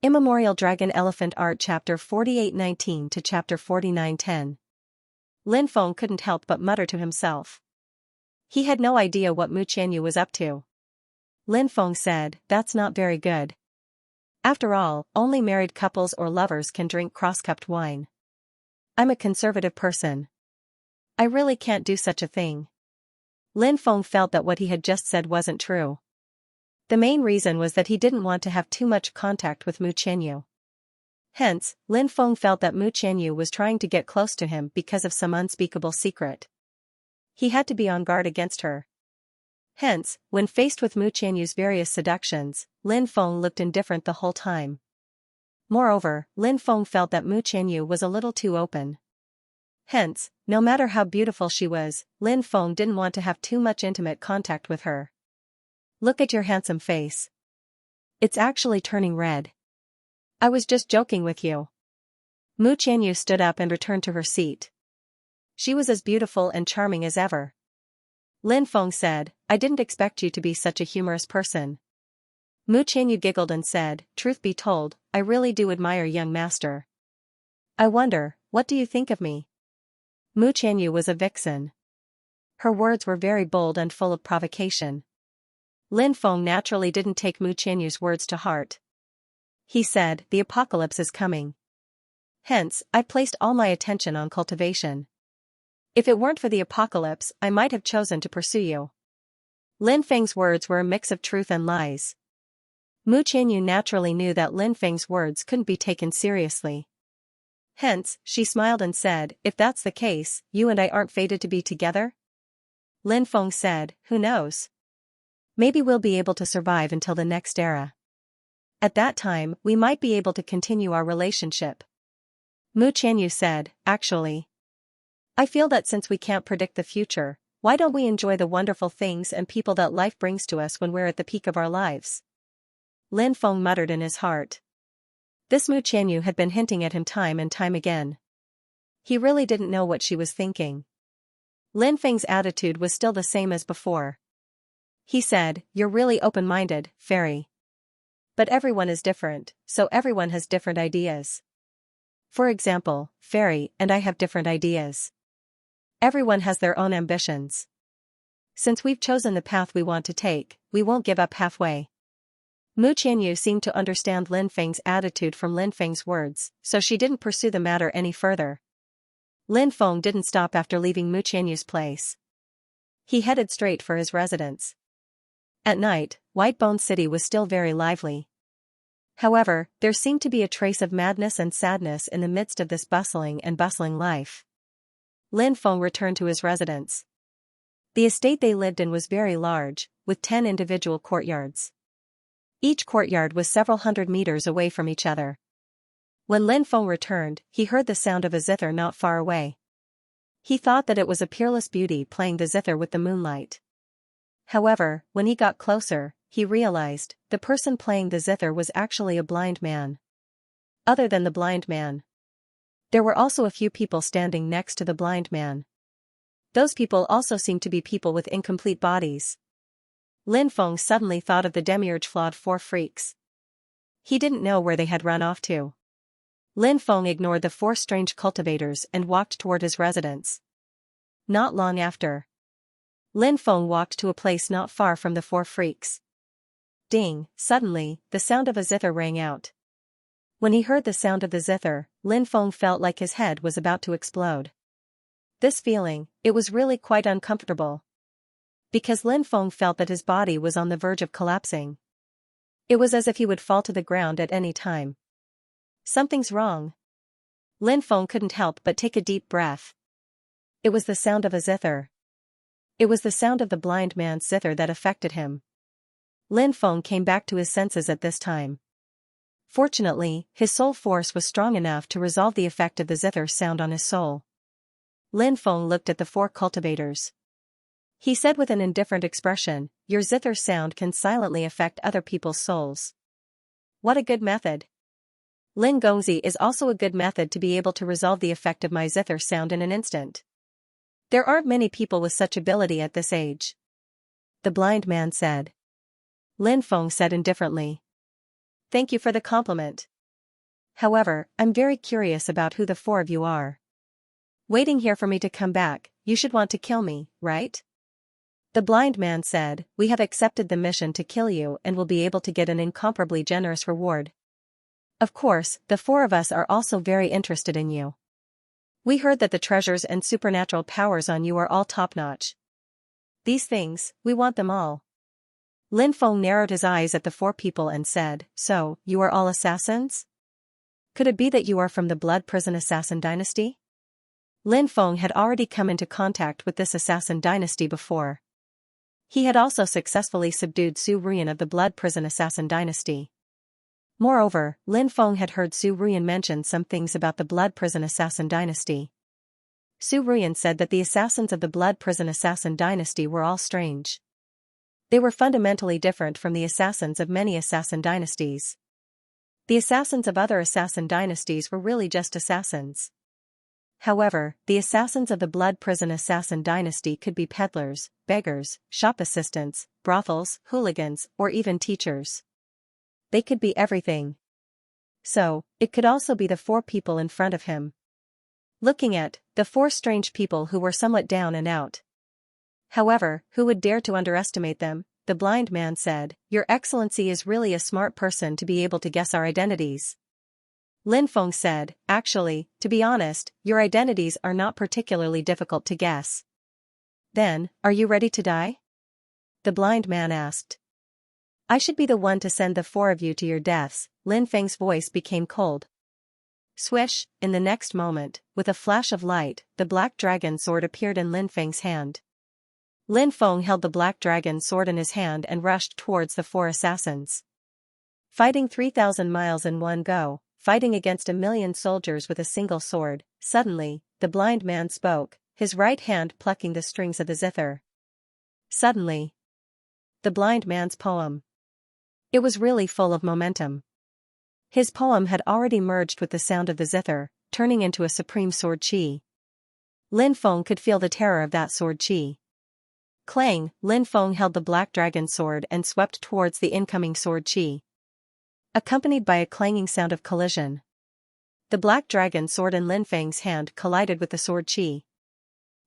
Immemorial Dragon Elephant Art Chapter 48:19 to Chapter 49:10. Lin Feng couldn't help but mutter to himself. He had no idea what Mu Qianyu was up to. Lin Feng said, "That's not very good. After all, only married couples or lovers can drink cross-cupped wine. I'm a conservative person. I really can't do such a thing." Lin Feng felt that what he had just said wasn't true. The main reason was that he didn't want to have too much contact with Mu Qianyu. Hence, Lin Feng felt that Mu Qianyu was trying to get close to him because of some unspeakable secret. He had to be on guard against her. Hence, when faced with Mu Qianyu's various seductions, Lin Feng looked indifferent the whole time. Moreover, Lin Feng felt that Mu Qianyu was a little too open. Hence, no matter how beautiful she was, Lin Feng didn't want to have too much intimate contact with her. "Look at your handsome face. It's actually turning red. I was just joking with you." Mu Qianyu stood up and returned to her seat. She was as beautiful and charming as ever. Lin Feng said, "I didn't expect you to be such a humorous person." Mu Qianyu giggled and said, "Truth be told, I really do admire young master. I wonder, what do you think of me?" Mu Qianyu was a vixen. Her words were very bold and full of provocation. Lin Feng naturally didn't take Mu Qianyu's words to heart. He said, "The apocalypse is coming. Hence, I placed all my attention on cultivation. If it weren't for the apocalypse, I might have chosen to pursue you." Lin Feng's words were a mix of truth and lies. Mu Qianyu naturally knew that Lin Feng's words couldn't be taken seriously. Hence, she smiled and said, "If that's the case, you and I aren't fated to be together?" Lin Feng said, "Who knows? Maybe we'll be able to survive until the next era. At that time, we might be able to continue our relationship." Mu Qianyu said, "Actually, I feel that since we can't predict the future, why don't we enjoy the wonderful things and people that life brings to us when we're at the peak of our lives?" Lin Feng muttered in his heart. This Mu Qianyu had been hinting at him time and time again. He really didn't know what she was thinking. Lin Feng's attitude was still the same as before. He said, "You're really open-minded, fairy. But everyone is different, so everyone has different ideas. For example, fairy and I have different ideas. Everyone has their own ambitions. Since we've chosen the path we want to take, we won't give up halfway." Mu Qianyu seemed to understand Lin Feng's attitude from Lin Feng's words, so she didn't pursue the matter any further. Lin Feng didn't stop after leaving Mu Qianyu's place. He headed straight for his residence. At night, Whitebone City was still very lively. However, there seemed to be a trace of madness and sadness in the midst of this bustling life. Lin Feng returned to his residence. The estate they lived in was very large, with 10 individual courtyards. Each courtyard was several hundred meters away from each other. When Lin Feng returned, he heard the sound of a zither not far away. He thought that it was a peerless beauty playing the zither with the moonlight. However, when he got closer, he realized the person playing the zither was actually a blind man. Other than the blind man, there were also a few people standing next to the blind man. Those people also seemed to be people with incomplete bodies. Lin Feng suddenly thought of the demiurge-flawed 4 freaks. He didn't know where they had run off to. Lin Feng ignored the 4 strange cultivators and walked toward his residence. Not long after, Lin Feng walked to a place not far from the 4 freaks. Ding! Suddenly, the sound of a zither rang out. When he heard the sound of the zither, Lin Feng felt like his head was about to explode. This feeling, it was really quite uncomfortable. Because Lin Feng felt that his body was on the verge of collapsing. It was as if he would fall to the ground at any time. Something's wrong. Lin Feng couldn't help but take a deep breath. It was the sound of a zither. It was the sound of the blind man's zither that affected him. Lin Feng came back to his senses at this time. Fortunately, his soul force was strong enough to resolve the effect of the zither sound on his soul. Lin Feng looked at the 4 cultivators. He said with an indifferent expression, "Your zither sound can silently affect other people's souls. What a good method. Lin Gongzi is also a good method to be able to resolve the effect of my zither sound in an instant. There aren't many people with such ability at this age." The blind man said. Lin Feng said indifferently, "Thank you for the compliment. However, I'm very curious about who the four of you are. Waiting here for me to come back, you should want to kill me, right? The blind man said, we have accepted the mission to kill you and will be able to get an incomparably generous reward. Of course, the four of us are also very interested in you. We heard that the treasures and supernatural powers on you are all top-notch. These things, we want them all. Lin Feng narrowed his eyes at the four people and said, so, you are all assassins? Could it be that you are from the Blood Prison Assassin Dynasty? Lin Feng had already come into contact with this assassin dynasty before. He had also successfully subdued Su Ruyan of the Blood Prison Assassin Dynasty. Moreover, Lin Feng had heard Su Ruyan mention some things about the Blood Prison Assassin Dynasty. Su Ruyan said that the assassins of the Blood Prison Assassin Dynasty were all strange. They were fundamentally different from the assassins of many assassin dynasties. The assassins of other assassin dynasties were really just assassins. However, the assassins of the Blood Prison Assassin Dynasty could be peddlers, beggars, shop assistants, brothels, hooligans, or even teachers. They could be everything. So, it could also be the four people in front of him. Looking at the four strange people who were somewhat down and out. However, who would dare to underestimate them? The blind man said, Your Excellency is really a smart person to be able to guess our identities. Lin Feng said, actually, to be honest, your identities are not particularly difficult to guess. Then, are you ready to die? The blind man asked. I should be the one to send the four of you to your deaths. Lin Feng's voice became cold. Swish, in the next moment, with a flash of light, the black dragon sword appeared in Lin Feng's hand. Lin Feng held the black dragon sword in his hand and rushed towards the four assassins. Fighting 3,000 miles in one go, fighting against 1,000,000 soldiers with a single sword, suddenly, the blind man spoke, his right hand plucking the strings of the zither. Suddenly. The blind man's poem. It was really full of momentum. His poem had already merged with the sound of the zither, turning into a supreme sword chi. Lin Feng could feel the terror of that sword chi. Clang, Lin Feng held the black dragon sword and swept towards the incoming sword chi. Accompanied by a clanging sound of collision. The black dragon sword in Lin Feng's hand collided with the sword chi.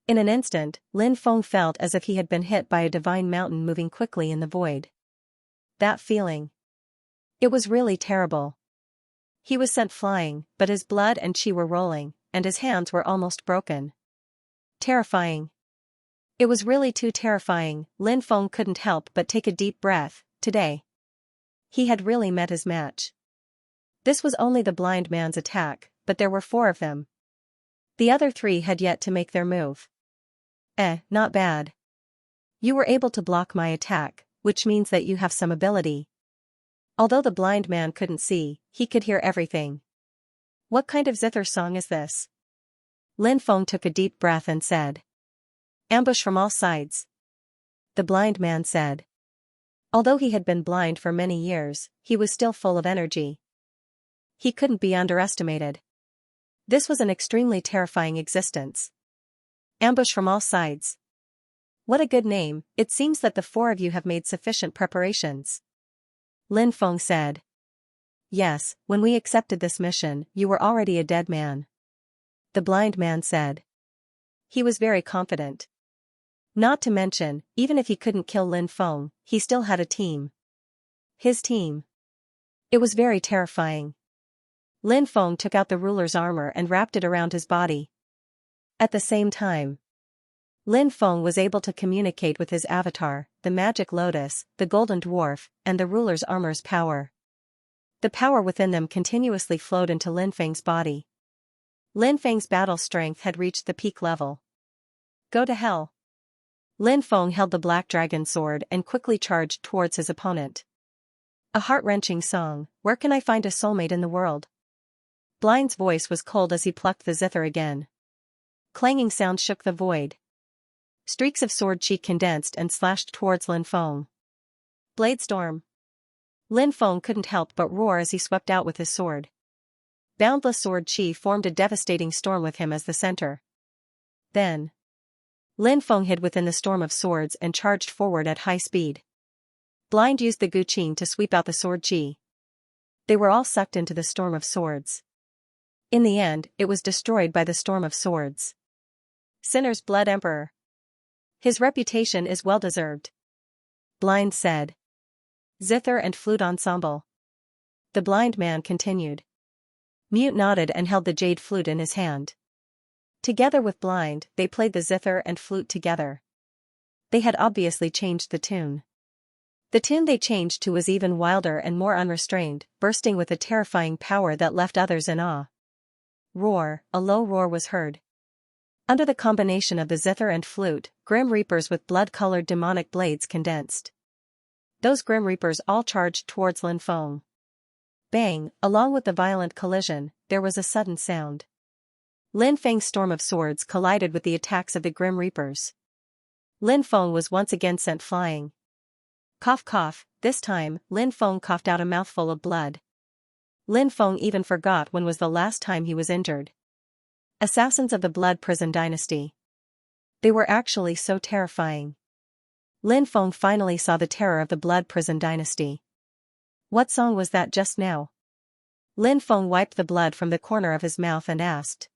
In an instant, Lin Feng felt as if he had been hit by a divine mountain moving quickly in the void. That feeling. It was really terrible. He was sent flying, but his blood and chi were rolling, and his hands were almost broken. Terrifying. It was really too terrifying. Lin Feng couldn't help but take a deep breath. Today. He had really met his match. This was only the blind man's attack, but there were four of them. The other three had yet to make their move. Not bad. You were able to block my attack, which means that you have some ability. Although the blind man couldn't see, he could hear everything. What kind of zither song is this? Lin Feng took a deep breath and said. Ambush from all sides. The blind man said. Although he had been blind for many years, he was still full of energy. He couldn't be underestimated. This was an extremely terrifying existence. Ambush from all sides. What a good name. It seems that the four of you have made sufficient preparations. Lin Feng said. Yes, when we accepted this mission, you were already a dead man. The blind man said. He was very confident. Not to mention, even if he couldn't kill Lin Feng, he still had a team. His team. It was very terrifying. Lin Feng took out the ruler's armor and wrapped it around his body. At the same time, Lin Feng was able to communicate with his avatar, the magic lotus, the golden dwarf, and the ruler's armor's power. The power within them continuously flowed into Lin Feng's body. Lin Feng's battle strength had reached the peak level. Go to hell. Lin Feng held the black dragon sword and quickly charged towards his opponent. A heart-wrenching song, Where can I find a soulmate in the world? Blind's voice was cold as he plucked the zither again. Clanging sound shook the void. Streaks of sword chi condensed and slashed towards Lin Feng. Blade storm. Lin Feng couldn't help but roar as he swept out with his sword. Boundless sword chi formed a devastating storm with him as the center. Then, Lin Feng hid within the storm of swords and charged forward at high speed. Blind used the Gu Qing to sweep out the sword chi. They were all sucked into the storm of swords. In the end, it was destroyed by the storm of swords. Sinner's blood emperor. His reputation is well-deserved. Blind said. Zither and flute ensemble. The blind man continued. Mute nodded and held the jade flute in his hand. Together with Blind, they played the zither and flute together. They had obviously changed the tune. The tune they changed to was even wilder and more unrestrained, bursting with a terrifying power that left others in awe. Roar, a low roar was heard. Under the combination of the zither and flute, grim reapers with blood-colored demonic blades condensed. Those grim reapers all charged towards Lin Feng. Bang, along with the violent collision, there was a sudden sound. Lin Feng's storm of swords collided with the attacks of the grim reapers. Lin Feng was once again sent flying. Cough cough, this time, Lin Feng coughed out a mouthful of blood. Lin Feng even forgot when was the last time he was injured. Assassins of the Blood Prison Dynasty. They were actually so terrifying. Lin Feng finally saw the terror of the Blood Prison Dynasty. What song was that just now? Lin Feng wiped the blood from the corner of his mouth and asked.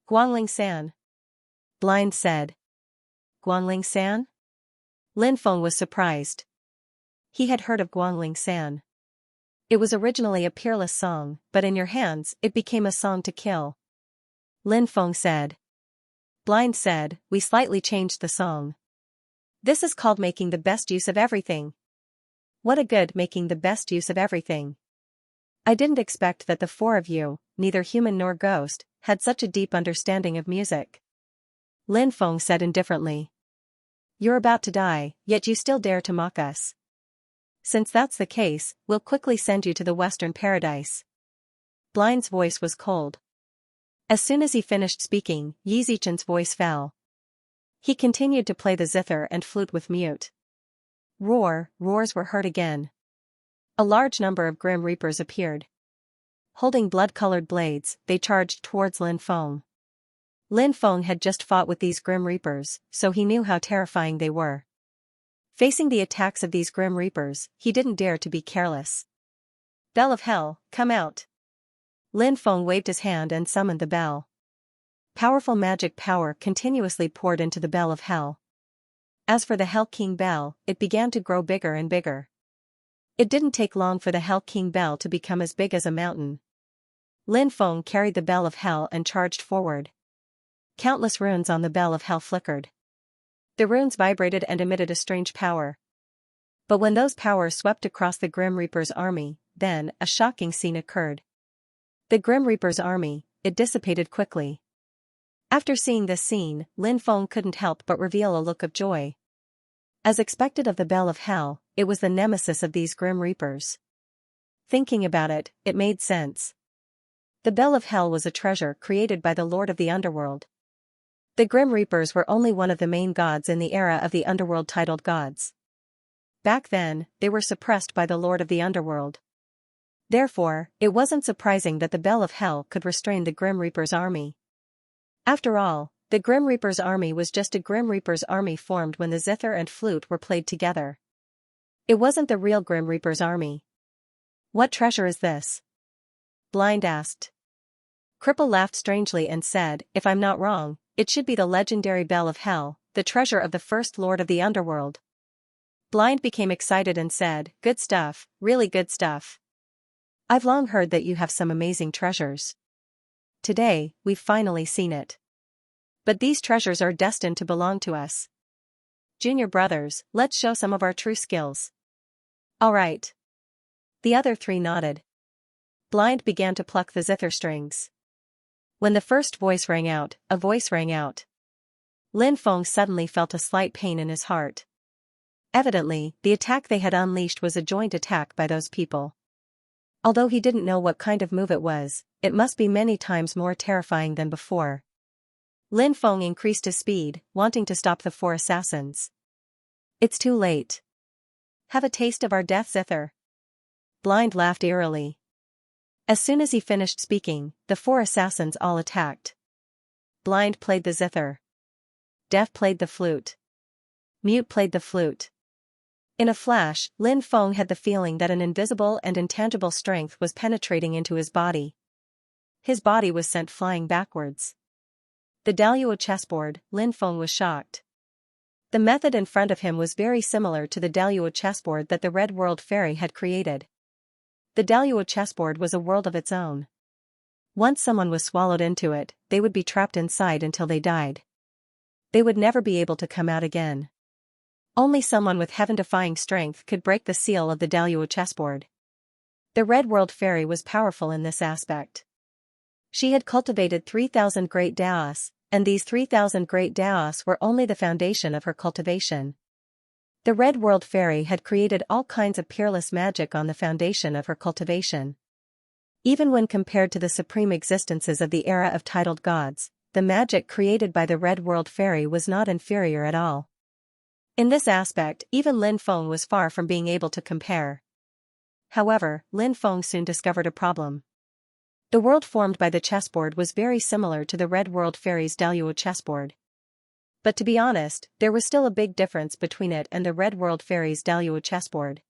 Guangling San. Blind said. Guangling San? Lin Feng was surprised. He had heard of Guangling San. It was originally a peerless song, but in your hands, it became a song to kill. Lin Feng said. Blind said, we slightly changed the song. This is called making the best use of everything. What a good making the best use of everything. I didn't expect that the four of you, neither human nor ghost, had such a deep understanding of music. Lin Feng said indifferently. You're about to die, yet you still dare to mock us. Since that's the case, we'll quickly send you to the Western Paradise. Blind's voice was cold. As soon as he finished speaking, Yi Zichen's voice fell. He continued to play the zither and flute with mute. Roars were heard again. A large number of grim reapers appeared. Holding blood-colored blades, they charged towards Lin Feng. Lin Feng had just fought with these grim reapers, so he knew how terrifying they were. Facing the attacks of these grim reapers, he didn't dare to be careless. Bell of Hell, come out! Lin Feng waved his hand and summoned the bell. Powerful magic power continuously poured into the Bell of Hell. As for the Hell King Bell, it began to grow bigger and bigger. It didn't take long for the Hell King Bell to become as big as a mountain. Lin Feng carried the Bell of Hell and charged forward. Countless runes on the Bell of Hell flickered. The runes vibrated and emitted a strange power. But when those powers swept across the Grim Reaper's army, then, a shocking scene occurred. The Grim Reaper's army, it dissipated quickly. After seeing this scene, Lin Feng couldn't help but reveal a look of joy. As expected of the Bell of Hell, it was the nemesis of these Grim Reapers. Thinking about it, it made sense. The Bell of Hell was a treasure created by the Lord of the Underworld. The Grim Reapers were only one of the main gods in the era of the Underworld titled gods. Back then, they were suppressed by the Lord of the Underworld. Therefore, it wasn't surprising that the Bell of Hell could restrain the Grim Reaper's army. After all, the Grim Reaper's army was just a Grim Reaper's army formed when the zither and flute were played together. It wasn't the real Grim Reaper's army. What treasure is this? Blind asked. Cripple laughed strangely and said, if I'm not wrong, it should be the legendary Bell of Hell, the treasure of the first Lord of the Underworld. Blind became excited and said, good stuff, really good stuff. I've long heard that you have some amazing treasures. Today, we've finally seen it. But these treasures are destined to belong to us. Junior brothers, let's show some of our true skills. All right. The other three nodded. Blind began to pluck the zither strings. When the first voice rang out, a voice rang out. Lin Feng suddenly felt a slight pain in his heart. Evidently, the attack they had unleashed was a joint attack by those people. Although he didn't know what kind of move it was, it must be many times more terrifying than before. Lin Feng increased his speed, wanting to stop the four assassins. It's too late. Have a taste of our death zither. Blind laughed eerily. As soon as he finished speaking, the four assassins all attacked. Blind played the zither. Deaf played the flute. Mute played the flute. In a flash, Lin Feng had the feeling that an invisible and intangible strength was penetrating into his body. His body was sent flying backwards. The Daluo chessboard, Lin Feng was shocked. The method in front of him was very similar to the Daluo chessboard that the Red World Fairy had created. The Daluo chessboard was a world of its own. Once someone was swallowed into it, they would be trapped inside until they died. They would never be able to come out again. Only someone with heaven-defying strength could break the seal of the Daluo chessboard. The Red World Fairy was powerful in this aspect. She had cultivated 3,000 great Daos, and these 3,000 great Daos were only the foundation of her cultivation. The Red World Fairy had created all kinds of peerless magic on the foundation of her cultivation. Even when compared to the supreme existences of the era of titled gods, the magic created by the Red World Fairy was not inferior at all. In this aspect, even Lin Feng was far from being able to compare. However, Lin Feng soon discovered a problem. The world formed by the chessboard was very similar to the Red World Fairy's Daluo chessboard. But to be honest, there was still a big difference between it and the Red World Fairy's Daluo chessboard.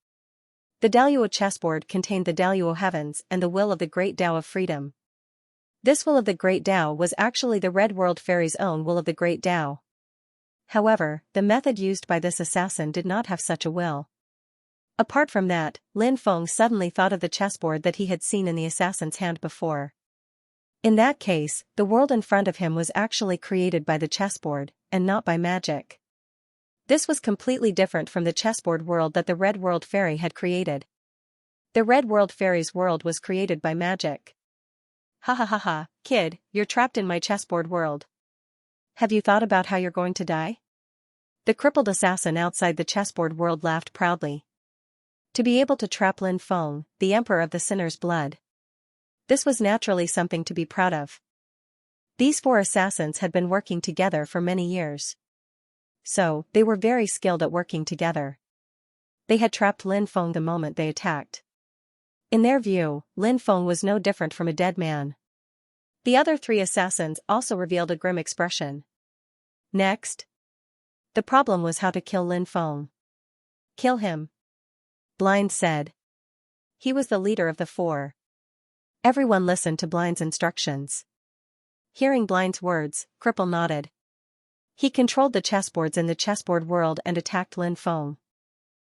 The Daluo chessboard contained the Daluo heavens and the will of the Great Tao of Freedom. This will of the Great Tao was actually the Red World Fairy's own will of the Great Tao. However, the method used by this assassin did not have such a will. Apart from that, Lin Feng suddenly thought of the chessboard that he had seen in the assassin's hand before. In that case, the world in front of him was actually created by the chessboard, and not by magic. This was completely different from the chessboard world that the Red World Fairy had created. The Red World Fairy's world was created by magic. Ha ha ha ha, kid, you're trapped in my chessboard world. Have you thought about how you're going to die? The crippled assassin outside the chessboard world laughed proudly. To be able to trap Lin Feng, the emperor of the sinner's blood. This was naturally something to be proud of. These four assassins had been working together for many years. So, they were very skilled at working together. They had trapped Lin Feng the moment they attacked. In their view, Lin Feng was no different from a dead man. The other three assassins also revealed a grim expression. Next. The problem was how to kill Lin Feng. Kill him. Blind said. He was the leader of the four. Everyone listened to Blind's instructions. Hearing Blind's words, Cripple nodded. He controlled the chessboards in the chessboard world and attacked Lin Feng.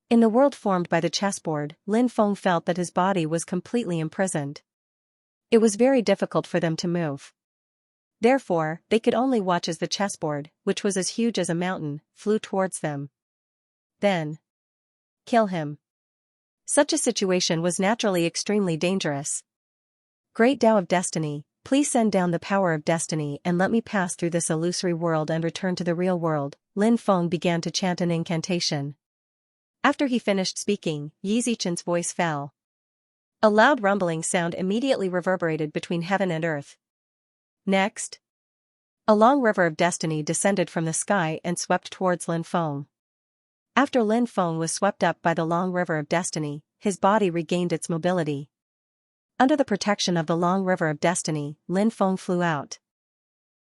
In the world formed by the chessboard, Lin Feng felt that his body was completely imprisoned. It was very difficult for them to move. Therefore, they could only watch as the chessboard, which was as huge as a mountain, flew towards them. Then. Kill him. Such a situation was naturally extremely dangerous. Great Tao of Destiny, please send down the power of destiny and let me pass through this illusory world and return to the real world. Lin Feng began to chant an incantation. After he finished speaking, Yi Zichen's voice fell. A loud rumbling sound immediately reverberated between heaven and earth. Next. A long river of destiny descended from the sky and swept towards Lin Feng. After Lin Feng was swept up by the long river of destiny, his body regained its mobility. Under the protection of the long river of destiny, Lin Feng flew out.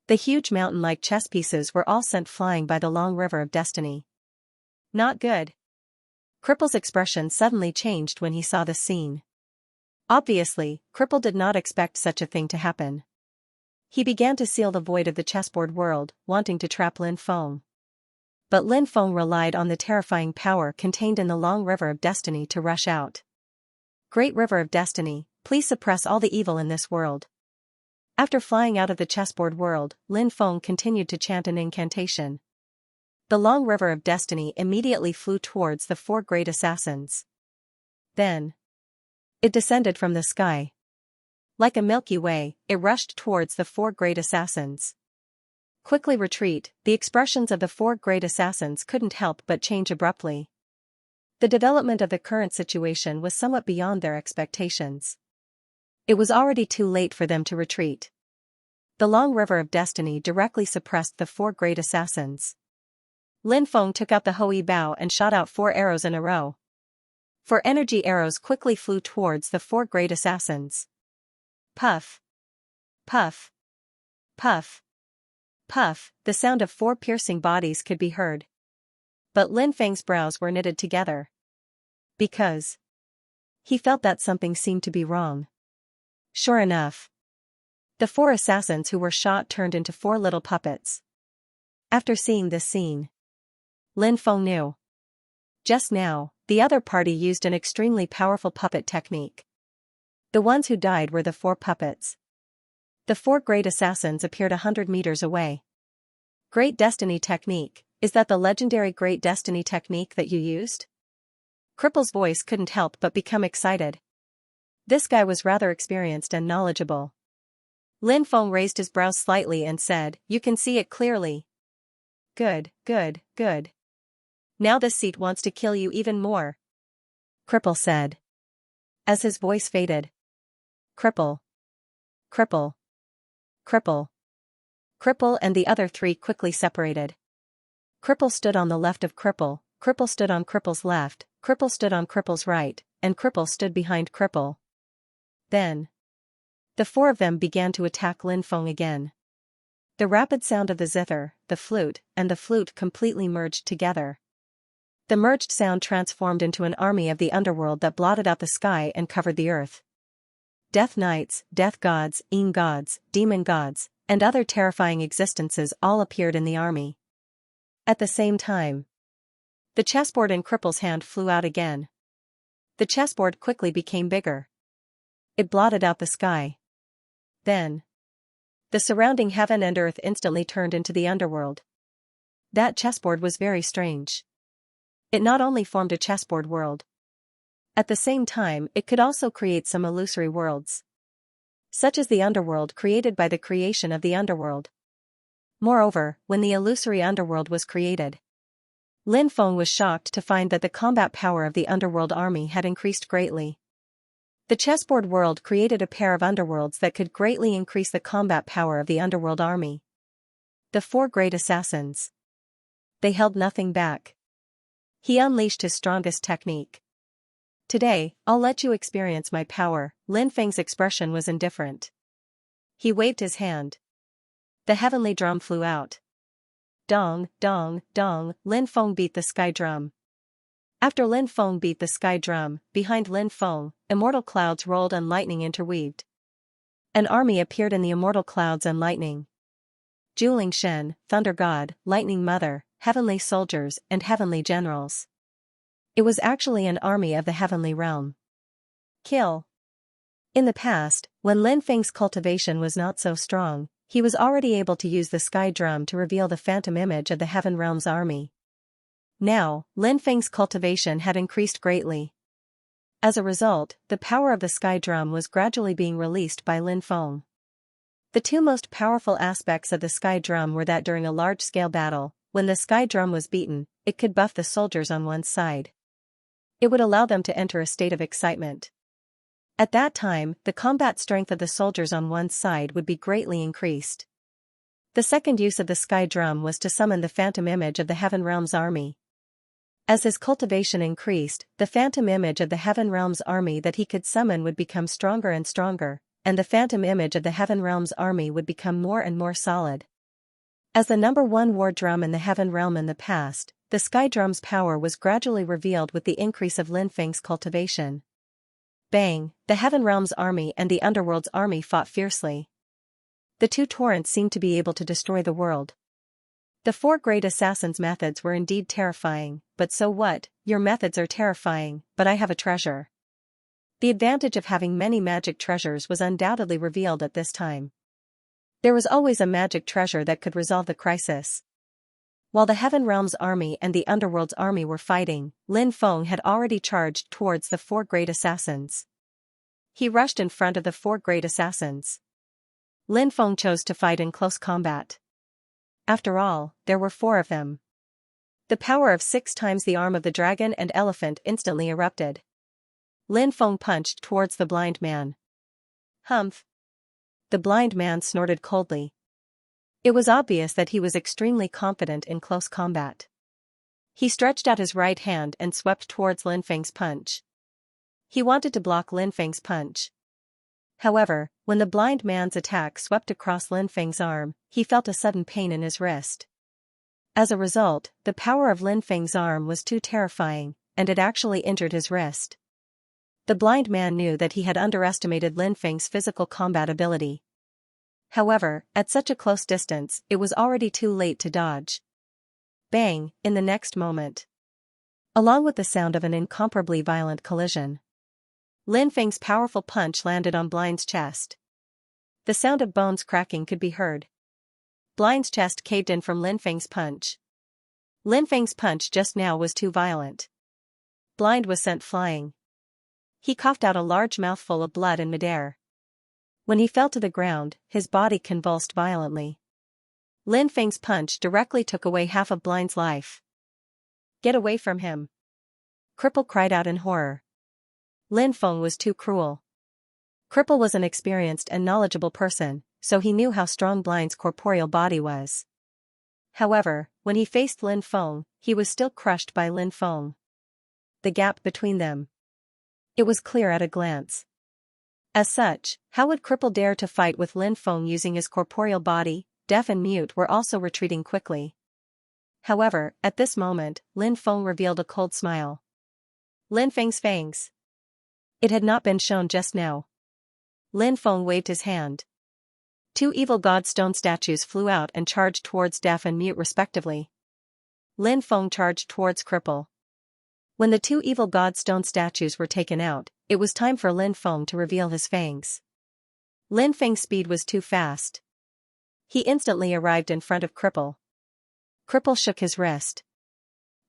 The huge mountain-like chess pieces were all sent flying by the long river of destiny. Not good. Cripple's expression suddenly changed when he saw the scene. Obviously, Cripple did not expect such a thing to happen. He began to seal the void of the chessboard world, wanting to trap Lin Feng. But Lin Feng relied on the terrifying power contained in the long river of destiny to rush out. Great River of Destiny, please suppress all the evil in this world. After flying out of the chessboard world, Lin Feng continued to chant an incantation. The long river of destiny immediately flew towards the four great assassins. Then. It descended from the sky. Like a Milky Way, it rushed towards the four great assassins. Quickly retreat, the expressions of the four great assassins couldn't help but change abruptly. The development of the current situation was somewhat beyond their expectations. It was already too late for them to retreat. The long river of destiny directly suppressed the four great assassins. Lin Feng took out the Hui Bao and shot out 4 arrows in a row. 4 energy arrows quickly flew towards the 4 great assassins. Puff. Puff. Puff. Puff, the sound of 4 piercing bodies could be heard. But Lin Feng's brows were knitted together. because he felt that something seemed to be wrong. Sure enough, the 4 assassins who were shot turned into 4 little puppets. After seeing this scene, Lin Feng knew. Just now, the other party used an extremely powerful puppet technique. The ones who died were the 4 puppets. The 4 great assassins appeared 100 meters away. Great Destiny technique, is that the legendary Great Destiny technique that you used? Cripple's voice couldn't help but become excited. This guy was rather experienced and knowledgeable. Lin Feng raised his brows slightly and said, "You can see it clearly." Good, good, good. Now this seat wants to kill you even more," Cripple said. As his voice faded. Cripple. Cripple. Cripple. Cripple and the other 3 quickly separated. Cripple stood on the left of Cripple, Cripple stood on Cripple's left, Cripple stood on Cripple's right, and Cripple stood behind Cripple. Then, the 4 of them began to attack Lin Feng again. The rapid sound of the zither, the flute, and the flute completely merged together. The merged sound transformed into an army of the underworld that blotted out the sky and covered the earth. Death knights, death gods, gods, demon gods, and other terrifying existences all appeared in the army. At the same time, the chessboard in Cripple's hand flew out again. The chessboard quickly became bigger. It blotted out the sky. Then, the surrounding heaven and earth instantly turned into the underworld. That chessboard was very strange. It not only formed a chessboard world. At the same time, it could also create some illusory worlds, such as the underworld created by the creation of the underworld. Moreover, when the illusory underworld was created, Lin Feng was shocked to find that the combat power of the underworld army had increased greatly. The chessboard world created a pair of underworlds that could greatly increase the combat power of the underworld army. The 4 great assassins. They held nothing back. He unleashed his strongest technique. "Today, I'll let you experience my power." Lin Feng's expression was indifferent. He waved his hand. The heavenly drum flew out. Dong, dong, dong, Lin Feng beat the sky drum. After Lin Feng beat the sky drum, behind Lin Feng, immortal clouds rolled and lightning interweaved. An army appeared in the immortal clouds and lightning. Juling Shen, Thunder God, Lightning Mother, heavenly soldiers, and heavenly generals. It was actually an army of the heavenly realm. Kill. In the past, when Lin Feng's cultivation was not so strong, he was already able to use the sky drum to reveal the phantom image of the heaven realm's army. Now, Lin Feng's cultivation had increased greatly. As a result, the power of the sky drum was gradually being released by Lin Feng. The 2 most powerful aspects of the sky drum were that during a large-scale battle, when the sky drum was beaten, it could buff the soldiers on one side. It would allow them to enter a state of excitement. At that time, the combat strength of the soldiers on one side would be greatly increased. The second use of the sky drum was to summon the phantom image of the heaven realm's army. As his cultivation increased, the phantom image of the heaven realm's army that he could summon would become stronger and stronger, and the phantom image of the heaven realm's army would become more and more solid. As the number 1 war drum in the heaven realm in the past, the sky drum's power was gradually revealed with the increase of Lin Feng's cultivation. Bang! The heaven realm's army and the underworld's army fought fiercely. The 2 torrents seemed to be able to destroy the world. The 4 great assassins' methods were indeed terrifying, but so what? Your methods are terrifying, but I have a treasure. The advantage of having many magic treasures was undoubtedly revealed at this time. There was always a magic treasure that could resolve the crisis. While the heaven realm's army and the underworld's army were fighting, Lin Feng had already charged towards the 4 great assassins. He rushed in front of the 4 great assassins. Lin Feng chose to fight in close combat. After all, there were 4 of them. The power of 6 times the arm of the dragon and elephant instantly erupted. Lin Feng punched towards the blind man. Humph! The blind man snorted coldly. It was obvious that he was extremely confident in close combat. He stretched out his right hand and swept towards Lin Feng's punch. He wanted to block Lin Feng's punch. However, when the blind man's attack swept across Lin Feng's arm, he felt a sudden pain in his wrist. As a result, the power of Lin Feng's arm was too terrifying, and it actually injured his wrist. The blind man knew that he had underestimated Lin Feng's physical combat ability. However, at such a close distance, it was already too late to dodge. Bang, in the next moment. Along with the sound of an incomparably violent collision, Lin Feng's powerful punch landed on Blind's chest. The sound of bones cracking could be heard. Blind's chest caved in from Lin Feng's punch. Lin Feng's punch just now was too violent. Blind was sent flying. He coughed out a large mouthful of blood in midair. When he fell to the ground, his body convulsed violently. Lin Feng's punch directly took away half of Blind's life. "Get away from him!" Cripple cried out in horror. Lin Feng was too cruel. Cripple was an experienced and knowledgeable person, so he knew how strong Blind's corporeal body was. However, when he faced Lin Feng, he was still crushed by Lin Feng. The gap between them. It was clear at a glance. As such, how would Cripple dare to fight with Lin Feng using his corporeal body? Deaf and Mute were also retreating quickly. However, at this moment, Lin Feng revealed a cold smile. Lin Feng's fangs. It had not been shown just now. Lin Feng waved his hand. Two evil god stone statues flew out and charged towards Deaf and Mute respectively. Lin Feng charged towards Cripple. When the two evil god stone statues were taken out, it was time for Lin Feng to reveal his fangs. Lin Feng's speed was too fast. He instantly arrived in front of Cripple. Cripple shook his wrist.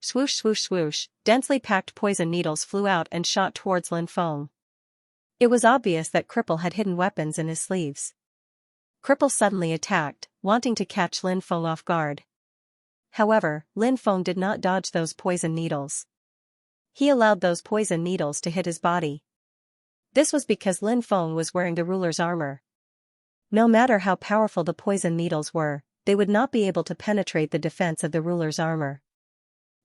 Swoosh swoosh swoosh, densely packed poison needles flew out and shot towards Lin Feng. It was obvious that Cripple had hidden weapons in his sleeves. Cripple suddenly attacked, wanting to catch Lin Feng off guard. However, Lin Feng did not dodge those poison needles. He allowed those poison needles to hit his body. This was because Lin Feng was wearing the ruler's armor. No matter how powerful the poison needles were, they would not be able to penetrate the defense of the ruler's armor.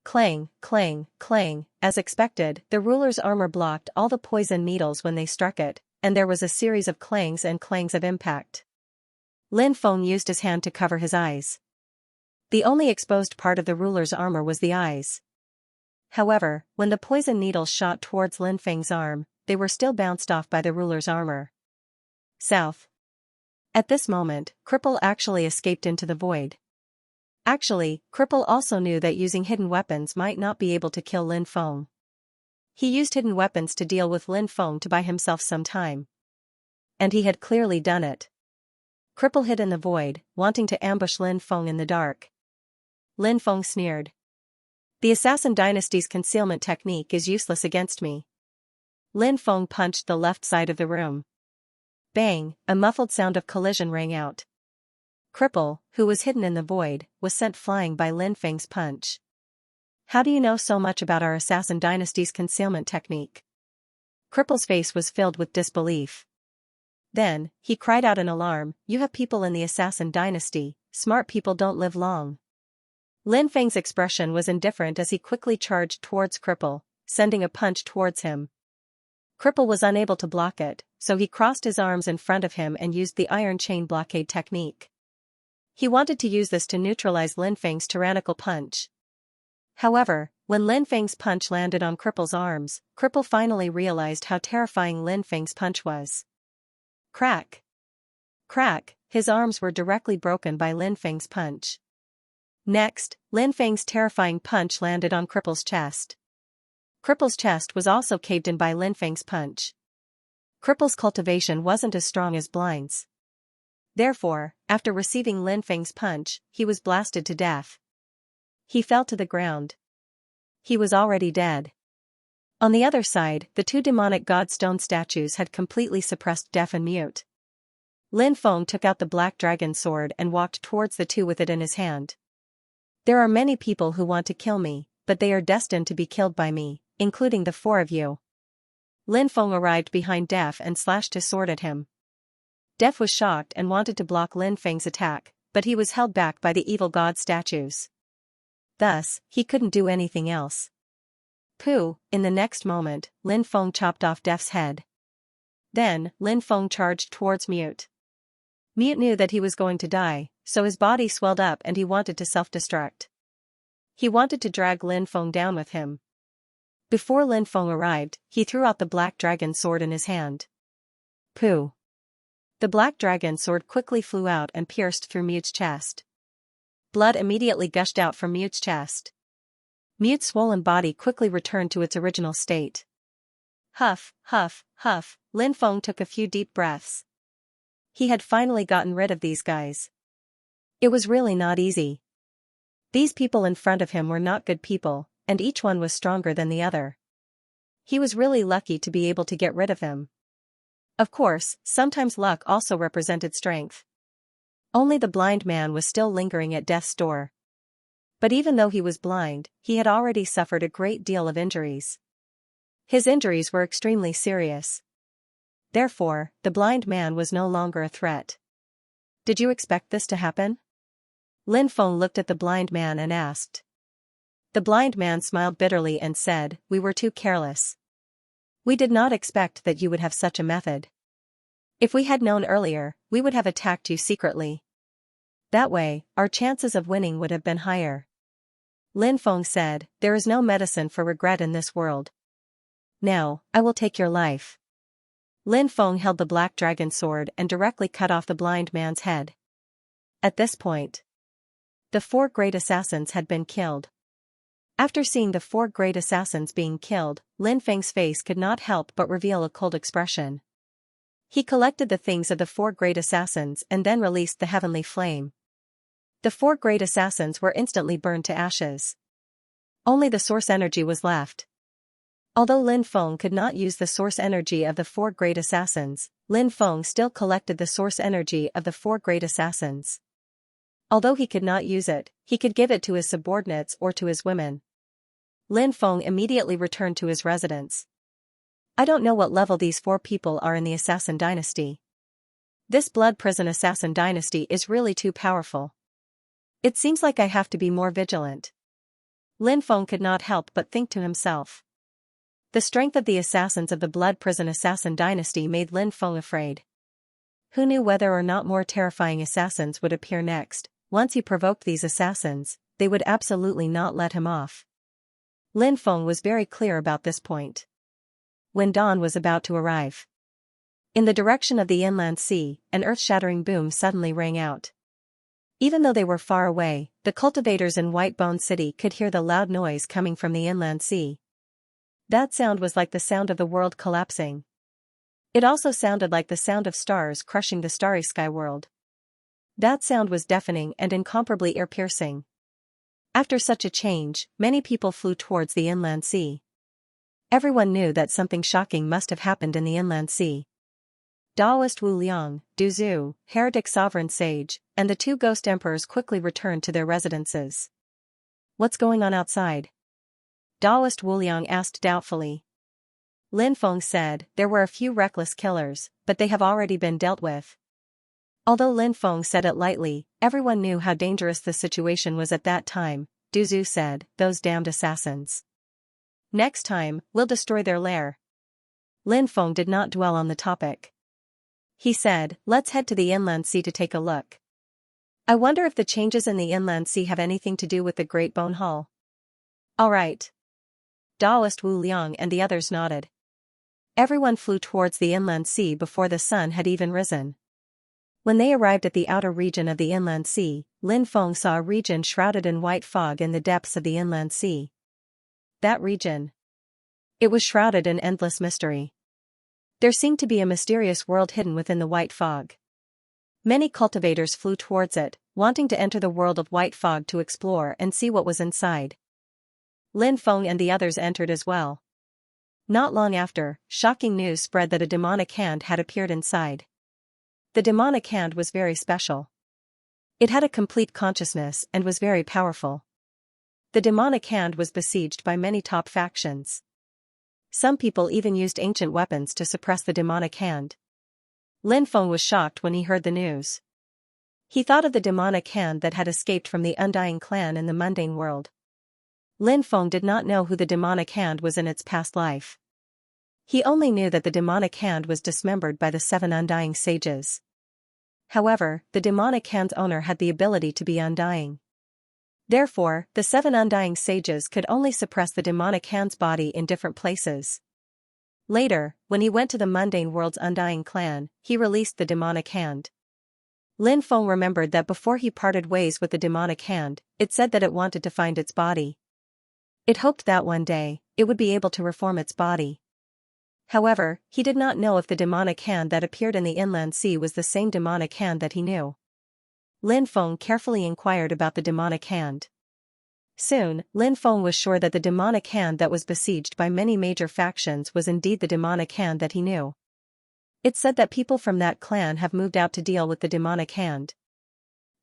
Clang, clang, clang, as expected, the ruler's armor blocked all the poison needles when they struck it, and there was a series of clangs and clangs of impact. Lin Feng used his hand to cover his eyes. The only exposed part of the ruler's armor was the eyes. However, when the poison needles shot towards Lin Feng's arm, they were still bounced off by the ruler's armor. South. At this moment, Cripple actually escaped into the void. Actually, Cripple also knew that using hidden weapons might not be able to kill Lin Feng. He used hidden weapons to deal with Lin Feng to buy himself some time. And he had clearly done it. Cripple hid in the void, wanting to ambush Lin Feng in the dark. Lin Feng sneered. The Assassin Dynasty's concealment technique is useless against me. Lin Feng punched the left side of the room. Bang, a muffled sound of collision rang out. Cripple, who was hidden in the void, was sent flying by Lin Feng's punch. How do you know so much about our Assassin Dynasty's concealment technique? Cripple's face was filled with disbelief. Then, he cried out in alarm, you have people in the Assassin Dynasty, smart people don't live long. Lin Feng's expression was indifferent as he quickly charged towards Cripple, sending a punch towards him. Cripple was unable to block it, so he crossed his arms in front of him and used the iron chain blockade technique. He wanted to use this to neutralize Lin Feng's tyrannical punch. However, when Lin Feng's punch landed on Cripple's arms, Cripple finally realized how terrifying Lin Feng's punch was. Crack! Crack! His arms were directly broken by Lin Feng's punch. Next, Lin Feng's terrifying punch landed on Cripple's chest. Cripple's chest was also caved in by Lin Feng's punch. Cripple's cultivation wasn't as strong as Blind's. Therefore, after receiving Lin Feng's punch, he was blasted to death. He fell to the ground. He was already dead. On the other side, the two demonic god stone statues had completely suppressed Deaf and Mute. Lin Feng took out the black dragon sword and walked towards the two with it in his hand. There are many people who want to kill me, but they are destined to be killed by me, including the four of you. Lin Feng arrived behind Deaf and slashed his sword at him. Deaf was shocked and wanted to block Lin Feng's attack, but he was held back by the evil god statues. Thus, he couldn't do anything else. Pooh, in the next moment, Lin Feng chopped off Deaf's head. Then, Lin Feng charged towards Mute. Mute knew that he was going to die, so his body swelled up and he wanted to self-destruct. He wanted to drag Lin Feng down with him. Before Lin Feng arrived, he threw out the black dragon sword in his hand. Pooh! The black dragon sword quickly flew out and pierced through Mute's chest. Blood immediately gushed out from Mute's chest. Mute's swollen body quickly returned to its original state. Huff, huff, huff, Lin Feng took a few deep breaths. He had finally gotten rid of these guys. It was really not easy. These people in front of him were not good people, and each one was stronger than the other. He was really lucky to be able to get rid of him. Of course, sometimes luck also represented strength. Only the blind man was still lingering at death's door. But even though he was blind, he had already suffered a great deal of injuries. His injuries were extremely serious. Therefore, the blind man was no longer a threat. Did you expect this to happen? Lin Feng looked at the blind man and asked. The blind man smiled bitterly and said, "We were too careless. We did not expect that you would have such a method. If we had known earlier, we would have attacked you secretly. That way, our chances of winning would have been higher." Lin Feng said, "There is no medicine for regret in this world. Now, I will take your life." Lin Feng held the black dragon sword and directly cut off the blind man's head. At this point, the 4 great assassins had been killed. After seeing the 4 great assassins being killed, Lin Feng's face could not help but reveal a cold expression. He collected the things of the 4 great assassins and then released the heavenly flame. The 4 great assassins were instantly burned to ashes. Only the source energy was left. Although Lin Feng could not use the source energy of the 4 great assassins, Lin Feng still collected the source energy of the 4 great assassins. Although he could not use it, he could give it to his subordinates or to his women. Lin Feng immediately returned to his residence. I don't know what level these 4 people are in the assassin dynasty. This blood prison assassin dynasty is really too powerful. It seems like I have to be more vigilant. Lin Feng could not help but think to himself. The strength of the assassins of the blood prison assassin dynasty made Lin Feng afraid. Who knew whether or not more terrifying assassins would appear next? Once he provoked these assassins, they would absolutely not let him off. Lin Feng was very clear about this point. When dawn was about to arrive, in the direction of the inland sea, an earth-shattering boom suddenly rang out. Even though they were far away, the cultivators in White Bone City could hear the loud noise coming from the inland sea. That sound was like the sound of the world collapsing. It also sounded like the sound of stars crushing the starry sky world. That sound was deafening and incomparably ear-piercing. After such a change, many people flew towards the inland sea. Everyone knew that something shocking must have happened in the inland sea. Taoist Wu Liang, Du Zhu, heretic sovereign sage, and the 2 ghost emperors quickly returned to their residences. What's going on outside? Taoist Wu Liang asked doubtfully. Lin Feng said, there were a few reckless killers, but they have already been dealt with. Although Lin Feng said it lightly, everyone knew how dangerous the situation was at that time. Du Zhu said, those damned assassins. Next time, we'll destroy their lair. Lin Feng did not dwell on the topic. He said, let's head to the inland sea to take a look. I wonder if the changes in the inland sea have anything to do with the Great Bone Hall. All right. Taoist Wu Liang and the others nodded. Everyone flew towards the inland sea before the sun had even risen. When they arrived at the outer region of the inland sea, Lin Feng saw a region shrouded in white fog in the depths of the inland sea. That region. It was shrouded in endless mystery. There seemed to be a mysterious world hidden within the white fog. Many cultivators flew towards it, wanting to enter the world of white fog to explore and see what was inside. Lin Feng and the others entered as well. Not long after, shocking news spread that a demonic hand had appeared inside. The demonic hand was very special. It had a complete consciousness and was very powerful. The demonic hand was besieged by many top factions. Some people even used ancient weapons to suppress the demonic hand. Lin Feng was shocked when he heard the news. He thought of the demonic hand that had escaped from the Undying clan in the mundane world. Lin Feng did not know who the demonic hand was in its past life. He only knew that the demonic hand was dismembered by the 7 Undying sages. However, the demonic hand's owner had the ability to be undying. Therefore, the 7 undying sages could only suppress the demonic hand's body in different places. Later, when he went to the mundane world's undying clan, he released the demonic hand. Lin Feng remembered that before he parted ways with the demonic hand, it said that it wanted to find its body. It hoped that one day, it would be able to reform its body. However, he did not know if the demonic hand that appeared in the inland sea was the same demonic hand that he knew. Lin Feng carefully inquired about the demonic hand. Soon, Lin Feng was sure that the demonic hand that was besieged by many major factions was indeed the demonic hand that he knew. It said that people from that clan have moved out to deal with the demonic hand.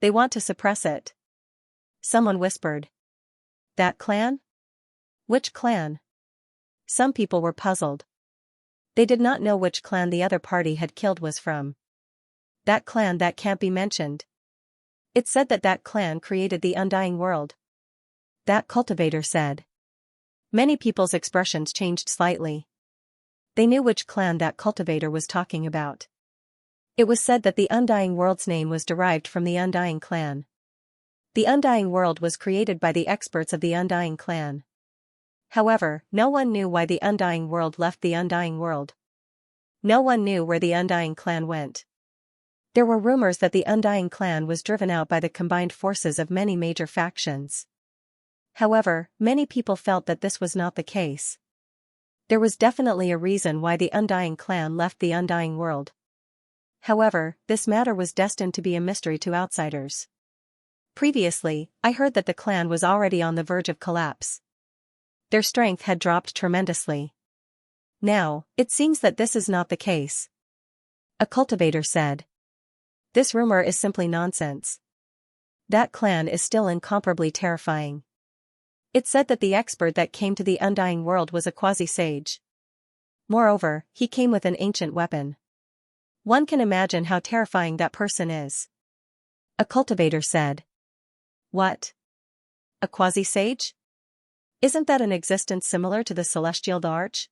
They want to suppress it. Someone whispered. That clan? Which clan? Some people were puzzled. They did not know which clan the other party had killed was from. That clan that can't be mentioned. It said that that clan created the undying world. That cultivator said. Many people's expressions changed slightly. They knew which clan that cultivator was talking about. It was said that the undying world's name was derived from the undying clan. The undying world was created by the experts of the undying clan. However, no one knew why the undying world left the undying world. No one knew where the undying clan went. There were rumors that the undying clan was driven out by the combined forces of many major factions. However, many people felt that this was not the case. There was definitely a reason why the undying clan left the undying world. However, this matter was destined to be a mystery to outsiders. Previously, I heard that the clan was already on the verge of collapse. Their strength had dropped tremendously. Now, it seems that this is not the case. A cultivator said. This rumor is simply nonsense. That clan is still incomparably terrifying. It said that the expert that came to the undying world was a quasi-sage. Moreover, he came with an ancient weapon. One can imagine how terrifying that person is. A cultivator said. What? A quasi-sage? Isn't that an existence similar to the celestial arch?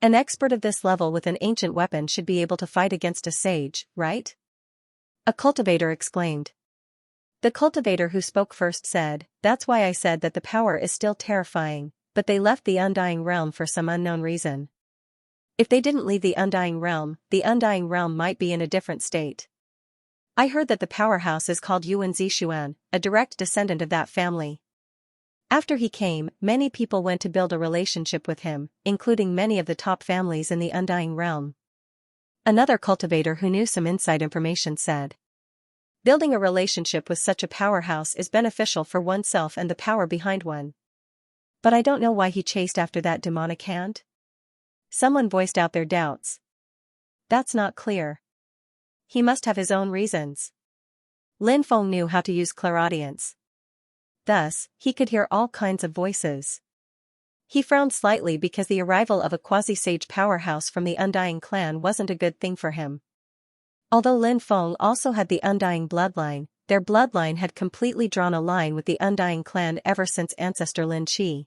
An expert of this level with an ancient weapon should be able to fight against a sage, right? A cultivator exclaimed. The cultivator who spoke first said, that's why I said that the power is still terrifying, but they left the undying realm for some unknown reason. If they didn't leave the undying realm might be in a different state. I heard that the powerhouse is called Yuan Zixuan, a direct descendant of that family. After he came, many people went to build a relationship with him, including many of the top families in the undying realm. Another cultivator who knew some inside information said. Building a relationship with such a powerhouse is beneficial for oneself and the power behind one. But I don't know why he chased after that demonic hand. Someone voiced out their doubts. That's not clear. He must have his own reasons. Lin Feng knew how to use clairaudience. Thus, he could hear all kinds of voices. He frowned slightly because the arrival of a quasi-sage powerhouse from the undying clan wasn't a good thing for him. Although Lin Feng also had the undying bloodline, their bloodline had completely drawn a line with the undying clan ever since ancestor Lin Qi.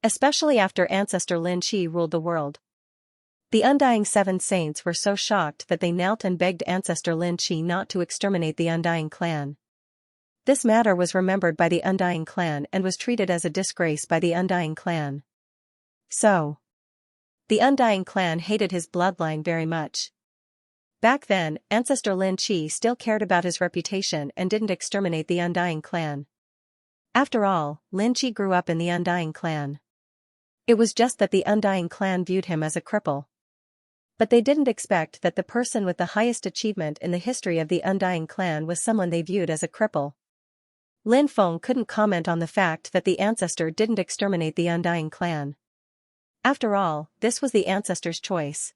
Especially after ancestor Lin Qi ruled the world. The undying 7 saints were so shocked that they knelt and begged ancestor Lin Qi not to exterminate the undying clan. This matter was remembered by the undying clan and was treated as a disgrace by the undying clan. So, the undying clan hated his bloodline very much. Back then, ancestor Lin Qi still cared about his reputation and didn't exterminate the undying clan. After all, Lin Qi grew up in the undying clan. It was just that the undying clan viewed him as a cripple. But they didn't expect that the person with the highest achievement in the history of the undying clan was someone they viewed as a cripple. Lin Feng couldn't comment on the fact that the ancestor didn't exterminate the undying clan. After all, this was the ancestor's choice.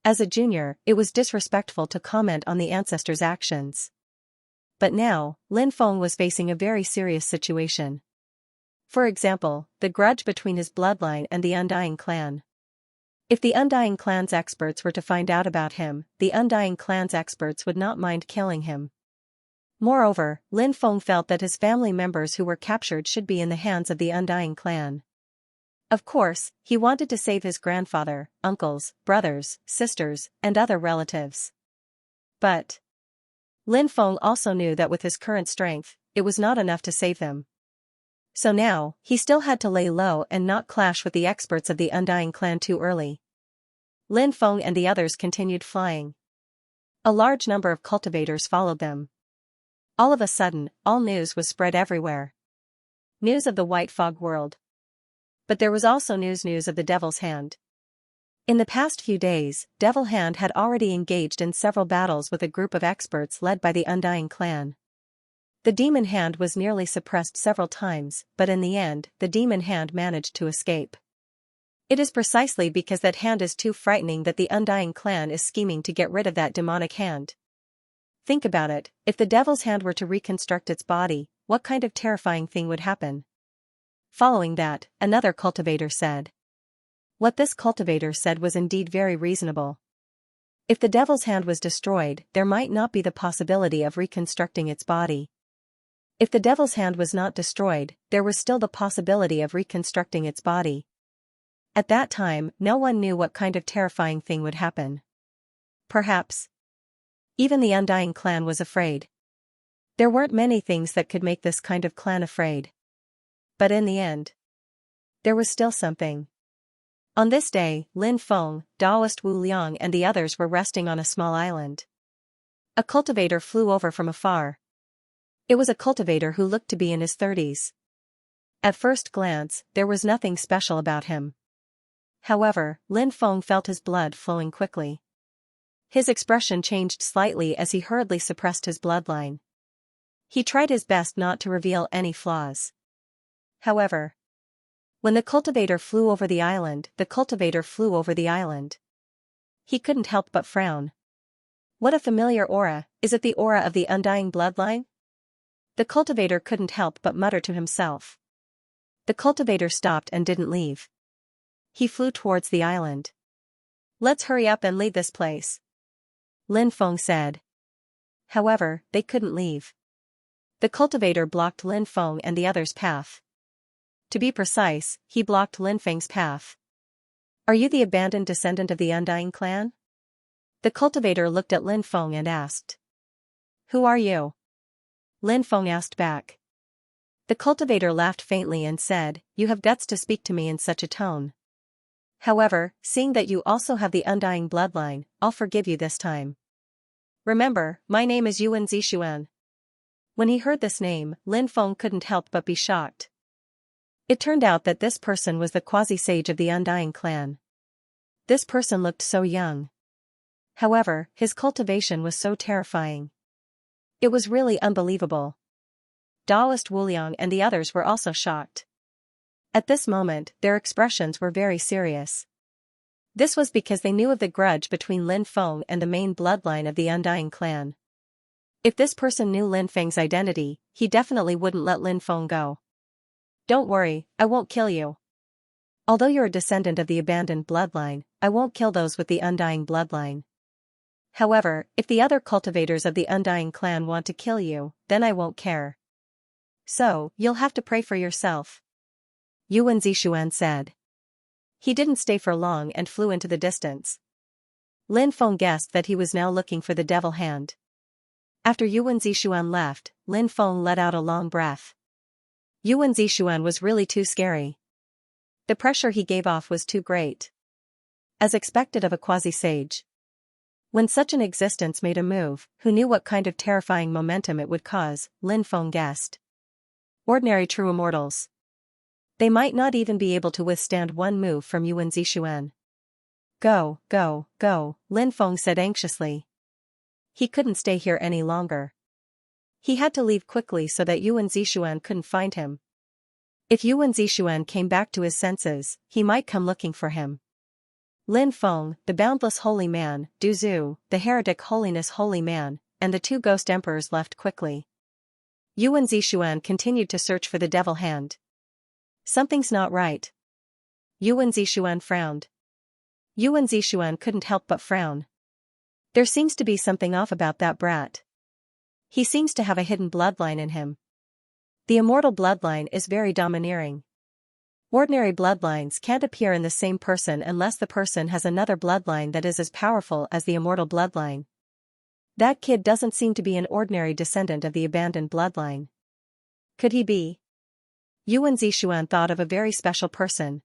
As a junior, it was disrespectful to comment on the ancestor's actions. But now, Lin Feng was facing a very serious situation. For example, the grudge between his bloodline and the undying clan. If the undying clan's experts were to find out about him, the undying clan's experts would not mind killing him. Moreover, Lin Feng felt that his family members who were captured should be in the hands of the undying clan. Of course, he wanted to save his grandfather, uncles, brothers, sisters, and other relatives. But Lin Feng also knew that with his current strength, it was not enough to save them. So now, he still had to lay low and not clash with the experts of the Undying Clan too early. Lin Feng and the others continued flying. A large number of cultivators followed them. All of a sudden, all news was spread everywhere. News of the White Fog world. But there was also news of the Devil's Hand. In the past few days, Devil Hand had already engaged in several battles with a group of experts led by the Undying Clan. The Demon Hand was nearly suppressed several times, but in the end, the Demon Hand managed to escape. It is precisely because that hand is too frightening that the Undying Clan is scheming to get rid of that demonic hand. Think about it, if the Devil's Hand were to reconstruct its body, what kind of terrifying thing would happen? Following that, another cultivator said. What this cultivator said was indeed very reasonable. If the Devil's Hand was destroyed, there might not be the possibility of reconstructing its body. If the Devil's Hand was not destroyed, there was still the possibility of reconstructing its body. At that time, no one knew what kind of terrifying thing would happen. Perhaps even the Undying Clan was afraid. There weren't many things that could make this kind of clan afraid. But in the end, there was still something. On this day, Lin Feng, Daoist Wu Liang and the others were resting on a small island. A cultivator flew over from afar. It was a cultivator who looked to be in his 30s. At first glance, there was nothing special about him. However, Lin Feng felt his blood flowing quickly. His expression changed slightly as he hurriedly suppressed his bloodline. He tried his best not to reveal any flaws. However, when the cultivator flew over the island, he couldn't help but frown. What a familiar aura, is it the aura of the Undying bloodline? The cultivator couldn't help but mutter to himself. The cultivator stopped and didn't leave. He flew towards the island. Let's hurry up and leave this place, Lin Feng said. However, they couldn't leave. The cultivator blocked Lin Feng and the others' path. To be precise, he blocked Lin Feng's path. Are you the abandoned descendant of the Undying Clan? The cultivator looked at Lin Feng and asked. Who are you? Lin Feng asked back. The cultivator laughed faintly and said, you have guts to speak to me in such a tone. However, seeing that you also have the Undying bloodline, I'll forgive you this time. Remember, my name is Yuan Zixuan. When he heard this name, Lin Feng couldn't help but be shocked. It turned out that this person was the quasi-sage of the Undying Clan. This person looked so young. However, his cultivation was so terrifying. It was really unbelievable. Daoist Wu Liang and the others were also shocked. At this moment, their expressions were very serious. This was because they knew of the grudge between Lin Feng and the main bloodline of the Undying Clan. If this person knew Lin Feng's identity, he definitely wouldn't let Lin Feng go. Don't worry, I won't kill you. Although you're a descendant of the abandoned bloodline, I won't kill those with the Undying bloodline. However, if the other cultivators of the Undying Clan want to kill you, then I won't care. So, you'll have to pray for yourself, Yuan Zixuan said. He didn't stay for long and flew into the distance. Lin Feng guessed that he was now looking for the Devil Hand. After Yuan Zixuan left, Lin Feng let out a long breath. Yuan Zixuan was really too scary. The pressure he gave off was too great. As expected of a quasi-sage. When such an existence made a move, who knew what kind of terrifying momentum it would cause, Lin Feng guessed. Ordinary true immortals. They might not even be able to withstand one move from Yuan Zixuan. Go, go, go, Lin Feng said anxiously. He couldn't stay here any longer. He had to leave quickly so that Yuan Zixuan couldn't find him. If Yuan Zixuan came back to his senses, he might come looking for him. Lin Feng, the boundless holy man, Du Zhu, the heretic holiness holy man, and the two ghost emperors left quickly. Yuan Zixuan continued to search for the Devil Hand. Something's not right. Yuan Zixuan frowned. Yuan Zixuan couldn't help but frown. There seems to be something off about that brat. He seems to have a hidden bloodline in him. The immortal bloodline is very domineering. Ordinary bloodlines can't appear in the same person unless the person has another bloodline that is as powerful as the immortal bloodline. That kid doesn't seem to be an ordinary descendant of the abandoned bloodline. Could he be? Yuan Zixuan thought of a very special person.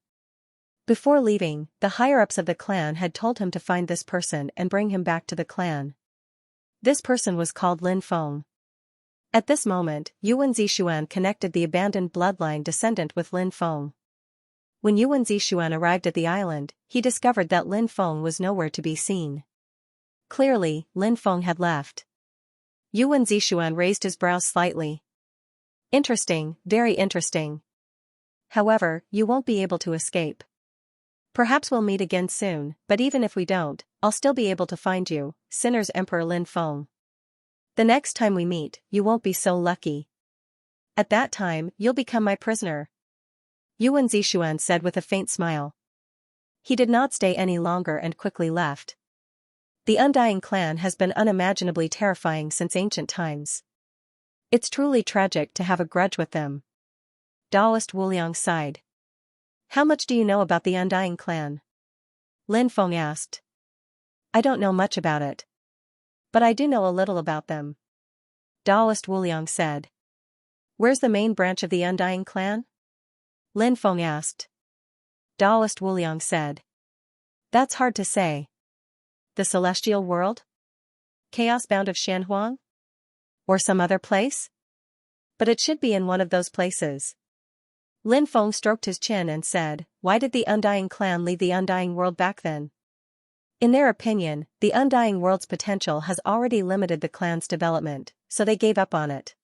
Before leaving, the higher-ups of the clan had told him to find this person and bring him back to the clan. This person was called Lin Feng. At this moment, Yuan Zixuan connected the abandoned bloodline descendant with Lin Feng. When Yuan Zixuan arrived at the island, he discovered that Lin Feng was nowhere to be seen. Clearly, Lin Feng had left. Yuan Zixuan raised his brows slightly. Interesting, very interesting. However, you won't be able to escape. Perhaps we'll meet again soon, but even if we don't, I'll still be able to find you, Sinner's Emperor Lin Feng. The next time we meet, you won't be so lucky. At that time, you'll become my prisoner. Yuan Zixuan said with a faint smile. He did not stay any longer and quickly left. The Undying clan has been unimaginably terrifying since ancient times. It's truly tragic to have a grudge with them. Daoist Wuliang sighed. How much do you know about the Undying clan? Lin Feng asked. I don't know much about it. But I do know a little about them. Daoist Wuliang said. Where's the main branch of the Undying clan? Lin Feng asked. Daoist Wuliang said. That's hard to say. The celestial world? Chaos bound of Shanhuang? Or some other place? But it should be in one of those places. Lin Feng stroked his chin and said, why did the Undying clan leave the Undying world back then? In their opinion, the Undying world's potential has already limited the clan's development, so they gave up on it.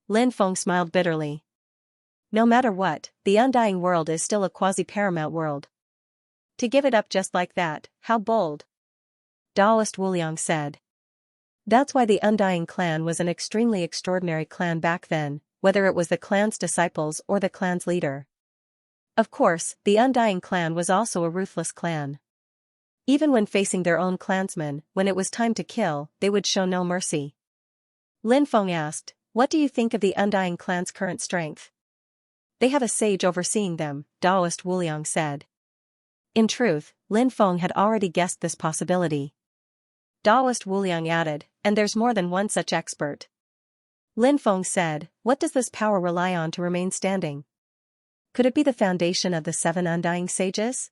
Lin Feng smiled bitterly. No matter what, the Undying world is still a quasi-paramount world. To give it up just like that, how bold. Daoist Wuliang said. That's why the Undying clan was an extremely extraordinary clan back then, whether it was the clan's disciples or the clan's leader. Of course, the Undying clan was also a ruthless clan. Even when facing their own clansmen, when it was time to kill, they would show no mercy. Lin Feng asked, what do you think of the Undying clan's current strength? They have a sage overseeing them, Daoist Wuliang said. In truth, Lin Feng had already guessed this possibility. Daoist Wuliang added, and there's more than one such expert. Lin Feng said, what does this power rely on to remain standing? Could it be the foundation of the 7 Undying sages?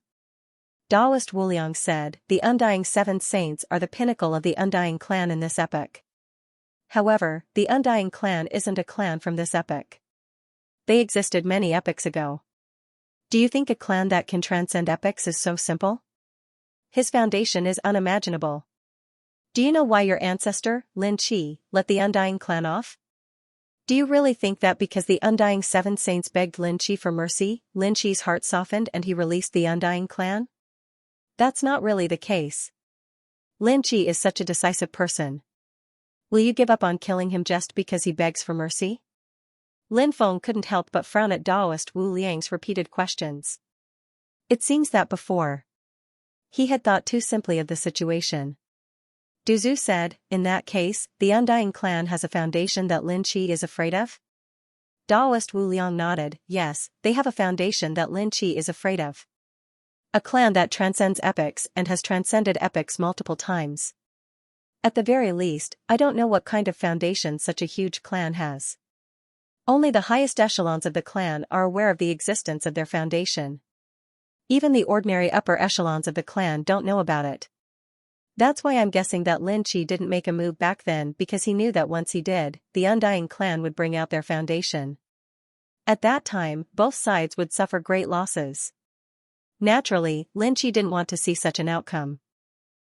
Daoist Wuliang said, the Undying 7 saints are the pinnacle of the Undying clan in this epoch. However, the Undying clan isn't a clan from this epoch. They existed many epochs ago. Do you think a clan that can transcend epochs is so simple? His foundation is unimaginable. Do you know why your ancestor, Lin Qi, let the Undying clan off? Do you really think that because the Undying 7 saints begged Lin Qi for mercy, Lin Qi's heart softened and he released the Undying clan? That's not really the case. Lin Qi is such a decisive person. Will you give up on killing him just because he begs for mercy? Lin Feng couldn't help but frown at Daoist Wu Liang's repeated questions. It seems that before. He had thought too simply of the situation. Du Zhu said, in that case, the Undying clan has a foundation that Lin Qi is afraid of? Daoist Wu Liang nodded, yes, they have a foundation that Lin Qi is afraid of. A clan that transcends epochs and has transcended epochs multiple times. At the very least, I don't know what kind of foundation such a huge clan has. Only the highest echelons of the clan are aware of the existence of their foundation. Even the ordinary upper echelons of the clan don't know about it. That's why I'm guessing that Lin Qi didn't make a move back then because he knew that once he did, the Undying clan would bring out their foundation. At that time, both sides would suffer great losses. Naturally, Lin Qi didn't want to see such an outcome.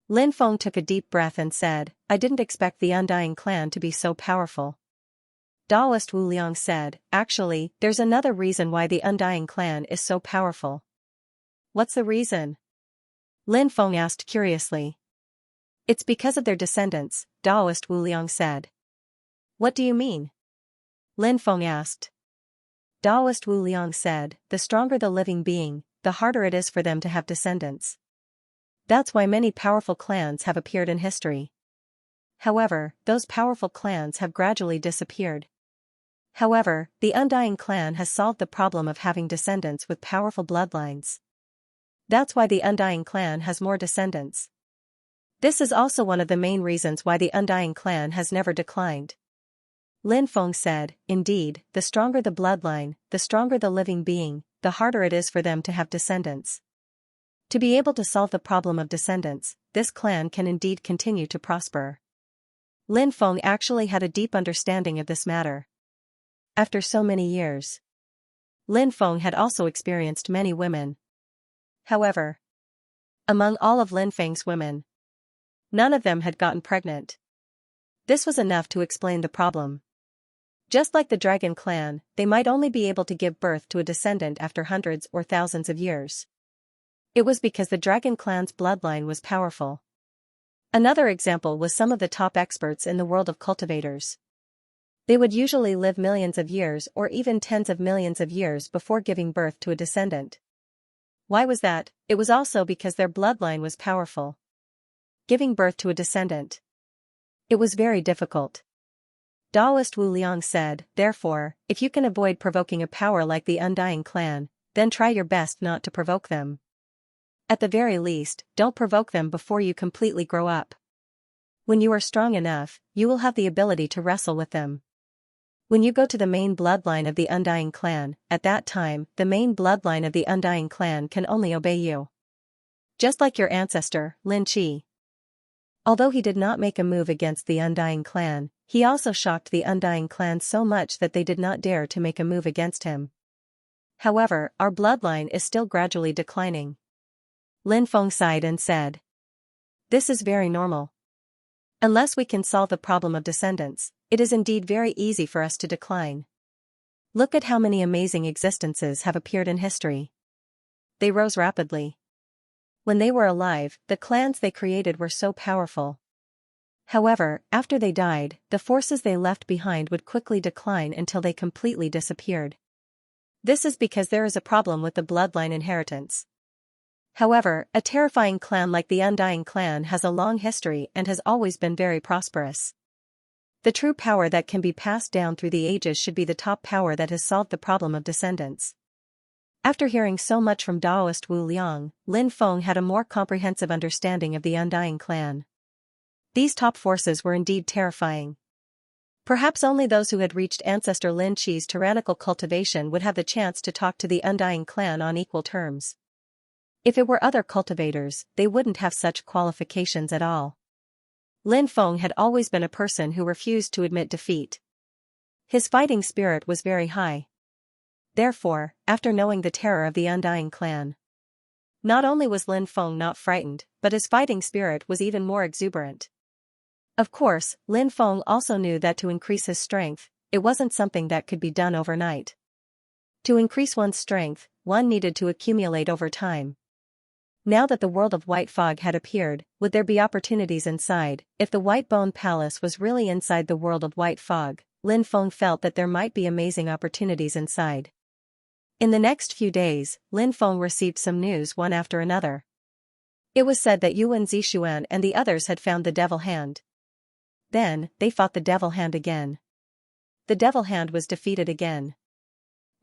Lin Feng took a deep breath and said, I didn't expect the Undying clan to be so powerful. Daoist Wu Liang said, actually, there's another reason why the Undying clan is so powerful. What's the reason? Lin Feng asked curiously. It's because of their descendants, Daoist Wu Liang said. What do you mean? Lin Feng asked. Daoist Wu Liang said, the stronger the living being, the harder it is for them to have descendants. That's why many powerful clans have appeared in history. However, those powerful clans have gradually disappeared. However, the Undying clan has solved the problem of having descendants with powerful bloodlines. That's why the Undying clan has more descendants. This is also one of the main reasons why the Undying clan has never declined. Lin Feng said, indeed, the stronger the bloodline, the stronger the living being, the harder it is for them to have descendants. To be able to solve the problem of descendants, this clan can indeed continue to prosper. Lin Feng actually had a deep understanding of this matter. After so many years, Lin Feng had also experienced many women. However, among all of Lin Feng's women, none of them had gotten pregnant. This was enough to explain the problem. Just like the dragon clan, they might only be able to give birth to a descendant after hundreds or thousands of years. It was because the dragon clan's bloodline was powerful. Another example was some of the top experts in the world of cultivators. They would usually live millions of years or even tens of millions of years before giving birth to a descendant. Why was that? It was also because their bloodline was powerful. Giving birth to a descendant, it was very difficult. Taoist Wu Liang said, therefore, if you can avoid provoking a power like the Undying Clan, then try your best not to provoke them. At the very least, don't provoke them before you completely grow up. When you are strong enough, you will have the ability to wrestle with them. When you go to the main bloodline of the Undying Clan, at that time, the main bloodline of the Undying Clan can only obey you. Just like your ancestor, Lin Qi. Although he did not make a move against the Undying Clan, he also shocked the Undying Clan so much that they did not dare to make a move against him. However, our bloodline is still gradually declining. Lin Feng sighed and said, this is very normal. Unless we can solve the problem of descendants, it is indeed very easy for us to decline. Look at how many amazing existences have appeared in history. They rose rapidly. When they were alive, the clans they created were so powerful. However, after they died, the forces they left behind would quickly decline until they completely disappeared. This is because there is a problem with the bloodline inheritance. However, a terrifying clan like the Undying Clan has a long history and has always been very prosperous. The true power that can be passed down through the ages should be the top power that has solved the problem of descendants. After hearing so much from Taoist Wu Liang, Lin Feng had a more comprehensive understanding of the Undying Clan. These top forces were indeed terrifying. Perhaps only those who had reached ancestor Lin Qi's tyrannical cultivation would have the chance to talk to the Undying Clan on equal terms. If it were other cultivators, they wouldn't have such qualifications at all. Lin Feng had always been a person who refused to admit defeat. His fighting spirit was very high. Therefore, after knowing the terror of the Undying Clan, not only was Lin Feng not frightened, but his fighting spirit was even more exuberant. Of course, Lin Feng also knew that to increase his strength, it wasn't something that could be done overnight. To increase one's strength, one needed to accumulate over time. Now that the world of White Fog had appeared, would there be opportunities inside? If the White Bone Palace was really inside the world of White Fog, Lin Feng felt that there might be amazing opportunities inside. In the next few days, Lin Feng received some news one after another. It was said that Yuan Zixuan and the others had found the Devil Hand. Then, they fought the Devil Hand again. The Devil Hand was defeated again.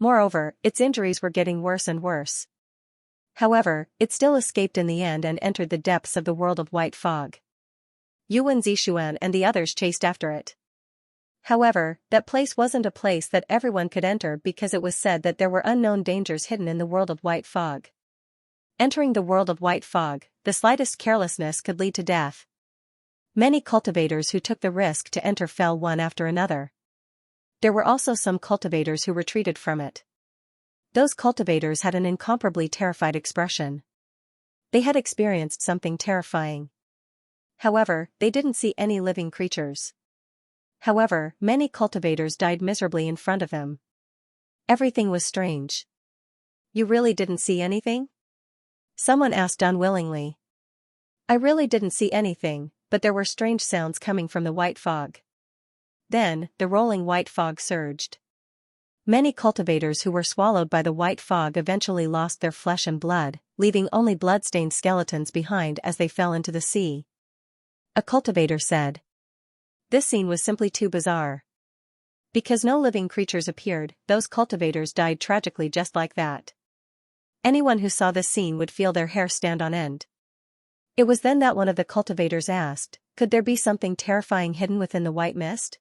Moreover, its injuries were getting worse and worse. However, it still escaped in the end and entered the depths of the world of White Fog. Yuan Zixuan and the others chased after it. However, that place wasn't a place that everyone could enter because it was said that there were unknown dangers hidden in the world of White Fog. Entering the world of White Fog, the slightest carelessness could lead to death. Many cultivators who took the risk to enter fell one after another. There were also some cultivators who retreated from it. Those cultivators had an incomparably terrified expression. They had experienced something terrifying. However, they didn't see any living creatures. However, many cultivators died miserably in front of them. Everything was strange. You really didn't see anything? Someone asked unwillingly. I really didn't see anything, but there were strange sounds coming from the white fog. Then, the rolling white fog surged. Many cultivators who were swallowed by the white fog eventually lost their flesh and blood, leaving only blood-stained skeletons behind as they fell into the sea. A cultivator said. This scene was simply too bizarre. Because no living creatures appeared, those cultivators died tragically just like that. Anyone who saw this scene would feel their hair stand on end. It was then that one of the cultivators asked, could there be something terrifying hidden within the white mist?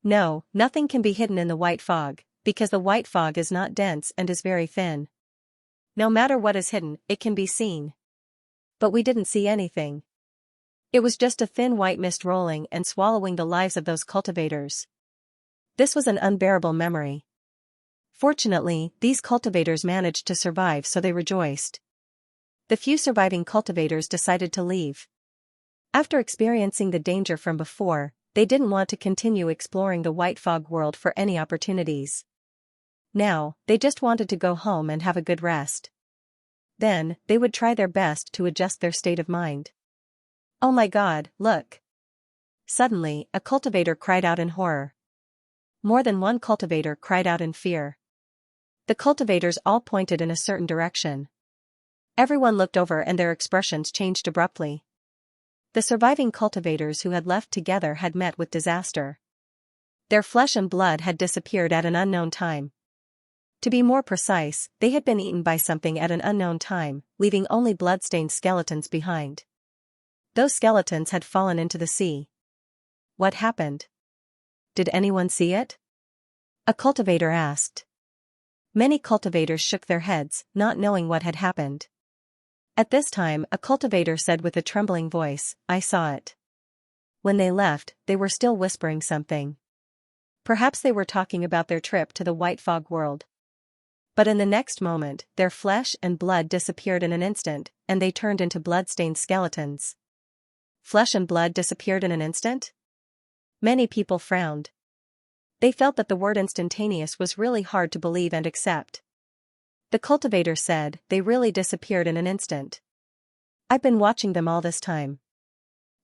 No, nothing can be hidden in the white fog, because the white fog is not dense and is very thin. No matter what is hidden, it can be seen. But we didn't see anything. It was just a thin white mist rolling and swallowing the lives of those cultivators. This was an unbearable memory. Fortunately, these cultivators managed to survive, so they rejoiced. The few surviving cultivators decided to leave. After experiencing the danger from before, they didn't want to continue exploring the white fog world for any opportunities. Now, they just wanted to go home and have a good rest. Then, they would try their best to adjust their state of mind. Oh my God, look! Suddenly, a cultivator cried out in horror. More than one cultivator cried out in fear. The cultivators all pointed in a certain direction. Everyone looked over and their expressions changed abruptly. The surviving cultivators who had left together had met with disaster. Their flesh and blood had disappeared at an unknown time. To be more precise, they had been eaten by something at an unknown time, leaving only blood-stained skeletons behind. Those skeletons had fallen into the sea. What happened? Did anyone see it? A cultivator asked. Many cultivators shook their heads, not knowing what had happened. At this time, a cultivator said with a trembling voice, "I saw it." When they left, they were still whispering something. Perhaps they were talking about their trip to the white fog world. But in the next moment, their flesh and blood disappeared in an instant, and they turned into blood-stained skeletons. Flesh and blood disappeared in an instant? Many people frowned. They felt that the word instantaneous was really hard to believe and accept. The cultivator said, "They really disappeared in an instant. I've been watching them all this time.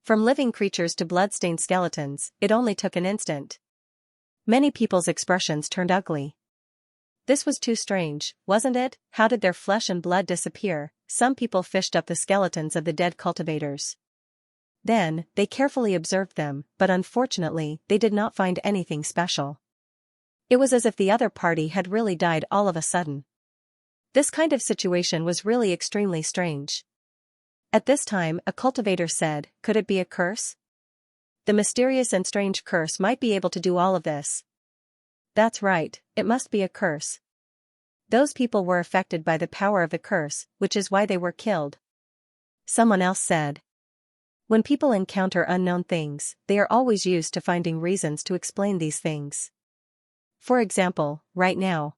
From living creatures to blood-stained skeletons, it only took an instant." Many people's expressions turned ugly. This was too strange, wasn't it? How did their flesh and blood disappear? Some people fished up the skeletons of the dead cultivators. Then, they carefully observed them, but unfortunately, they did not find anything special. It was as if the other party had really died all of a sudden. This kind of situation was really extremely strange. At this time, a cultivator said, "Could it be a curse? The mysterious and strange curse might be able to do all of this." That's right, it must be a curse. Those people were affected by the power of the curse, which is why they were killed. Someone else said. When people encounter unknown things, they are always used to finding reasons to explain these things. For example, right now.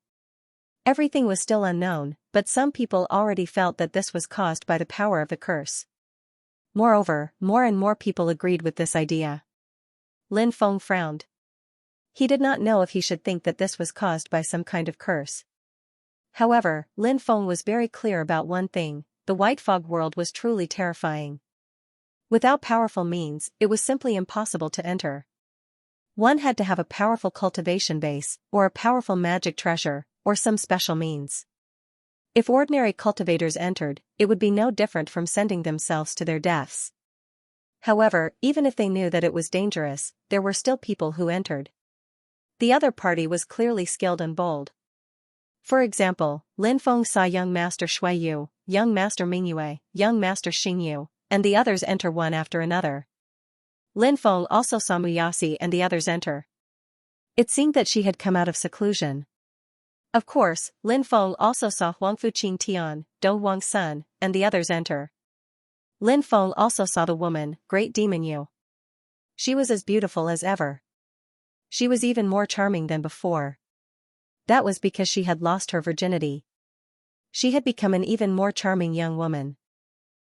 Everything was still unknown, but some people already felt that this was caused by the power of the curse. Moreover, more and more people agreed with this idea. Lin Feng frowned. He did not know if he should think that this was caused by some kind of curse. However, Lin Feng was very clear about one thing: the white fog world was truly terrifying. Without powerful means, it was simply impossible to enter. One had to have a powerful cultivation base, or a powerful magic treasure, or some special means. If ordinary cultivators entered, it would be no different from sending themselves to their deaths. However, even if they knew that it was dangerous, there were still people who entered. The other party was clearly skilled and bold. For example, Lin Feng saw young Master Shui Yu, young Master Mingyue, young Master Xingyu, and the others enter one after another. Lin Feng also saw Muyasi and the others enter. It seemed that she had come out of seclusion. Of course, Lin Feng also saw Huangfu Qing Tian, Dong Wang's son, and the others enter. Lin Feng also saw the woman, Great Demon Yu. She was as beautiful as ever. She was even more charming than before. That was because she had lost her virginity. She had become an even more charming young woman.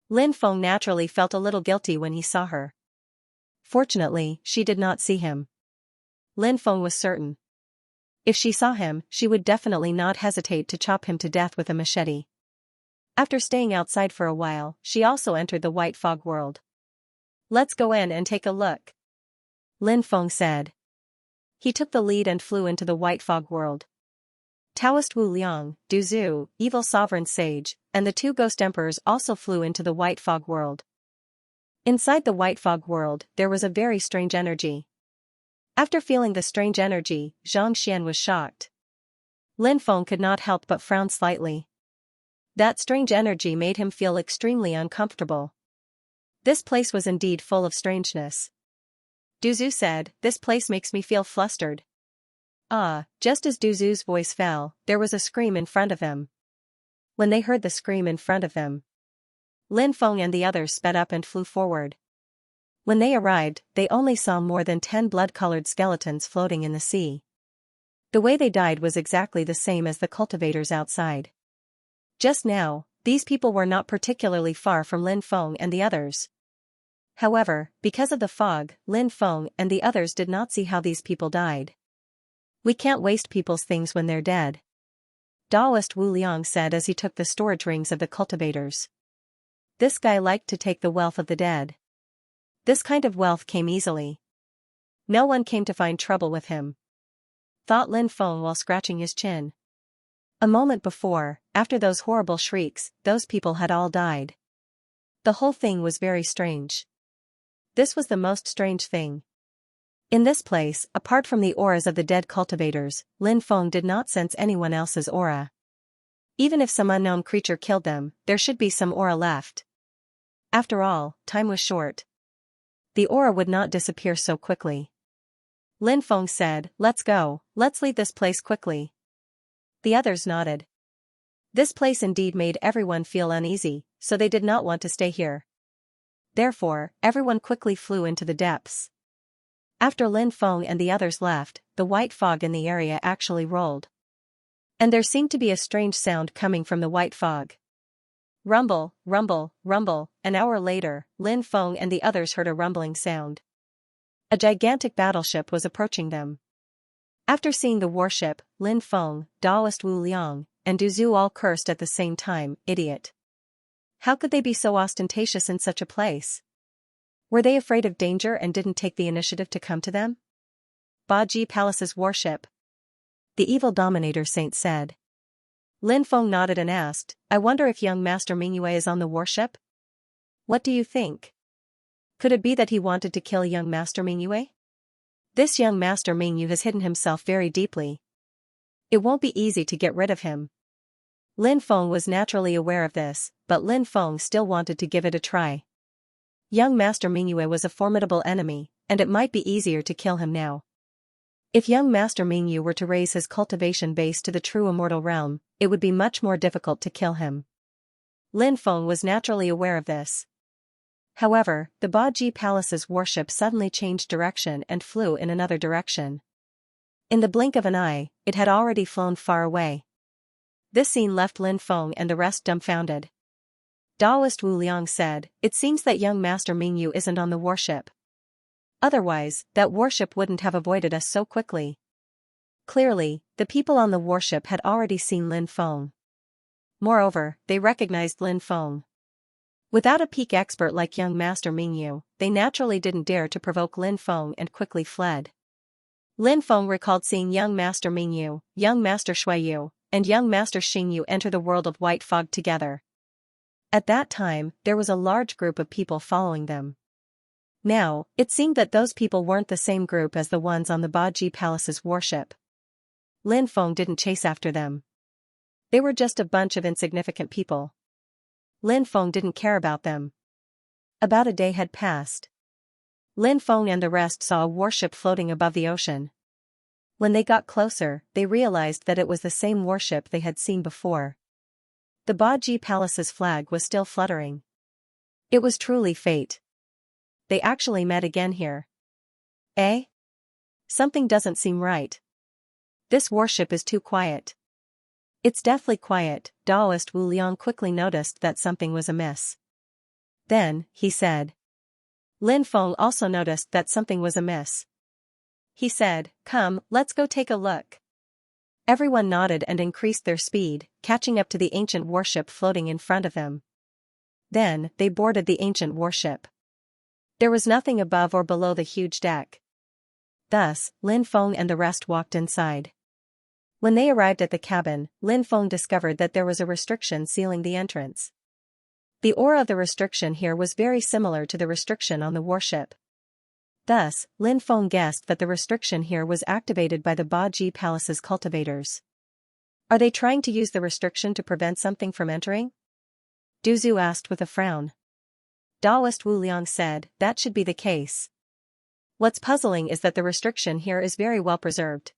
Lin Feng naturally felt a little guilty when he saw her. Fortunately, she did not see him. Lin Feng was certain. If she saw him, she would definitely not hesitate to chop him to death with a machete. After staying outside for a while, she also entered the white fog world. "Let's go in and take a look," Lin Feng said. He took the lead and flew into the white fog world. Taoist Wu Liang, Du Zhu, evil sovereign sage, and the two ghost emperors also flew into the white fog world. Inside the white fog world, there was a very strange energy. After feeling the strange energy, Xianxia was shocked. Lin Feng could not help but frown slightly. That strange energy made him feel extremely uncomfortable. This place was indeed full of strangeness. Duzu said, "This place makes me feel flustered." Ah, just as Duzu's voice fell, there was a scream in front of them. When they heard the scream in front of them, Lin Feng and the others sped up and flew forward. When they arrived, they only saw more than 10 blood-colored skeletons floating in the sea. The way they died was exactly the same as the cultivators outside. Just now, these people were not particularly far from Lin Feng and the others. However, because of the fog, Lin Feng and the others did not see how these people died. "We can't waste people's things when they're dead," Taoist Wu Liang said as he took the storage rings of the cultivators. This guy liked to take the wealth of the dead. This kind of wealth came easily. No one came to find trouble with him, thought Lin Feng while scratching his chin. A moment before, after those horrible shrieks, those people had all died. The whole thing was very strange. This was the most strange thing. In this place, apart from the auras of the dead cultivators, Lin Feng did not sense anyone else's aura. Even if some unknown creature killed them, there should be some aura left. After all, time was short. The aura would not disappear so quickly. Lin Feng said, "Let's go, let's leave this place quickly." The others nodded. This place indeed made everyone feel uneasy, so they did not want to stay here. Therefore, everyone quickly flew into the depths. After Lin Feng and the others left, the white fog in the area actually rolled. And there seemed to be a strange sound coming from the white fog. Rumble, rumble, rumble. An hour later, Lin Feng and the others heard a rumbling sound. A gigantic battleship was approaching them. After seeing the warship, Lin Feng, Taoist Wu Liang, and Duzu all cursed at the same time, "Idiot. How could they be so ostentatious in such a place? Were they afraid of danger and didn't take the initiative to come to them?" "Baji Palace's warship," the evil dominator saint said. Lin Feng nodded and asked, "I wonder if young Master Mingyue is on the warship? What do you think? Could it be that he wanted to kill young Master Mingyue? This young Master Mingyu has hidden himself very deeply. It won't be easy to get rid of him." Lin Feng was naturally aware of this, but Lin Feng still wanted to give it a try. Young Master Mingyue was a formidable enemy, and it might be easier to kill him now. If young Master Mingyu were to raise his cultivation base to the true immortal realm, it would be much more difficult to kill him. Lin Feng was naturally aware of this. However, the Baji Palace's warship suddenly changed direction and flew in another direction. In the blink of an eye, it had already flown far away. This scene left Lin Feng and the rest dumbfounded. Taoist Wu Liang said, "It seems that young Master Mingyu isn't on the warship. Otherwise, that warship wouldn't have avoided us so quickly." Clearly, the people on the warship had already seen Lin Feng. Moreover, they recognized Lin Feng. Without a peak expert like young Master Mingyu, they naturally didn't dare to provoke Lin Feng and quickly fled. Lin Feng recalled seeing young Master Mingyu, young Master Shuiyu, and young Master Xingyu enter the world of white fog together. At that time, there was a large group of people following them. Now, it seemed that those people weren't the same group as the ones on the Baji Palace's warship. Lin Feng didn't chase after them. They were just a bunch of insignificant people. Lin Feng didn't care about them. About a day had passed. Lin Feng and the rest saw a warship floating above the ocean. When they got closer, they realized that it was the same warship they had seen before. The Baji Palace's flag was still fluttering. It was truly fate. They actually met again here. Eh? Something doesn't seem right. This warship is too quiet. It's deathly quiet. Taoist Wu Liang quickly noticed that something was amiss. Then, he said. Lin Feng also noticed that something was amiss. He said, "Come, let's go take a look." Everyone nodded and increased their speed, catching up to the ancient warship floating in front of them. Then, they boarded the ancient warship. There was nothing above or below the huge deck. Thus, Lin Feng and the rest walked inside. When they arrived at the cabin, Lin Feng discovered that there was a restriction sealing the entrance. The aura of the restriction here was very similar to the restriction on the warship. Thus, Lin Feng guessed that the restriction here was activated by the Baji Palace's cultivators. Are they trying to use the restriction to prevent something from entering? Duzu asked with a frown. Taoist Wu Liang said, "That should be the case." What's puzzling is that the restriction here is very well preserved.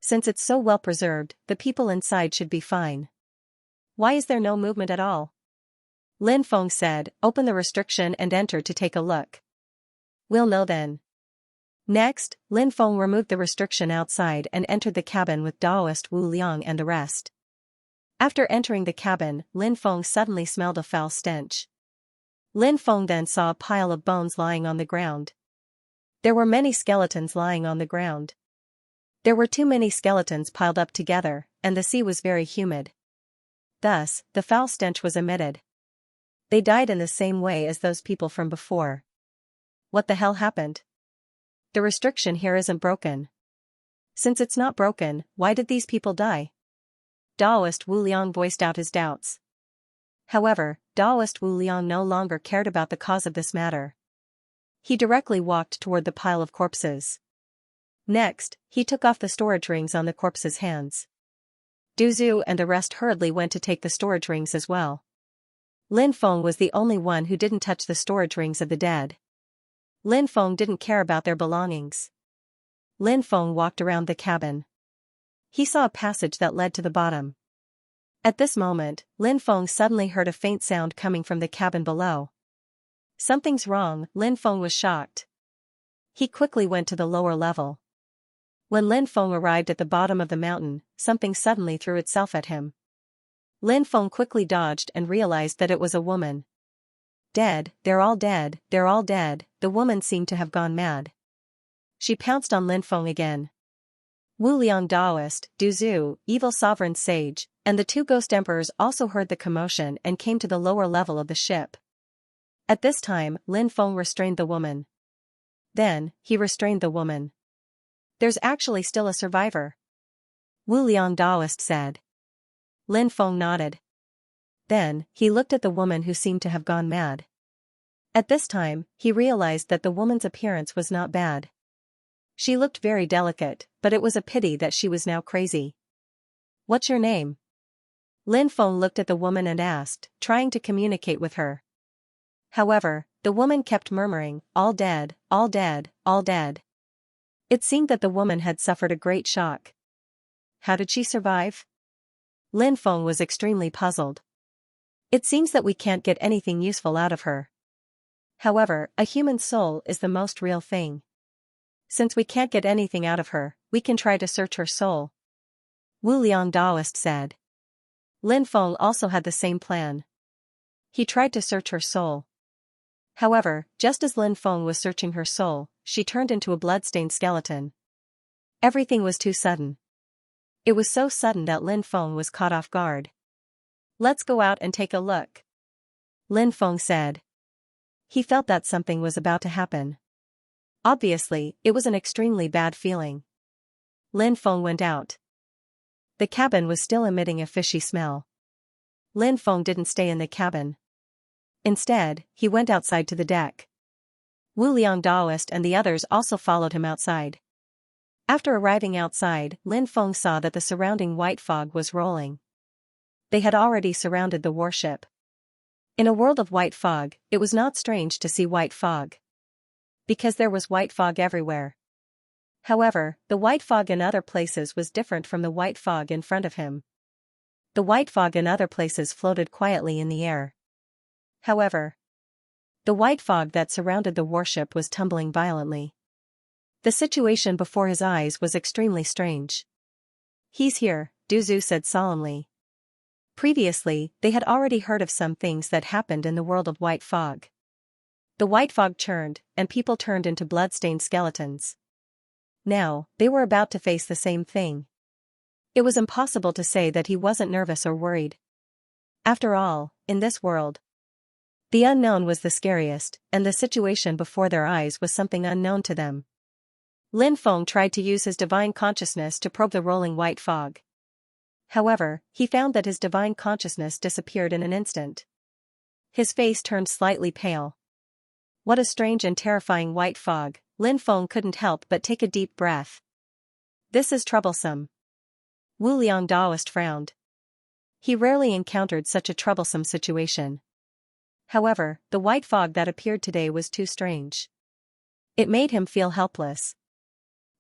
Since it's so well preserved, the people inside should be fine. Why is there no movement at all? Lin Feng said, open the restriction and enter to take a look. We'll know then. Next, Lin Feng removed the restriction outside and entered the cabin with Daoist Wu Liang and the rest. After entering the cabin, Lin Feng suddenly smelled a foul stench. Lin Feng then saw a pile of bones lying on the ground. There were many skeletons lying on the ground. There were too many skeletons piled up together, and the sea was very humid. Thus, the foul stench was emitted. They died in the same way as those people from before. What the hell happened? The restriction here isn't broken. Since it's not broken, why did these people die? Daoist Wu Liang voiced out his doubts. However, Daoist Wu Liang no longer cared about the cause of this matter. He directly walked toward the pile of corpses. Next, he took off the storage rings on the corpses' hands. Du Zhu and the rest hurriedly went to take the storage rings as well. Lin Feng was the only one who didn't touch the storage rings of the dead. Lin Feng didn't care about their belongings. Lin Feng walked around the cabin. He saw a passage that led to the bottom. At this moment, Lin Feng suddenly heard a faint sound coming from the cabin below. Something's wrong, Lin Feng was shocked. He quickly went to the lower level. When Lin Feng arrived at the bottom of the mountain, something suddenly threw itself at him. Lin Feng quickly dodged and realized that it was a woman. Dead, they're all dead, they're all dead, the woman seemed to have gone mad. She pounced on Lin Feng again. Wu Liang Daoist, Du Zhu, Evil Sovereign Sage, and the two ghost emperors also heard the commotion and came to the lower level of the ship. At this time, Lin Feng restrained the woman. Then, he restrained the woman. There's actually still a survivor. Wu Liang Daoist said. Lin Feng nodded. Then, he looked at the woman who seemed to have gone mad. At this time, he realized that the woman's appearance was not bad. She looked very delicate, but it was a pity that she was now crazy. What's your name? Lin Feng looked at the woman and asked, trying to communicate with her. However, the woman kept murmuring, all dead, all dead, all dead. It seemed that the woman had suffered a great shock. How did she survive? Lin Feng was extremely puzzled. It seems that we can't get anything useful out of her. However, a human soul is the most real thing. Since we can't get anything out of her, we can try to search her soul. Wu Liang Daoist said. Lin Feng also had the same plan. He tried to search her soul. However, just as Lin Feng was searching her soul, she turned into a blood-stained skeleton. Everything was too sudden. It was so sudden that Lin Feng was caught off guard. Let's go out and take a look. Lin Feng said. He felt that something was about to happen. Obviously, it was an extremely bad feeling. Lin Feng went out. The cabin was still emitting a fishy smell. Lin Feng didn't stay in the cabin. Instead, he went outside to the deck. Wu Liang Daoist and the others also followed him outside. After arriving outside, Lin Feng saw that the surrounding white fog was rolling. They had already surrounded the warship. In a world of white fog, it was not strange to see white fog. Because there was white fog everywhere. However, the white fog in other places was different from the white fog in front of him. The white fog in other places floated quietly in the air. However, the white fog that surrounded the warship was tumbling violently. The situation before his eyes was extremely strange. He's here, Du Zhu said solemnly. Previously, they had already heard of some things that happened in the world of white fog. The white fog churned, and people turned into blood-stained skeletons. Now, they were about to face the same thing. It was impossible to say that he wasn't nervous or worried. After all, in this world, the unknown was the scariest, and the situation before their eyes was something unknown to them. Lin Feng tried to use his divine consciousness to probe the rolling white fog. However, he found that his divine consciousness disappeared in an instant. His face turned slightly pale. What a strange and terrifying white fog, Lin Feng couldn't help but take a deep breath. This is troublesome. Wu Liang Daoist frowned. He rarely encountered such a troublesome situation. However, the white fog that appeared today was too strange. It made him feel helpless.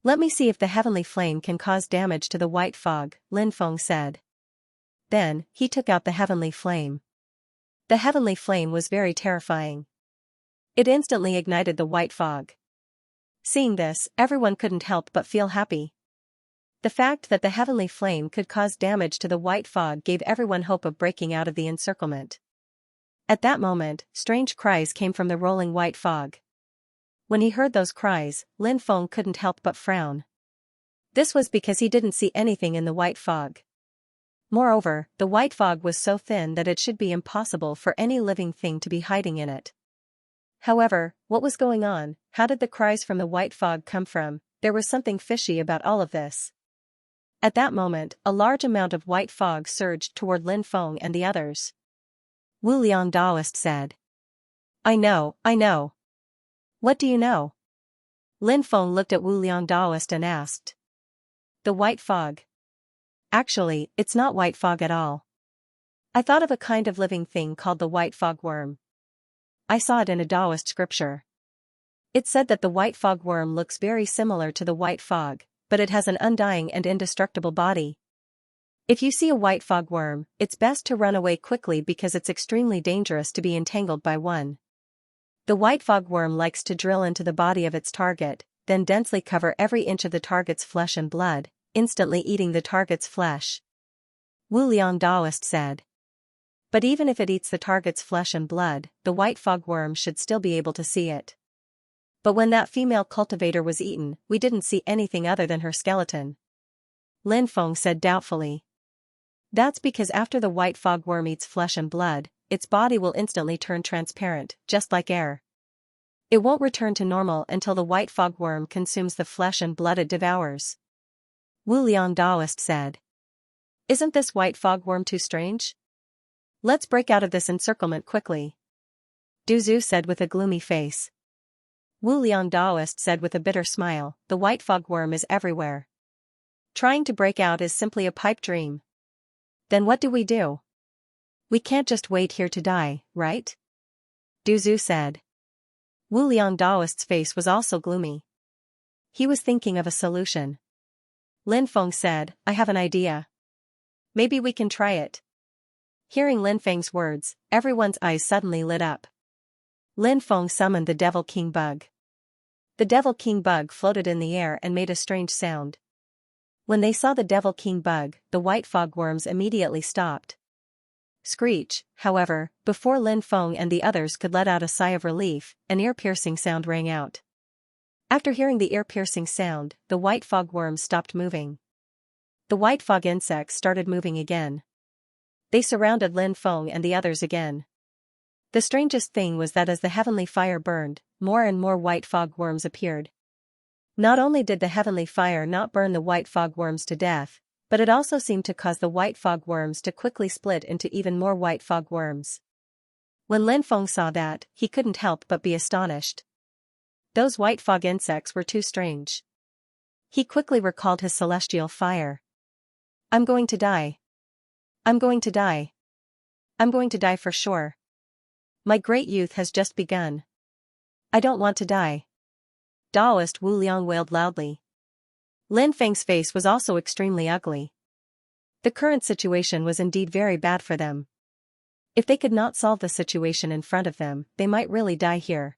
Let me see if the heavenly flame can cause damage to the white fog, Lin Feng said. Then, he took out the heavenly flame. The heavenly flame was very terrifying. It instantly ignited the white fog. Seeing this, everyone couldn't help but feel happy. The fact that the heavenly flame could cause damage to the white fog gave everyone hope of breaking out of the encirclement. At that moment, strange cries came from the rolling white fog. When he heard those cries, Lin Feng couldn't help but frown. This was because he didn't see anything in the white fog. Moreover, the white fog was so thin that it should be impossible for any living thing to be hiding in it. However, what was going on? How did the cries from the white fog come from? There was something fishy about all of this. At that moment, a large amount of white fog surged toward Lin Feng and the others. Wu Liang Daoist said. I know. What do you know? Lin Feng looked at Wu Liang Daoist and asked. The white fog. Actually, it's not white fog at all. I thought of a kind of living thing called the white fog worm. I saw it in a Taoist scripture. It said that the white fog worm looks very similar to the white fog, but it has an undying and indestructible body. If you see a white fog worm, it's best to run away quickly because it's extremely dangerous to be entangled by one. The white fog worm likes to drill into the body of its target, then densely cover every inch of the target's flesh and blood, instantly eating the target's flesh. Wu Liang Daoist said. But even if it eats the target's flesh and blood, the white fog worm should still be able to see it. But when that female cultivator was eaten, we didn't see anything other than her skeleton. Lin Feng said doubtfully. That's because after the white fog worm eats flesh and blood, its body will instantly turn transparent, just like air. It won't return to normal until the white fog worm consumes the flesh and blood it devours. Wu Liang Daoist said. Isn't this white fog worm too strange? Let's break out of this encirclement quickly. Du Zhu said with a gloomy face. Wu Liang Daoist said with a bitter smile, the white fog worm is everywhere. Trying to break out is simply a pipe dream. Then what do? We can't just wait here to die, right? Du Zhu said. Wu Liang Daoist's face was also gloomy. He was thinking of a solution. Lin Feng said, I have an idea. Maybe we can try it. Hearing Lin Feng's words, everyone's eyes suddenly lit up. Lin Feng summoned the Devil King Bug. The Devil King Bug floated in the air and made a strange sound. When they saw the Devil King Bug, the white fog worms immediately stopped. Screech, however, before Lin Feng and the others could let out a sigh of relief, an ear-piercing sound rang out. After hearing the ear-piercing sound, the white fog worms stopped moving. The white fog insects started moving again. They surrounded Lin Feng and the others again. The strangest thing was that as the heavenly fire burned, more and more white fog worms appeared. Not only did the heavenly fire not burn the white fog worms to death, but it also seemed to cause the white fog worms to quickly split into even more white fog worms. When Lin Feng saw that, he couldn't help but be astonished. Those white fog insects were too strange. He quickly recalled his celestial fire. I'm going to die. I'm going to die. I'm going to die for sure. My great youth has just begun. I don't want to die. Taoist Wu Liang wailed loudly. Lin Feng's face was also extremely ugly. The current situation was indeed very bad for them. If they could not solve the situation in front of them, they might really die here.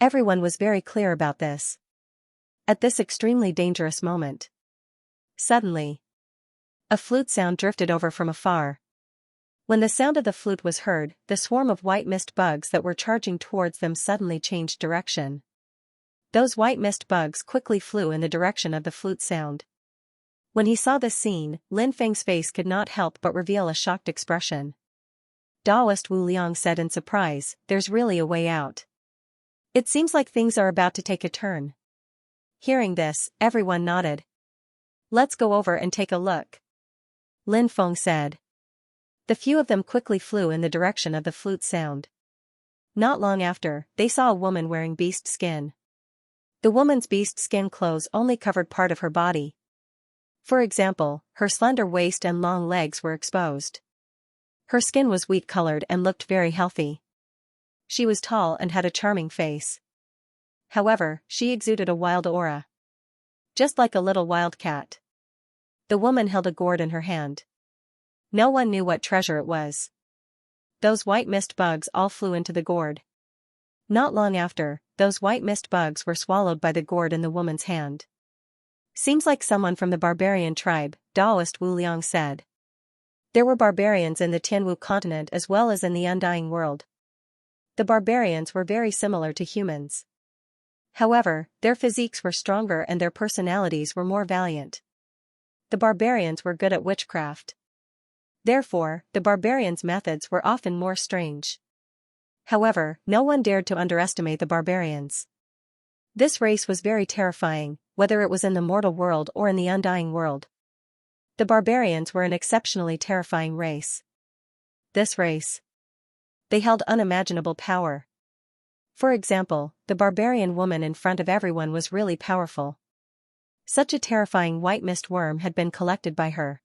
Everyone was very clear about this. At this extremely dangerous moment. Suddenly, a flute sound drifted over from afar. When the sound of the flute was heard, the swarm of white mist bugs that were charging towards them suddenly changed direction. Those white mist bugs quickly flew in the direction of the flute sound. When he saw this scene, Lin Feng's face could not help but reveal a shocked expression. Taoist Wu Liang said in surprise, there's really a way out. It seems like things are about to take a turn. Hearing this, everyone nodded. Let's go over and take a look. Lin Feng said. The few of them quickly flew in the direction of the flute sound. Not long after, they saw a woman wearing beast skin. The woman's beast skin clothes only covered part of her body. For example, her slender waist and long legs were exposed. Her skin was wheat-colored and looked very healthy. She was tall and had a charming face. However, she exuded a wild aura. Just like a little wildcat. The woman held a gourd in her hand. No one knew what treasure it was. Those white mist bugs all flew into the gourd. Not long after, those white mist bugs were swallowed by the gourd in the woman's hand. Seems like someone from the barbarian tribe, Taoist Wu Liang said. There were barbarians in the Tianwu continent as well as in the undying world. The barbarians were very similar to humans. However, their physiques were stronger and their personalities were more valiant. The barbarians were good at witchcraft. Therefore, the barbarians' methods were often more strange. However, no one dared to underestimate the barbarians. This race was very terrifying, whether it was in the mortal world or in the undying world. The barbarians were an exceptionally terrifying race. This race. They held unimaginable power. For example, the barbarian woman in front of everyone was really powerful. Such a terrifying white mist worm had been collected by her.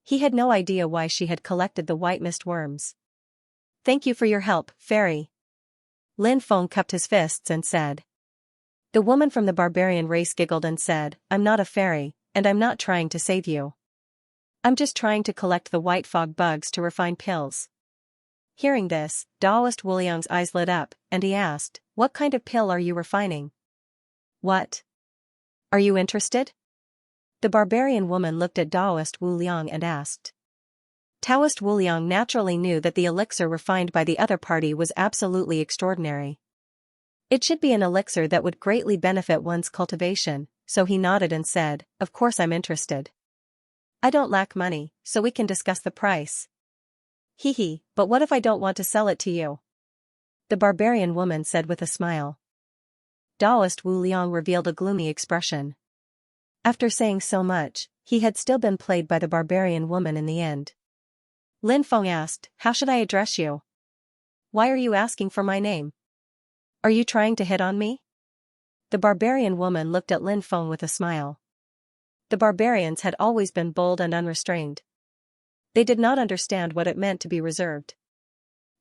He had no idea why she had collected the white mist worms. Thank you for your help, fairy. Lin Feng cupped his fists and said. The woman from the barbarian race giggled and said, I'm not a fairy, and I'm not trying to save you. I'm just trying to collect the white fog bugs to refine pills. Hearing this, Taoist Wu Liang's eyes lit up, and he asked, what kind of pill are you refining? What? Are you interested? The barbarian woman looked at Taoist Wu Liang and asked. Taoist Wu Liang naturally knew that the elixir refined by the other party was absolutely extraordinary. It should be an elixir that would greatly benefit one's cultivation, so he nodded and said, of course I'm interested. I don't lack money, so we can discuss the price. Hee, but what if I don't want to sell it to you? The barbarian woman said with a smile. Taoist Wu Liang revealed a gloomy expression. After saying so much, he had still been played by the barbarian woman in the end. Lin Feng asked, how should I address you? Why are you asking for my name? Are you trying to hit on me? The barbarian woman looked at Lin Feng with a smile. The barbarians had always been bold and unrestrained. They did not understand what it meant to be reserved.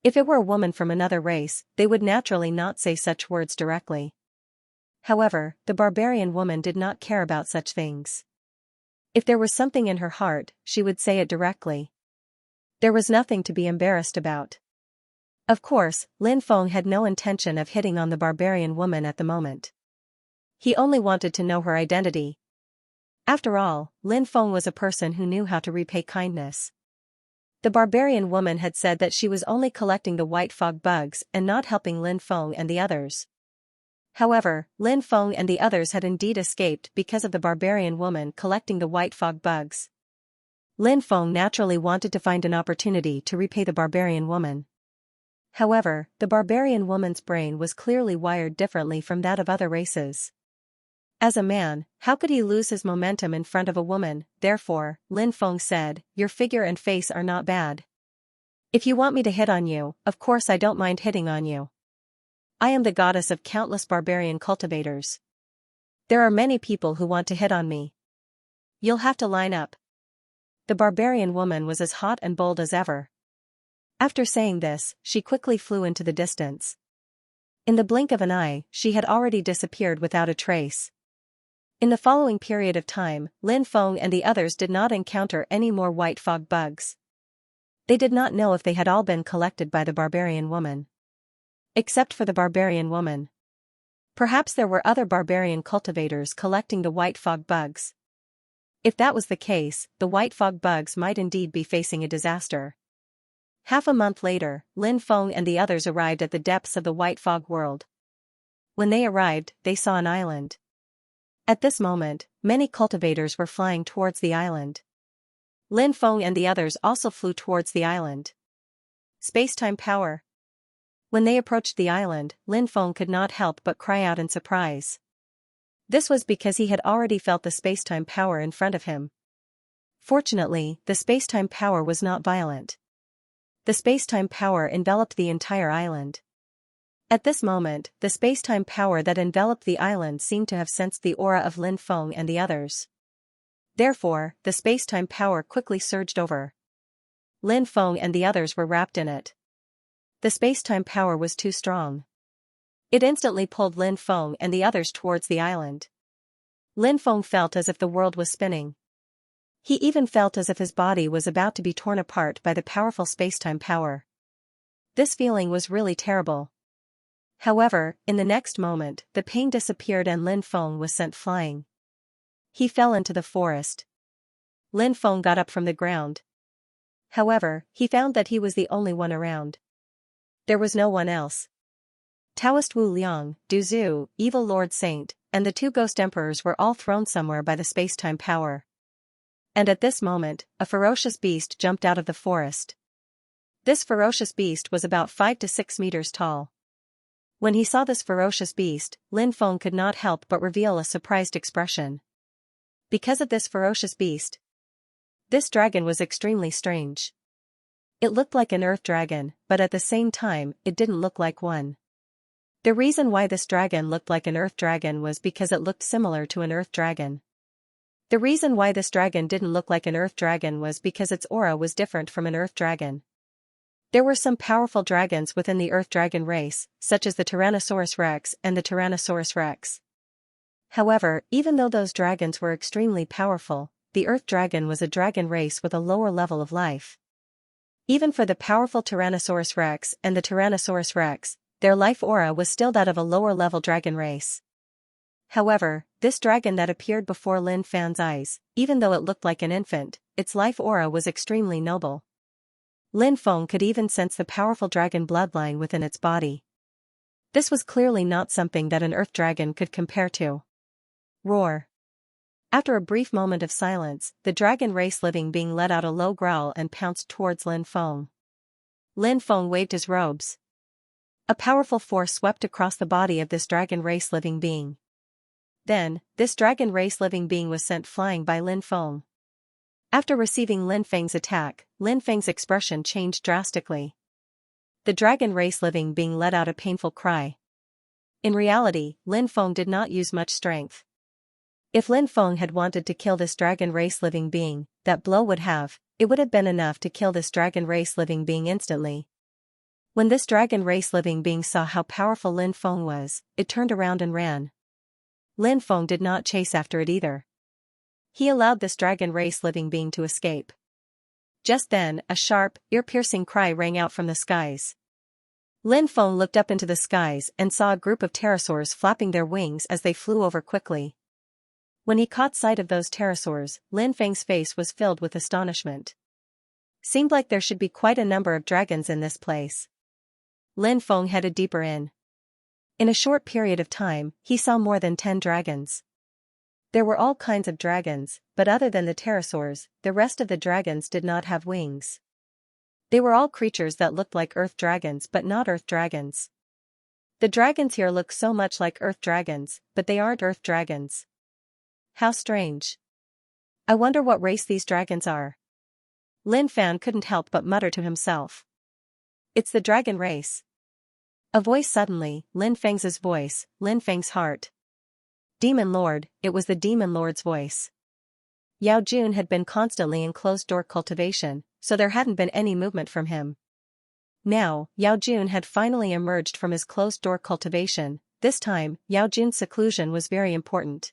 If it were a woman from another race, they would naturally not say such words directly. However, the barbarian woman did not care about such things. If there was something in her heart, she would say it directly. There was nothing to be embarrassed about. Of course, Lin Feng had no intention of hitting on the barbarian woman at the moment. He only wanted to know her identity. After all, Lin Feng was a person who knew how to repay kindness. The barbarian woman had said that she was only collecting the white fog bugs and not helping Lin Feng and the others. However, Lin Feng and the others had indeed escaped because of the barbarian woman collecting the white fog bugs. Lin Feng naturally wanted to find an opportunity to repay the barbarian woman. However, the barbarian woman's brain was clearly wired differently from that of other races. As a man, how could he lose his momentum in front of a woman? Therefore, Lin Feng said, your figure and face are not bad. If you want me to hit on you, of course I don't mind hitting on you. I am the goddess of countless barbarian cultivators. There are many people who want to hit on me. You'll have to line up. The barbarian woman was as hot and bold as ever. After saying this, she quickly flew into the distance. In the blink of an eye, she had already disappeared without a trace. In the following period of time, Lin Feng and the others did not encounter any more white fog bugs. They did not know if they had all been collected by the barbarian woman. Except for the barbarian woman. Perhaps there were other barbarian cultivators collecting the white fog bugs. If that was the case, the white fog bugs might indeed be facing a disaster. Half a month later, Lin Feng and the others arrived at the depths of the white fog world. When they arrived, they saw an island. At this moment, many cultivators were flying towards the island. Lin Feng and the others also flew towards the island. Space-time power. When they approached the island, Lin Feng could not help but cry out in surprise. This was because he had already felt the space-time power in front of him. Fortunately, the space-time power was not violent. The space-time power enveloped the entire island. At this moment, the space-time power that enveloped the island seemed to have sensed the aura of Lin Feng and the others. Therefore, the space-time power quickly surged over. Lin Feng and the others were wrapped in it. The space-time power was too strong. It instantly pulled Lin Feng and the others towards the island. Lin Feng felt as if the world was spinning. He even felt as if his body was about to be torn apart by the powerful spacetime power. This feeling was really terrible. However, in the next moment, the pain disappeared and Lin Feng was sent flying. He fell into the forest. Lin Feng got up from the ground. However, he found that he was the only one around. There was no one else. Taoist Wu Liang, Du Zhu, Evil Lord Saint, and the two Ghost Emperors were all thrown somewhere by the spacetime power. And at this moment, a ferocious beast jumped out of the forest. This ferocious beast was about 5 to 6 meters tall. When he saw this ferocious beast, Lin Feng could not help but reveal a surprised expression. Because of this ferocious beast, this dragon was extremely strange. It looked like an earth dragon, but at the same time, it didn't look like one. The reason why this dragon looked like an earth dragon was because it looked similar to an earth dragon. The reason why this dragon didn't look like an earth dragon was because its aura was different from an earth dragon. There were some powerful dragons within the earth dragon race, such as the Tyrannosaurus Rex and the Tyrannosaurus Rex. However, even though those dragons were extremely powerful, the earth dragon was a dragon race with a lower level of life. Even for the powerful Tyrannosaurus Rex and the Tyrannosaurus Rex, their life aura was still that of a lower-level dragon race. However, this dragon that appeared before Lin Feng's eyes, even though it looked like an infant, its life aura was extremely noble. Lin Feng could even sense the powerful dragon bloodline within its body. This was clearly not something that an earth dragon could compare to. Roar. After a brief moment of silence, the dragon race living being let out a low growl and pounced towards Lin Feng. Lin Feng waved his robes. A powerful force swept across the body of this dragon race living being. Then, this dragon race living being was sent flying by Lin Feng. After receiving Lin Feng's attack, Lin Feng's expression changed drastically. The dragon race living being let out a painful cry. In reality, Lin Feng did not use much strength. If Lin Feng had wanted to kill this dragon race living being, that blow would have been enough to kill this dragon race living being instantly. When this dragon race living being saw how powerful Lin Feng was, it turned around and ran. Lin Feng did not chase after it either. He allowed this dragon race living being to escape. Just then, a sharp, ear-piercing cry rang out from the skies. Lin Feng looked up into the skies and saw a group of pterosaurs flapping their wings as they flew over quickly. When he caught sight of those pterosaurs, Lin Feng's face was filled with astonishment. Seemed like there should be quite a number of dragons in this place. Lin Feng headed deeper in. In a short period of time, he saw more than 10 dragons. There were all kinds of dragons, but other than the pterosaurs, the rest of the dragons did not have wings. They were all creatures that looked like earth dragons but not earth dragons. The dragons here look so much like earth dragons, but they aren't earth dragons. How strange. I wonder what race these dragons are. Lin Feng couldn't help but mutter to himself. It's the dragon race. A voice suddenly, Lin Feng's voice, Lin Feng's heart. Demon Lord, it was the Demon Lord's voice. Yao Jun had been constantly in closed-door cultivation, so there hadn't been any movement from him. Now, Yao Jun had finally emerged from his closed-door cultivation. This time, Yao Jun's seclusion was very important.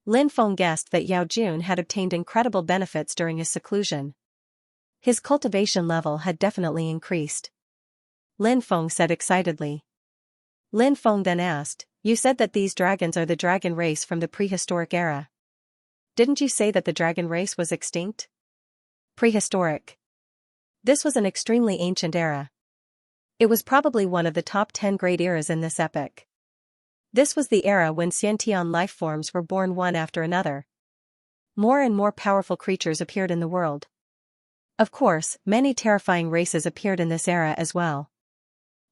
Lin Feng guessed that Yao Jun had obtained incredible benefits during his seclusion. His cultivation level had definitely increased. Lin Feng said excitedly. Lin Feng then asked, "You said that these dragons are the dragon race from the prehistoric era. Didn't you say that the dragon race was extinct?" Prehistoric. This was an extremely ancient era. It was probably one of the top 10 great eras in this epoch. This was the era when Xianxia life forms were born one after another. More and more powerful creatures appeared in the world. Of course, many terrifying races appeared in this era as well.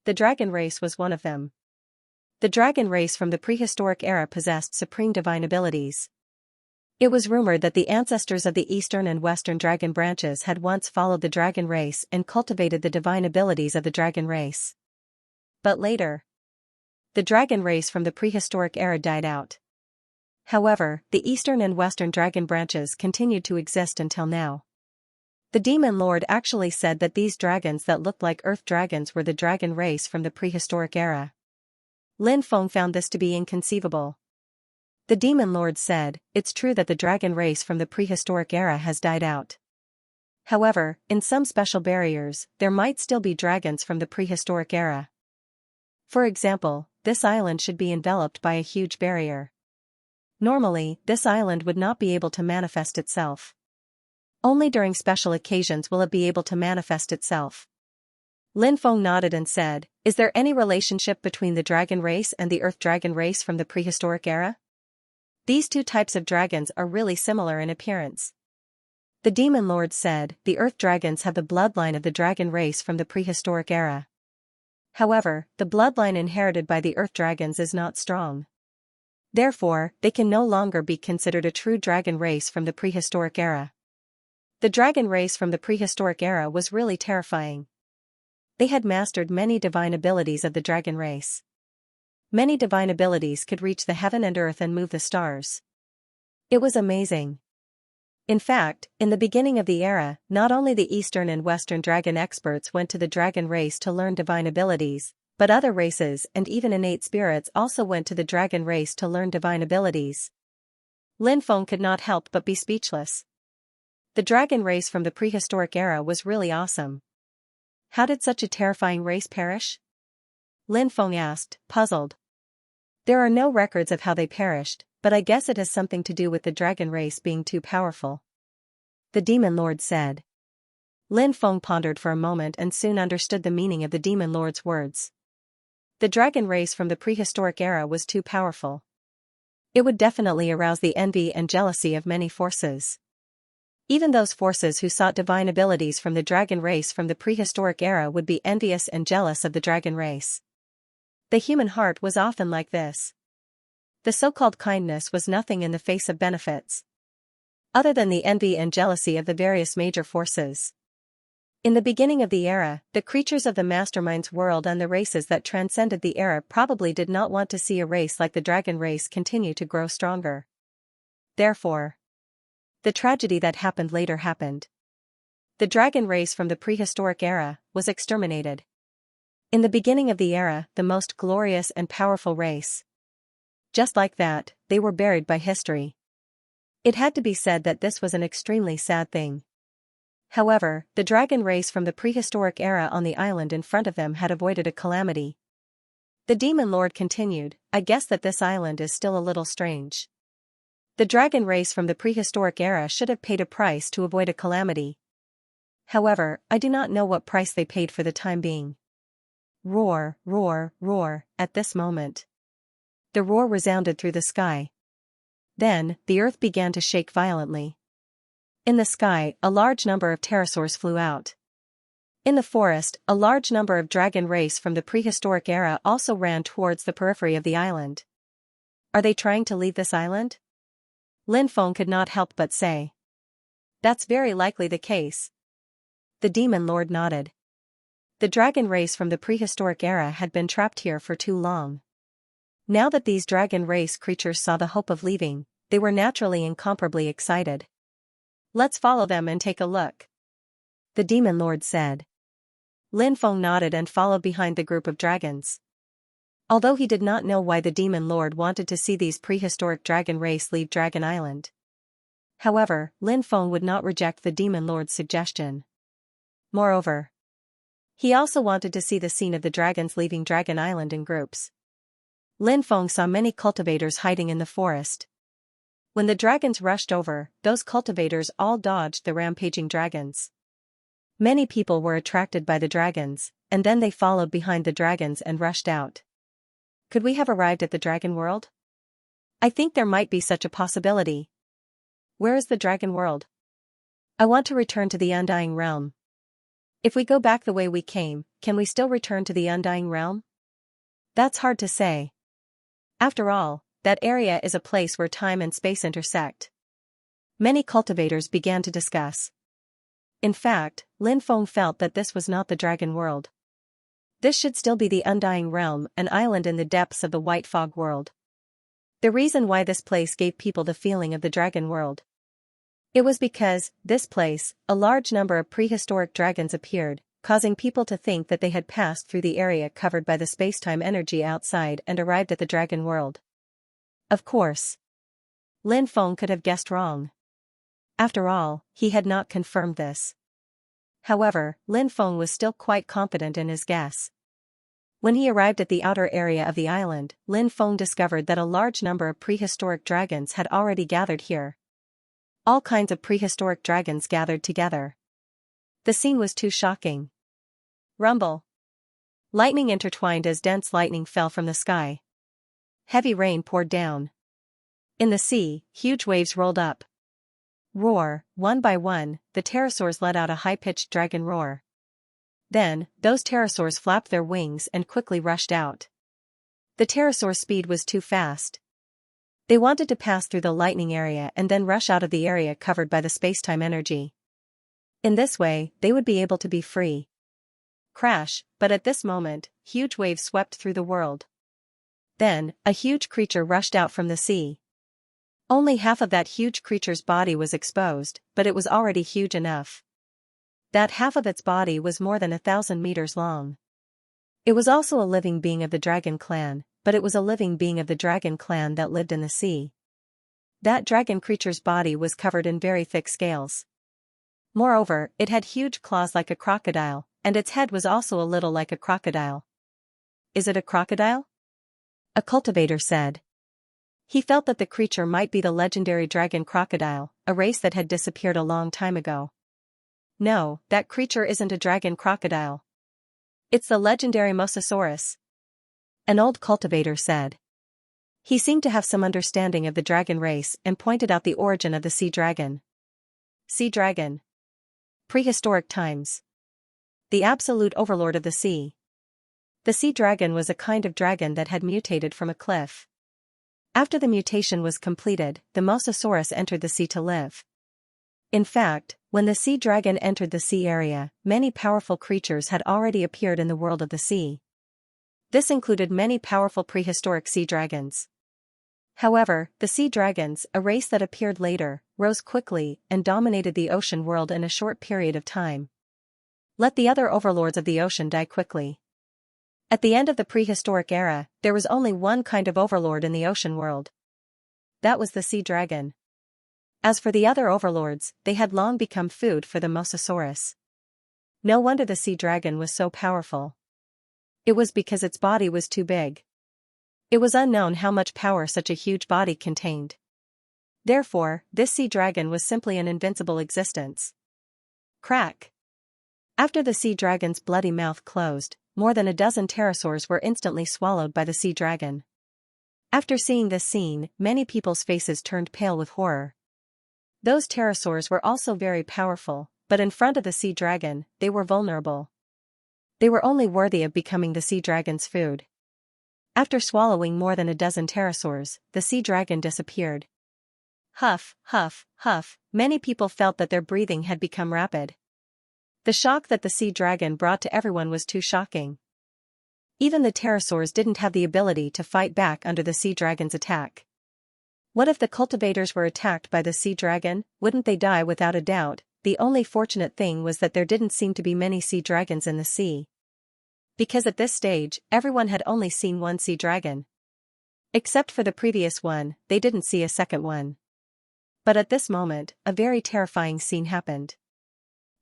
The dragon race was one of them. The dragon race from the prehistoric era possessed supreme divine abilities. It was rumored that the ancestors of the eastern and western dragon branches had once followed the dragon race and cultivated the divine abilities of the dragon race. But later, the dragon race from the prehistoric era died out. However, the eastern and western dragon branches continued to exist until now. The Demon Lord actually said that these dragons that looked like earth dragons were the dragon race from the prehistoric era. Lin Feng found this to be inconceivable. The demon lord said, "It's true that the dragon race from the prehistoric era has died out. However, in some special barriers, there might still be dragons from the prehistoric era. For example, this island should be enveloped by a huge barrier. Normally, this island would not be able to manifest itself. Only during special occasions will it be able to manifest itself." Lin Feng nodded and said, "Is there any relationship between the dragon race and the earth dragon race from the prehistoric era? These two types of dragons are really similar in appearance." The demon lord said, "The earth dragons have the bloodline of the dragon race from the prehistoric era. However, the bloodline inherited by the earth dragons is not strong. Therefore, they can no longer be considered a true dragon race from the prehistoric era." The dragon race from the prehistoric era was really terrifying. They had mastered many divine abilities of the dragon race. Many divine abilities could reach the heaven and earth and move the stars. It was amazing. In fact, in the beginning of the era, not only the Eastern and Western dragon experts went to the dragon race to learn divine abilities, but other races and even innate spirits also went to the dragon race to learn divine abilities. Lin Feng could not help but be speechless. The dragon race from the prehistoric era was really awesome. How did such a terrifying race perish? Lin Feng asked, puzzled. There are no records of how they perished, but I guess it has something to do with the dragon race being too powerful. The demon lord said. Lin Feng pondered for a moment and soon understood the meaning of the demon lord's words. The dragon race from the prehistoric era was too powerful. It would definitely arouse the envy and jealousy of many forces. Even those forces who sought divine abilities from the dragon race from the prehistoric era would be envious and jealous of the dragon race. The human heart was often like this. The so-called kindness was nothing in the face of benefits, other than the envy and jealousy of the various major forces. In the beginning of the era, the creatures of the mastermind's world and the races that transcended the era probably did not want to see a race like the dragon race continue to grow stronger. Therefore, the tragedy that happened later happened. The dragon race from the prehistoric era was exterminated. In the beginning of the era, the most glorious and powerful race. Just like that, they were buried by history. It had to be said that this was an extremely sad thing. However, the dragon race from the prehistoric era on the island in front of them had avoided a calamity. The demon lord continued, "I guess that this island is still a little strange. The dragon race from the prehistoric era should have paid a price to avoid a calamity. However, I do not know what price they paid for the time being." Roar, roar, roar, at this moment. The roar resounded through the sky. Then, the earth began to shake violently. In the sky, a large number of pterosaurs flew out. In the forest, a large number of dragon race from the prehistoric era also ran towards the periphery of the island. Are they trying to leave this island? Lin Feng could not help but say. That's very likely the case. The demon lord nodded. The dragon race from the prehistoric era had been trapped here for too long. Now that these dragon race creatures saw the hope of leaving, they were naturally incomparably excited. Let's follow them and take a look. The demon lord said. Lin Feng nodded and followed behind the group of dragons. Although he did not know why the demon lord wanted to see these prehistoric dragon race leave Dragon Island. However, Lin Feng would not reject the demon lord's suggestion. Moreover, he also wanted to see the scene of the dragons leaving Dragon Island in groups. Lin Feng saw many cultivators hiding in the forest. When the dragons rushed over, those cultivators all dodged the rampaging dragons. Many people were attracted by the dragons, and then they followed behind the dragons and rushed out. Could we have arrived at the dragon world? I think there might be such a possibility. Where is the dragon world? I want to return to the Undying Realm. If we go back the way we came, can we still return to the Undying Realm? That's hard to say. After all, that area is a place where time and space intersect. Many cultivators began to discuss. In fact, Lin Feng felt that this was not the dragon world. This should still be the Undying Realm, an island in the depths of the White Fog world. The reason why this place gave people the feeling of the dragon world. It was because, this place, a large number of prehistoric dragons appeared, causing people to think that they had passed through the area covered by the spacetime energy outside and arrived at the dragon world. Of course, Lin Feng could have guessed wrong. After all, he had not confirmed this. However, Lin Feng was still quite confident in his guess. When he arrived at the outer area of the island, Lin Feng discovered that a large number of prehistoric dragons had already gathered here. All kinds of prehistoric dragons gathered together. The scene was too shocking. Rumble. Lightning intertwined as dense lightning fell from the sky. Heavy rain poured down. In the sea, huge waves rolled up. Roar, one by one, the pterosaurs let out a high-pitched dragon roar. Then, those pterosaurs flapped their wings and quickly rushed out. The pterosaurs' speed was too fast. They wanted to pass through the lightning area and then rush out of the area covered by the spacetime energy. In this way, they would be able to be free. Crash, but at this moment, huge waves swept through the world. Then, a huge creature rushed out from the sea. Only half of that huge creature's body was exposed, but it was already huge enough. That half of its body was more than 1,000 meters long. It was also a living being of the dragon clan, but it was a living being of the dragon clan that lived in the sea. That dragon creature's body was covered in very thick scales. Moreover, it had huge claws like a crocodile, and its head was also a little like a crocodile. Is it a crocodile? A cultivator said. He felt that the creature might be the legendary dragon crocodile, a race that had disappeared a long time ago. No, that creature isn't a dragon crocodile. It's the legendary Mosasaurus. An old cultivator said. He seemed to have some understanding of the dragon race and pointed out the origin of the sea dragon. Sea dragon. Prehistoric times. The absolute overlord of the sea. The sea dragon was a kind of dragon that had mutated from a cliff. After the mutation was completed, the Mosasaurus entered the sea to live. In fact, when the sea dragon entered the sea area, many powerful creatures had already appeared in the world of the sea. This included many powerful prehistoric sea dragons. However, the sea dragons, a race that appeared later, rose quickly and dominated the ocean world in a short period of time. Let the other overlords of the ocean die quickly. At the end of the prehistoric era, there was only one kind of overlord in the ocean world. That was the sea dragon. As for the other overlords, they had long become food for the Mosasaurus. No wonder the sea dragon was so powerful. It was because its body was too big. It was unknown how much power such a huge body contained. Therefore, this sea dragon was simply an invincible existence. Crack! After the sea dragon's bloody mouth closed, more than a dozen pterosaurs were instantly swallowed by the sea dragon. After seeing this scene, many people's faces turned pale with horror. Those pterosaurs were also very powerful, but in front of the sea dragon, they were vulnerable. They were only worthy of becoming the sea dragon's food. After swallowing more than a dozen pterosaurs, the sea dragon disappeared. Huff, huff, huff, many people felt that their breathing had become rapid. The shock that the sea dragon brought to everyone was too shocking. Even the pterosaurs didn't have the ability to fight back under the sea dragon's attack. What if the cultivators were attacked by the sea dragon? Wouldn't they die without a doubt? The only fortunate thing was that there didn't seem to be many sea dragons in the sea. Because at this stage, everyone had only seen one sea dragon. Except for the previous one, they didn't see a second one. But at this moment, a very terrifying scene happened.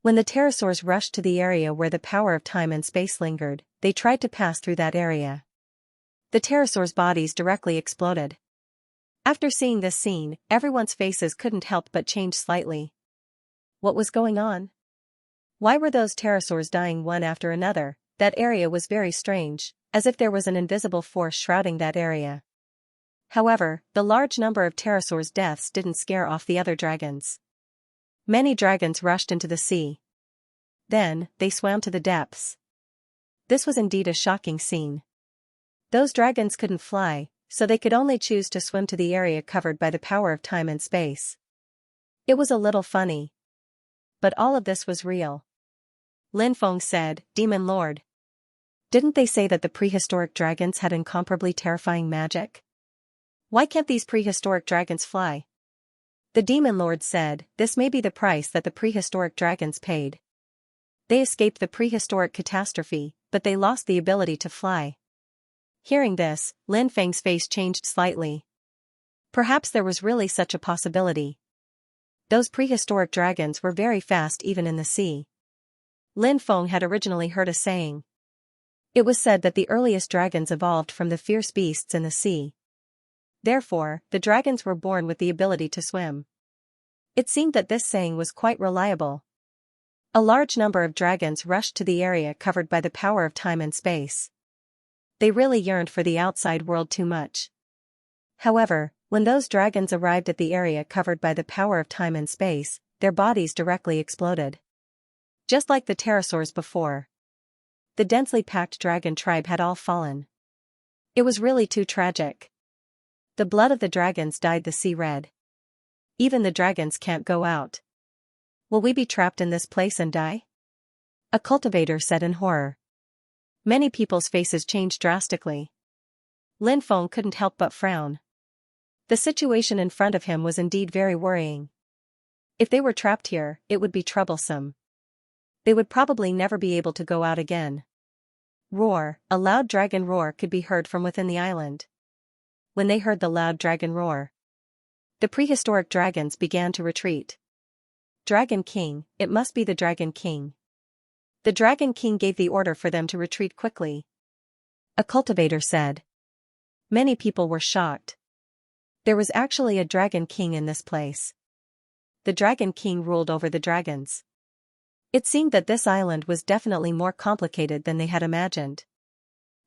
When the pterosaurs rushed to the area where the power of time and space lingered, they tried to pass through that area. The pterosaurs' bodies directly exploded. After seeing this scene, everyone's faces couldn't help but change slightly. What was going on? Why were those pterosaurs dying one after another? That area was very strange, as if there was an invisible force shrouding that area. However, the large number of pterosaurs' deaths didn't scare off the other dragons. Many dragons rushed into the sea. Then, they swam to the depths. This was indeed a shocking scene. Those dragons couldn't fly, so they could only choose to swim to the area covered by the power of time and space. It was a little funny. But all of this was real. Lin Feng said, "Demon Lord. Didn't they say that the prehistoric dragons had incomparably terrifying magic? Why can't these prehistoric dragons fly?" The Demon Lord said, "This may be the price that the prehistoric dragons paid. They escaped the prehistoric catastrophe, but they lost the ability to fly. Hearing this, Lin Feng's face changed slightly. Perhaps there was really such a possibility. Those prehistoric dragons were very fast even in the sea. Lin Feng had originally heard a saying. It was said that the earliest dragons evolved from the fierce beasts in the sea. Therefore, the dragons were born with the ability to swim. It seemed that this saying was quite reliable. A large number of dragons rushed to the area covered by the power of time and space. They really yearned for the outside world too much. However, when those dragons arrived at the area covered by the power of time and space, their bodies directly exploded. Just like the pterosaurs before. The densely packed dragon tribe had all fallen. It was really too tragic. The blood of the dragons dyed the sea red. Even the dragons can't go out. Will we be trapped in this place and die? A cultivator said in horror. Many people's faces changed drastically. Lin Feng couldn't help but frown. The situation in front of him was indeed very worrying. If they were trapped here, it would be troublesome. They would probably never be able to go out again. Roar, a loud dragon roar could be heard from within the island. When they heard the loud dragon roar, the prehistoric dragons began to retreat. Dragon King, it must be the Dragon King. The Dragon King gave the order for them to retreat quickly. A cultivator said. Many people were shocked. There was actually a Dragon King in this place. The Dragon King ruled over the dragons. It seemed that this island was definitely more complicated than they had imagined.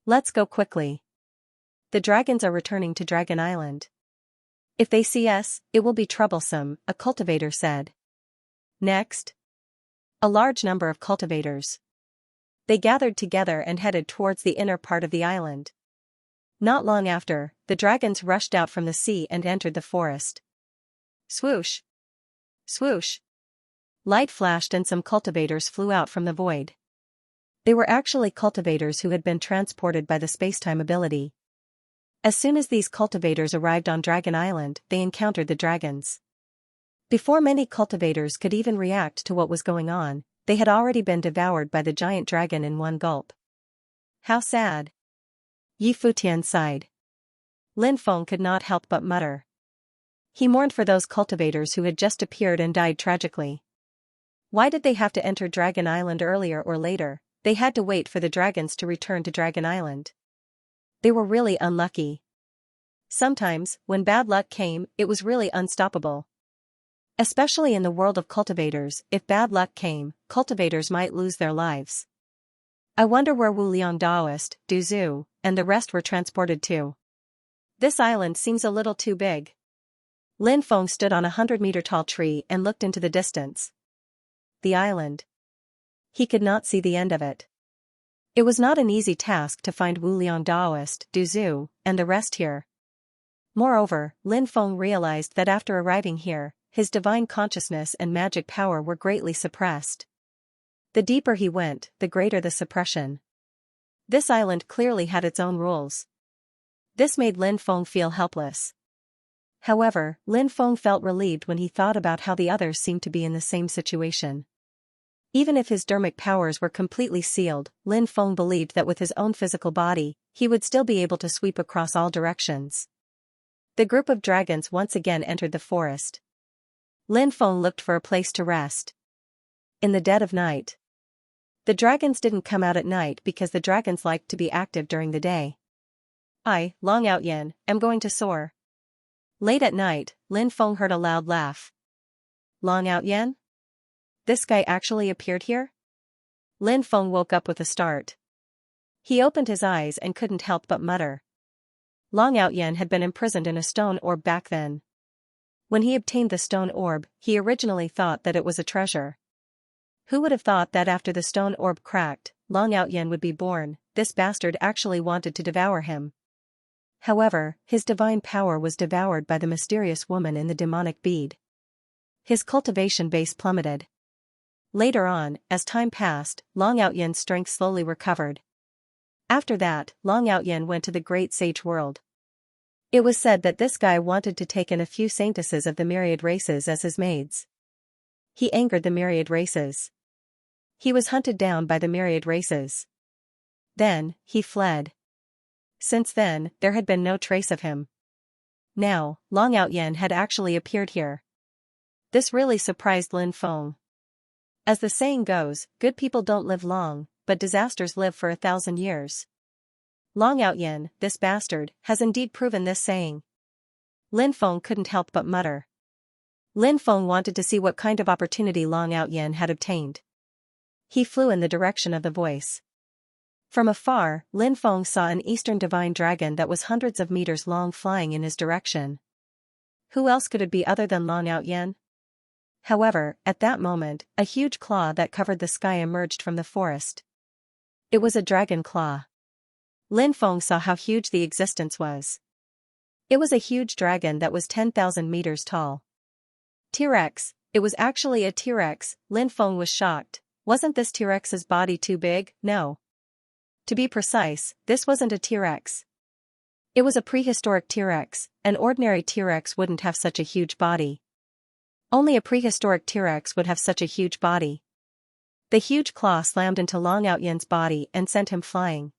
Let's go quickly. The dragons are returning to Dragon Island. If they see us, it will be troublesome, a cultivator said. Next. A large number of cultivators. They gathered together and headed towards the inner part of the island. Not long after, the dragons rushed out from the sea and entered the forest. Swoosh! Swoosh! Light flashed and some cultivators flew out from the void. They were actually cultivators who had been transported by the spacetime ability. As soon as these cultivators arrived on Dragon Island, they encountered the dragons. Before many cultivators could even react to what was going on, they had already been devoured by the giant dragon in one gulp. How sad. Yi Futian sighed. Lin Feng could not help but mutter. He mourned for those cultivators who had just appeared and died tragically. Why did they have to enter Dragon Island earlier or later? They had to wait for the dragons to return to Dragon Island. They were really unlucky. Sometimes, when bad luck came, it was really unstoppable. Especially in the world of cultivators, if bad luck came, cultivators might lose their lives. I wonder where Wu Liang Daoist, Du Zhu, and the rest were transported to. This island seems a little too big. Lin Feng stood on a 100-meter-tall tree and looked into the distance. The island. He could not see the end of it. It was not an easy task to find Wu Liang Daoist, Du Zhu, and the rest here. Moreover, Lin Feng realized that after arriving here, his divine consciousness and magic power were greatly suppressed. The deeper he went, the greater the suppression. This island clearly had its own rules. This made Lin Feng feel helpless. However, Lin Feng felt relieved when he thought about how the others seemed to be in the same situation. Even if his dermic powers were completely sealed, Lin Feng believed that with his own physical body, he would still be able to sweep across all directions. The group of dragons once again entered the forest. Lin Feng looked for a place to rest. In the dead of night. The dragons didn't come out at night because the dragons liked to be active during the day. I, Long Out Yin, am going to soar. Late at night, Lin Feng heard a loud laugh. Long Out Yin? This guy actually appeared here? Lin Feng woke up with a start. He opened his eyes and couldn't help but mutter. Long Out Yin had been imprisoned in a stone orb back then. When he obtained the stone orb, he originally thought that it was a treasure. Who would have thought that after the stone orb cracked, Long Out Yin would be born? This bastard actually wanted to devour him. However, his divine power was devoured by the mysterious woman in the demonic bead. His cultivation base plummeted. Later on, as time passed, Long Out Yin's strength slowly recovered. After that, Long Out Yin went to the great sage world. It was said that this guy wanted to take in a few saintesses of the myriad races as his maids. He angered the myriad races. He was hunted down by the myriad races. Then, he fled. Since then, there had been no trace of him. Now, Long Outyen had actually appeared here. This really surprised Lin Feng. As the saying goes, good people don't live long, but disasters live for 1,000 years. Long Outyen, this bastard, has indeed proven this saying. Lin Feng couldn't help but mutter. Lin Feng wanted to see what kind of opportunity Long Outyen had obtained. He flew in the direction of the voice. From afar, Lin Feng saw an eastern divine dragon that was hundreds of meters long flying in his direction. Who else could it be other than Long Outyen? However, at that moment, a huge claw that covered the sky emerged from the forest. It was a dragon claw. Lin Feng saw how huge the existence was. It was a huge dragon that was 10,000 meters tall. T-Rex, it was actually a T-Rex. Lin Feng was shocked. Wasn't this T-Rex's body too big? No. To be precise, this wasn't a T-Rex. It was a prehistoric T-Rex. An ordinary T-Rex wouldn't have such a huge body. Only a prehistoric T-Rex would have such a huge body. The huge claw slammed into Long Outyen's body and sent him flying.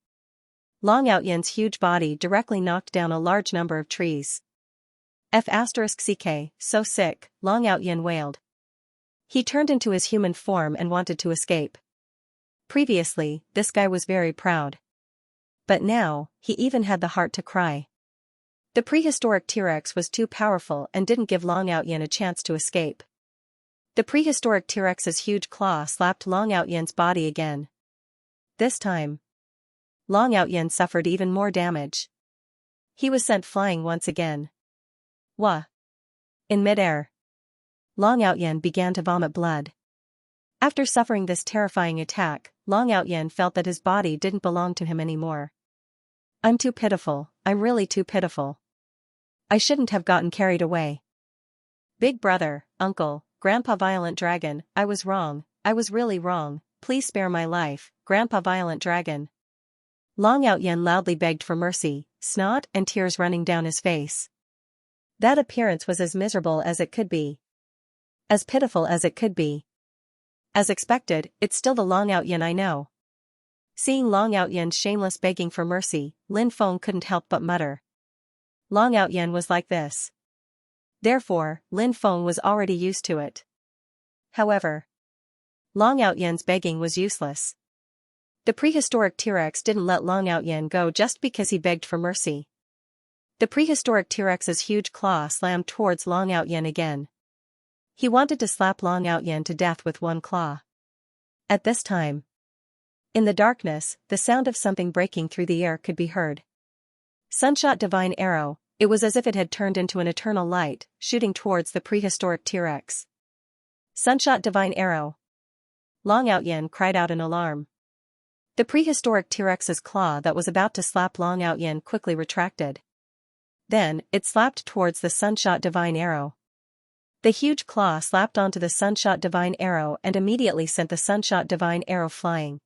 Long Outyen's huge body directly knocked down a large number of trees. F***ck, so sick, Long Outyen wailed. He turned into his human form and wanted to escape. Previously, this guy was very proud. But now, he even had the heart to cry. The prehistoric T-Rex was too powerful and didn't give Long Outyen a chance to escape. The prehistoric T-Rex's huge claw slapped Long Outyen's body again. This time, Long Outyen suffered even more damage. He was sent flying once again. Wah! In midair, Long Outyen began to vomit blood. After suffering this terrifying attack, Long Outyen felt that his body didn't belong to him anymore. I'm too pitiful, I'm really too pitiful. I shouldn't have gotten carried away. Big brother, uncle, Grandpa Violent Dragon, I was wrong, I was really wrong, please spare my life, Grandpa Violent Dragon. Long Outyen loudly begged for mercy, snot and tears running down his face. That appearance was as miserable as it could be. As pitiful as it could be. As expected, it's still the Long Outyen I know. Seeing Long Outyen's shameless begging for mercy, Lin Feng couldn't help but mutter. Long Outyen was like this. Therefore, Lin Feng was already used to it. However, Long Outyen's begging was useless. The prehistoric T-Rex didn't let Long Outyen go just because he begged for mercy. The prehistoric T-Rex's huge claw slammed towards Long Outyen again. He wanted to slap Long Outyen to death with one claw. At this time, in the darkness, the sound of something breaking through the air could be heard. Sunshot Divine Arrow, it was as if it had turned into an eternal light, shooting towards the prehistoric T-Rex. Sunshot Divine Arrow. Long Outyen cried out in alarm. The prehistoric T-Rex's claw that was about to slap Long Outyen quickly retracted. Then, it slapped towards the Sunshot Divine Arrow. The huge claw slapped onto the Sunshot Divine Arrow and immediately sent the Sunshot Divine Arrow flying.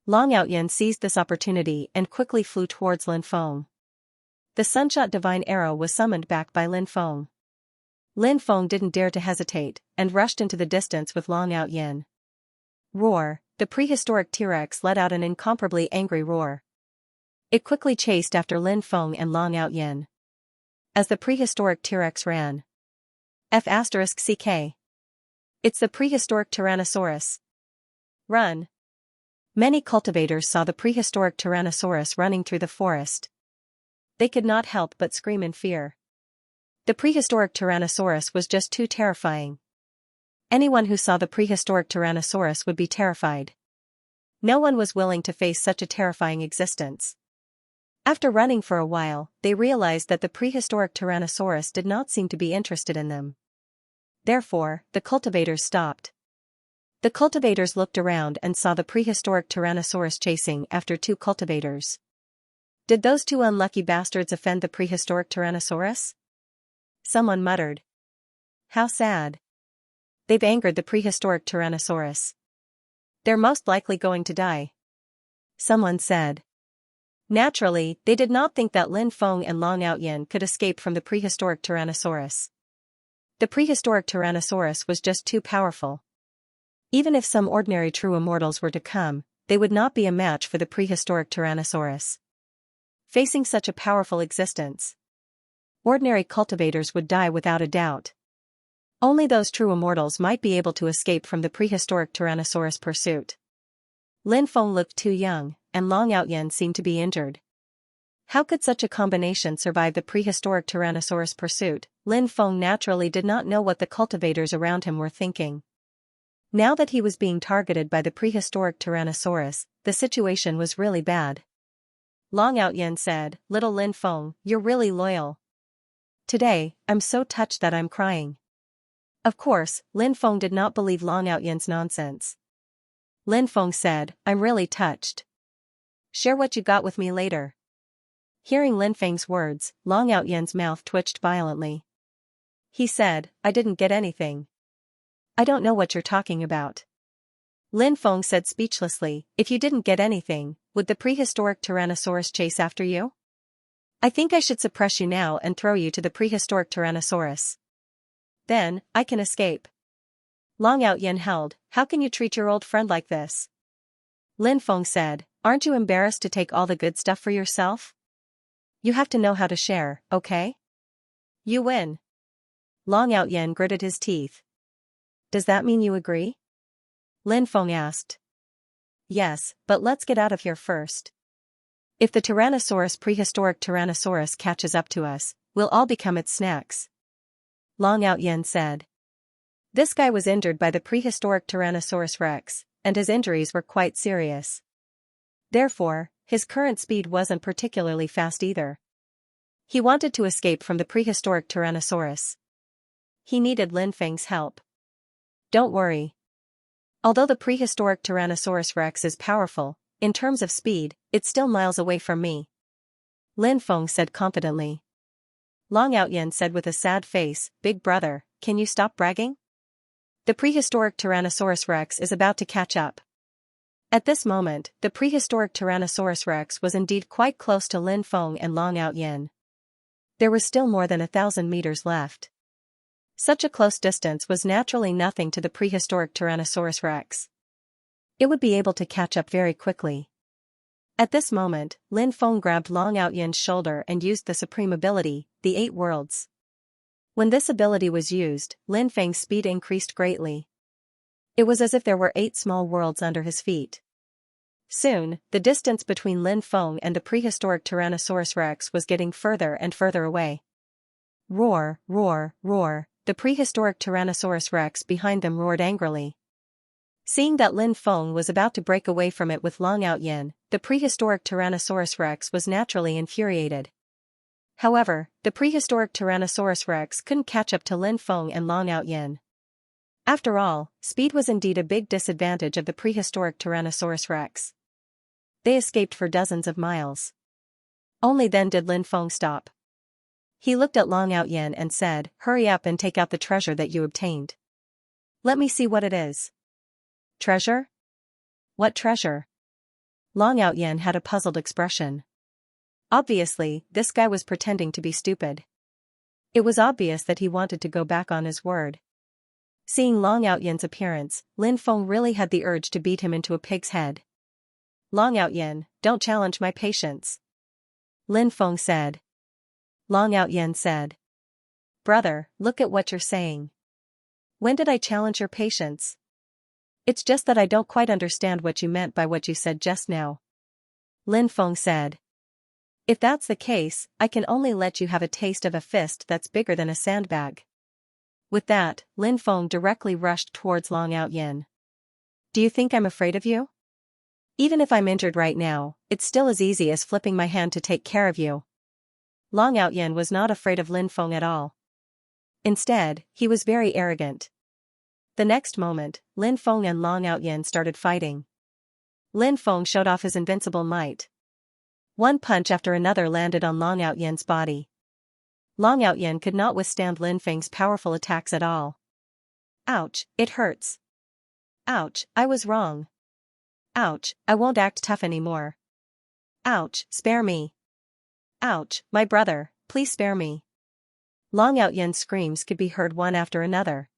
Long Outyen seized this opportunity and quickly flew towards Lin Feng. The Sunshot Divine Arrow was summoned back by Lin Feng. Lin Feng didn't dare to hesitate, and rushed into the distance with Long Outyen. Roar! The prehistoric T-Rex let out an incomparably angry roar. It quickly chased after Lin Feng and Long Outyen. As the prehistoric T-Rex ran. F***ck. It's the prehistoric Tyrannosaurus. Run! Many cultivators saw the prehistoric Tyrannosaurus running through the forest. They could not help but scream in fear. The prehistoric Tyrannosaurus was just too terrifying. Anyone who saw the prehistoric Tyrannosaurus would be terrified. No one was willing to face such a terrifying existence. After running for a while, they realized that the prehistoric Tyrannosaurus did not seem to be interested in them. Therefore, the cultivators stopped. The cultivators looked around and saw the prehistoric Tyrannosaurus chasing after two cultivators. Did those two unlucky bastards offend the prehistoric Tyrannosaurus? Someone muttered. How sad. They've angered the prehistoric Tyrannosaurus. They're most likely going to die. Someone said. Naturally, they did not think that Lin Feng and Long Outyen could escape from the prehistoric Tyrannosaurus. The prehistoric Tyrannosaurus was just too powerful. Even if some ordinary true immortals were to come, they would not be a match for the prehistoric Tyrannosaurus. Facing such a powerful existence, ordinary cultivators would die without a doubt. Only those true immortals might be able to escape from the prehistoric Tyrannosaurus pursuit. Lin Feng looked too young, and Long Outyen seemed to be injured. How could such a combination survive the prehistoric Tyrannosaurus pursuit? Lin Feng naturally did not know what the cultivators around him were thinking. Now that he was being targeted by the prehistoric Tyrannosaurus, the situation was really bad. Long Outyen said, "Little Lin Feng, you're really loyal. Today, I'm so touched that I'm crying." Of course, Lin Feng did not believe Long Outyen's nonsense. Lin Feng said, "I'm really touched. Share what you got with me later." Hearing Lin Feng's words, Long Outyen's mouth twitched violently. He said, "I didn't get anything. I don't know what you're talking about." Lin Feng said speechlessly, "If you didn't get anything, would the prehistoric Tyrannosaurus chase after you? I think I should suppress you now and throw you to the prehistoric Tyrannosaurus. Then, I can escape." Long Outyen held, "How can you treat your old friend like this?" Lin Feng said, "Aren't you embarrassed to take all the good stuff for yourself? You have to know how to share, okay? You win." Long Outyen gritted his teeth. "Does that mean you agree?" Lin Feng asked. "Yes, but let's get out of here first. If the prehistoric Tyrannosaurus catches up to us, we'll all become its snacks." Long Outyen said. This guy was injured by the prehistoric Tyrannosaurus Rex, and his injuries were quite serious. Therefore, his current speed wasn't particularly fast either. He wanted to escape from the prehistoric Tyrannosaurus. He needed Lin Feng's help. "Don't worry. Although the prehistoric Tyrannosaurus Rex is powerful, in terms of speed, it's still miles away from me," Lin Feng said confidently. Long Outyen said with a sad face, "Big brother, can you stop bragging? The prehistoric Tyrannosaurus Rex is about to catch up." At this moment, the prehistoric Tyrannosaurus Rex was indeed quite close to Lin Feng and Long Outyen. There was still more than 1,000 meters left. Such a close distance was naturally nothing to the prehistoric Tyrannosaurus Rex. It would be able to catch up very quickly. At this moment, Lin Feng grabbed Long Outyen's shoulder and used the supreme ability, the 8 Worlds. When this ability was used, Lin Feng's speed increased greatly. It was as if there were 8 small worlds under his feet. Soon, the distance between Lin Feng and the prehistoric Tyrannosaurus Rex was getting further and further away. Roar, roar, roar, the prehistoric Tyrannosaurus Rex behind them roared angrily. Seeing that Lin Feng was about to break away from it with Long Outyen, the prehistoric Tyrannosaurus Rex was naturally infuriated. However, the prehistoric Tyrannosaurus Rex couldn't catch up to Lin Feng and Long Outyen. After all, speed was indeed a big disadvantage of the prehistoric Tyrannosaurus Rex. They escaped for dozens of miles. Only then did Lin Feng stop. He looked at Long Outyen and said, "Hurry up and take out the treasure that you obtained. Let me see what it is." "Treasure? What treasure?" Long Outyen had a puzzled expression. Obviously, this guy was pretending to be stupid. It was obvious that he wanted to go back on his word. Seeing Long Outyen's appearance, Lin Feng really had the urge to beat him into a pig's head. "Long Outyen, don't challenge my patience," Lin Feng said. Long Outyen said, "Brother, look at what you're saying. When did I challenge your patience? It's just that I don't quite understand what you meant by what you said just now," Lin Feng said. "If that's the case, I can only let you have a taste of a fist that's bigger than a sandbag." With that, Lin Feng directly rushed towards Long Outyen. "Do you think I'm afraid of you? Even if I'm injured right now, it's still as easy as flipping my hand to take care of you." Long Outyen was not afraid of Lin Feng at all. Instead, he was very arrogant. The next moment, Lin Feng and Long Outyen started fighting. Lin Feng showed off his invincible might. One punch after another landed on Long Outyen's body. Long Outyen could not withstand Lin Feng's powerful attacks at all. "Ouch, it hurts. Ouch, I was wrong. Ouch, I won't act tough anymore. Ouch, spare me. Ouch, my brother, please spare me." Long Outyen's screams could be heard one after another.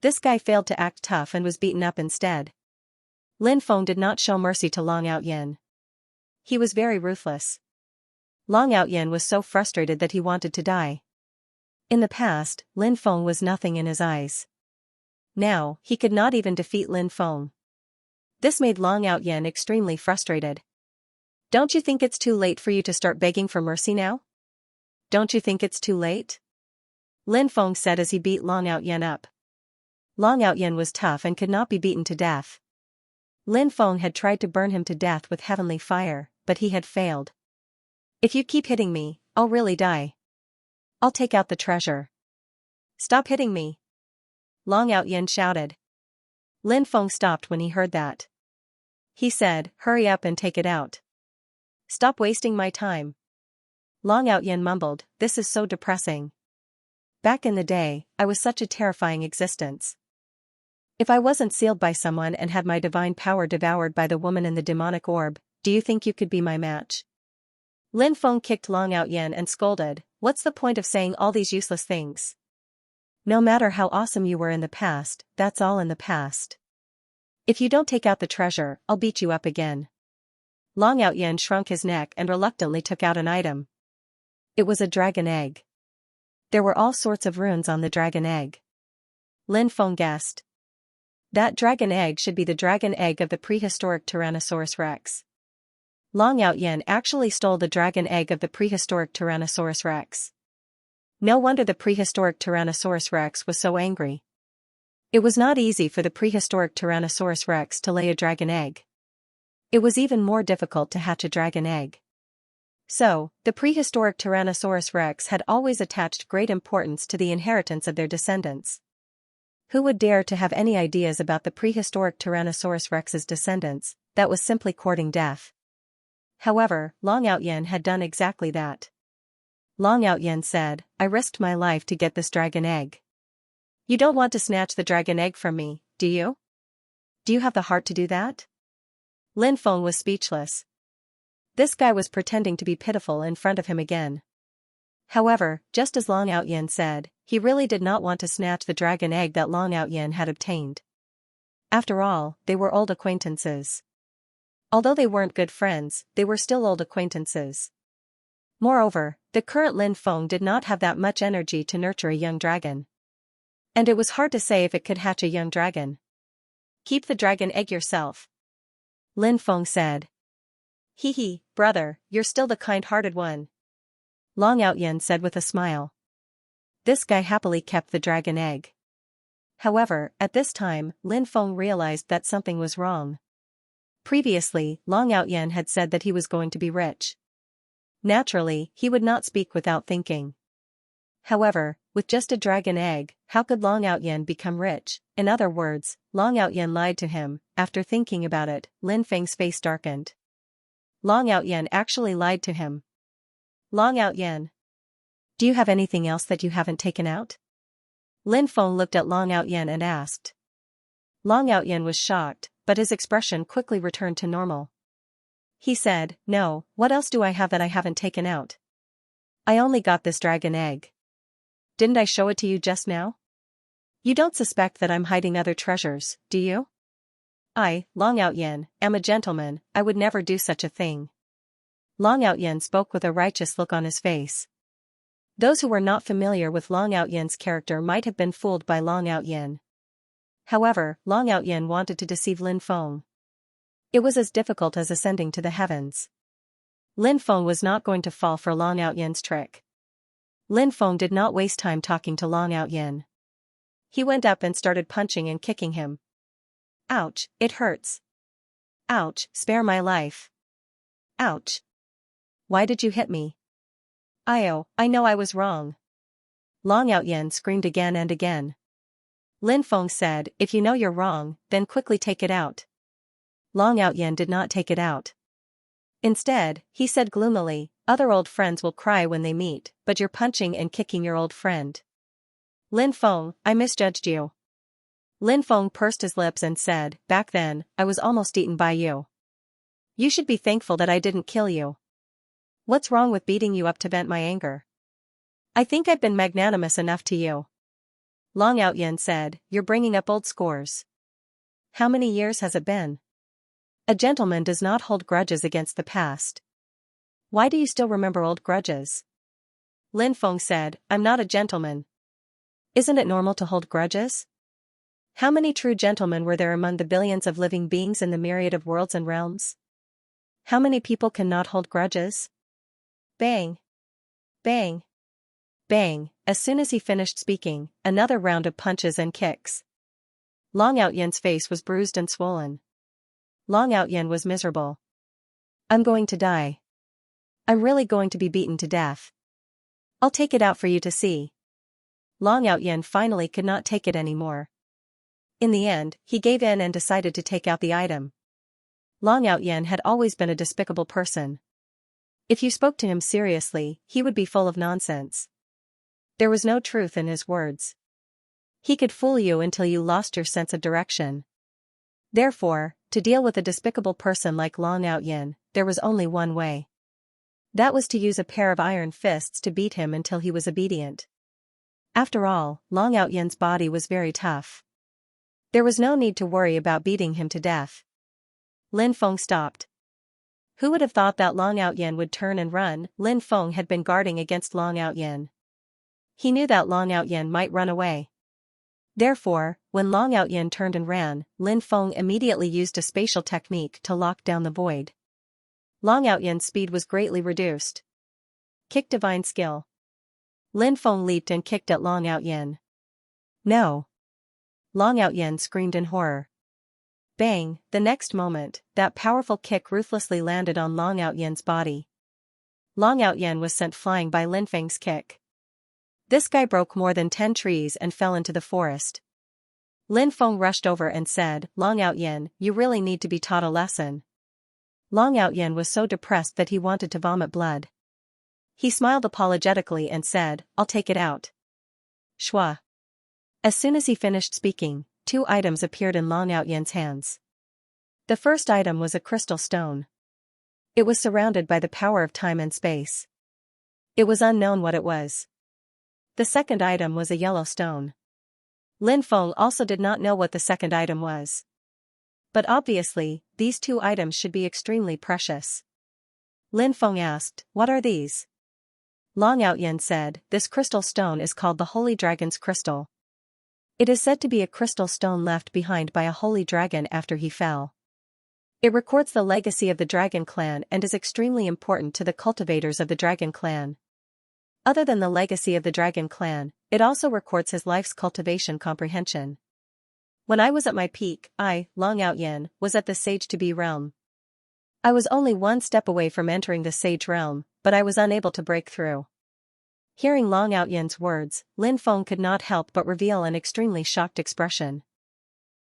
This guy failed to act tough and was beaten up instead. Lin Feng did not show mercy to Long Outyin. He was very ruthless. Long Outyin was so frustrated that he wanted to die. In the past, Lin Feng was nothing in his eyes. Now, he could not even defeat Lin Feng. This made Long Outyin extremely frustrated. Don't you think it's too late for you to start begging for mercy now? Don't you think it's too late? Lin Feng said as he beat Long Outyin up. Long Outyin was tough and could not be beaten to death. Lin Feng had tried to burn him to death with heavenly fire, but he had failed. If you keep hitting me, I'll really die. I'll take out the treasure. Stop hitting me. Long Outyin shouted. Lin Feng stopped when he heard that. He said, hurry up and take it out. Stop wasting my time. Long Outyin mumbled, this is so depressing. Back in the day, I was such a terrifying existence. If I wasn't sealed by someone and had my divine power devoured by the woman in the demonic orb, do you think you could be my match? Lin Feng kicked Long Outyin and scolded, what's the point of saying all these useless things? No matter how awesome you were in the past, that's all in the past. If you don't take out the treasure, I'll beat you up again. Long Outyin shrunk his neck and reluctantly took out an item. It was a dragon egg. There were all sorts of runes on the dragon egg. Lin Feng guessed. That dragon egg should be the dragon egg of the prehistoric Tyrannosaurus rex. Long Outyin actually stole the dragon egg of the prehistoric Tyrannosaurus rex. No wonder the prehistoric Tyrannosaurus rex was so angry. It was not easy for the prehistoric Tyrannosaurus rex to lay a dragon egg. It was even more difficult to hatch a dragon egg. So, the prehistoric Tyrannosaurus rex had always attached great importance to the inheritance of their descendants. Who would dare to have any ideas about the prehistoric Tyrannosaurus rex's descendants, that was simply courting death? However, Long Outyin had done exactly that. Long Outyin said, I risked my life to get this dragon egg. You don't want to snatch the dragon egg from me, do you? Do you have the heart to do that? Lin Feng was speechless. This guy was pretending to be pitiful in front of him again. However, just as Long Outyin said, he really did not want to snatch the dragon egg that Long Outyin had obtained. After all, they were old acquaintances. Although they weren't good friends, they were still old acquaintances. Moreover, the current Lin Feng did not have that much energy to nurture a young dragon. And it was hard to say if it could hatch a young dragon. Keep the dragon egg yourself. Lin Feng said. Hee hee, brother, you're still the kind-hearted one. Long Outyin said with a smile. This guy happily kept the dragon egg. However, at this time, Lin Feng realized that something was wrong. Previously, Long Outyin had said that he was going to be rich. Naturally, he would not speak without thinking. However, with just a dragon egg, how could Long Outyin become rich? In other words, Long Outyin lied to him. After thinking about it, Lin Feng's face darkened. Long Outyin actually lied to him. Long Outyin. Do you have anything else that you haven't taken out? Lin Feng looked at Long Outyin and asked. Long Outyin was shocked, but his expression quickly returned to normal. He said, no, what else do I have that I haven't taken out? I only got this dragon egg. Didn't I show it to you just now? You don't suspect that I'm hiding other treasures, do you? I, Long Outyin, am a gentleman, I would never do such a thing. Long Outyin spoke with a righteous look on his face. Those who were not familiar with Long Outyin's character might have been fooled by Long Outyin. However, Long Outyin wanted to deceive Lin Feng. It was as difficult as ascending to the heavens. Lin Feng was not going to fall for Long Outyin's trick. Lin Feng did not waste time talking to Long Outyin. He went up and started punching and kicking him. Ouch, it hurts. Ouch, spare my life. Ouch. Why did you hit me? I know I was wrong. Long Outyin screamed again and again. Lin Feng said, if you know you're wrong, then quickly take it out. Long Outyin did not take it out. Instead, he said gloomily, other old friends will cry when they meet, but you're punching and kicking your old friend. Lin Feng, I misjudged you. Lin Feng pursed his lips and said, back then, I was almost eaten by you. You should be thankful that I didn't kill you. What's wrong with beating you up to vent my anger? I think I've been magnanimous enough to you. Long Outyen said, "You're bringing up old scores. How many years has it been? A gentleman does not hold grudges against the past. Why do you still remember old grudges?" Lin Feng said, "I'm not a gentleman. Isn't it normal to hold grudges? How many true gentlemen were there among the billions of living beings in the myriad of worlds and realms? How many people cannot hold grudges?" Bang! Bang! Bang! As soon as he finished speaking, another round of punches and kicks. Long Outyen's face was bruised and swollen. Long Outyen was miserable. "I'm going to die. I'm really going to be beaten to death. I'll take it out for you to see." Long Outyen finally could not take it anymore. In the end, he gave in and decided to take out the item. Long Outyen had always been a despicable person. If you spoke to him seriously, he would be full of nonsense. There was no truth in his words. He could fool you until you lost your sense of direction. Therefore, to deal with a despicable person like Long Outyen, there was only one way. That was to use a pair of iron fists to beat him until he was obedient. After all, Long Outyen's body was very tough. There was no need to worry about beating him to death. Lin Feng stopped. Who would have thought that Long Outyen would turn and run? Lin Feng had been guarding against Long Outyen. He knew that Long Outyen might run away. Therefore, when Long Outyen turned and ran, Lin Feng immediately used a spatial technique to lock down the void. Long Outyen's speed was greatly reduced. Kick divine skill. Lin Feng leaped and kicked at Long Outyen. "No!" Long Outyen screamed in horror. Bang! The next moment, that powerful kick ruthlessly landed on Long Outyen's body. Long Outyen was sent flying by Lin Feng's kick. This guy broke more than 10 trees and fell into the forest. Lin Feng rushed over and said, "Long Outyen, you really need to be taught a lesson." Long Outyen was so depressed that he wanted to vomit blood. He smiled apologetically and said, "I'll take it out." Shwa. As soon as he finished speaking, 2 items appeared in Long Outyen's hands. The first item was a crystal stone. It was surrounded by the power of time and space. It was unknown what it was. The second item was a yellow stone. Lin Feng also did not know what the second item was. But obviously, these 2 items should be extremely precious. Lin Feng asked, "What are these?" Long Outyen said, "This crystal stone is called the Holy Dragon's Crystal. It is said to be a crystal stone left behind by a holy dragon after he fell. It records the legacy of the Dragon Clan and is extremely important to the cultivators of the Dragon Clan. Other than the legacy of the Dragon Clan, it also records his life's cultivation comprehension. When I was at my peak, I, Long Outyen, was at the Sage-to-Be realm. I was only 1 step away from entering the Sage realm, but I was unable to break through." Hearing Long Outyen's words, Lin Feng could not help but reveal an extremely shocked expression.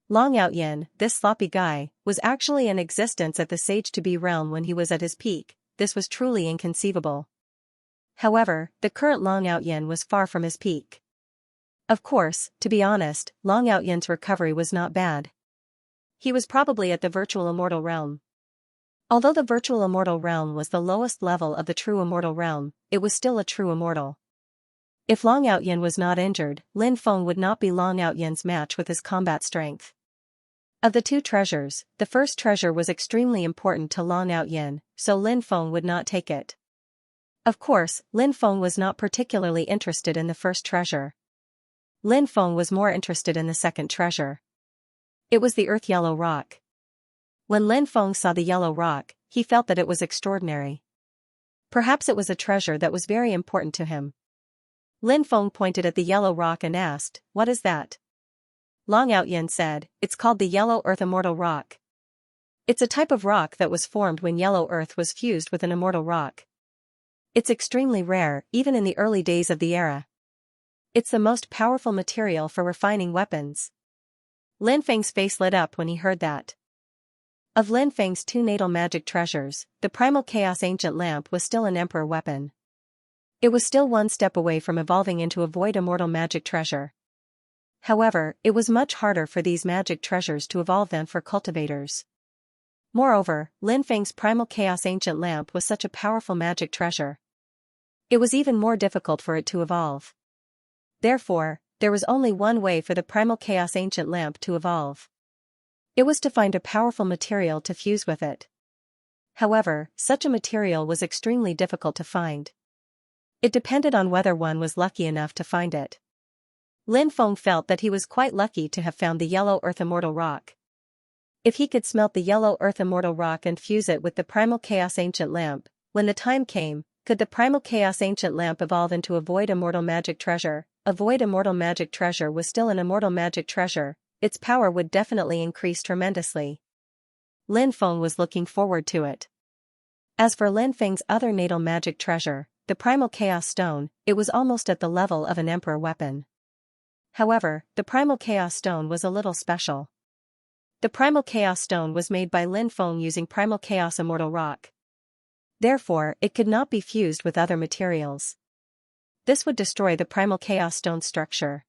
Long Outyen, this sloppy guy, was actually in existence at the Sage-to-Be realm when he was at his peak. This was truly inconceivable. However, the current Long Outyen was far from his peak. Of course, to be honest, Long Outyen's recovery was not bad. He was probably at the virtual immortal realm. Although the virtual immortal realm was the lowest level of the true immortal realm, it was still a true immortal. If Long Outyen was not injured, Lin Feng would not be Long Outyen's match with his combat strength. Of the 2 treasures, the first treasure was extremely important to Long Outyen, so Lin Feng would not take it. Of course, Lin Feng was not particularly interested in the first treasure. Lin Feng was more interested in the second treasure. It was the earth yellow rock. When Lin Feng saw the yellow rock, he felt that it was extraordinary. Perhaps it was a treasure that was very important to him. Lin Feng pointed at the yellow rock and asked, "What is that?" Long Outyen said, "It's called the Yellow Earth Immortal Rock. It's a type of rock that was formed when yellow earth was fused with an immortal rock. It's extremely rare, even in the early days of the era. It's the most powerful material for refining weapons." Lin Feng's face lit up when he heard that. Of Lin Feng's 2 natal magic treasures, the Primal Chaos Ancient Lamp was still an emperor weapon. It was still 1 step away from evolving into a void immortal magic treasure. However, it was much harder for these magic treasures to evolve than for cultivators. Moreover, Lin Feng's Primal Chaos Ancient Lamp was such a powerful magic treasure. It was even more difficult for it to evolve. Therefore, there was only one way for the primal chaos ancient lamp to evolve. It was to find a powerful material to fuse with it. However, such a material was extremely difficult to find. It depended on whether one was lucky enough to find it. Lin Feng felt that he was quite lucky to have found the yellow earth immortal rock. If he could smelt the yellow earth immortal rock and fuse it with the primal chaos ancient lamp, when the time came, could the primal chaos ancient lamp evolve into a void immortal magic treasure? A void immortal magic treasure was still an immortal magic treasure, its power would definitely increase tremendously. Lin Feng was looking forward to it. As for Lin Feng's other natal magic treasure, the primal chaos stone, it was almost at the level of an emperor weapon. However, the primal chaos stone was a little special. The primal chaos stone was made by Lin Feng using primal chaos immortal rock. Therefore, it could not be fused with other materials. This would destroy the primal chaos stone structure.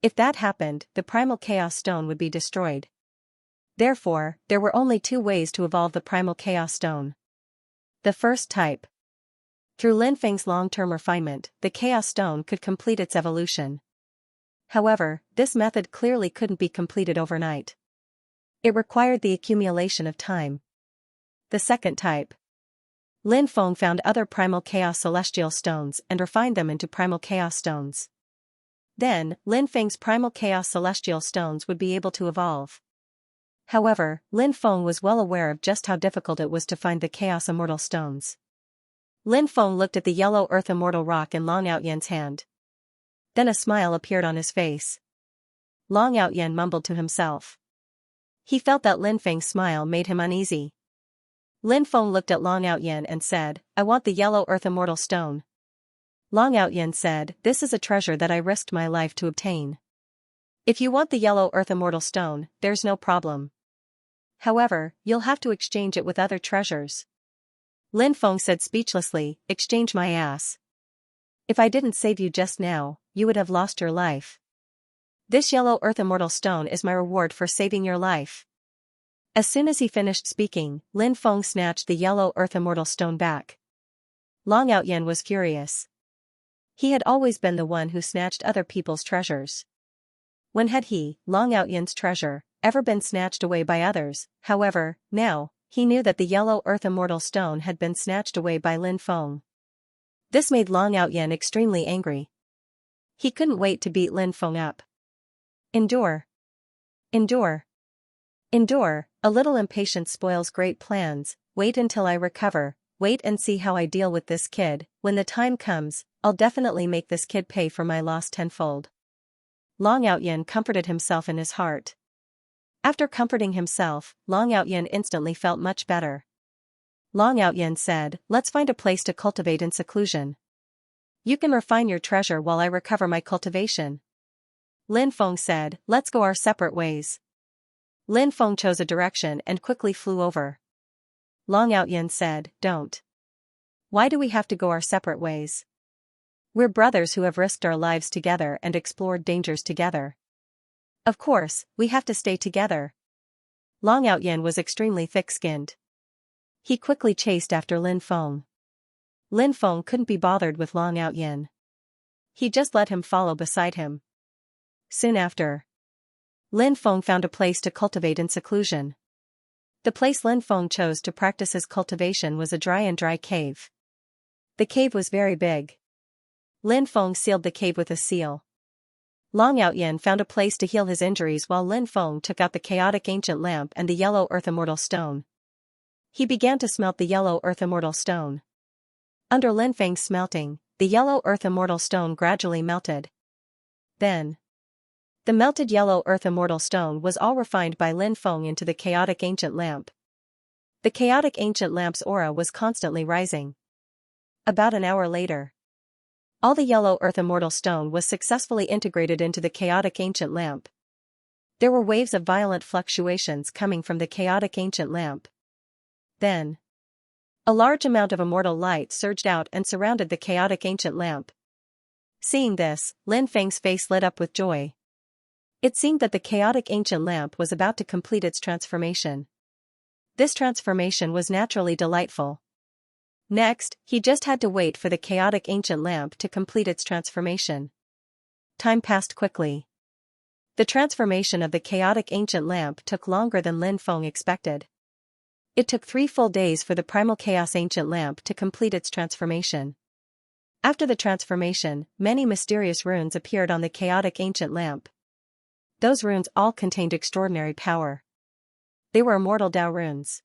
If that happened, the primal chaos stone would be destroyed. Therefore, there were only two ways to evolve the primal chaos stone. The first type. Through Lin Feng's long-term refinement, the chaos stone could complete its evolution. However, this method clearly couldn't be completed overnight. It required the accumulation of time. The second type. Lin Feng found other primal chaos celestial stones and refined them into primal chaos stones. Then, Lin Feng's primal chaos celestial stones would be able to evolve. However, Lin Feng was well aware of just how difficult it was to find the chaos immortal stones. Lin Feng looked at the yellow earth immortal rock in Long Outyen's hand. Then a smile appeared on his face. Long Outyen mumbled to himself. He felt that Lin Feng's smile made him uneasy. Lin Feng looked at Long Outyen and said, "I want the yellow earth immortal stone." Long Outyen said, "This is a treasure that I risked my life to obtain. If you want the yellow earth immortal stone, there's no problem. However, you'll have to exchange it with other treasures." Lin Feng said speechlessly, "Exchange my ass. If I didn't save you just now, you would have lost your life. This yellow earth immortal stone is my reward for saving your life." As soon as he finished speaking, Lin Feng snatched the yellow earth immortal stone back. Long Outyen was furious. He had always been the one who snatched other people's treasures. When had he, Long Outyen's treasure, ever been snatched away by others? However, now, he knew that the yellow earth immortal stone had been snatched away by Lin Feng. This made Long Outyen extremely angry. He couldn't wait to beat Lin Feng up. Endure. Endure. Endure, a little impatience spoils great plans. Wait until I recover, wait and see how I deal with this kid. When the time comes, I'll definitely make this kid pay for my loss tenfold. Long Outyen comforted himself in his heart. After comforting himself, Long Outyen instantly felt much better. Long Outyen said, "Let's find a place to cultivate in seclusion. You can refine your treasure while I recover my cultivation." Lin Feng said, "Let's go our separate ways." Lin Feng chose a direction and quickly flew over. Long Outyen said, "Don't. Why do we have to go our separate ways? We're brothers who have risked our lives together and explored dangers together. Of course, we have to stay together." Long Outyen was extremely thick-skinned. He quickly chased after Lin Feng. Lin Feng couldn't be bothered with Long Outyen. He just let him follow beside him. Soon after, Lin Feng found a place to cultivate in seclusion. The place Lin Feng chose to practice his cultivation was a dry cave. The cave was very big. Lin Feng sealed the cave with a seal. Long Outyen found a place to heal his injuries while Lin Feng took out the chaotic ancient lamp and the yellow earth immortal stone. He began to smelt the yellow earth immortal stone. Under Lin Feng's smelting, the yellow earth immortal stone gradually melted. Then, the melted yellow earth immortal stone was all refined by Lin Feng into the chaotic ancient lamp. The chaotic ancient lamp's aura was constantly rising. About an hour later, all the yellow earth immortal stone was successfully integrated into the chaotic ancient lamp. There were waves of violent fluctuations coming from the chaotic ancient lamp. Then, a large amount of immortal light surged out and surrounded the chaotic ancient lamp. Seeing this, Lin Feng's face lit up with joy. It seemed that the chaotic ancient lamp was about to complete its transformation. This transformation was naturally delightful. Next, he just had to wait for the chaotic ancient lamp to complete its transformation. Time passed quickly. The transformation of the chaotic ancient lamp took longer than Lin Feng expected. It took 3 full days for the primal chaos ancient lamp to complete its transformation. After the transformation, many mysterious runes appeared on the chaotic ancient lamp. Those runes all contained extraordinary power. They were immortal Dao runes.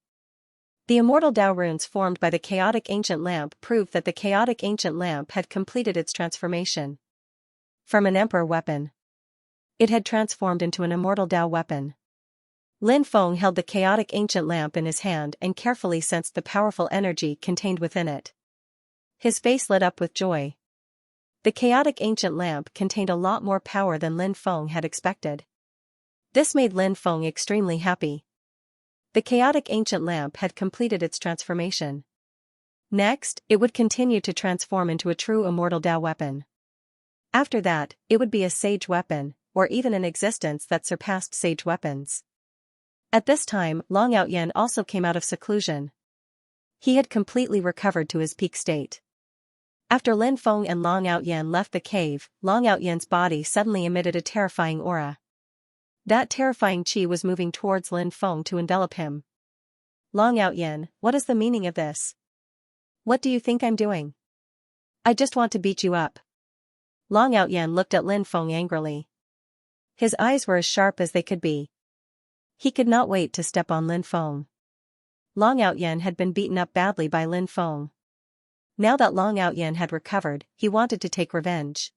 The immortal Dao runes formed by the chaotic ancient lamp proved that the chaotic ancient lamp had completed its transformation. From an emperor weapon, it had transformed into an immortal Dao weapon. Lin Feng held the chaotic ancient lamp in his hand and carefully sensed the powerful energy contained within it. His face lit up with joy. The chaotic ancient lamp contained a lot more power than Lin Feng had expected. This made Lin Feng extremely happy. The chaotic ancient lamp had completed its transformation. Next, it would continue to transform into a true immortal Dao weapon. After that, it would be a sage weapon, or even an existence that surpassed sage weapons. At this time, Long Outyan also came out of seclusion. He had completely recovered to his peak state. After Lin Feng and Long Outyan left the cave, Long Outyan's body suddenly emitted a terrifying aura. That terrifying qi was moving towards Lin Feng to envelop him. Long Outyan, what is the meaning of this? What do you think I'm doing? I just want to beat you up. Long Outyan looked at Lin Feng angrily. His eyes were as sharp as they could be. He could not wait to step on Lin Feng. Long Outyan had been beaten up badly by Lin Feng. Now that Long Outyan had recovered, he wanted to take revenge.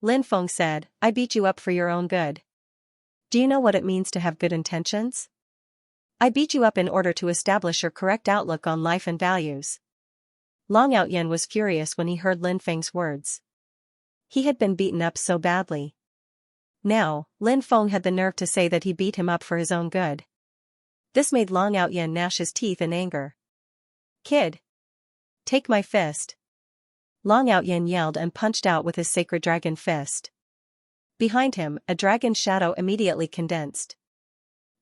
Lin Feng said, I beat you up for your own good. Do you know what it means to have good intentions? I beat you up in order to establish your correct outlook on life and values. Long Outyan was furious when he heard Lin Feng's words. He had been beaten up so badly. Now, Lin Feng had the nerve to say that he beat him up for his own good. This made Long Outyan gnash his teeth in anger. Kid! Take my fist! Long Outyan yelled and punched out with his sacred dragon fist. Behind him, a dragon shadow immediately condensed.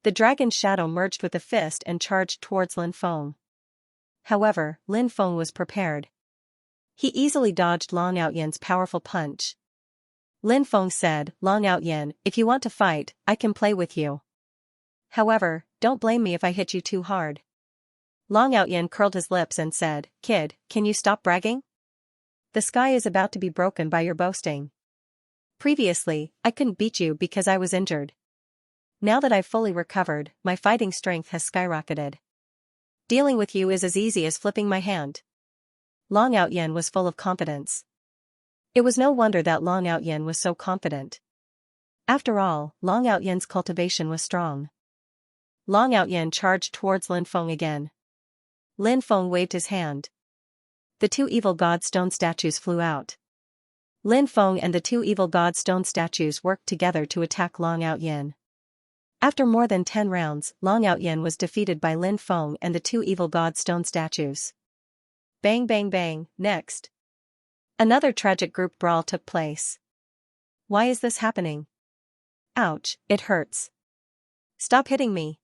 The dragon's shadow merged with the fist and charged towards Lin Feng. However, Lin Feng was prepared. He easily dodged Long Outyan's powerful punch. Lin Feng said, Long Outyan, if you want to fight, I can play with you. However, don't blame me if I hit you too hard. Long Outyan curled his lips and said, Kid, can you stop bragging? The sky is about to be broken by your boasting. Previously, I couldn't beat you because I was injured. Now that I've fully recovered, my fighting strength has skyrocketed. Dealing with you is as easy as flipping my hand. Long Outyan was full of confidence. It was no wonder that Long Outyan was so confident. After all, Long Outyan's cultivation was strong. Long Outyan charged towards Lin Feng again. Lin Feng waved his hand. The 2 evil god stone statues flew out. Lin Feng and the 2 evil god stone statues worked together to attack Long Outyan. After more than 10 rounds, Long Outyan was defeated by Lin Feng and the 2 evil god stone statues. Bang bang bang, next. Another tragic group brawl took place. Why is this happening? Ouch, it hurts. Stop hitting me.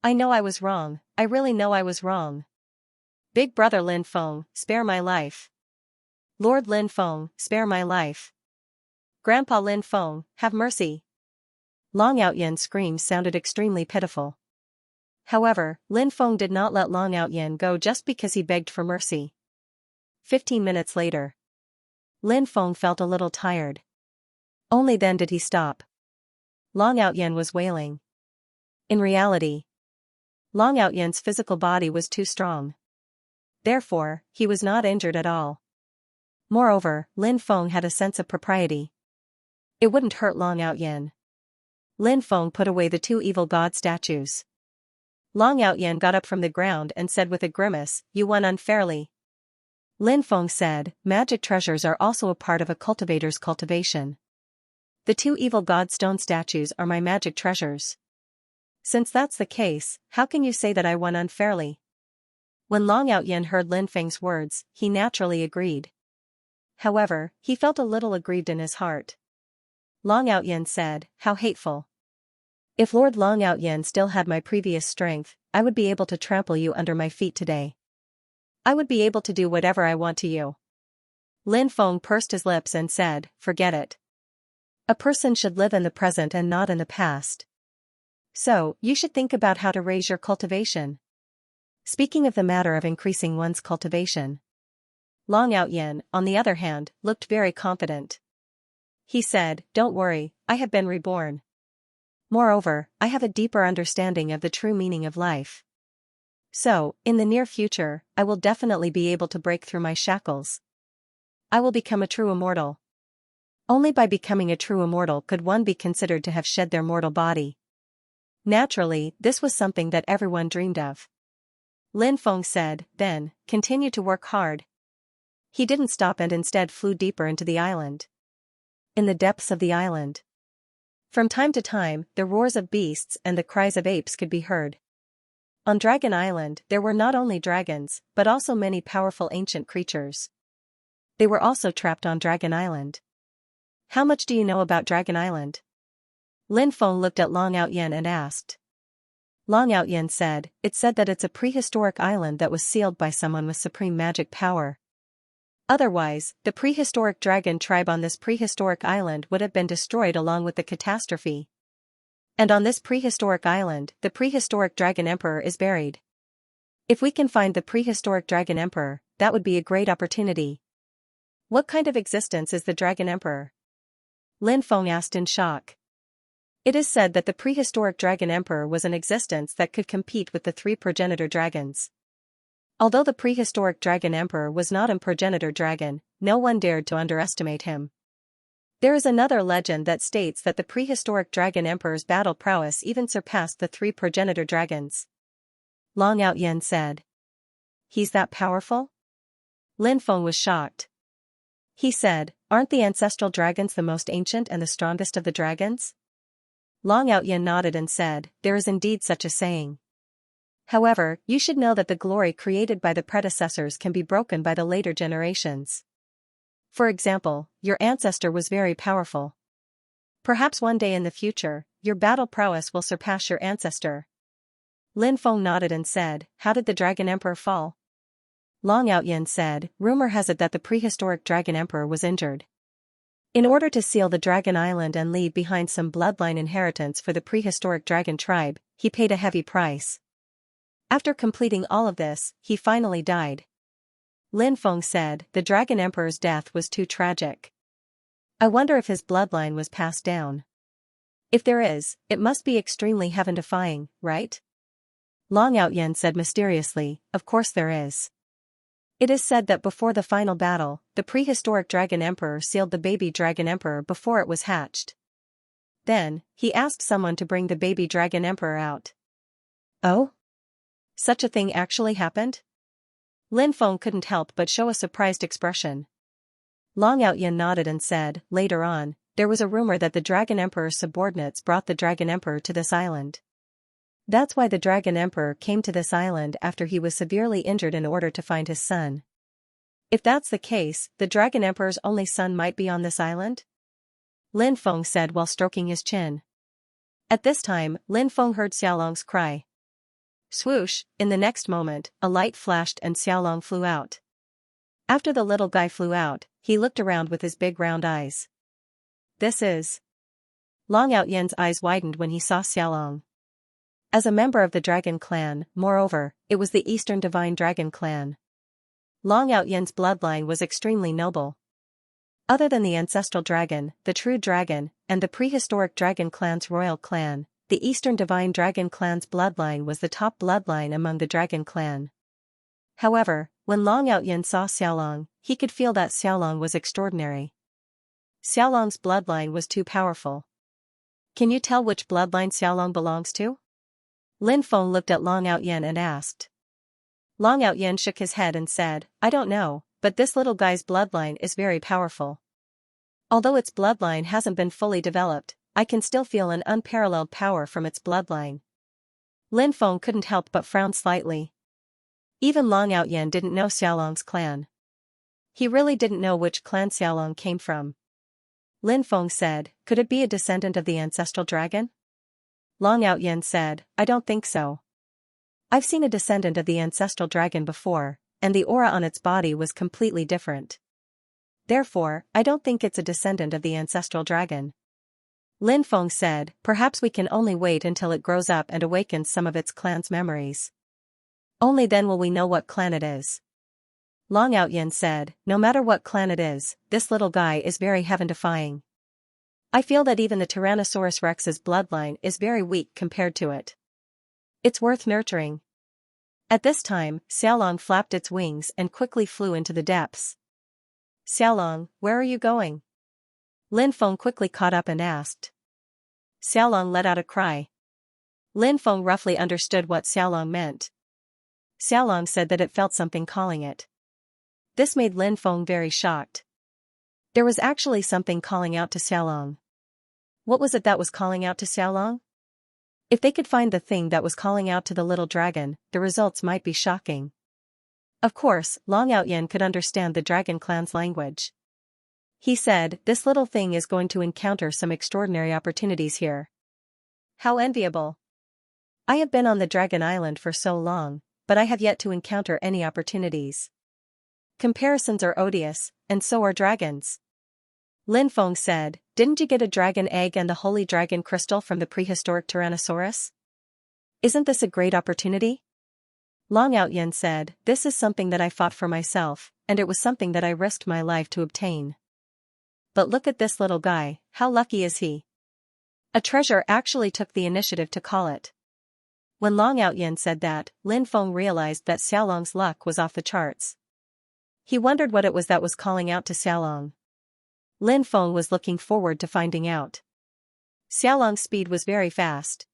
I know I was wrong, I really know I was wrong. Big brother Lin Feng, spare my life. Lord Lin Feng, spare my life. Grandpa Lin Feng, have mercy. Long Outyan's screams sounded extremely pitiful. However, Lin Feng did not let Long Outyan go just because he begged for mercy. 15 minutes later. Lin Feng felt a little tired. Only then did he stop. Long Outyan was wailing. In reality, Long Outyan's physical body was too strong. Therefore, he was not injured at all. Moreover, Lin Feng had a sense of propriety. It wouldn't hurt Long Outyan. Lin Feng put away the 2 evil god statues. Long Outyan got up from the ground and said with a grimace, You won unfairly. Lin Feng said, Magic treasures are also a part of a cultivator's cultivation. The 2 evil god stone statues are my magic treasures. Since that's the case, how can you say that I won unfairly? When Long Outyan heard Lin Feng's words, he naturally agreed. However, he felt a little aggrieved in his heart. Long Outyan said, How hateful. If Lord Long Outyan still had my previous strength, I would be able to trample you under my feet today. I would be able to do whatever I want to you. Lin Feng pursed his lips and said, Forget it. A person should live in the present and not in the past. So, you should think about how to raise your cultivation. Speaking of the matter of increasing one's cultivation, Long Outyen, on the other hand, looked very confident. He said, "Don't worry, I have been reborn. Moreover, I have a deeper understanding of the true meaning of life. So, in the near future, I will definitely be able to break through my shackles. I will become a true immortal. Only by becoming a true immortal could one be considered to have shed their mortal body." Naturally, this was something that everyone dreamed of. Lin Feng said, "Then, continue to work hard." He didn't stop and instead flew deeper into the island. In the depths of the island, from time to time, the roars of beasts and the cries of apes could be heard. On Dragon Island, there were not only dragons, but also many powerful ancient creatures. They were also trapped on Dragon Island. "How much do you know about Dragon Island?" Lin Feng looked at Long Outyen and asked. Long Outyen said, "It's said that it's a prehistoric island that was sealed by someone with supreme magic power. Otherwise, the prehistoric dragon tribe on this prehistoric island would have been destroyed along with the catastrophe. And on this prehistoric island, the prehistoric dragon emperor is buried. If we can find the prehistoric dragon emperor, that would be a great opportunity." "What kind of existence is the dragon emperor?" Lin Feng asked in shock. It is said that the prehistoric dragon emperor was an existence that could compete with the 3 progenitor dragons. Although the prehistoric dragon emperor was not a progenitor dragon, no one dared to underestimate him. There is another legend that states that the prehistoric dragon emperor's battle prowess even surpassed the 3 progenitor dragons. Long Outyen said. "He's that powerful?" Lin Feng was shocked. He said, "Aren't the ancestral dragons the most ancient and the strongest of the dragons?" Long Outyen nodded and said, "There is indeed such a saying. However, you should know that the glory created by the predecessors can be broken by the later generations. For example, your ancestor was very powerful. Perhaps one day in the future, your battle prowess will surpass your ancestor." Lin Feng nodded and said, "How did the Dragon Emperor fall?" Long Outyen said, "Rumor has it that the prehistoric Dragon Emperor was injured. In order to seal the Dragon Island and leave behind some bloodline inheritance for the prehistoric dragon tribe, he paid a heavy price. After completing all of this, he finally died." Lin Feng said, "The Dragon Emperor's death was too tragic. I wonder if his bloodline was passed down. If there is, it must be extremely heaven-defying, right?" Long Outyen said mysteriously, "Of course there is. It is said that before the final battle, the prehistoric Dragon Emperor sealed the baby Dragon Emperor before it was hatched. Then, he asked someone to bring the baby Dragon Emperor out." "Oh? Such a thing actually happened?" Lin Feng couldn't help but show a surprised expression. Long Outyen nodded and said, "Later on, there was a rumor that the Dragon Emperor's subordinates brought the Dragon Emperor to this island. That's why the Dragon Emperor came to this island after he was severely injured in order to find his son. If that's the case, the Dragon Emperor's only son might be on this island?" Lin Feng said while stroking his chin. At this time, Lin Feng heard Xiaolong's cry. Swoosh, in the next moment, a light flashed and Xiaolong flew out. After the little guy flew out, he looked around with his big round eyes. "This is..." Long Outyen's eyes widened when he saw Xiaolong. As a member of the Dragon Clan, moreover, it was the Eastern Divine Dragon Clan. Long Outyen's bloodline was extremely noble. Other than the ancestral dragon, the true dragon, and the prehistoric Dragon Clan's royal clan, the Eastern Divine Dragon Clan's bloodline was the top bloodline among the Dragon Clan. However, when Long Outyen saw Xiaolong, he could feel that Xiaolong was extraordinary. Xiaolong's bloodline was too powerful. "Can you tell which bloodline Xiaolong belongs to?" Lin Feng looked at Long Outyen and asked. Long Outyen shook his head and said, "I don't know, but this little guy's bloodline is very powerful. Although its bloodline hasn't been fully developed, I can still feel an unparalleled power from its bloodline." Lin Feng couldn't help but frown slightly. Even Long Outyen didn't know Xiaolong's clan. He really didn't know which clan Xiaolong came from. Lin Feng said, "Could it be a descendant of the ancestral dragon?" Long Outyen said, "I don't think so. I've seen a descendant of the ancestral dragon before, and the aura on its body was completely different. Therefore, I don't think it's a descendant of the ancestral dragon." Lin Feng said, perhaps we can only wait until it grows up and awakens some of its clan's memories. Only then will we know what clan it is. Long Outyin said, no matter what clan it is, this little guy is very heaven-defying. I feel that even the Tyrannosaurus Rex's bloodline is very weak compared to it. It's worth nurturing. At this time, Xiaolong flapped its wings and quickly flew into the depths. Xiaolong, where are you going? Lin Feng quickly caught up and asked. Xiaolong let out a cry. Lin Feng roughly understood what Xiaolong meant. Xiaolong said that it felt something calling it. This made Lin Feng very shocked. There was actually something calling out to Xiaolong. What was it that was calling out to Xiaolong? If they could find the thing that was calling out to the little dragon, the results might be shocking. Of course, Long Outyin could understand the dragon clan's language. He said, this little thing is going to encounter some extraordinary opportunities here. How enviable. I have been on the Dragon Island for so long, but I have yet to encounter any opportunities. Comparisons are odious, and so are dragons. Lin Feng said, didn't you get a dragon egg and the holy dragon crystal from the prehistoric Tyrannosaurus? Isn't this a great opportunity? Long Outyin said, this is something that I fought for myself, and it was something that I risked my life to obtain. But look at this little guy, how lucky is he? A treasure actually took the initiative to call it. When Long Outyin said that, Lin Feng realized that Xiaolong's luck was off the charts. He wondered what it was that was calling out to Xiaolong. Lin Feng was looking forward to finding out. Xiaolong's speed was very fast.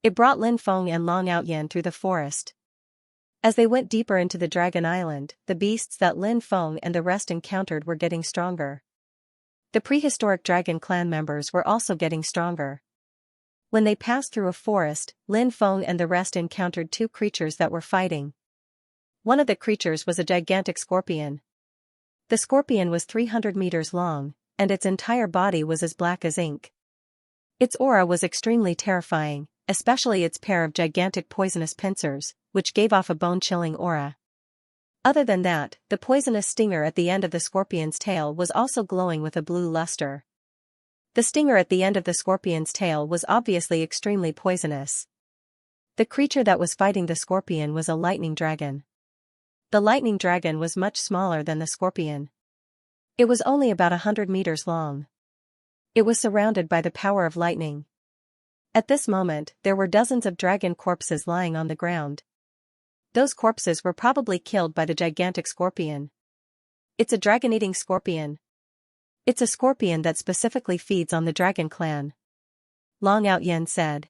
It brought Lin Feng and Long Outyin through the forest. As they went deeper into the Dragon Island, the beasts that Lin Feng and the rest encountered were getting stronger. The prehistoric dragon clan members were also getting stronger. When they passed through a forest, Lin Feng and the rest encountered two creatures that were fighting. One of the creatures was a gigantic scorpion. The scorpion was 300 meters long, and its entire body was as black as ink. Its aura was extremely terrifying, especially its pair of gigantic poisonous pincers, which gave off a bone-chilling aura. Other than that, the poisonous stinger at the end of the scorpion's tail was also glowing with a blue luster. The stinger at the end of the scorpion's tail was obviously extremely poisonous. The creature that was fighting the scorpion was a lightning dragon. The lightning dragon was much smaller than the scorpion. It was only about 100 meters long. It was surrounded by the power of lightning. At this moment, there were dozens of dragon corpses lying on the ground. Those corpses were probably killed by the gigantic scorpion. It's a dragon-eating scorpion. It's a scorpion that specifically feeds on the dragon clan. Long Outyin said.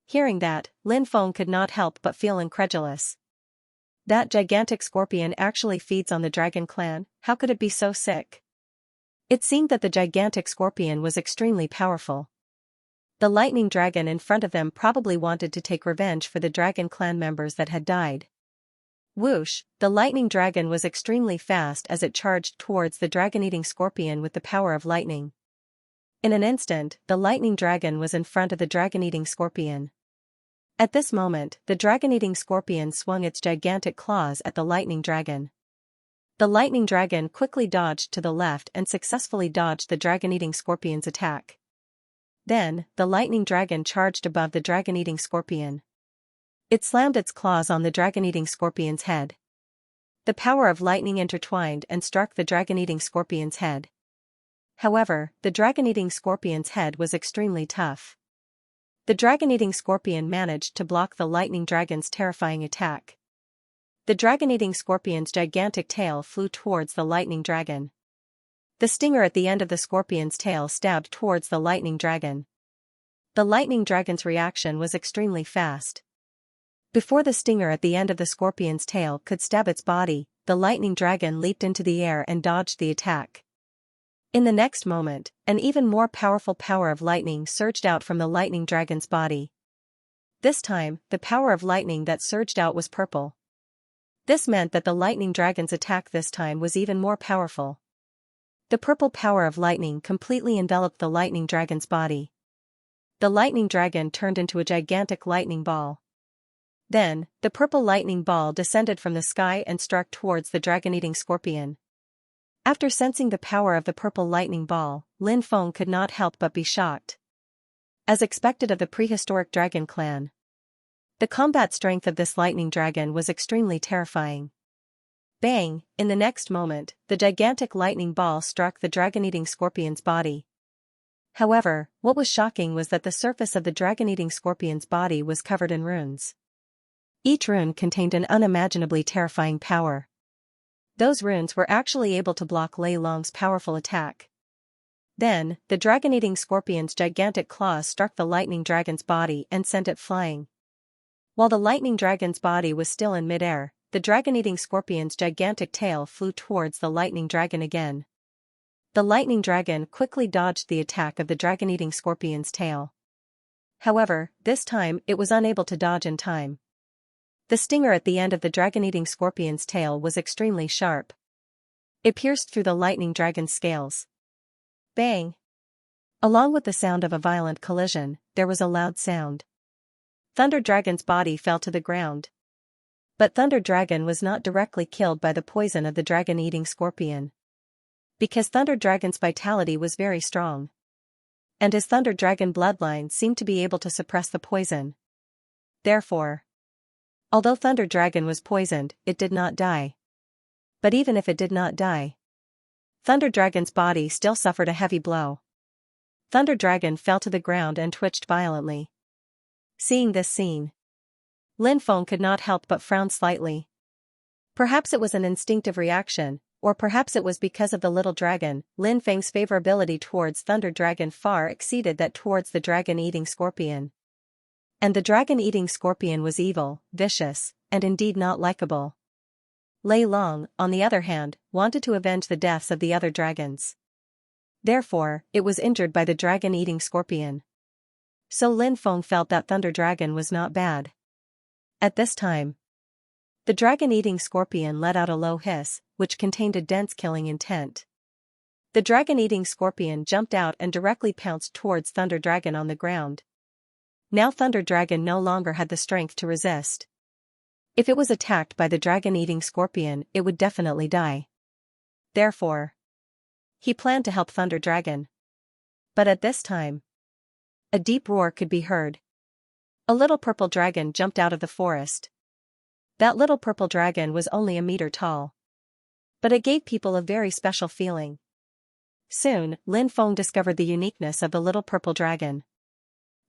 Hearing that, Lin Feng could not help but feel incredulous. That gigantic scorpion actually feeds on the dragon clan, how could it be so sick? It seemed that the gigantic scorpion was extremely powerful. The lightning dragon in front of them probably wanted to take revenge for the dragon clan members that had died. Whoosh, the lightning dragon was extremely fast as it charged towards the dragon-eating scorpion with the power of lightning. In an instant, the lightning dragon was in front of the dragon-eating scorpion. At this moment, the dragon-eating scorpion swung its gigantic claws at the lightning dragon. The lightning dragon quickly dodged to the left and successfully dodged the dragon-eating scorpion's attack. Then, the lightning dragon charged above the dragon-eating scorpion. It slammed its claws on the dragon-eating scorpion's head. The power of lightning intertwined and struck the dragon-eating scorpion's head. However, the dragon-eating scorpion's head was extremely tough. The dragon-eating scorpion managed to block the lightning dragon's terrifying attack. The dragon-eating scorpion's gigantic tail flew towards the lightning dragon. The stinger at the end of the scorpion's tail stabbed towards the lightning dragon. The lightning dragon's reaction was extremely fast. Before the stinger at the end of the scorpion's tail could stab its body, the lightning dragon leaped into the air and dodged the attack. In the next moment, an even more powerful power of lightning surged out from the lightning dragon's body. This time, the power of lightning that surged out was purple. This meant that the lightning dragon's attack this time was even more powerful. The purple power of lightning completely enveloped the lightning dragon's body. The lightning dragon turned into a gigantic lightning ball. Then, the purple lightning ball descended from the sky and struck towards the dragon-eating scorpion. After sensing the power of the purple lightning ball, Lin Feng could not help but be shocked. As expected of the prehistoric dragon clan, the combat strength of this lightning dragon was extremely terrifying. Bang! In the next moment, the gigantic lightning ball struck the dragon-eating scorpion's body. However, what was shocking was that the surface of the dragon-eating scorpion's body was covered in runes. Each rune contained an unimaginably terrifying power. Those runes were actually able to block Lei Long's powerful attack. Then, the dragon-eating scorpion's gigantic claws struck the lightning dragon's body and sent it flying. While the lightning dragon's body was still in midair, the dragon-eating scorpion's gigantic tail flew towards the lightning dragon again. The lightning dragon quickly dodged the attack of the dragon-eating scorpion's tail. However, this time it was unable to dodge in time. The stinger at the end of the dragon-eating scorpion's tail was extremely sharp. It pierced through the lightning dragon's scales. Bang! Along with the sound of a violent collision, there was a loud sound. Thunder Dragon's body fell to the ground. But Thunder Dragon was not directly killed by the poison of the dragon-eating scorpion. Because Thunder Dragon's vitality was very strong. And his Thunder Dragon bloodline seemed to be able to suppress the poison. Therefore, although Thunder Dragon was poisoned, it did not die. But even if it did not die, Thunder Dragon's body still suffered a heavy blow. Thunder Dragon fell to the ground and twitched violently. Seeing this scene, Lin Feng could not help but frown slightly. Perhaps it was an instinctive reaction, or perhaps it was because of the little dragon. Lin Feng's favorability towards Thunder Dragon far exceeded that towards the dragon-eating scorpion. And the dragon-eating scorpion was evil, vicious, and indeed not likable. Lei Long, on the other hand, wanted to avenge the deaths of the other dragons. Therefore, it was injured by the dragon-eating scorpion. So Lin Feng felt that Thunder Dragon was not bad. At this time, the dragon-eating scorpion let out a low hiss, which contained a dense killing intent. The dragon-eating scorpion jumped out and directly pounced towards Thunder Dragon on the ground. Now Thunder Dragon no longer had the strength to resist. If it was attacked by the dragon-eating scorpion, it would definitely die. Therefore, he planned to help Thunder Dragon. But at this time, a deep roar could be heard. A little purple dragon jumped out of the forest. That little purple dragon was only a meter tall. But it gave people a very special feeling. Soon, Lin Feng discovered the uniqueness of the little purple dragon.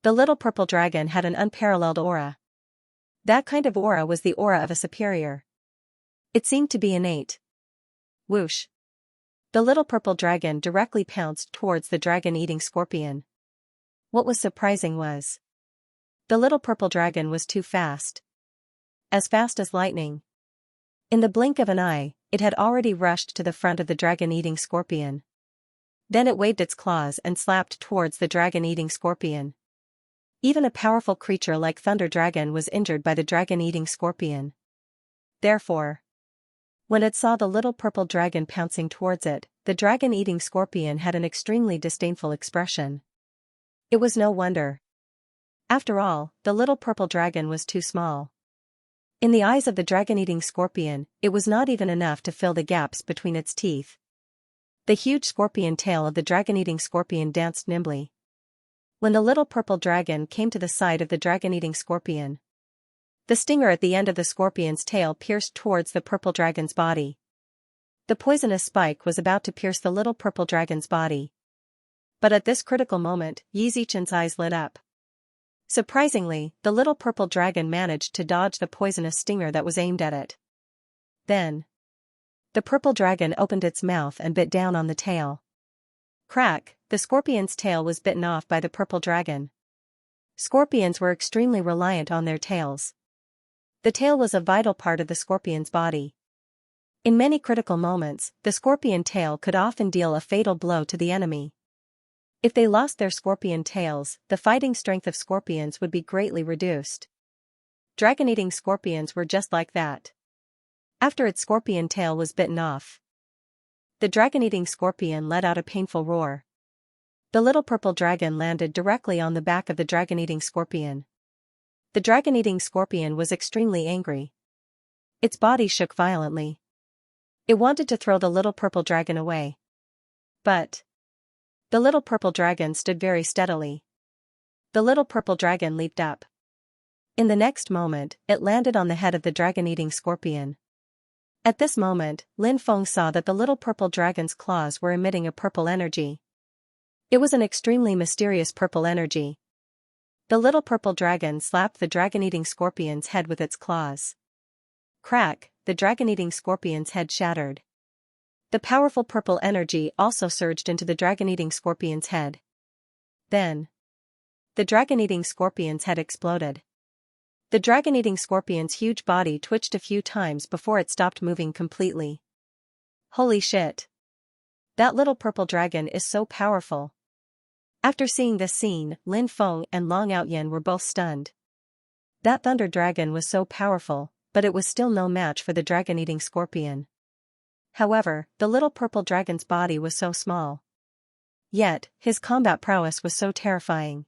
The little purple dragon had an unparalleled aura. That kind of aura was the aura of a superior. It seemed to be innate. Whoosh! The little purple dragon directly pounced towards the dragon-eating scorpion. What was surprising was, the little purple dragon was too fast. As fast as lightning. In the blink of an eye, it had already rushed to the front of the dragon-eating scorpion. Then it waved its claws and slapped towards the dragon-eating scorpion. Even a powerful creature like Thunder Dragon was injured by the dragon-eating scorpion. Therefore, when it saw the little purple dragon pouncing towards it, the dragon-eating scorpion had an extremely disdainful expression. It was no wonder. After all, the little purple dragon was too small. In the eyes of the dragon-eating scorpion, it was not even enough to fill the gaps between its teeth. The huge scorpion tail of the dragon-eating scorpion danced nimbly. When the little purple dragon came to the side of the dragon-eating scorpion, the stinger at the end of the scorpion's tail pierced towards the purple dragon's body. The poisonous spike was about to pierce the little purple dragon's body. But at this critical moment, Yi Zichen's eyes lit up. Surprisingly, the little purple dragon managed to dodge the poisonous stinger that was aimed at it. Then, the purple dragon opened its mouth and bit down on the tail. Crack! The scorpion's tail was bitten off by the purple dragon. Scorpions were extremely reliant on their tails. The tail was a vital part of the scorpion's body. In many critical moments, the scorpion tail could often deal a fatal blow to the enemy. If they lost their scorpion tails, the fighting strength of scorpions would be greatly reduced. Dragon-eating scorpions were just like that. After its scorpion tail was bitten off, the dragon-eating scorpion let out a painful roar. The little purple dragon landed directly on the back of the dragon-eating scorpion. The dragon-eating scorpion was extremely angry. Its body shook violently. It wanted to throw the little purple dragon away. But the little purple dragon stood very steadily. The little purple dragon leaped up. In the next moment, it landed on the head of the dragon-eating scorpion. At this moment, Lin Feng saw that the little purple dragon's claws were emitting a purple energy. It was an extremely mysterious purple energy. The little purple dragon slapped the dragon-eating scorpion's head with its claws. Crack, the dragon-eating scorpion's head shattered. The powerful purple energy also surged into the dragon-eating scorpion's head. Then, the dragon-eating scorpion's head exploded. The dragon-eating scorpion's huge body twitched a few times before it stopped moving completely. Holy shit! That little purple dragon is so powerful. After seeing this scene, Lin Feng and Long Outyen were both stunned. That thunder dragon was so powerful, but it was still no match for the dragon-eating scorpion. However, the little purple dragon's body was so small. Yet, his combat prowess was so terrifying.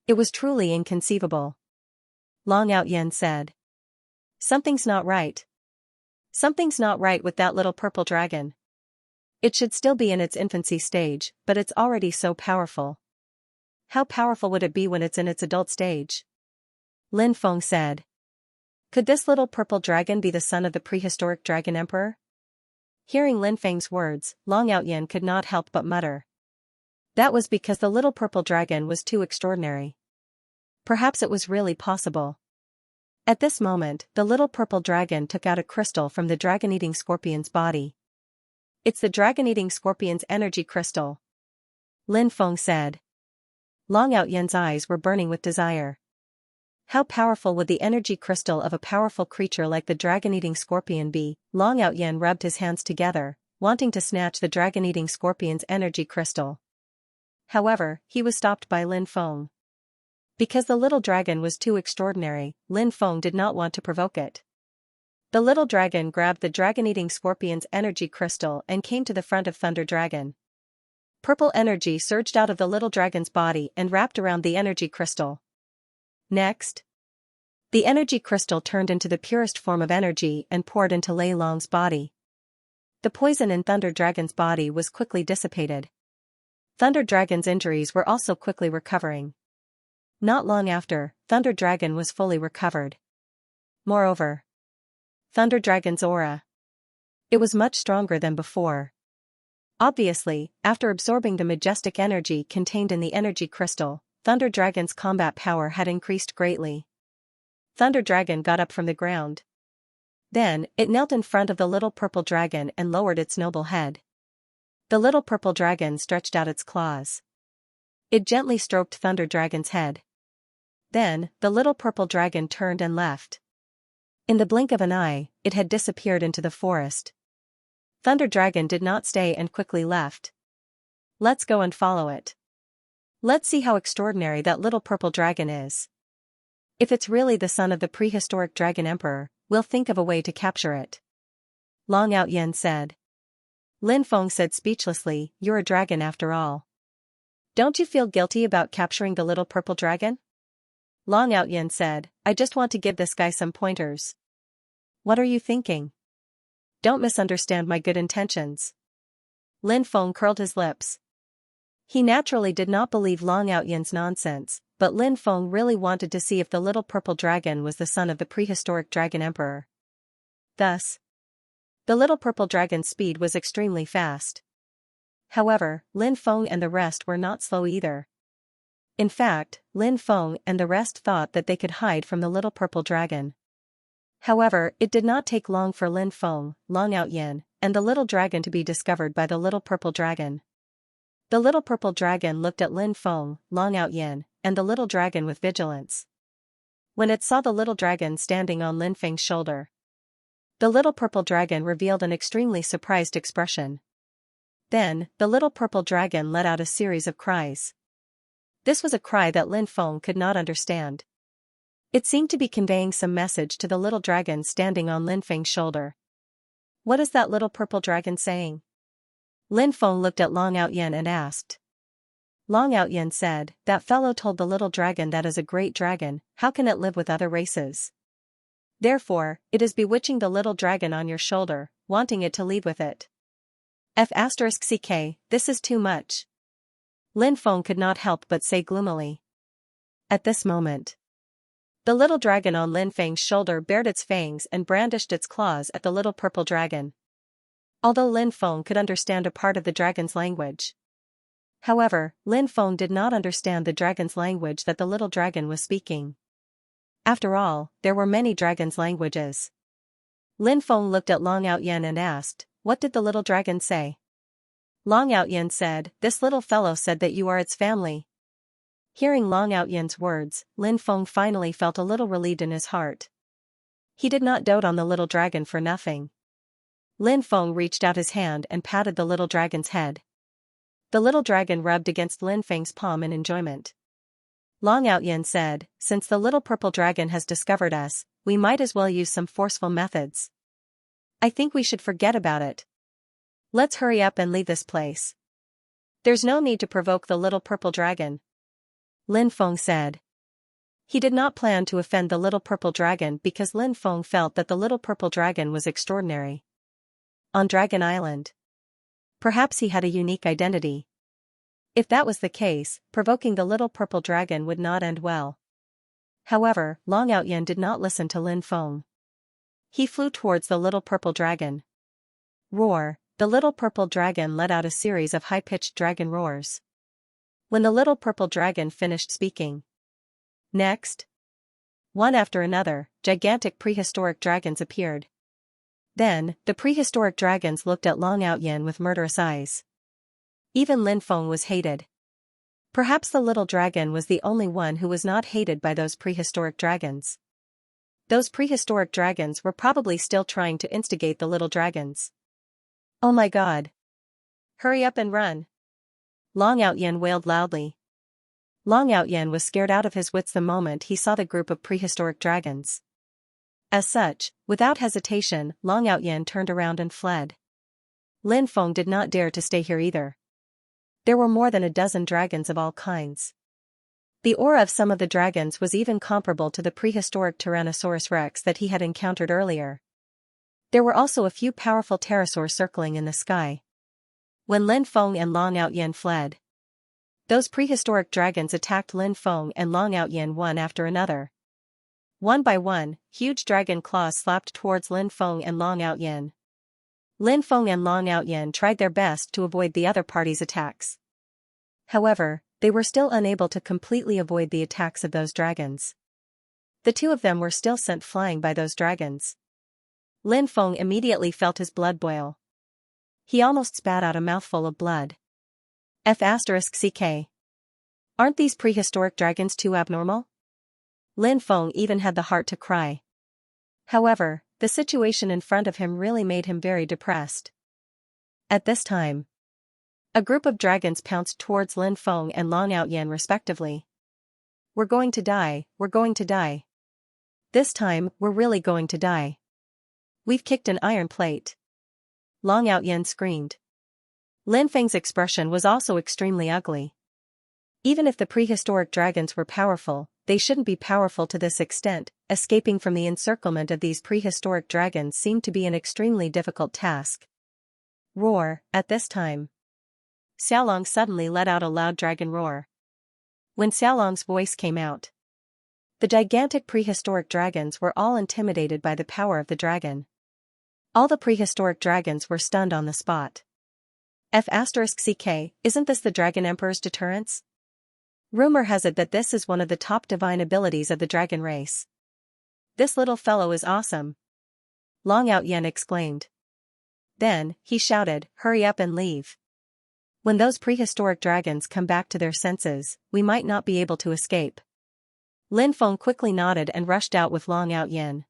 It was truly inconceivable. Long Outyen said. Something's not right. Something's not right with that little purple dragon. It should still be in its infancy stage, but it's already so powerful. How powerful would it be when it's in its adult stage? Lin Feng said. Could this little purple dragon be the son of the prehistoric dragon emperor? Hearing Lin Feng's words, Long Outyen could not help but mutter. That was because the little purple dragon was too extraordinary. Perhaps it was really possible. At this moment, the little purple dragon took out a crystal from the dragon-eating scorpion's body. It's the dragon-eating scorpion's energy crystal. Lin Feng said. Long Outyen's eyes were burning with desire. How powerful would the energy crystal of a powerful creature like the dragon-eating scorpion be? Long Outyen rubbed his hands together, wanting to snatch the dragon-eating scorpion's energy crystal. However, he was stopped by Lin Feng. Because the little dragon was too extraordinary, Lin Feng did not want to provoke it. The little dragon grabbed the dragon-eating scorpion's energy crystal and came to the front of Thunder Dragon. Purple energy surged out of the little dragon's body and wrapped around the energy crystal. Next, the energy crystal turned into the purest form of energy and poured into Lei Long's body. The poison in Thunder Dragon's body was quickly dissipated. Thunder Dragon's injuries were also quickly recovering. Not long after, Thunder Dragon was fully recovered. Moreover, Thunder Dragon's aura. It was much stronger than before. Obviously, after absorbing the majestic energy contained in the energy crystal, Thunder Dragon's combat power had increased greatly. Thunder Dragon got up from the ground. Then, it knelt in front of the little purple dragon and lowered its noble head. The little purple dragon stretched out its claws. It gently stroked Thunder Dragon's head. Then, the little purple dragon turned and left. In the blink of an eye, it had disappeared into the forest. Thunder Dragon did not stay and quickly left. Let's go and follow it. Let's see how extraordinary that little purple dragon is. If it's really the son of the prehistoric dragon emperor, we'll think of a way to capture it. Long Outyen said. Lin Feng said speechlessly, you're a dragon after all. Don't you feel guilty about capturing the little purple dragon? Long Outyen said, I just want to give this guy some pointers. What are you thinking? Don't misunderstand my good intentions. Lin Feng curled his lips. He naturally did not believe Long Outyen's nonsense, but Lin Feng really wanted to see if the little purple dragon was the son of the prehistoric dragon emperor. Thus, the little purple dragon's speed was extremely fast. However, Lin Feng and the rest were not slow either. In fact, Lin Feng and the rest thought that they could hide from the little purple dragon. However, it did not take long for Lin Feng, Long Outyen, and the little dragon to be discovered by the little purple dragon. The little purple dragon looked at Lin Feng, Long Outyen, and the little dragon with vigilance. When it saw the little dragon standing on Lin Feng's shoulder, the little purple dragon revealed an extremely surprised expression. Then, the little purple dragon let out a series of cries. This was a cry that Lin Feng could not understand. It seemed to be conveying some message to the little dragon standing on Lin Feng's shoulder. What is that little purple dragon saying? Lin Feng looked at Long Outyen and asked. Long Outyen said, that fellow told the little dragon that is a great dragon, how can it live with other races? Therefore, it is bewitching the little dragon on your shoulder, wanting it to leave with it. F***ck, this is too much. Lin Feng could not help but say gloomily. At this moment, the little dragon on Lin Feng's shoulder bared its fangs and brandished its claws at the little purple dragon. Although Lin Feng could understand a part of the dragon's language. However, Lin Feng did not understand the dragon's language that the little dragon was speaking. After all, there were many dragons' languages. Lin Feng looked at Long Outyen and asked, "What did the little dragon say?" Long Outyen said, "This little fellow said that you are its family." Hearing Long Outyen's words, Lin Feng finally felt a little relieved in his heart. He did not dote on the little dragon for nothing. Lin Feng reached out his hand and patted the little dragon's head. The little dragon rubbed against Lin Feng's palm in enjoyment. Long Outyen said, "Since the little purple dragon has discovered us, we might as well use some forceful methods. I think we should forget about it. Let's hurry up and leave this place. There's no need to provoke the little purple dragon," Lin Feng said. He did not plan to offend the little purple dragon because Lin Feng felt that the little purple dragon was extraordinary. On Dragon Island. Perhaps he had a unique identity. If that was the case, provoking the little purple dragon would not end well. However, Long Outyen did not listen to Lin Feng. He flew towards the little purple dragon. Roar! The little purple dragon let out a series of high-pitched dragon roars. When the little purple dragon finished speaking. Next. One after another, gigantic prehistoric dragons appeared. Then, the prehistoric dragons looked at Long Outyen with murderous eyes. Even Lin Feng was hated. Perhaps the little dragon was the only one who was not hated by those prehistoric dragons. Those prehistoric dragons were probably still trying to instigate the little dragons. "Oh my God! Hurry up and run!" Long Outyen wailed loudly. Long Outyen was scared out of his wits the moment he saw the group of prehistoric dragons. As such, without hesitation, Long Outyen turned around and fled. Lin Feng did not dare to stay here either. There were more than a dozen dragons of all kinds. The aura of some of the dragons was even comparable to the prehistoric Tyrannosaurus rex that he had encountered earlier. There were also a few powerful pterosaurs circling in the sky. When Lin Feng and Long Outyen fled, those prehistoric dragons attacked Lin Feng and Long Outyen one after another. One by one, huge dragon claws slapped towards Lin Feng and Long Outyen. Lin Feng and Long Outyen tried their best to avoid the other party's attacks. However, they were still unable to completely avoid the attacks of those dragons. The two of them were still sent flying by those dragons. Lin Feng immediately felt his blood boil. He almost spat out a mouthful of blood. F***ck. Aren't these prehistoric dragons too abnormal? Lin Feng even had the heart to cry. However, the situation in front of him really made him very depressed. At this time, a group of dragons pounced towards Lin Feng and Long Outyen respectively. "We're going to die, we're going to die. This time, we're really going to die. We've kicked an iron plate." Long Outyen screamed. Lin Feng's expression was also extremely ugly. Even if the prehistoric dragons were powerful, they shouldn't be powerful to this extent. Escaping from the encirclement of these prehistoric dragons seemed to be an extremely difficult task. Roar! At this time, Xiaolong suddenly let out a loud dragon roar. When Xiaolong's voice came out, the gigantic prehistoric dragons were all intimidated by the power of the dragon. All the prehistoric dragons were stunned on the spot. F***ck, isn't this the Dragon Emperor's deterrence? Rumor has it that this is one of the top divine abilities of the dragon race. This little fellow is awesome. Long Outyen exclaimed. Then, he shouted, "Hurry up and leave. When those prehistoric dragons come back to their senses, we might not be able to escape." Lin Feng quickly nodded and rushed out with Long Outyen.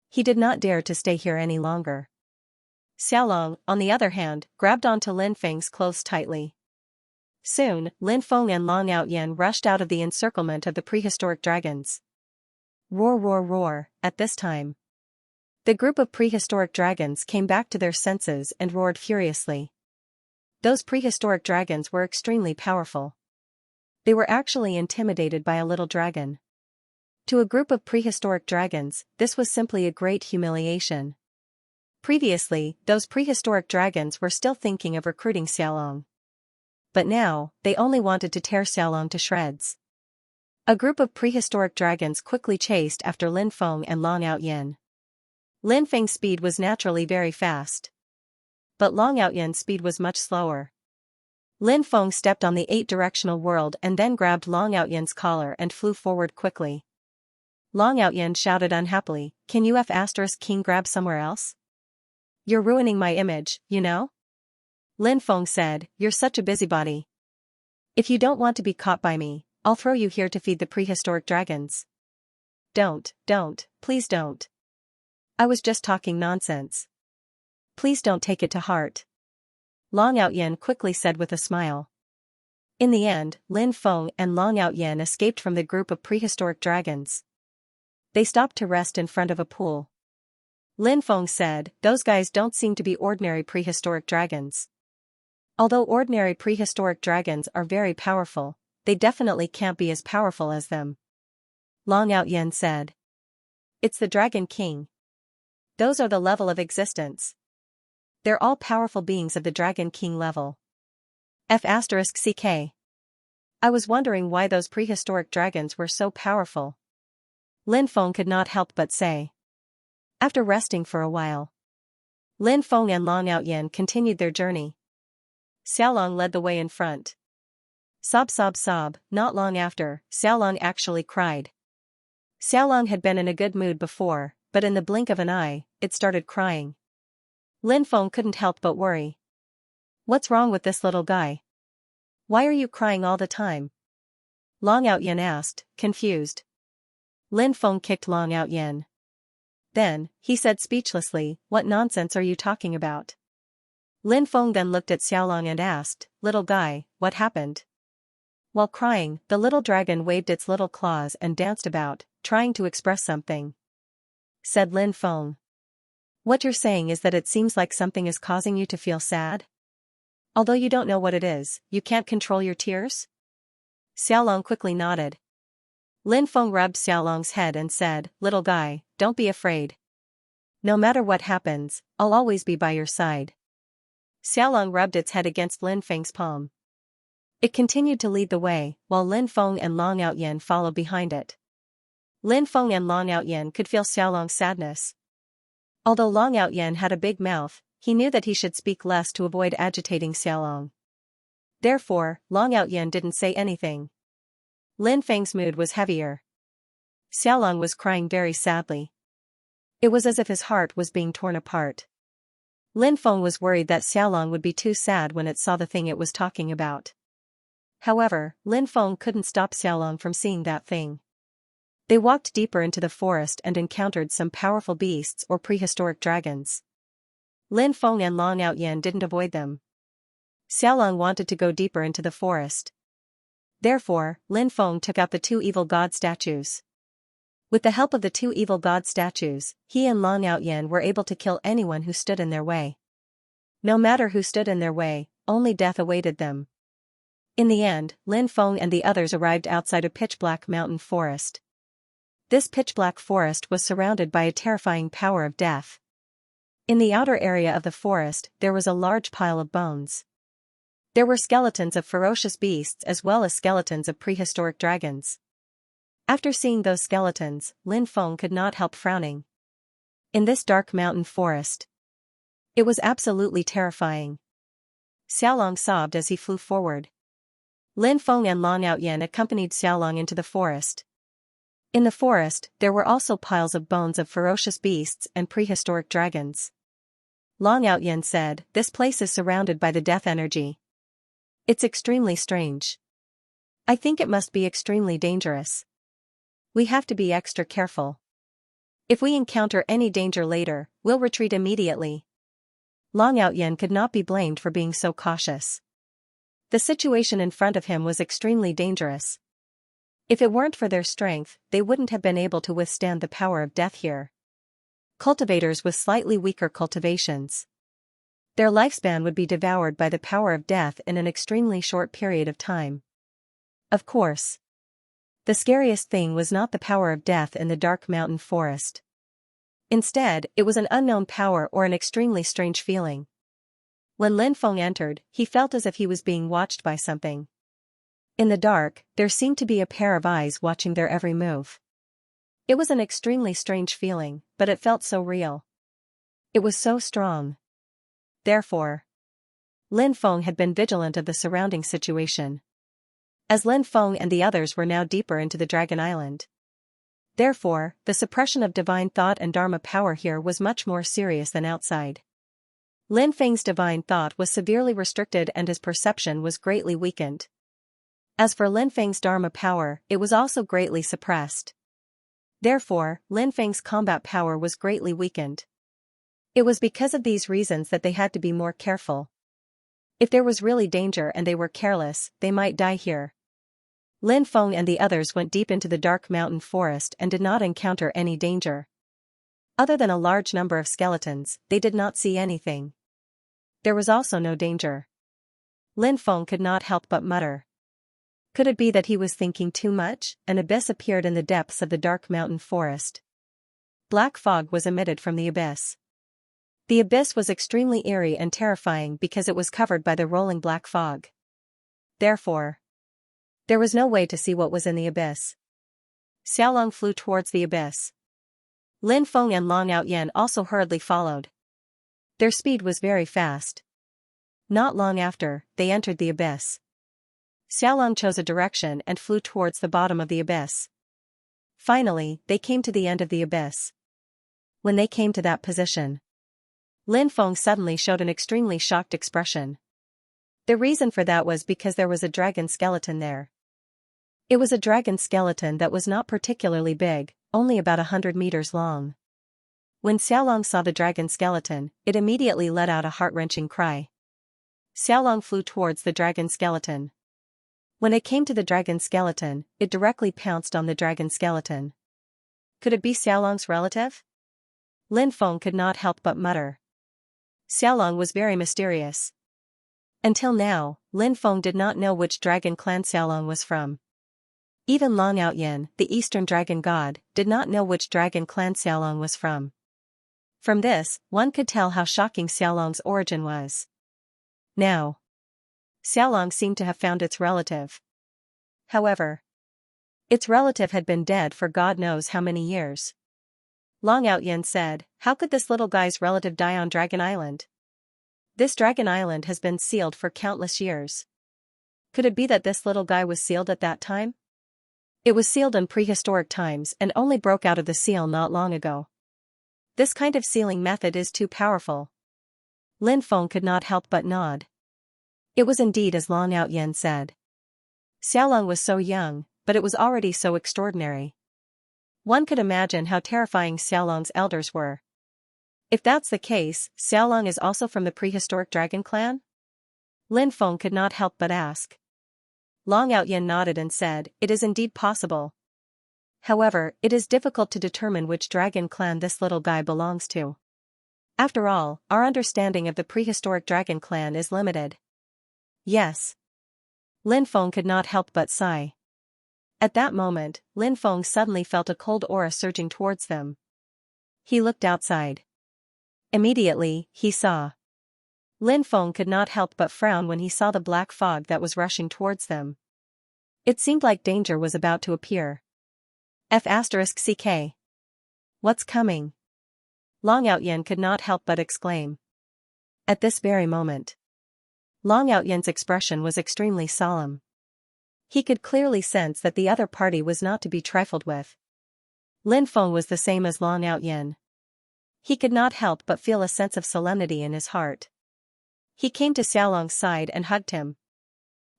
He did not dare to stay here any longer. Xiaolong, on the other hand, grabbed onto Lin Feng's clothes tightly. Soon, Lin Feng and Long Outyen rushed out of the encirclement of the prehistoric dragons. Roar, roar, roar! At this time, the group of prehistoric dragons came back to their senses and roared furiously. Those prehistoric dragons were extremely powerful. They were actually intimidated by a little dragon. To a group of prehistoric dragons, this was simply a great humiliation. Previously, those prehistoric dragons were still thinking of recruiting Xiaolong. But now, they only wanted to tear Xiaolong to shreds. A group of prehistoric dragons quickly chased after Lin Feng and Long Outyen. Lin Feng's speed was naturally very fast. But Long Outyen's speed was much slower. Lin Feng stepped on the 8-directional world and then grabbed Long Outyen's collar and flew forward quickly. Long Outyen shouted unhappily, "Can you King grab somewhere else? You're ruining my image, you know?" Lin Feng said, "You're such a busybody. If you don't want to be caught by me, I'll throw you here to feed the prehistoric dragons." Don't, please don't. I was just talking nonsense. Please don't take it to heart." Long Outyen quickly said with a smile. In the end, Lin Feng and Long Outyen escaped from the group of prehistoric dragons. They stopped to rest in front of a pool. Lin Feng said, "Those guys don't seem to be ordinary prehistoric dragons. Although ordinary prehistoric dragons are very powerful, they definitely can't be as powerful as them." Long Outyen said. "It's the Dragon King. Those are the level of existence. They're all powerful beings of the Dragon King level. *CK. I was wondering why those prehistoric dragons were so powerful." Lin Feng could not help but say. After resting for a while, Lin Feng and Long Outyen continued their journey. Xiaolong led the way in front. Sob sob sob, not long after, Xiaolong actually cried. Xiaolong had been in a good mood before, but in the blink of an eye, it started crying. Lin Feng couldn't help but worry. "What's wrong with this little guy? Why are you crying all the time?" Long Outyen asked, confused. Lin Feng kicked Long Outyen. Then, he said speechlessly, "What nonsense are you talking about?" Lin Feng then looked at Xiaolong and asked, "Little guy, what happened?" While crying, the little dragon waved its little claws and danced about, trying to express something. Said Lin Feng. "What you're saying is that it seems like something is causing you to feel sad? Although you don't know what it is, you can't control your tears?" Xiaolong quickly nodded. Lin Feng rubbed Xiaolong's head and said, "Little guy, don't be afraid. No matter what happens, I'll always be by your side." Xiaolong rubbed its head against Lin Feng's palm. It continued to lead the way, while Lin Feng and Long Outyen followed behind it. Lin Feng and Long Outyen could feel Xiaolong's sadness. Although Long Outyen had a big mouth, he knew that he should speak less to avoid agitating Xiaolong. Therefore, Long Outyen didn't say anything. Lin Feng's mood was heavier. Xiaolong was crying very sadly. It was as if his heart was being torn apart. Lin Feng was worried that Xiaolong would be too sad when it saw the thing it was talking about. However, Lin Feng couldn't stop Xiaolong from seeing that thing. They walked deeper into the forest and encountered some powerful beasts or prehistoric dragons. Lin Feng and Long Outyen didn't avoid them. Xiaolong wanted to go deeper into the forest. Therefore, Lin Feng took out the 2 evil god statues. With the help of the 2 evil god statues, he and Long Outyen were able to kill anyone who stood in their way. No matter who stood in their way, only death awaited them. In the end, Lin Feng and the others arrived outside a pitch-black mountain forest. This pitch-black forest was surrounded by a terrifying power of death. In the outer area of the forest, there was a large pile of bones. There were skeletons of ferocious beasts as well as skeletons of prehistoric dragons. After seeing those skeletons, Lin Feng could not help frowning. In this dark mountain forest, it was absolutely terrifying. Xiaolong sobbed as he flew forward. Lin Feng and Long Outyen accompanied Xiaolong into the forest. In the forest, there were also piles of bones of ferocious beasts and prehistoric dragons. Long Outyen said, "This place is surrounded by the death energy. It's extremely strange. I think it must be extremely dangerous. We have to be extra careful. If we encounter any danger later, we'll retreat immediately." Long Outyen could not be blamed for being so cautious. The situation in front of him was extremely dangerous. If it weren't for their strength, they wouldn't have been able to withstand the power of death here. Cultivators with slightly weaker cultivations, their lifespan would be devoured by the power of death in an extremely short period of time. Of course, the scariest thing was not the power of death in the dark mountain forest. Instead, it was an unknown power or an extremely strange feeling. When Lin Feng entered, he felt as if he was being watched by something. In the dark, there seemed to be a pair of eyes watching their every move. It was an extremely strange feeling, but it felt so real. It was so strong. Therefore, Lin Feng had been vigilant of the surrounding situation. As Lin Feng and the others were now deeper into the Dragon Island. Therefore, the suppression of divine thought and Dharma power here was much more serious than outside. Lin Feng's divine thought was severely restricted and his perception was greatly weakened. As for Lin Feng's Dharma power, it was also greatly suppressed. Therefore, Lin Feng's combat power was greatly weakened. It was because of these reasons that they had to be more careful. If there was really danger and they were careless, they might die here. Lin Feng and the others went deep into the dark mountain forest and did not encounter any danger. Other than a large number of skeletons, they did not see anything. There was also no danger. Lin Feng could not help but mutter. Could it be that he was thinking too much? An abyss appeared in the depths of the dark mountain forest. Black fog was emitted from the abyss. The abyss was extremely eerie and terrifying because it was covered by the rolling black fog. Therefore, there was no way to see what was in the abyss. Xiaolong flew towards the abyss. Lin Feng and Long Outyen also hurriedly followed. Their speed was very fast. Not long after, they entered the abyss. Xiaolong chose a direction and flew towards the bottom of the abyss. Finally, they came to the end of the abyss. When they came to that position, Lin Feng suddenly showed an extremely shocked expression. The reason for that was because there was a dragon skeleton there. It was a dragon skeleton that was not particularly big, only about 100 meters long. When Xiaolong saw the dragon skeleton, it immediately let out a heart-wrenching cry. Xiaolong flew towards the dragon skeleton. When it came to the dragon skeleton, it directly pounced on the dragon skeleton. Could it be Xiaolong's relative? Lin Feng could not help but mutter. Xiaolong was very mysterious. Until now, Lin Feng did not know which dragon clan Xiaolong was from. Even Long Outyen, the Eastern Dragon God, did not know which dragon clan Xiaolong was from. From this, one could tell how shocking Xiaolong's origin was. Now, Xiaolong seemed to have found its relative. However, its relative had been dead for God knows how many years. Long Outyen said, "How could this little guy's relative die on Dragon Island? This Dragon Island has been sealed for countless years. Could it be that this little guy was sealed at that time? It was sealed in prehistoric times and only broke out of the seal not long ago. This kind of sealing method is too powerful." Lin Feng could not help but nod. It was indeed as Long Outyen said. Xiaolong was so young, but it was already so extraordinary. One could imagine how terrifying Xiaolong's elders were. If that's the case, Xiaolong is also from the prehistoric dragon clan? Lin Feng could not help but ask. Long Outyen nodded and said, "It is indeed possible. However, it is difficult to determine which dragon clan this little guy belongs to. After all, our understanding of the prehistoric dragon clan is limited." Yes. Lin Feng could not help but sigh. At that moment, Lin Feng suddenly felt a cold aura surging towards them. He looked outside. Immediately, he saw. Lin Feng could not help but frown when he saw the black fog that was rushing towards them. It seemed like danger was about to appear. F***CK. What's coming? Long Outyen could not help but exclaim. At this very moment, Long Outyen's expression was extremely solemn. He could clearly sense that the other party was not to be trifled with. Lin Feng was the same as Long Outyen. He could not help but feel a sense of solemnity in his heart. He came to Xiaolong's side and hugged him.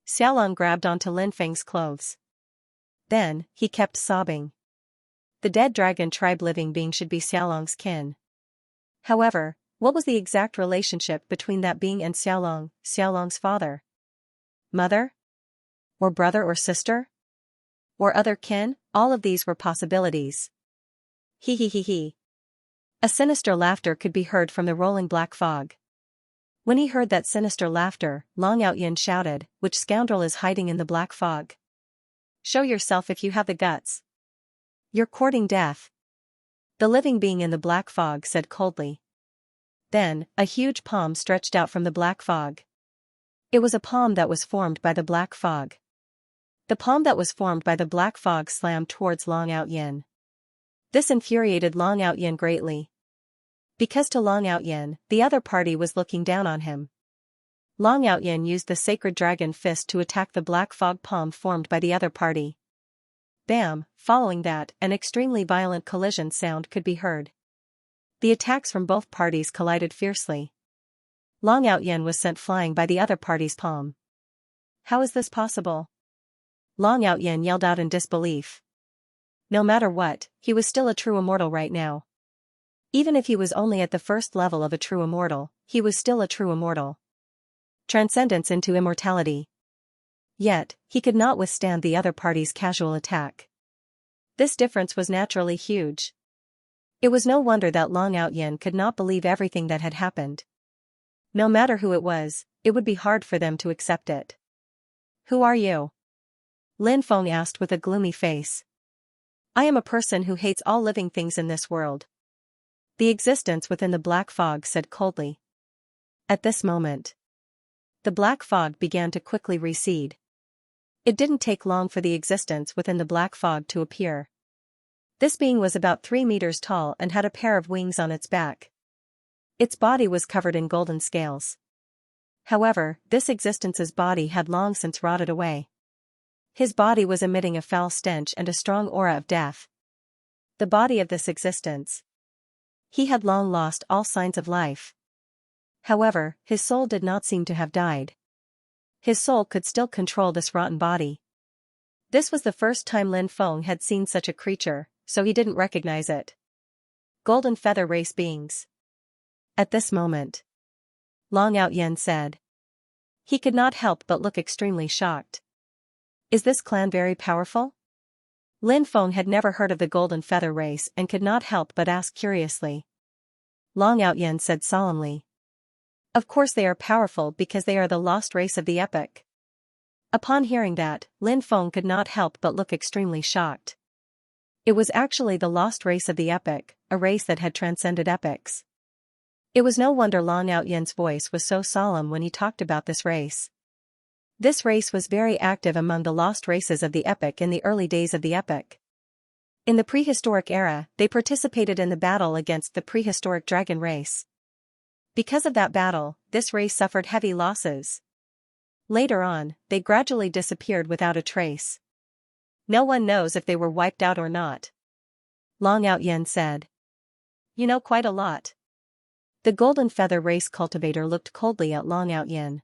Xiaolong grabbed onto Lin Feng's clothes. Then, he kept sobbing. The dead dragon tribe living being should be Xiaolong's kin. However, what was the exact relationship between that being and Xiaolong, Xiaolong's father? Mother? Or brother or sister? Or other kin? All of these were possibilities. He he he he. A sinister laughter could be heard from the rolling black fog. When he heard that sinister laughter, Long Outyen shouted, "Which scoundrel is hiding in the black fog? Show yourself if you have the guts. You're courting death." The living being in the black fog said coldly. Then, a huge palm stretched out from the black fog. It was a palm that was formed by the black fog. The palm that was formed by the black fog slammed towards Long Out Yin. This infuriated Long Out Yin greatly. Because to Long Out Yin, the other party was looking down on him. Long Out Yin used the sacred dragon fist to attack the black fog palm formed by the other party. Bam! Following that, an extremely violent collision sound could be heard. The attacks from both parties collided fiercely. Long Out Yin was sent flying by the other party's palm. How is this possible? Long Out Yin yelled out in disbelief. No matter what, he was still a true immortal right now. Even if he was only at the first level of a true immortal, he was still a true immortal. Transcendence into immortality. Yet, he could not withstand the other party's casual attack. This difference was naturally huge. It was no wonder that Long Out Yin could not believe everything that had happened. No matter who it was, it would be hard for them to accept it. Who are you? Lin Feng asked with a gloomy face. I am a person who hates all living things in this world. The existence within the black fog said coldly. At this moment, the black fog began to quickly recede. It didn't take long for the existence within the black fog to appear. This being was about 3 meters tall and had a pair of wings on its back. Its body was covered in golden scales. However, this existence's body had long since rotted away. His body was emitting a foul stench and a strong aura of death. The body of this existence. He had long lost all signs of life. However, his soul did not seem to have died. His soul could still control this rotten body. This was the first time Lin Feng had seen such a creature, so he didn't recognize it. Golden Feather Race beings. At this moment, Long Out Yin said. He could not help but look extremely shocked. Is this clan very powerful? Lin Feng had never heard of the Golden Feather Race and could not help but ask curiously. Long Out Yin said solemnly. Of course they are powerful because they are the lost race of the epoch. Upon hearing that, Lin Feng could not help but look extremely shocked. It was actually the lost race of the epoch, a race that had transcended epochs. It was no wonder Long Out Yin's voice was so solemn when he talked about this race. This race was very active among the lost races of the epoch in the early days of the epoch. In the prehistoric era, they participated in the battle against the prehistoric dragon race. Because of that battle, this race suffered heavy losses. Later on, they gradually disappeared without a trace. No one knows if they were wiped out or not. Long Out Yin said. You know quite a lot. The Golden Feather Race cultivator looked coldly at Long Out Yin.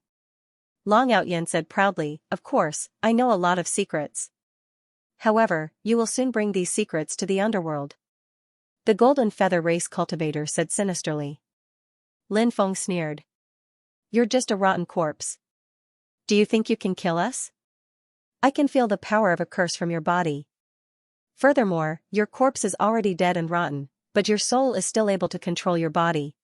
Long Out Yin said proudly, of course, I know a lot of secrets. However, you will soon bring these secrets to the underworld. The Golden Feather Race cultivator said sinisterly. Lin Feng sneered. You're just a rotten corpse. Do you think you can kill us? I can feel the power of a curse from your body. Furthermore, your corpse is already dead and rotten, but your soul is still able to control your body.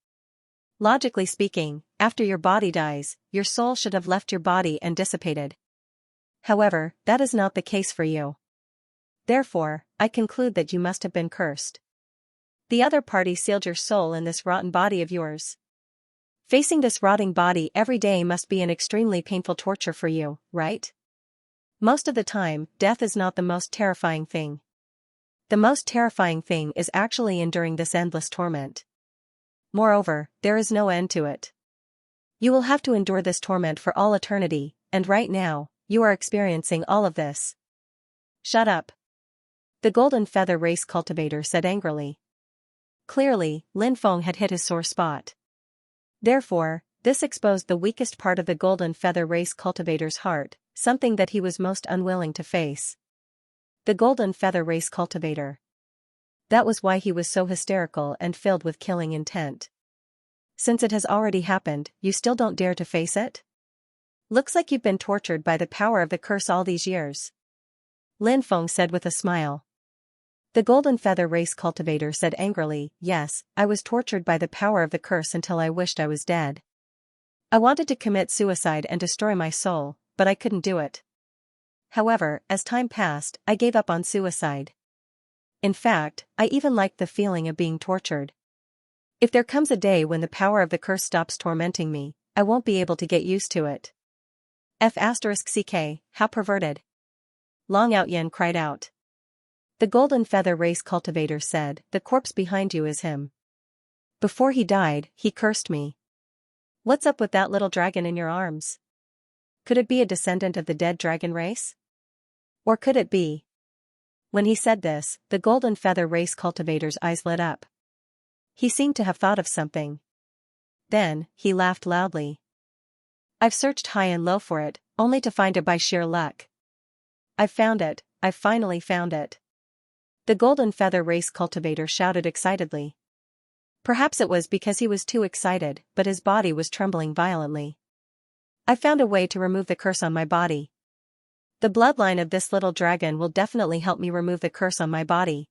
Logically speaking, after your body dies, your soul should have left your body and dissipated. However, that is not the case for you. Therefore, I conclude that you must have been cursed. The other party sealed your soul in this rotten body of yours. Facing this rotting body every day must be an extremely painful torture for you, right? Most of the time, death is not the most terrifying thing. The most terrifying thing is actually enduring this endless torment. Moreover, there is no end to it. You will have to endure this torment for all eternity, and right now, you are experiencing all of this. Shut up. The Golden Feather Race cultivator said angrily. Clearly, Lin Feng had hit his sore spot. Therefore, this exposed the weakest part of the Golden Feather Race cultivator's heart, something that he was most unwilling to face. The Golden Feather Race cultivator. That was why he was so hysterical and filled with killing intent. Since it has already happened, you still don't dare to face it? Looks like you've been tortured by the power of the curse all these years. Lin Feng said with a smile. The Golden Feather Race cultivator said angrily, yes, I was tortured by the power of the curse until I wished I was dead. I wanted to commit suicide and destroy my soul, but I couldn't do it. However, as time passed, I gave up on suicide. In fact, I even liked the feeling of being tortured. If there comes a day when the power of the curse stops tormenting me, I won't be able to get used to it. F***ck, how perverted. Long Out Yen cried out. The Golden Feather Race Cultivator said, the corpse behind you is him. Before he died, he cursed me. What's up with that little dragon in your arms? Could it be a descendant of the dead dragon race? Or could it be? When he said this, the Golden Feather Race Cultivator's eyes lit up. He seemed to have thought of something. Then, he laughed loudly. I've searched high and low for it, only to find it by sheer luck. I've found it, I've finally found it. The Golden Feather Race Cultivator shouted excitedly. Perhaps it was because he was too excited, but his body was trembling violently. I found a way to remove the curse on my body. The bloodline of this little dragon will definitely help me remove the curse on my body.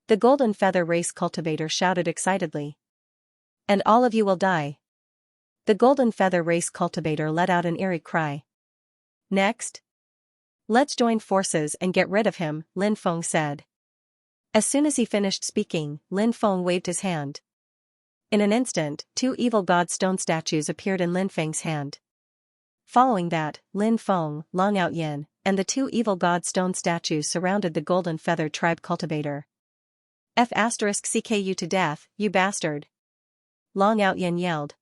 The Golden Feather Race Cultivator shouted excitedly. And all of you will die. The Golden Feather Race Cultivator let out an eerie cry. Next. Let's join forces and get rid of him, Lin Feng said. As soon as he finished speaking, Lin Feng waved his hand. In an instant, 2 evil god stone statues appeared in Lin Feng's hand. Following that, Lin Feng, Long Out Yen, and the 2 evil god stone statues surrounded the Golden Feather Tribe Cultivator. F***ck you to death, you bastard! Long Out Yen yelled.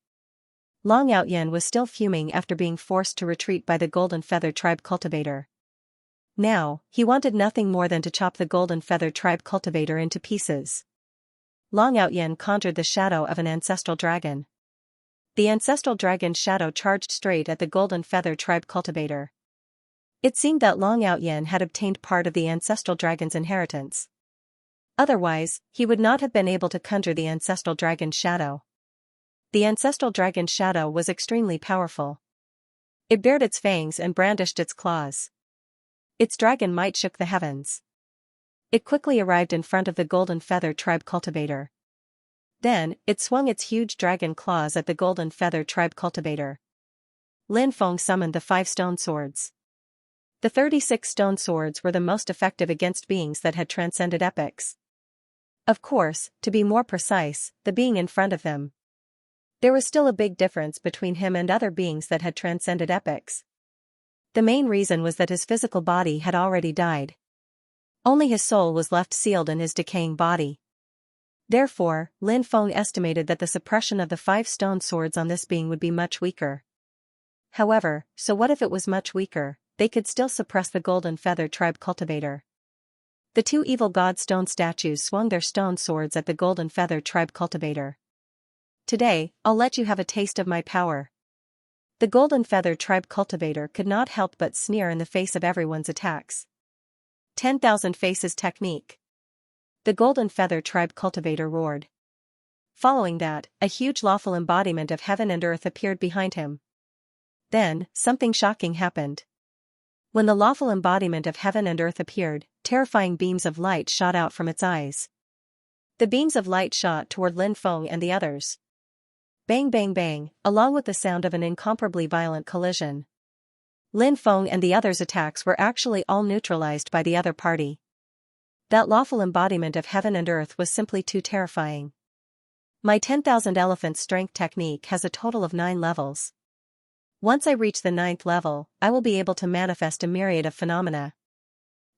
Long Out Yen was still fuming after being forced to retreat by the Golden Feather Tribe Cultivator. Now, he wanted nothing more than to chop the Golden Feather Tribe Cultivator into pieces. Long Out Yen conjured the shadow of an ancestral dragon. The ancestral dragon's shadow charged straight at the Golden Feather Tribe Cultivator. It seemed that Long Out Yen had obtained part of the ancestral dragon's inheritance. Otherwise, he would not have been able to conjure the ancestral dragon's shadow. The ancestral dragon's shadow was extremely powerful. It bared its fangs and brandished its claws. Its dragon might shook the heavens. It quickly arrived in front of the Golden Feather Tribe Cultivator. Then, it swung its huge dragon claws at the Golden Feather Tribe Cultivator. Lin Feng summoned the 5 stone swords. The 36 stone swords were the most effective against beings that had transcended epochs. Of course, to be more precise, the being in front of them. There was still a big difference between him and other beings that had transcended epochs. The main reason was that his physical body had already died. Only his soul was left sealed in his decaying body. Therefore, Lin Feng estimated that the suppression of the 5 stone swords on this being would be much weaker. However, so what if it was much weaker? They could still suppress the Golden Feather Tribe Cultivator. The 2 evil god stone statues swung their stone swords at the Golden Feather Tribe Cultivator. Today, I'll let you have a taste of my power. The Golden Feather Tribe Cultivator could not help but sneer in the face of everyone's attacks. 10,000 Faces Technique. The Golden Feather Tribe Cultivator roared. Following that, a huge lawful embodiment of heaven and earth appeared behind him. Then, something shocking happened. When the lawful embodiment of heaven and earth appeared, terrifying beams of light shot out from its eyes. The beams of light shot toward Lin Feng and the others. Bang bang bang, along with the sound of an incomparably violent collision. Lin Feng and the others' attacks were actually all neutralized by the other party. That lawful embodiment of heaven and earth was simply too terrifying. My 10,000 elephants strength technique has a total of 9 levels. Once I reach the 9th level, I will be able to manifest a myriad of phenomena.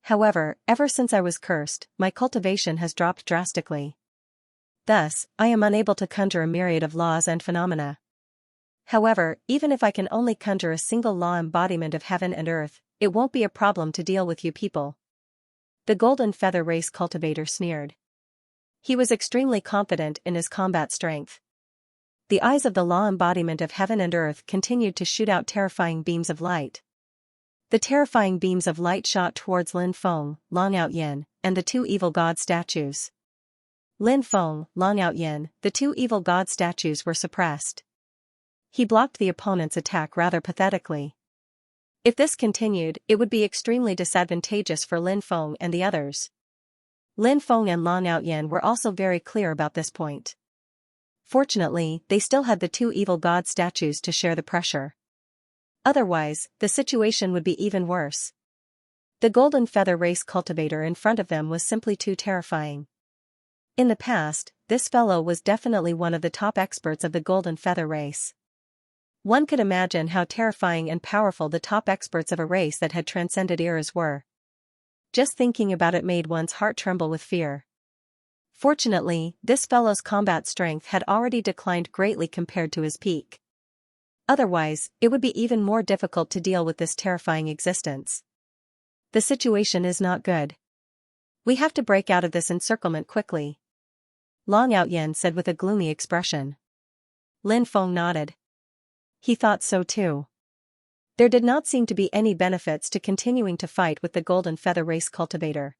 However, ever since I was cursed, my cultivation has dropped drastically. Thus, I am unable to conjure a myriad of laws and phenomena. However, even if I can only conjure a single law embodiment of heaven and earth, it won't be a problem to deal with you people. The Golden Feather Race Cultivator sneered. He was extremely confident in his combat strength. The eyes of the law embodiment of heaven and earth continued to shoot out terrifying beams of light. The terrifying beams of light shot towards Lin Feng, Long Out Yen, and the 2 evil god statues. Lin Feng, Long Out Yen, the 2 evil god statues were suppressed. He blocked the opponent's attack rather pathetically. If this continued, it would be extremely disadvantageous for Lin Feng and the others. Lin Feng and Long Out Yen were also very clear about this point. Fortunately, they still had the 2 evil god statues to share the pressure. Otherwise, the situation would be even worse. The golden feather race cultivator in front of them was simply too terrifying. In the past, this fellow was definitely one of the top experts of the golden feather race. One could imagine how terrifying and powerful the top experts of a race that had transcended eras were. Just thinking about it made one's heart tremble with fear. Fortunately, this fellow's combat strength had already declined greatly compared to his peak. Otherwise, it would be even more difficult to deal with this terrifying existence. The situation is not good. We have to break out of this encirclement quickly, Long Outyen said with a gloomy expression. Lin Feng nodded. He thought so too. There did not seem to be any benefits to continuing to fight with the golden feather race cultivator.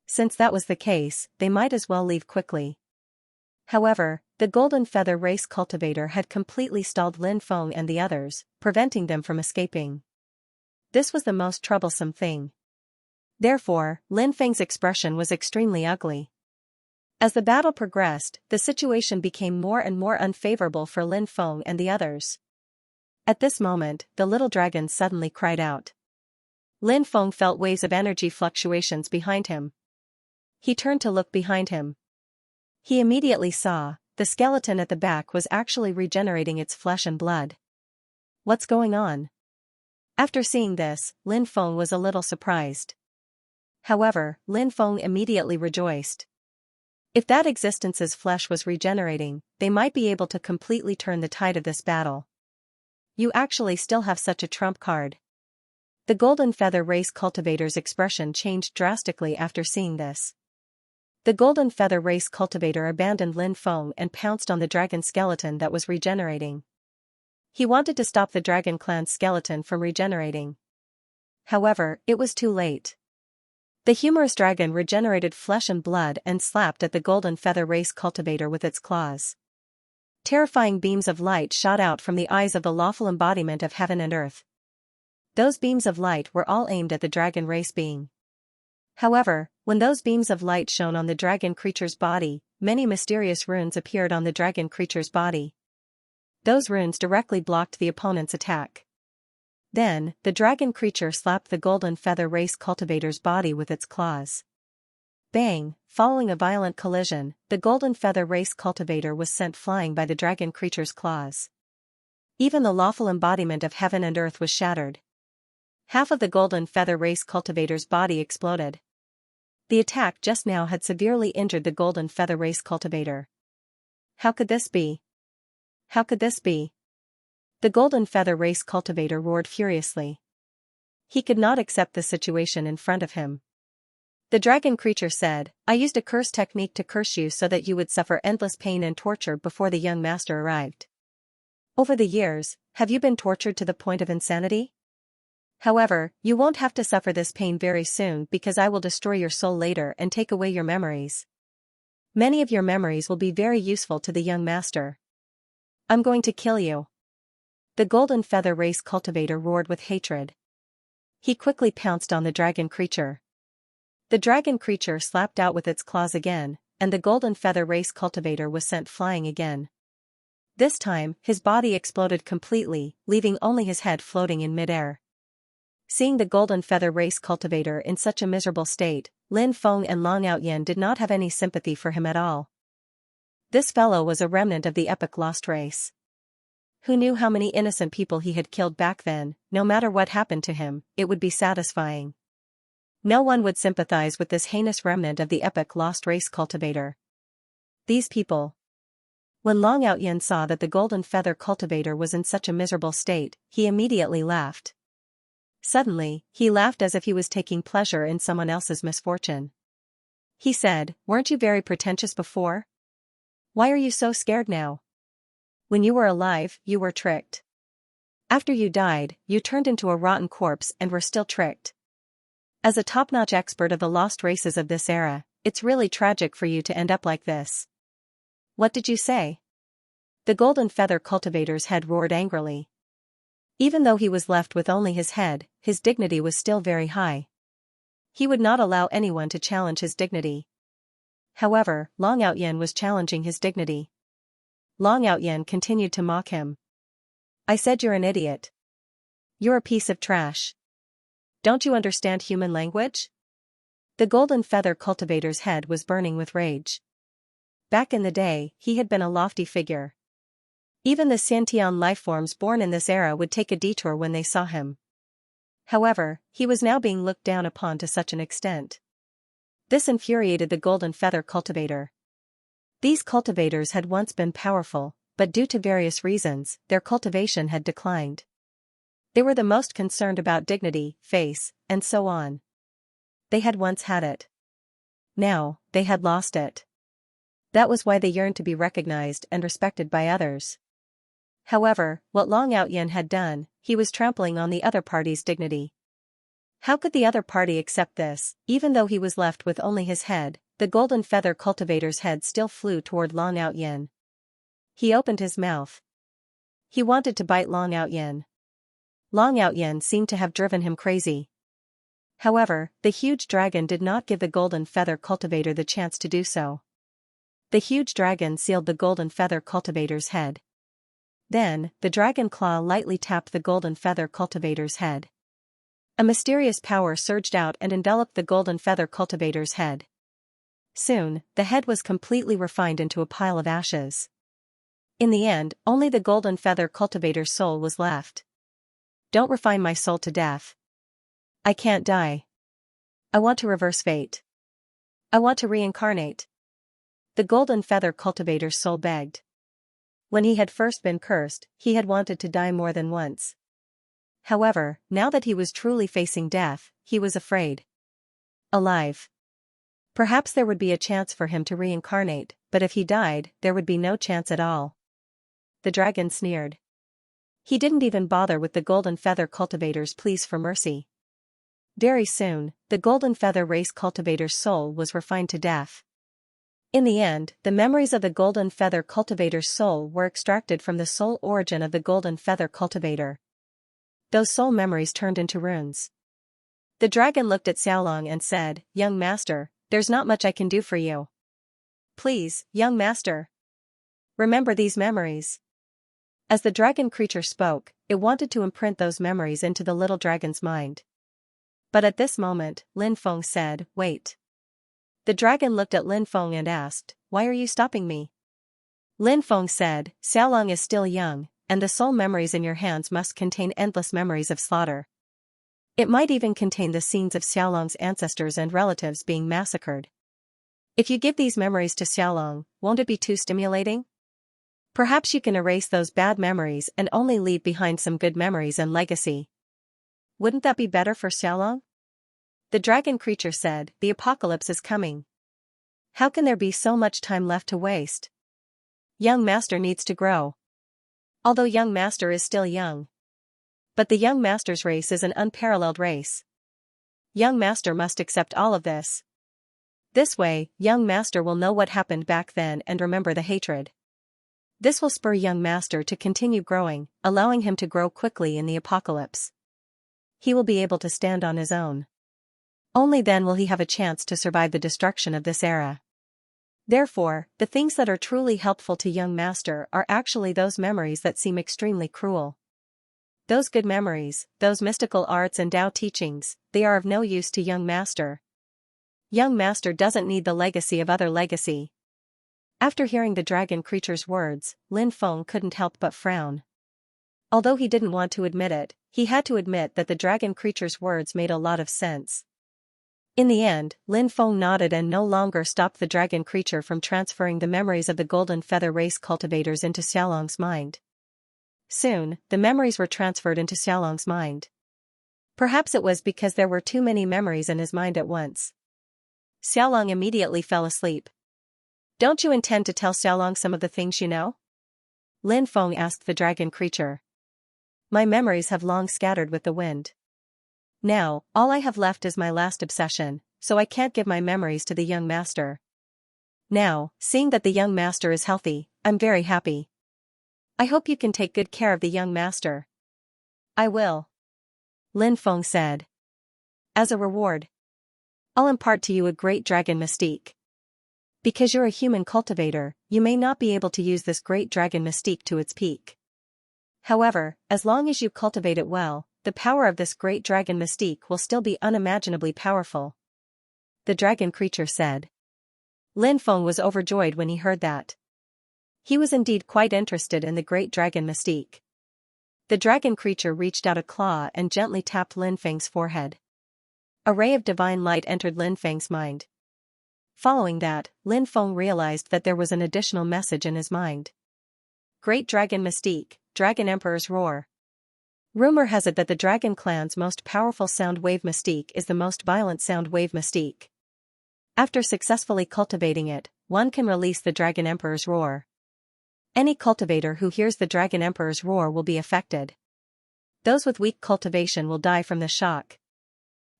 Since that was the case, they might as well leave quickly. However, the golden feather race cultivator had completely stalled Lin Feng and the others, preventing them from escaping. This was the most troublesome thing. Therefore, Lin Feng's expression was extremely ugly. As the battle progressed, the situation became more and more unfavorable for Lin Feng and the others. At this moment, the little dragon suddenly cried out. Lin Feng felt waves of energy fluctuations behind him. He turned to look behind him. He immediately saw, the skeleton at the back was actually regenerating its flesh and blood. What's going on? After seeing this, Lin Feng was a little surprised. However, Lin Feng immediately rejoiced. If that existence's flesh was regenerating, they might be able to completely turn the tide of this battle. You actually still have such a trump card. The golden feather race cultivator's expression changed drastically after seeing this. The golden feather race cultivator abandoned Lin Feng and pounced on the dragon skeleton that was regenerating. He wanted to stop the dragon clan's skeleton from regenerating. However, it was too late. The humorous dragon regenerated flesh and blood and slapped at the golden feather race cultivator with its claws. Terrifying beams of light shot out from the eyes of the lawful embodiment of heaven and earth. Those beams of light were all aimed at the dragon race being. However, when those beams of light shone on the dragon creature's body, many mysterious runes appeared on the dragon creature's body. Those runes directly blocked the opponent's attack. Then, the dragon creature slapped the golden feather race cultivator's body with its claws. Bang! Following a violent collision, the golden feather race cultivator was sent flying by the dragon creature's claws. Even the lawful embodiment of heaven and earth was shattered. Half of the golden feather race cultivator's body exploded. The attack just now had severely injured the golden feather race cultivator. How could this be? How could this be? The golden feather race cultivator roared furiously. He could not accept the situation in front of him. The dragon creature said, I used a curse technique to curse you so that you would suffer endless pain and torture before the young master arrived. Over the years, have you been tortured to the point of insanity? However, you won't have to suffer this pain very soon because I will destroy your soul later and take away your memories. Many of your memories will be very useful to the young master. I'm going to kill you. The golden feather race cultivator roared with hatred. He quickly pounced on the dragon creature. The dragon creature slapped out with its claws again, and the golden feather race cultivator was sent flying again. This time, his body exploded completely, leaving only his head floating in midair. Seeing the golden feather race cultivator in such a miserable state, Lin Feng and Long Outyen did not have any sympathy for him at all. This fellow was a remnant of the epic lost race. Who knew how many innocent people he had killed back then? No matter what happened to him, it would be satisfying. No one would sympathize with this heinous remnant of the epic lost race cultivator. These people. When Long Outyen saw that the golden feather cultivator was in such a miserable state, he immediately laughed. Suddenly, he laughed as if he was taking pleasure in someone else's misfortune. He said, weren't you very pretentious before? Why are you so scared now? When you were alive, you were tricked. After you died, you turned into a rotten corpse and were still tricked. As a top-notch expert of the lost races of this era, it's really tragic for you to end up like this. What did you say? The golden feather cultivator's head roared angrily. Even though he was left with only his head, his dignity was still very high. He would not allow anyone to challenge his dignity. However, Long Outyen was challenging his dignity. Long Outyen continued to mock him. I said you're an idiot. You're a piece of trash. Don't you understand human language? The golden feather cultivator's head was burning with rage. Back in the day, he had been a lofty figure. Even the Xiantian lifeforms born in this era would take a detour when they saw him. However, he was now being looked down upon to such an extent. This infuriated the golden feather cultivator. These cultivators had once been powerful, but due to various reasons, their cultivation had declined. They were the most concerned about dignity, face, and so on. They had once had it. Now, they had lost it. That was why they yearned to be recognized and respected by others. However, what Long Outyen had done, he was trampling on the other party's dignity. How could the other party accept this? Even though he was left with only his head, the golden feather cultivator's head still flew toward Long Outyen. He opened his mouth. He wanted to bite Long Outyen. Long Outyen seemed to have driven him crazy. However, the huge dragon did not give the golden feather cultivator the chance to do so. The huge dragon sealed the golden feather cultivator's head. Then, the dragon claw lightly tapped the golden feather cultivator's head. A mysterious power surged out and enveloped the golden feather cultivator's head. Soon, the head was completely refined into a pile of ashes. In the end, only the golden feather cultivator's soul was left. Don't refine my soul to death. I can't die. I want to reverse fate. I want to reincarnate. The golden feather cultivator's soul begged. When he had first been cursed, he had wanted to die more than once. However, now that he was truly facing death, he was afraid. Alive. Perhaps there would be a chance for him to reincarnate, but if he died, there would be no chance at all. The dragon sneered. He didn't even bother with the golden feather cultivator's pleas for mercy. Very soon, the golden feather race cultivator's soul was refined to death. In the end, the memories of the golden feather cultivator's soul were extracted from the soul origin of the golden feather cultivator. Those soul memories turned into runes. The dragon looked at Xiaolong and said, "Young master, there's not much I can do for you. Please, young master. Remember these memories." As the dragon creature spoke, it wanted to imprint those memories into the little dragon's mind. But at this moment, Lin Feng said, "Wait." The dragon looked at Lin Feng and asked, "Why are you stopping me?" Lin Feng said, "Xiaolong is still young, and the soul memories in your hands must contain endless memories of slaughter. It might even contain the scenes of Xiaolong's ancestors and relatives being massacred. If you give these memories to Xiaolong, won't it be too stimulating? Perhaps you can erase those bad memories and only leave behind some good memories and legacy. Wouldn't that be better for Xiaolong?" The dragon creature said, "The apocalypse is coming. How can there be so much time left to waste? Young master needs to grow. Although young master is still young. But the young master's race is an unparalleled race. Young master must accept all of this. This way, young master will know what happened back then and remember the hatred. This will spur young master to continue growing, allowing him to grow quickly in the apocalypse. He will be able to stand on his own. Only then will he have a chance to survive the destruction of this era. Therefore, the things that are truly helpful to young master are actually those memories that seem extremely cruel. Those good memories, those mystical arts and Tao teachings, they are of no use to young master. Young master doesn't need the legacy of other legacy." After hearing the dragon creature's words, Lin Feng couldn't help but frown. Although he didn't want to admit it, he had to admit that the dragon creature's words made a lot of sense. In the end, Lin Feng nodded and no longer stopped the dragon creature from transferring the memories of the golden feather race cultivators into Xiaolong's mind. Soon, the memories were transferred into Xiaolong's mind. Perhaps it was because there were too many memories in his mind at once. Xiaolong immediately fell asleep. "Don't you intend to tell Xiaolong some of the things you know?" Lin Feng asked the dragon creature. "My memories have long scattered with the wind. Now, all I have left is my last obsession, so I can't give my memories to the young master. Now, seeing that the young master is healthy, I'm very happy. I hope you can take good care of the young master." "I will," Lin Feng said. "As a reward, I'll impart to you a great dragon mystique. Because you're a human cultivator, you may not be able to use this great dragon mystique to its peak. However, as long as you cultivate it well, the power of this great dragon mystique will still be unimaginably powerful," the dragon creature said. Lin Feng was overjoyed when he heard that. He was indeed quite interested in the great dragon mystique. The dragon creature reached out a claw and gently tapped Lin Feng's forehead. A ray of divine light entered Lin Feng's mind. Following that, Lin Feng realized that there was an additional message in his mind. Great Dragon Mystique, Dragon Emperor's Roar. Rumor has it that the Dragon Clan's most powerful sound wave mystique is the most violent sound wave mystique. After successfully cultivating it, one can release the Dragon Emperor's Roar. Any cultivator who hears the Dragon Emperor's Roar will be affected. Those with weak cultivation will die from the shock.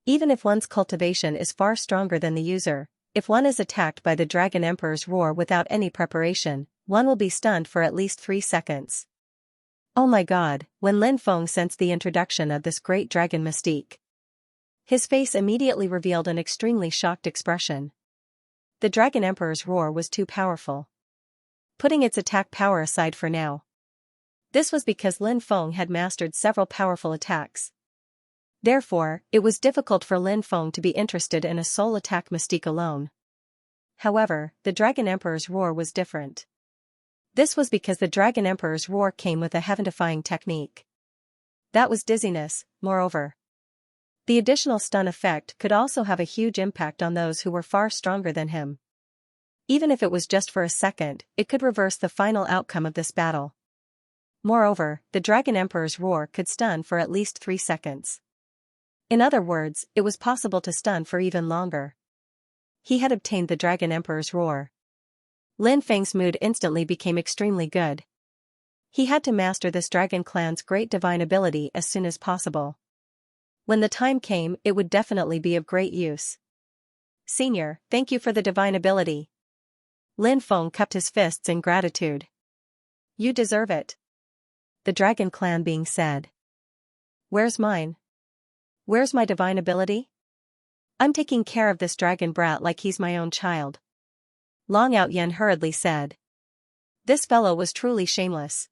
Even if one's cultivation is far stronger than the user, if one is attacked by the Dragon Emperor's Roar without any preparation, one will be stunned for at least 3 seconds. Oh my god, when Lin Feng sensed the introduction of this great dragon mystique, his face immediately revealed an extremely shocked expression. The Dragon Emperor's Roar was too powerful. Putting its attack power aside for now. This was because Lin Feng had mastered several powerful attacks. Therefore, it was difficult for Lin Feng to be interested in a soul attack mystique alone. However, the Dragon Emperor's Roar was different. This was because the Dragon Emperor's Roar came with a heaven-defying technique. That was dizziness, moreover. The additional stun effect could also have a huge impact on those who were far stronger than him. Even if it was just for a second, it could reverse the final outcome of this battle. Moreover, the Dragon Emperor's Roar could stun for at least 3 seconds. In other words, it was possible to stun for even longer. He had obtained the Dragon Emperor's Roar. Lin Feng's mood instantly became extremely good. He had to master this Dragon Clan's great divine ability as soon as possible. When the time came, it would definitely be of great use. "Senior, thank you for the divine ability." Lin Feng cupped his fists in gratitude. "You deserve it," the Dragon Clan being said. "Where's mine? Where's my divine ability? I'm taking care of this dragon brat like he's my own child," Long Outyen hurriedly said. This fellow was truly shameless.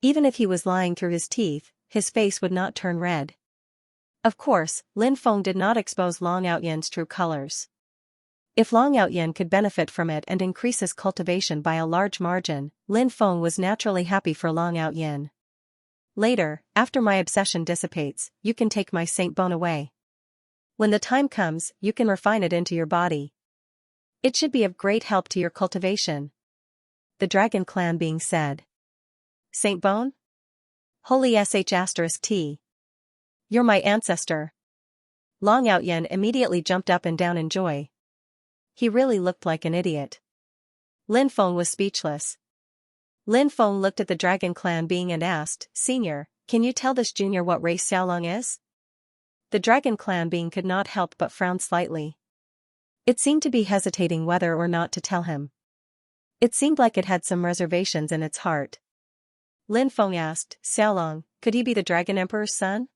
Even if he was lying through his teeth, his face would not turn red. Of course, Lin Feng did not expose Long Outyen's true colors. If Long Outyen could benefit from it and increase his cultivation by a large margin, Lin Feng was naturally happy for Long Outyen. "Later, after my obsession dissipates, you can take my Saint Bone away. When the time comes, you can refine it into your body. It should be of great help to your cultivation," the Dragon Clan being said. "Saint Bone? Holy sh*t. You're my ancestor." Long Outyen immediately jumped up and down in joy. He really looked like an idiot. Lin Feng was speechless. Lin Feng looked at the Dragon Clan being and asked, "Senior, can you tell this junior what race Xiaolong is?" The Dragon Clan being could not help but frown slightly. It seemed to be hesitating whether or not to tell him. It seemed like it had some reservations in its heart. Lin Feng asked, "Xiaolong, could he be the Dragon Emperor's son?"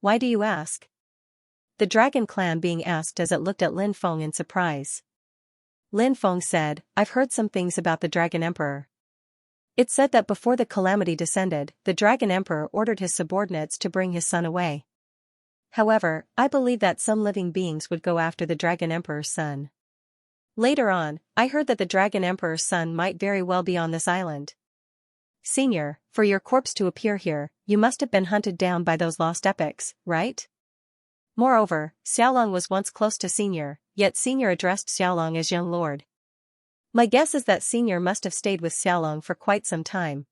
"Why do you ask?" the Dragon Clan being asked as it looked at Lin Feng in surprise. Lin Feng said, "I've heard some things about the Dragon Emperor. It said that before the calamity descended, the Dragon Emperor ordered his subordinates to bring his son away. However, I believe that some living beings would go after the Dragon Emperor's son. Later on, I heard that the Dragon Emperor's son might very well be on this island. Senior, for your corpse to appear here, you must have been hunted down by those lost epics, right? Moreover, Xiaolong was once close to Senior, yet Senior addressed Xiaolong as young lord. My guess is that Senior must have stayed with Xiaolong for quite some time.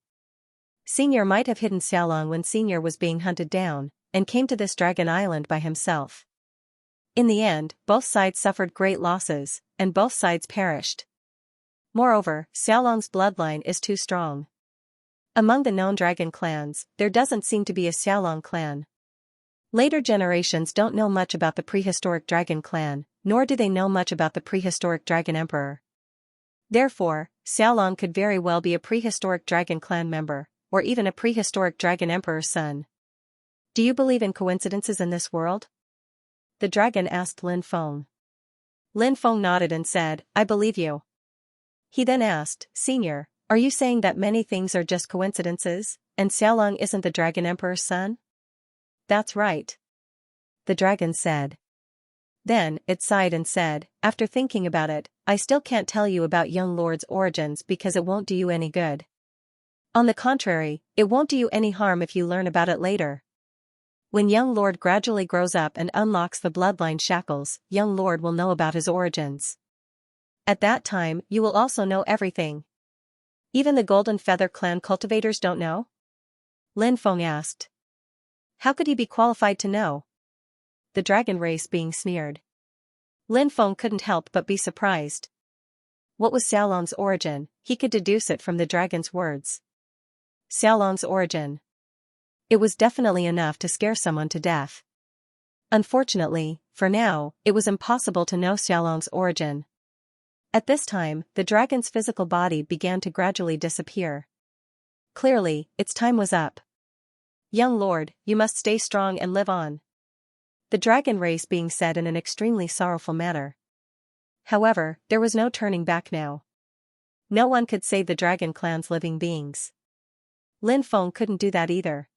Senior might have hidden Xiaolong when Senior was being hunted down, and came to this dragon island by himself. In the end, both sides suffered great losses, and both sides perished. Moreover, Xiaolong's bloodline is too strong. Among the known dragon clans, there doesn't seem to be a Xiaolong clan. Later generations don't know much about the prehistoric dragon clan, nor do they know much about the prehistoric dragon emperor. Therefore, Xiaolong could very well be a prehistoric dragon clan member, or even a prehistoric dragon emperor's son. Do you believe in coincidences in this world? The dragon asked Lin Feng. Lin Feng nodded and said, "I believe you." He then asked, "Senior, are you saying that many things are just coincidences, and Xiaolong isn't the dragon emperor's son?" that's right. The dragon said. Then, it sighed and said, after thinking about it, I still can't tell you about young lord's origins because it won't do you any good. On the contrary, it won't do you any harm if you learn about it later. When young lord gradually grows up and unlocks the bloodline shackles, young lord will know about his origins. At that time, you will also know everything. Even the Golden Feather clan cultivators don't know? Lin Feng asked. How could he be qualified to know? The dragon race being sneered. Lin Feng couldn't help but be surprised. What was Xiaolong's origin? He could deduce it from the dragon's words. Xiaolong's origin. It was definitely enough to scare someone to death. Unfortunately, for now, it was impossible to know Xiaolong's origin. At this time, the dragon's physical body began to gradually disappear. Clearly, its time was up. Young lord, you must stay strong and live on. The dragon race being said in an extremely sorrowful manner. However, there was no turning back now. No one could save the dragon clan's living beings. Lin Feng couldn't do that either.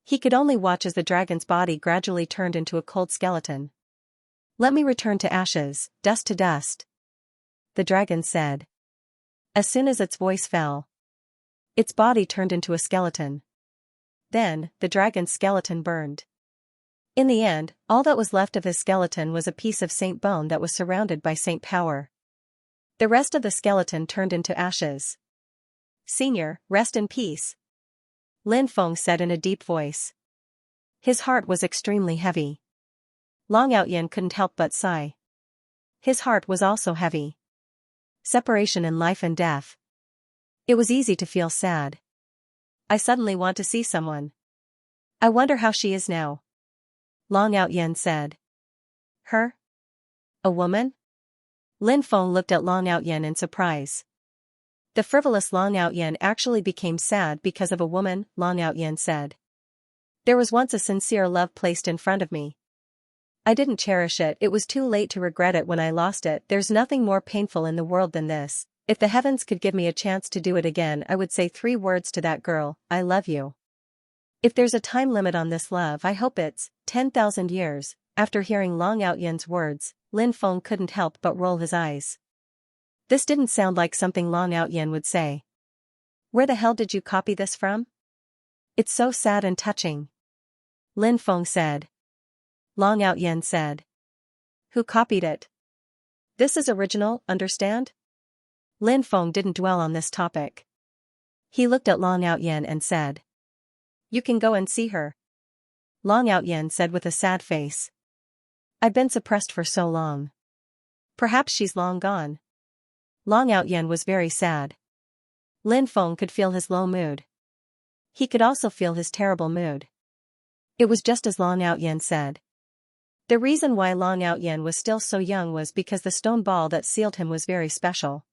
He could only watch as the dragon's body gradually turned into a cold skeleton. Let me return to ashes, dust to dust. The dragon said. As soon as its voice fell, its body turned into a skeleton. Then, the dragon's skeleton burned. In the end, all that was left of his skeleton was a piece of saint bone that was surrounded by saint power. The rest of the skeleton turned into ashes. Senior, rest in peace. Lin Feng said in a deep voice. His heart was extremely heavy. Long Outyin couldn't help but sigh. His heart was also heavy. Separation in life and death. It was easy to feel sad. I suddenly want to see someone. I wonder how she is now. Long Outyin said. Her? A woman? Lin Feng looked at Long Outyin in surprise. The frivolous Long Outyin actually became sad because of a woman, Long Outyin said. There was once a sincere love placed in front of me. I didn't cherish it, it was too late to regret it when I lost it. There's nothing more painful in the world than this. If the heavens could give me a chance to do it again, I would say 3 words to that girl, I love you. If there's a time limit on this love, I hope it's 10,000 years. After hearing Long Outyen's words, Lin Feng couldn't help but roll his eyes. This didn't sound like something Long Outyen would say. Where the hell did you copy this from? It's so sad and touching. Lin Feng said. Long Outyen said. Who copied it? This is original, understand? Lin Feng didn't dwell on this topic. He looked at Long Outyen and said. You can go and see her. Long Outyen said with a sad face. I've been suppressed for so long. Perhaps she's long gone. Long Outyen was very sad. Lin Feng could feel his low mood. He could also feel his terrible mood. It was just as Long Outyen said. The reason why Long Outyen was still so young was because the stone ball that sealed him was very special.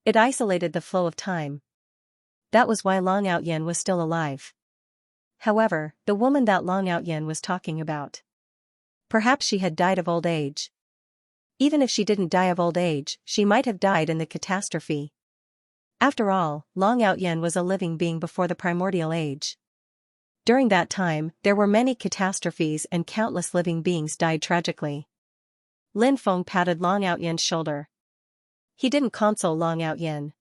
It isolated the flow of time. That was why Long Outyen was still alive. However, the woman that Long Outyen was talking about. Perhaps she had died of old age. Even if she didn't die of old age, she might have died in the catastrophe. After all, Long Outyen was a living being before the primordial age. During that time, there were many catastrophes and countless living beings died tragically. Lin Feng patted Long Outyen's shoulder. He didn't console Long Outyen.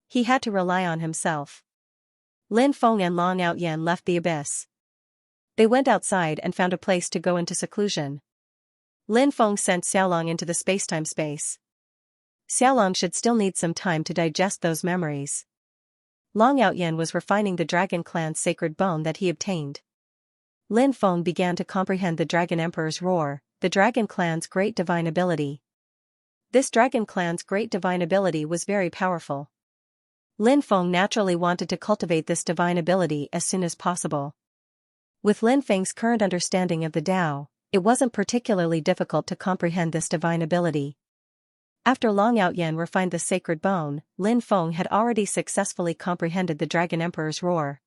He had to rely on himself. Lin Feng and Long Outyen left the abyss. They went outside and found a place to go into seclusion. Lin Feng sent Xiaolong into the space-time space. Xiaolong should still need some time to digest those memories. Long Outyen was refining the Dragon Clan's sacred bone that he obtained. Lin Feng began to comprehend the Dragon Emperor's roar, the Dragon Clan's great divine ability. This Dragon Clan's great divine ability was very powerful. Lin Feng naturally wanted to cultivate this divine ability as soon as possible. With Lin Feng's current understanding of the Tao, it wasn't particularly difficult to comprehend this divine ability. After Long Outyen refined the sacred bone, Lin Feng had already successfully comprehended the Dragon Emperor's roar.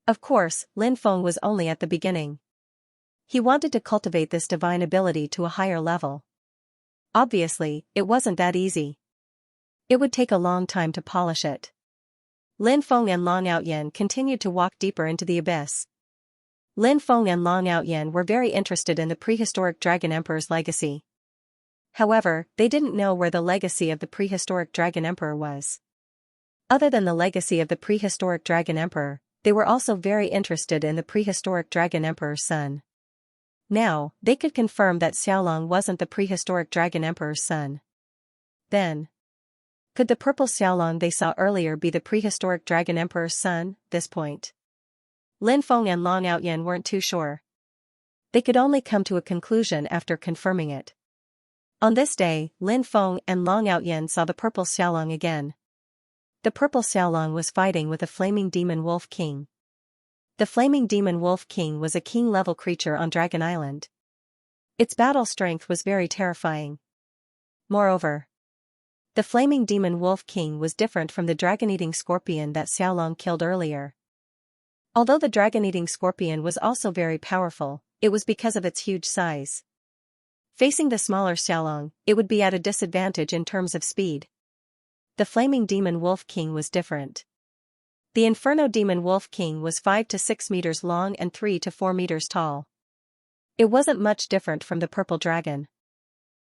Of course, Lin Feng was only at the beginning. He wanted to cultivate this divine ability to a higher level. Obviously, it wasn't that easy. It would take a long time to polish it. Lin Feng and Long Outyen continued to walk deeper into the abyss. Lin Feng and Long Outyen were very interested in the prehistoric Dragon Emperor's legacy. However, they didn't know where the legacy of the prehistoric Dragon Emperor was. Other than the legacy of the prehistoric Dragon Emperor, they were also very interested in the prehistoric Dragon Emperor's son. Now, they could confirm that Xiaolong wasn't the prehistoric Dragon Emperor's son. Then, could the purple Xiaolong they saw earlier be the prehistoric Dragon Emperor's son? This point, Lin Feng and Long Outyen weren't too sure. They could only come to a conclusion after confirming it. On this day, Lin Feng and Long Outyen saw the purple Xiaolong again. The purple Xiaolong was fighting with a flaming demon wolf king. The flaming demon wolf king was a king-level creature on Dragon Island. Its battle strength was very terrifying. Moreover, the flaming demon wolf king was different from the dragon-eating scorpion that Xiaolong killed earlier. Although the dragon-eating scorpion was also very powerful, it was because of its huge size. Facing the smaller Xiaolong, it would be at a disadvantage in terms of speed. The flaming demon wolf king was different. The Inferno Demon Wolf King was 5 to 6 meters long and 3 to 4 meters tall. It wasn't much different from the purple dragon.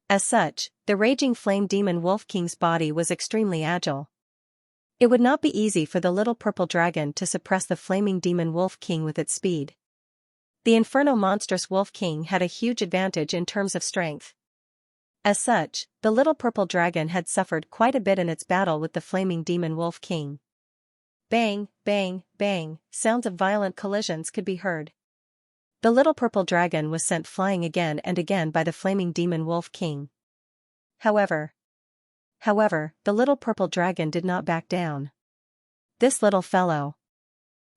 As such, the Raging Flame Demon Wolf King's body was extremely agile. It would not be easy for the little purple dragon to suppress the Flaming Demon Wolf King with its speed. The Inferno Monstrous Wolf King had a huge advantage in terms of strength. As such, the little purple dragon had suffered quite a bit in its battle with the Flaming Demon Wolf King. Bang, bang, bang, sounds of violent collisions could be heard. The little purple dragon was sent flying again and again by the flaming demon wolf king. However, the little purple dragon did not back down. This little fellow.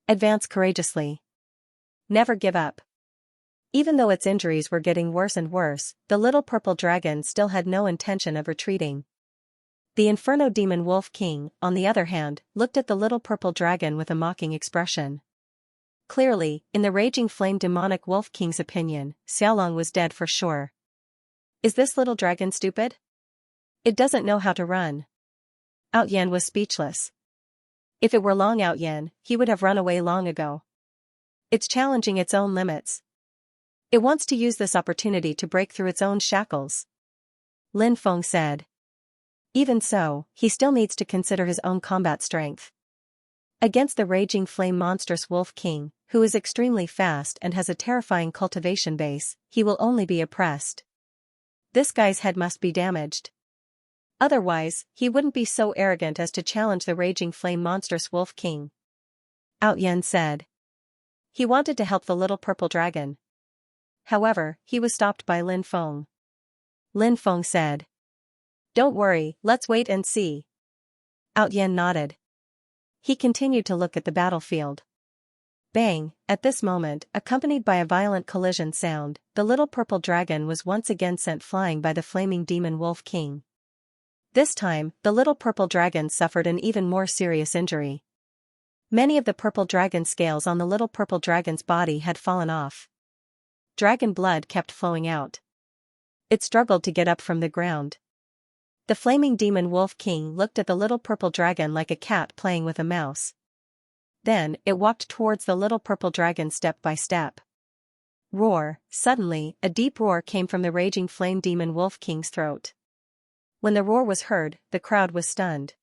Advance courageously. Never give up. Even though its injuries were getting worse and worse, the little purple dragon still had no intention of retreating. The Inferno Demon Wolf King, on the other hand, looked at the little purple dragon with a mocking expression. Clearly, in the Raging Flame Demonic Wolf King's opinion, Xiaolong was dead for sure. Is this little dragon stupid? It doesn't know how to run. Outyen was speechless. If it were Long Outyen, he would have run away long ago. It's challenging its own limits. It wants to use this opportunity to break through its own shackles. Lin Feng said. Even so, he still needs to consider his own combat strength. Against the Raging Flame Monstrous Wolf King, who is extremely fast and has a terrifying cultivation base, he will only be oppressed. This guy's head must be damaged. Otherwise, he wouldn't be so arrogant as to challenge the Raging Flame Monstrous Wolf King. Outyen said. He wanted to help the little purple dragon. However, he was stopped by Lin Feng. Lin Feng said. Don't worry, let's wait and see. Outyen nodded. He continued to look at the battlefield. Bang, at this moment, accompanied by a violent collision sound, the little purple dragon was once again sent flying by the flaming demon wolf king. This time, the little purple dragon suffered an even more serious injury. Many of the purple dragon scales on the little purple dragon's body had fallen off. Dragon blood kept flowing out. It struggled to get up from the ground. The flaming demon wolf king looked at the little purple dragon like a cat playing with a mouse. Then, it walked towards the little purple dragon step by step. Roar! Suddenly, a deep roar came from the raging flame demon wolf king's throat. When the roar was heard, the crowd was stunned.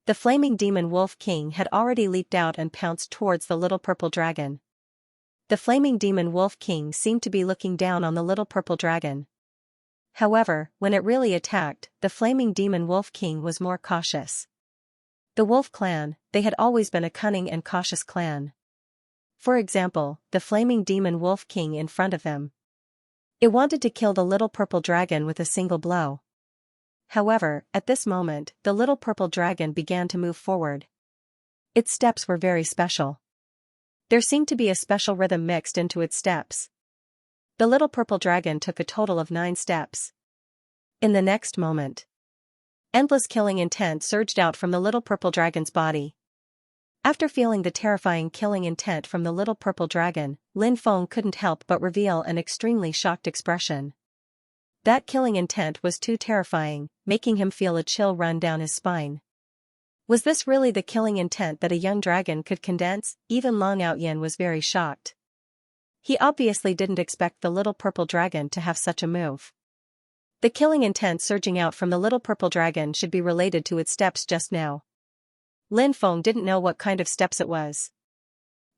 The flaming demon wolf king had already leaped out and pounced towards the little purple dragon. The flaming demon wolf king seemed to be looking down on the little purple dragon. However, when it really attacked, the flaming demon wolf king was more cautious. The wolf clan, they had always been a cunning and cautious clan. For example, the flaming demon wolf king in front of them. It wanted to kill the little purple dragon with a single blow. However, at this moment, the little purple dragon began to move forward. Its steps were very special. There seemed to be a special rhythm mixed into its steps. The little purple dragon took a total of 9 steps. In the next moment, endless killing intent surged out from the little purple dragon's body. After feeling the terrifying killing intent from the little purple dragon, Lin Feng couldn't help but reveal an extremely shocked expression. That killing intent was too terrifying, making him feel a chill run down his spine. Was this really the killing intent that a young dragon could condense? Even Long Outyen was very shocked. He obviously didn't expect the little purple dragon to have such a move. The killing intent surging out from the little purple dragon should be related to its steps just now. Lin Feng didn't know what kind of steps it was.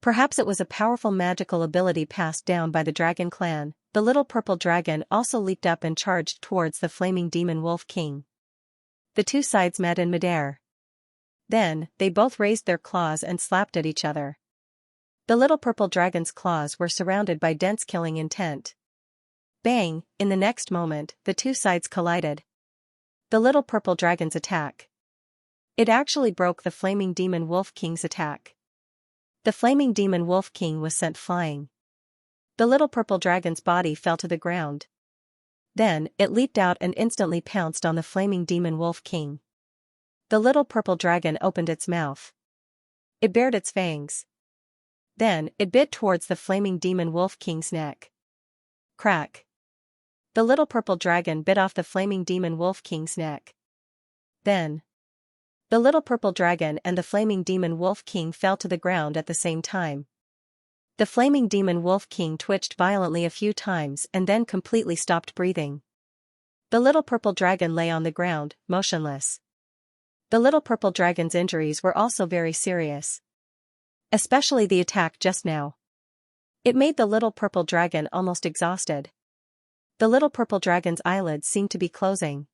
Perhaps it was a powerful magical ability passed down by the dragon clan. The little purple dragon also leaped up and charged towards the flaming demon wolf king. The two sides met in midair. Then, they both raised their claws and slapped at each other. The little purple dragon's claws were surrounded by dense killing intent. Bang! In the next moment, the two sides collided. The little purple dragon's attack. It actually broke the flaming demon wolf king's attack. The flaming demon wolf king was sent flying. The little purple dragon's body fell to the ground. Then, it leaped out and instantly pounced on the flaming demon wolf king. The little purple dragon opened its mouth. It bared its fangs. Then, it bit towards the flaming demon wolf king's neck. Crack! The little purple dragon bit off the flaming demon wolf king's neck. Then, the little purple dragon and the flaming demon wolf king fell to the ground at the same time. The flaming demon wolf king twitched violently a few times and then completely stopped breathing. The little purple dragon lay on the ground, motionless. The little purple dragon's injuries were also very serious. Especially the attack just now. It made the little purple dragon almost exhausted. The little purple dragon's eyelids seemed to be closing.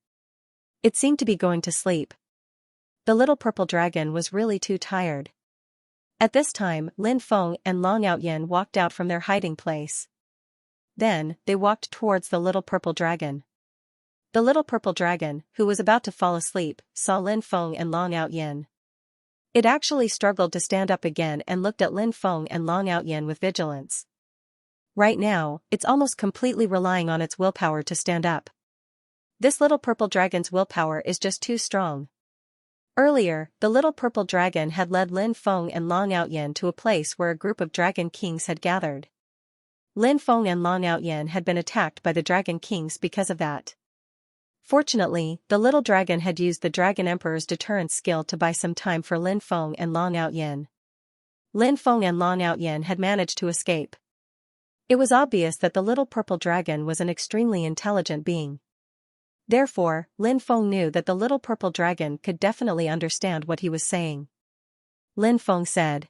It seemed to be going to sleep. The little purple dragon was really too tired. At this time, Lin Feng and Long Outyen walked out from their hiding place. Then, they walked towards the little purple dragon. The little purple dragon, who was about to fall asleep, saw Lin Feng and Long Outyen. It actually struggled to stand up again and looked at Lin Feng and Long Outyen with vigilance. Right now, it's almost completely relying on its willpower to stand up. This little purple dragon's willpower is just too strong. Earlier, the little purple dragon had led Lin Feng and Long Outyen to a place where a group of dragon kings had gathered. Lin Feng and Long Outyen had been attacked by the dragon kings because of that. Fortunately, the little dragon had used the Dragon Emperor's deterrence skill to buy some time for Lin Feng and Long Outyen. Lin Feng and Long Outyen had managed to escape. It was obvious that the little purple dragon was an extremely intelligent being. Therefore, Lin Feng knew that the little purple dragon could definitely understand what he was saying. Lin Feng said,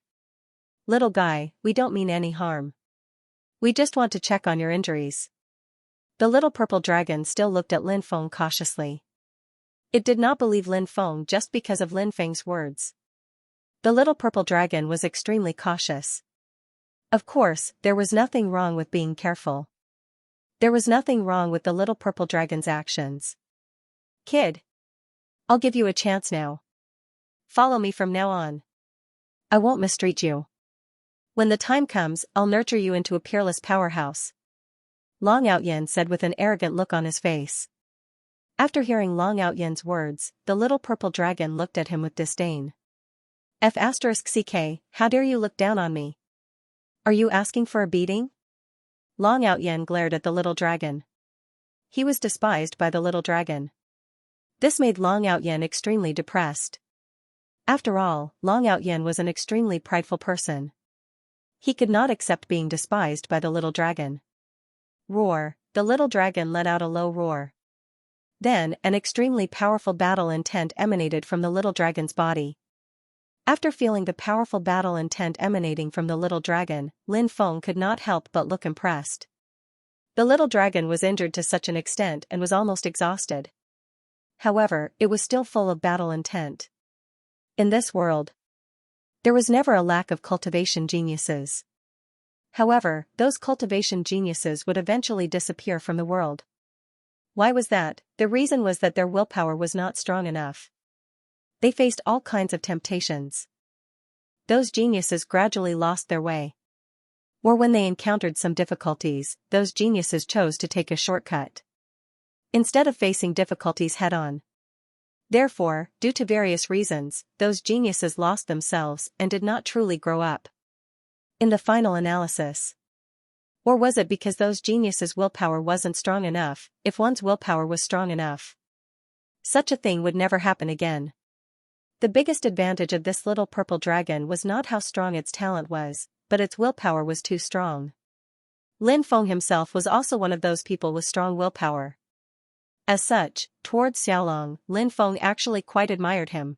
"Little guy, we don't mean any harm. We just want to check on your injuries." The little purple dragon still looked at Lin Feng cautiously. It did not believe Lin Feng just because of Lin Feng's words. The little purple dragon was extremely cautious. Of course, there was nothing wrong with being careful. There was nothing wrong with the little purple dragon's actions. "Kid, I'll give you a chance now. Follow me from now on. I won't mistreat you. When the time comes, I'll nurture you into a peerless powerhouse," Long Outyen said with an arrogant look on his face. After hearing Long Outyen's words, the little purple dragon looked at him with disdain. "F***ck, how dare you look down on me? Are you asking for a beating?" Long Outyen glared at the little dragon. He was despised by the little dragon. This made Long Outyen extremely depressed. After all, Long Outyen was an extremely prideful person. He could not accept being despised by the little dragon. Roar! The little dragon let out a low roar. Then, an extremely powerful battle intent emanated from the little dragon's body. After feeling the powerful battle intent emanating from the little dragon, Lin Feng could not help but look impressed. The little dragon was injured to such an extent and was almost exhausted. However, it was still full of battle intent. In this world, there was never a lack of cultivation geniuses. However, those cultivation geniuses would eventually disappear from the world. Why was that? The reason was that their willpower was not strong enough. They faced all kinds of temptations. Those geniuses gradually lost their way. Or when they encountered some difficulties, those geniuses chose to take a shortcut, instead of facing difficulties head-on. Therefore, due to various reasons, those geniuses lost themselves and did not truly grow up. In the final analysis. Or was it because those geniuses' willpower wasn't strong enough? If one's willpower was strong enough, such a thing would never happen again. The biggest advantage of this little purple dragon was not how strong its talent was, but its willpower was too strong. Lin Feng himself was also one of those people with strong willpower. As such, towards Xiaolong, Lin Feng actually quite admired him.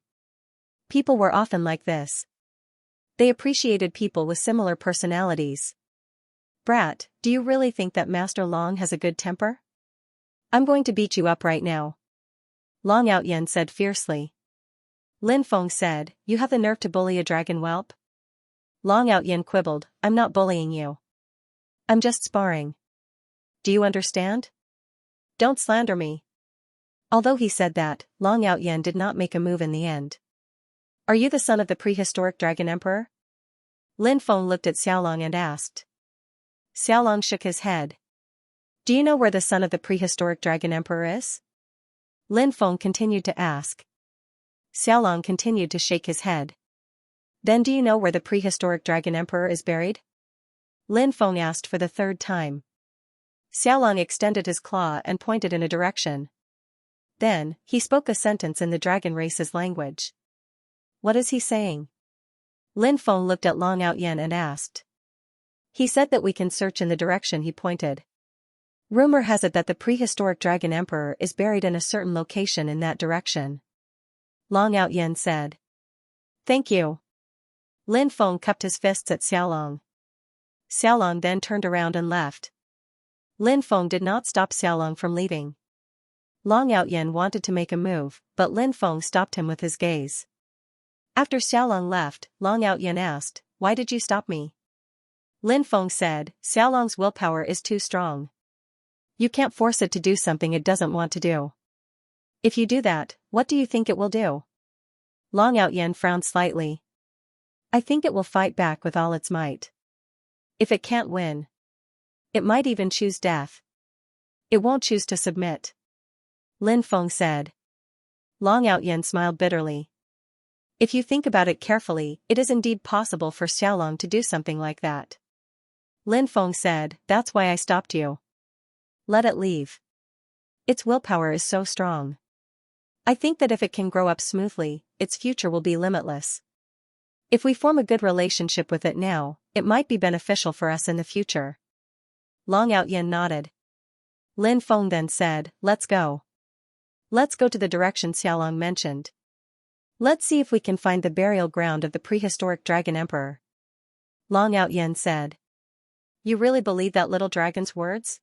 People were often like this. They appreciated people with similar personalities. Brat, do you really think that Master Long has a good temper? I'm going to beat you up right now. Long Outyen said fiercely. Lin Feng said, you have the nerve to bully a dragon whelp? Long Outyen quibbled, I'm not bullying you. I'm just sparring. Do you understand? Don't slander me. Although he said that, Long Outyen did not make a move in the end. Are you the son of the prehistoric dragon emperor? Lin Feng looked at Xiaolong and asked. Xiaolong shook his head. Do you know where the son of the prehistoric dragon emperor is? Lin Feng continued to ask. Xiaolong continued to shake his head. Then do you know where the prehistoric dragon emperor is buried? Lin Feng asked for the third time. Xiaolong extended his claw and pointed in a direction. Then, he spoke a sentence in the dragon race's language. What is he saying? Lin Feng looked at Long Outyen and asked. He said that we can search in the direction he pointed. Rumor has it that the prehistoric dragon emperor is buried in a certain location in that direction. Long Outyen said. Thank you. Lin Feng cupped his fists at Xiaolong. Xiaolong then turned around and left. Lin Feng did not stop Xiaolong from leaving. Long Outyen wanted to make a move, but Lin Feng stopped him with his gaze. After Xiaolong left, Long Outyen asked, why did you stop me? Lin Feng said, Xiaolong's willpower is too strong. You can't force it to do something it doesn't want to do. If you do that, what do you think it will do? Long Outyen frowned slightly. I think it will fight back with all its might. If it can't win, it might even choose death. It won't choose to submit. Lin Feng said. Long Outyen smiled bitterly. If you think about it carefully, it is indeed possible for Xiaolong to do something like that. Lin Feng said, that's why I stopped you. Let it leave. Its willpower is so strong. I think that if it can grow up smoothly, its future will be limitless. If we form a good relationship with it now, it might be beneficial for us in the future. Long Outyen nodded. Lin Feng then said, let's go. Let's go to the direction Xiaolong mentioned. Let's see if we can find the burial ground of the prehistoric dragon emperor. Long Outyen said. You really believe that little dragon's words?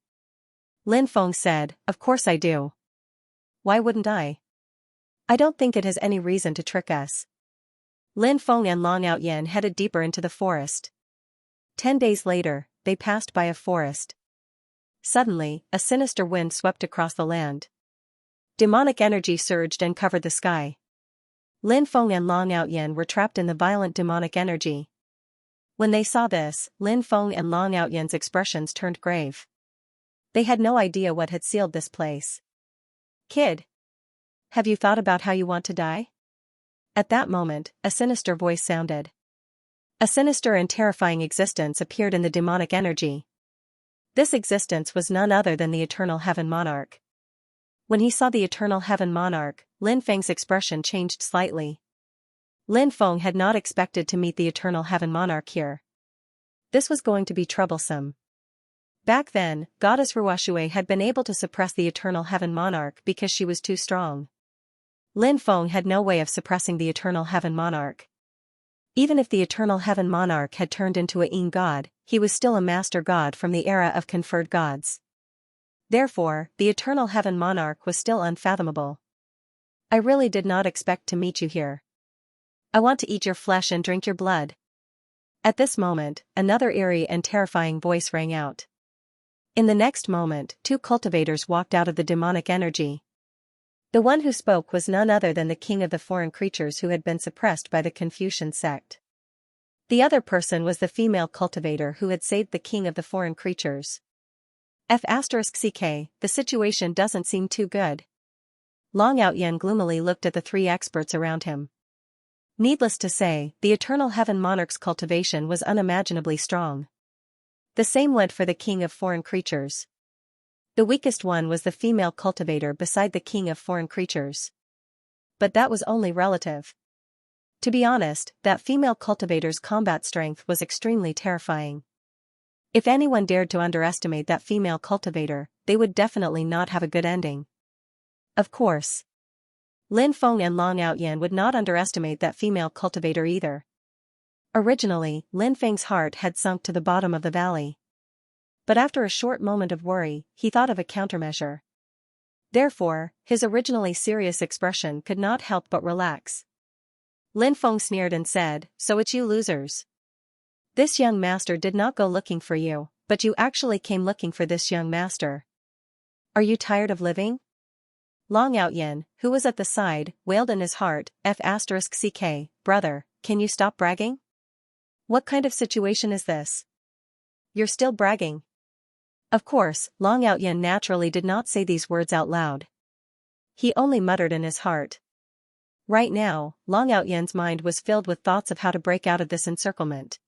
Lin Feng said, of course I do. Why wouldn't I? I don't think it has any reason to trick us. Lin Feng and Long Outyen headed deeper into the forest. 10 days later, they passed by a forest. Suddenly, a sinister wind swept across the land. Demonic energy surged and covered the sky. Lin Feng and Long Outyen were trapped in the violent demonic energy. When they saw this, Lin Feng and Long Outyen's expressions turned grave. They had no idea what had sealed this place. Kid, have you thought about how you want to die? At that moment, a sinister voice sounded. A sinister and terrifying existence appeared in the demonic energy. This existence was none other than the Eternal Heaven Monarch. When he saw the Eternal Heaven Monarch, Lin Feng's expression changed slightly. Lin Feng had not expected to meet the Eternal Heaven Monarch here. This was going to be troublesome. Back then, Goddess Ruoxue had been able to suppress the Eternal Heaven Monarch because she was too strong. Lin Feng had no way of suppressing the Eternal Heaven Monarch. Even if the Eternal Heaven Monarch had turned into a Yin god, he was still a master god from the era of conferred gods. Therefore, the Eternal Heaven Monarch was still unfathomable. I really did not expect to meet you here. I want to eat your flesh and drink your blood. At this moment, another eerie and terrifying voice rang out. In the next moment, 2 cultivators walked out of the demonic energy. The one who spoke was none other than the king of the foreign creatures who had been suppressed by the Confucian sect. The other person was the female cultivator who had saved the king of the foreign creatures. *CK, the situation doesn't seem too good. Long Outyen gloomily looked at the 3 experts around him. Needless to say, the Eternal Heaven Monarch's cultivation was unimaginably strong. The same went for the king of foreign creatures. The weakest one was the female cultivator beside the king of foreign creatures. But that was only relative. To be honest, that female cultivator's combat strength was extremely terrifying. If anyone dared to underestimate that female cultivator, they would definitely not have a good ending. Of course, Lin Feng and Long Outyan would not underestimate that female cultivator either. Originally, Lin Feng's heart had sunk to the bottom of the valley. But after a short moment of worry, he thought of a countermeasure. Therefore, his originally serious expression could not help but relax. Lin Feng sneered and said, "So it's you losers. This young master did not go looking for you, but you actually came looking for this young master. Are you tired of living?" Long Outyan, who was at the side, wailed in his heart, F***ck, brother, can you stop bragging? What kind of situation is this? You're still bragging. Of course, Long Outyan naturally did not say these words out loud. He only muttered in his heart. Right now, Long Outyan's mind was filled with thoughts of how to break out of this encirclement.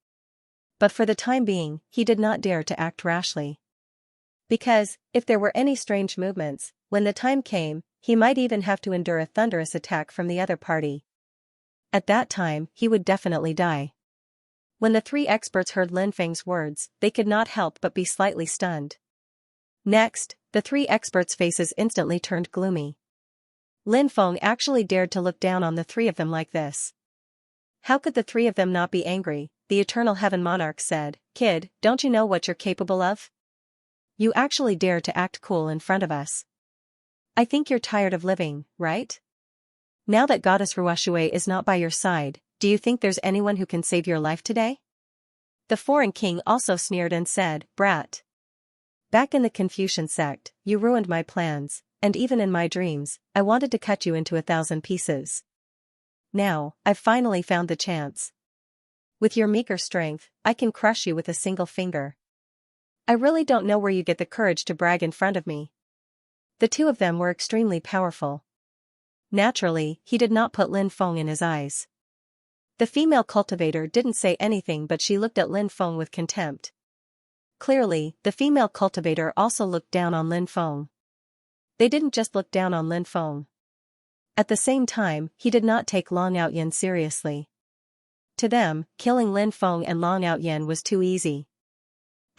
But for the time being, he did not dare to act rashly. Because, if there were any strange movements, when the time came, he might even have to endure a thunderous attack from the other party. At that time, he would definitely die. When the three experts heard Lin Feng's words, they could not help but be slightly stunned. Next, the three experts' faces instantly turned gloomy. Lin Feng actually dared to look down on the three of them like this. How could the three of them not be angry? The Eternal Heaven Monarch said, "Kid, don't you know what you're capable of? You actually dare to act cool in front of us. I think you're tired of living, right? Now that Goddess Ruoxue is not by your side, do you think there's anyone who can save your life today?" The foreign king also sneered and said, "Brat. Back in the Confucian sect, you ruined my plans, and even in my dreams, I wanted to cut you into 1,000 pieces. Now, I've finally found the chance. With your meager strength, I can crush you with a single finger. I really don't know where you get the courage to brag in front of me." The two of them were extremely powerful. Naturally, he did not put Lin Feng in his eyes. The female cultivator didn't say anything, but she looked at Lin Feng with contempt. Clearly, the female cultivator also looked down on Lin Feng. They didn't just look down on Lin Feng. At the same time, he did not take Long Outyan seriously. To them, killing Lin Feng and Long Outyan was too easy.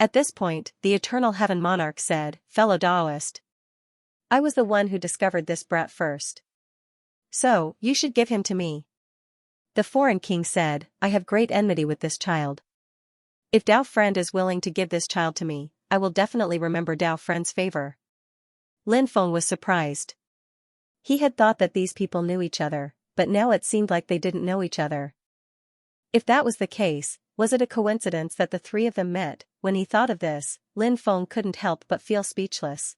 At this point, the Eternal Heaven Monarch said, "Fellow Taoist. I was the one who discovered this brat first. So, you should give him to me." The foreign king said, "I have great enmity with this child. If Dao Friend is willing to give this child to me, I will definitely remember Dao Friend's favor." Lin Feng was surprised. He had thought that these people knew each other, but now it seemed like they didn't know each other. If that was the case, was it a coincidence that the three of them met? When he thought of this, Lin Feng couldn't help but feel speechless.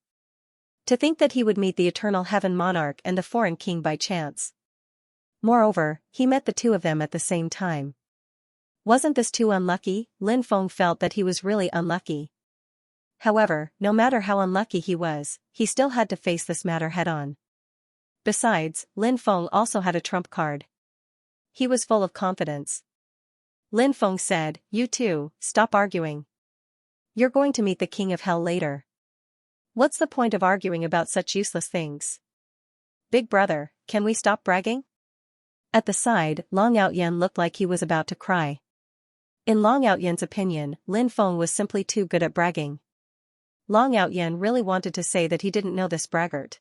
To think that he would meet the Eternal Heaven Monarch and the foreign king by chance. Moreover, he met the two of them at the same time. Wasn't this too unlucky? Lin Feng felt that he was really unlucky. However, no matter how unlucky he was, he still had to face this matter head-on. Besides, Lin Feng also had a trump card. He was full of confidence. Lin Feng said, "You two, stop arguing. You're going to meet the King of Hell later. What's the point of arguing about such useless things? Big brother, can we stop bragging?" At the side, Long Outyan looked like he was about to cry. In Long Outyan's opinion, Lin Feng was simply too good at bragging. Long Outyan really wanted to say that he didn't know this braggart.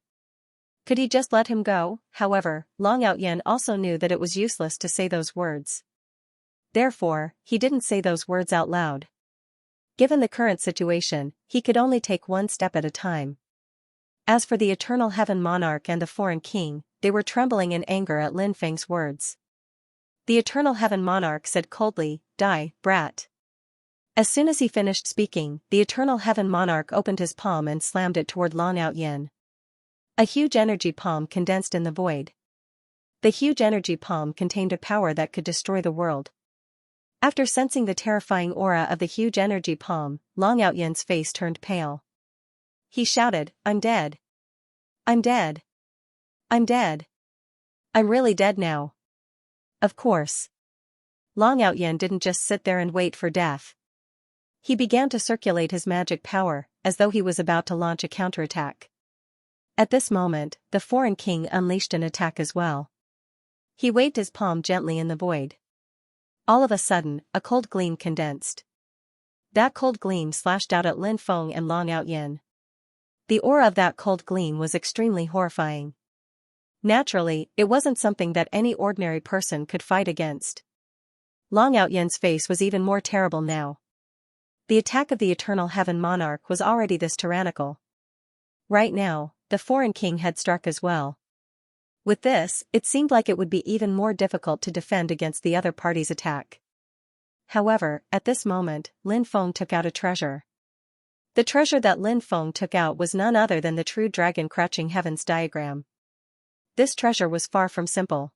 Could he just let him go? However, Long Outyan also knew that it was useless to say those words. Therefore, he didn't say those words out loud. Given the current situation, he could only take one step at a time. As for the Eternal Heaven Monarch and the foreign king, they were trembling in anger at Lin Feng's words. The Eternal Heaven Monarch said coldly, "Die, brat." As soon as he finished speaking, the Eternal Heaven Monarch opened his palm and slammed it toward Long Outyan. A huge energy palm condensed in the void. The huge energy palm contained a power that could destroy the world. After sensing the terrifying aura of the huge energy palm, Long Outyan's face turned pale. He shouted, "I'm dead. I'm dead. I'm dead. I'm really dead now." Of course. Long Outyan didn't just sit there and wait for death. He began to circulate his magic power, as though he was about to launch a counterattack. At this moment, the foreign king unleashed an attack as well. He waved his palm gently in the void. All of a sudden, a cold gleam condensed. that cold gleam slashed out at Lin Feng and Long Outyin. The aura of that cold gleam was extremely horrifying. Naturally, it wasn't something that any ordinary person could fight against. Long Outyin's face was even more terrible now. The attack of the Eternal Heaven Monarch was already this tyrannical. Right now, the foreign king had struck as well. With this, it seemed like it would be even more difficult to defend against the other party's attack. However, at this moment, Lin Feng took out a treasure. The treasure that Lin Feng took out was none other than the true dragon crouching heavens diagram. This treasure was far from simple.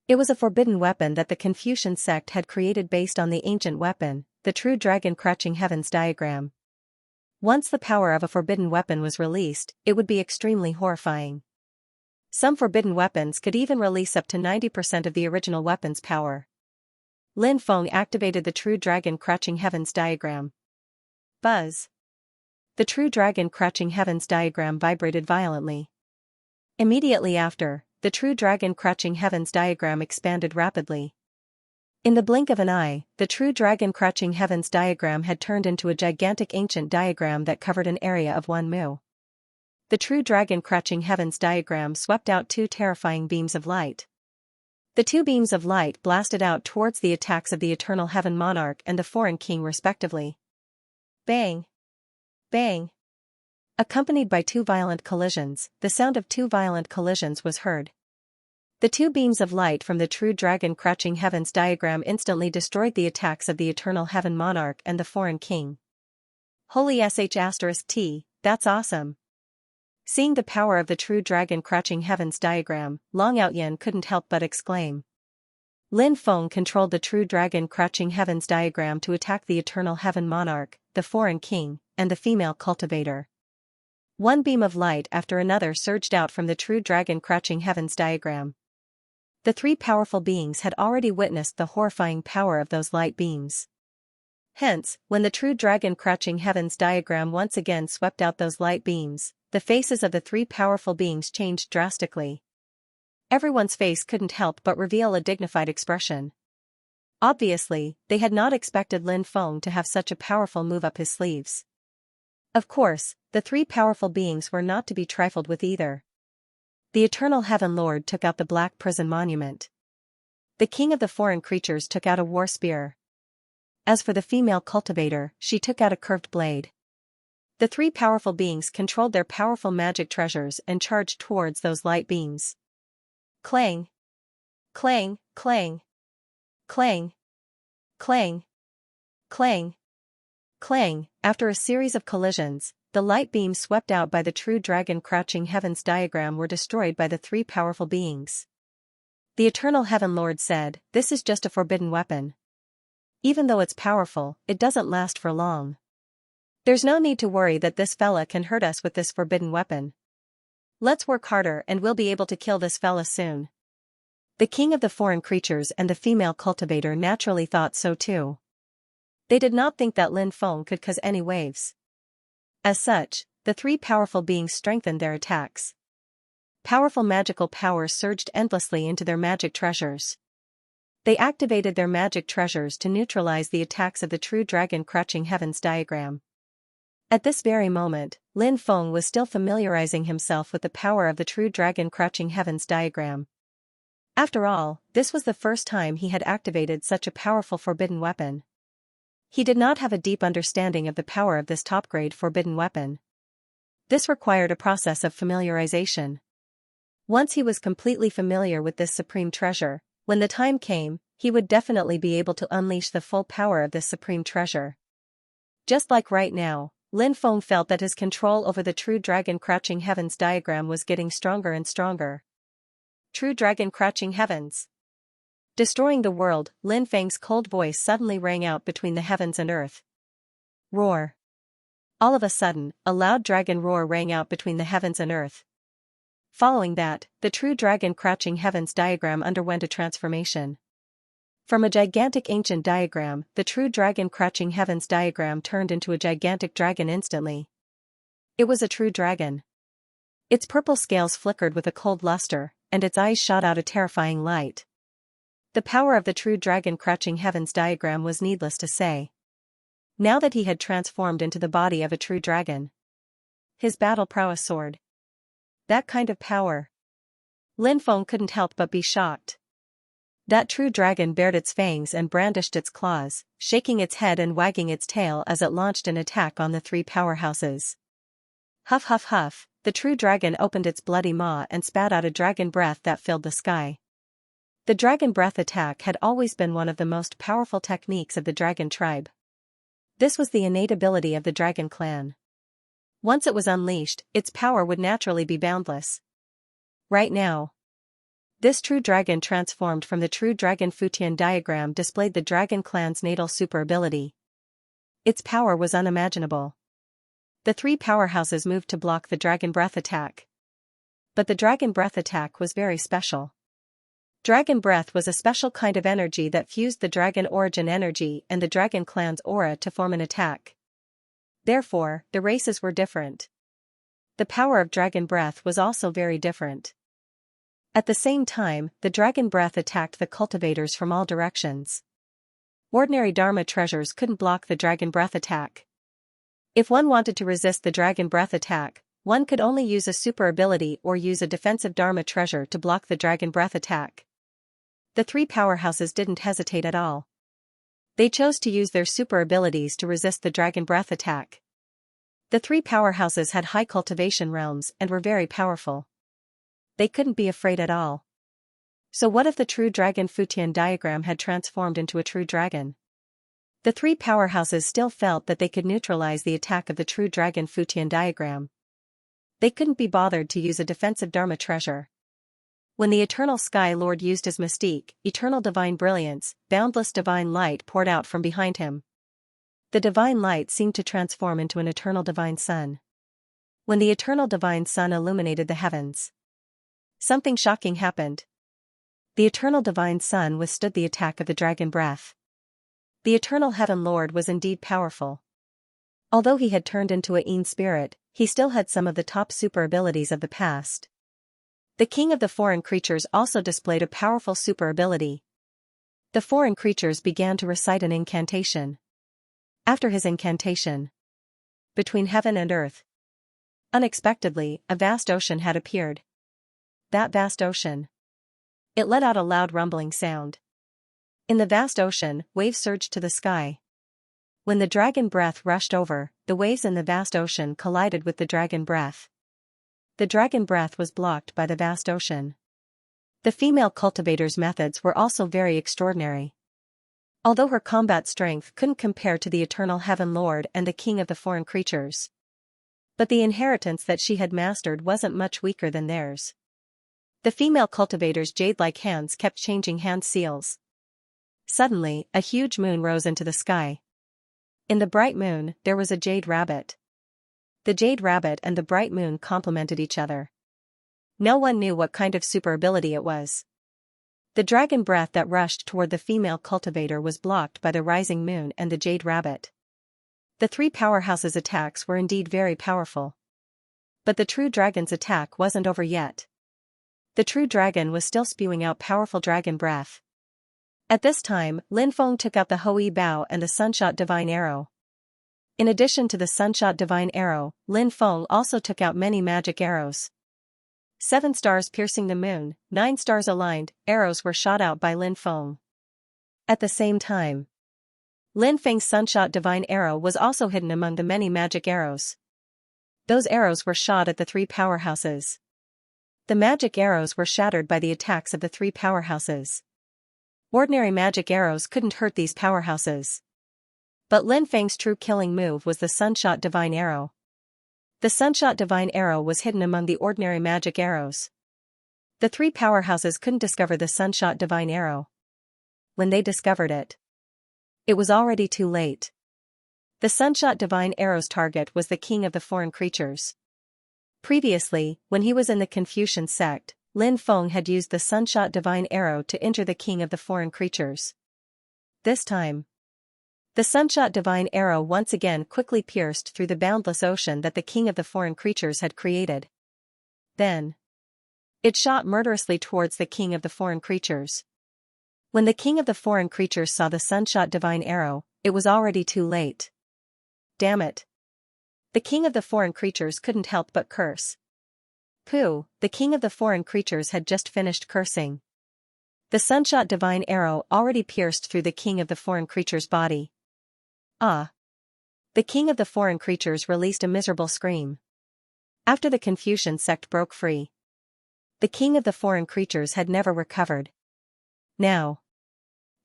It was a forbidden weapon that the Confucian sect had created based on the ancient weapon, the true dragon crouching heavens diagram. Once the power of a forbidden weapon was released, it would be extremely horrifying. Some forbidden weapons could even release up to 90% of the original weapon's power. Lin Feng activated the true dragon crouching heavens diagram. Buzz. The true dragon crouching heavens diagram vibrated violently. Immediately after, the true dragon crouching heavens diagram expanded rapidly. In the blink of an eye, the true dragon crouching heavens diagram had turned into a gigantic ancient diagram that covered an area of 1 mu. The true dragon crouching heavens diagram swept out 2 terrifying beams of light. The 2 beams of light blasted out towards the attacks of the Eternal Heaven Monarch and the Foreign King respectively. Bang! Bang! Accompanied by 2 violent collisions, the sound of 2 violent collisions was heard. The 2 beams of light from the true dragon crouching heavens diagram instantly destroyed the attacks of the Eternal Heaven Monarch and the Foreign King. Holy sh*t, that's awesome. Seeing the power of the true dragon crouching heavens diagram, Long Outyin couldn't help but exclaim. Lin Feng controlled the true dragon crouching heavens diagram to attack the Eternal Heaven Monarch, the Foreign King, and the female cultivator. One beam of light after another surged out from the true dragon crouching heavens diagram. The 3 powerful beings had already witnessed the horrifying power of those light beams. Hence, when the true dragon crouching heavens diagram once again swept out those light beams, the faces of the 3 powerful beings changed drastically. Everyone's face couldn't help but reveal a dignified expression. Obviously, they had not expected Lin Feng to have such a powerful move up his sleeves. Of course, the 3 powerful beings were not to be trifled with either. The Eternal Heaven Lord took out the Black Prison Monument. The King of the Foreign Creatures took out a war spear. As for the female cultivator, she took out a curved blade. The 3 powerful beings controlled their powerful magic treasures and charged towards those light beams. Clang! Clang! Clang! Clang! Clang! Clang! Clang! After a series of collisions, the light beams swept out by the true dragon crouching heavens diagram were destroyed by the 3 powerful beings. The Eternal Heaven Lord said, "This is just a forbidden weapon. Even though it's powerful, it doesn't last for long. There's no need to worry that this fella can hurt us with this forbidden weapon. Let's work harder and we'll be able to kill this fella soon." The King of the Foreign Creatures and the female cultivator naturally thought so too. They did not think that Lin Feng could cause any waves. As such, the 3 powerful beings strengthened their attacks. Powerful magical powers surged endlessly into their magic treasures. They activated their magic treasures to neutralize the attacks of the true dragon crouching heavens diagram. At this very moment, Lin Feng was still familiarizing himself with the power of the true dragon crouching heavens diagram. After all, this was the first time he had activated such a powerful forbidden weapon. He did not have a deep understanding of the power of this top-grade forbidden weapon. This required a process of familiarization. Once he was completely familiar with this supreme treasure, when the time came, he would definitely be able to unleash the full power of this supreme treasure. Just like right now, Lin Feng felt that his control over the true dragon crouching heavens diagram was getting stronger and stronger. True dragon crouching heavens. Destroying the world, Lin Feng's cold voice suddenly rang out between the heavens and earth. Roar. All of a sudden, a loud dragon roar rang out between the heavens and earth. Following that, the true dragon crouching heavens diagram underwent a transformation. From a gigantic ancient diagram, the true dragon crouching heavens diagram turned into a gigantic dragon instantly. It was a true dragon. Its purple scales flickered with a cold luster, and its eyes shot out a terrifying light. The power of the true dragon crouching heavens diagram was needless to say. Now that he had transformed into the body of a true dragon, his battle prowess soared. That kind of power. Lin Feng couldn't help but be shocked. That true dragon bared its fangs and brandished its claws, shaking its head and wagging its tail as it launched an attack on the three powerhouses. Huff huff huff, the true dragon opened its bloody maw and spat out a dragon breath that filled the sky. The dragon breath attack had always been one of the most powerful techniques of the dragon tribe. This was the innate ability of the dragon clan. Once it was unleashed, its power would naturally be boundless. Right now, this true dragon transformed from the true dragon Futian diagram displayed the dragon clan's natal super ability. Its power was unimaginable. The three powerhouses moved to block the dragon breath attack. But the dragon breath attack was very special. Dragon breath was a special kind of energy that fused the dragon origin energy and the dragon clan's aura to form an attack. Therefore, the races were different. The power of dragon breath was also very different. At the same time, the dragon breath attacked the cultivators from all directions. Ordinary Dharma treasures couldn't block the dragon breath attack. If one wanted to resist the dragon breath attack, one could only use a super ability or use a defensive Dharma treasure to block the dragon breath attack. The three powerhouses didn't hesitate at all. They chose to use their super abilities to resist the dragon breath attack. The three powerhouses had high cultivation realms and were very powerful. They couldn't be afraid at all. So what if the true dragon Futian diagram had transformed into a true dragon? The three powerhouses still felt that they could neutralize the attack of the true dragon Futian diagram. They couldn't be bothered to use a defensive Dharma treasure. When the Eternal Sky Lord used his mystique, eternal divine brilliance, boundless divine light poured out from behind him. The divine light seemed to transform into an eternal divine sun. When the eternal divine sun illuminated the heavens, something shocking happened. The eternal divine sun withstood the attack of the dragon breath. The eternal heaven lord was indeed powerful. Although he had turned into a Yin spirit, he still had some of the top super abilities of the past. The king of the foreign creatures also displayed a powerful super ability. The foreign creatures began to recite an incantation. After his incantation, between heaven and earth, unexpectedly, a vast ocean had appeared. That vast ocean. It let out a loud rumbling sound. In the vast ocean, waves surged to the sky. When the dragon breath rushed over, the waves in the vast ocean collided with the dragon breath. The dragon breath was blocked by the vast ocean. The female cultivator's methods were also very extraordinary. Although her combat strength couldn't compare to the eternal heaven lord and the king of the foreign creatures, but the inheritance that she had mastered wasn't much weaker than theirs. The female cultivator's jade-like hands kept changing hand seals. Suddenly, a huge moon rose into the sky. In the bright moon, there was a jade rabbit. The jade rabbit and the bright moon complemented each other. No one knew what kind of super ability it was. The dragon breath that rushed toward the female cultivator was blocked by the rising moon and the jade rabbit. The three powerhouses' attacks were indeed very powerful. But the true dragon's attack wasn't over yet. The true dragon was still spewing out powerful dragon breath. At this time, Lin Feng took out the Hui Bao and the Sunshot Divine Arrow. In addition to the Sunshot Divine Arrow, Lin Feng also took out many magic arrows. 7 stars piercing the moon, 9 stars aligned, arrows were shot out by Lin Feng. At the same time, Lin Feng's Sunshot Divine Arrow was also hidden among the many magic arrows. Those arrows were shot at the three powerhouses. The magic arrows were shattered by the attacks of the three powerhouses. Ordinary magic arrows couldn't hurt these powerhouses. But Lin Feng's true killing move was the Sunshot Divine Arrow. The Sunshot Divine Arrow was hidden among the ordinary magic arrows. The three powerhouses couldn't discover the Sunshot Divine Arrow. When they discovered it, it was already too late. The Sunshot Divine Arrow's target was the king of the foreign creatures. Previously, when he was in the Confucian sect, Lin Feng had used the Sunshot Divine Arrow to injure the king of the foreign creatures. This time, the Sunshot Divine Arrow once again quickly pierced through the boundless ocean that the king of the foreign creatures had created. Then, it shot murderously towards the king of the foreign creatures. When the king of the foreign creatures saw the Sunshot Divine Arrow, it was already too late. damn it. The king of the foreign creatures couldn't help but curse. Pooh, the king of the foreign creatures had just finished cursing. The sunshot divine arrow already pierced through the king of the foreign creature's body. Ah! The king of the foreign creatures released a miserable scream. After the Confucian sect broke free, the king of the foreign creatures had never recovered. Now,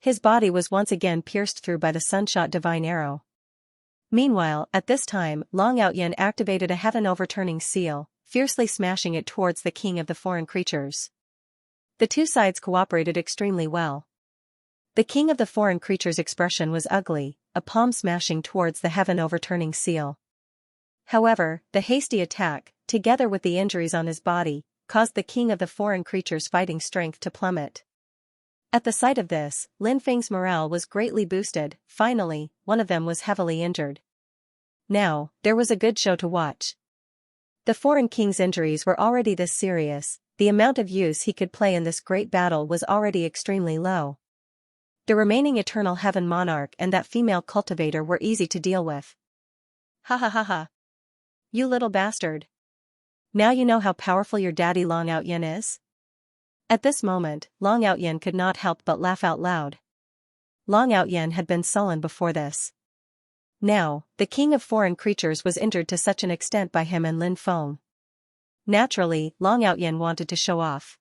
his body was once again pierced through by the sunshot divine arrow. Meanwhile, at this time, Long Outyen activated a heaven-overturning seal, fiercely smashing it towards the king of the foreign creatures. The two sides cooperated extremely well. The king of the foreign creatures' expression was ugly, a palm smashing towards the heaven-overturning seal. However, the hasty attack, together with the injuries on his body, caused the king of the foreign creatures' fighting strength to plummet. At the sight of this, Lin Feng's morale was greatly boosted. Finally, one of them was heavily injured. Now, there was a good show to watch. The foreign king's injuries were already this serious, the amount of use he could play in this great battle was already extremely low. The remaining Eternal Heaven Monarch and that female cultivator were easy to deal with. Ha ha ha ha. You little bastard. Now you know how powerful your daddy Long Outyen is? At this moment, Long Outyen could not help but laugh out loud. Long Outyen had been sullen before this. Now, the king of foreign creatures was injured to such an extent by him and Lin Feng. Naturally, Long Outyen wanted to show off.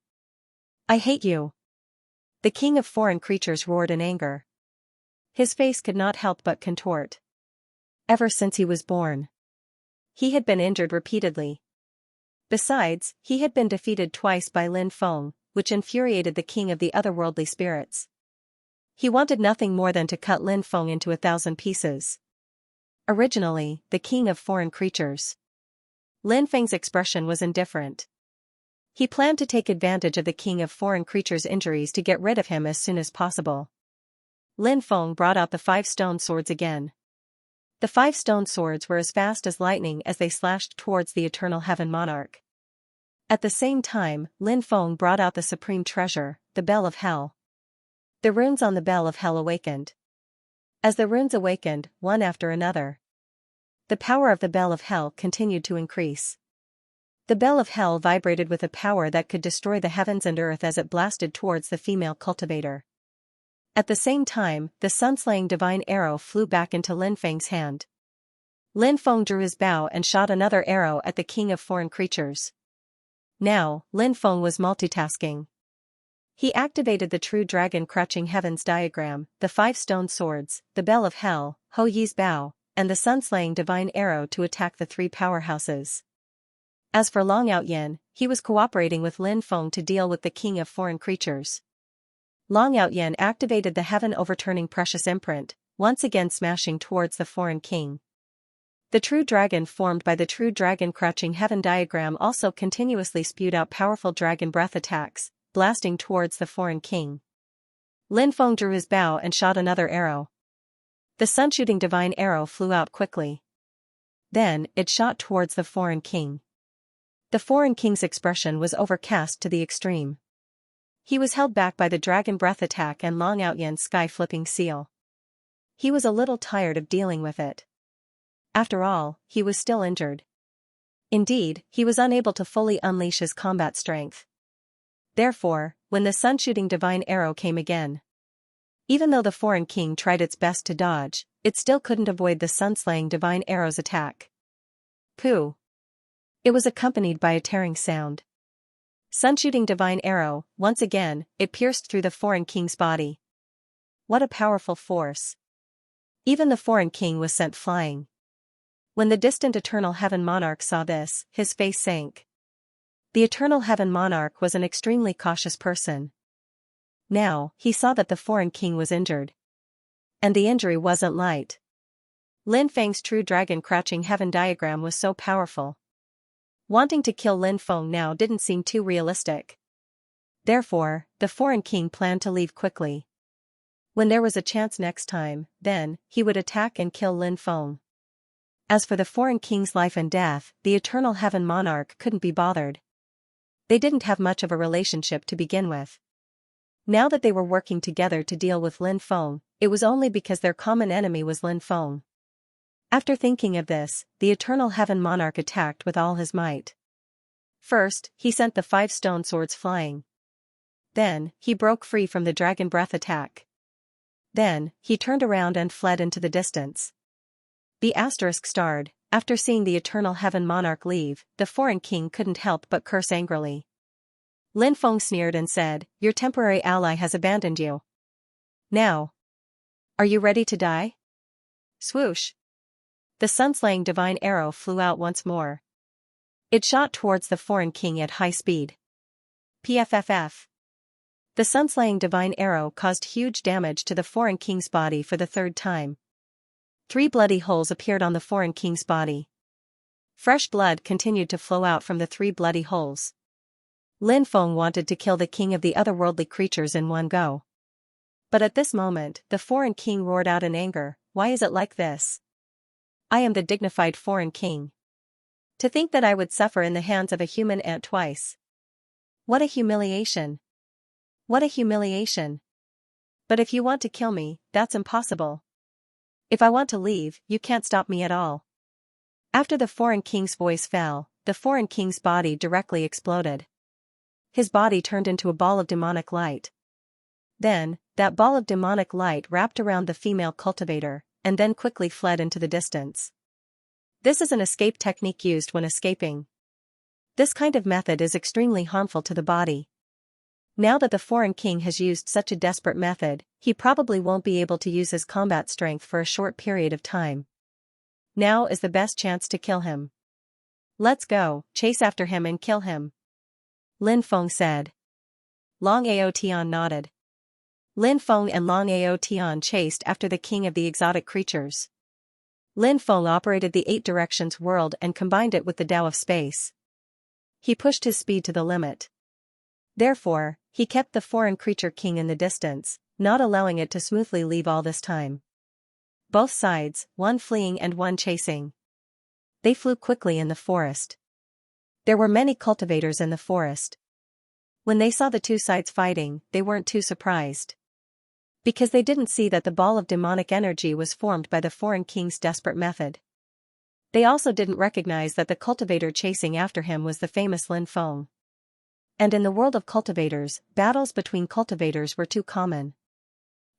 I hate you. The king of foreign creatures roared in anger. His face could not help but contort. Ever since he was born, he had been injured repeatedly. Besides, he had been defeated twice by Lin Feng, which infuriated the king of the otherworldly spirits. He wanted nothing more than to cut Lin Feng into 1,000 pieces. Originally, the king of foreign creatures, Lin Feng's expression was indifferent. He planned to take advantage of the king of foreign creatures' injuries to get rid of him as soon as possible. Lin Feng brought out the 5 stone swords again. The 5 stone swords were as fast as lightning as they slashed towards the Eternal Heaven Monarch. At the same time, Lin Feng brought out the supreme treasure, the Bell of Hell. The runes on the Bell of Hell awakened. As the runes awakened, one after another, the power of the Bell of Hell continued to increase. The Bell of Hell vibrated with a power that could destroy the heavens and earth as it blasted towards the female cultivator. At the same time, the sun-slaying divine arrow flew back into Lin Feng's hand. Lin Feng drew his bow and shot another arrow at the king of foreign creatures. Now, Lin Feng was multitasking. He activated the true dragon crouching heavens diagram, the 5 stone swords, the Bell of Hell, Ho Yi's bow, and the sun-slaying divine arrow to attack the 3 powerhouses. As for Long Outyen, he was cooperating with Lin Feng to deal with the king of foreign creatures. Long Outyen activated the heaven-overturning precious imprint, once again smashing towards the foreign king. The true dragon formed by the true dragon crouching heaven diagram also continuously spewed out powerful dragon breath attacks, blasting towards the foreign king. Lin Feng drew his bow and shot another arrow. The sun-shooting divine arrow flew out quickly. Then, it shot towards the foreign king. The foreign king's expression was overcast to the extreme. He was held back by the dragon breath attack and Long Outyen's sky-flipping seal. He was a little tired of dealing with it. After all, he was still injured. Indeed, he was unable to fully unleash his combat strength. Therefore, when the sun-shooting divine arrow came again, even though the foreign king tried its best to dodge, it still couldn't avoid the sun-slaying divine arrow's attack. Pooh! It was accompanied by a tearing sound. Sun-shooting divine arrow, once again, it pierced through the foreign king's body. What a powerful force! Even the foreign king was sent flying. When the distant Eternal Heaven Monarch saw this, his face sank. The Eternal Heaven Monarch was an extremely cautious person. Now, he saw that the foreign king was injured. And the injury wasn't light. Lin Feng's true dragon crouching heaven diagram was so powerful. Wanting to kill Lin Feng now didn't seem too realistic. Therefore, the foreign king planned to leave quickly. When there was a chance next time, then, he would attack and kill Lin Feng. As for the foreign king's life and death, the Eternal Heaven Monarch couldn't be bothered. They didn't have much of a relationship to begin with. Now that they were working together to deal with Lin Feng, it was only because their common enemy was Lin Feng. After thinking of this, the Eternal Heaven Monarch attacked with all his might. First, he sent the 5 stone swords flying. Then, he broke free from the dragon breath attack. Then, he turned around and fled into the distance. The asterisk starred. After seeing the Eternal Heaven Monarch leave, the foreign king couldn't help but curse angrily. Lin Feng sneered and said, "Your temporary ally has abandoned you. Now, are you ready to die?" Swoosh! The sun-slaying divine arrow flew out once more. It shot towards the foreign king at high speed. PFFF. The sun-slaying divine arrow caused huge damage to the foreign king's body for the 3rd time. 3 bloody holes appeared on the foreign king's body. Fresh blood continued to flow out from the 3 bloody holes. Lin Feng wanted to kill the king of the otherworldly creatures in one go. But at this moment, the foreign king roared out in anger, "Why is it like this? I am the dignified foreign king. To think that I would suffer in the hands of a human ant twice. What a humiliation! What a humiliation! But if you want to kill me, that's impossible. If I want to leave, you can't stop me at all." After the foreign king's voice fell, the foreign king's body directly exploded. His body turned into a ball of demonic light. Then, that ball of demonic light wrapped around the female cultivator, and then quickly fled into the distance. This is an escape technique used when escaping. This kind of method is extremely harmful to the body. Now that the foreign king has used such a desperate method, he probably won't be able to use his combat strength for a short period of time. Now is the best chance to kill him. "Let's go, chase after him and kill him," Lin Feng said. Long Ao Tian nodded. Lin Feng and Long Ao Tian chased after the king of the exotic creatures. Lin Feng operated the 8 directions world and combined it with the Tao of space. He pushed his speed to the limit. Therefore, he kept the foreign creature king in the distance, not allowing it to smoothly leave all this time. Both sides, one fleeing and one chasing. They flew quickly in the forest. There were many cultivators in the forest. When they saw the 2 sides fighting, they weren't too surprised. Because they didn't see that the ball of demonic energy was formed by the foreign king's desperate method. They also didn't recognize that the cultivator chasing after him was the famous Lin Feng. And in the world of cultivators, battles between cultivators were too common.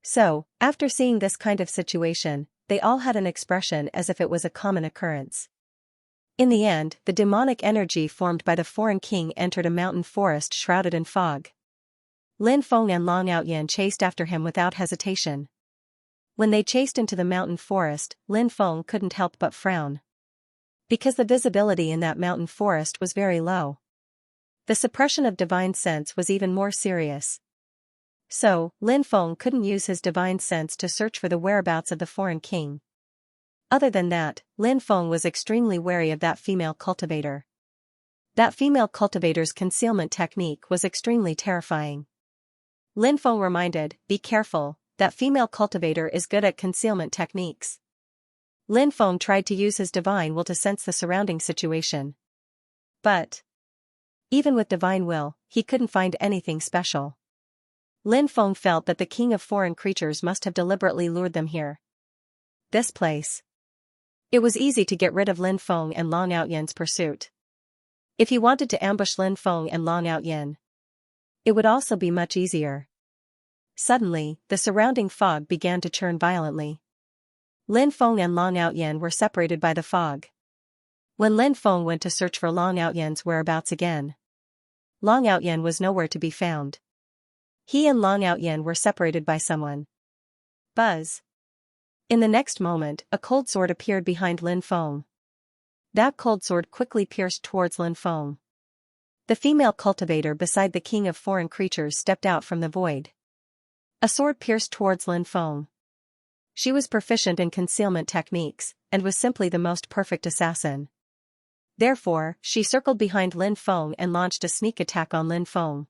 So, after seeing this kind of situation, they all had an expression as if it was a common occurrence. In the end, the demonic energy formed by the foreign king entered a mountain forest shrouded in fog. Lin Feng and Long Outyan chased after him without hesitation. When they chased into the mountain forest, Lin Feng couldn't help but frown. Because the visibility in that mountain forest was very low. The suppression of divine sense was even more serious. So, Lin Feng couldn't use his divine sense to search for the whereabouts of the foreign king. Other than that, Lin Feng was extremely wary of that female cultivator. That female cultivator's concealment technique was extremely terrifying. Lin Feng reminded, "Be careful, that female cultivator is good at concealment techniques." Lin Feng tried to use his divine will to sense the surrounding situation. But, even with divine will, he couldn't find anything special. Lin Feng felt that the king of foreign creatures must have deliberately lured them here. This place. It was easy to get rid of Lin Feng and Long Outyan's pursuit. If he wanted to ambush Lin Feng and Long Outyan, it would also be much easier. Suddenly, the surrounding fog began to churn violently. Lin Feng and Long Outyan were separated by the fog. When Lin Feng went to search for Long Outyan's whereabouts again, Long Outyan was nowhere to be found. He and Long Outyan were separated by someone. Buzz. In the next moment, a cold sword appeared behind Lin Feng. That cold sword quickly pierced towards Lin Feng. The female cultivator beside the king of foreign creatures stepped out from the void. A sword pierced towards Lin Feng. She was proficient in concealment techniques, and was simply the most perfect assassin. Therefore, she circled behind Lin Feng and launched a sneak attack on Lin Feng.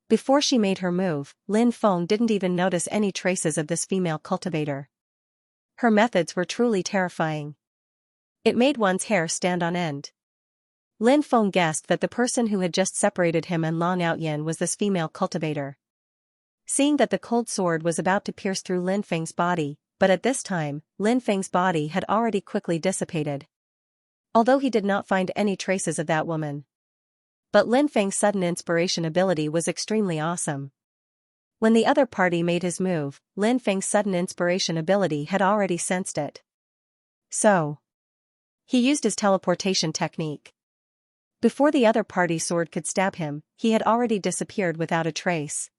Before she made her move, Lin Feng didn't even notice any traces of this female cultivator. Her methods were truly terrifying. It made one's hair stand on end. Lin Feng guessed that the person who had just separated him and Long Outyan was this female cultivator. Seeing that the cold sword was about to pierce through Lin Feng's body, but at this time, Lin Feng's body had already quickly dissipated. Although he did not find any traces of that woman. But Lin Feng's sudden inspiration ability was extremely awesome. When the other party made his move, Lin Feng's sudden inspiration ability had already sensed it. So, he used his teleportation technique. Before the other party's sword could stab him, he had already disappeared without a trace.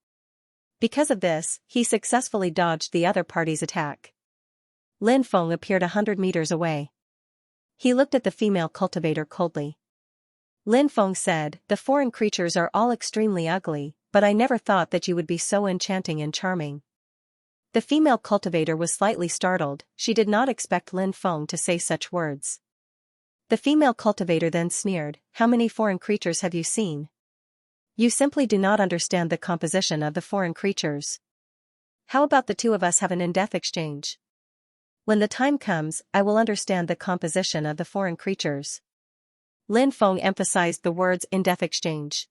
Because of this, he successfully dodged the other party's attack. Lin Feng appeared 100 meters away. He looked at the female cultivator coldly. Lin Feng said, "The foreign creatures are all extremely ugly, but I never thought that you would be so enchanting and charming." The female cultivator was slightly startled, she did not expect Lin Feng to say such words. The female cultivator then sneered, "How many foreign creatures have you seen? You simply do not understand the composition of the foreign creatures. How about the two of us have an in-depth exchange? When the time comes, I will understand the composition of the foreign creatures." Lin Feng emphasized the words in-depth exchange.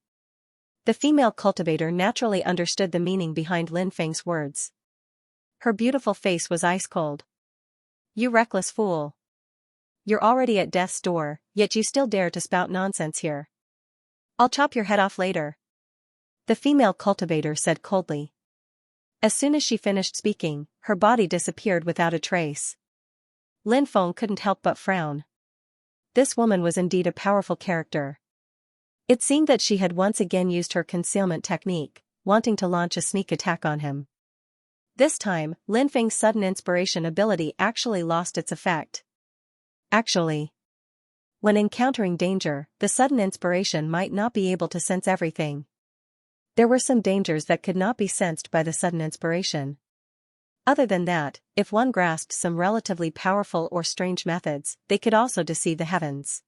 The female cultivator naturally understood the meaning behind Lin Feng's words. Her beautiful face was ice cold. "You reckless fool. You're already at death's door, yet you still dare to spout nonsense here. I'll chop your head off later," the female cultivator said coldly. As soon as she finished speaking, her body disappeared without a trace. Lin Feng couldn't help but frown. This woman was indeed a powerful character. It seemed that she had once again used her concealment technique, wanting to launch a sneak attack on him. This time, Lin Feng's sudden inspiration ability actually lost its effect. Actually, when encountering danger, the sudden inspiration might not be able to sense everything. There were some dangers that could not be sensed by the sudden inspiration. Other than that, if one grasped some relatively powerful or strange methods, they could also deceive the heavens.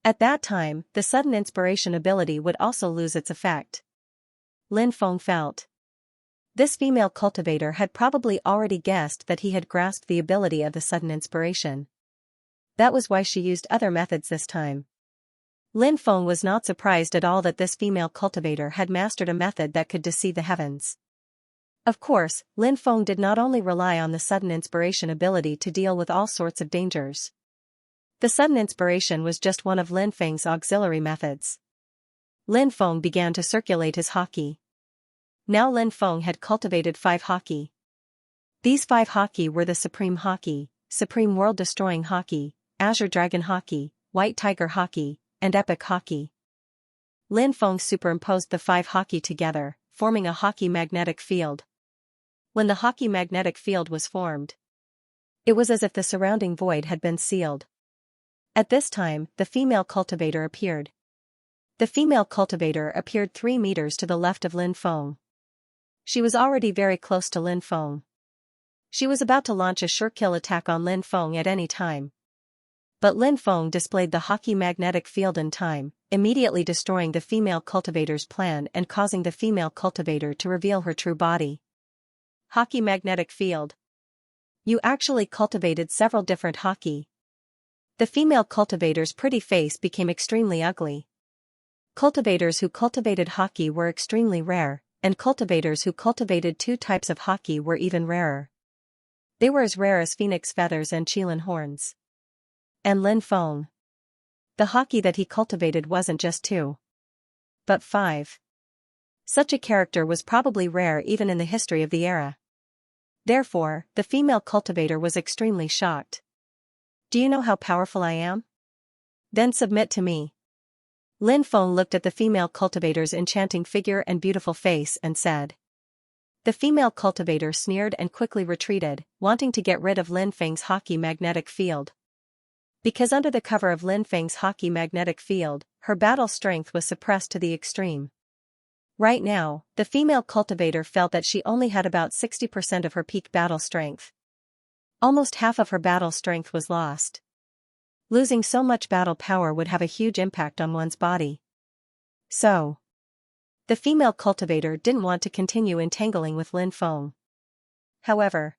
At that time, the sudden inspiration ability would also lose its effect. Lin Feng felt. This female cultivator had probably already guessed that he had grasped the ability of the sudden inspiration. That was why she used other methods this time. Lin Feng was not surprised at all that this female cultivator had mastered a method that could deceive the heavens. Of course, Lin Feng did not only rely on the sudden inspiration ability to deal with all sorts of dangers. The sudden inspiration was just one of Lin Feng's auxiliary methods. Lin Feng began to circulate his haki. Now Lin Feng had cultivated 5 haki. These 5 haki were the Supreme Haki, Supreme World-Destroying Haki, Azure Dragon Haki, White Tiger Haki, and Epic Haki. Lin Feng superimposed the 5 haki together, forming a haki magnetic field. When the haki magnetic field was formed, it was as if the surrounding void had been sealed. At this time, the female cultivator appeared. The female cultivator appeared 3 meters to the left of Lin Feng. She was already very close to Lin Feng. She was about to launch a sure kill attack on Lin Feng at any time. But Lin Feng displayed the haki magnetic field in time, immediately destroying the female cultivator's plan and causing the female cultivator to reveal her true body. Haki magnetic field. You actually cultivated several different haki. The female cultivator's pretty face became extremely ugly. Cultivators who cultivated haki were extremely rare, and cultivators who cultivated 2 types of haki were even rarer. They were as rare as phoenix feathers and qilin horns. And Lin Feng. The haki that he cultivated wasn't just 2, but 5. Such a character was probably rare even in the history of the era. Therefore, the female cultivator was extremely shocked. "Do you know how powerful I am? Then submit to me." Lin Feng looked at the female cultivator's enchanting figure and beautiful face and said. The female cultivator sneered and quickly retreated, wanting to get rid of Lin Feng's haki magnetic field. Because under the cover of Lin Feng's haki magnetic field, her battle strength was suppressed to the extreme. Right now, the female cultivator felt that she only had about 60% of her peak battle strength. Almost half of her battle strength was lost. Losing so much battle power would have a huge impact on one's body. So, the female cultivator didn't want to continue entangling with Lin Feng. However,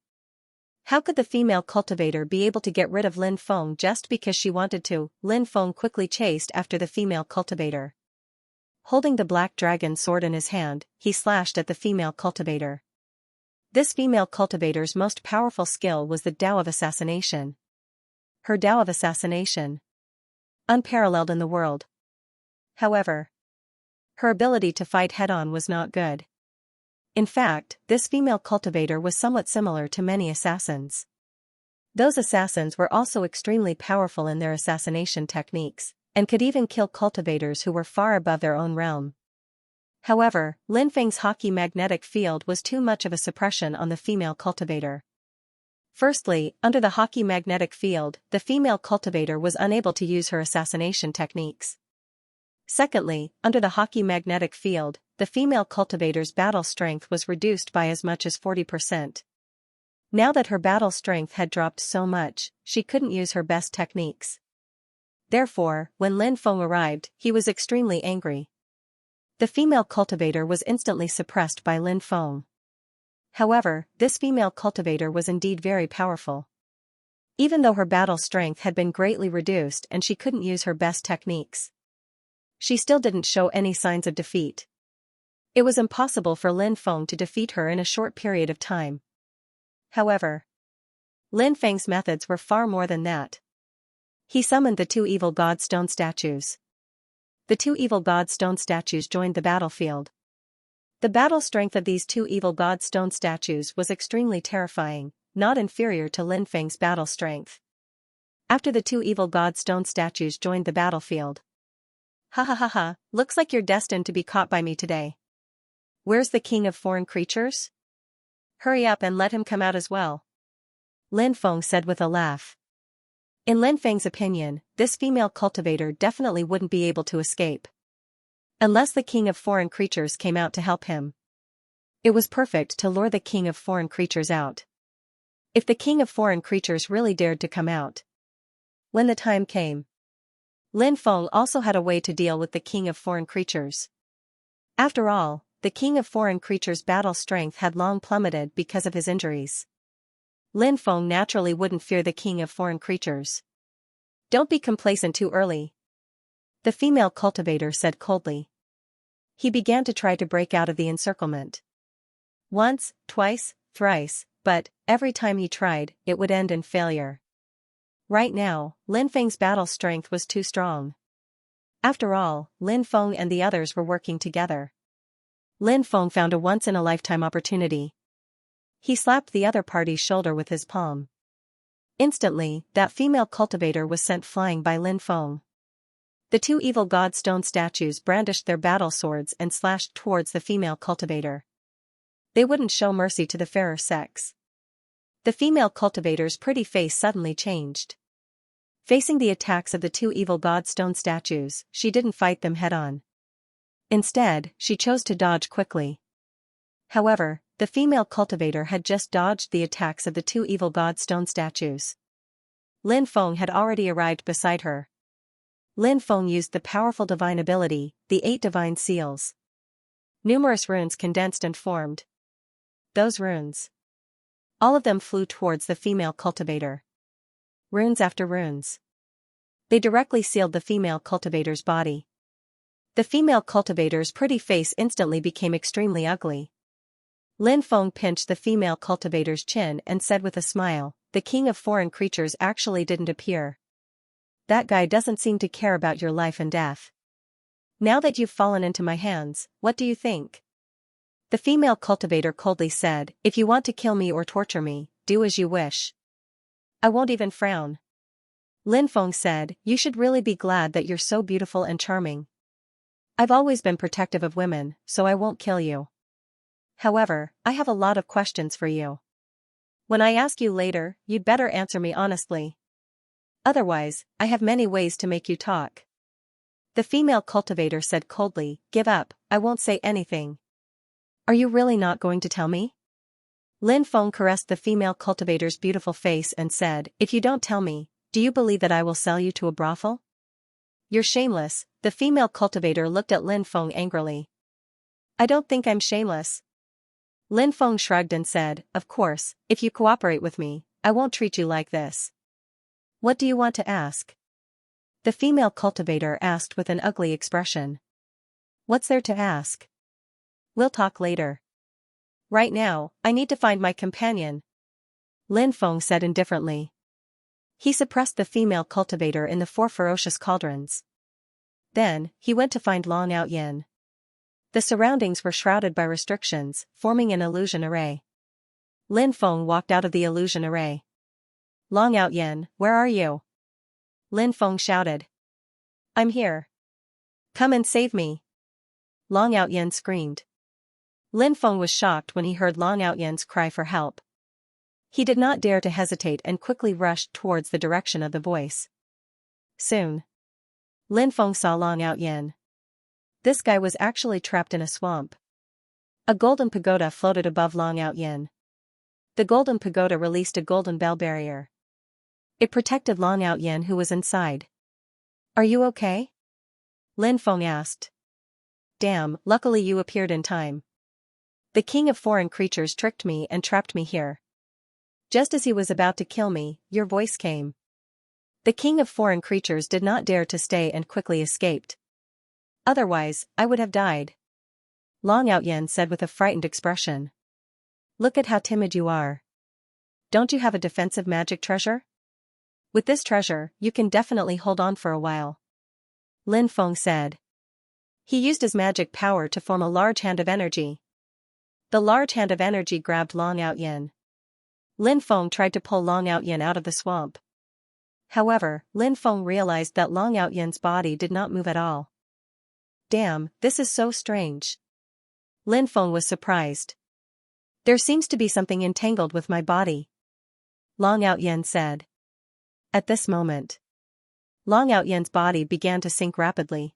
how could the female cultivator be able to get rid of Lin Feng just because she wanted to? Lin Feng quickly chased after the female cultivator. Holding the black dragon sword in his hand, he slashed at the female cultivator. this female cultivator's most powerful skill was the Tao of assassination. Her Tao of assassination, unparalleled in the world. However, her ability to fight head-on was not good. In fact, this female cultivator was somewhat similar to many assassins. Those assassins were also extremely powerful in their assassination techniques, and could even kill cultivators who were far above their own realm. However, Lin Feng's hockey magnetic field was too much of a suppression on the female cultivator. Firstly, under the hockey magnetic field, the female cultivator was unable to use her assassination techniques. Secondly, under the hockey magnetic field, the female cultivator's battle strength was reduced by as much as 40%. Now that her battle strength had dropped so much, she couldn't use her best techniques. Therefore, when Lin Feng arrived, he was extremely angry. The female cultivator was instantly suppressed by Lin Feng. However, this female cultivator was indeed very powerful. Even though her battle strength had been greatly reduced and she couldn't use her best techniques, she still didn't show any signs of defeat. It was impossible for Lin Feng to defeat her in a short period of time. However, Lin Feng's methods were far more than that. He summoned the two evil god stone statues. The two evil god stone statues joined the battlefield. The battle strength of these two evil god stone statues was extremely terrifying, not inferior to Lin Feng's battle strength. After the two evil god stone statues joined the battlefield. Ha ha ha ha, looks like you're destined to be caught by me today. Where's the king of foreign creatures? Hurry up and let him come out as well. Lin Feng said with a laugh. In Lin Feng's opinion, this female cultivator definitely wouldn't be able to escape. Unless the king of foreign creatures came out to help him. It was perfect to lure the king of foreign creatures out. If the king of foreign creatures really dared to come out. When the time came, Lin Feng also had a way to deal with the king of foreign creatures. After all, the king of foreign creatures' battle strength had long plummeted because of his injuries. Lin Feng naturally wouldn't fear the king of foreign creatures. Don't be complacent too early, the female cultivator said coldly. He began to try to break out of the encirclement. Once, twice, thrice, but, every time he tried, it would end in failure. Right now, Lin Feng's battle strength was too strong. After all, Lin Feng and the others were working together. Lin Feng found a once-in-a-lifetime opportunity. He slapped the other party's shoulder with his palm. Instantly, that female cultivator was sent flying by Lin Feng. The two evil god stone statues brandished their battle swords and slashed towards the female cultivator. They wouldn't show mercy to the fairer sex. The female cultivator's pretty face suddenly changed. Facing the attacks of the two evil god stone statues, she didn't fight them head-on. Instead, she chose to dodge quickly. However, the female cultivator had just dodged the attacks of the two evil god stone statues. Lin Feng had already arrived beside her. Lin Feng used the powerful divine ability, the 8 divine seals. Numerous runes condensed and formed. Those runes. All of them flew towards the female cultivator. Runes after runes. They directly sealed the female cultivator's body. The female cultivator's pretty face instantly became extremely ugly. Lin Feng pinched the female cultivator's chin and said with a smile, "The king of foreign creatures actually didn't appear. That guy doesn't seem to care about your life and death. Now that you've fallen into my hands, what do you think?" The female cultivator coldly said, "If you want to kill me or torture me, do as you wish. I won't even frown." Lin Feng said, "You should really be glad that you're so beautiful and charming. I've always been protective of women, so I won't kill you. However, I have a lot of questions for you. When I ask you later, you'd better answer me honestly. Otherwise, I have many ways to make you talk." The female cultivator said coldly, "Give up, I won't say anything." "Are you really not going to tell me?" Lin Feng caressed the female cultivator's beautiful face and said, "If you don't tell me, do you believe that I will sell you to a brothel?" "You're shameless." The female cultivator looked at Lin Feng angrily. "I don't think I'm shameless." Lin Feng shrugged and said, "Of course, if you cooperate with me, I won't treat you like this." "What do you want to ask?" the female cultivator asked with an ugly expression. "What's there to ask? We'll talk later." Right now, I need to find my companion, Lin Feng said indifferently. He suppressed the female cultivator in the 4 ferocious cauldrons. Then, he went to find Long Outyin. The surroundings were shrouded by restrictions, forming an illusion array. Lin Feng walked out of the illusion array. Long Outyin, where are you? Lin Feng shouted. I'm here. Come and save me. Long Outyin screamed. Lin Feng was shocked when he heard Long Outyin's cry for help. He did not dare to hesitate and quickly rushed towards the direction of the voice. Soon, Lin Feng saw Long Outyin. This guy was actually trapped in a swamp. A golden pagoda floated above Long Outyin. The golden pagoda released a golden bell barrier. It protected Long Outyin who was inside. Are you okay? Lin Feng asked. Damn, luckily you appeared in time. The king of foreign creatures tricked me and trapped me here. Just as he was about to kill me, your voice came. The king of foreign creatures did not dare to stay and quickly escaped. Otherwise, I would have died. Long Outyin said with a frightened expression. Look at how timid you are. Don't you have a defensive magic treasure? With this treasure, you can definitely hold on for a while. Lin Feng said. He used his magic power to form a large hand of energy. The large hand of energy grabbed Long Outyin. Lin Feng tried to pull Long Outyin out of the swamp. However, Lin Feng realized that Long Outyin's body did not move at all. Damn, this is so strange. Lin Feng was surprised. There seems to be something entangled with my body, Long Outyin said. At this moment, Long Outyin's body began to sink rapidly.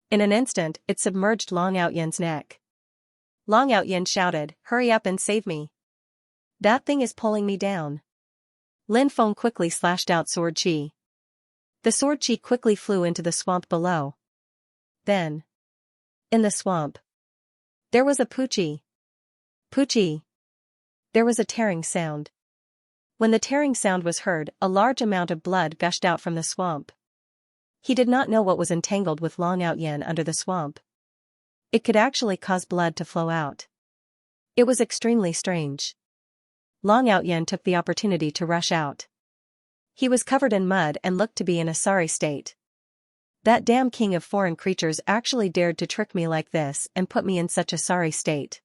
In an instant, it submerged Long Outyin's neck. Long Outyin shouted, hurry up and save me. That thing is pulling me down. Lin Feng quickly slashed out sword chi. The sword chi quickly flew into the swamp below. Then, in the swamp, there was a poochie. Poochie. There was a tearing sound. When the tearing sound was heard, a large amount of blood gushed out from the swamp. He did not know what was entangled with Long Outyin under the swamp. It could actually cause blood to flow out. It was extremely strange. Long Outyin took the opportunity to rush out. He was covered in mud and looked to be in a sorry state. That damn king of foreign creatures actually dared to trick me like this and put me in such a sorry state.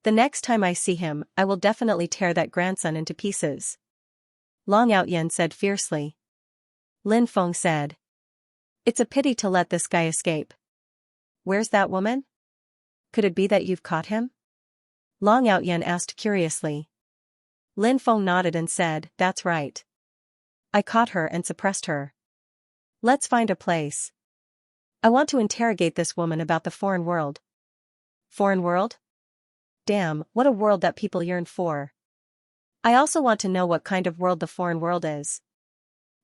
The next time I see him, I will definitely tear that grandson into pieces. Long Outyin said fiercely. Lin Feng said. It's a pity to let this guy escape. Where's that woman? Could it be that you've caught him? Long Outyin asked curiously. Lin Feng nodded and said, that's right. I caught her and suppressed her. Let's find a place. I want to interrogate this woman about the foreign world. Foreign world? Damn, what a world that people yearn for. I also want to know what kind of world the foreign world is.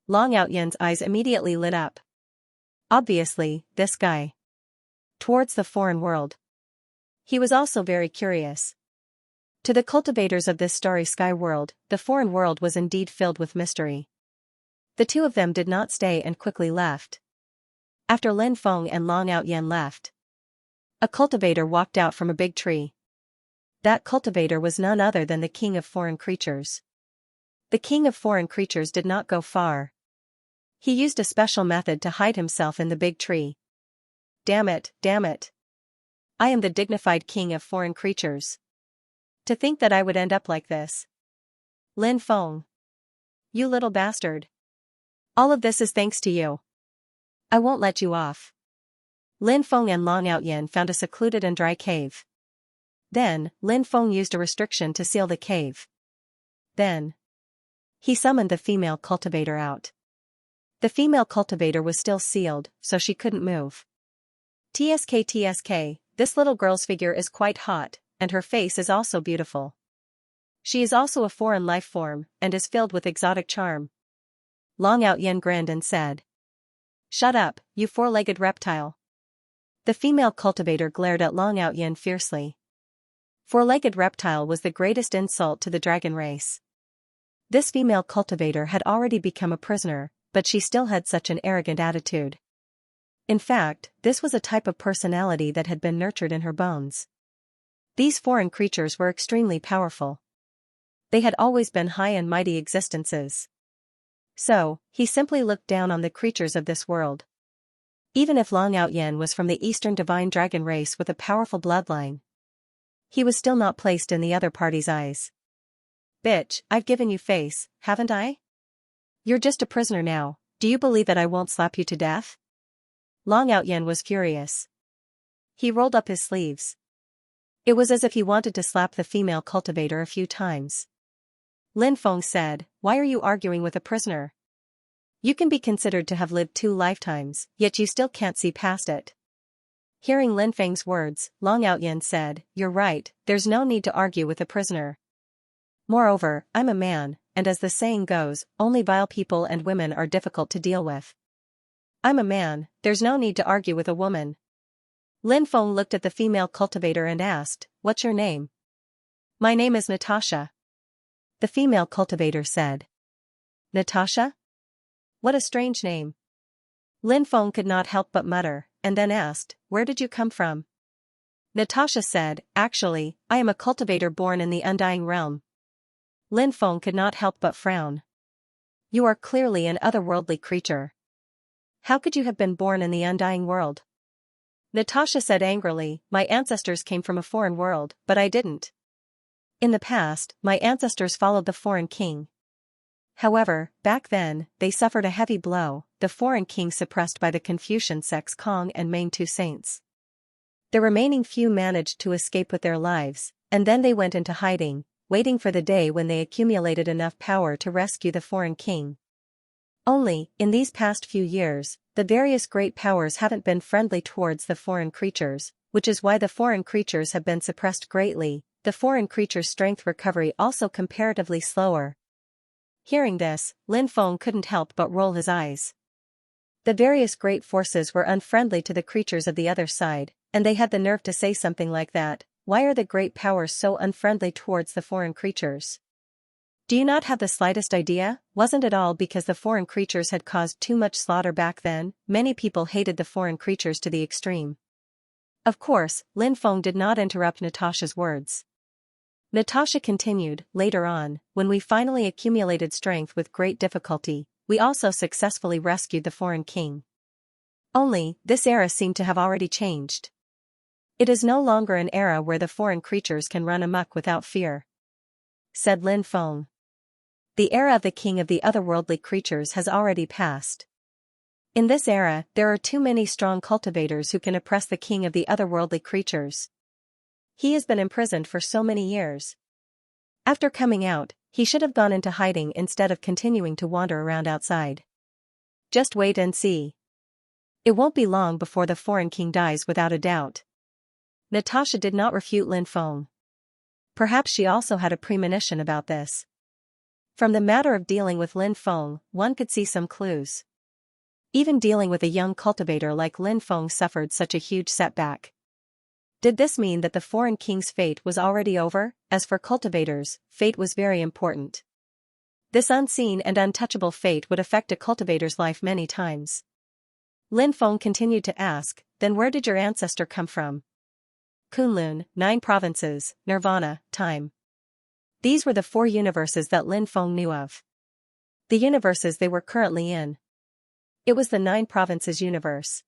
Long Outyin's eyes immediately lit up. Obviously, this guy. Towards the foreign world. He was also very curious. To the cultivators of this starry sky world, the foreign world was indeed filled with mystery. The two of them did not stay and quickly left. After Lin Feng and Long Outyin left, a cultivator walked out from a big tree. That cultivator was none other than the king of foreign creatures. The king of foreign creatures did not go far. He used a special method to hide himself in the big tree. Damn it, damn it. I am the dignified king of foreign creatures. To think that I would end up like this. Lin Feng. You little bastard. All of this is thanks to you. I won't let you off. Lin Feng and Long Outyin found a secluded and dry cave. Then, Lin Feng used a restriction to seal the cave. Then, he summoned the female cultivator out. The female cultivator was still sealed, so she couldn't move. TSK, this little girl's figure is quite hot, and her face is also beautiful. She is also a foreign life form, and is filled with exotic charm. Long Outyin grinned and said. Shut up, you four-legged reptile. The female cultivator glared at Long Outyin fiercely. Four-legged reptile was the greatest insult to the dragon race. This female cultivator had already become a prisoner, but she still had such an arrogant attitude. In fact, this was a type of personality that had been nurtured in her bones. These foreign creatures were extremely powerful. They had always been high and mighty existences. So, he simply looked down on the creatures of this world. Even if Long Outyen was from the Eastern Divine Dragon race with a powerful bloodline, he was still not placed in the other party's eyes. Bitch, I've given you face, haven't I? You're just a prisoner now, do you believe that I won't slap you to death? Long Outyen was furious. He rolled up his sleeves. It was as if he wanted to slap the female cultivator a few times. Lin Feng said, "Why are you arguing with a prisoner? You can be considered to have lived 2 lifetimes, yet you still can't see past it." Hearing Lin Feng's words, Long Outyen said, "You're right, there's no need to argue with a prisoner. Moreover, I'm a man, and as the saying goes, only vile people and women are difficult to deal with. I'm a man, there's no need to argue with a woman." Lin Feng looked at the female cultivator and asked, "What's your name?" "My name is Natasha." The female cultivator said. "Natasha? What a strange name." Lin Feng could not help but mutter, and then asked, "Where did you come from?" Natasha said, "Actually, I am a cultivator born in the Undying Realm." Lin Feng could not help but frown. "You are clearly an otherworldly creature. How could you have been born in the Undying World?" Natasha said angrily, "My ancestors came from a foreign world, but I didn't. In the past, my ancestors followed the foreign king. However, back then, they suffered a heavy blow, the foreign king suppressed by the Confucian sects Kong and Main, 2 saints. The remaining few managed to escape with their lives, and then they went into hiding, waiting for the day when they accumulated enough power to rescue the foreign king. Only, in these past few years, the various great powers haven't been friendly towards the foreign creatures, which is why the foreign creatures have been suppressed greatly, the foreign creatures' strength recovery also comparatively slower." Hearing this, Lin Feng couldn't help but roll his eyes. The various great forces were unfriendly to the creatures of the other side, and they had the nerve to say something like that. Why are the great powers so unfriendly towards the foreign creatures? Do you not have the slightest idea? Wasn't it all because the foreign creatures had caused too much slaughter back then? Many people hated the foreign creatures to the extreme. Of course, Lin Feng did not interrupt Natasha's words. Natasha continued, "Later on, when we finally accumulated strength with great difficulty, we also successfully rescued the foreign king. Only, this era seemed to have already changed. It is no longer an era where the foreign creatures can run amok without fear," said Lin Feng. "The era of the king of the otherworldly creatures has already passed. In this era, there are too many strong cultivators who can oppress the king of the otherworldly creatures. He has been imprisoned for so many years. After coming out, he should have gone into hiding instead of continuing to wander around outside. Just wait and see. It won't be long before the foreign king dies without a doubt." Natasha did not refute Lin Feng. Perhaps she also had a premonition about this. From the matter of dealing with Lin Feng, one could see some clues. Even dealing with a young cultivator like Lin Feng suffered such a huge setback. Did this mean that the foreign king's fate was already over? As for cultivators, fate was very important. This unseen and untouchable fate would affect a cultivator's life many times. Lin Feng continued to ask, "Then where did your ancestor come from?" Kunlun, 9 provinces, Nirvana, time. These were the 4 universes that Lin Feng knew of. The universes they were currently in. It was the 9 provinces universe.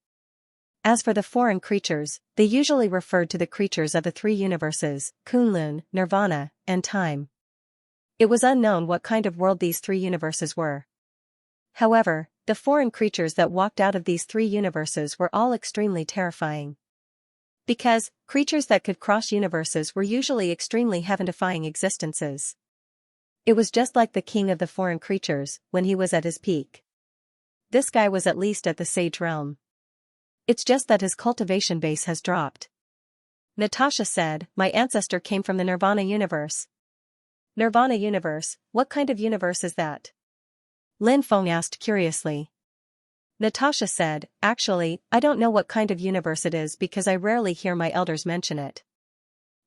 As for the foreign creatures, they usually referred to the creatures of the 3 universes, Kunlun, Nirvana, and time. It was unknown what kind of world these 3 universes were. However, the foreign creatures that walked out of these 3 universes were all extremely terrifying. Because, creatures that could cross universes were usually extremely heaven-defying existences. It was just like the king of the foreign creatures, when he was at his peak. This guy was at least at the sage realm. It's just that his cultivation base has dropped." Natasha said, "My ancestor came from the Nirvana universe." "Nirvana universe, what kind of universe is that?" Lin Feng asked curiously. Natasha said, "Actually, I don't know what kind of universe it is because I rarely hear my elders mention it.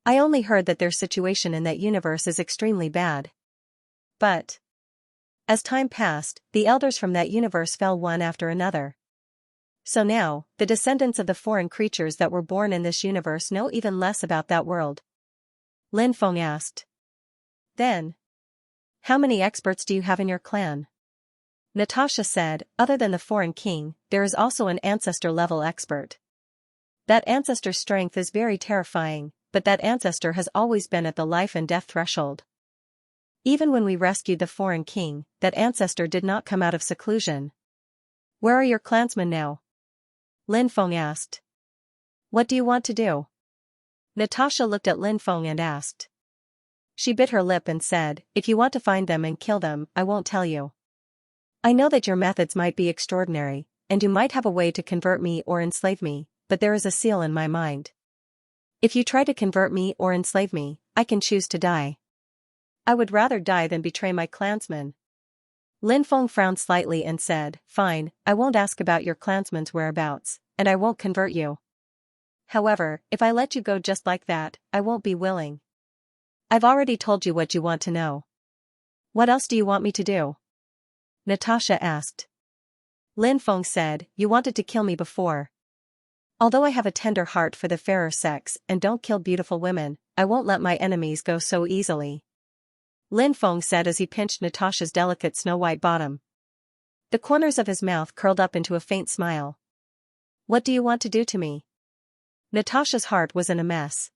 I only heard that their situation in that universe is extremely bad. But as time passed, the elders from that universe fell one after another. So now, the descendants of the foreign creatures that were born in this universe know even less about that world. Lin Feng asked. Then, how many experts do you have in your clan? Natasha said, other than the foreign king, there is also an ancestor-level expert. That ancestor's strength is very terrifying, but that ancestor has always been at the life and death threshold. Even when we rescued the foreign king, that ancestor did not come out of seclusion. Where are your clansmen now? Lin Feng asked. What do you want to do? Natasha looked at Lin Feng and asked. She bit her lip and said, if you want to find them and kill them, I won't tell you. I know that your methods might be extraordinary, and you might have a way to convert me or enslave me, but there is a seal in my mind. If you try to convert me or enslave me, I can choose to die. I would rather die than betray my clansmen. Lin Feng frowned slightly and said, fine, I won't ask about your clansmen's whereabouts, and I won't convert you. However, if I let you go just like that, I won't be willing. I've already told you what you want to know. What else do you want me to do? Natasha asked. Lin Feng said, you wanted to kill me before. Although I have a tender heart for the fairer sex and don't kill beautiful women, I won't let my enemies go so easily. Lin Feng said as he pinched Natasha's delicate snow-white bottom. The corners of his mouth curled up into a faint smile. What do you want to do to me? Natasha's heart was in a mess.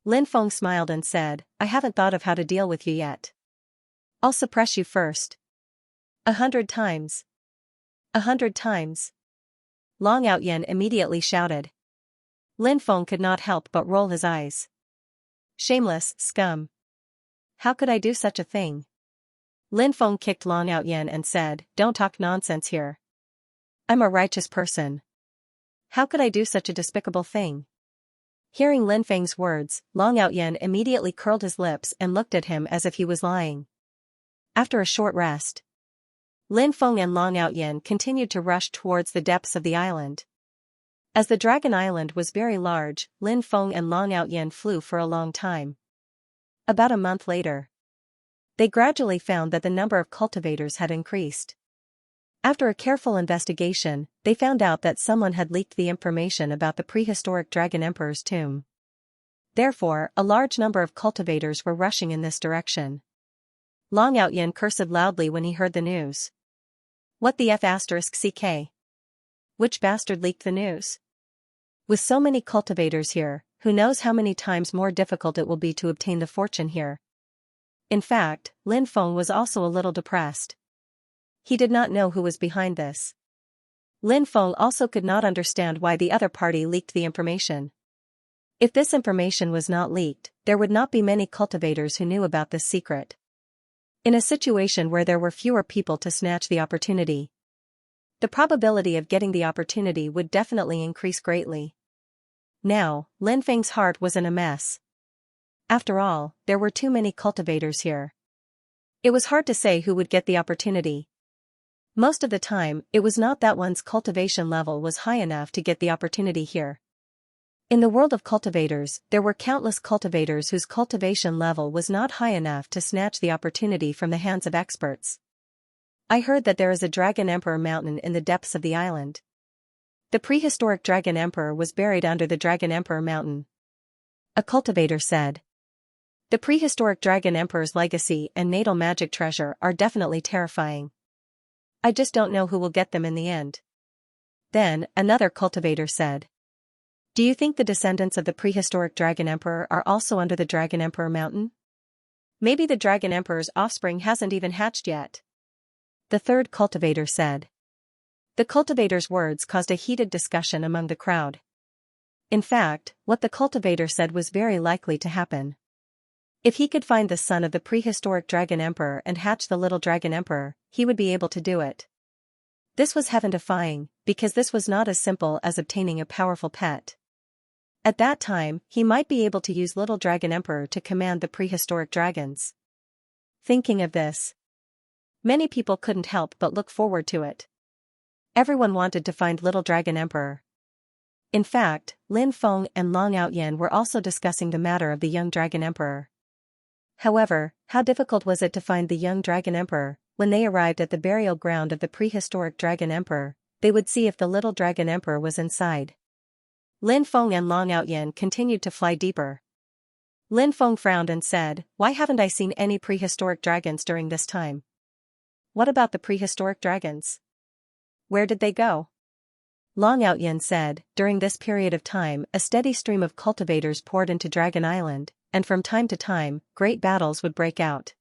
Lin Feng smiled and said, I haven't thought of how to deal with you yet. I'll suppress you first. 100 times. 100 times. Long Outyen immediately shouted. Lin Feng could not help but roll his eyes. Shameless scum. How could I do such a thing? Lin Feng kicked Long Outyen and said, don't talk nonsense here. I'm a righteous person. How could I do such a despicable thing? Hearing Lin Feng's words, Long Outyen immediately curled his lips and looked at him as if he was lying. After a short rest, Lin Feng and Long Outyen continued to rush towards the depths of the island. As the Dragon Island was very large, Lin Feng and Long Outyen flew for a long time. About a month later, they gradually found that the number of cultivators had increased. After a careful investigation, they found out that someone had leaked the information about the prehistoric Dragon Emperor's tomb. Therefore, a large number of cultivators were rushing in this direction. Long Outyen cursed loudly when he heard the news. What the f***ck? Which bastard leaked the news? With so many cultivators here, who knows how many times more difficult it will be to obtain the fortune here. In fact, Lin Feng was also a little depressed. He did not know who was behind this. Lin Feng also could not understand why the other party leaked the information. If this information was not leaked, there would not be many cultivators who knew about this secret. In a situation where there were fewer people to snatch the opportunity, the probability of getting the opportunity would definitely increase greatly. Now, Lin Feng's heart was in a mess. After all, there were too many cultivators here. It was hard to say who would get the opportunity. Most of the time, it was not that one's cultivation level was high enough to get the opportunity here. In the world of cultivators, there were countless cultivators whose cultivation level was not high enough to snatch the opportunity from the hands of experts. I heard that there is a Dragon Emperor mountain in the depths of the island. The prehistoric Dragon Emperor was buried under the Dragon Emperor mountain. A cultivator said. The prehistoric Dragon Emperor's legacy and natal magic treasure are definitely terrifying. I just don't know who will get them in the end. Then, another cultivator said. Do you think the descendants of the prehistoric Dragon Emperor are also under the Dragon Emperor mountain? Maybe the Dragon Emperor's offspring hasn't even hatched yet. The third cultivator said. The cultivator's words caused a heated discussion among the crowd. In fact, what the cultivator said was very likely to happen. If he could find the son of the prehistoric Dragon Emperor and hatch the little Dragon Emperor, he would be able to do it. This was heaven-defying, because this was not as simple as obtaining a powerful pet. At that time, he might be able to use little Dragon Emperor to command the prehistoric dragons. Thinking of this, many people couldn't help but look forward to it. Everyone wanted to find little Dragon Emperor. In fact, Lin Feng and Long Outyen were also discussing the matter of the young Dragon Emperor. However, how difficult was it to find the young Dragon Emperor? When they arrived at the burial ground of the prehistoric Dragon Emperor, they would see if the little Dragon Emperor was inside. Lin Feng and Long Outyen continued to fly deeper. Lin Feng frowned and said, "Why haven't I seen any prehistoric dragons during this time? What about the prehistoric dragons? Where did they go?" Long Outyin said, "During this period of time, a steady stream of cultivators poured into Dragon Island, and from time to time, great battles would break out.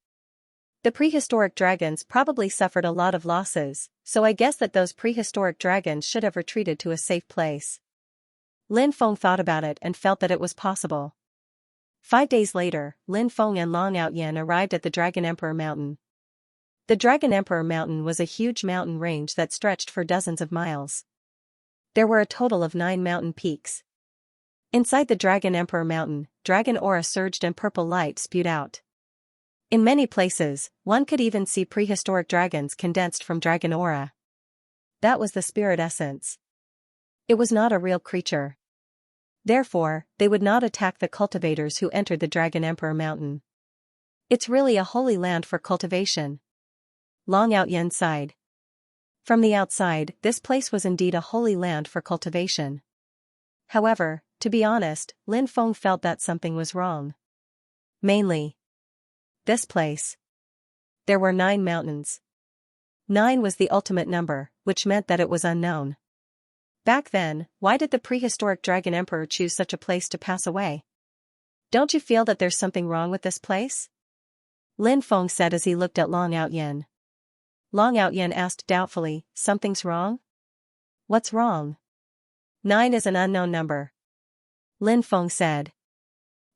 The prehistoric dragons probably suffered a lot of losses, so I guess that those prehistoric dragons should have retreated to a safe place." Lin Feng thought about it and felt that it was possible. 5 days later, Lin Feng and Long Outyin arrived at the Dragon Emperor Mountain. The Dragon Emperor Mountain was a huge mountain range that stretched for dozens of miles. There were a total of 9 mountain peaks. Inside the Dragon Emperor Mountain, dragon aura surged and purple light spewed out. In many places, one could even see prehistoric dragons condensed from dragon aura. That was the spirit essence. It was not a real creature. Therefore, they would not attack the cultivators who entered the Dragon Emperor Mountain. "It's really a holy land for cultivation." Long Outyin sighed. From the outside, this place was indeed a holy land for cultivation. However, to be honest, Lin Feng felt that something was wrong. Mainly this place. There were 9 mountains. 9 was the ultimate number, which meant that it was unknown. Back then, why did the prehistoric Dragon Emperor choose such a place to pass away? "Don't you feel that there's something wrong with this place?" Lin Feng said as he looked at Long Outyin. Long Outyin asked doubtfully, "Something's wrong? What's wrong?" 9 is an unknown number," Lin Feng said.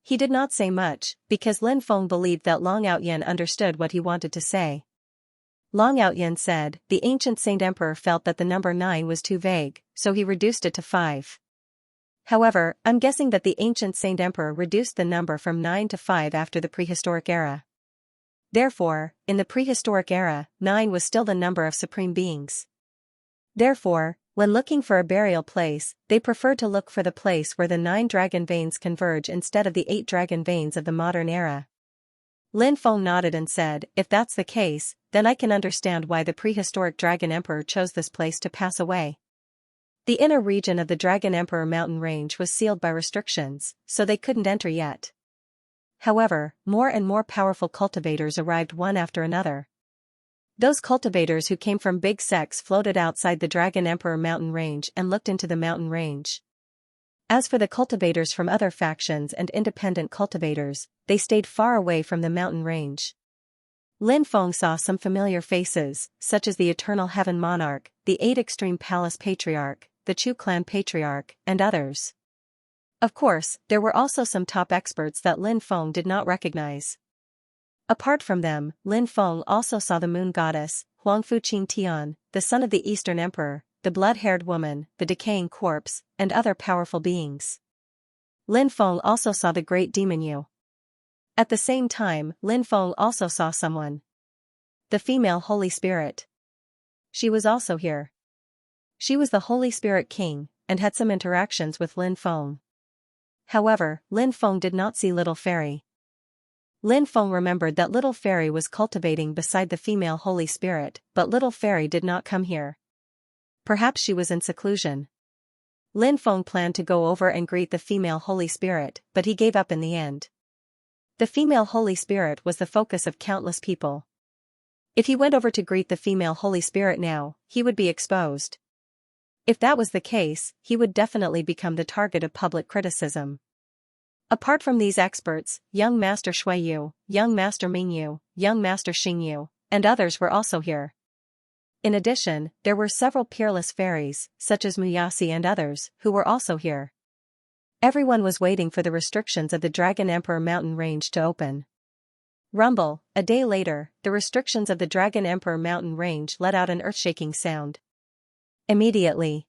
He did not say much, because Lin Feng believed that Long Outyin understood what he wanted to say. Long Outyin said, "The ancient Saint Emperor felt that the number 9 was too vague, so he reduced it to 5. However, I'm guessing that the ancient Saint Emperor reduced the number from 9 to 5 after the prehistoric era. Therefore, in the prehistoric era, 9 was still the number of supreme beings. Therefore, when looking for a burial place, they preferred to look for the place where the 9 dragon veins converge instead of the 8 dragon veins of the modern era." Lin Feng nodded and said, "If that's the case, then I can understand why the prehistoric Dragon Emperor chose this place to pass away." The inner region of the Dragon Emperor mountain range was sealed by restrictions, so they couldn't enter yet. However, more and more powerful cultivators arrived one after another. Those cultivators who came from big sects floated outside the Dragon Emperor mountain range and looked into the mountain range. As for the cultivators from other factions and independent cultivators, they stayed far away from the mountain range. Lin Feng saw some familiar faces, such as the Eternal Heaven Monarch, the 8 Extreme Palace Patriarch, the Chu Clan Patriarch, and others. Of course, there were also some top experts that Lin Feng did not recognize. Apart from them, Lin Feng also saw the Moon Goddess, Huangfu Qing Tian, the son of the Eastern Emperor, the blood-haired woman, the decaying corpse, and other powerful beings. Lin Feng also saw the great demon Yu. At the same time, Lin Feng also saw someone. The female Holy Spirit. She was also here. She was the Holy Spirit King, and had some interactions with Lin Feng. However, Lin Feng did not see Little Fairy. Lin Feng remembered that Little Fairy was cultivating beside the female Holy Spirit, but Little Fairy did not come here. Perhaps she was in seclusion. Lin Feng planned to go over and greet the female Holy Spirit, but he gave up in the end. The female Holy Spirit was the focus of countless people. If he went over to greet the female Holy Spirit now, he would be exposed. If that was the case, he would definitely become the target of public criticism. Apart from these experts, young Master Shui Yu, young Master Ming Yu, young Master Xing Yu, and others were also here. In addition, there were several peerless fairies, such as Muyasi and others, who were also here. Everyone was waiting for the restrictions of the Dragon Emperor mountain range to open. Rumble, a day later, the restrictions of the Dragon Emperor mountain range let out an earth-shaking sound. Immediately,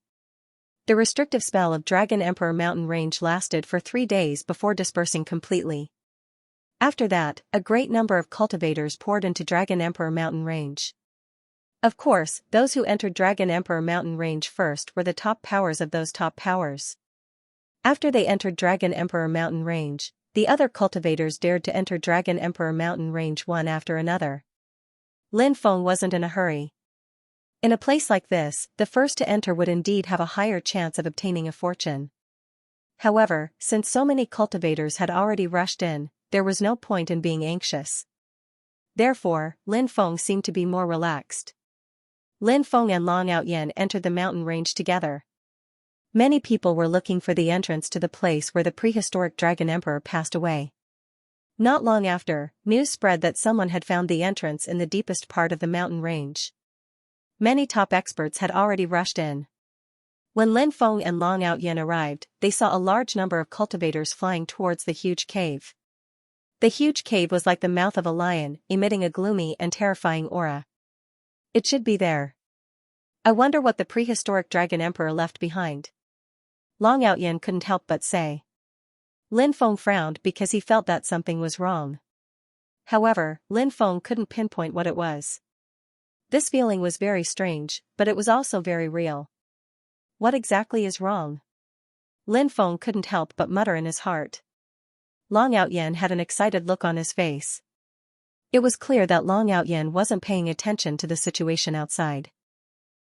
the restrictive spell of Dragon Emperor mountain range lasted for 3 days before dispersing completely. After that, a great number of cultivators poured into Dragon Emperor mountain range. Of course, those who entered Dragon Emperor mountain range first were the top powers of those top powers. After they entered Dragon Emperor mountain range, the other cultivators dared to enter Dragon Emperor mountain range one after another. Lin Feng wasn't in a hurry. In a place like this, the first to enter would indeed have a higher chance of obtaining a fortune. However, since so many cultivators had already rushed in, there was no point in being anxious. Therefore, Lin Feng seemed to be more relaxed. Lin Feng and Long Outyen entered the mountain range together. Many people were looking for the entrance to the place where the prehistoric dragon emperor passed away. Not long after, news spread that someone had found the entrance in the deepest part of the mountain range. Many top experts had already rushed in. When Lin Feng and Long Outyen arrived, they saw a large number of cultivators flying towards the huge cave. The huge cave was like the mouth of a lion, emitting a gloomy and terrifying aura. It should be there. I wonder what the prehistoric dragon emperor left behind. Long Outyen couldn't help but say. Lin Feng frowned because he felt that something was wrong. However, Lin Feng couldn't pinpoint what it was. This feeling was very strange, but it was also very real. What exactly is wrong? Lin Feng couldn't help but mutter in his heart. Long Outyen had an excited look on his face. It was clear that Long Outyen wasn't paying attention to the situation outside.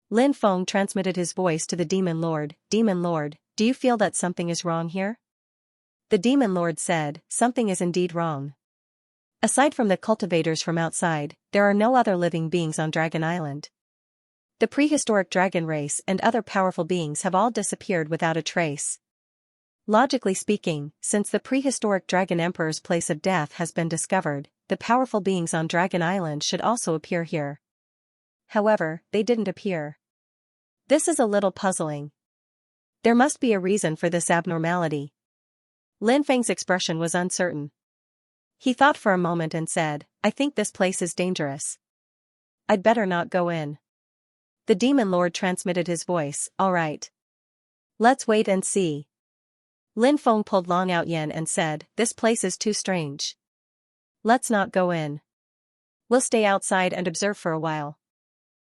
Lin Feng transmitted his voice to the Demon Lord. Demon Lord, do you feel that something is wrong here? The Demon Lord said, something is indeed wrong. Aside from the cultivators from outside, there are no other living beings on Dragon Island. The prehistoric dragon race and other powerful beings have all disappeared without a trace. Logically speaking, since the prehistoric dragon emperor's place of death has been discovered, the powerful beings on Dragon Island should also appear here. However, they didn't appear. This is a little puzzling. There must be a reason for this abnormality. Lin Feng's expression was uncertain. He thought for a moment and said, I think this place is dangerous. I'd better not go in. The Demon Lord transmitted his voice, all right. Let's wait and see. Lin Feng pulled Long Outyen and said, this place is too strange. Let's not go in. We'll stay outside and observe for a while.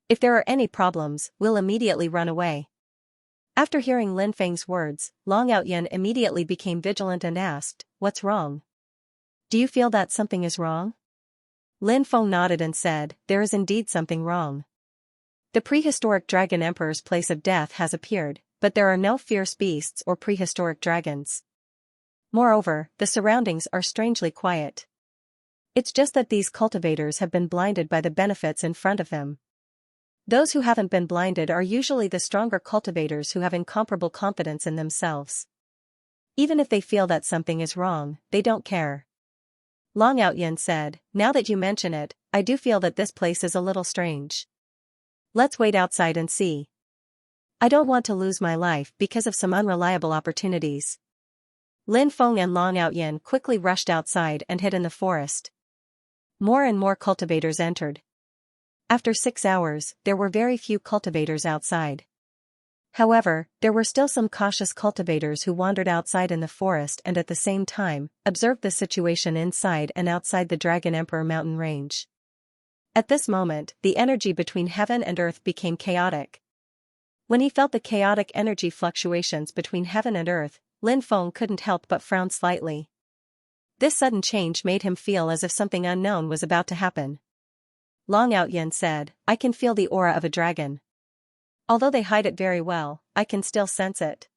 If there are any problems, we'll immediately run away. After hearing Lin Feng's words, Long Outyen immediately became vigilant and asked, what's wrong? Do you feel that something is wrong? Lin Feng nodded and said, there is indeed something wrong. The prehistoric dragon emperor's place of death has appeared, but there are no fierce beasts or prehistoric dragons. Moreover, the surroundings are strangely quiet. It's just that these cultivators have been blinded by the benefits in front of them. Those who haven't been blinded are usually the stronger cultivators who have incomparable confidence in themselves. Even if they feel that something is wrong, they don't care. Long Outyen said, now that you mention it, I do feel that this place is a little strange. Let's wait outside and see. I don't want to lose my life because of some unreliable opportunities. Lin Feng and Long Outyen quickly rushed outside and hid in the forest. More and more cultivators entered. After 6 hours, there were very few cultivators outside. However, there were still some cautious cultivators who wandered outside in the forest and at the same time, observed the situation inside and outside the Dragon Emperor mountain range. At this moment, the energy between heaven and earth became chaotic. When he felt the chaotic energy fluctuations between heaven and earth, Lin Feng couldn't help but frown slightly. This sudden change made him feel as if something unknown was about to happen. Long Outyen said, I can feel the aura of a dragon. Although they hide it very well, I can still sense it.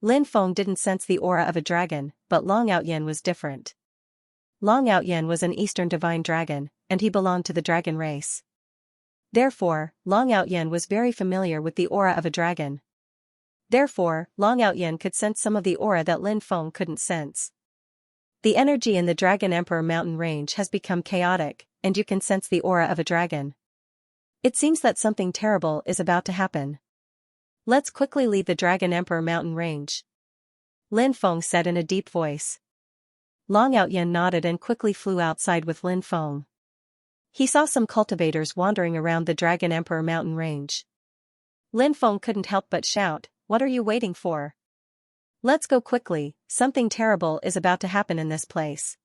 Lin Feng didn't sense the aura of a dragon, but Long Outyen was different. Long Outyen was an Eastern divine dragon, and he belonged to the dragon race. Therefore, Long Outyen was very familiar with the aura of a dragon. Therefore, Long Outyen could sense some of the aura that Lin Feng couldn't sense. The energy in the Dragon Emperor mountain range has become chaotic, and you can sense the aura of a dragon. It seems that something terrible is about to happen. Let's quickly leave the Dragon Emperor mountain range. Lin Feng said in a deep voice. Long Outyen nodded and quickly flew outside with Lin Feng. He saw some cultivators wandering around the Dragon Emperor mountain range. Lin Feng couldn't help but shout, what are you waiting for? Let's go quickly, something terrible is about to happen in this place.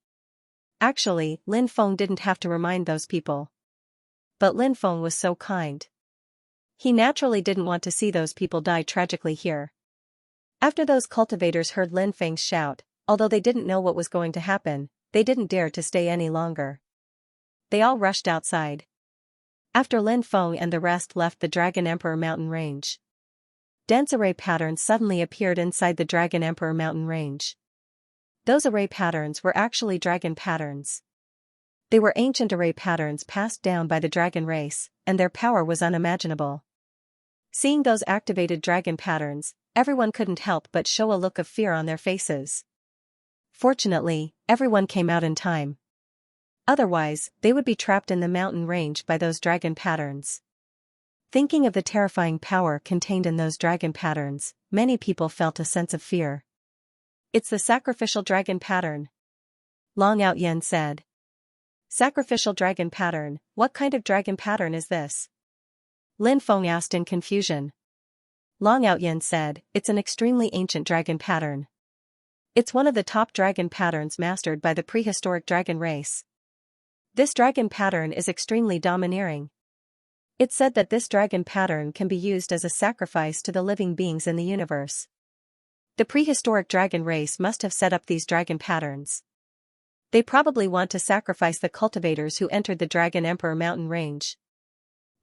Actually, Lin Feng didn't have to remind those people. But Lin Feng was so kind. He naturally didn't want to see those people die tragically here. After those cultivators heard Lin Feng's shout, although they didn't know what was going to happen, they didn't dare to stay any longer. They all rushed outside. After Lin Feng and the rest left the Dragon Emperor mountain range, dense array patterns suddenly appeared inside the Dragon Emperor mountain range. Those array patterns were actually dragon patterns. They were ancient array patterns passed down by the dragon race, and their power was unimaginable. Seeing those activated dragon patterns, everyone couldn't help but show a look of fear on their faces. Fortunately, everyone came out in time. Otherwise, they would be trapped in the mountain range by those dragon patterns. Thinking of the terrifying power contained in those dragon patterns, many people felt a sense of fear. "It's the sacrificial dragon pattern," Long Out Yen said. "Sacrificial dragon pattern, what kind of dragon pattern is this?" Lin Feng asked in confusion. Long Out Yen said, "It's an extremely ancient dragon pattern. It's one of the top dragon patterns mastered by the prehistoric dragon race. This dragon pattern is extremely domineering. It's said that this dragon pattern can be used as a sacrifice to the living beings in the universe. The prehistoric dragon race must have set up these dragon patterns. They probably want to sacrifice the cultivators who entered the Dragon Emperor mountain range."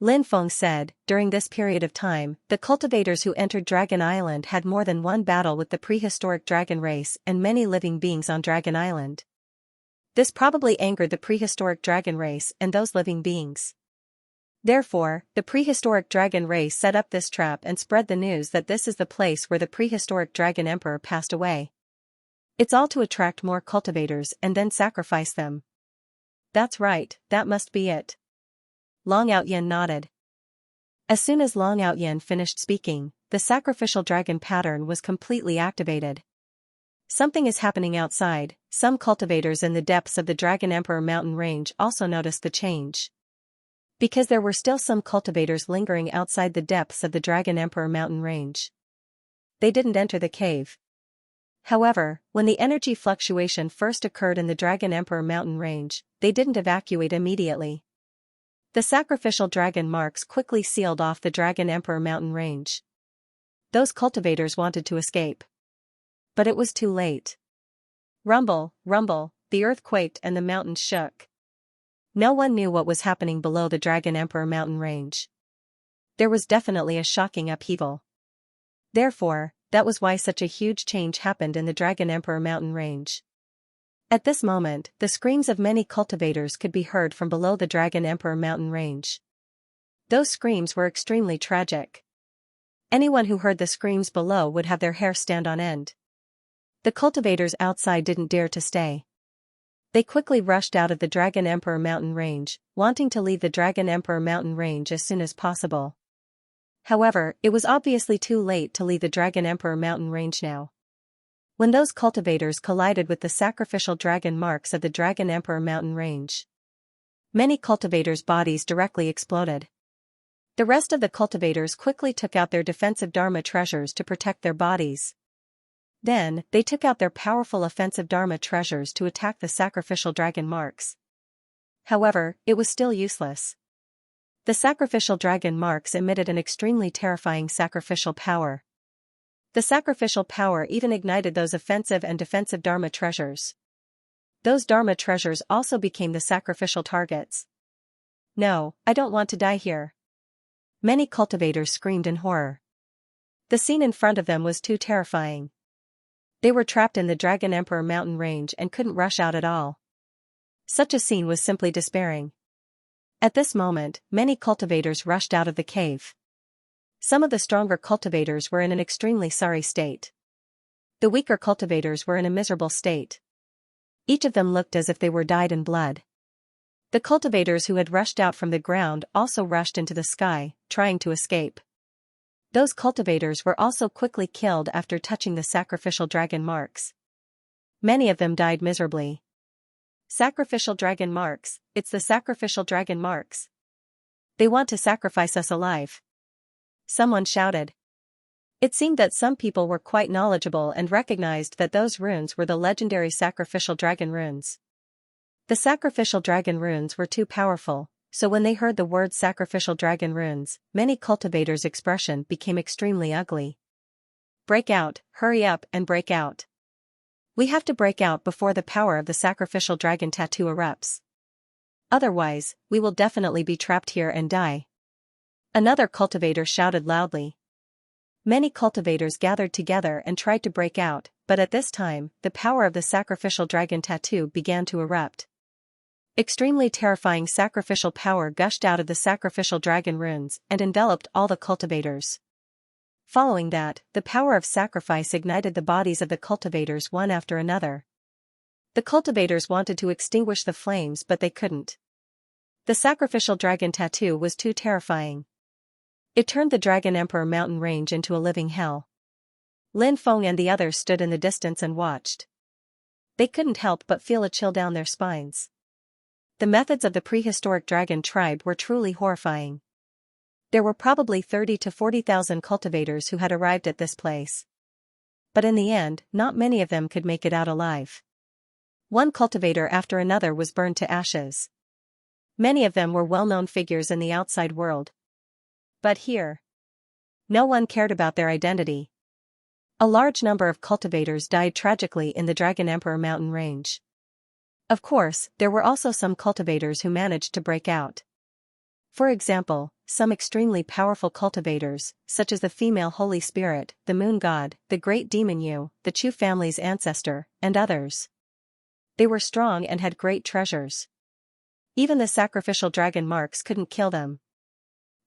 Lin Feng said, "During this period of time, the cultivators who entered Dragon Island had more than one battle with the prehistoric dragon race and many living beings on Dragon Island. This probably angered the prehistoric dragon race and those living beings. Therefore, the prehistoric dragon race set up this trap and spread the news that this is the place where the prehistoric dragon emperor passed away. It's all to attract more cultivators and then sacrifice them." "That's right, that must be it." Long Out Yen nodded. As soon as Long Out Yen finished speaking, the sacrificial dragon pattern was completely activated. "Something is happening outside." Some cultivators in the depths of the Dragon Emperor mountain range also noticed the change. Because there were still some cultivators lingering outside the depths of the Dragon Emperor mountain range. They didn't enter the cave. However, when the energy fluctuation first occurred in the Dragon Emperor mountain range, they didn't evacuate immediately. The sacrificial dragon marks quickly sealed off the Dragon Emperor mountain range. Those cultivators wanted to escape. But it was too late. Rumble, rumble, the earth quaked and the mountains shook. No one knew what was happening below the Dragon Emperor mountain range. There was definitely a shocking upheaval. Therefore, that was why such a huge change happened in the Dragon Emperor mountain range. At this moment, the screams of many cultivators could be heard from below the Dragon Emperor mountain range. Those screams were extremely tragic. Anyone who heard the screams below would have their hair stand on end. The cultivators outside didn't dare to stay. They quickly rushed out of the Dragon Emperor mountain range, wanting to leave the Dragon Emperor mountain range as soon as possible. However, it was obviously too late to leave the Dragon Emperor mountain range now. When those cultivators collided with the sacrificial dragon marks of the Dragon Emperor mountain range, many cultivators' bodies directly exploded. The rest of the cultivators quickly took out their defensive Dharma treasures to protect their bodies. Then, they took out their powerful offensive Dharma treasures to attack the sacrificial dragon marks. However, it was still useless. The sacrificial dragon marks emitted an extremely terrifying sacrificial power. The sacrificial power even ignited those offensive and defensive Dharma treasures. Those Dharma treasures also became the sacrificial targets. "No, I don't want to die here." Many cultivators screamed in horror. The scene in front of them was too terrifying. They were trapped in the Dragon Emperor mountain range and couldn't rush out at all. Such a scene was simply despairing. At this moment, many cultivators rushed out of the cave. Some of the stronger cultivators were in an extremely sorry state. The weaker cultivators were in a miserable state. Each of them looked as if they were dyed in blood. The cultivators who had rushed out from the ground also rushed into the sky, trying to escape. Those cultivators were also quickly killed after touching the sacrificial dragon marks. Many of them died miserably. "Sacrificial dragon marks, it's the sacrificial dragon marks. They want to sacrifice us alive," someone shouted. It seemed that some people were quite knowledgeable and recognized that those runes were the legendary sacrificial dragon runes. The sacrificial dragon runes were too powerful, so when they heard the word sacrificial dragon runes, many cultivators' expression became extremely ugly. "Break out, hurry up and break out. We have to break out before the power of the sacrificial dragon tattoo erupts. Otherwise, we will definitely be trapped here and die." Another cultivator shouted loudly. Many cultivators gathered together and tried to break out, but at this time, the power of the sacrificial dragon tattoo began to erupt. Extremely terrifying sacrificial power gushed out of the sacrificial dragon runes and enveloped all the cultivators. Following that, the power of sacrifice ignited the bodies of the cultivators one after another. The cultivators wanted to extinguish the flames but they couldn't. The sacrificial dragon tattoo was too terrifying. It turned the Dragon Emperor mountain range into a living hell. Lin Feng and the others stood in the distance and watched. They couldn't help but feel a chill down their spines. The methods of the prehistoric dragon tribe were truly horrifying. There were probably 30 to 40,000 cultivators who had arrived at this place. But in the end, not many of them could make it out alive. One cultivator after another was burned to ashes. Many of them were well-known figures in the outside world. But here, no one cared about their identity. A large number of cultivators died tragically in the Dragon Emperor mountain range. Of course, there were also some cultivators who managed to break out. For example, some extremely powerful cultivators, such as the female Holy Spirit, the Moon God, the Great Demon Yu, the Chu family's ancestor, and others. They were strong and had great treasures. Even the sacrificial dragon marks couldn't kill them.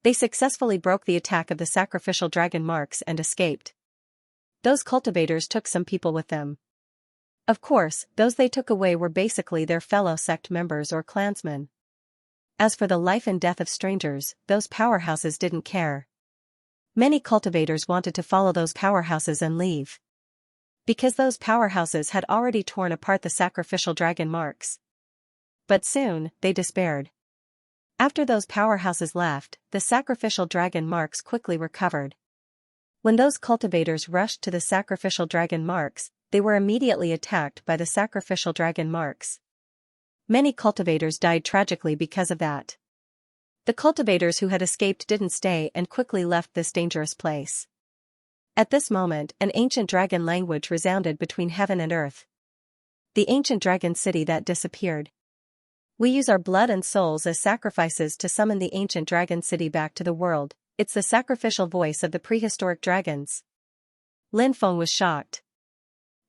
They successfully broke the attack of the sacrificial dragon marks and escaped. Those cultivators took some people with them. Of course, those they took away were basically their fellow sect members or clansmen. As for the life and death of strangers, those powerhouses didn't care. Many cultivators wanted to follow those powerhouses and leave. Because those powerhouses had already torn apart the sacrificial dragon marks. But soon, they despaired. After those powerhouses left, the sacrificial dragon marks quickly recovered. When those cultivators rushed to the sacrificial dragon marks, they were immediately attacked by the sacrificial dragon marks. Many cultivators died tragically because of that. The cultivators who had escaped didn't stay and quickly left this dangerous place. At this moment, an ancient dragon language resounded between heaven and earth. The ancient dragon city that disappeared. We use our blood and souls as sacrifices to summon the ancient dragon city back to the world. It's the sacrificial voice of the prehistoric dragons. Lin Feng was shocked.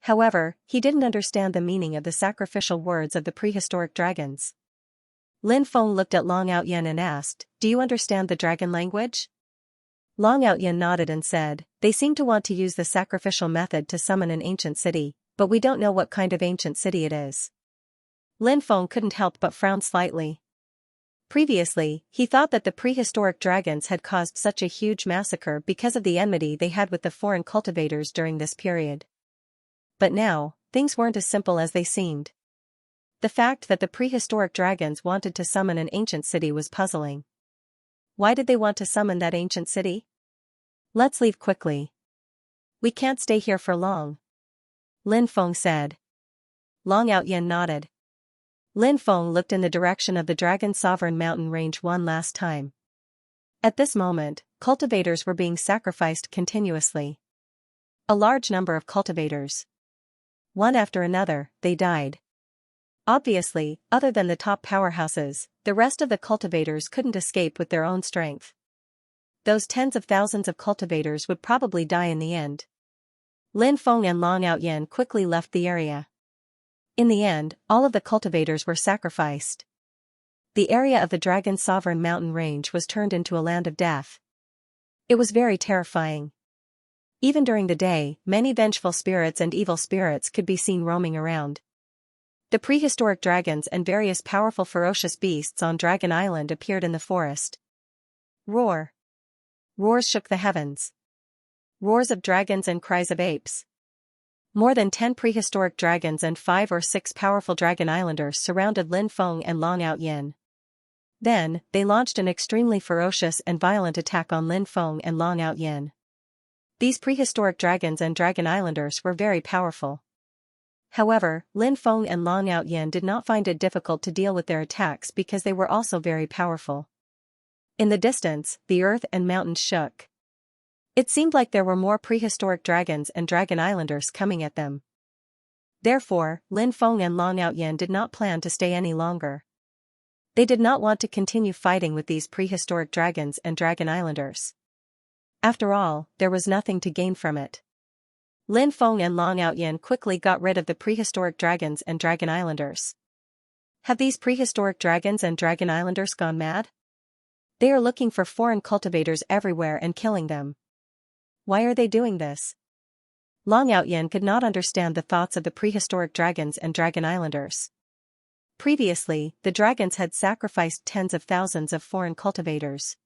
However, he didn't understand the meaning of the sacrificial words of the prehistoric dragons. Lin Feng looked at Long Outyen and asked, "Do you understand the dragon language?" Long Outyen nodded and said, "They seem to want to use the sacrificial method to summon an ancient city, but we don't know what kind of ancient city it is." Lin Feng couldn't help but frown slightly. Previously, he thought that the prehistoric dragons had caused such a huge massacre because of the enmity they had with the foreign cultivators during this period. But now, things weren't as simple as they seemed. The fact that the prehistoric dragons wanted to summon an ancient city was puzzling. Why did they want to summon that ancient city? "Let's leave quickly. We can't stay here for long," Lin Feng said. Long Outyen nodded. Lin Feng looked in the direction of the Dragon Sovereign mountain range one last time. At this moment, cultivators were being sacrificed continuously. A large number of cultivators. One after another, they died. Obviously, other than the top powerhouses, the rest of the cultivators couldn't escape with their own strength. Those tens of thousands of cultivators would probably die in the end. Lin Feng and Long Outyen quickly left the area. In the end, all of the cultivators were sacrificed. The area of the Dragon Sovereign mountain range was turned into a land of death. It was very terrifying. Even during the day, many vengeful spirits and evil spirits could be seen roaming around. The prehistoric dragons and various powerful ferocious beasts on Dragon Island appeared in the forest. Roar. Roars shook the heavens. Roars of dragons and cries of apes. More than 10 prehistoric dragons and 5 or 6 powerful Dragon Islanders surrounded Lin Feng and Long Outyen. Then, they launched an extremely ferocious and violent attack on Lin Feng and Long Outyen. These prehistoric dragons and Dragon Islanders were very powerful. However, Lin Feng and Long Outyen did not find it difficult to deal with their attacks because they were also very powerful. In the distance, the earth and mountains shook. It seemed like there were more prehistoric dragons and Dragon Islanders coming at them. Therefore, Lin Feng and Long Outyen did not plan to stay any longer. They did not want to continue fighting with these prehistoric dragons and Dragon Islanders. After all, there was nothing to gain from it. Lin Feng and Long Outyin quickly got rid of the prehistoric dragons and dragon islanders. Have these prehistoric dragons and dragon islanders gone mad? They are looking for foreign cultivators everywhere and killing them. Why are they doing this? Long Outyin could not understand the thoughts of the prehistoric dragons and dragon islanders. Previously, the dragons had sacrificed tens of thousands of foreign cultivators.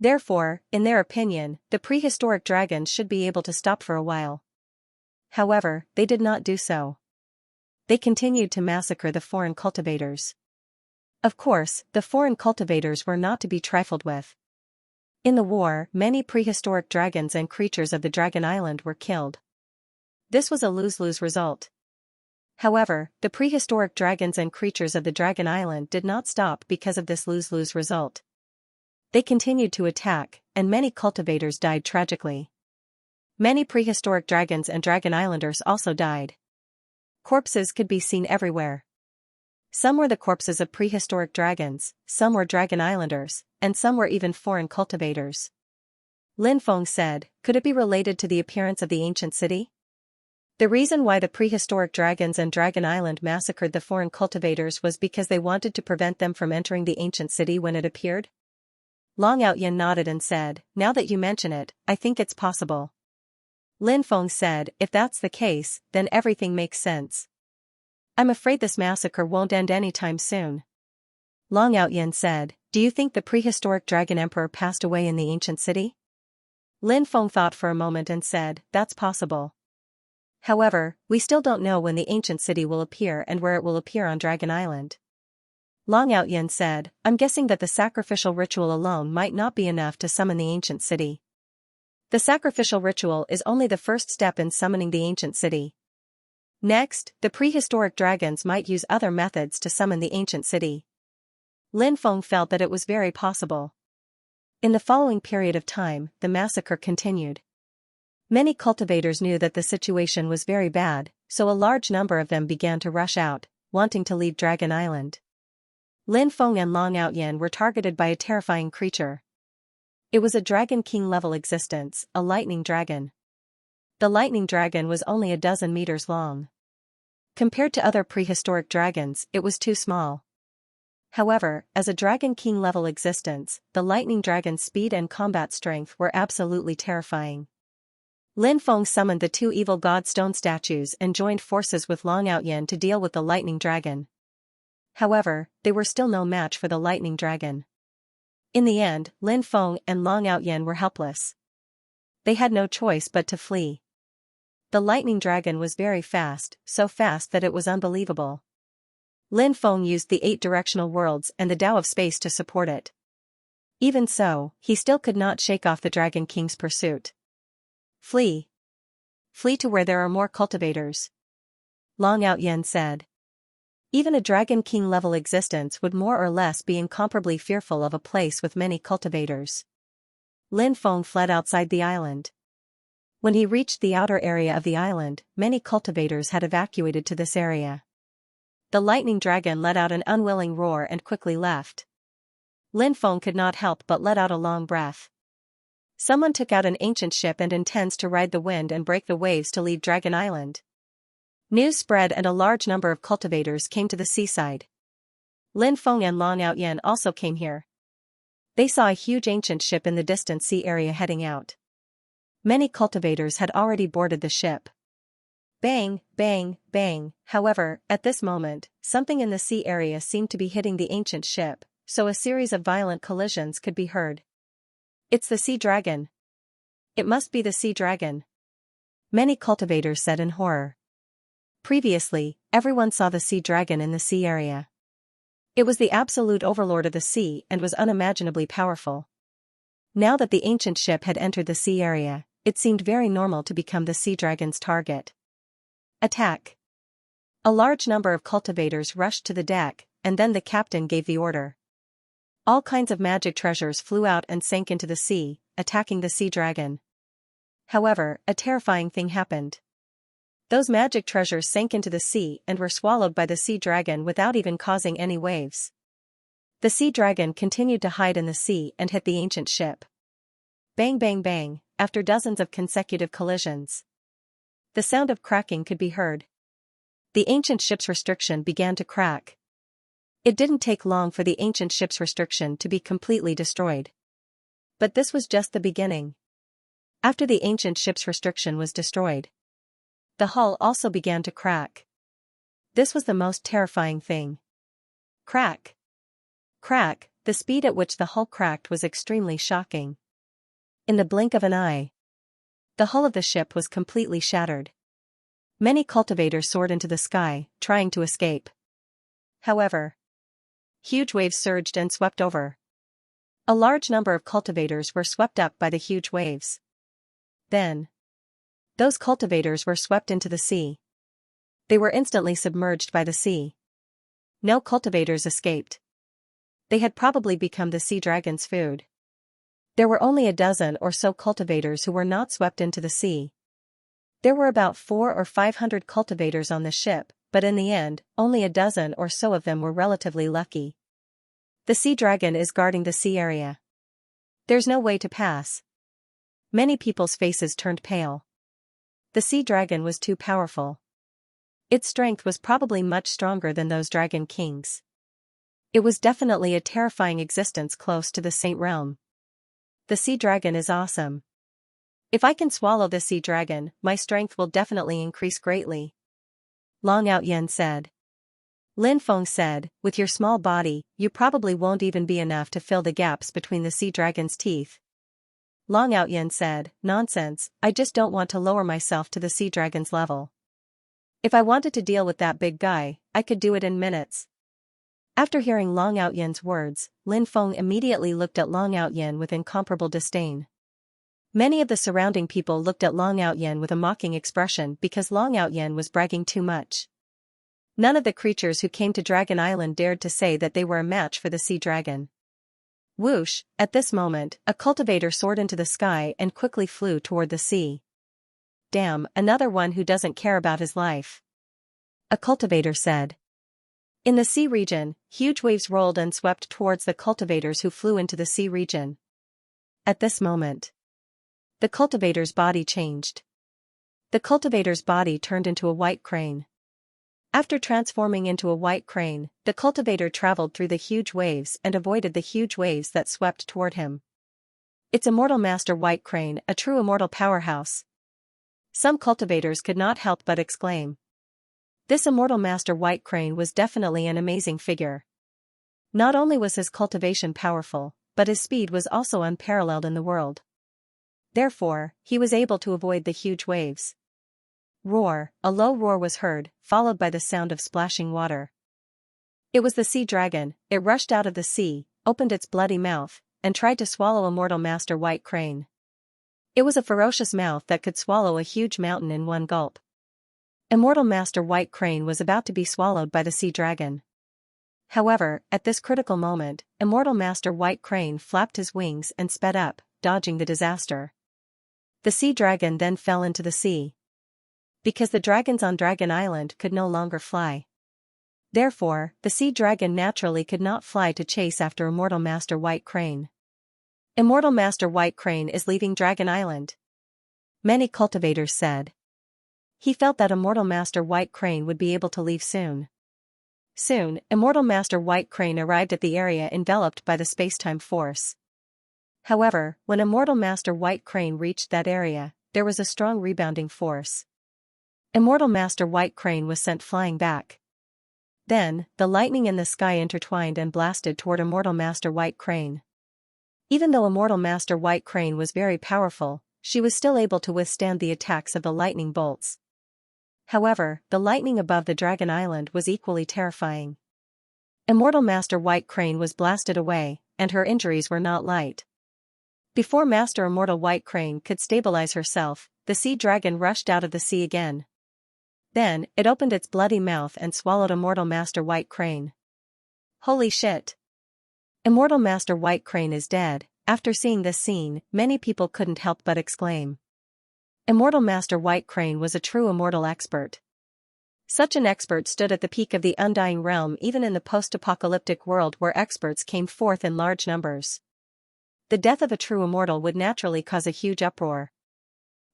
Therefore, in their opinion, the prehistoric dragons should be able to stop for a while. However, they did not do so. They continued to massacre the foreign cultivators. Of course, the foreign cultivators were not to be trifled with. In the war, many prehistoric dragons and creatures of the Dragon Island were killed. This was a lose-lose result. However, the prehistoric dragons and creatures of the Dragon Island did not stop because of this lose-lose result. They continued to attack, and many cultivators died tragically. Many prehistoric dragons and dragon islanders also died. Corpses could be seen everywhere. Some were the corpses of prehistoric dragons, some were dragon islanders, and some were even foreign cultivators. Lin Feng said, could it be related to the appearance of the ancient city? The reason why the prehistoric dragons and Dragon Island massacred the foreign cultivators was because they wanted to prevent them from entering the ancient city when it appeared? Long Outyin nodded and said, now that you mention it, I think it's possible. Lin Feng said, if that's the case, then everything makes sense. I'm afraid this massacre won't end anytime soon. Long Outyin said, do you think the prehistoric dragon emperor passed away in the ancient city? Lin Feng thought for a moment and said, that's possible. However, we still don't know when the ancient city will appear and where it will appear on Dragon Island. Long Outyin said, I'm guessing that the sacrificial ritual alone might not be enough to summon the ancient city. The sacrificial ritual is only the first step in summoning the ancient city. Next, the prehistoric dragons might use other methods to summon the ancient city. Lin Feng felt that it was very possible. In the following period of time, the massacre continued. Many cultivators knew that the situation was very bad, so a large number of them began to rush out, wanting to leave Dragon Island. Lin Feng and Long Outyin were targeted by a terrifying creature. It was a Dragon King level existence, a lightning dragon. The lightning dragon was only a dozen meters long. Compared to other prehistoric dragons, it was too small. However, as a Dragon King level existence, the lightning dragon's speed and combat strength were absolutely terrifying. Lin Feng summoned the two evil god stone statues and joined forces with Long Outyin to deal with the lightning dragon. However, they were still no match for the lightning dragon. In the end, Lin Feng and Long Outyin were helpless. They had no choice but to flee. The lightning dragon was very fast, so fast that it was unbelievable. Lin Feng used the 8 directional worlds and the Tao of space to support it. Even so, he still could not shake off the Dragon King's pursuit. Flee. Flee to where there are more cultivators. Long Outyin said. Even a Dragon King level existence would more or less be incomparably fearful of a place with many cultivators. Lin Feng fled outside the island. When he reached the outer area of the island, many cultivators had evacuated to this area. The lightning dragon let out an unwilling roar and quickly left. Lin Feng could not help but let out a long breath. Someone took out an ancient ship and intends to ride the wind and break the waves to leave Dragon Island. News spread and a large number of cultivators came to the seaside. Lin Feng and Long Outyin also came here. They saw a huge ancient ship in the distant sea area heading out. Many cultivators had already boarded the ship. Bang, bang, bang. However, at this moment, something in the sea area seemed to be hitting the ancient ship, so a series of violent collisions could be heard. It's the sea dragon. It must be the sea dragon. Many cultivators said in horror. Previously, everyone saw the sea dragon in the sea area. It was the absolute overlord of the sea and was unimaginably powerful. Now that the ancient ship had entered the sea area, it seemed very normal to become the sea dragon's target. Attack! A large number of cultivators rushed to the deck, and then the captain gave the order. All kinds of magic treasures flew out and sank into the sea, attacking the sea dragon. However, a terrifying thing happened. Those magic treasures sank into the sea and were swallowed by the sea dragon without even causing any waves. The sea dragon continued to hide in the sea and hit the ancient ship. Bang bang bang, after dozens of consecutive collisions. The sound of cracking could be heard. The ancient ship's restriction began to crack. It didn't take long for the ancient ship's restriction to be completely destroyed. But this was just the beginning. After the ancient ship's restriction was destroyed, the hull also began to crack. This was the most terrifying thing. Crack. Crack, the speed at which the hull cracked was extremely shocking. In the blink of an eye, the hull of the ship was completely shattered. Many cultivators soared into the sky, trying to escape. However, huge waves surged and swept over. A large number of cultivators were swept up by the huge waves. Then, those cultivators were swept into the sea. They were instantly submerged by the sea. No cultivators escaped. They had probably become the sea dragon's food. There were only a dozen or so cultivators who were not swept into the sea. There were about 400 or 500 cultivators on the ship, but in the end, only a dozen or so of them were relatively lucky. The sea dragon is guarding the sea area. There's no way to pass. Many people's faces turned pale. The sea dragon was too powerful. Its strength was probably much stronger than those dragon kings. It was definitely a terrifying existence close to the Saint Realm. The sea dragon is awesome. If I can swallow the sea dragon, my strength will definitely increase greatly. Long Out Yen said. Lin Feng said, with your small body, you probably won't even be enough to fill the gaps between the sea dragon's teeth. Long Out Yen said, nonsense, I just don't want to lower myself to the sea dragon's level. If I wanted to deal with that big guy, I could do it in minutes. After hearing Long Out Yen's words, Lin Feng immediately looked at Long Out Yen with incomparable disdain. Many of the surrounding people looked at Long Out Yen with a mocking expression because Long Out Yen was bragging too much. None of the creatures who came to Dragon Island dared to say that they were a match for the sea dragon. Whoosh, at this moment, a cultivator soared into the sky and quickly flew toward the sea. Damn, another one who doesn't care about his life. A cultivator said. In the sea region, huge waves rolled and swept towards the cultivators who flew into the sea region. At this moment, the cultivator's body changed. The cultivator's body turned into a white crane. After transforming into a white crane, the cultivator traveled through the huge waves and avoided the huge waves that swept toward him. It's Immortal Master White Crane, a true immortal powerhouse. Some cultivators could not help but exclaim. This Immortal Master White Crane was definitely an amazing figure. Not only was his cultivation powerful, but his speed was also unparalleled in the world. Therefore, he was able to avoid the huge waves. Roar, a low roar was heard, followed by the sound of splashing water. It was the sea dragon. It rushed out of the sea, opened its bloody mouth, and tried to swallow Immortal Master White Crane. It was a ferocious mouth that could swallow a huge mountain in one gulp. Immortal Master White Crane was about to be swallowed by the sea dragon. However, at this critical moment, Immortal Master White Crane flapped his wings and sped up, dodging the disaster. The sea dragon then fell into the sea. Because the dragons on Dragon Island could no longer fly. Therefore, the sea dragon naturally could not fly to chase after Immortal Master White Crane. Immortal Master White Crane is leaving Dragon Island. Many cultivators said. He felt that Immortal Master White Crane would be able to leave soon. Soon, Immortal Master White Crane arrived at the area enveloped by the space-time force. However, when Immortal Master White Crane reached that area, there was a strong rebounding force. Immortal Master White Crane was sent flying back. Then, the lightning in the sky intertwined and blasted toward Immortal Master White Crane. Even though Immortal Master White Crane was very powerful, she was still able to withstand the attacks of the lightning bolts. However, the lightning above the Dragon Island was equally terrifying. Immortal Master White Crane was blasted away, and her injuries were not light. Before Master Immortal White Crane could stabilize herself, the sea dragon rushed out of the sea again. Then, it opened its bloody mouth and swallowed Immortal Master White Crane. Holy shit! Immortal Master White Crane is dead. After seeing this scene, many people couldn't help but exclaim. Immortal Master White Crane was a true immortal expert. Such an expert stood at the peak of the Undying Realm even in the post-apocalyptic world where experts came forth in large numbers. The death of a true immortal would naturally cause a huge uproar.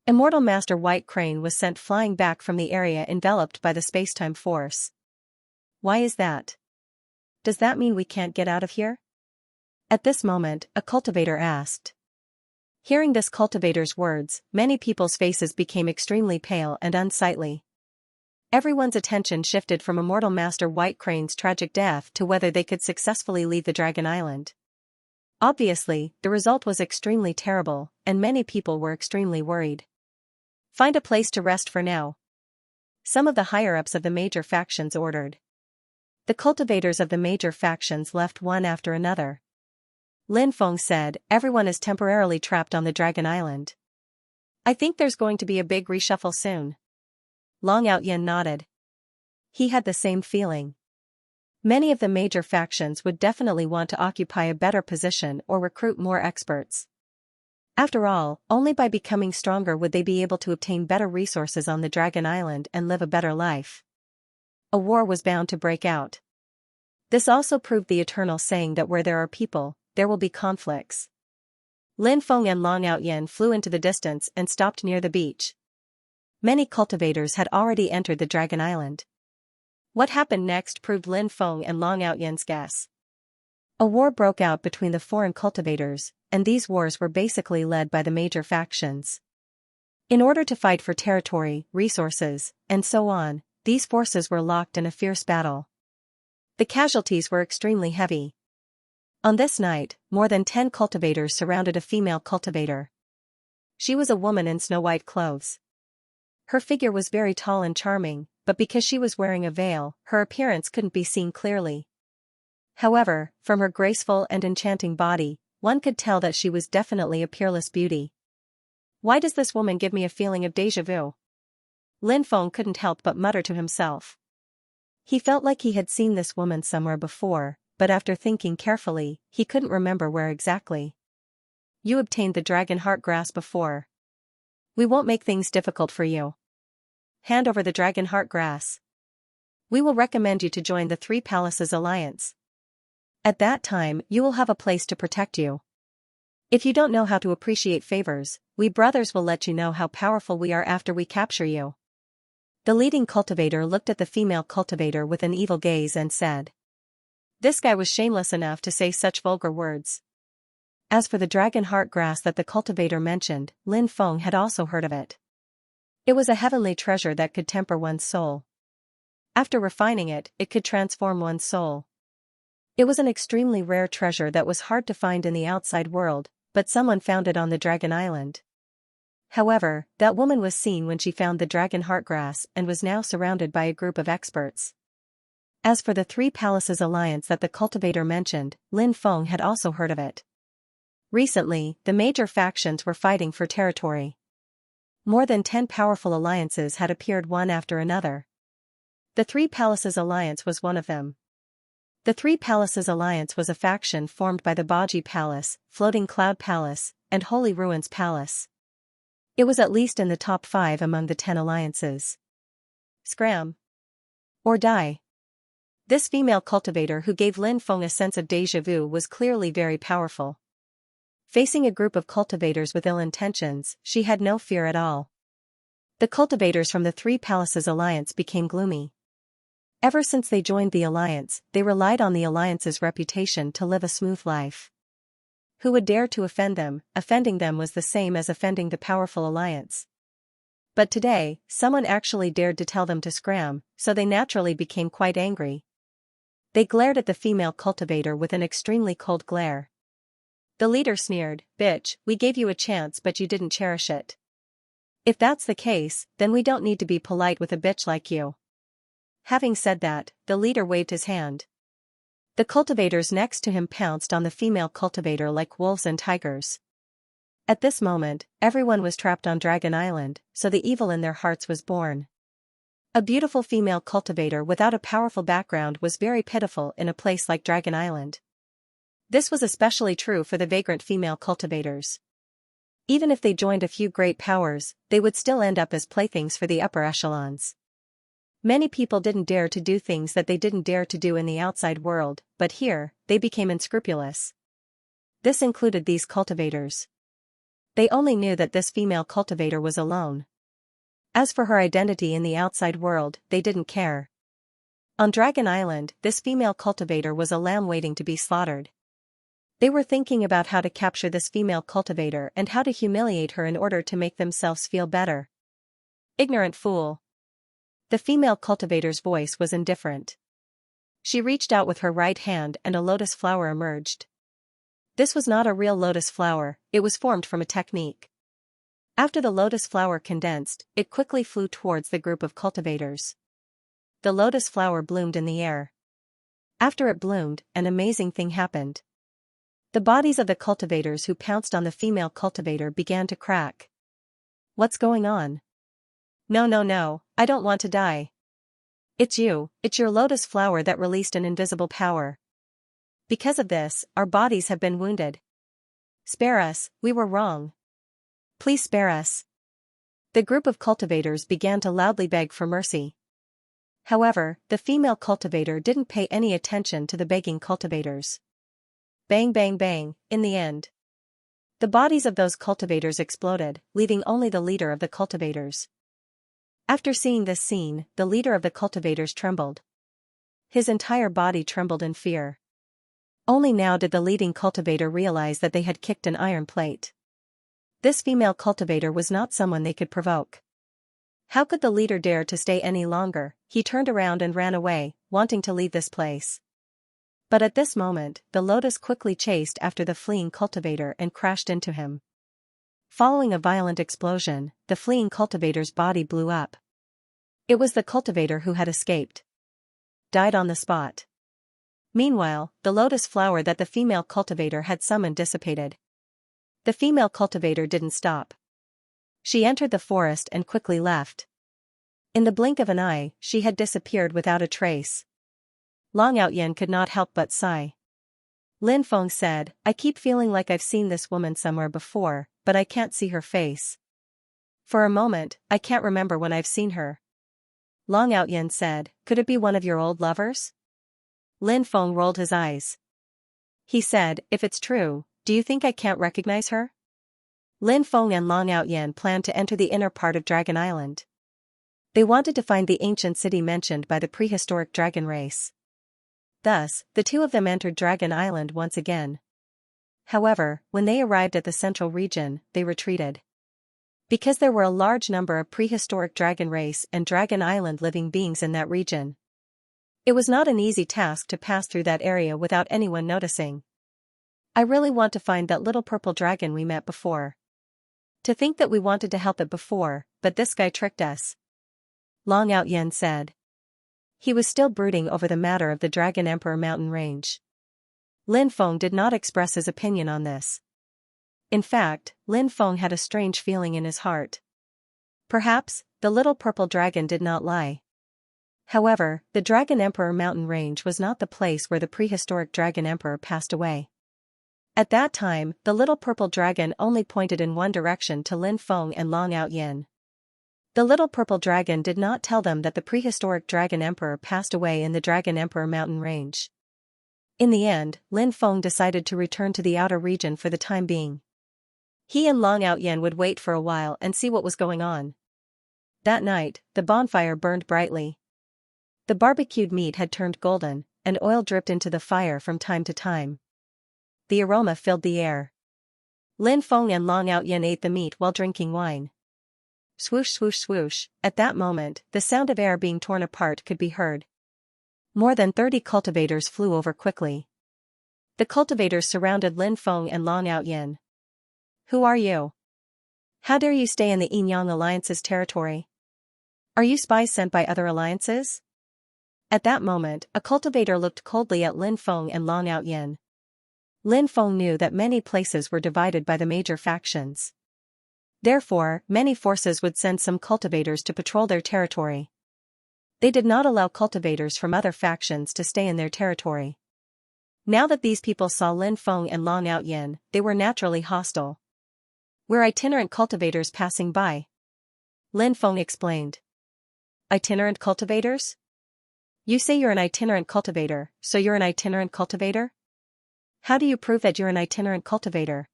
Immortal Master White Crane was sent flying back from the area enveloped by the spacetime force. Why is that? Does that mean we can't get out of here? At this moment, a cultivator asked. Hearing this cultivator's words, many people's faces became extremely pale and unsightly. Everyone's attention shifted from Immortal Master White Crane's tragic death to whether they could successfully leave the Dragon Island. Obviously, the result was extremely terrible, and many people were extremely worried. Find a place to rest for now. Some of the higher-ups of the major factions ordered. The cultivators of the major factions left one after another. Lin Feng said, everyone is temporarily trapped on the Dragon Island. I think there's going to be a big reshuffle soon. Long Outyen nodded. He had the same feeling. Many of the major factions would definitely want to occupy a better position or recruit more experts. After all, only by becoming stronger would they be able to obtain better resources on the Dragon Island and live a better life. A war was bound to break out. This also proved the eternal saying that where there are people, there will be conflicts. Lin Feng and Long Outyen flew into the distance and stopped near the beach. Many cultivators had already entered the Dragon Island. What happened next proved Lin Feng and Long Outyen's guess. A war broke out between the foreign cultivators, and these wars were basically led by the major factions. In order to fight for territory, resources, and so on, these forces were locked in a fierce battle. The casualties were extremely heavy. On this night, more than 10 cultivators surrounded a female cultivator. She was a woman in snow-white clothes. Her figure was very tall and charming, but because she was wearing a veil, her appearance couldn't be seen clearly. However, from her graceful and enchanting body, one could tell that she was definitely a peerless beauty. Why does this woman give me a feeling of déjà vu? Lin Feng couldn't help but mutter to himself. He felt like he had seen this woman somewhere before, but after thinking carefully, he couldn't remember where exactly. You obtained the dragon heart grass before. We won't make things difficult for you. Hand over the dragon heart grass. We will recommend you to join the Three Palaces Alliance. At that time, you will have a place to protect you. If you don't know how to appreciate favors, we brothers will let you know how powerful we are after we capture you. The leading cultivator looked at the female cultivator with an evil gaze and said. This guy was shameless enough to say such vulgar words. As for the dragon heart grass that the cultivator mentioned, Lin Feng had also heard of it. It was a heavenly treasure that could temper one's soul. After refining it, it could transform one's soul. It was an extremely rare treasure that was hard to find in the outside world, but someone found it on the Dragon Island. However, that woman was seen when she found the dragon heart grass and was now surrounded by a group of experts. As for the Three Palaces Alliance that the cultivator mentioned, Lin Feng had also heard of it. Recently, the major factions were fighting for territory. More than 10 powerful alliances had appeared one after another. The Three Palaces Alliance was one of them. The Three Palaces Alliance was a faction formed by the Baji Palace, Floating Cloud Palace, and Holy Ruins Palace. It was at least in the top 5 among the 10 alliances. Scram. Or die. This female cultivator who gave Lin Feng a sense of déjà vu was clearly very powerful. Facing a group of cultivators with ill intentions, she had no fear at all. The cultivators from the Three Palaces Alliance became gloomy. Ever since they joined the alliance, they relied on the alliance's reputation to live a smooth life. Who would dare to offend them? Offending them was the same as offending the powerful alliance. But today, someone actually dared to tell them to scram, so they naturally became quite angry. They glared at the female cultivator with an extremely cold glare. The leader sneered, "Bitch, we gave you a chance but you didn't cherish it. If that's the case, then we don't need to be polite with a bitch like you." Having said that, the leader waved his hand. The cultivators next to him pounced on the female cultivator like wolves and tigers. At this moment, everyone was trapped on Dragon Island, so the evil in their hearts was born. A beautiful female cultivator without a powerful background was very pitiful in a place like Dragon Island. This was especially true for the vagrant female cultivators. Even if they joined a few great powers, they would still end up as playthings for the upper echelons. Many people didn't dare to do things that they didn't dare to do in the outside world, but here, they became unscrupulous. This included these cultivators. They only knew that this female cultivator was alone. As for her identity in the outside world, they didn't care. On Dragon Island, this female cultivator was a lamb waiting to be slaughtered. They were thinking about how to capture this female cultivator and how to humiliate her in order to make themselves feel better. Ignorant fool. The female cultivator's voice was indifferent. She reached out with her right hand and a lotus flower emerged. This was not a real lotus flower, it was formed from a technique. After the lotus flower condensed, it quickly flew towards the group of cultivators. The lotus flower bloomed in the air. After it bloomed, an amazing thing happened. The bodies of the cultivators who pounced on the female cultivator began to crack. What's going on? No, I don't want to die. It's your lotus flower that released an invisible power. Because of this, our bodies have been wounded. Spare us, we were wrong. Please spare us. The group of cultivators began to loudly beg for mercy. However, the female cultivator didn't pay any attention to the begging cultivators. Bang bang bang, in the end. The bodies of those cultivators exploded, leaving only the leader of the cultivators. After seeing this scene, the leader of the cultivators trembled. His entire body trembled in fear. Only now did the leading cultivator realize that they had kicked an iron plate. This female cultivator was not someone they could provoke. How could the leader dare to stay any longer? He turned around and ran away, wanting to leave this place. But at this moment, the lotus quickly chased after the fleeing cultivator and crashed into him. Following a violent explosion, the fleeing cultivator's body blew up. It was the cultivator who had escaped. Died on the spot. Meanwhile, the lotus flower that the female cultivator had summoned dissipated. The female cultivator didn't stop. She entered the forest and quickly left. In the blink of an eye, she had disappeared without a trace. Long Outyen could not help but sigh. Lin Feng said, I keep feeling like I've seen this woman somewhere before, but I can't see her face. For a moment, I can't remember when I've seen her. Long Outyen said, could it be one of your old lovers? Lin Feng rolled his eyes. He said, if it's true, do you think I can't recognize her? Lin Feng and Long Outyen planned to enter the inner part of Dragon Island. They wanted to find the ancient city mentioned by the prehistoric dragon race. Thus, the two of them entered Dragon Island once again. However, when they arrived at the central region, they retreated. Because there were a large number of prehistoric dragon race and Dragon Island living beings in that region. It was not an easy task to pass through that area without anyone noticing. I really want to find that little purple dragon we met before. To think that we wanted to help it before, but this guy tricked us. Long Outyen said. He was still brooding over the matter of the Dragon Emperor mountain range. Lin Feng did not express his opinion on this. In fact, Lin Feng had a strange feeling in his heart. Perhaps, the little purple dragon did not lie. However, the Dragon Emperor mountain range was not the place where the prehistoric Dragon Emperor passed away. At that time, the little purple dragon only pointed in one direction to Lin Feng and Long Outyen. The little purple dragon did not tell them that the prehistoric Dragon Emperor passed away in the Dragon Emperor mountain range. In the end, Lin Feng decided to return to the outer region for the time being. He and Long Outyen would wait for a while and see what was going on. That night, the bonfire burned brightly. The barbecued meat had turned golden, and oil dripped into the fire from time to time. The aroma filled the air. Lin Feng and Long Outyen ate the meat while drinking wine. Swoosh swoosh swoosh, at that moment, the sound of air being torn apart could be heard. More than 30 cultivators flew over quickly. The cultivators surrounded Lin Feng and Long Outyen. Who are you? How dare you stay in the Yin-Yang Alliance's territory? Are you spies sent by other alliances? At that moment, a cultivator looked coldly at Lin Feng and Long Outyen. Lin Feng knew that many places were divided by the major factions. Therefore, many forces would send some cultivators to patrol their territory. They did not allow cultivators from other factions to stay in their territory. Now that these people saw Lin Feng and Long Outyen, they were naturally hostile. We're itinerant cultivators passing by. Lin Feng explained. Itinerant cultivators? You say you're an itinerant cultivator, so you're an itinerant cultivator? How do you prove that you're an itinerant cultivator?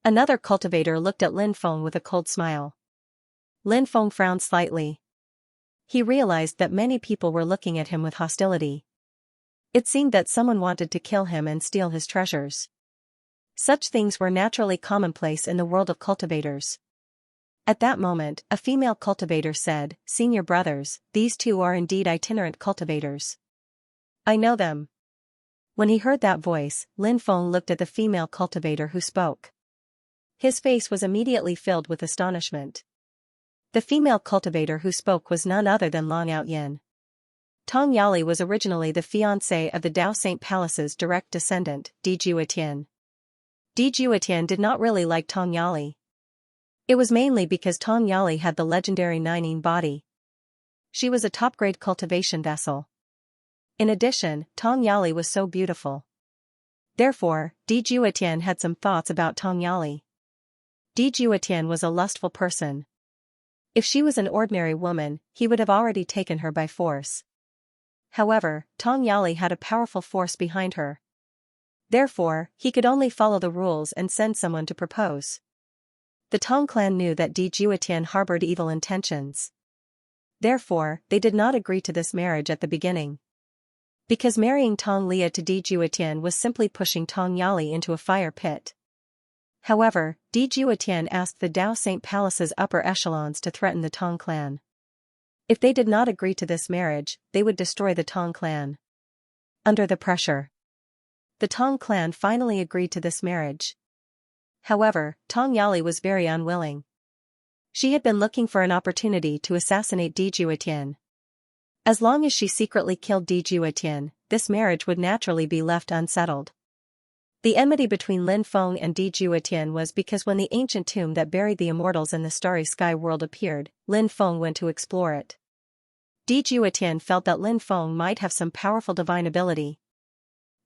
Another cultivator looked at Lin Feng with a cold smile. Lin Feng frowned slightly. He realized that many people were looking at him with hostility. It seemed that someone wanted to kill him and steal his treasures. Such things were naturally commonplace in the world of cultivators. At that moment, a female cultivator said, "Senior brothers, these two are indeed itinerant cultivators. I know them." When he heard that voice, Lin Feng looked at the female cultivator who spoke. His face was immediately filled with astonishment. The female cultivator who spoke was none other than Long Outyin. Tong Yali was originally the fiancé of the Dao Saint Palace's direct descendant, Di Juetian. Di Juetian did not really like Tong Yali. It was mainly because Tong Yali had the legendary Nining body. She was a top-grade cultivation vessel. In addition, Tong Yali was so beautiful. Therefore, Di Juetian had some thoughts about Tong Yali. Di Juetian was a lustful person. If she was an ordinary woman, he would have already taken her by force. However, Tong Yali had a powerful force behind her. Therefore, he could only follow the rules and send someone to propose. The Tong clan knew that Di Juetian harbored evil intentions. Therefore, they did not agree to this marriage at the beginning. Because marrying Tong Lia to Di Juetian was simply pushing Tong Yali into a fire pit. However, Di Juetian asked the Dao Saint Palace's upper echelons to threaten the Tong clan. If they did not agree to this marriage, they would destroy the Tong clan. Under the pressure, the Tong clan finally agreed to this marriage. However, Tong Yali was very unwilling. She had been looking for an opportunity to assassinate Di Juetian. As long as she secretly killed Di Juetian, this marriage would naturally be left unsettled. The enmity between Lin Feng and Di Juetian was because when the ancient tomb that buried the immortals in the starry sky world appeared, Lin Feng went to explore it. Di Juetian felt that Lin Feng might have some powerful divine ability.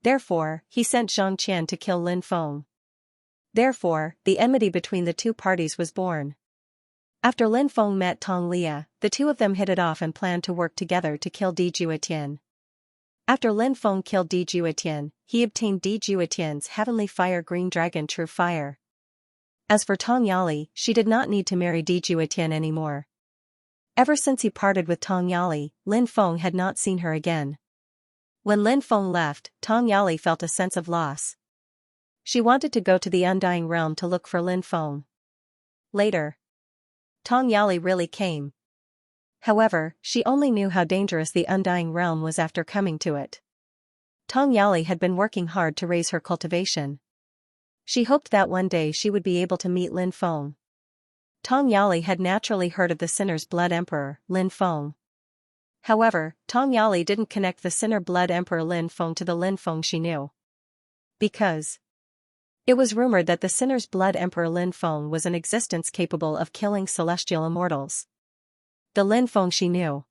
Therefore, he sent Xianxia to kill Lin Feng. Therefore, the enmity between the two parties was born. After Lin Feng met Tong Lia, the two of them hit it off and planned to work together to kill Di Juetian. After Lin Feng killed Di Juetian, he obtained Di Juetian's heavenly fire green dragon True Fire. As for Tong Yali, she did not need to marry Di Juetian anymore. Ever since he parted with Tong Yali, Lin Feng had not seen her again. When Lin Feng left, Tong Yali felt a sense of loss. She wanted to go to the Undying Realm to look for Lin Feng. Later, Tong Yali really came. However, she only knew how dangerous the Undying Realm was after coming to it. Tong Yali had been working hard to raise her cultivation. She hoped that one day she would be able to meet Lin Feng. Tong Yali had naturally heard of the Sinner's Blood Emperor, Lin Feng. However, Tong Yali didn't connect the Sinner Blood Emperor Lin Feng to the Lin Feng she knew. Because it was rumored that the Sinner's Blood Emperor Lin Feng was an existence capable of killing celestial immortals. The Lin Feng she knew.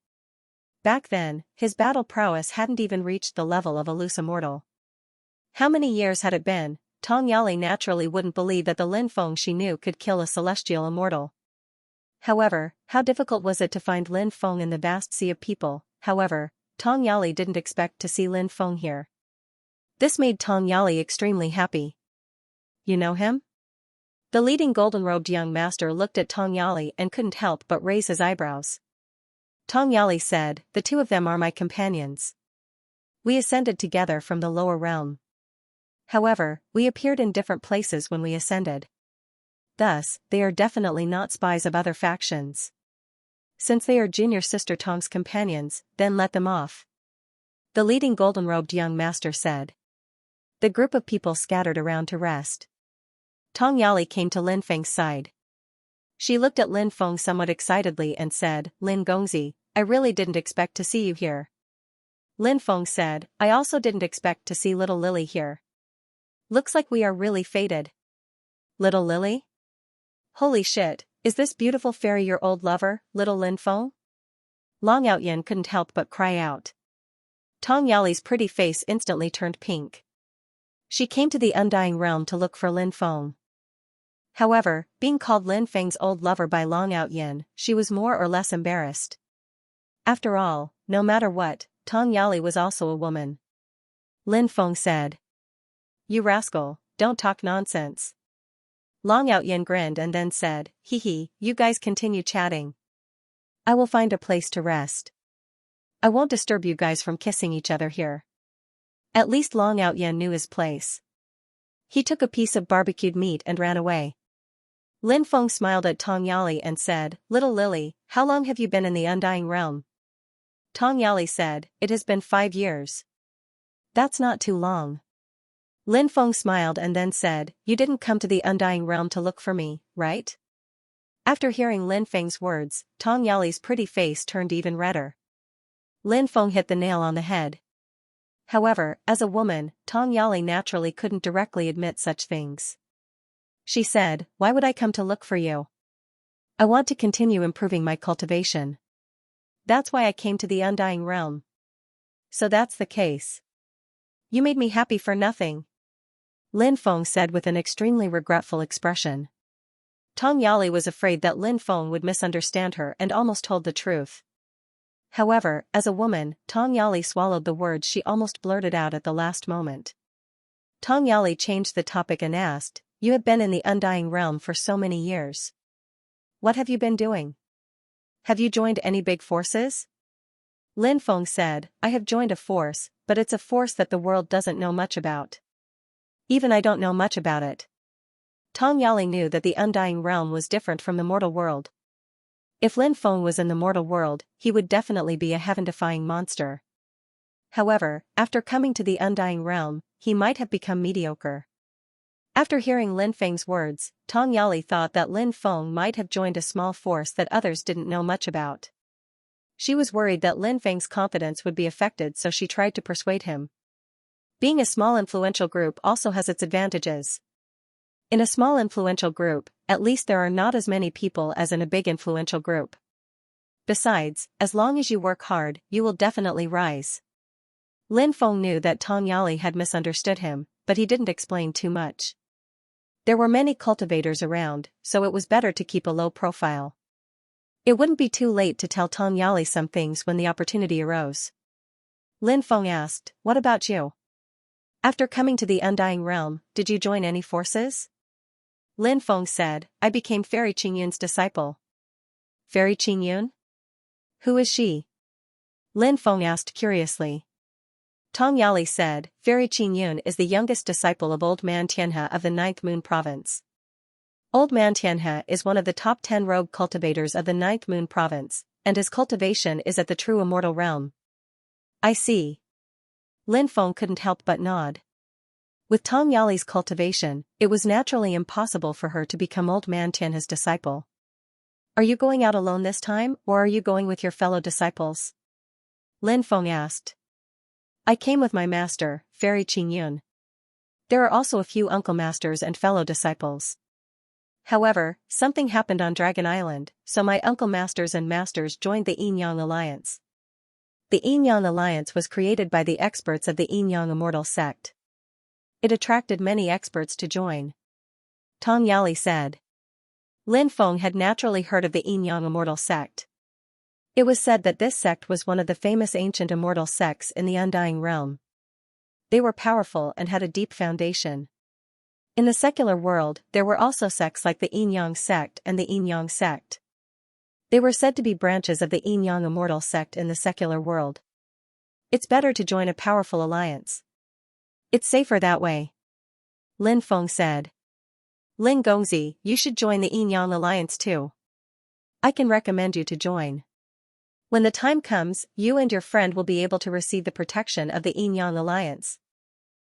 Back then, his battle prowess hadn't even reached the level of a loose immortal. How many years had it been? Tong Yali naturally wouldn't believe that the Lin Feng she knew could kill a celestial immortal. However, how difficult was it to find Lin Feng in the vast sea of people? However, Tong Yali didn't expect to see Lin Feng here. This made Tong Yali extremely happy. You know him? The leading golden-robed young master looked at Tong Yali and couldn't help but raise his eyebrows. Tong Yali said, "The two of them are my companions. We ascended together from the lower realm. However, we appeared in different places when we ascended. Thus, they are definitely not spies of other factions. Since they are junior sister Tong's companions, then let them off," the leading golden-robed young master said. The group of people scattered around to rest. Tong Yali came to Lin Feng's side. She looked at Lin Feng somewhat excitedly and said, "Lin Gongzi, I really didn't expect to see you here." Lin Feng said, "I also didn't expect to see little Lily here. Looks like we are really fated." Little Lily? Holy shit, is this beautiful fairy your old lover, little Lin Feng? Long Outyin couldn't help but cry out. Tong Yali's pretty face instantly turned pink. She came to the Undying Realm to look for Lin Feng. However, being called Lin Feng's old lover by Long Outyin, she was more or less embarrassed. After all, no matter what, Tong Yali was also a woman. Lin Feng said, You rascal, don't talk nonsense. Long Outyen grinned and then said, hee hee, you guys continue chatting. I will find a place to rest. I won't disturb you guys from kissing each other here. At least Long Outyen knew his place. He took a piece of barbecued meat and ran away. Lin Feng smiled at Tong Yali and said, Little Lily, how long have you been in the Undying Realm? Tong Yali said, It has been 5 years. That's not too long. Lin Feng smiled and then said, You didn't come to the Undying Realm to look for me, right? After hearing Lin Feng's words, Tong Yali's pretty face turned even redder. Lin Feng hit the nail on the head. However, as a woman, Tong Yali naturally couldn't directly admit such things. She said, Why would I come to look for you? I want to continue improving my cultivation. That's why I came to the Undying Realm. So that's the case. You made me happy for nothing. Lin Feng said with an extremely regretful expression. Tong Yali was afraid that Lin Feng would misunderstand her and almost told the truth. However, as a woman, Tong Yali swallowed the words she almost blurted out at the last moment. Tong Yali changed the topic and asked, You have been in the Undying Realm for so many years. What have you been doing? Have you joined any big forces? Lin Feng said, I have joined a force, but it's a force that the world doesn't know much about. Even I don't know much about it. Tong Yali knew that the Undying Realm was different from the mortal world. If Lin Feng was in the mortal world, he would definitely be a heaven-defying monster. However, after coming to the Undying Realm, he might have become mediocre. After hearing Lin Feng's words, Tong Yali thought that Lin Feng might have joined a small force that others didn't know much about. She was worried that Lin Feng's confidence would be affected, so she tried to persuade him. Being a small influential group also has its advantages. In a small influential group, at least there are not as many people as in a big influential group. Besides, as long as you work hard, you will definitely rise. Lin Feng knew that Tong Yali had misunderstood him, but he didn't explain too much. There were many cultivators around, so it was better to keep a low profile. It wouldn't be too late to tell Tong Yali some things when the opportunity arose. Lin Feng asked, What about you? After coming to the Undying Realm, did you join any forces? Lin Feng said, I became Fairy Qingyun's disciple. Fairy Qingyun? Who is she? Lin Feng asked curiously. Tong Yali said, Fairy Qingyun is the youngest disciple of Old Man Tianhe of the 9th Moon Province. Old Man Tianhe is one of the top 10 rogue cultivators of the 9th Moon Province, and his cultivation is at the true immortal realm. I see. Lin Feng couldn't help but nod. With Tong Yali's cultivation, it was naturally impossible for her to become Old Man Tianhe's disciple. Are you going out alone this time, or are you going with your fellow disciples? Lin Feng asked. I came with my master, Fairy Qingyun. There are also a few uncle masters and fellow disciples. However, something happened on Dragon Island, so my uncle masters and masters joined the Yin Yang Alliance. The Yin Yang Alliance was created by the experts of the Yin Yang Immortal sect. It attracted many experts to join. Tong Yali said. Lin Feng had naturally heard of the Yin Yang Immortal sect. It was said that this sect was one of the famous ancient immortal sects in the Undying Realm. They were powerful and had a deep foundation. In the secular world, there were also sects like the Yin Yang sect and the Yin Yang sect. They were said to be branches of the Yin Yang Immortal sect in the secular world. It's better to join a powerful alliance. It's safer that way. Lin Feng said. Lin Gongzi, you should join the Yin Yang Alliance too. I can recommend you to join. When the time comes, you and your friend will be able to receive the protection of the Yin Yang Alliance.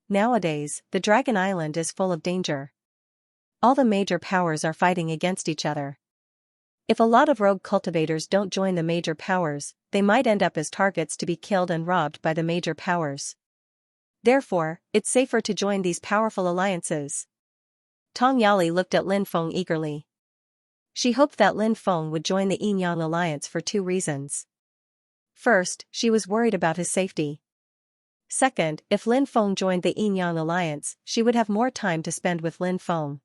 Nowadays, the Dragon Island is full of danger. All the major powers are fighting against each other. If a lot of rogue cultivators don't join the major powers, they might end up as targets to be killed and robbed by the major powers. Therefore, it's safer to join these powerful alliances. Tong Yali looked at Lin Feng eagerly. She hoped that Lin Feng would join the Yin Yang Alliance for 2 reasons. First, she was worried about his safety. Second, if Lin Feng joined the Yin Yang Alliance, she would have more time to spend with Lin Feng.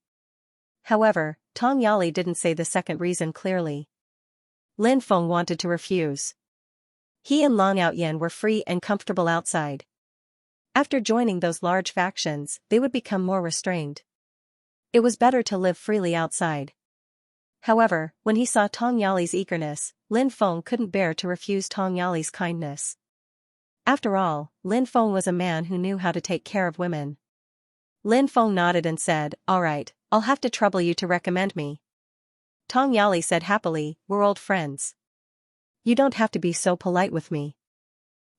However, Tong Yali didn't say the second reason clearly. Lin Feng wanted to refuse. He and Long Outyen were free and comfortable outside. After joining those large factions, they would become more restrained. It was better to live freely outside. However, when he saw Tong Yali's eagerness, Lin Feng couldn't bear to refuse Tong Yali's kindness. After all, Lin Feng was a man who knew how to take care of women. Lin Feng nodded and said, "All right, I'll have to trouble you to recommend me." Tong Yali said happily, "We're old friends. You don't have to be so polite with me.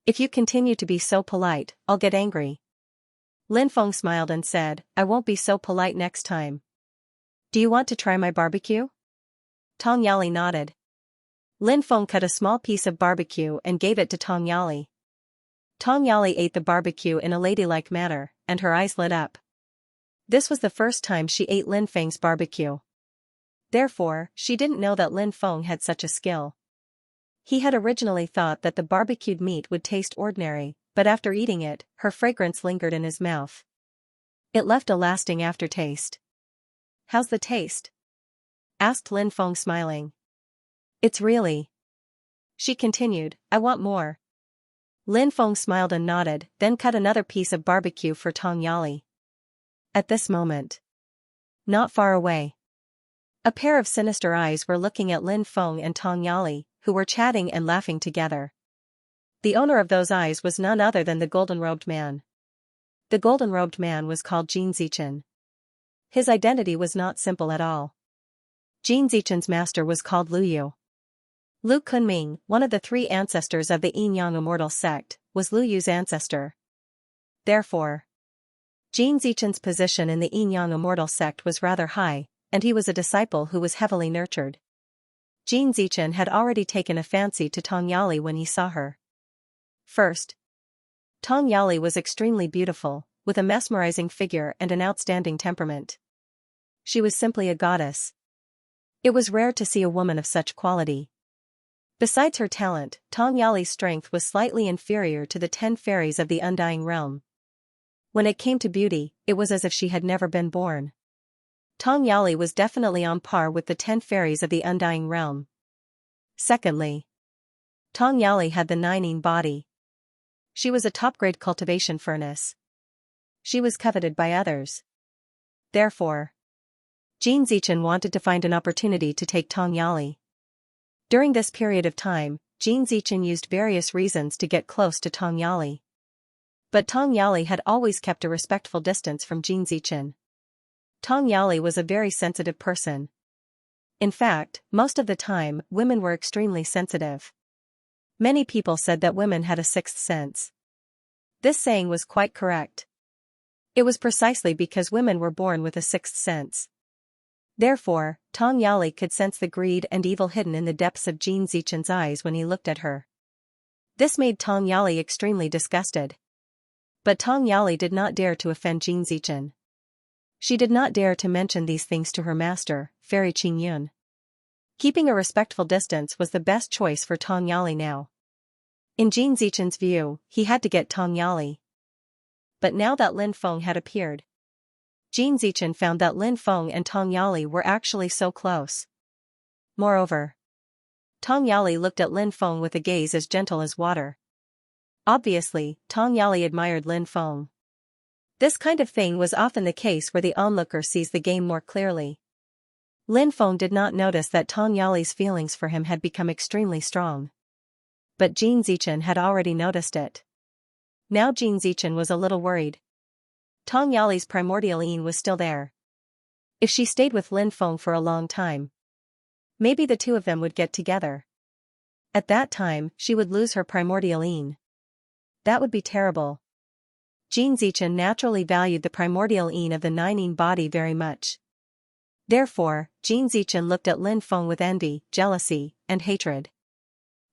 If you continue to be so polite, I'll get angry." Lin Feng smiled and said, "I won't be so polite next time. Do you want to try my barbecue?" Tong Yali nodded. Lin Feng cut a small piece of barbecue and gave it to Tong Yali. Tong Yali ate the barbecue in a ladylike manner, and her eyes lit up. This was the first time she ate Lin Feng's barbecue. Therefore, she didn't know that Lin Feng had such a skill. He had originally thought that the barbecued meat would taste ordinary, but after eating it, her fragrance lingered in his mouth. It left a lasting aftertaste. "How's the taste?" asked Lin Feng smiling. "It's really..." She continued, "I want more." Lin Feng smiled and nodded, then cut another piece of barbecue for Tong Yali. At this moment, not far away, a pair of sinister eyes were looking at Lin Feng and Tong Yali, who were chatting and laughing together. The owner of those eyes was none other than the golden-robed man. The golden-robed man was called Jin Zichen. His identity was not simple at all. Jin Zichen's master was called Lu Yu. Lu Kunming, one of the three ancestors of the Immemorial sect, was Lu Yu's ancestor. Therefore, Jin Zichen's position in the Immemorial sect was rather high, and he was a disciple who was heavily nurtured. Jin Zichen had already taken a fancy to Tong Yali when he saw her. First, Tong Yali was extremely beautiful, with a mesmerizing figure and an outstanding temperament. She was simply a goddess. It was rare to see a woman of such quality. Besides her talent, Tong Yali's strength was slightly inferior to the 10 fairies of the Undying Realm. When it came to beauty, it was as if she had never been born. Tong Yali was definitely on par with the 10 fairies of the Undying Realm. Secondly, Tong Yali had the Nining body. She was a top-grade cultivation furnace. She was coveted by others. Therefore, Jin Zichen wanted to find an opportunity to take Tong Yali. During this period of time, Jin Zichen used various reasons to get close to Tong Yali. But Tong Yali had always kept a respectful distance from Jin Zichen. Tong Yali was a very sensitive person. In fact, most of the time, women were extremely sensitive. Many people said that women had a sixth sense. This saying was quite correct. It was precisely because women were born with a sixth sense. Therefore, Tong Yali could sense the greed and evil hidden in the depths of Jin Zichen's eyes when he looked at her. This made Tong Yali extremely disgusted. But Tong Yali did not dare to offend Jin Zichen. She did not dare to mention these things to her master, Fairy Qingyun. Keeping a respectful distance was the best choice for Tong Yali now. In Jin Zichen's view, he had to get Tong Yali. But now that Lin Feng had appeared, Jin Zichen found that Lin Feng and Tong Yali were actually so close. Moreover, Tong Yali looked at Lin Feng with a gaze as gentle as water. Obviously, Tong Yali admired Lin Feng. This kind of thing was often the case where the onlooker sees the game more clearly. Lin Feng did not notice that Tong Yali's feelings for him had become extremely strong. But Jin Zichen had already noticed it. Now Jin Zichen was a little worried. Tong Yali's primordial yin was still there. If she stayed with Lin Feng for a long time, maybe the two of them would get together. At that time, she would lose her primordial yin. That would be terrible. Jin Zichen naturally valued the primordial yin of the Nining body very much. Therefore, Jin Zichen looked at Lin Feng with envy, jealousy, and hatred.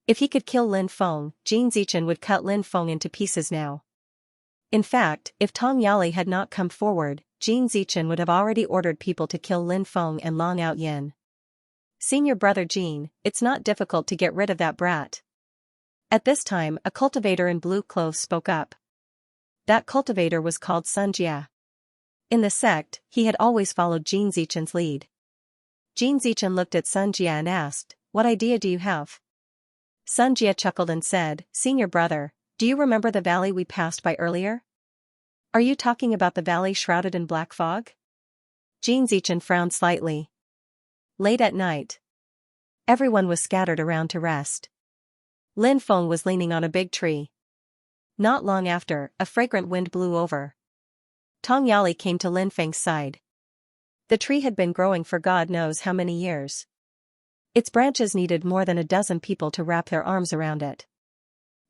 If he could kill Lin Feng, Jin Zichen would cut Lin Feng into pieces now. In fact, if Tong Yali had not come forward, Jin Zichen would have already ordered people to kill Lin Feng and Long Out Yin. "Senior brother Jin, it's not difficult to get rid of that brat." At this time, a cultivator in blue clothes spoke up. That cultivator was called Xianxia. In the sect, he had always followed Jin Zichen's lead. Jin Zichen looked at Xianxia and asked, "What idea do you have?" Xianxia chuckled and said, "Senior brother, do you remember the valley we passed by earlier? Are you talking about the valley shrouded in black fog? Xianxia frowned slightly. Late at night. Everyone was scattered around to rest. Lin Feng was leaning on a big tree. Not long after, a fragrant wind blew over. Tong Yali came to Lin Feng's side. The tree had been growing for God knows how many years. Its branches needed more than a dozen people to wrap their arms around it.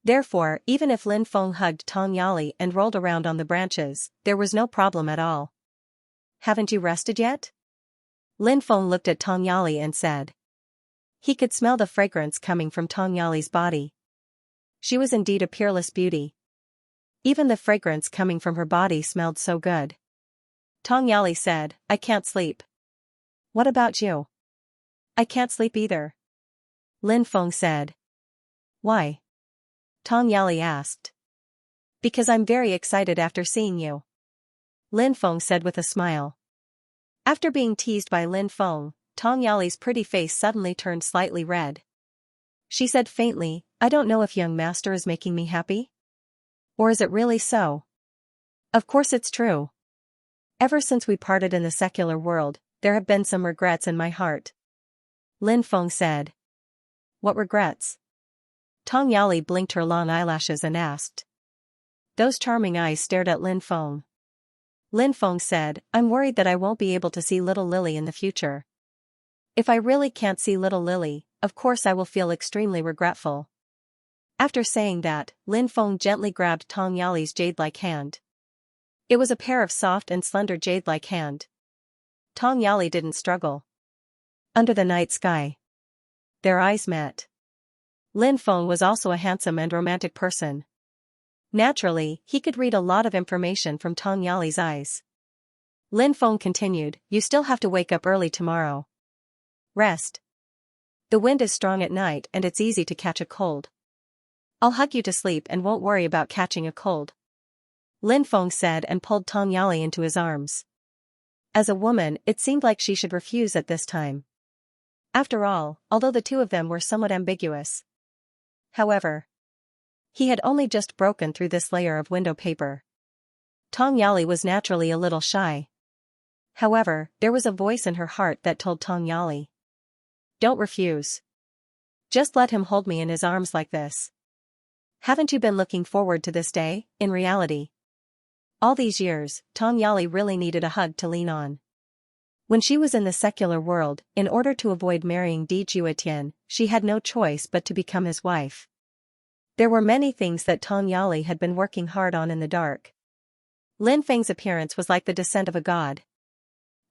Therefore, even if Lin Feng hugged Tong Yali and rolled around on the branches, there was no problem at all. Haven't you rested yet? Lin Feng looked at Tong Yali and said. He could smell the fragrance coming from Tong Yali's body. She was indeed a peerless beauty. Even the fragrance coming from her body smelled so good. Tong Yali said, I can't sleep. What about you? I can't sleep either. Lin Feng said. Why? Tong Yali asked. Because I'm very excited after seeing you. Lin Feng said with a smile. After being teased by Lin Feng, Tong Yali's pretty face suddenly turned slightly red. She said faintly, I don't know if young master is making me happy. Or is it really so? Of course it's true. Ever since we parted in the secular world, there have been some regrets in my heart. Lin Feng said. What regrets? Tong Yali blinked her long eyelashes and asked. Those charming eyes stared at Lin Feng. Lin Feng said, I'm worried that I won't be able to see little Lily in the future. If I really can't see little Lily, of course I will feel extremely regretful. After saying that, Lin Feng gently grabbed Tong Yali's jade-like hand. It was a pair of soft and slender jade-like hand. Tong Yali didn't struggle. Under the night sky. Their eyes met. Lin Feng was also a handsome and romantic person. Naturally, he could read a lot of information from Tong Yali's eyes. Lin Feng continued, you still have to wake up early tomorrow. Rest. The wind is strong at night and it's easy to catch a cold. I'll hug you to sleep and won't worry about catching a cold. Lin Feng said and pulled Tong Yali into his arms. As a woman, it seemed like she should refuse at this time. After all, although the two of them were somewhat ambiguous. However, he had only just broken through this layer of window paper. Tong Yali was naturally a little shy. However, there was a voice in her heart that told Tong Yali. Don't refuse. Just let him hold me in his arms like this. Haven't you been looking forward to this day, in reality? All these years, Tong Yali really needed a hug to lean on. When she was in the secular world, in order to avoid marrying Di Juetian, she had no choice but to become his wife. There were many things that Tong Yali had been working hard on in the dark. Lin Feng's appearance was like the descent of a god.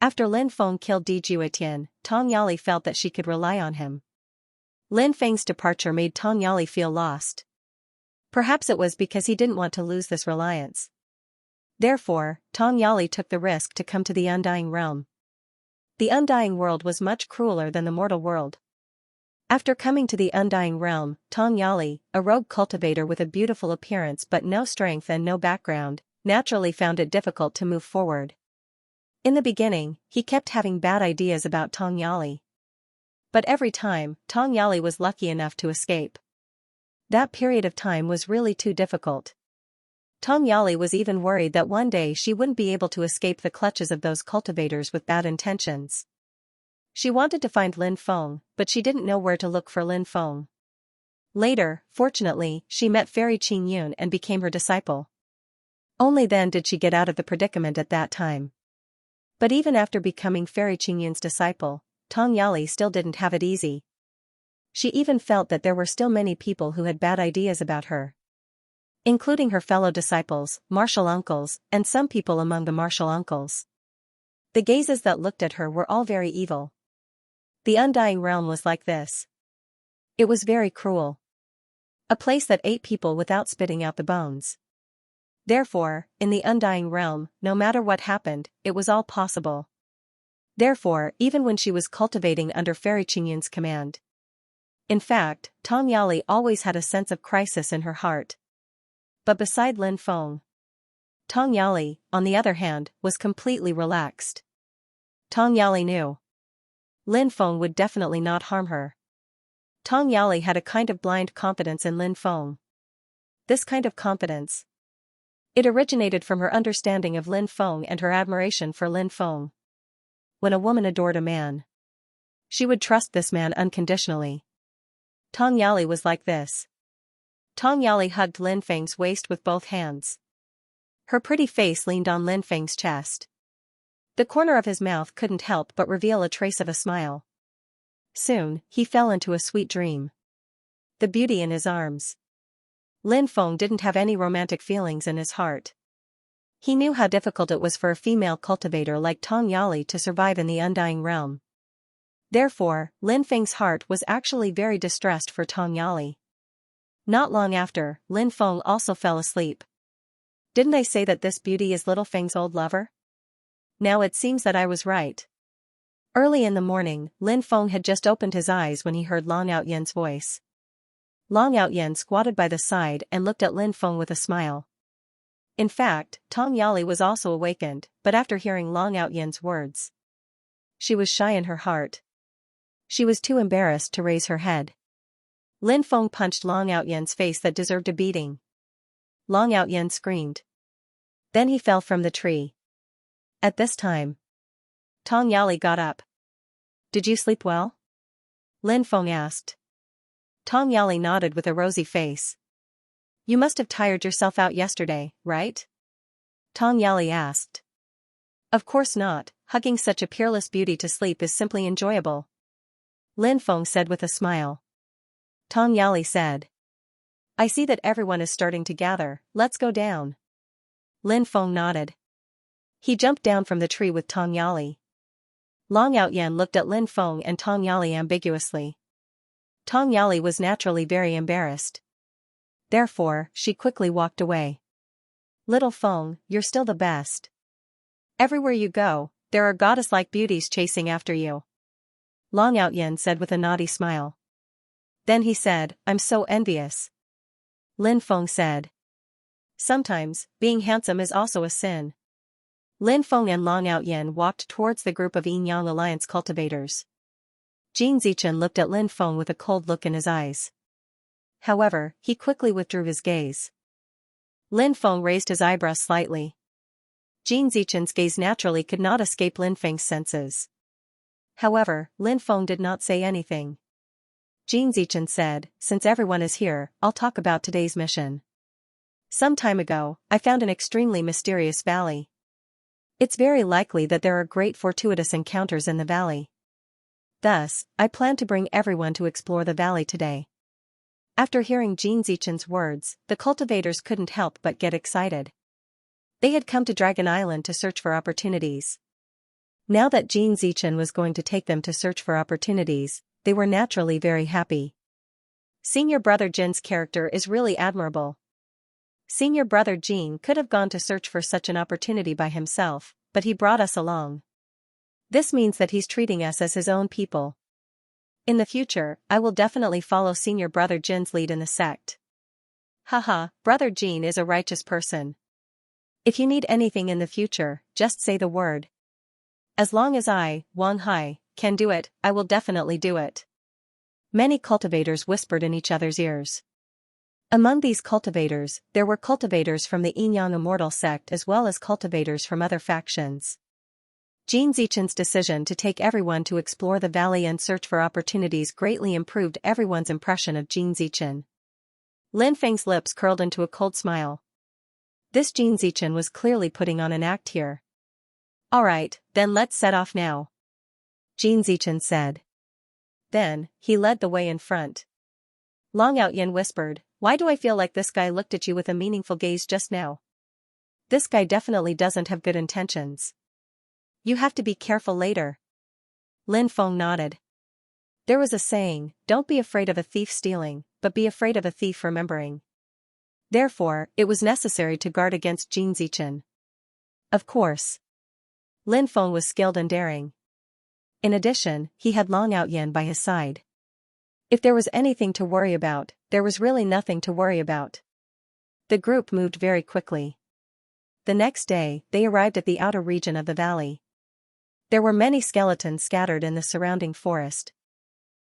After Lin Feng killed Di Juetian, Tong Yali felt that she could rely on him. Lin Feng's departure made Tong Yali feel lost. Perhaps it was because he didn't want to lose this reliance. Therefore, Tong Yali took the risk to come to the Undying Realm. The Undying World was much crueler than the mortal world. After coming to the Undying Realm, Tong Yali, a rogue cultivator with a beautiful appearance but no strength and no background, naturally found it difficult to move forward. In the beginning, he kept having bad ideas about Tong Yali. But every time, Tong Yali was lucky enough to escape. That period of time was really too difficult. Tong Yali was even worried that one day she wouldn't be able to escape the clutches of those cultivators with bad intentions. She wanted to find Lin Feng, but she didn't know where to look for Lin Feng. Later, fortunately, she met Fairy Qingyun and became her disciple. Only then did she get out of the predicament at that time. But even after becoming Fairy Qingyun's disciple, Tong Yali still didn't have it easy. She even felt that there were still many people who had bad ideas about her. Including her fellow disciples, martial uncles, and some people among the martial uncles. The gazes that looked at her were all very evil. The Undying Realm was like this. It was very cruel. A place that ate people without spitting out the bones. Therefore, in the Undying Realm, no matter what happened, it was all possible. Therefore, even when she was cultivating under Fairy Qingyun's command. In fact, Tong Yali always had a sense of crisis in her heart. But beside Lin Feng, Tong Yali, on the other hand, was completely relaxed. Tong Yali knew Lin Feng would definitely not harm her. Tong Yali had a kind of blind confidence in Lin Feng. This kind of confidence It originated from her understanding of Lin Feng and her admiration for Lin Feng. When a woman adored a man, she would trust this man unconditionally. Tong Yali was like this. Tong Yali hugged Lin Feng's waist with both hands. Her pretty face leaned on Lin Feng's chest. The corner of his mouth couldn't help but reveal a trace of a smile. Soon, he fell into a sweet dream. The beauty in his arms. Lin Feng didn't have any romantic feelings in his heart. He knew how difficult it was for a female cultivator like Tong Yali to survive in the undying realm. Therefore, Lin Feng's heart was actually very distressed for Tong Yali. Not long after, Lin Feng also fell asleep. Didn't I say that this beauty is Little Feng's old lover? Now it seems that I was right. Early in the morning, Lin Feng had just opened his eyes when he heard Long Outyen's voice. Long Outyen squatted by the side and looked at Lin Feng with a smile. In fact, Tong Yali was also awakened, but after hearing Long Outyen's words, she was shy in her heart. She was too embarrassed to raise her head. Lin Feng punched Long Outyen's face that deserved a beating. Long Outyen screamed. Then he fell from the tree. At this time, Tong Yali got up. Did you sleep well? Lin Feng asked. Tong Yali nodded with a rosy face. You must have tired yourself out yesterday, right? Tong Yali asked. Of course not, hugging such a peerless beauty to sleep is simply enjoyable. Lin Feng said with a smile. Tong Yali said. I see that everyone is starting to gather, let's go down. Lin Feng nodded. He jumped down from the tree with Tong Yali. Long Outyen looked at Lin Feng and Tong Yali ambiguously. Tong Yali was naturally very embarrassed. Therefore, she quickly walked away. Little Feng, you're still the best. Everywhere you go, there are goddess-like beauties chasing after you. Long Outyen said with a naughty smile. Then he said, I'm so envious. Lin Feng said. Sometimes, being handsome is also a sin. Lin Feng and Long Outyen walked towards the group of Yin Yang Alliance cultivators. Xianxia looked at Lin Feng with a cold look in his eyes. However, he quickly withdrew his gaze. Lin Feng raised his eyebrows slightly. Xianxia's gaze naturally could not escape Lin Feng's senses. However, Lin Feng did not say anything. Xianxia said, since everyone is here, I'll talk about today's mission. Some time ago, I found an extremely mysterious valley. It's very likely that there are great fortuitous encounters in the valley. Thus, I plan to bring everyone to explore the valley today. After hearing Xianxia's words, the cultivators couldn't help but get excited. They had come to Dragon Island to search for opportunities. Now that Xianxia was going to take them to search for opportunities, they were naturally very happy. Senior Brother Jin's character is really admirable. Senior Brother Jin could have gone to search for such an opportunity by himself, but he brought us along. This means that he's treating us as his own people. In the future, I will definitely follow Senior Brother Jin's lead in the sect. Haha, Brother Jin is a righteous person. If you need anything in the future, just say the word. As long as I, Wang Hai, can do it, I will definitely do it. Many cultivators whispered in each other's ears. Among these cultivators, there were cultivators from the Yin-Yang Immortal sect as well as cultivators from other factions. Xianxia's decision to take everyone to explore the valley and search for opportunities greatly improved everyone's impression of Xianxia. Lin Feng's lips curled into a cold smile. This Xianxia was clearly putting on an act here. Alright, then let's set off now. Xianxia said. Then, he led the way in front. Long Outyen whispered, why do I feel like this guy looked at you with a meaningful gaze just now? This guy definitely doesn't have good intentions. You have to be careful later. Lin Feng nodded. There was a saying, don't be afraid of a thief stealing, but be afraid of a thief remembering. Therefore, it was necessary to guard against Xianxia. Of course. Lin Feng was skilled and daring. In addition, he had Long Outyen by his side. If there was anything to worry about, there was really nothing to worry about. The group moved very quickly. The next day, they arrived at the outer region of the valley. There were many skeletons scattered in the surrounding forest.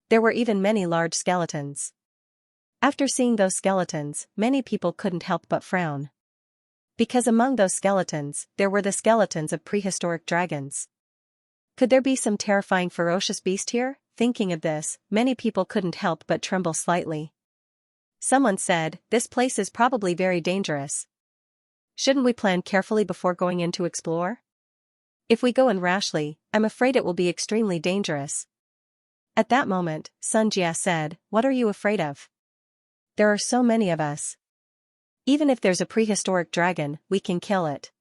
There were even many large skeletons. After seeing those skeletons, many people couldn't help but frown. Because among those skeletons, there were the skeletons of prehistoric dragons. Could there be some terrifying ferocious beast here? Thinking of this, many people couldn't help but tremble slightly. Someone said, "This place is probably very dangerous. Shouldn't we plan carefully before going in to explore? If we go in rashly, I'm afraid it will be extremely dangerous." At that moment, Xianxia said, "What are you afraid of? There are so many of us. Even if there's a prehistoric dragon, we can kill it.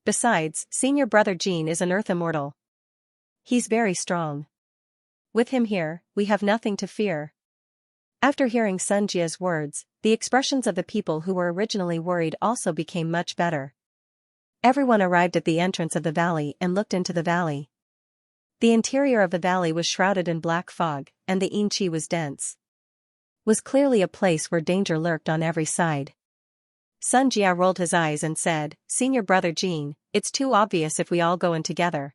Besides, senior brother Jean is an earth immortal. He's very strong. With him here, we have nothing to fear." After hearing Xianxia's words, the expressions of the people who were originally worried also became much better. Everyone arrived at the entrance of the valley and looked into the valley. The interior of the valley was shrouded in black fog, and the Yin-Chi was dense. Was clearly a place where danger lurked on every side. Xianxia rolled his eyes and said, "Senior brother Jean, it's too obvious if we all go in together.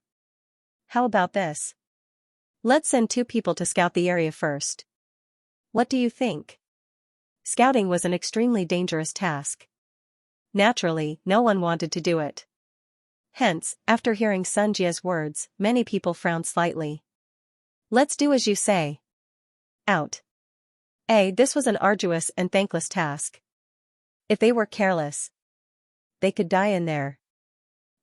How about this? Let's send 2 people to scout the area first. What do you think?" Scouting was an extremely dangerous task. Naturally, no one wanted to do it. Hence, after hearing Xianxia's words, many people frowned slightly. "Let's do as you say." Out. This was an arduous and thankless task. If they were careless, they could die in there.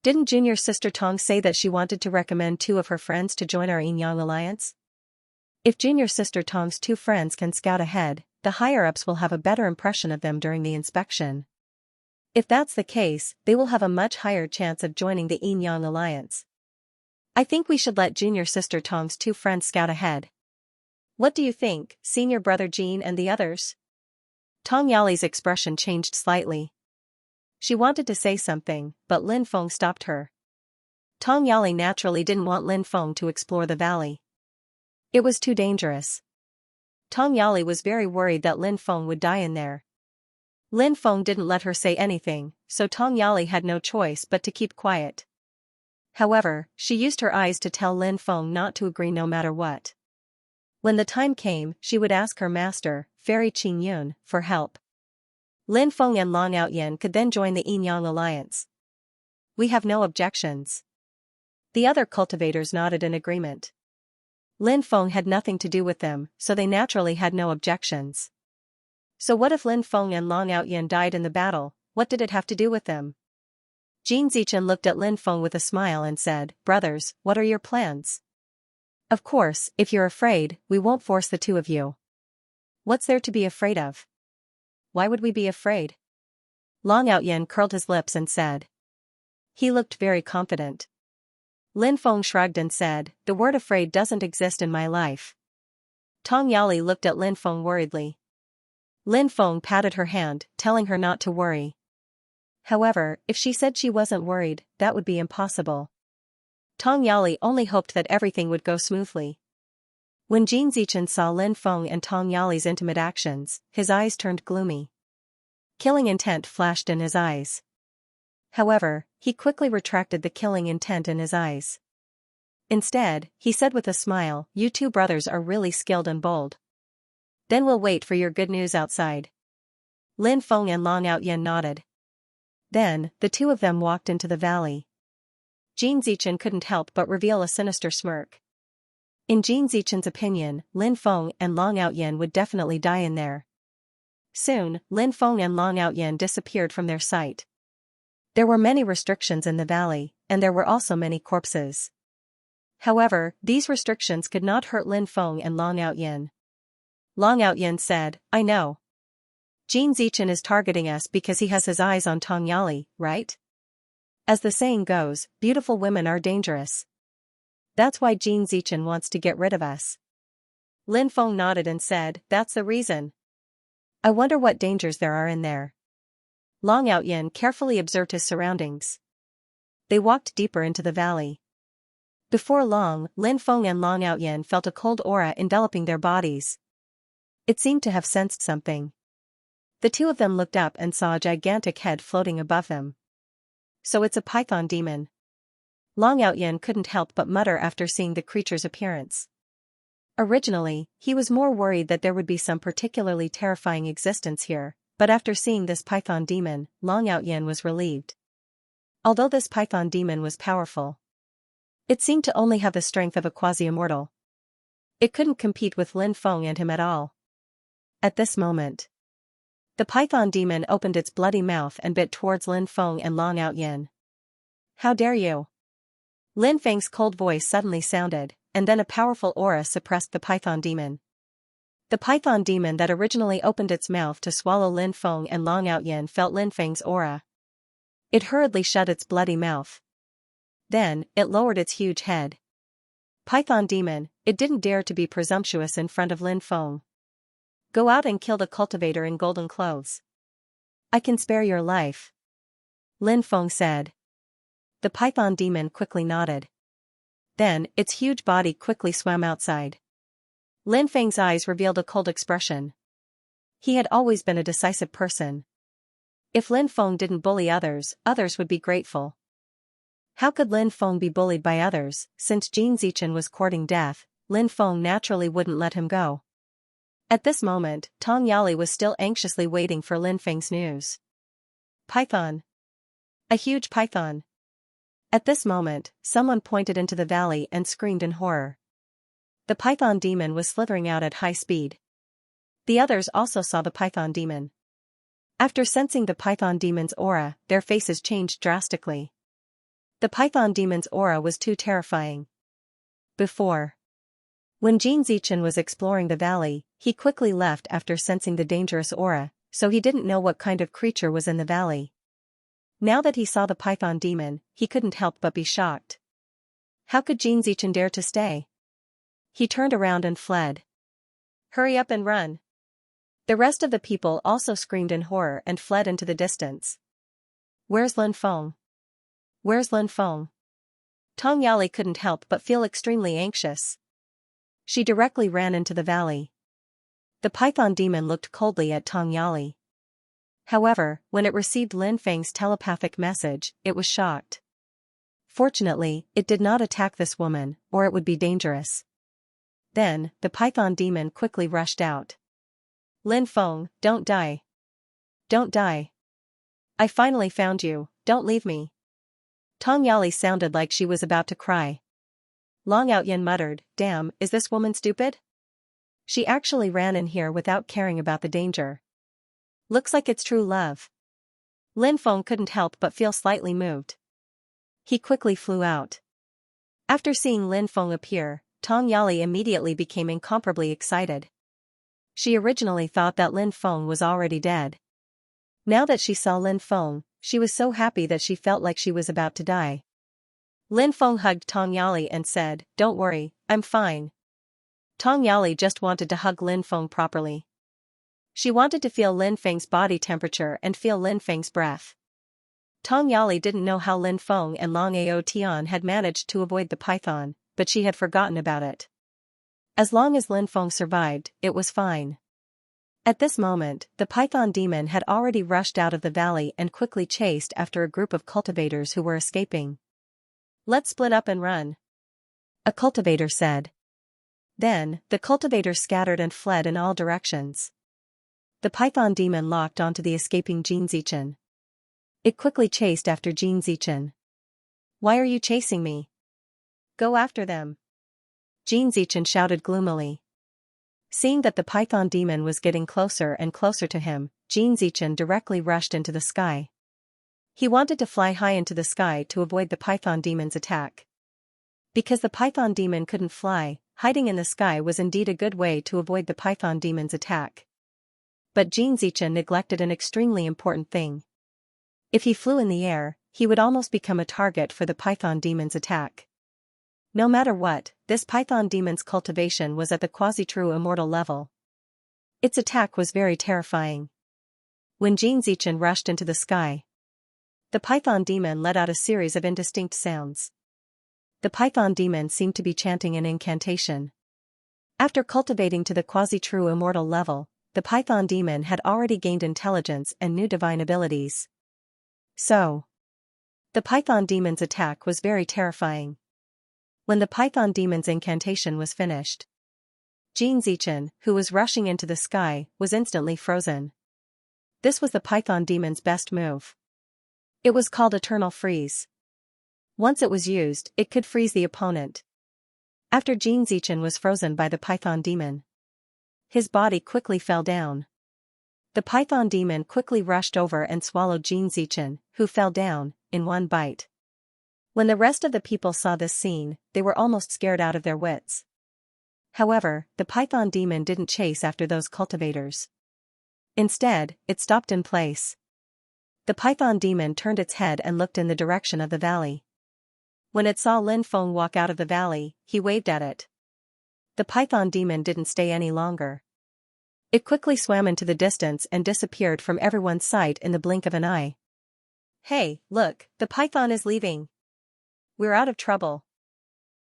Didn't junior sister Tong say that she wanted to recommend 2 of her friends to join our Yin-Yang alliance? If junior sister Tong's 2 friends can scout ahead, the higher-ups will have a better impression of them during the inspection. If that's the case, they will have a much higher chance of joining the Yin-Yang alliance. I think we should let junior sister Tong's 2 friends scout ahead. What do you think, senior brother Jean and the others? Tong Yali's expression changed slightly. She wanted to say something, but Lin Feng stopped her. Tong Yali naturally didn't want Lin Feng to explore the valley. It was too dangerous. Tong Yali was very worried that Lin Feng would die in there. Lin Feng didn't let her say anything, so Tong Yali had no choice but to keep quiet. However, she used her eyes to tell Lin Feng not to agree no matter what. When the time came, she would ask her master, Fairy Qing Yun, for help. Lin Feng and Long Outyen could then join the Yin-Yang alliance. We have no objections. The other cultivators nodded in agreement. Lin Feng had nothing to do with them, so they naturally had no objections. So what if Lin Feng and Long Outyen died in the battle? What did it have to do with them? Jin Zichen looked at Lin Feng with a smile and said, "Brothers, what are your plans? Of course, if you're afraid, we won't force the 2 of you. What's there to be afraid of? Why would we be afraid?" Long Outyen curled his lips and said. He looked very confident. Lin Feng shrugged and said, "The word afraid doesn't exist in my life." Tong Yali looked at Lin Feng worriedly. Lin Feng patted her hand, telling her not to worry. However, if she said she wasn't worried, that would be impossible. Tong Yali only hoped that everything would go smoothly. When Jin Zichen saw Lin Feng and Tong Yali's intimate actions, his eyes turned gloomy. Killing intent flashed in his eyes. However, he quickly retracted the killing intent in his eyes. Instead, he said with a smile, "You 2 brothers are really skilled and bold. Then we'll wait for your good news outside." Lin Feng and Long Outyen nodded. Then, the 2 of them walked into the valley. Jin Zichen couldn't help but reveal a sinister smirk. In Jin Zichen's opinion, Lin Feng and Long Outyen would definitely die in there. Soon, Lin Feng and Long Outyen disappeared from their sight. There were many restrictions in the valley, and there were also many corpses. However, these restrictions could not hurt Lin Feng and Long Outyen. Long Outyen said, "I know. Jin Zichen is targeting us because he has his eyes on Tong Yali, right? As the saying goes, beautiful women are dangerous. That's why Jin Zichen wants to get rid of us." Lin Feng nodded and said, "That's the reason. I wonder what dangers there are in there." Long Outyen carefully observed his surroundings. They walked deeper into the valley. Before long, Lin Feng and Long Outyen felt a cold aura enveloping their bodies. It seemed to have sensed something. The 2 of them looked up and saw a gigantic head floating above them. So it's a python demon. Long Outyen couldn't help but mutter after seeing the creature's appearance. Originally, he was more worried that there would be some particularly terrifying existence here, But after seeing this python demon, Long Outyin was relieved. Although this python demon was powerful, it seemed to only have the strength of a quasi-immortal. It couldn't compete with Lin Feng and him at all. At this moment, the python demon opened its bloody mouth and bit towards Lin Feng and Long Outyin. How dare you? Lin Feng's cold voice suddenly sounded, and then a powerful aura suppressed the python demon. The python demon that originally opened its mouth to swallow Lin Feng and Long Outyin felt Lin Feng's aura. It hurriedly shut its bloody mouth. Then, it lowered its huge head. Python demon, it didn't dare to be presumptuous in front of Lin Feng. Go out and kill the cultivator in golden clothes. I can spare your life, Lin Feng said. The python demon quickly nodded. Then, its huge body quickly swam outside. Lin Feng's eyes revealed a cold expression. He had always been a decisive person. If Lin Feng didn't bully others, others would be grateful. How could Lin Feng be bullied by others? Since Jin Zichen was courting death, Lin Feng naturally wouldn't let him go. At this moment, Tong Yali was still anxiously waiting for Lin Feng's news. Python. A huge python. At this moment, someone pointed into the valley and screamed in horror. The python demon was slithering out at high speed. The others also saw the python demon. After sensing the python demon's aura, their faces changed drastically. The python demon's aura was too terrifying. Before, when Jin Zichen was exploring the valley, he quickly left after sensing the dangerous aura, so he didn't know what kind of creature was in the valley. Now that he saw the python demon, he couldn't help but be shocked. How could Jin Zichen dare to stay? He turned around and fled. Hurry up and run. The rest of the people also screamed in horror and fled into the distance. Where's Lin Feng? Where's Lin Feng? Tong Yali couldn't help but feel extremely anxious. She directly ran into the valley. The python demon looked coldly at Tong Yali. However, when it received Lin Feng's telepathic message, it was shocked. Fortunately, it did not attack this woman, or it would be dangerous. Then, the python demon quickly rushed out. Lin Feng, don't die. Don't die. I finally found you, don't leave me. Tong Yali sounded like she was about to cry. Long Outyin muttered, damn, is this woman stupid? She actually ran in here without caring about the danger. Looks like it's true love. Lin Feng couldn't help but feel slightly moved. He quickly flew out. After seeing Lin Feng appear, Tong Yali immediately became incomparably excited. She originally thought that Lin Feng was already dead. Now that she saw Lin Feng, she was so happy that she felt like she was about to die. Lin Feng hugged Tong Yali and said, don't worry, I'm fine. Tong Yali just wanted to hug Lin Feng properly. She wanted to feel Lin Feng's body temperature and feel Lin Feng's breath. Tong Yali didn't know how Lin Feng and Long Ao Tian had managed to avoid the python, but she had forgotten about it. As long as Lin Feng survived, it was fine. At this moment, the python demon had already rushed out of the valley and quickly chased after a group of cultivators who were escaping. Let's split up and run, a cultivator said. Then, the cultivators scattered and fled in all directions. The python demon locked onto the escaping Jin Zichen. It quickly chased after Jin Zichen. Why are you chasing me? Go after them, Jin Zichen shouted gloomily. Seeing that the python demon was getting closer and closer to him, Jin Zichen directly rushed into the sky. He wanted to fly high into the sky to avoid the python demon's attack. Because the python demon couldn't fly, hiding in the sky was indeed a good way to avoid the python demon's attack. But Jin Zichen neglected an extremely important thing. If he flew in the air, he would almost become a target for the python demon's attack. No matter what, this python demon's cultivation was at the quasi-true immortal level. Its attack was very terrifying. When Jin Zichen rushed into the sky, the python demon let out a series of indistinct sounds. The python demon seemed to be chanting an incantation. After cultivating to the quasi-true immortal level, the python demon had already gained intelligence and new divine abilities. So, the python demon's attack was very terrifying. When the python demon's incantation was finished, Jin Zichen, who was rushing into the sky, was instantly frozen. This was the Python demon's best move. It was called Eternal Freeze. Once it was used, it could freeze the opponent. After Xianxia was frozen by the Python demon, his body quickly fell down. The Python demon quickly rushed over and swallowed Xianxia, who fell down, in one bite. When the rest of the people saw this scene, they were almost scared out of their wits. However, the Python demon didn't chase after those cultivators. Instead, it stopped in place. The Python demon turned its head and looked in the direction of the valley. When it saw Lin Feng walk out of the valley, he waved at it. The Python demon didn't stay any longer. It quickly swam into the distance and disappeared from everyone's sight in the blink of an eye. Hey, look, the Python is leaving. We're out of trouble.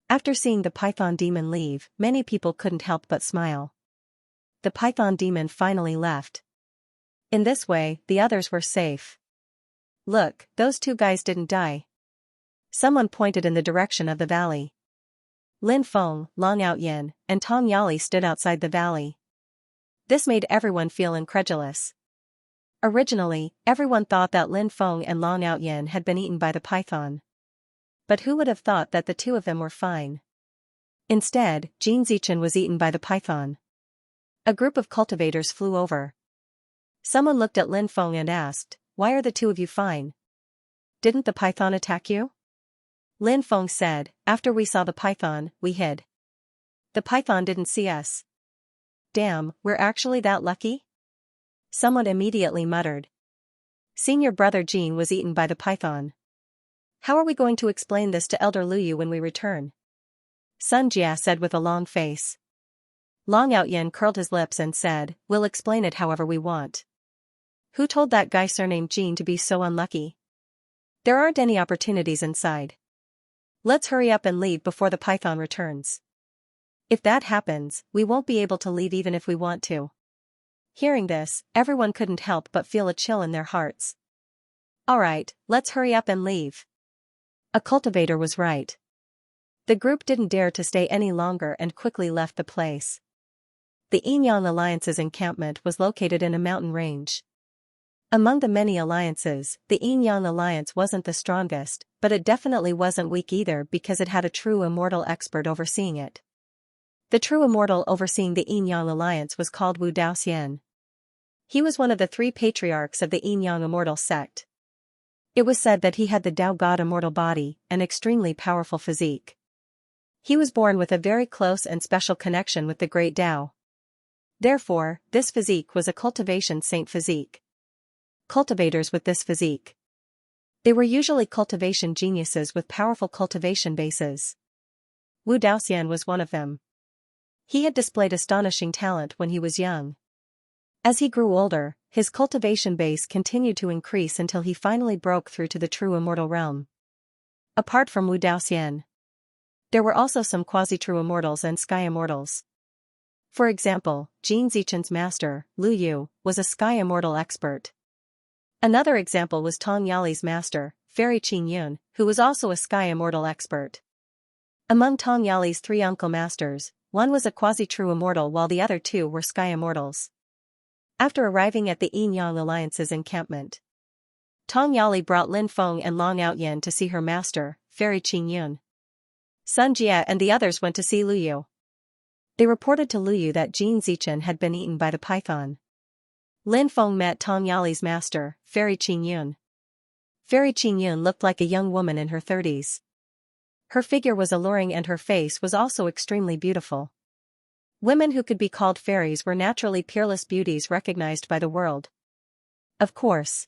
After seeing the Python demon leave, many people couldn't help but smile. The Python demon finally left. In this way, the others were safe. Look, those two guys didn't die. Someone pointed in the direction of the valley. Lin Feng, Long Outyin, and Tong Yali stood outside the valley. This made everyone feel incredulous. Originally, everyone thought that Lin Feng and Long Outyin had been eaten by the python. But who would have thought that the two of them were fine? Instead, Xianxia was eaten by the python. A group of cultivators flew over. Someone looked at Lin Feng and asked, "Why are the two of you fine? Didn't the python attack you?" Lin Feng said, "After we saw the python, we hid. The python didn't see us." Damn, we're actually that lucky? Someone immediately muttered. Senior brother Jean was eaten by the python. How are we going to explain this to Elder Luyu when we return? Sun Jia said with a long face. Long Outyin curled his lips and said, "We'll explain it however we want." Who told that guy surnamed Jean to be so unlucky? There aren't any opportunities inside. Let's hurry up and leave before the python returns. If that happens, we won't be able to leave even if we want to. Hearing this, everyone couldn't help but feel a chill in their hearts. Alright, let's hurry up and leave. A cultivator was right. The group didn't dare to stay any longer and quickly left the place. The Yinyang Alliance's encampment was located in a mountain range. Among the many alliances, the Yinyang Alliance wasn't the strongest, but it definitely wasn't weak either because it had a true immortal expert overseeing it. The true immortal overseeing the Yinyang Alliance was called Wu Daoxian. He was one of the 3 patriarchs of the Yinyang Immortal sect. It was said that he had the Dao God immortal body, an extremely powerful physique. He was born with a very close and special connection with the Great Dao. Therefore, this physique was a cultivation saint physique. Cultivators with this physique. They were usually cultivation geniuses with powerful cultivation bases. Wu Daoxian was one of them. He had displayed astonishing talent when he was young. As he grew older, his cultivation base continued to increase until he finally broke through to the true immortal realm. Apart from Wu Daoxian, there were also some quasi-true immortals and sky immortals. For example, Xianxia's master, Lu Yu, was a sky immortal expert. Another example was Tong Yali's master, Fairy Qingyun, who was also a sky immortal expert. Among Tong Yali's 3 uncle masters, one was a quasi-true immortal while the other 2 were sky immortals. After arriving at the Yinyang Alliance's encampment, Tong Yali brought Lin Feng and Long Outyin to see her master, Fairy Qingyun. Sun Jia and the others went to see Lu Yu. They reported to Lu Yu that Xianxia had been eaten by the python. Lin Feng met Tong Yali's master, Fairy Qingyun. Fairy Qingyun looked like a young woman in her 30s. Her figure was alluring and her face was also extremely beautiful. Women who could be called fairies were naturally peerless beauties recognized by the world. Of course,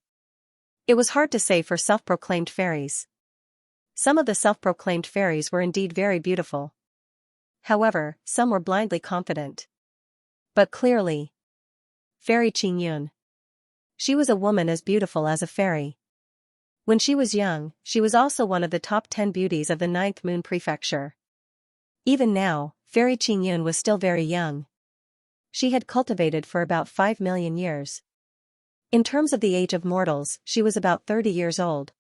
it was hard to say for self-proclaimed fairies. Some of the self-proclaimed fairies were indeed very beautiful. However, some were blindly confident. But clearly, Fairy Qingyun. She was a woman as beautiful as a fairy. When she was young, she was also one of the top 10 beauties of the 9th Moon Prefecture. Even now, Fairy Qingyun was still very young. She had cultivated for about 5 million years. In terms of the age of mortals, she was about 30 years old.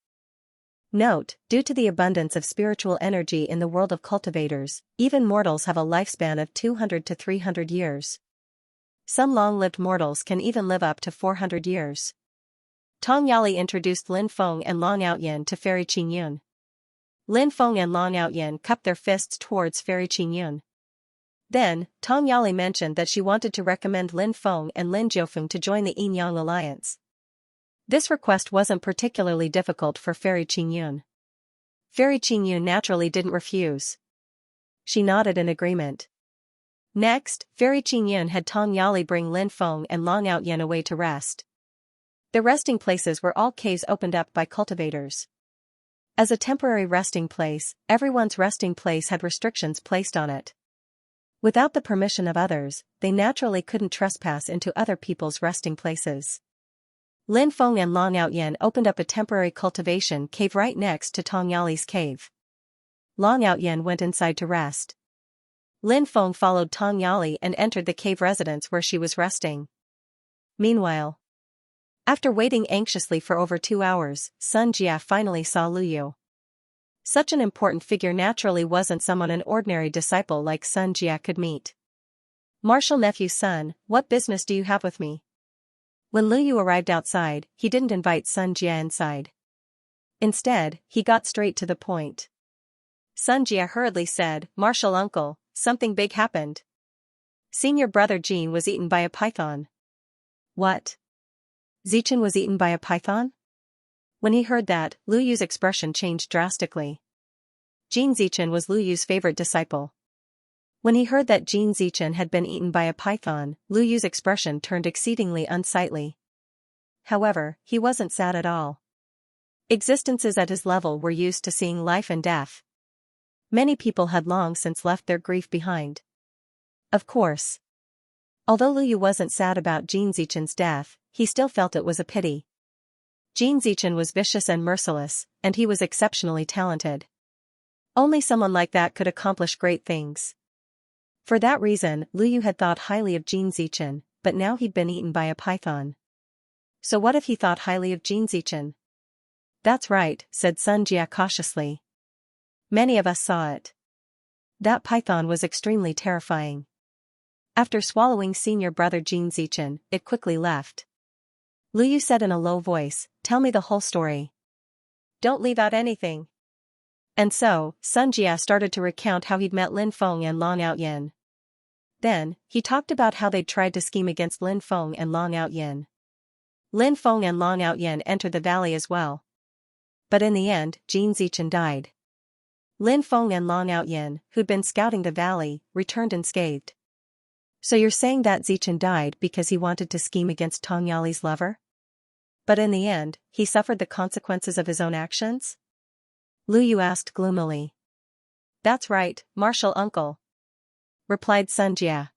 Note, due to the abundance of spiritual energy in the world of cultivators, even mortals have a lifespan of 200 to 300 years. Some long-lived mortals can even live up to 400 years. Tong Yali introduced Lin Feng and Long Outyin to Fairy Qingyun. Lin Feng and Long Outyin cupped their fists towards Fairy Qingyun. Then, Tong Yali mentioned that she wanted to recommend Lin Feng and Lin Jiufeng to join the Yin Yang Alliance. This request wasn't particularly difficult for Fairy Qingyun. Fairy Qingyun naturally didn't refuse. She nodded in agreement. Next, Fairy Qingyun had Tong Yali bring Lin Feng and Long Outyin away to rest. Their resting places were all caves opened up by cultivators. As a temporary resting place, everyone's resting place had restrictions placed on it. Without the permission of others, they naturally couldn't trespass into other people's resting places. Lin Feng and Long Outyin opened up a temporary cultivation cave right next to Tong Yali's cave. Long Outyin went inside to rest. Lin Feng followed Tong Yali and entered the cave residence where she was resting. Meanwhile, after waiting anxiously for over 2 hours, Sun Jia finally saw Lu Yu. Such an important figure naturally wasn't someone an ordinary disciple like Sun Jia could meet. "Martial nephew's son, what business do you have with me?" When Lu Yu arrived outside, he didn't invite Sun Jia inside. Instead, he got straight to the point. Sun Jia hurriedly said, "Martial uncle, something big happened. Senior brother Jean was eaten by a python." "What? Zichen was eaten by a python?" When he heard that, Lu Yu's expression changed drastically. Jean Zichen was Lu Yu's favorite disciple. When he heard that Jean Zichen had been eaten by a python, Lu Yu's expression turned exceedingly unsightly. However, he wasn't sad at all. Existences at his level were used to seeing life and death. Many people had long since left their grief behind. Of course. Although Lu Yu wasn't sad about Jean Zichen's death, he still felt it was a pity. Jean Zichen was vicious and merciless, and he was exceptionally talented. Only someone like that could accomplish great things. For that reason, Lu Yu had thought highly of Jean Zichen, but now he'd been eaten by a python. So what if he thought highly of Jean Zichen? "That's right," said Sun Jia cautiously. "Many of us saw it. That python was extremely terrifying." After swallowing senior brother Jean Zichen, it quickly left. Lu Yu said in a low voice, "Tell me the whole story. Don't leave out anything." And so, Sun Jia started to recount how he'd met Lin Feng and Long Outyin. Then, he talked about how they'd tried to scheme against Lin Feng and Long Outyin. Lin Feng and Long Outyin entered the valley as well. But in the end, Jean Zichen died. Lin Feng and Long Outyin, who'd been scouting the valley, returned unscathed. "So you're saying that Zichen died because he wanted to scheme against Tong Yali's lover? But in the end, he suffered the consequences of his own actions?" Lu Yu asked gloomily. "That's right, martial uncle," replied Sun Jia.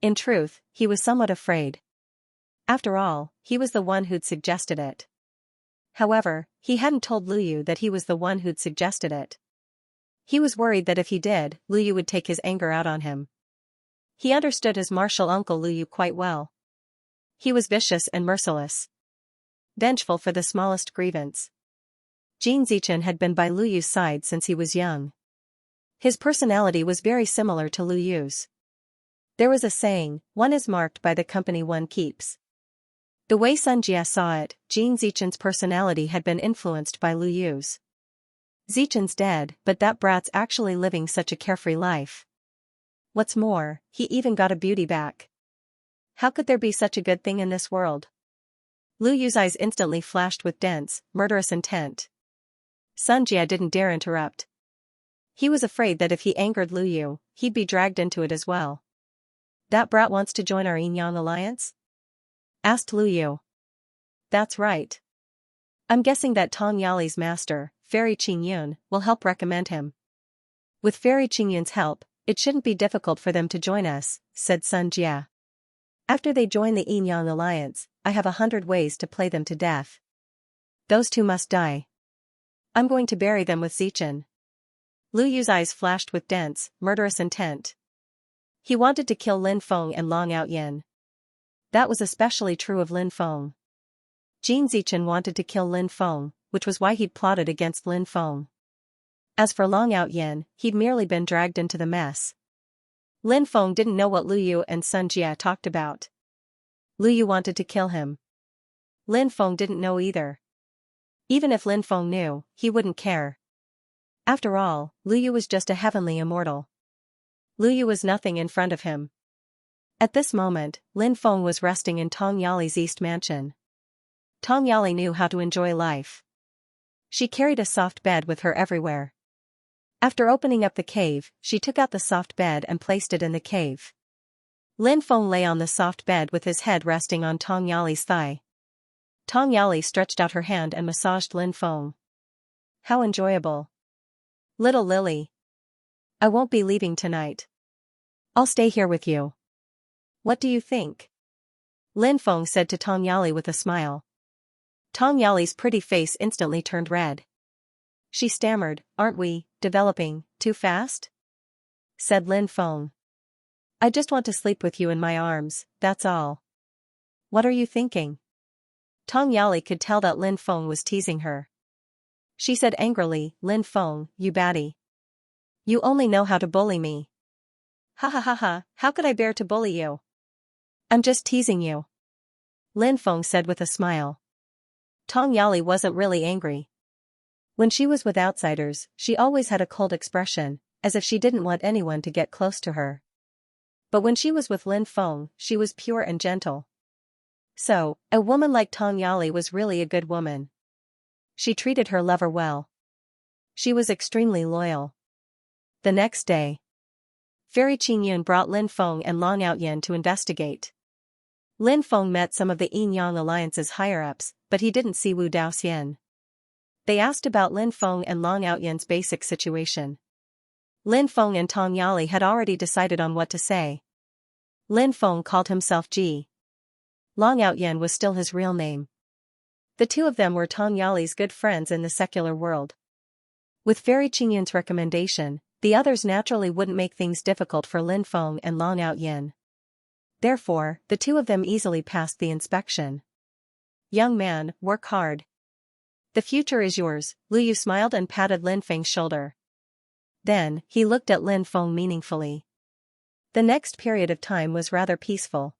In truth, he was somewhat afraid. After all, he was the one who'd suggested it. However, he hadn't told Lu Yu that he was the one who'd suggested it. He was worried that if he did, Lu Yu would take his anger out on him. He understood his martial uncle Lu Yu quite well. He was vicious and merciless. Vengeful for the smallest grievance. Jean Zichen had been by Lu Yu's side since he was young. His personality was very similar to Lu Yu's. There was a saying, "One is marked by the company one keeps." The way Sun Jia saw it, Jean Zichen's personality had been influenced by Lu Yu's. Zichen's dead, but that brat's actually living such a carefree life. What's more, he even got a beauty back. How could there be such a good thing in this world? Lu Yu's eyes instantly flashed with dense, murderous intent. Sun Jia didn't dare interrupt. He was afraid that if he angered Lu Yu, he'd be dragged into it as well. "That brat wants to join our Yin Yang Alliance?" asked Lu Yu. "That's right. I'm guessing that Tong Yali's master, Fairy Qingyun, will help recommend him. With Fairy Qingyun's help, it shouldn't be difficult for them to join us," said Sun Jia. "After they join the Yin Yang Alliance, I have 100 ways to play them to death. Those two must die. I'm going to bury them with Zichen." Lu Yu's eyes flashed with dense, murderous intent. He wanted to kill Lin Feng and Long Outyin. That was especially true of Lin Feng. Jean Zichen wanted to kill Lin Feng, which was why he'd plotted against Lin Feng. As for Long Outyin, he'd merely been dragged into the mess. Lin Feng didn't know what Lu Yu and Sun Jia talked about. Lu Yu wanted to kill him. Lin Feng didn't know either. Even if Lin Feng knew, he wouldn't care. After all, Lu Yu was just a heavenly immortal. Lu Yu was nothing in front of him. At this moment, Lin Feng was resting in Tong Yali's East Mansion. Tong Yali knew how to enjoy life. She carried a soft bed with her everywhere. After opening up the cave, she took out the soft bed and placed it in the cave. Lin Feng lay on the soft bed with his head resting on Tong Yali's thigh. Tong Yali stretched out her hand and massaged Lin Feng. How enjoyable. Little Lily. I won't be leaving tonight. I'll stay here with you. What do you think? Lin Feng said to Tong Yali with a smile. Tong Yali's pretty face instantly turned red. She stammered, "Aren't we developing too fast?" Said Lin Feng. "I just want to sleep with you in my arms, that's all." "What are you thinking?" Tong Yali could tell that Lin Feng was teasing her. She said angrily, "Lin Feng, you baddie. You only know how to bully me." "Ha ha ha ha, how could I bear to bully you? I'm just teasing you," Lin Feng said with a smile. Tong Yali wasn't really angry. When she was with outsiders, she always had a cold expression, as if she didn't want anyone to get close to her. But when she was with Lin Feng, she was pure and gentle. So, a woman like Tong Yali was really a good woman. She treated her lover well. She was extremely loyal. The next day, Fairy Qingyun brought Lin Feng and Long Outyen to investigate. Lin Feng met some of the Yin-Yang Alliance's higher-ups, but he didn't see Wu Daoxian. They asked about Lin Feng and Long Outyen's basic situation. Lin Feng and Tong Yali had already decided on what to say. Lin Feng called himself Ji. Long Outyen was still his real name. The two of them were Tong Yali's good friends in the secular world. With Fairy Qingyun's recommendation, the others naturally wouldn't make things difficult for Lin Feng and Long Outyen. Therefore, the two of them easily passed the inspection. "Young man, work hard. The future is yours," Lu Yu smiled and patted Lin Feng's shoulder. Then, he looked at Lin Feng meaningfully. The next period of time was rather peaceful.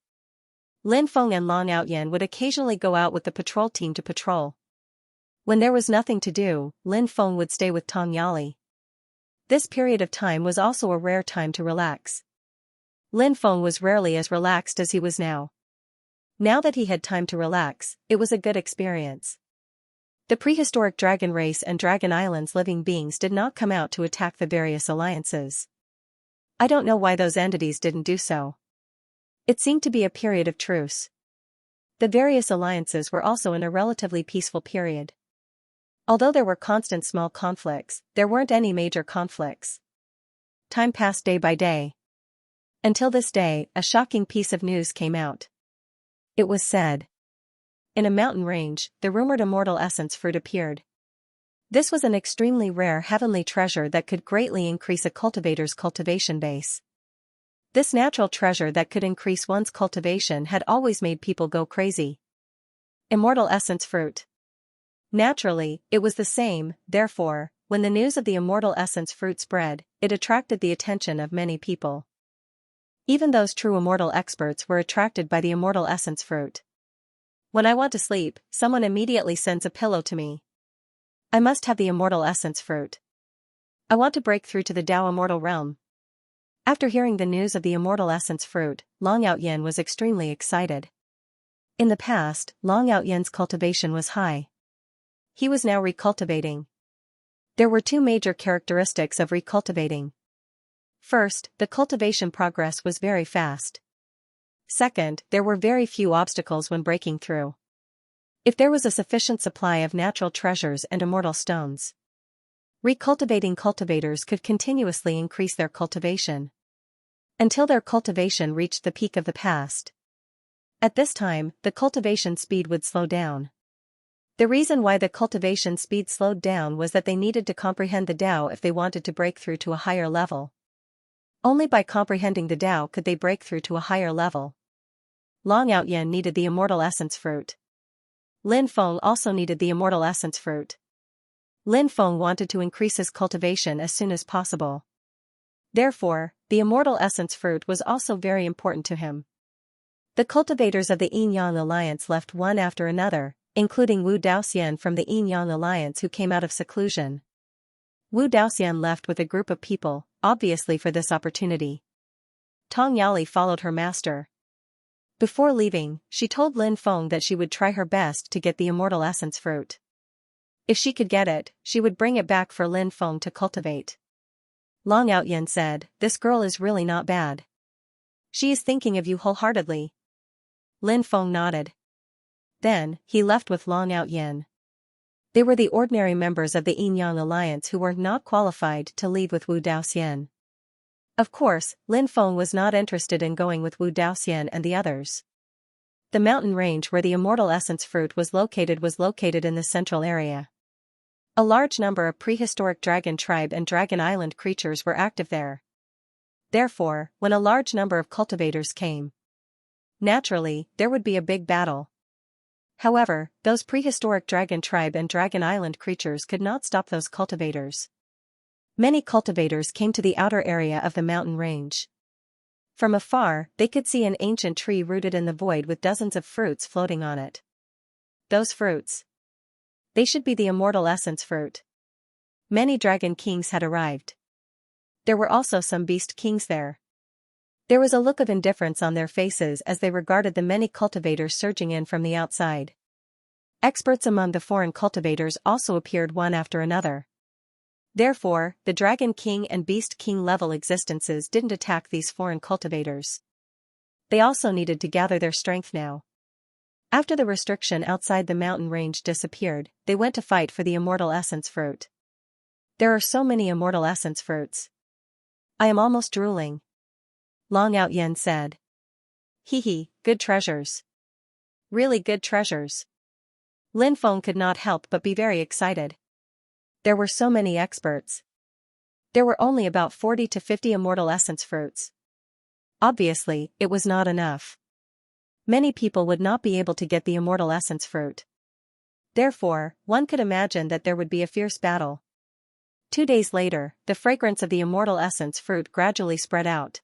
Lin Feng and Long Outyen would occasionally go out with the patrol team to patrol. When there was nothing to do, Lin Feng would stay with Tong Yali. This period of time was also a rare time to relax. Lin Feng was rarely as relaxed as he was now. Now that he had time to relax, it was a good experience. The prehistoric dragon race and Dragon Island's living beings did not come out to attack the various alliances. I don't know why those entities didn't do so. It seemed to be a period of truce. The various alliances were also in a relatively peaceful period. Although there were constant small conflicts, there weren't any major conflicts. Time passed day by day. Until this day, a shocking piece of news came out. It was said, in a mountain range, the rumored immortal essence fruit appeared. This was an extremely rare heavenly treasure that could greatly increase a cultivator's cultivation base. This natural treasure that could increase one's cultivation had always made people go crazy. Immortal essence fruit. Naturally, it was the same, therefore, when the news of the immortal essence fruit spread, it attracted the attention of many people. Even those true immortal experts were attracted by the immortal essence fruit. When I want to sleep, someone immediately sends a pillow to me. I must have the immortal essence fruit. I want to break through to the Tao immortal realm. After hearing the news of the immortal essence fruit, Long Outyen was extremely excited. In the past, Long Outyen's cultivation was high. He was now recultivating. There were two major characteristics of recultivating. First, the cultivation progress was very fast. Second, there were very few obstacles when breaking through. If there was a sufficient supply of natural treasures and immortal stones, recultivating cultivators could continuously increase their cultivation until their cultivation reached the peak of the past. At this time, the cultivation speed would slow down. The reason why the cultivation speed slowed down was that they needed to comprehend the Tao if they wanted to break through to a higher level. Only by comprehending the Tao could they break through to a higher level. Long Outyen needed the immortal essence fruit. Lin Feng also needed the immortal essence fruit. Lin Feng wanted to increase his cultivation as soon as possible. Therefore, the immortal essence fruit was also very important to him. The cultivators of the Yin-Yang Alliance left one after another, including Wu Daoxian from the Yin-Yang Alliance who came out of seclusion. Wu Daoxian left with a group of people, obviously for this opportunity. Tong Yali followed her master. Before leaving, she told Lin Feng that she would try her best to get the immortal essence fruit. If she could get it, she would bring it back for Lin Feng to cultivate. Long Outyen said, "This girl is really not bad. She is thinking of you wholeheartedly." Lin Feng nodded. Then, he left with Long Outyen. They were the ordinary members of the Yin-Yang Alliance who were not qualified to leave with Wu Daoxian. Of course, Lin Feng was not interested in going with Wu Daoxian and the others. The mountain range where the immortal essence fruit was located in the central area. A large number of prehistoric dragon tribe and dragon island creatures were active there. Therefore, when a large number of cultivators came, naturally, there would be a big battle. However, those prehistoric dragon tribe and dragon island creatures could not stop those cultivators. Many cultivators came to the outer area of the mountain range. From afar, they could see an ancient tree rooted in the void with dozens of fruits floating on it. Those fruits. They should be the immortal essence fruit. Many dragon kings had arrived. There were also some beast kings there. There was a look of indifference on their faces as they regarded the many cultivators surging in from the outside. Experts among the foreign cultivators also appeared one after another. Therefore, the Dragon King and Beast King level existences didn't attack these foreign cultivators. They also needed to gather their strength now. After the restriction outside the mountain range disappeared, they went to fight for the immortal essence fruit. There are so many immortal essence fruits. I am almost drooling. Long Outyen said. Hee, good treasures. Really good treasures. Lin Feng could not help but be very excited. There were so many experts. There were only about 40 to 50 immortal essence fruits. Obviously, it was not enough. Many people would not be able to get the immortal essence fruit. Therefore, one could imagine that there would be a fierce battle. 2 days later, the fragrance of the immortal essence fruit gradually spread out.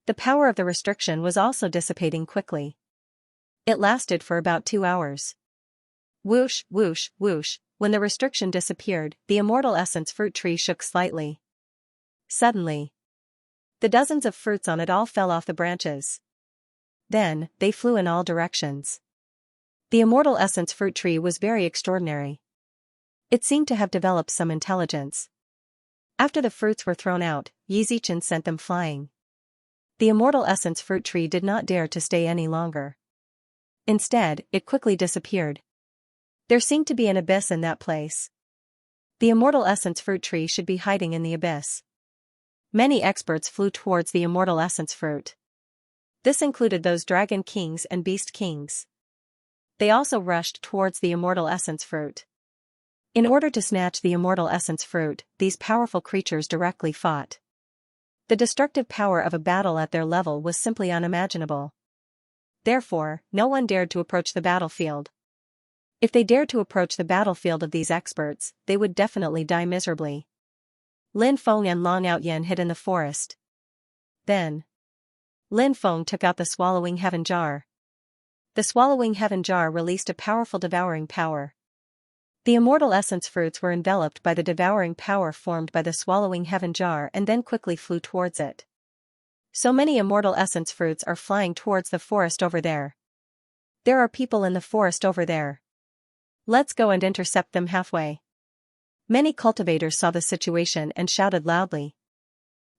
The power of the restriction was also dissipating quickly. It lasted for about 2 hours. Whoosh, whoosh, whoosh, when the restriction disappeared, the immortal essence fruit tree shook slightly. Suddenly, the dozens of fruits on it all fell off the branches. Then, they flew in all directions. The immortal essence fruit tree was very extraordinary. It seemed to have developed some intelligence. After the fruits were thrown out, Yi Zichen sent them flying. The immortal essence fruit tree did not dare to stay any longer. Instead, it quickly disappeared. There seemed to be an abyss in that place. The immortal essence fruit tree should be hiding in the abyss. Many experts flew towards the immortal essence fruit. This included those dragon kings and beast kings. They also rushed towards the immortal essence fruit. In order to snatch the immortal essence fruit, these powerful creatures directly fought. The destructive power of a battle at their level was simply unimaginable. Therefore, no one dared to approach the battlefield. If they dared to approach the battlefield of these experts, they would definitely die miserably. Lin Feng and Long Outyen hid in the forest. Then, Lin Feng took out the swallowing heaven jar. The swallowing heaven jar released a powerful devouring power. The immortal essence fruits were enveloped by the devouring power formed by the swallowing heaven jar and then quickly flew towards it. So many immortal essence fruits are flying towards the forest over there. There are people in the forest over there. Let's go and intercept them halfway. Many cultivators saw the situation and shouted loudly.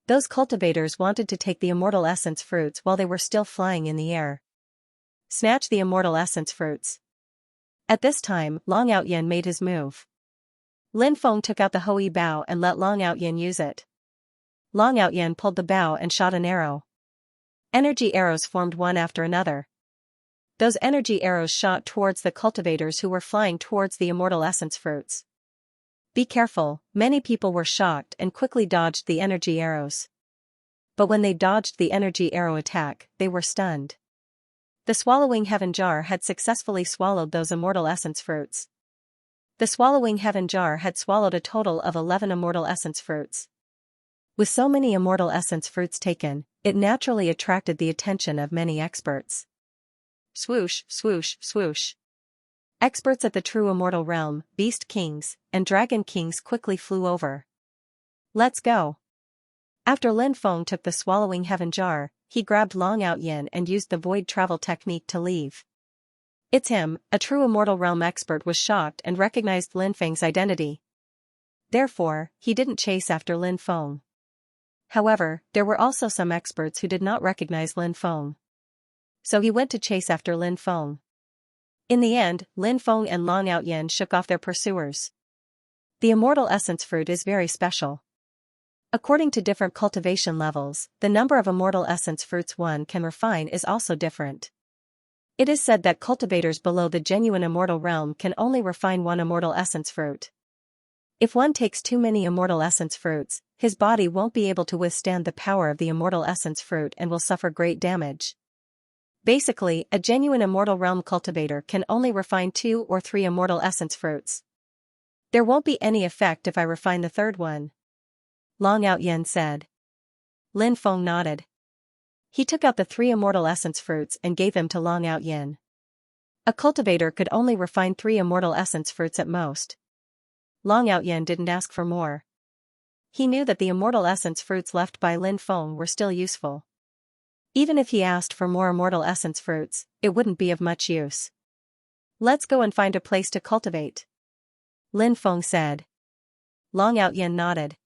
Those cultivators wanted to take the immortal essence fruits while they were still flying in the air. Snatch the immortal essence fruits. At this time, Long Outyen made his move. Lin Feng took out the Hui bow and let Long Outyen use it. Long Outyen pulled the bow and shot an arrow. Energy arrows formed one after another. Those energy arrows shot towards the cultivators who were flying towards the immortal essence fruits. Be careful, many people were shocked and quickly dodged the energy arrows. But when they dodged the energy arrow attack, they were stunned. The swallowing heaven jar had successfully swallowed those immortal essence fruits. The swallowing heaven jar had swallowed a total of 11 immortal essence fruits. With so many immortal essence fruits taken, it naturally attracted the attention of many experts. Swoosh, swoosh, swoosh. Experts at the true immortal realm, beast kings, and dragon kings quickly flew over. Let's go. After Lin Feng took the swallowing heaven jar, he grabbed Long Out Yin and used the void travel technique to leave. It's him, a true immortal realm expert was shocked and recognized Lin Feng's identity. Therefore, he didn't chase after Lin Feng. However, there were also some experts who did not recognize Lin Feng. So he went to chase after Lin Feng. In the end, Lin Feng and Long Out Yin shook off their pursuers. The immortal essence fruit is very special. According to different cultivation levels, the number of immortal essence fruits one can refine is also different. It is said that cultivators below the genuine immortal realm can only refine one immortal essence fruit. If one takes too many immortal essence fruits, his body won't be able to withstand the power of the immortal essence fruit and will suffer great damage. Basically, a genuine immortal realm cultivator can only refine 2 or 3 immortal essence fruits. There won't be any effect if I refine the third one, Long Out Yin said. Lin Feng nodded. He took out the 3 immortal essence fruits and gave them to Long Out Yin. A cultivator could only refine 3 immortal essence fruits at most. Long Out Yin didn't ask for more. He knew that the immortal essence fruits left by Lin Feng were still useful. Even if he asked for more immortal essence fruits, it wouldn't be of much use. Let's go and find a place to cultivate, Lin Feng said. Long Out Yin nodded.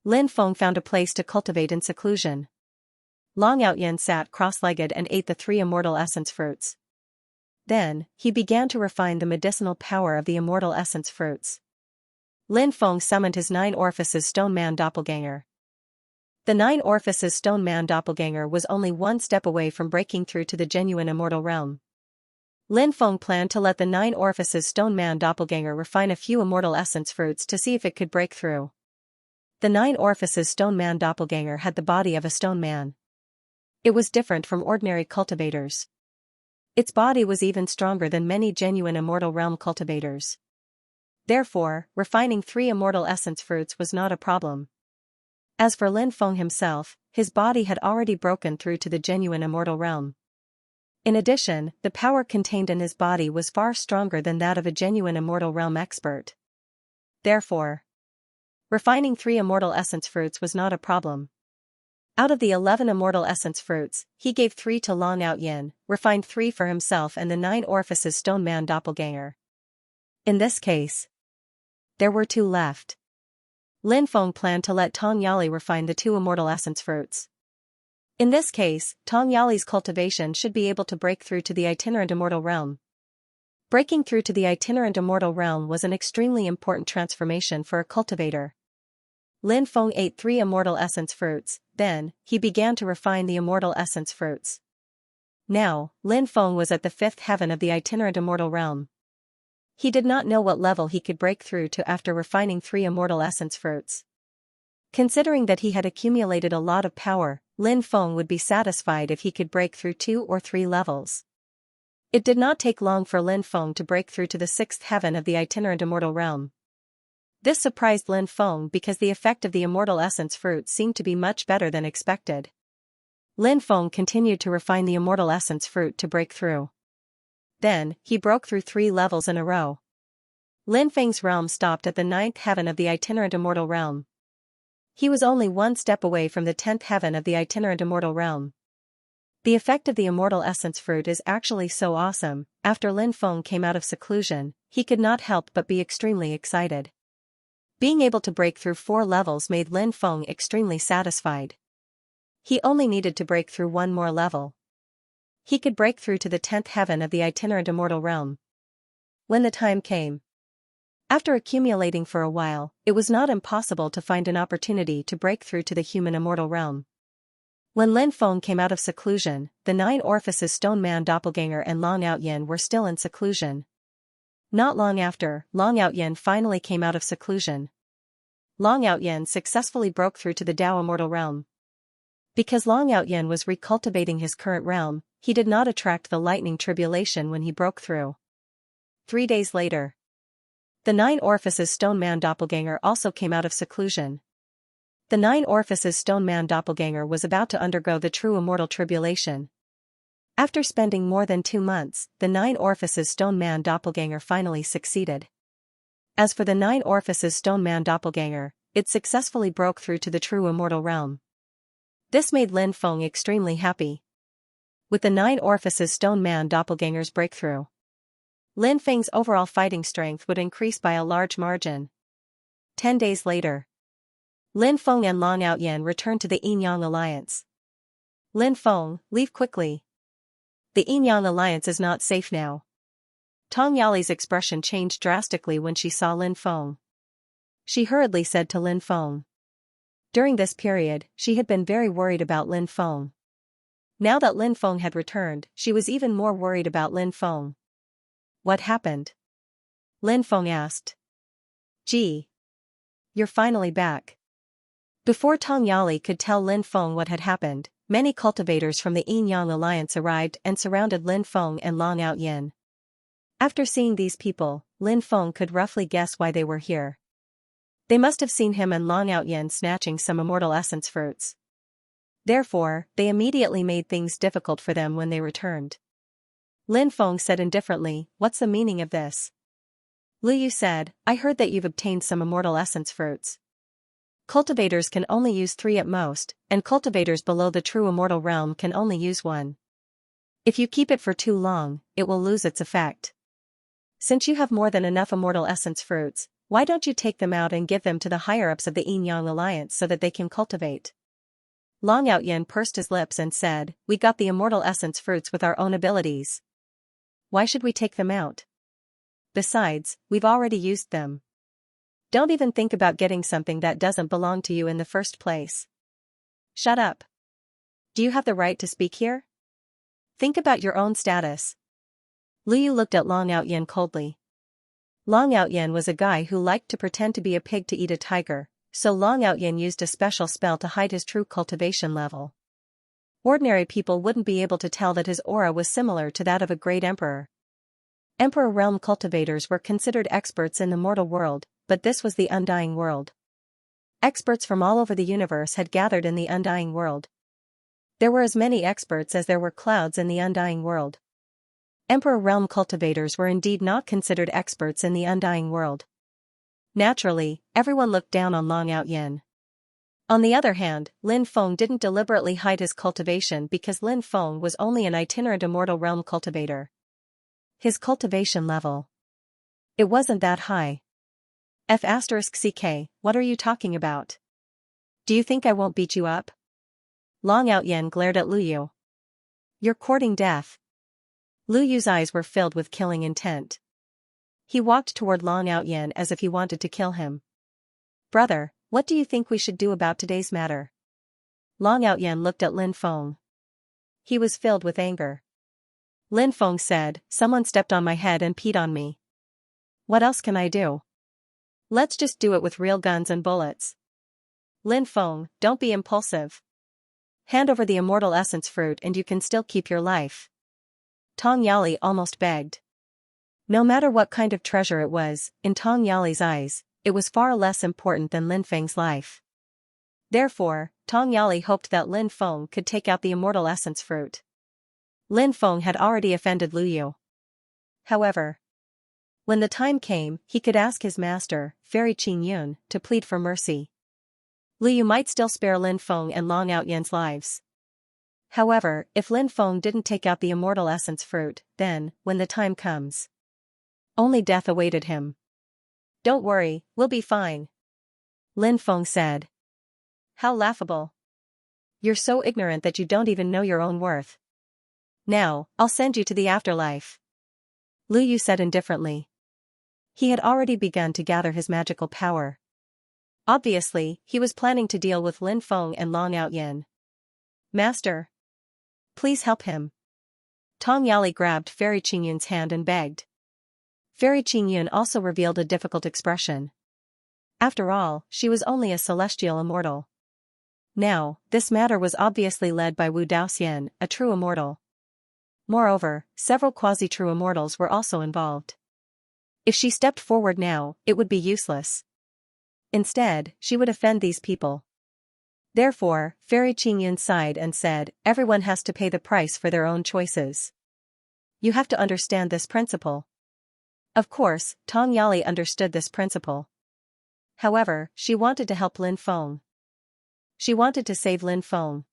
Lin Feng found a place to cultivate in seclusion. Long Out Yin sat cross-legged and ate the 3 immortal essence fruits. Then, he began to refine the medicinal power of the immortal essence fruits. Lin Feng summoned his 9 orifices stone man doppelganger. The 9 orifices stone man doppelganger was only one step away from breaking through to the genuine immortal realm. Lin Feng planned to let the 9 orifices stone man doppelganger refine a few immortal essence fruits to see if it could break through. The 9 orifices stone man doppelganger had the body of a stone man. It was different from ordinary cultivators. Its body was even stronger than many genuine immortal realm cultivators. Therefore, refining 3 immortal essence fruits was not a problem. As for Lin Feng himself, his body had already broken through to the genuine immortal realm. In addition, the power contained in his body was far stronger than that of a genuine immortal realm expert. Therefore, refining 3 immortal essence fruits was not a problem. Out of the 11 immortal essence fruits, he gave 3 to Long Out Yin, refined 3 for himself and the 9 orifices stone man doppelganger. In this case, there were 2 left. Lin Feng planned to let Tong Yali refine the 2 immortal essence fruits. In this case, Tong Yali's cultivation should be able to break through to the itinerant immortal realm. Breaking through to the itinerant immortal realm was an extremely important transformation for a cultivator. Lin Feng ate 3 immortal essence fruits, then, he began to refine the immortal essence fruits. Now, Lin Feng was at the 5th heaven of the itinerant immortal realm. He did not know what level he could break through to after refining 3 immortal essence fruits. Considering that he had accumulated a lot of power, Lin Feng would be satisfied if he could break through 2 or 3 levels. It did not take long for Lin Feng to break through to the 6th heaven of the itinerant immortal realm. This surprised Lin Feng because the effect of the immortal essence fruit seemed to be much better than expected. Lin Feng continued to refine the immortal essence fruit to break through. Then, he broke through 3 levels in a row. Lin Feng's realm stopped at the 9th heaven of the itinerant immortal realm. He was only 1 step away from the 10th heaven of the itinerant immortal realm. The effect of the immortal essence fruit is actually so awesome. After Lin Feng came out of seclusion, he could not help but be extremely excited. Being able to break through 4 levels made Lin Feng extremely satisfied. He only needed to break through 1 more level. He could break through to the 10th heaven of the itinerant immortal realm. When the time came. After accumulating for a while, it was not impossible to find an opportunity to break through to the human immortal realm. When Lin Feng came out of seclusion, the 9 orifices stone man doppelganger and Long Out Yin were still in seclusion. Not long after, Long Out Yin finally came out of seclusion. Long Out Yin successfully broke through to the Tao immortal realm. Because Long Out Yin was recultivating his current realm, he did not attract the lightning tribulation when he broke through. 3 days later, the 9 orifices stone man doppelganger also came out of seclusion. The 9 orifices stone man doppelganger was about to undergo the true immortal tribulation. After spending more than 2 months, the 9 orifices Stone Man doppelganger finally succeeded. As for the 9 orifices Stone Man doppelganger, it successfully broke through to the true immortal realm. This made Lin Feng extremely happy. With the 9 orifices Stone Man doppelganger's breakthrough, Lin Feng's overall fighting strength would increase by a large margin. 10 days later, Lin Feng and Long Outyen returned to the Yin-Yang Alliance. Lin Feng, leave quickly. The Yin-Yang Alliance is not safe now. Tong Yali's expression changed drastically when she saw Lin Feng. She hurriedly said to Lin Feng. During this period, she had been very worried about Lin Feng. Now that Lin Feng had returned, she was even more worried about Lin Feng. What happened? Lin Feng asked. Gee. You're finally back. Before Tong Yali could tell Lin Feng what had happened, many cultivators from the Yin-Yang Alliance arrived and surrounded Lin Feng and Long Outyen. After seeing these people, Lin Feng could roughly guess why they were here. They must have seen him and Long Outyen snatching some immortal essence fruits. Therefore, they immediately made things difficult for them when they returned. Lin Feng said indifferently, "What's the meaning of this?" Lu Yu said, "I heard that you've obtained some immortal essence fruits. Cultivators can only use 3 at most, and cultivators below the true immortal realm can only use 1. If you keep it for too long, it will lose its effect. Since you have more than enough immortal essence fruits, why don't you take them out and give them to the higher-ups of the Yin-Yang Alliance so that they can cultivate?" Long Outyen pursed his lips and said, "We got the immortal essence fruits with our own abilities. Why should we take them out? Besides, we've already used them. Don't even think about getting something that doesn't belong to you in the first place." "Shut up. Do you have the right to speak here? Think about your own status." Lu Yu looked at Long Outyen coldly. Long Outyen was a guy who liked to pretend to be a pig to eat a tiger, so Long Outyen used a special spell to hide his true cultivation level. Ordinary people wouldn't be able to tell that his aura was similar to that of a great emperor. Emperor realm cultivators were considered experts in the mortal world, but this was the undying world. Experts from all over the universe had gathered in the undying world. There were as many experts as there were clouds in the undying world. Emperor realm cultivators were indeed not considered experts in the undying world. Naturally, everyone looked down on Long Outyen. On the other hand, Lin Feng didn't deliberately hide his cultivation because Lin Feng was only an itinerant immortal realm cultivator. His cultivation level. It wasn't that high. F***ck, what are you talking about? Do you think I won't beat you up? Long Outyen glared at Lu Yu. You're courting death. Lu Yu's eyes were filled with killing intent. He walked toward Long Outyen as if he wanted to kill him. Brother, what do you think we should do about today's matter? Long Outyen looked at Lin Feng. He was filled with anger. Lin Feng said, "Someone stepped on my head and peed on me. What else can I do? Let's just do it with real guns and bullets. Lin Feng, don't be impulsive. Hand over the immortal essence fruit and you can still keep your life." Tong Yali almost begged. No matter what kind of treasure it was, in Tong Yali's eyes, it was far less important than Lin Feng's life. Therefore, Tong Yali hoped that Lin Feng could take out the immortal essence fruit. Lin Feng had already offended Lu Yu. However, when the time came, he could ask his master, Fairy Qingyun, to plead for mercy. Lu Yu might still spare Lin Feng and Long Outyen's lives. However, if Lin Feng didn't take out the immortal essence fruit, then, when the time comes, only death awaited him. "Don't worry, we'll be fine," Lin Feng said. "How laughable. You're so ignorant that you don't even know your own worth. Now, I'll send you to the afterlife," Lu Yu said indifferently. He had already begun to gather his magical power. Obviously, he was planning to deal with Lin Feng and Long Outyen. "Master, please help him." Tong Yali grabbed Fairy Qingyun's hand and begged. Fairy Qingyun also revealed a difficult expression. After all, she was only a celestial immortal. Now, this matter was obviously led by Wu Daoxian, a true immortal. Moreover, several quasi-true immortals were also involved. If she stepped forward now, it would be useless. Instead, she would offend these people. Therefore, Fairy Qingyun sighed and said, everyone has to pay the price for their own choices. You have to understand this principle. Of course, Tong Yali understood this principle. However, she wanted to help Lin Feng. She wanted to save Lin Feng.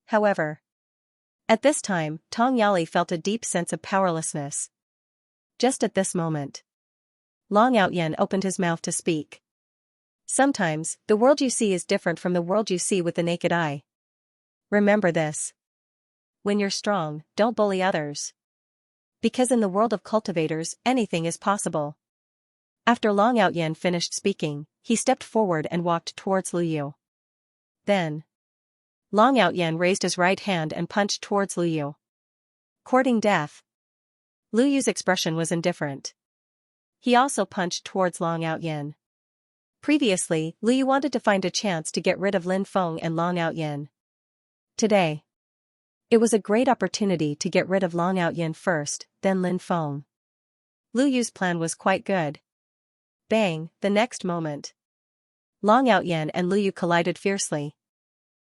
However, at this time, Tong Yali felt a deep sense of powerlessness. Just at this moment, Long Outyen opened his mouth to speak. Sometimes, the world you see is different from the world you see with the naked eye. Remember this. When you're strong, don't bully others. Because in the world of cultivators, anything is possible. After Long Outyen finished speaking, he stepped forward and walked towards Lu Yu. Then, Long Outyen raised his right hand and punched towards Lu Yu. Courting death. Lu Yu's expression was indifferent. He also punched towards Long Outyen. Previously, Lu Yu wanted to find a chance to get rid of Lin Feng and Long Outyen. Today, it was a great opportunity to get rid of Long Outyen first, then Lin Feng. Lu Yu's plan was quite good. Bang, the next moment, Long Outyen and Lu Yu collided fiercely.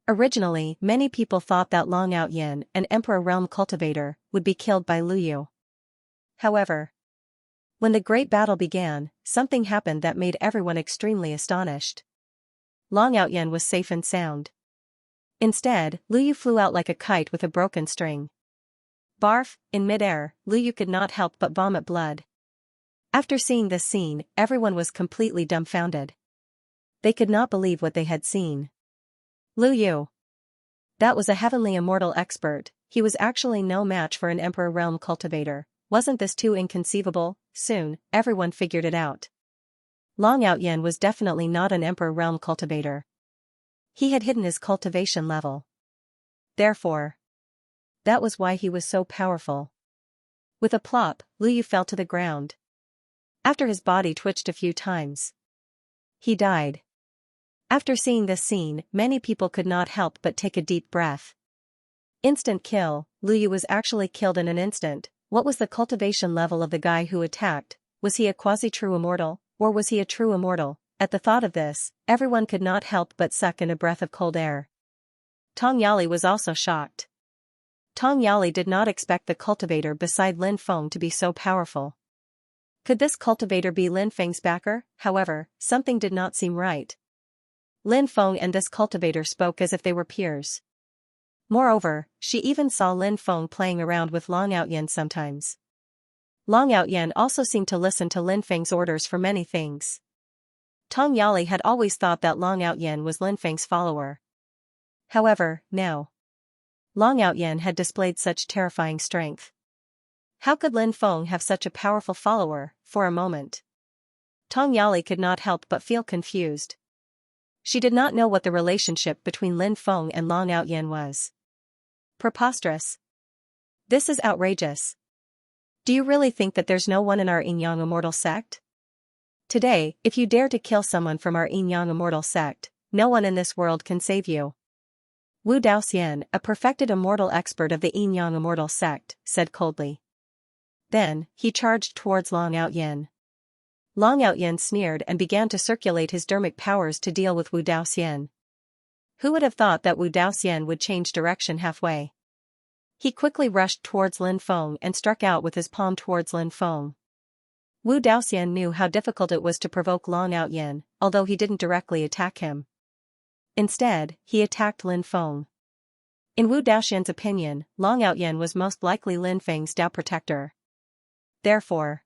Originally, many people thought that Long Outyen, an Emperor Realm cultivator, would be killed by Lu Yu. However, when the great battle began, something happened that made everyone extremely astonished. Long Outyen was safe and sound. Instead, Lu Yu flew out like a kite with a broken string. Barf, in midair, Lu Yu could not help but vomit blood. After seeing this scene, everyone was completely dumbfounded. They could not believe what they had seen. Lu Yu. That was a heavenly immortal expert. He was actually no match for an Emperor Realm cultivator. Wasn't this too inconceivable? Soon, everyone figured it out. Long Outyen was definitely not an Emperor Realm cultivator. He had hidden his cultivation level. Therefore, that was why he was so powerful. With a plop, Lu Yu fell to the ground. After his body twitched a few times, he died. After seeing this scene, many people could not help but take a deep breath. Instant kill. Lu Yu was actually killed in an instant. What was the cultivation level of the guy who attacked? Was he a quasi-true immortal, or was he a true immortal? At the thought of this, everyone could not help but suck in a breath of cold air. Tong Yali was also shocked. Tong Yali did not expect the cultivator beside Lin Feng to be so powerful. Could this cultivator be Lin Feng's backer? However, something did not seem right. Lin Feng and this cultivator spoke as if they were peers. Moreover, she even saw Lin Feng playing around with Long Outyen sometimes. Long Outyen also seemed to listen to Lin Feng's orders for many things. Tong Yali had always thought that Long Outyen was Lin Feng's follower. However, now, Long Outyen had displayed such terrifying strength. How could Lin Feng have such a powerful follower? For a moment, Tong Yali could not help but feel confused. She did not know what the relationship between Lin Feng and Long Outyen was. Preposterous. This is outrageous. Do you really think that there's no one in our Yin-Yang Immortal sect? Today, if you dare to kill someone from our Yin-Yang Immortal sect, no one in this world can save you. Wu Daoxian, a perfected immortal expert of the Yin-Yang Immortal sect, said coldly. Then, he charged towards Long Outyen. Long Outyen sneered and began to circulate his dermic powers to deal with Wu Daoxian. Who would have thought that Wu Daoxian would change direction halfway? He quickly rushed towards Lin Feng and struck out with his palm towards Lin Feng. Wu Daoxian knew how difficult it was to provoke Long Outyen, although he didn't directly attack him. Instead, he attacked Lin Feng. In Wu Daoxian's opinion, Long Outyen was most likely Lin Feng's Dao protector. Therefore,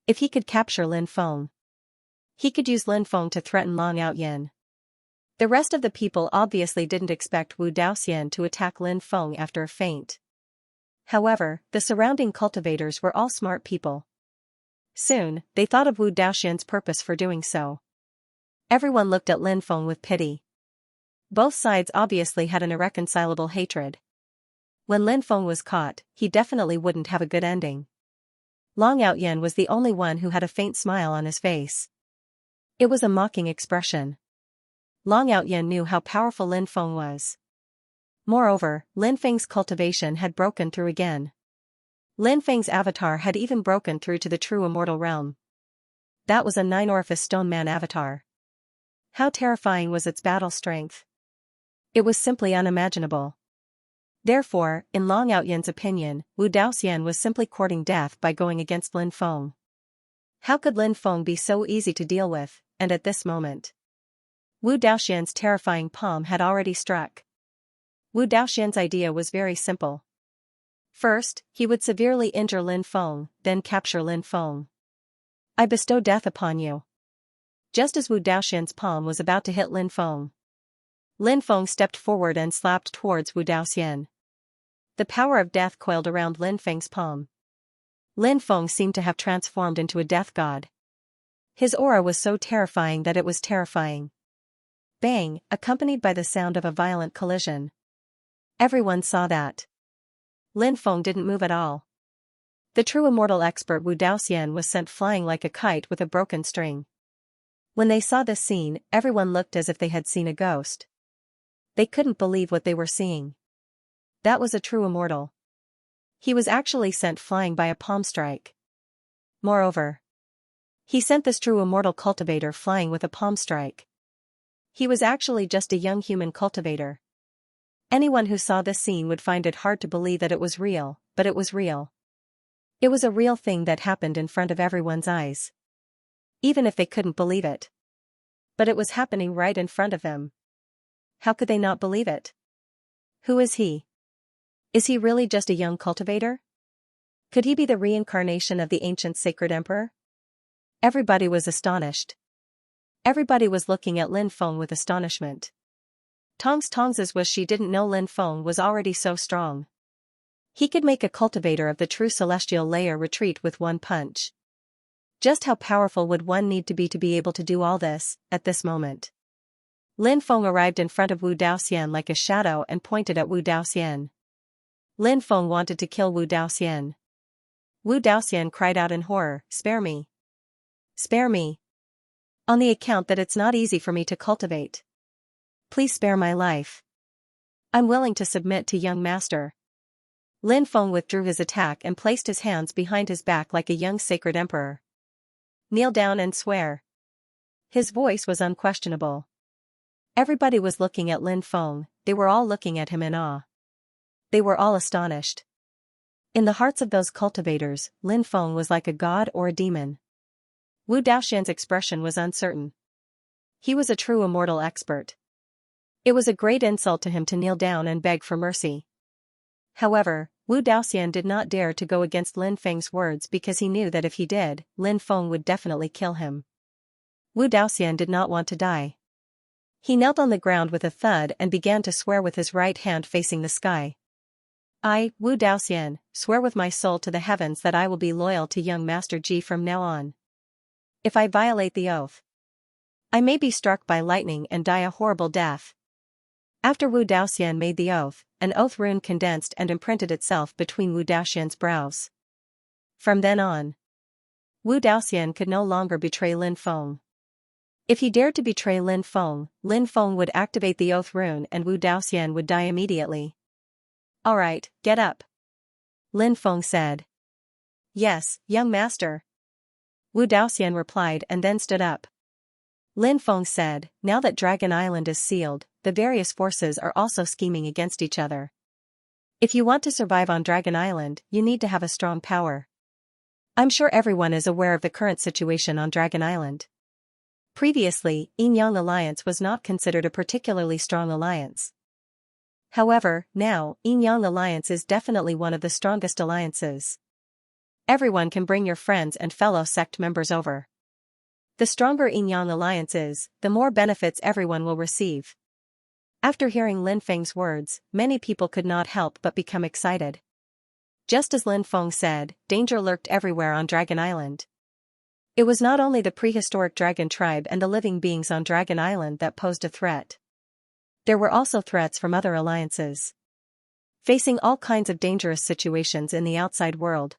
if he could capture Lin Feng, he could use Lin Feng to threaten Long Outyen. The rest of the people obviously didn't expect Wu Daoxian to attack Lin Feng after a feint. However, the surrounding cultivators were all smart people. Soon, they thought of Wu Daoxian's purpose for doing so. Everyone looked at Lin Feng with pity. Both sides obviously had an irreconcilable hatred. When Lin Feng was caught, he definitely wouldn't have a good ending. Long Outyen was the only one who had a faint smile on his face. It was a mocking expression. Long Outyen knew how powerful Lin Feng was. Moreover, Lin Feng's cultivation had broken through again. Lin Feng's avatar had even broken through to the true immortal realm. That was a 9-orifice stone man avatar. How terrifying was its battle strength? It was simply unimaginable. Therefore, in Long Outyan's opinion, Wu Daoxian was simply courting death by going against Lin Feng. How could Lin Feng be so easy to deal with, and at this moment? Wu Daoxian's terrifying palm had already struck. Wu Daoxian's idea was very simple. First, he would severely injure Lin Feng, then capture Lin Feng. I bestow death upon you. Just as Wu Daoxian's palm was about to hit Lin Feng stepped forward and slapped towards Wu Daoxian. The power of death coiled around Lin Feng's palm. Lin Feng seemed to have transformed into a death god. His aura was so terrifying that it was terrifying. Bang, accompanied by the sound of a violent collision. Everyone saw that. Lin Feng didn't move at all. The true immortal expert Wu Daoxian was sent flying like a kite with a broken string. When they saw this scene, everyone looked as if they had seen a ghost. They couldn't believe what they were seeing. That was a true immortal. He was actually sent flying by a palm strike. Moreover, he sent this true immortal cultivator flying with a palm strike. He was actually just a young human cultivator. Anyone who saw this scene would find it hard to believe that it was real, but it was real. It was a real thing that happened in front of everyone's eyes. Even if they couldn't believe it. But it was happening right in front of them. How could they not believe it? Who is he? Is he really just a young cultivator? Could he be the reincarnation of the ancient sacred emperor? Everybody was astonished. Everybody was looking at Lin Feng with astonishment. Tongs's was she didn't know Lin Feng was already so strong. He could make a cultivator of the true celestial layer retreat with one punch. Just how powerful would one need to be able to do all this, at this moment? Lin Feng arrived in front of Wu Daoxian like a shadow and pointed at Wu Daoxian. Lin Feng wanted to kill Wu Daoxian. Wu Daoxian cried out in horror, "Spare me! Spare me! On the account that it's not easy for me to cultivate. Please spare my life. I'm willing to submit to young master." Lin Feng withdrew his attack and placed his hands behind his back like a young sacred emperor. "Kneel down and swear." His voice was unquestionable. Everybody was looking at Lin Feng, they were all looking at him in awe. They were all astonished. In the hearts of those cultivators, Lin Feng was like a god or a demon. Wu Daoxian's expression was uncertain. He was a true immortal expert. It was a great insult to him to kneel down and beg for mercy. However, Wu Daoxian did not dare to go against Lin Feng's words because he knew that if he did, Lin Feng would definitely kill him. Wu Daoxian did not want to die. He knelt on the ground with a thud and began to swear with his right hand facing the sky. "I, Wu Daoxian, swear with my soul to the heavens that I will be loyal to young Master Ji from now on. If I violate the oath, I may be struck by lightning and die a horrible death." After Wu Daoxian made the oath, an oath rune condensed and imprinted itself between Wu Daoxian's brows. From then on, Wu Daoxian could no longer betray Lin Feng. If he dared to betray Lin Feng would activate the oath rune and Wu Daoxian would die immediately. "All right, get up," Lin Feng said. "Yes, young master," Wu Daoxian replied and then stood up. Lin Feng said, "Now that Dragon Island is sealed, the various forces are also scheming against each other. If you want to survive on Dragon Island, you need to have a strong power. I'm sure everyone is aware of the current situation on Dragon Island. Previously, Yin-Yang Alliance was not considered a particularly strong alliance. However, now, Yin-Yang Alliance is definitely one of the strongest alliances. Everyone can bring your friends and fellow sect members over. The stronger Yin-Yang Alliance is, the more benefits everyone will receive." After hearing Lin Feng's words, many people could not help but become excited. Just as Lin Feng said, danger lurked everywhere on Dragon Island. It was not only the prehistoric dragon tribe and the living beings on Dragon Island that posed a threat. There were also threats from other alliances, facing all kinds of dangerous situations in the outside world.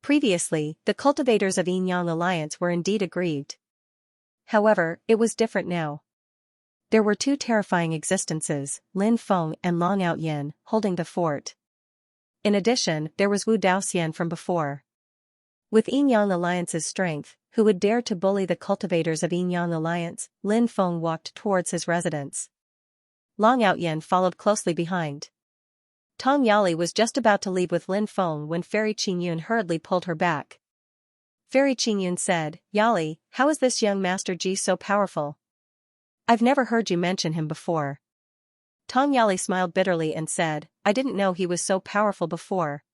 Previously, the cultivators of Yin-Yang Alliance were indeed aggrieved. However, it was different now. There were two terrifying existences, Lin Feng and Long Outyan, holding the fort. In addition, there was Wu Daoxian from before. With Yin-Yang Alliance's strength, who would dare to bully the cultivators of Yin-Yang Alliance? Lin Feng walked towards his residence. Long Outyen followed closely behind. Tong Yali was just about to leave with Lin Feng when Fairy Qingyun hurriedly pulled her back. Fairy Qingyun said, Yali, how is this young Master Ji so powerful? I've never heard you mention him before. Tong Yali smiled bitterly and said, I didn't know he was so powerful before.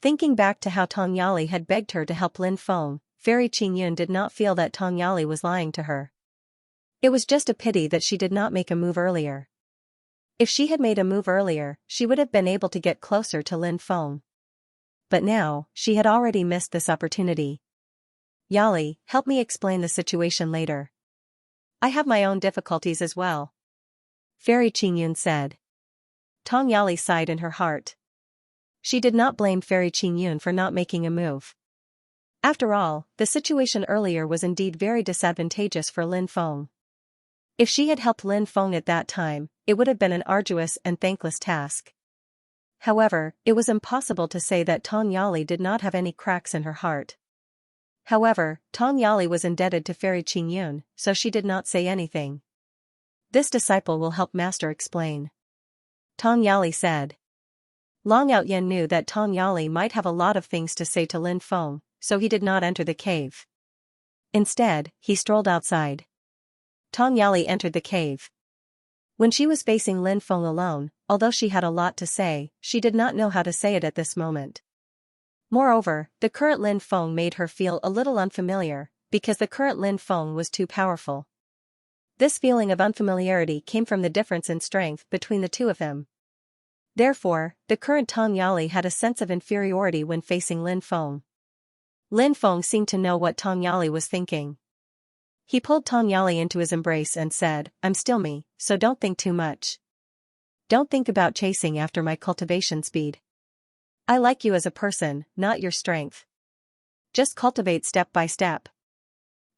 Thinking back to how Tong Yali had begged her to help Lin Feng, Fairy Qingyun did not feel that Tong Yali was lying to her. It was just a pity that she did not make a move earlier. If she had made a move earlier, she would have been able to get closer to Lin Feng. But now, she had already missed this opportunity. Yali, help me explain the situation later. I have my own difficulties as well. Fairy Qingyun said. Tong Yali sighed in her heart. She did not blame Fairy Qingyun for not making a move. After all, the situation earlier was indeed very disadvantageous for Lin Feng. If she had helped Lin Feng at that time, it would have been an arduous and thankless task. However, it was impossible to say that Tong Yali did not have any cracks in her heart. However, Tong Yali was indebted to Fairy Qingyun, so she did not say anything. This disciple will help Master explain. Tong Yali said. Long Outyen knew that Tong Yali might have a lot of things to say to Lin Feng, so he did not enter the cave. Instead, he strolled outside. Tong Yali entered the cave. When she was facing Lin Feng alone, although she had a lot to say, she did not know how to say it at this moment. Moreover, the current Lin Feng made her feel a little unfamiliar, because the current Lin Feng was too powerful. This feeling of unfamiliarity came from the difference in strength between the two of them. Therefore, the current Tong Yali had a sense of inferiority when facing Lin Feng. Lin Feng seemed to know what Tong Yali was thinking. He pulled Tong Yali into his embrace and said, I'm still me, so don't think too much. Don't think about chasing after my cultivation speed. I like you as a person, not your strength. Just cultivate step by step.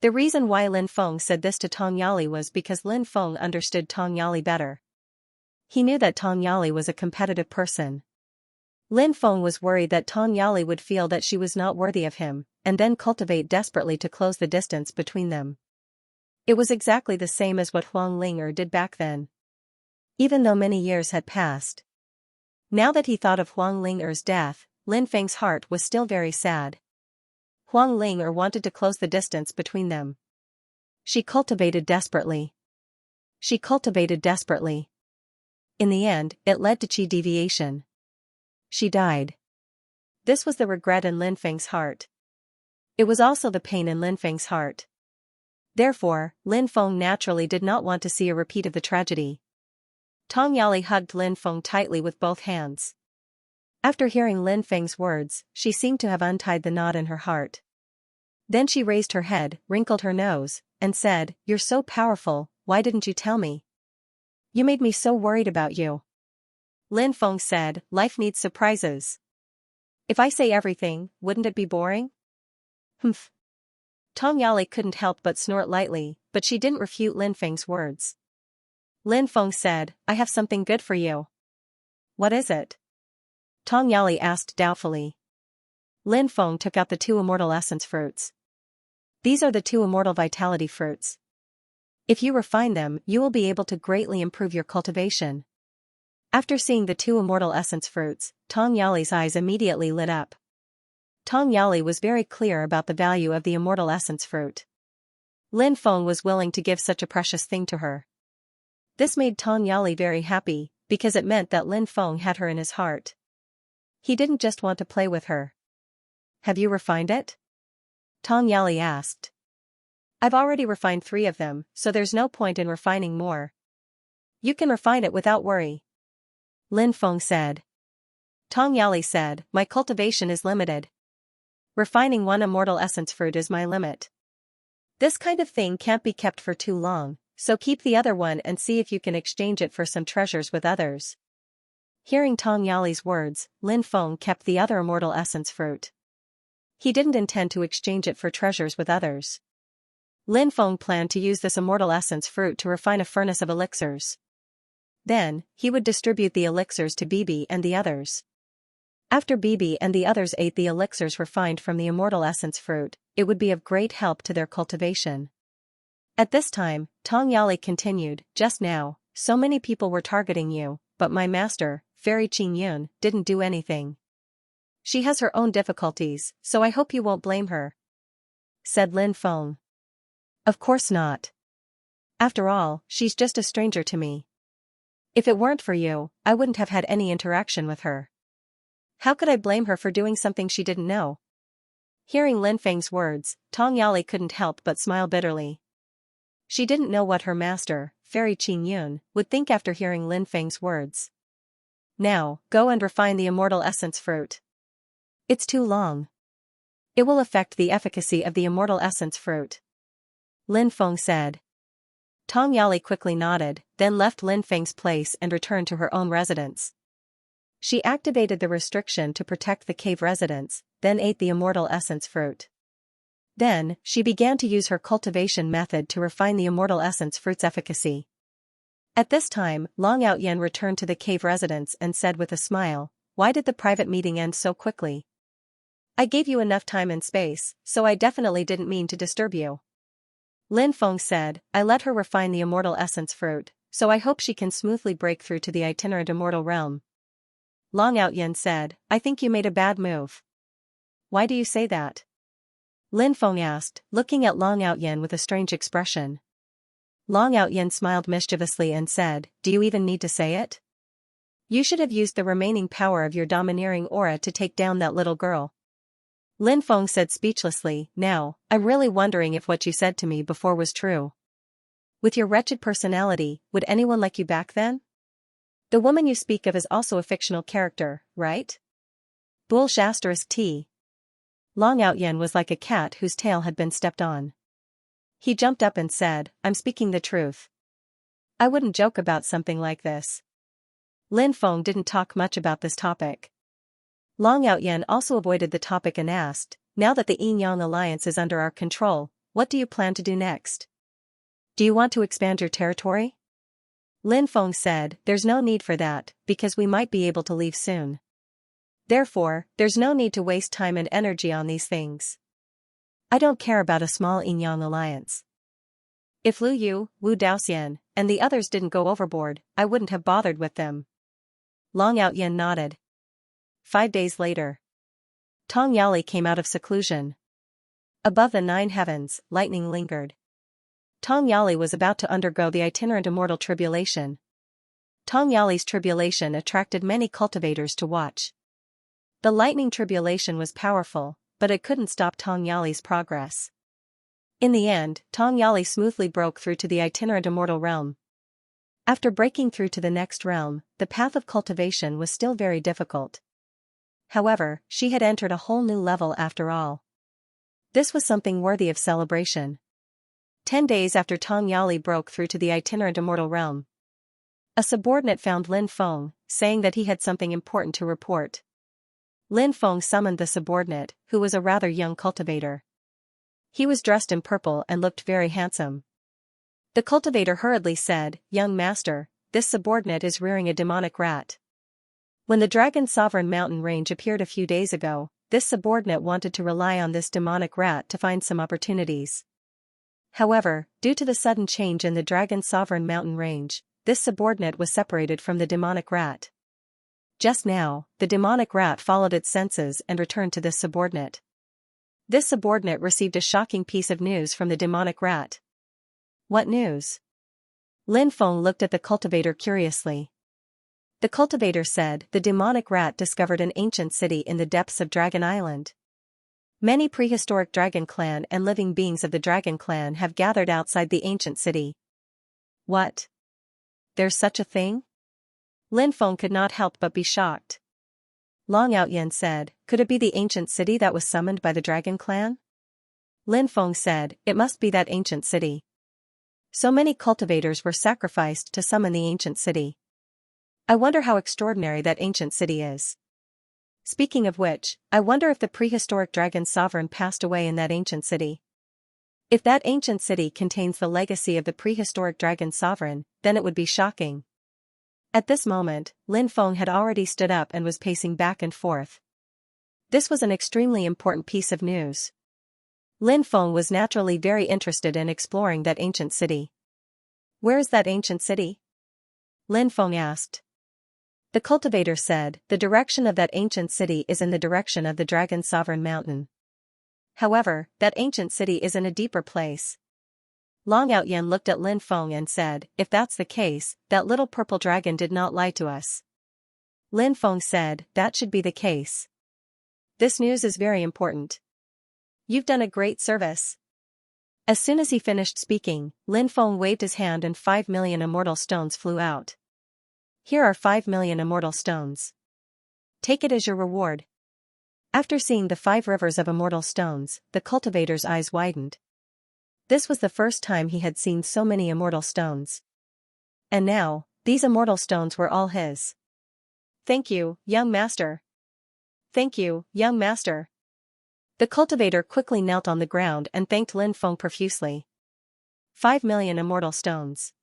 The reason why Lin Feng said this to Tong Yali was because Lin Feng understood Tong Yali better. He knew that Tong Yali was a competitive person. Lin Feng was worried that Tong Yali would feel that she was not worthy of him, and then cultivate desperately to close the distance between them. It was exactly the same as what Huang Ling'er did back then. Even though many years had passed. Now that he thought of Huang Ling'er's death, Lin Feng's heart was still very sad. Huang Ling'er wanted to close the distance between them. She cultivated desperately. She cultivated desperately. In the end, it led to qi deviation. She died. This was the regret in Lin Feng's heart. It was also the pain in Lin Feng's heart. Therefore, Lin Feng naturally did not want to see a repeat of the tragedy. Tong Yali hugged Lin Feng tightly with both hands. After hearing Lin Feng's words, she seemed to have untied the knot in her heart. Then she raised her head, wrinkled her nose, and said, You're so powerful, why didn't you tell me? You made me so worried about you. Lin Feng said, Life needs surprises. If I say everything, wouldn't it be boring? Humph. Tong Yali couldn't help but snort lightly, but she didn't refute Lin Feng's words. Lin Feng said, I have something good for you. What is it? Tong Yali asked doubtfully. Lin Feng took out the 2 immortal essence fruits. These are the 2 immortal vitality fruits. If you refine them, you will be able to greatly improve your cultivation. After seeing the 2 immortal essence fruits, Tong Yali's eyes immediately lit up. Tong Yali was very clear about the value of the immortal essence fruit. Lin Feng was willing to give such a precious thing to her. This made Tong Yali very happy, because it meant that Lin Feng had her in his heart. He didn't just want to play with her. Have you refined it? Tong Yali asked. I've already refined 3 of them, so there's no point in refining more. You can refine it without worry. Lin Feng said. Tong Yali said, My cultivation is limited. Refining 1 immortal essence fruit is my limit. This kind of thing can't be kept for too long, so keep the other one and see if you can exchange it for some treasures with others. Hearing Tong Yali's words, Lin Feng kept the other immortal essence fruit. He didn't intend to exchange it for treasures with others. Lin Feng planned to use this immortal essence fruit to refine a furnace of elixirs. Then, he would distribute the elixirs to Bibi and the others. After Bibi and the others ate the elixirs refined from the immortal essence fruit, it would be of great help to their cultivation. At this time, Tong Yali continued, Just now, so many people were targeting you, but my master, Fairy Qingyun, didn't do anything. She has her own difficulties, so I hope you won't blame her," said Lin Feng. "Of course not. After all, she's just a stranger to me. If it weren't for you, I wouldn't have had any interaction with her. How could I blame her for doing something she didn't know?" Hearing Lin Feng's words, Tong Yali couldn't help but smile bitterly. She didn't know what her master, Fairy Qingyun, would think after hearing Lin Feng's words. "Now, go and refine the immortal essence fruit. It's too long. It will affect the efficacy of the immortal essence fruit," Lin Feng said. Tong Yali quickly nodded, then left Lin Feng's place and returned to her own residence. She activated the restriction to protect the cave residents, then ate the immortal essence fruit. Then, she began to use her cultivation method to refine the immortal essence fruit's efficacy. At this time, Long Outyen returned to the cave residence and said with a smile, "Why did the private meeting end so quickly? I gave you enough time and space, so I definitely didn't mean to disturb you." Lin Feng said, "I let her refine the immortal essence fruit, so I hope she can smoothly break through to the itinerant immortal realm." Long Outyen said, "I think you made a bad move." "Why do you say that?" Lin Feng asked, looking at Long Outyen with a strange expression. Long Outyen smiled mischievously and said, "Do you even need to say it? You should have used the remaining power of your domineering aura to take down that little girl." Lin Feng said speechlessly, "Now, I'm really wondering if what you said to me before was true. With your wretched personality, would anyone like you back then? The woman you speak of is also a fictional character, right?" T. Long Outyen was like a cat whose tail had been stepped on. He jumped up and said, "I'm speaking the truth. I wouldn't joke about something like this." Lin Feng didn't talk much about this topic. Long Outyen also avoided the topic and asked, "Now that the Yin-Yang alliance is under our control, what do you plan to do next? Do you want to expand your territory?" Lin Feng said, "There's no need for that, because we might be able to leave soon. Therefore, there's no need to waste time and energy on these things. I don't care about a small Yin-Yang alliance. If Lu Yu, Wu Daoxian, and the others didn't go overboard, I wouldn't have bothered with them." Long Outyen nodded. 5 days later, Tong Yali came out of seclusion. Above the 9 heavens, lightning lingered. Tong Yali was about to undergo the itinerant immortal tribulation. Tong Yali's tribulation attracted many cultivators to watch. The lightning tribulation was powerful, but it couldn't stop Tong Yali's progress. In the end, Tong Yali smoothly broke through to the itinerant immortal realm. After breaking through to the next realm, the path of cultivation was still very difficult. However, she had entered a whole new level after all. This was something worthy of celebration. 10 days after Tong Yali broke through to the itinerant immortal realm, a subordinate found Lin Feng, saying that he had something important to report. Lin Feng summoned the subordinate, who was a rather young cultivator. He was dressed in purple and looked very handsome. The cultivator hurriedly said, "Young master, this subordinate is rearing a demonic rat. When the Dragon Sovereign mountain range appeared a few days ago, this subordinate wanted to rely on this demonic rat to find some opportunities. However, due to the sudden change in the Dragon Sovereign mountain range, this subordinate was separated from the demonic rat. Just now, the demonic rat followed its senses and returned to this subordinate. This subordinate received a shocking piece of news from the demonic rat." "What news?" Lin Feng looked at the cultivator curiously. The cultivator said, "The demonic rat discovered an ancient city in the depths of Dragon Island. Many prehistoric dragon clan and living beings of the dragon clan have gathered outside the ancient city." "What? There's such a thing?" Lin Feng could not help but be shocked. Long Outyen said, "Could it be the ancient city that was summoned by the dragon clan?" Lin Feng said, "It must be that ancient city. So many cultivators were sacrificed to summon the ancient city. I wonder how extraordinary that ancient city is. Speaking of which, I wonder if the prehistoric dragon sovereign passed away in that ancient city. If that ancient city contains the legacy of the prehistoric dragon sovereign, then it would be shocking." At this moment, Lin Feng had already stood up and was pacing back and forth. This was an extremely important piece of news. Lin Feng was naturally very interested in exploring that ancient city. "Where is that ancient city?" Lin Feng asked. The cultivator said, the direction of that ancient city is in the direction of the dragon's sovereign mountain. However, that ancient city is in a deeper place. Long Outyan looked at Lin Feng and said, if that's the case, that little purple dragon did not lie to us. Lin Feng said, that should be the case. This news is very important. You've done a great service. As soon as he finished speaking, Lin Feng waved his hand and 5 million immortal stones flew out. Here are 5 million immortal stones. Take it as your reward. After seeing the 5 rivers of immortal stones, the cultivator's eyes widened. This was the first time he had seen so many immortal stones. And now, these immortal stones were all his. Thank you, young master. Thank you, young master. The cultivator quickly knelt on the ground and thanked Lin Feng profusely. 5 million immortal stones.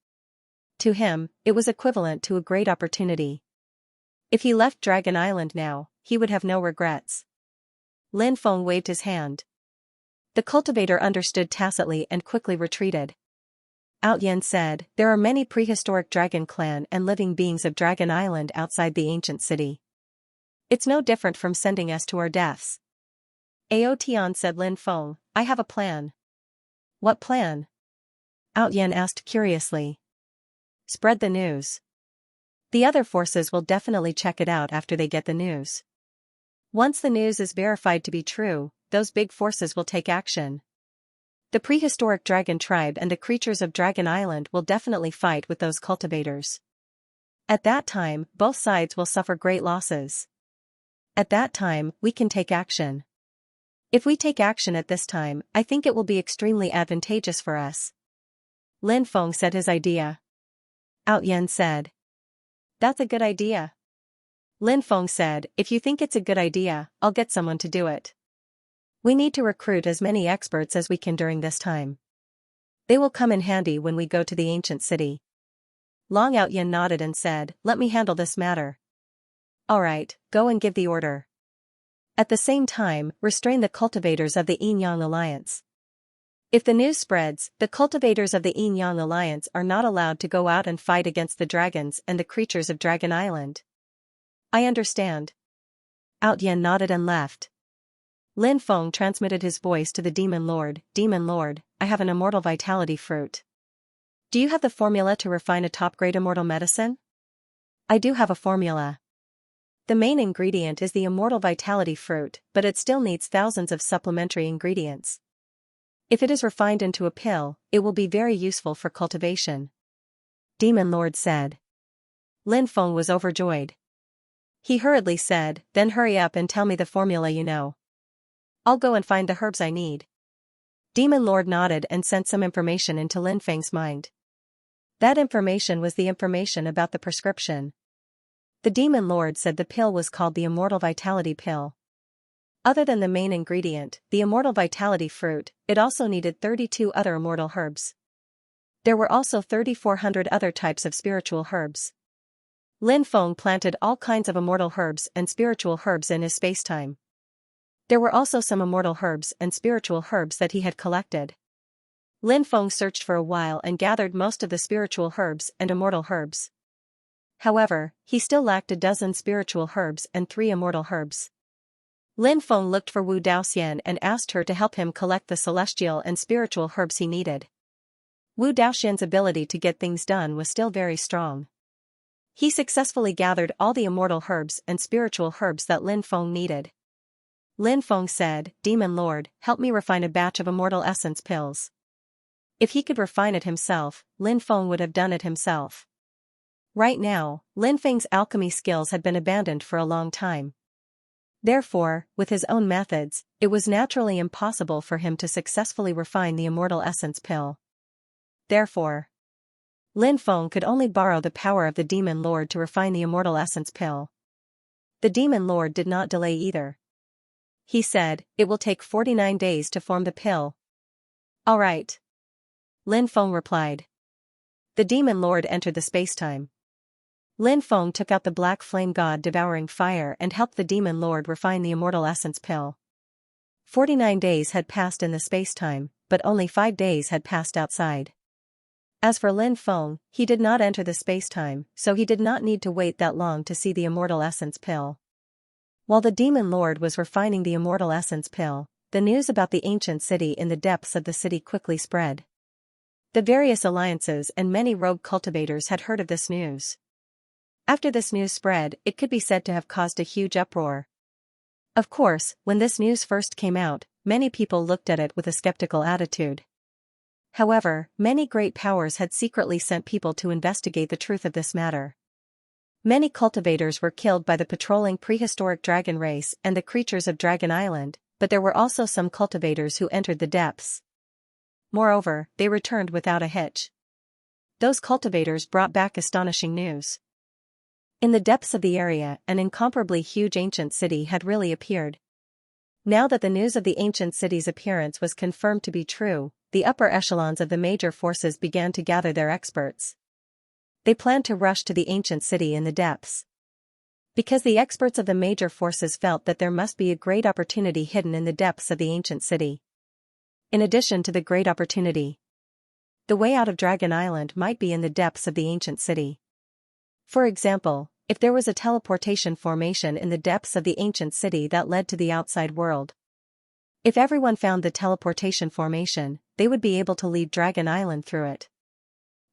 To him, it was equivalent to a great opportunity. If he left Dragon Island now, he would have no regrets. Lin Feng waved his hand. The cultivator understood tacitly and quickly retreated. Outyan said, there are many prehistoric dragon clan and living beings of Dragon Island outside the ancient city. It's no different from sending us to our deaths. Aotian said Lin Feng, I have a plan. What plan? Outyan asked curiously. Spread the news. The other forces will definitely check it out after they get the news. Once the news is verified to be true, those big forces will take action. The prehistoric dragon tribe and the creatures of Dragon Island will definitely fight with those cultivators. At that time, both sides will suffer great losses. At that time, we can take action. If we take action at this time, I think it will be extremely advantageous for us. Lin Feng said his idea. Outyan said. That's a good idea. Lin Feng said, if you think it's a good idea, I'll get someone to do it. We need to recruit as many experts as we can during this time. They will come in handy when we go to the ancient city. Long Outyan nodded and said, let me handle this matter. Alright, go and give the order. At the same time, restrain the cultivators of the Yin-Yang Alliance. If the news spreads, the cultivators of the Yin-Yang Alliance are not allowed to go out and fight against the dragons and the creatures of Dragon Island. I understand. Outyan nodded and left. Lin Feng transmitted his voice to the Demon Lord. Demon Lord, I have an immortal vitality fruit. Do you have the formula to refine a top-grade immortal medicine? I do have a formula. The main ingredient is the immortal vitality fruit, but it still needs thousands of supplementary ingredients. If it is refined into a pill, it will be very useful for cultivation. Demon Lord said. Lin Feng was overjoyed. He hurriedly said, then hurry up and tell me the formula you know. I'll go and find the herbs I need. Demon Lord nodded and sent some information into Lin Feng's mind. That information was the information about the prescription. The Demon Lord said the pill was called the Immortal Vitality Pill. Other than the main ingredient, the Immortal Vitality fruit, it also needed 32 other immortal herbs. There were also 3,400 other types of spiritual herbs. Lin Feng planted all kinds of immortal herbs and spiritual herbs in his spacetime. There were also some immortal herbs and spiritual herbs that he had collected. Lin Feng searched for a while and gathered most of the spiritual herbs and immortal herbs. However, he still lacked a dozen spiritual herbs and 3 immortal herbs. Lin Feng looked for Wu Daoxian and asked her to help him collect the celestial and spiritual herbs he needed. Wu Daoxian's ability to get things done was still very strong. He successfully gathered all the immortal herbs and spiritual herbs that Lin Feng needed. Lin Feng said, Demon Lord, help me refine a batch of immortal essence pills. If he could refine it himself, Lin Feng would have done it himself. Right now, Lin Feng's alchemy skills had been abandoned for a long time. Therefore, with his own methods, it was naturally impossible for him to successfully refine the immortal essence pill. Therefore, Lin Feng could only borrow the power of the Demon Lord to refine the immortal essence pill. The Demon Lord did not delay either. He said, it will take 49 days to form the pill. All right. Lin Feng replied. The Demon Lord entered the spacetime. Lin Feng took out the black flame god devouring fire and helped the Demon Lord refine the immortal essence pill. 49 days had passed in the spacetime, but only 5 days had passed outside. As for Lin Feng, he did not enter the space-time, so he did not need to wait that long to see the immortal essence pill. While the demon lord was refining the immortal essence pill, the news about the ancient city in the depths of the city quickly spread. The various alliances and many rogue cultivators had heard of this news. After this news spread, it could be said to have caused a huge uproar. Of course, when this news first came out, many people looked at it with a skeptical attitude. However, many great powers had secretly sent people to investigate the truth of this matter. Many cultivators were killed by the patrolling prehistoric dragon race and the creatures of Dragon Island, but there were also some cultivators who entered the depths. Moreover, they returned without a hitch. Those cultivators brought back astonishing news. In the depths of the area, an incomparably huge ancient city had really appeared. Now that the news of the ancient city's appearance was confirmed to be true, the upper echelons of the major forces began to gather their experts. They planned to rush to the ancient city in the depths. Because the experts of the major forces felt that there must be a great opportunity hidden in the depths of the ancient city. In addition to the great opportunity, the way out of Dragon Island might be in the depths of the ancient city. For example, if there was a teleportation formation in the depths of the ancient city that led to the outside world. If everyone found the teleportation formation, they would be able to leave Dragon Island through it.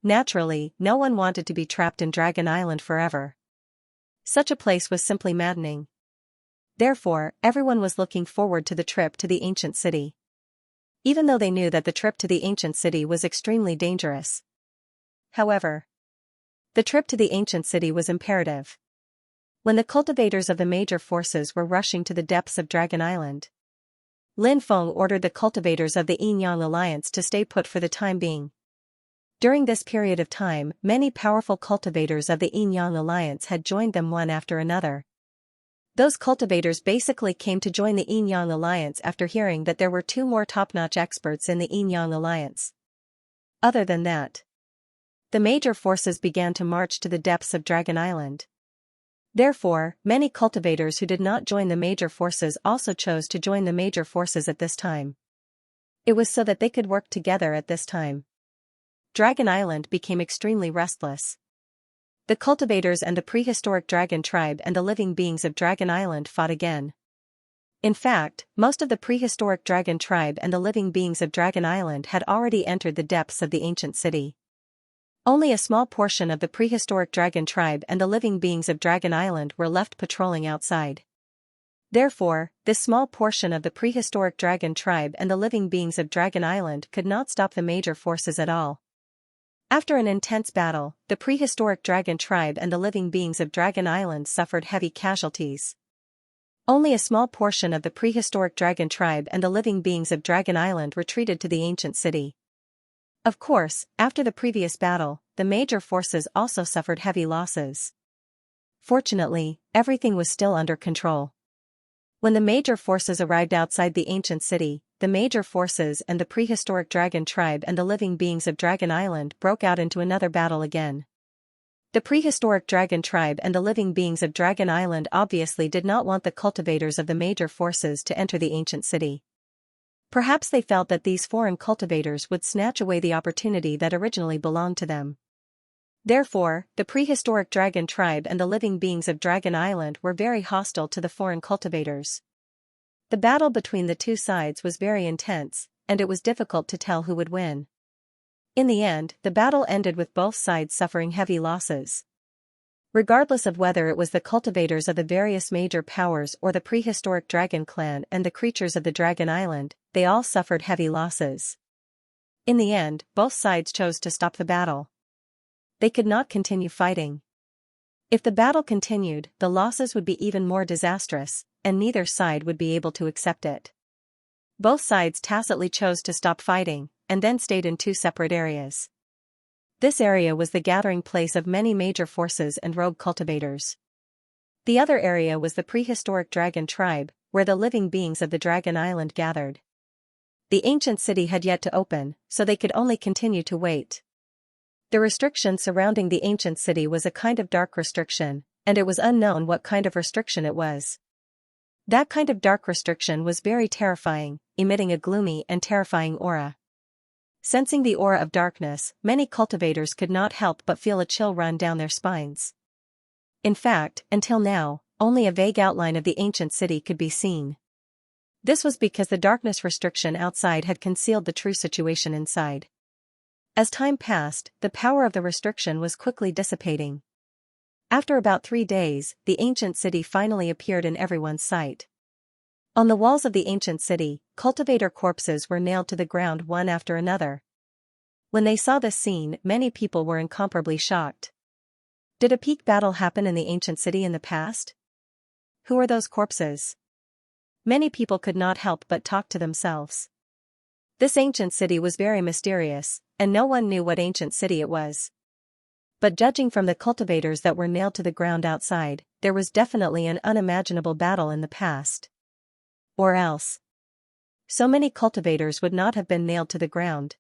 Naturally, no one wanted to be trapped in Dragon Island forever. Such a place was simply maddening. Therefore, everyone was looking forward to the trip to the ancient city. Even though they knew that the trip to the ancient city was extremely dangerous. However, the trip to the ancient city was imperative. When the cultivators of the major forces were rushing to the depths of Dragon Island, Lin Feng ordered the cultivators of the Yin-Yang Alliance to stay put for the time being. During this period of time, many powerful cultivators of the Yin-Yang Alliance had joined them one after another. Those cultivators basically came to join the Yin-Yang Alliance after hearing that there were 2 more top-notch experts in the Yin-Yang Alliance. Other than that, the major forces began to march to the depths of Dragon Island. Therefore, many cultivators who did not join the major forces also chose to join the major forces at this time. It was so that they could work together at this time. Dragon Island became extremely restless. The cultivators and the prehistoric dragon tribe and the living beings of Dragon Island fought again. In fact, most of the prehistoric dragon tribe and the living beings of Dragon Island had already entered the depths of the ancient city. Only a small portion of the prehistoric dragon tribe and the living beings of Dragon Island were left patrolling outside. Therefore, this small portion of the prehistoric dragon tribe and the living beings of Dragon Island could not stop the major forces at all. After an intense battle, the prehistoric dragon tribe and the living beings of Dragon Island suffered heavy casualties. Only a small portion of the prehistoric dragon tribe and the living beings of Dragon Island retreated to the ancient city. Of course, after the previous battle, the major forces also suffered heavy losses. Fortunately, everything was still under control. When the major forces arrived outside the ancient city, the major forces and the prehistoric dragon tribe and the living beings of Dragon Island broke out into another battle again. The prehistoric dragon tribe and the living beings of Dragon Island obviously did not want the cultivators of the major forces to enter the ancient city. Perhaps they felt that these foreign cultivators would snatch away the opportunity that originally belonged to them. Therefore, the prehistoric dragon tribe and the living beings of Dragon Island were very hostile to the foreign cultivators. The battle between the two sides was very intense, and it was difficult to tell who would win. In the end, the battle ended with both sides suffering heavy losses. Regardless of whether it was the cultivators of the various major powers or the prehistoric dragon clan and the creatures of the Dragon Island, they all suffered heavy losses. In the end, both sides chose to stop the battle. They could not continue fighting. If the battle continued, the losses would be even more disastrous, and neither side would be able to accept it. Both sides tacitly chose to stop fighting, and then stayed in 2 separate areas. This area was the gathering place of many major forces and rogue cultivators. The other area was the prehistoric dragon tribe, where the living beings of the Dragon Island gathered. The ancient city had yet to open, so they could only continue to wait. The restriction surrounding the ancient city was a kind of dark restriction, and it was unknown what kind of restriction it was. That kind of dark restriction was very terrifying, emitting a gloomy and terrifying aura. Sensing the aura of darkness, many cultivators could not help but feel a chill run down their spines. In fact, until now, only a vague outline of the ancient city could be seen. This was because the darkness restriction outside had concealed the true situation inside. As time passed, the power of the restriction was quickly dissipating. After about 3 days, the ancient city finally appeared in everyone's sight. On the walls of the ancient city, cultivator corpses were nailed to the ground one after another. When they saw this scene, many people were incomparably shocked. Did a peak battle happen in the ancient city in the past? Who are those corpses? Many people could not help but talk to themselves. This ancient city was very mysterious, and no one knew what ancient city it was. But judging from the cultivators that were nailed to the ground outside, there was definitely an unimaginable battle in the past. Or else, so many cultivators would not have been nailed to the ground.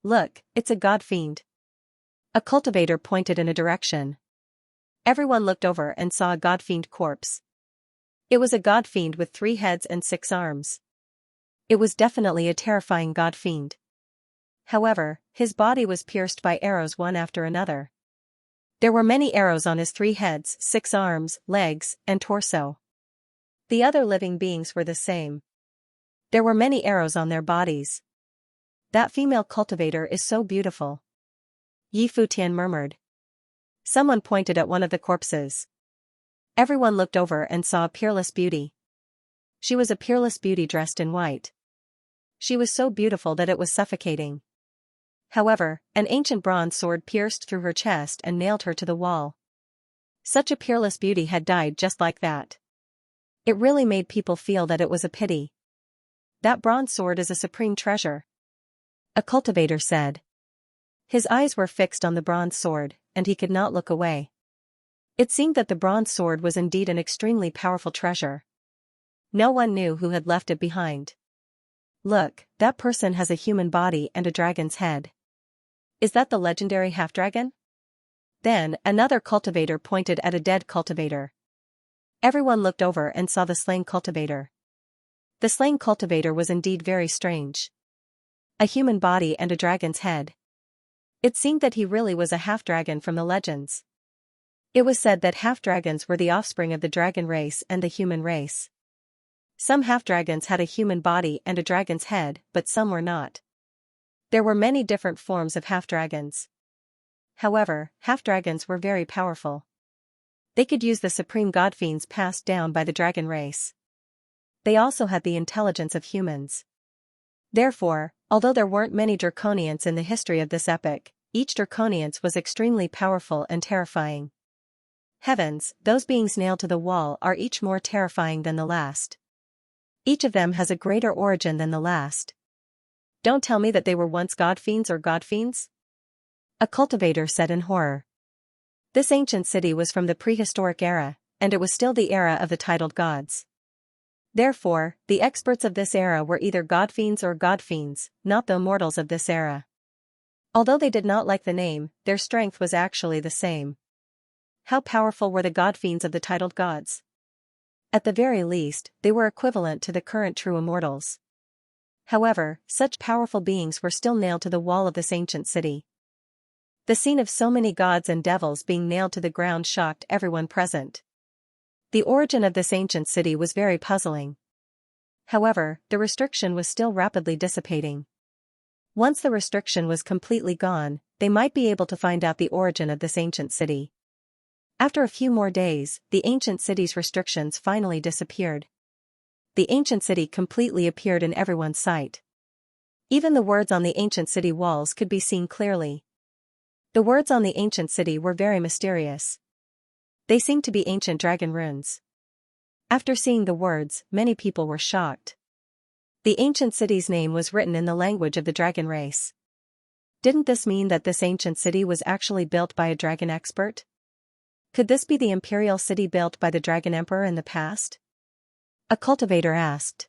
Look, it's a god fiend. A cultivator pointed in a direction. Everyone looked over and saw a god fiend corpse. It was a god fiend with 3 heads and 6 arms. It was definitely a terrifying god fiend. However, his body was pierced by arrows one after another. There were many arrows on his 3 heads, 6 arms, legs, and torso. The other living beings were the same. There were many arrows on their bodies. That female cultivator is so beautiful, Yi Futian murmured. Someone pointed at one of the corpses. Everyone looked over and saw a peerless beauty. She was a peerless beauty dressed in white. She was so beautiful that it was suffocating. However, an ancient bronze sword pierced through her chest and nailed her to the wall. Such a peerless beauty had died just like that. It really made people feel that it was a pity. That bronze sword is a supreme treasure, a cultivator said. His eyes were fixed on the bronze sword, and he could not look away. It seemed that the bronze sword was indeed an extremely powerful treasure. No one knew who had left it behind. Look, that person has a human body and a dragon's head. Is that the legendary half-dragon? Then, another cultivator pointed at a dead cultivator. Everyone looked over and saw the slain cultivator. The slain cultivator was indeed very strange. A human body and a dragon's head. It seemed that he really was a half-dragon from the legends. It was said that half-dragons were the offspring of the dragon race and the human race. Some half-dragons had a human body and a dragon's head, but some were not. There were many different forms of half-dragons. However, half-dragons were very powerful. They could use the supreme god fiends passed down by the dragon race. They also had the intelligence of humans. Therefore, although there weren't many draconians in the history of this epic, each draconians was extremely powerful and terrifying. Heavens, those beings nailed to the wall are each more terrifying than the last. Each of them has a greater origin than the last. Don't tell me that they were once god fiends or god fiends? A cultivator said in horror. This ancient city was from the prehistoric era, and it was still the era of the titled gods. Therefore, the experts of this era were either god fiends or god fiends, not the immortals of this era. Although they did not like the name, their strength was actually the same. How powerful were the god fiends of the titled gods? At the very least, they were equivalent to the current true immortals. However, such powerful beings were still nailed to the wall of this ancient city. The scene of so many gods and devils being nailed to the ground shocked everyone present. The origin of this ancient city was very puzzling. However, the restriction was still rapidly dissipating. Once the restriction was completely gone, they might be able to find out the origin of this ancient city. After a few more days, the ancient city's restrictions finally disappeared. The ancient city completely appeared in everyone's sight. Even the words on the ancient city walls could be seen clearly. The words on the ancient city were very mysterious. They seemed to be ancient dragon runes. After seeing the words, many people were shocked. The ancient city's name was written in the language of the dragon race. Didn't this mean that this ancient city was actually built by a dragon expert? Could this be the imperial city built by the dragon emperor in the past? A cultivator asked.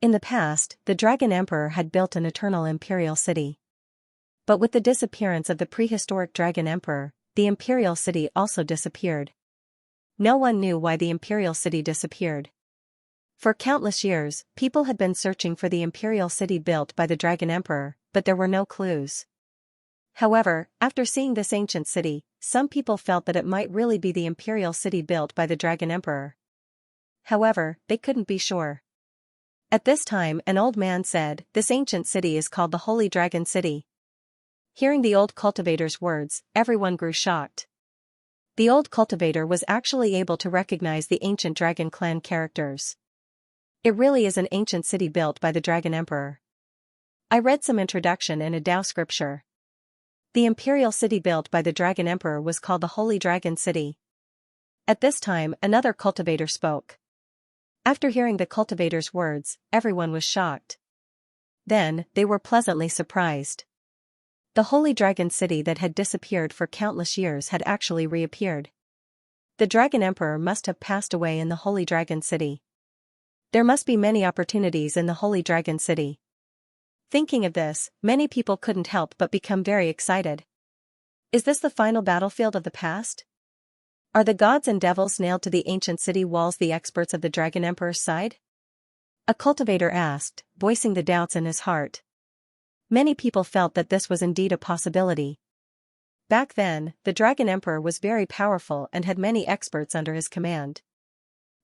In the past, the dragon emperor had built an eternal imperial city. But with the disappearance of the prehistoric dragon emperor, the imperial city also disappeared. No one knew why the imperial city disappeared. For countless years, people had been searching for the imperial city built by the Dragon Emperor, but there were no clues. However, after seeing this ancient city, some people felt that it might really be the imperial city built by the Dragon Emperor. However, they couldn't be sure. At this time, an old man said, "This ancient city is called the Holy Dragon City." Hearing the old cultivator's words, everyone grew shocked. The old cultivator was actually able to recognize the ancient Dragon Clan characters. It really is an ancient city built by the Dragon Emperor. I read some introduction in a Tao scripture. The imperial city built by the Dragon Emperor was called the Holy Dragon City. At this time, another cultivator spoke. After hearing the cultivator's words, everyone was shocked. Then, they were pleasantly surprised. The Holy Dragon City that had disappeared for countless years had actually reappeared. The Dragon Emperor must have passed away in the Holy Dragon City. There must be many opportunities in the Holy Dragon City. Thinking of this, many people couldn't help but become very excited. Is this the final battlefield of the past? Are the gods and devils nailed to the ancient city walls the experts of the Dragon Emperor's side? A cultivator asked, voicing the doubts in his heart. Many people felt that this was indeed a possibility. Back then, the Dragon Emperor was very powerful and had many experts under his command.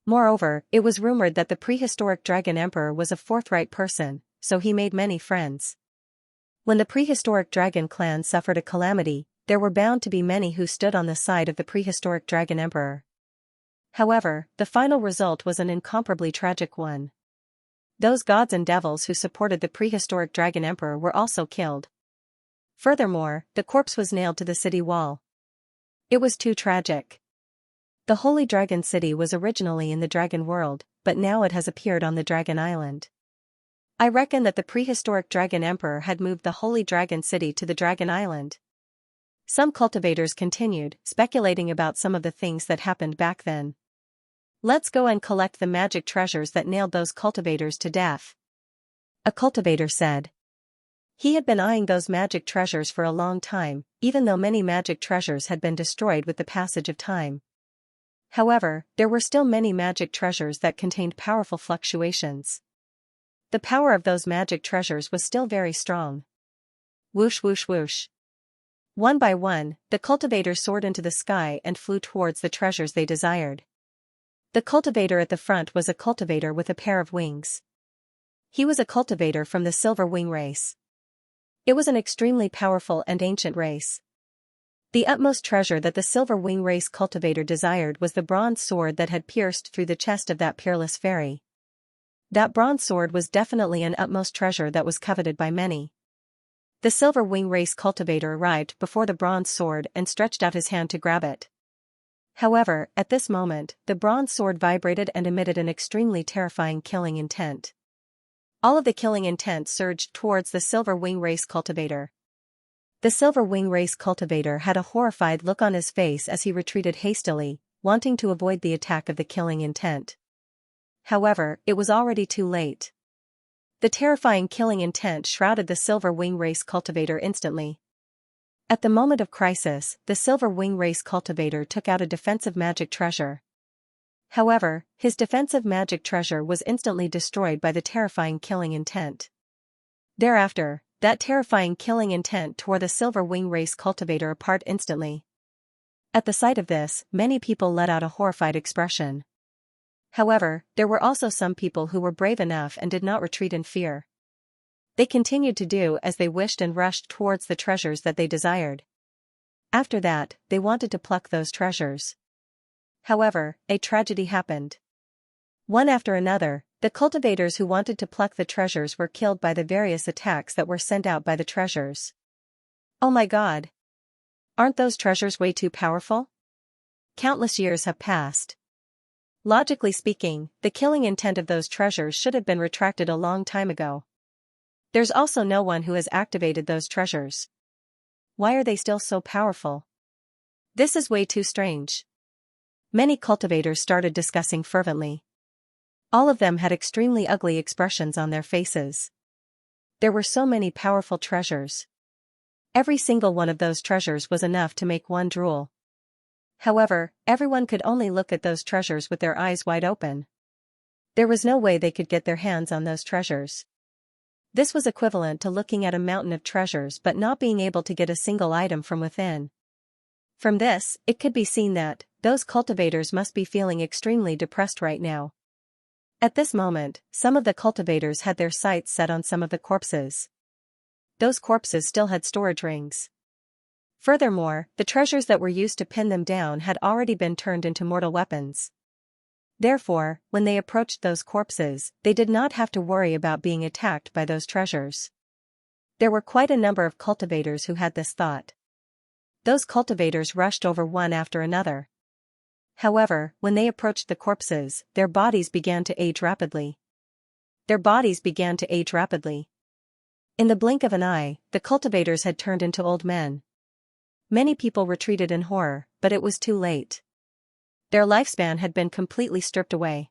Moreover, it was rumored that the prehistoric Dragon Emperor was a forthright person, so he made many friends. When the prehistoric Dragon Clan suffered a calamity, there were bound to be many who stood on the side of the prehistoric Dragon Emperor. However, the final result was an incomparably tragic one. Those gods and devils who supported the prehistoric Dragon Emperor were also killed. Furthermore, the corpse was nailed to the city wall. It was too tragic. The Holy Dragon City was originally in the Dragon World, but now it has appeared on the Dragon Island. I reckon that the prehistoric Dragon Emperor had moved the Holy Dragon City to the Dragon Island. Some cultivators continued, speculating about some of the things that happened back then. Let's go and collect the magic treasures that nailed those cultivators to death. A cultivator said. He had been eyeing those magic treasures for a long time, even though many magic treasures had been destroyed with the passage of time. However, there were still many magic treasures that contained powerful fluctuations. The power of those magic treasures was still very strong. Whoosh whoosh whoosh. One by one, the cultivators soared into the sky and flew towards the treasures they desired. The cultivator at the front was a cultivator with a pair of wings. He was a cultivator from the Silver Wing race. It was an extremely powerful and ancient race. The utmost treasure that the Silver Wing race cultivator desired was the bronze sword that had pierced through the chest of that peerless fairy. That bronze sword was definitely an utmost treasure that was coveted by many. The Silver Wing race cultivator arrived before the bronze sword and stretched out his hand to grab it. However, at this moment, the bronze sword vibrated and emitted an extremely terrifying killing intent. All of the killing intent surged towards the Silver Wing race cultivator. The Silver Wing race cultivator had a horrified look on his face as he retreated hastily, wanting to avoid the attack of the killing intent. However, it was already too late. The terrifying killing intent shrouded the Silver Wing race cultivator instantly. At the moment of crisis, the Silver Wing race cultivator took out a defensive magic treasure. However, his defensive magic treasure was instantly destroyed by the terrifying killing intent. Thereafter, that terrifying killing intent tore the Silver Wing race cultivator apart instantly. At the sight of this, many people let out a horrified expression. However, there were also some people who were brave enough and did not retreat in fear. They continued to do as they wished and rushed towards the treasures that they desired. After that, they wanted to pluck those treasures. However, a tragedy happened. One after another, the cultivators who wanted to pluck the treasures were killed by the various attacks that were sent out by the treasures. Oh my God! Aren't those treasures way too powerful? Countless years have passed. Logically speaking, the killing intent of those treasures should have been retracted a long time ago. There's also no one who has activated those treasures. Why are they still so powerful? This is way too strange. Many cultivators started discussing fervently. All of them had extremely ugly expressions on their faces. There were so many powerful treasures. Every single one of those treasures was enough to make one drool. However, everyone could only look at those treasures with their eyes wide open. There was no way they could get their hands on those treasures. This was equivalent to looking at a mountain of treasures but not being able to get a single item from within. From this, it could be seen that those cultivators must be feeling extremely depressed right now. At this moment, some of the cultivators had their sights set on some of the corpses. Those corpses still had storage rings. Furthermore, the treasures that were used to pin them down had already been turned into mortal weapons. Therefore, when they approached those corpses, they did not have to worry about being attacked by those treasures. There were quite a number of cultivators who had this thought. Those cultivators rushed over one after another. However, when they approached the corpses, their bodies began to age rapidly. In the blink of an eye, the cultivators had turned into old men. Many people retreated in horror, but it was too late. Their lifespan had been completely stripped away.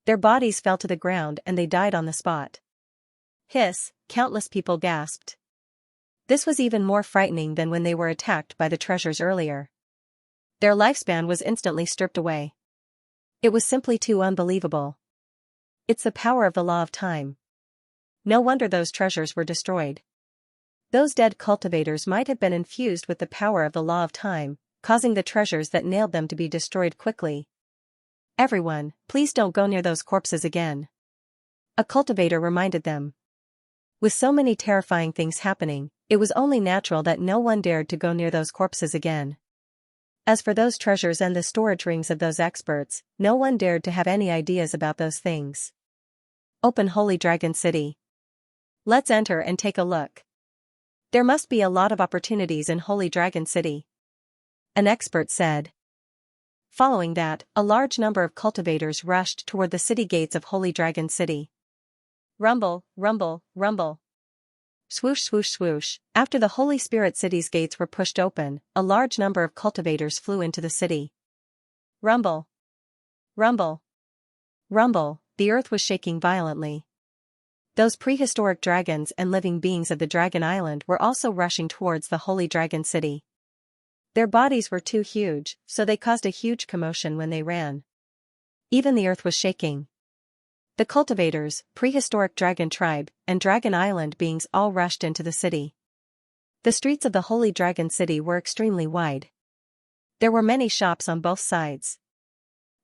Their bodies fell to the ground and they died on the spot. Hiss, countless people gasped. This was even more frightening than when they were attacked by the treasures earlier. Their lifespan was instantly stripped away. It was simply too unbelievable. It's the power of the law of time. No wonder those treasures were destroyed. Those dead cultivators might have been infused with the power of the law of time, causing the treasures that nailed them to be destroyed quickly. Everyone, please don't go near those corpses again. A cultivator reminded them. With so many terrifying things happening, it was only natural that no one dared to go near those corpses again. As for those treasures and the storage rings of those experts, no one dared to have any ideas about those things. Open Holy Dragon City. Let's enter and take a look. There must be a lot of opportunities in Holy Dragon City, an expert said. Following that, a large number of cultivators rushed toward the city gates of Holy Dragon City. Rumble, rumble, rumble. Swoosh, swoosh, swoosh. After the Holy Spirit City's gates were pushed open, a large number of cultivators flew into the city. Rumble. Rumble. Rumble, the earth was shaking violently. Those prehistoric dragons and living beings of the Dragon Island were also rushing towards the Holy Dragon City. Their bodies were too huge, so they caused a huge commotion when they ran. Even the earth was shaking. The cultivators, prehistoric dragon tribe, and Dragon Island beings all rushed into the city. The streets of the Holy Dragon City were extremely wide. There were many shops on both sides.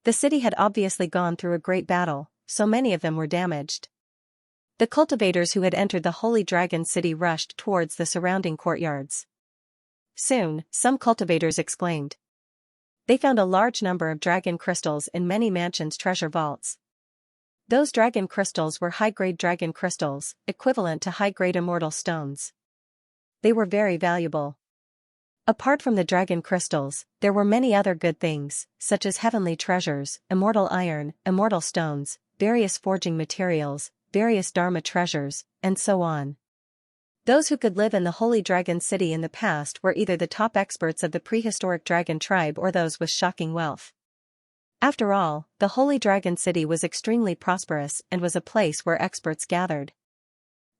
The city had obviously gone through a great battle, so many of them were damaged. The cultivators who had entered the Holy Dragon City rushed towards the surrounding courtyards. Soon, some cultivators exclaimed. They found a large number of dragon crystals in many mansions' treasure vaults. Those dragon crystals were high-grade dragon crystals, equivalent to high-grade immortal stones. They were very valuable. Apart from the dragon crystals, there were many other good things, such as heavenly treasures, immortal iron, immortal stones, various forging materials, various Dharma treasures, and so on. Those who could live in the Holy Dragon City in the past were either the top experts of the prehistoric dragon tribe or those with shocking wealth. After all, the Holy Dragon City was extremely prosperous and was a place where experts gathered.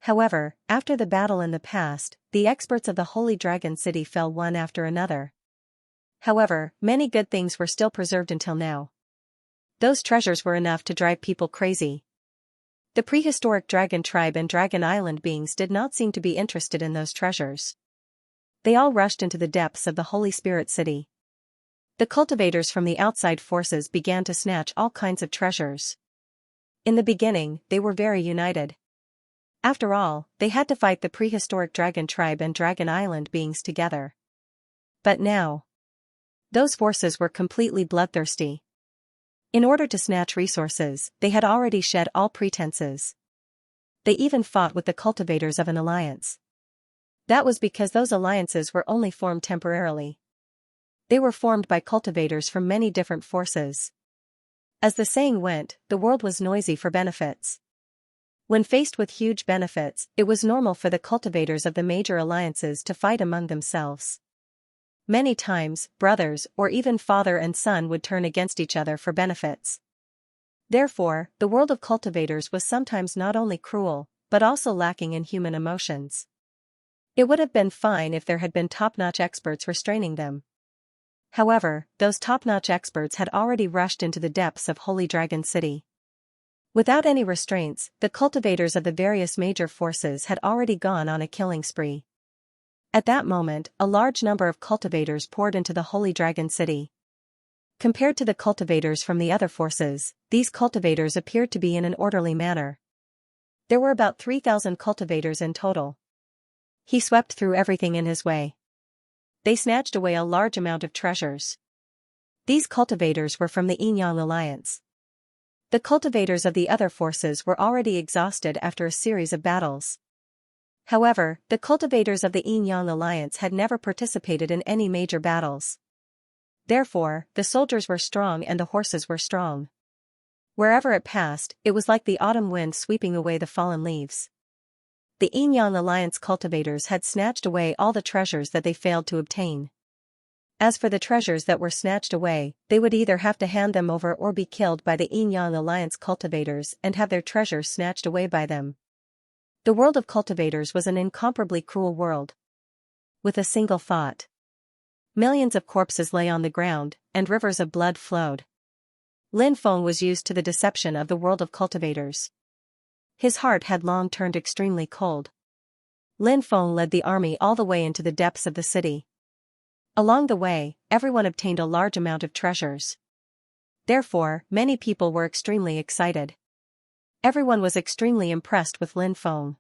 However, after the battle in the past, the experts of the Holy Dragon City fell one after another. However, many good things were still preserved until now. Those treasures were enough to drive people crazy. The prehistoric dragon tribe and Dragon Island beings did not seem to be interested in those treasures. They all rushed into the depths of the Holy Spirit City. The cultivators from the outside forces began to snatch all kinds of treasures. In the beginning, they were very united. After all, they had to fight the prehistoric dragon tribe and Dragon Island beings together. But now, those forces were completely bloodthirsty. In order to snatch resources, they had already shed all pretenses. They even fought with the cultivators of an alliance. That was because those alliances were only formed temporarily. They were formed by cultivators from many different forces. As the saying went, the world was noisy for benefits. When faced with huge benefits, it was normal for the cultivators of the major alliances to fight among themselves. Many times, brothers or even father and son would turn against each other for benefits. Therefore, the world of cultivators was sometimes not only cruel, but also lacking in human emotions. It would have been fine if there had been top-notch experts restraining them. However, those top-notch experts had already rushed into the depths of Holy Dragon City. Without any restraints, the cultivators of the various major forces had already gone on a killing spree. At that moment, a large number of cultivators poured into the Holy Dragon City. Compared to the cultivators from the other forces, these cultivators appeared to be in an orderly manner. There were about 3,000 cultivators in total. He swept through everything in his way. They snatched away a large amount of treasures. These cultivators were from the Yinyang Alliance. The cultivators of the other forces were already exhausted after a series of battles. However, the cultivators of the Yinyang Alliance had never participated in any major battles. Therefore, the soldiers were strong and the horses were strong. Wherever it passed, it was like the autumn wind sweeping away the fallen leaves. The Yinyang Alliance cultivators had snatched away all the treasures that they failed to obtain. As for the treasures that were snatched away, they would either have to hand them over or be killed by the Yinyang Alliance cultivators and have their treasures snatched away by them. The world of cultivators was an incomparably cruel world. With a single thought, millions of corpses lay on the ground, and rivers of blood flowed. Lin Feng was used to the deception of the world of cultivators. His heart had long turned extremely cold. Lin Feng led the army all the way into the depths of the city. Along the way, everyone obtained a large amount of treasures. Therefore, many people were extremely excited. Everyone was extremely impressed with Lin Feng.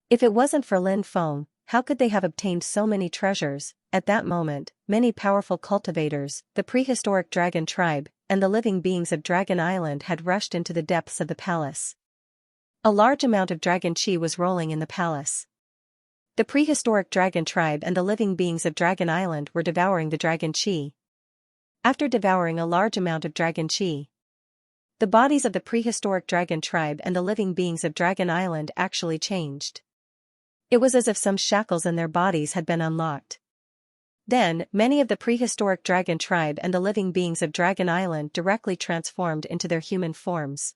If it wasn't for Lin Feng, how could they have obtained so many treasures? At that moment, many powerful cultivators, the prehistoric dragon tribe, and the living beings of Dragon Island had rushed into the depths of the palace. A large amount of dragon chi was rolling in the palace. The prehistoric dragon tribe and the living beings of Dragon Island were devouring the dragon chi. After devouring a large amount of dragon chi, the bodies of the prehistoric dragon tribe and the living beings of Dragon Island actually changed. It was as if some shackles in their bodies had been unlocked. Then, many of the prehistoric dragon tribe and the living beings of Dragon Island directly transformed into their human forms.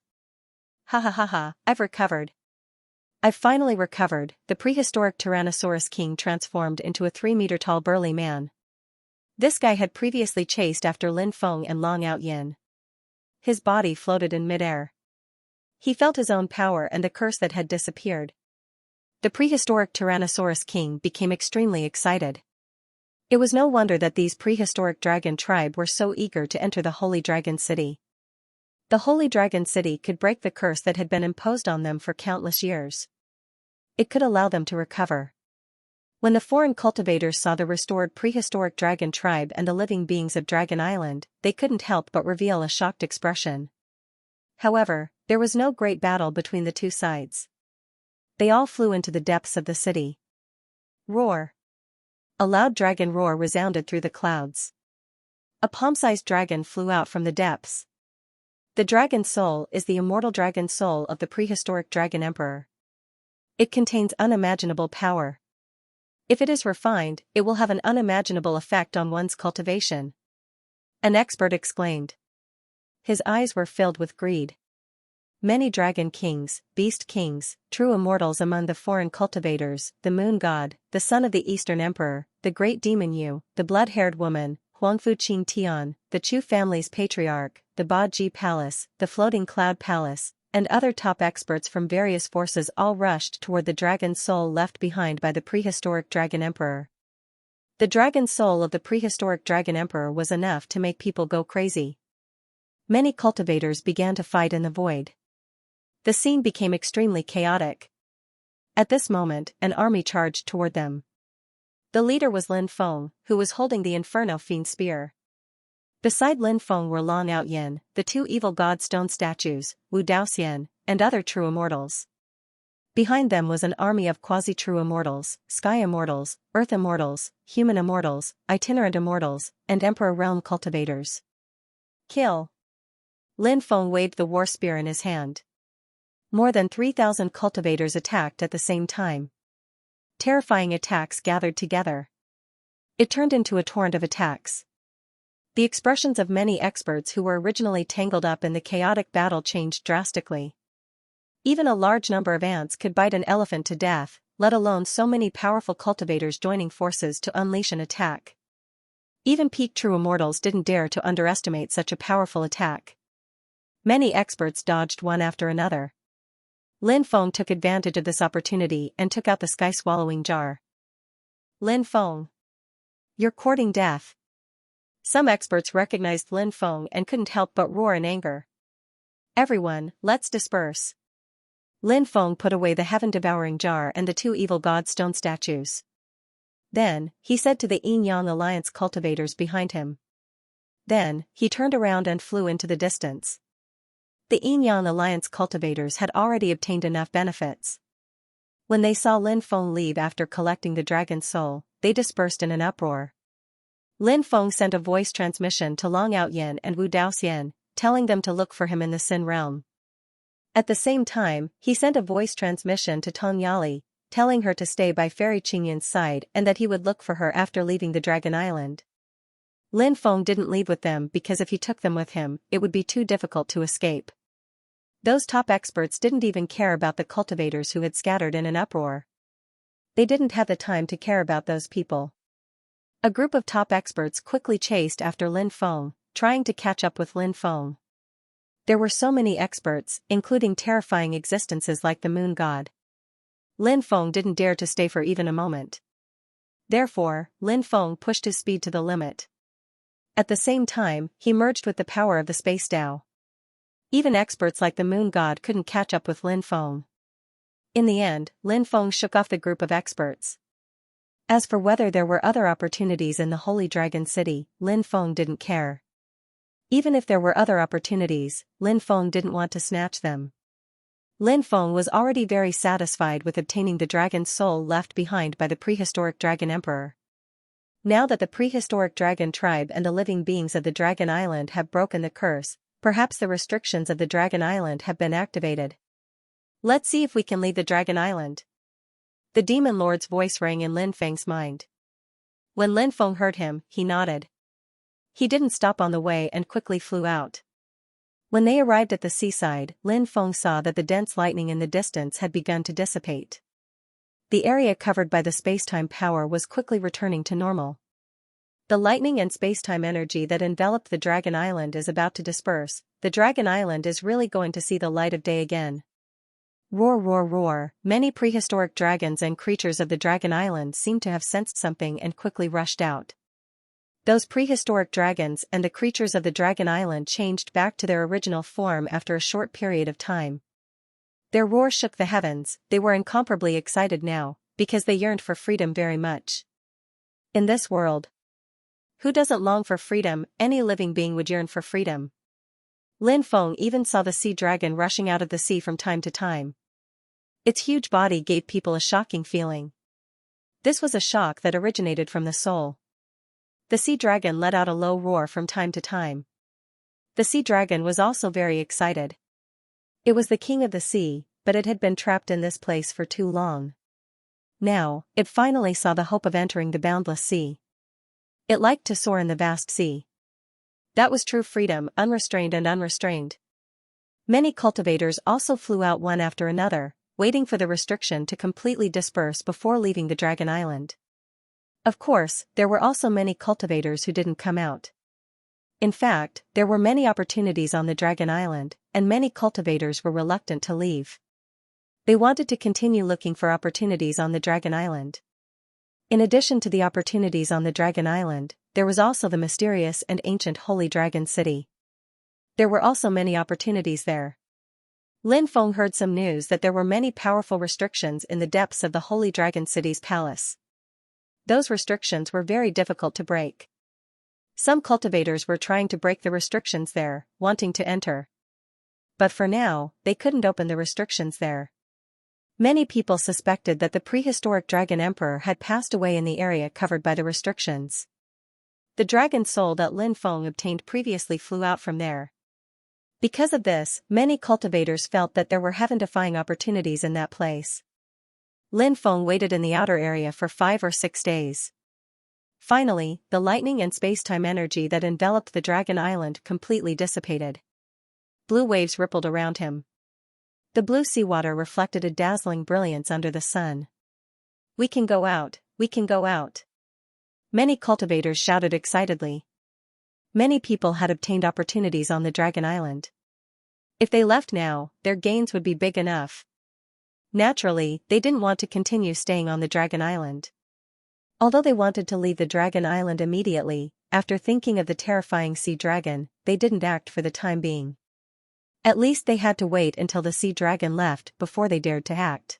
Ha ha ha ha, I've recovered. I've finally recovered. The prehistoric Tyrannosaurus King transformed into a 3-meter-tall burly man. This guy had previously chased after Lin Feng and Long Out Yin. His body floated in midair. He felt his own power and the curse that had disappeared. The prehistoric Tyrannosaurus King became extremely excited. It was no wonder that these prehistoric dragon tribe were so eager to enter the Holy Dragon City. The Holy Dragon City could break the curse that had been imposed on them for countless years. It could allow them to recover. When the foreign cultivators saw the restored prehistoric dragon tribe and the living beings of Dragon Island, they couldn't help but reveal a shocked expression. However, there was no great battle between the two sides. They all flew into the depths of the city. Roar! A loud dragon roar resounded through the clouds. A palm-sized dragon flew out from the depths. The dragon soul is the immortal dragon soul of the prehistoric dragon emperor. It contains unimaginable power. If it is refined, it will have an unimaginable effect on one's cultivation. An expert exclaimed. His eyes were filled with greed. Many dragon kings, beast kings, true immortals among the foreign cultivators, the moon god, the son of the eastern emperor, the great demon Yu, the blood-haired woman, Huangfu Qing Tian, the Chu family's patriarch, the Ba Ji Palace, the floating cloud palace, and other top experts from various forces all rushed toward the dragon soul left behind by the prehistoric dragon emperor. The dragon soul of the prehistoric dragon emperor was enough to make people go crazy. Many cultivators began to fight in the void. The scene became extremely chaotic. At this moment, an army charged toward them. The leader was Lin Feng, who was holding the Inferno Fiend Spear. Beside Lin Feng were Long Out Yin, the two evil god stone statues, Wu Daoxian, and other true immortals. Behind them was an army of quasi-true immortals, sky immortals, earth immortals, human immortals, itinerant immortals, and emperor realm cultivators. Kill! Lin Feng waved the war spear in his hand. More than 3,000 cultivators attacked at the same time. Terrifying attacks gathered together. It turned into a torrent of attacks. The expressions of many experts who were originally tangled up in the chaotic battle changed drastically. Even a large number of ants could bite an elephant to death, let alone so many powerful cultivators joining forces to unleash an attack. Even peak true immortals didn't dare to underestimate such a powerful attack. Many experts dodged one after another. Lin Feng took advantage of this opportunity and took out the sky-swallowing jar. Lin Feng. You're courting death. Some experts recognized Lin Feng and couldn't help but roar in anger. Everyone, let's disperse. Lin Feng put away the heaven-devouring jar and the two evil god stone statues. Then, he said to the Yin-Yang Alliance cultivators behind him. Then, he turned around and flew into the distance. The Yin-Yang Alliance cultivators had already obtained enough benefits. When they saw Lin Feng leave after collecting the dragon's soul, they dispersed in an uproar. Lin Feng sent a voice transmission to Long Outyin and Wu Daoxian, telling them to look for him in the Sin realm. At the same time, he sent a voice transmission to Tong Yali, telling her to stay by Fairy Qingyin's side and that he would look for her after leaving the Dragon Island. Lin Feng didn't leave with them because if he took them with him, it would be too difficult to escape. Those top experts didn't even care about the cultivators who had scattered in an uproar. They didn't have the time to care about those people. A group of top experts quickly chased after Lin Feng, trying to catch up with Lin Feng. There were so many experts, including terrifying existences like the moon god. Lin Feng didn't dare to stay for even a moment. Therefore, Lin Feng pushed his speed to the limit. At the same time, he merged with the power of the Space Dao. Even experts like the moon god couldn't catch up with Lin Feng. In the end, Lin Feng shook off the group of experts. As for whether there were other opportunities in the Holy Dragon City, Lin Feng didn't care. Even if there were other opportunities, Lin Feng didn't want to snatch them. Lin Feng was already very satisfied with obtaining the dragon's soul left behind by the prehistoric dragon emperor. Now that the prehistoric dragon tribe and the living beings of the Dragon Island have broken the curse, perhaps the restrictions of the Dragon Island have been activated. Let's see if we can leave the Dragon Island. The Demon Lord's voice rang in Lin Feng's mind. When Lin Feng heard him, he nodded. He didn't stop on the way and quickly flew out. When they arrived at the seaside, Lin Feng saw that the dense lightning in the distance had begun to dissipate. The area covered by the space-time power was quickly returning to normal. The lightning and space-time energy that enveloped the Dragon Island is about to disperse. The Dragon Island is really going to see the light of day again. Roar, roar, roar. Many prehistoric dragons and creatures of the Dragon Island seemed to have sensed something and quickly rushed out. Those prehistoric dragons and the creatures of the Dragon Island changed back to their original form after a short period of time. Their roar shook the heavens. They were incomparably excited now, because they yearned for freedom very much. In this world, who doesn't long for freedom? Any living being would yearn for freedom. Lin Feng even saw the sea dragon rushing out of the sea from time to time. Its huge body gave people a shocking feeling. This was a shock that originated from the soul. The sea dragon let out a low roar from time to time. The sea dragon was also very excited. It was the king of the sea, but it had been trapped in this place for too long. Now, it finally saw the hope of entering the boundless sea. It liked to soar in the vast sea. That was true freedom, unrestrained and unrestrained. Many cultivators also flew out one after another, waiting for the restriction to completely disperse before leaving the Dragon Island. Of course, there were also many cultivators who didn't come out. In fact, there were many opportunities on the Dragon Island, and many cultivators were reluctant to leave. They wanted to continue looking for opportunities on the Dragon Island. In addition to the opportunities on the Dragon Island, there was also the mysterious and ancient Holy Dragon City. There were also many opportunities there. Lin Feng heard some news that there were many powerful restrictions in the depths of the Holy Dragon City's palace. Those restrictions were very difficult to break. Some cultivators were trying to break the restrictions there, wanting to enter. But for now, they couldn't open the restrictions there. Many people suspected that the prehistoric dragon emperor had passed away in the area covered by the restrictions. The dragon soul that Lin Feng obtained previously flew out from there. Because of this, many cultivators felt that there were heaven-defying opportunities in that place. Lin Feng waited in the outer area for 5 or 6 days. Finally, the lightning and space-time energy that enveloped the Dragon Island completely dissipated. Blue waves rippled around him. The blue seawater reflected a dazzling brilliance under the sun. We can go out, we can go out. Many cultivators shouted excitedly. Many people had obtained opportunities on the Dragon Island. If they left now, their gains would be big enough. Naturally, they didn't want to continue staying on the Dragon Island. Although they wanted to leave the Dragon Island immediately, after thinking of the terrifying sea dragon, they didn't act for the time being. At least they had to wait until the sea dragon left before they dared to act.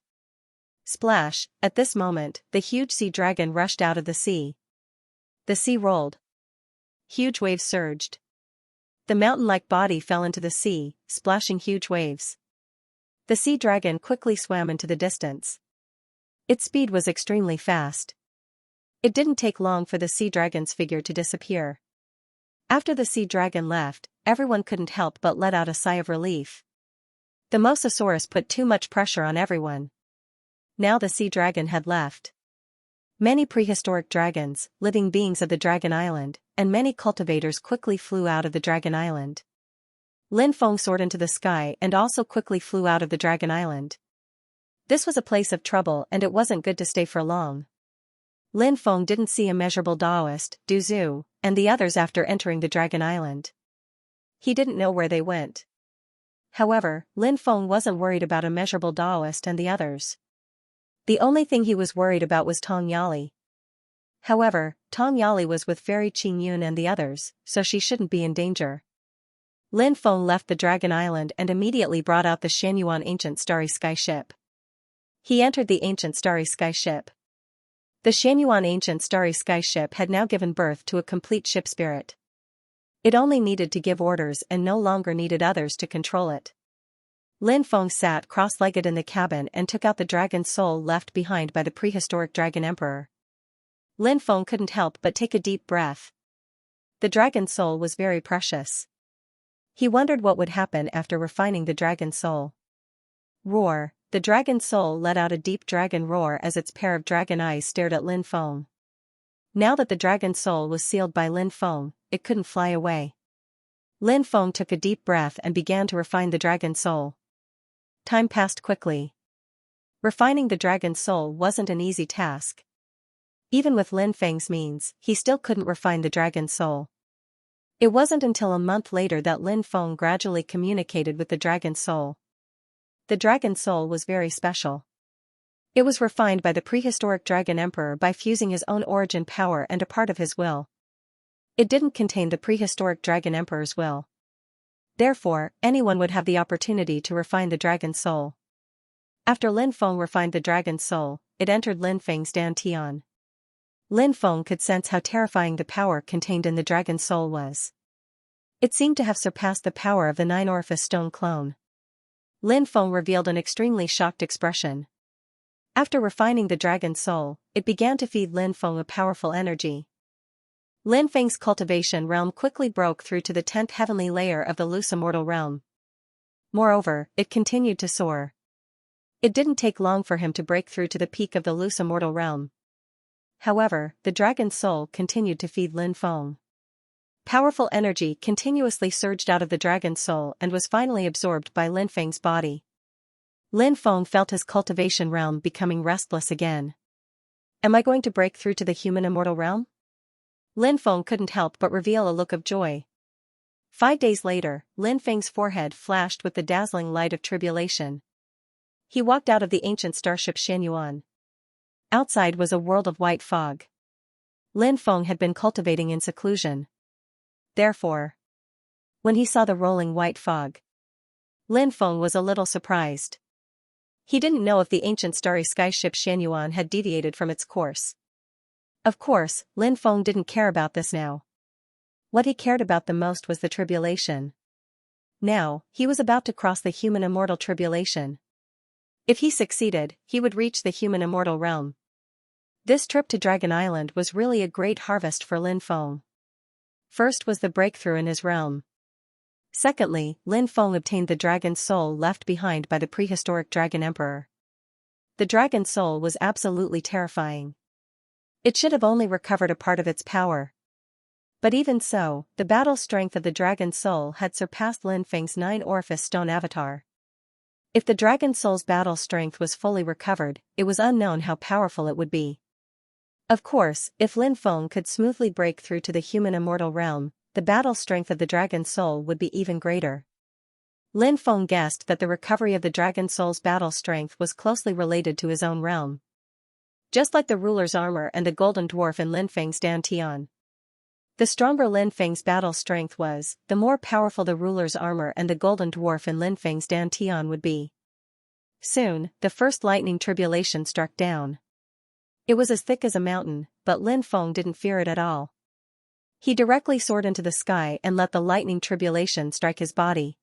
Splash! At this moment, the huge sea dragon rushed out of the sea. The sea rolled. Huge waves surged. The mountain-like body fell into the sea, splashing huge waves. The sea dragon quickly swam into the distance. Its speed was extremely fast. It didn't take long for the sea dragon's figure to disappear. After the sea dragon left, everyone couldn't help but let out a sigh of relief. The Mosasaurus put too much pressure on everyone. Now the sea dragon had left. Many prehistoric dragons, living beings of the Dragon Island, and many cultivators quickly flew out of the Dragon Island. Lin Feng soared into the sky and also quickly flew out of the Dragon Island. This was a place of trouble and it wasn't good to stay for long. Lin Feng didn't see Immeasurable Daoist, Du Zhu, and the others after entering the Dragon Island. He didn't know where they went. However, Lin Feng wasn't worried about Immeasurable Daoist and the others. The only thing he was worried about was Tong Yali. However, Tong Yali was with Fairy Qingyun and the others, so she shouldn't be in danger. Lin Feng left the Dragon Island and immediately brought out the Xianyuan Ancient Starry Sky Ship. He entered the Ancient Starry Sky Ship. The Xianyuan Ancient Starry Sky Ship had now given birth to a complete ship spirit. It only needed to give orders and no longer needed others to control it. Lin Feng sat cross-legged in the cabin and took out the dragon's soul left behind by the prehistoric Dragon Emperor. Lin Feng couldn't help but take a deep breath. The dragon's soul was very precious. He wondered what would happen after refining the dragon's soul. Roar! The dragon's soul let out a deep dragon roar as its pair of dragon eyes stared at Lin Feng. Now that the dragon's soul was sealed by Lin Feng, it couldn't fly away. Lin Feng took a deep breath and began to refine the dragon's soul. Time passed quickly. Refining the dragon's soul wasn't an easy task. Even with Lin Feng's means, he still couldn't refine the dragon's soul. It wasn't until a month later that Lin Feng gradually communicated with the dragon's soul. The dragon's soul was very special. It was refined by the prehistoric Dragon Emperor by fusing his own origin power and a part of his will. It didn't contain the prehistoric Dragon Emperor's will. Therefore, anyone would have the opportunity to refine the dragon's soul. After Lin Feng refined the dragon's soul, it entered Lin Feng's dantian. Lin Feng could sense how terrifying the power contained in the dragon's soul was. It seemed to have surpassed the power of the nine-orifice stone clone. Lin Feng revealed an extremely shocked expression. After refining the dragon's soul, it began to feed Lin Feng a powerful energy. Lin Feng's cultivation realm quickly broke through to the 10th heavenly layer of the loose immortal realm. Moreover, it continued to soar. It didn't take long for him to break through to the peak of the loose immortal realm. However, the dragon's soul continued to feed Lin Feng. Powerful energy continuously surged out of the dragon's soul and was finally absorbed by Lin Feng's body. Lin Feng felt his cultivation realm becoming restless again. Am I going to break through to the human immortal realm? Lin Feng couldn't help but reveal a look of joy. 5 days later, Lin Feng's forehead flashed with the dazzling light of tribulation. He walked out of the ancient starship Xianyuan. Outside was a world of white fog. Lin Feng had been cultivating in seclusion. Therefore, when he saw the rolling white fog, Lin Feng was a little surprised. He didn't know if the ancient starry sky ship Xianyuan had deviated from its course. Of course, Lin Feng didn't care about this now. What he cared about the most was the tribulation. Now, he was about to cross the human immortal tribulation. If he succeeded, he would reach the human immortal realm. This trip to Dragon Island was really a great harvest for Lin Feng. First was the breakthrough in his realm. Secondly, Lin Feng obtained the dragon's soul left behind by the prehistoric Dragon Emperor. The dragon's soul was absolutely terrifying. It should have only recovered a part of its power. But even so, the battle strength of the dragon's soul had surpassed Lin Feng's 9-orifice stone avatar. If the dragon's soul's battle strength was fully recovered, it was unknown how powerful it would be. Of course, if Lin Feng could smoothly break through to the human immortal realm, the battle strength of the dragon's soul would be even greater. Lin Feng guessed that the recovery of the Dragon Soul's battle strength was closely related to his own realm. Just like the ruler's armor and the golden dwarf in Lin Feng's Dantian. The stronger Lin Feng's battle strength was, the more powerful the ruler's armor and the golden dwarf in Lin Feng's Dantian would be. Soon, the first lightning tribulation struck down. It was as thick as a mountain, but Lin Feng didn't fear it at all. He directly soared into the sky and let the lightning tribulation strike his body.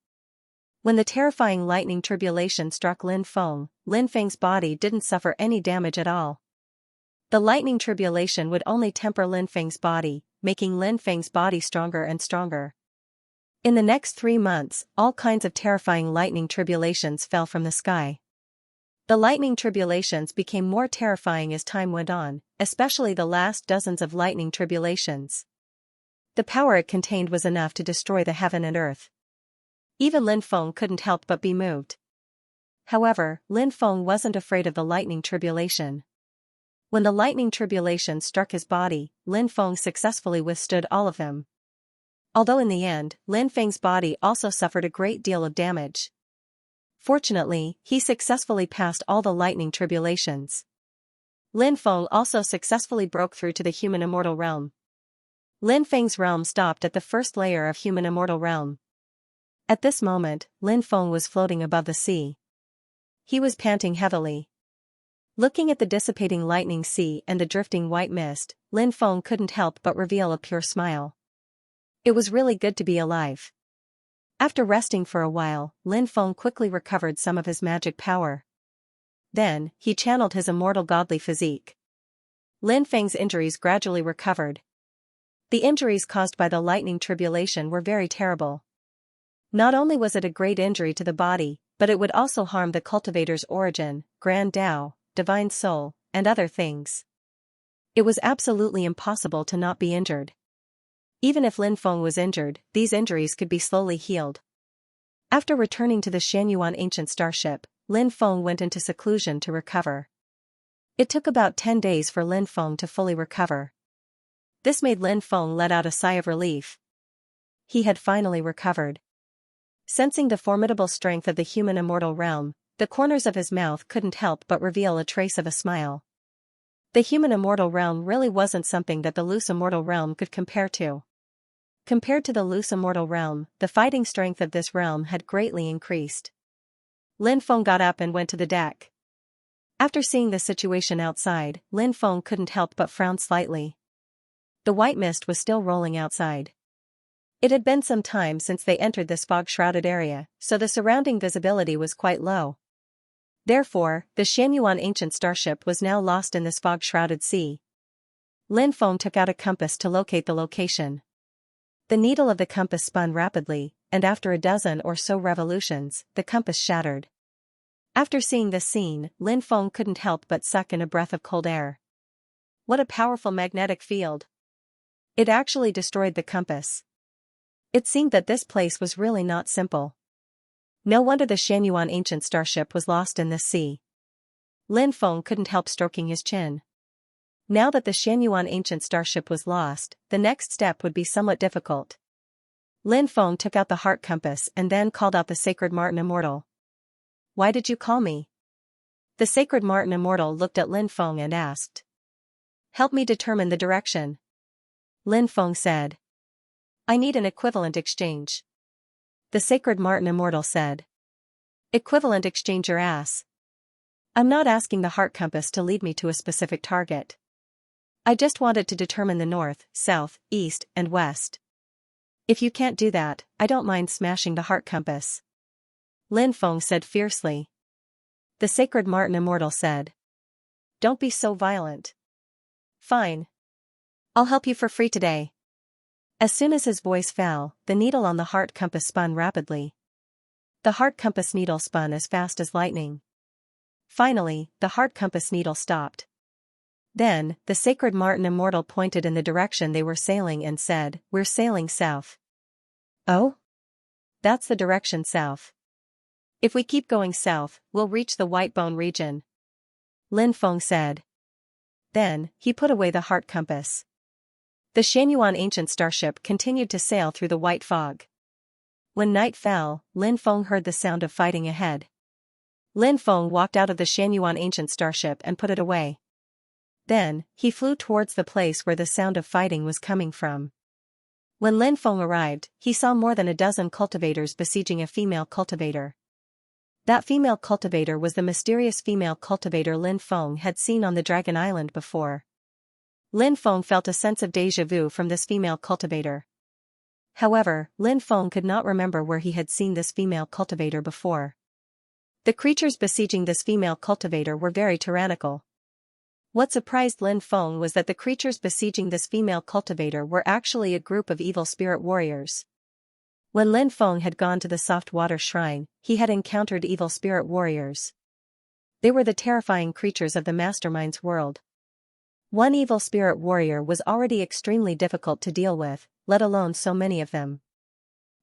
When the terrifying lightning tribulation struck Lin Feng's body didn't suffer any damage at all. The lightning tribulation would only temper Lin Feng's body, making Lin Feng's body stronger and stronger. In the next 3 months, all kinds of terrifying lightning tribulations fell from the sky. The lightning tribulations became more terrifying as time went on, especially the last dozens of lightning tribulations. The power it contained was enough to destroy the heaven and earth. Even Lin Feng couldn't help but be moved. However, Lin Feng wasn't afraid of the lightning tribulation. When the lightning tribulation struck his body, Lin Feng successfully withstood all of them. Although in the end, Lin Feng's body also suffered a great deal of damage. Fortunately, he successfully passed all the lightning tribulations. Lin Feng also successfully broke through to the human immortal realm. Lin Feng's realm stopped at the first layer of human immortal realm. At this moment, Lin Feng was floating above the sea. He was panting heavily. Looking at the dissipating lightning sea and the drifting white mist, Lin Feng couldn't help but reveal a pure smile. It was really good to be alive. After resting for a while, Lin Feng quickly recovered some of his magic power. Then, he channeled his immortal godly physique. Lin Feng's injuries gradually recovered. The injuries caused by the lightning tribulation were very terrible. Not only was it a great injury to the body, but it would also harm the cultivator's origin, Grand Tao, divine soul, and other things. It was absolutely impossible to not be injured. Even if Lin Feng was injured, these injuries could be slowly healed. After returning to the Xianxia ancient starship, Lin Feng went into seclusion to recover. It took about 10 days for Lin Feng to fully recover. This made Lin Feng let out a sigh of relief. He had finally recovered. Sensing the formidable strength of the human immortal realm, the corners of his mouth couldn't help but reveal a trace of a smile. The human immortal realm really wasn't something that the loose immortal realm could compare to. Compared to the loose immortal realm, the fighting strength of this realm had greatly increased. Lin Feng got up and went to the deck. After seeing the situation outside, Lin Feng couldn't help but frown slightly. The white mist was still rolling outside. It had been some time since they entered this fog-shrouded area, so the surrounding visibility was quite low. Therefore, the Xianxia ancient starship was now lost in this fog-shrouded sea. Lin Feng took out a compass to locate the location. The needle of the compass spun rapidly, and after a dozen or so revolutions, the compass shattered. After seeing this scene, Lin Feng couldn't help but suck in a breath of cold air. What a powerful magnetic field! It actually destroyed the compass. It seemed that this place was really not simple. No wonder the Xianxia ancient starship was lost in this sea. Lin Feng couldn't help stroking his chin. Now that the Xianxia ancient starship was lost, the next step would be somewhat difficult. Lin Feng took out the heart compass and then called out the sacred Martin Immortal. "Why did you call me?" The sacred Martin Immortal looked at Lin Feng and asked. "Help me determine the direction." Lin Feng said. "I need an equivalent exchange." The sacred Martin Immortal said. "Equivalent exchange your ass. I'm not asking the heart compass to lead me to a specific target. I just wanted to determine the north, south, east, and west. If you can't do that, I don't mind smashing the heart compass." Lin Feng said fiercely. The sacred Martin Immortal said. "Don't be so violent." "Fine. I'll help you for free today." As soon as his voice fell, the needle on the heart compass spun rapidly. The heart compass needle spun as fast as lightning. Finally, the heart compass needle stopped. Then, the sacred Martin Immortal pointed in the direction they were sailing and said, "We're sailing south." "Oh? That's the direction south. If we keep going south, we'll reach the White Bone region," Lin Feng said. Then, he put away the heart compass. The Xianxia ancient starship continued to sail through the white fog. When night fell, Lin Feng heard the sound of fighting ahead. Lin Feng walked out of the Xianyuan ancient starship and put it away. Then, he flew towards the place where the sound of fighting was coming from. When Lin Feng arrived, he saw more than a dozen cultivators besieging a female cultivator. That female cultivator was the mysterious female cultivator Lin Feng had seen on the Dragon Island before. Lin Feng felt a sense of déjà vu from this female cultivator. However, Lin Feng could not remember where he had seen this female cultivator before. The creatures besieging this female cultivator were very tyrannical. What surprised Lin Feng was that the creatures besieging this female cultivator were actually a group of evil spirit warriors. When Lin Feng had gone to the soft water shrine, he had encountered evil spirit warriors. They were the terrifying creatures of the mastermind's world. One evil spirit warrior was already extremely difficult to deal with, let alone so many of them.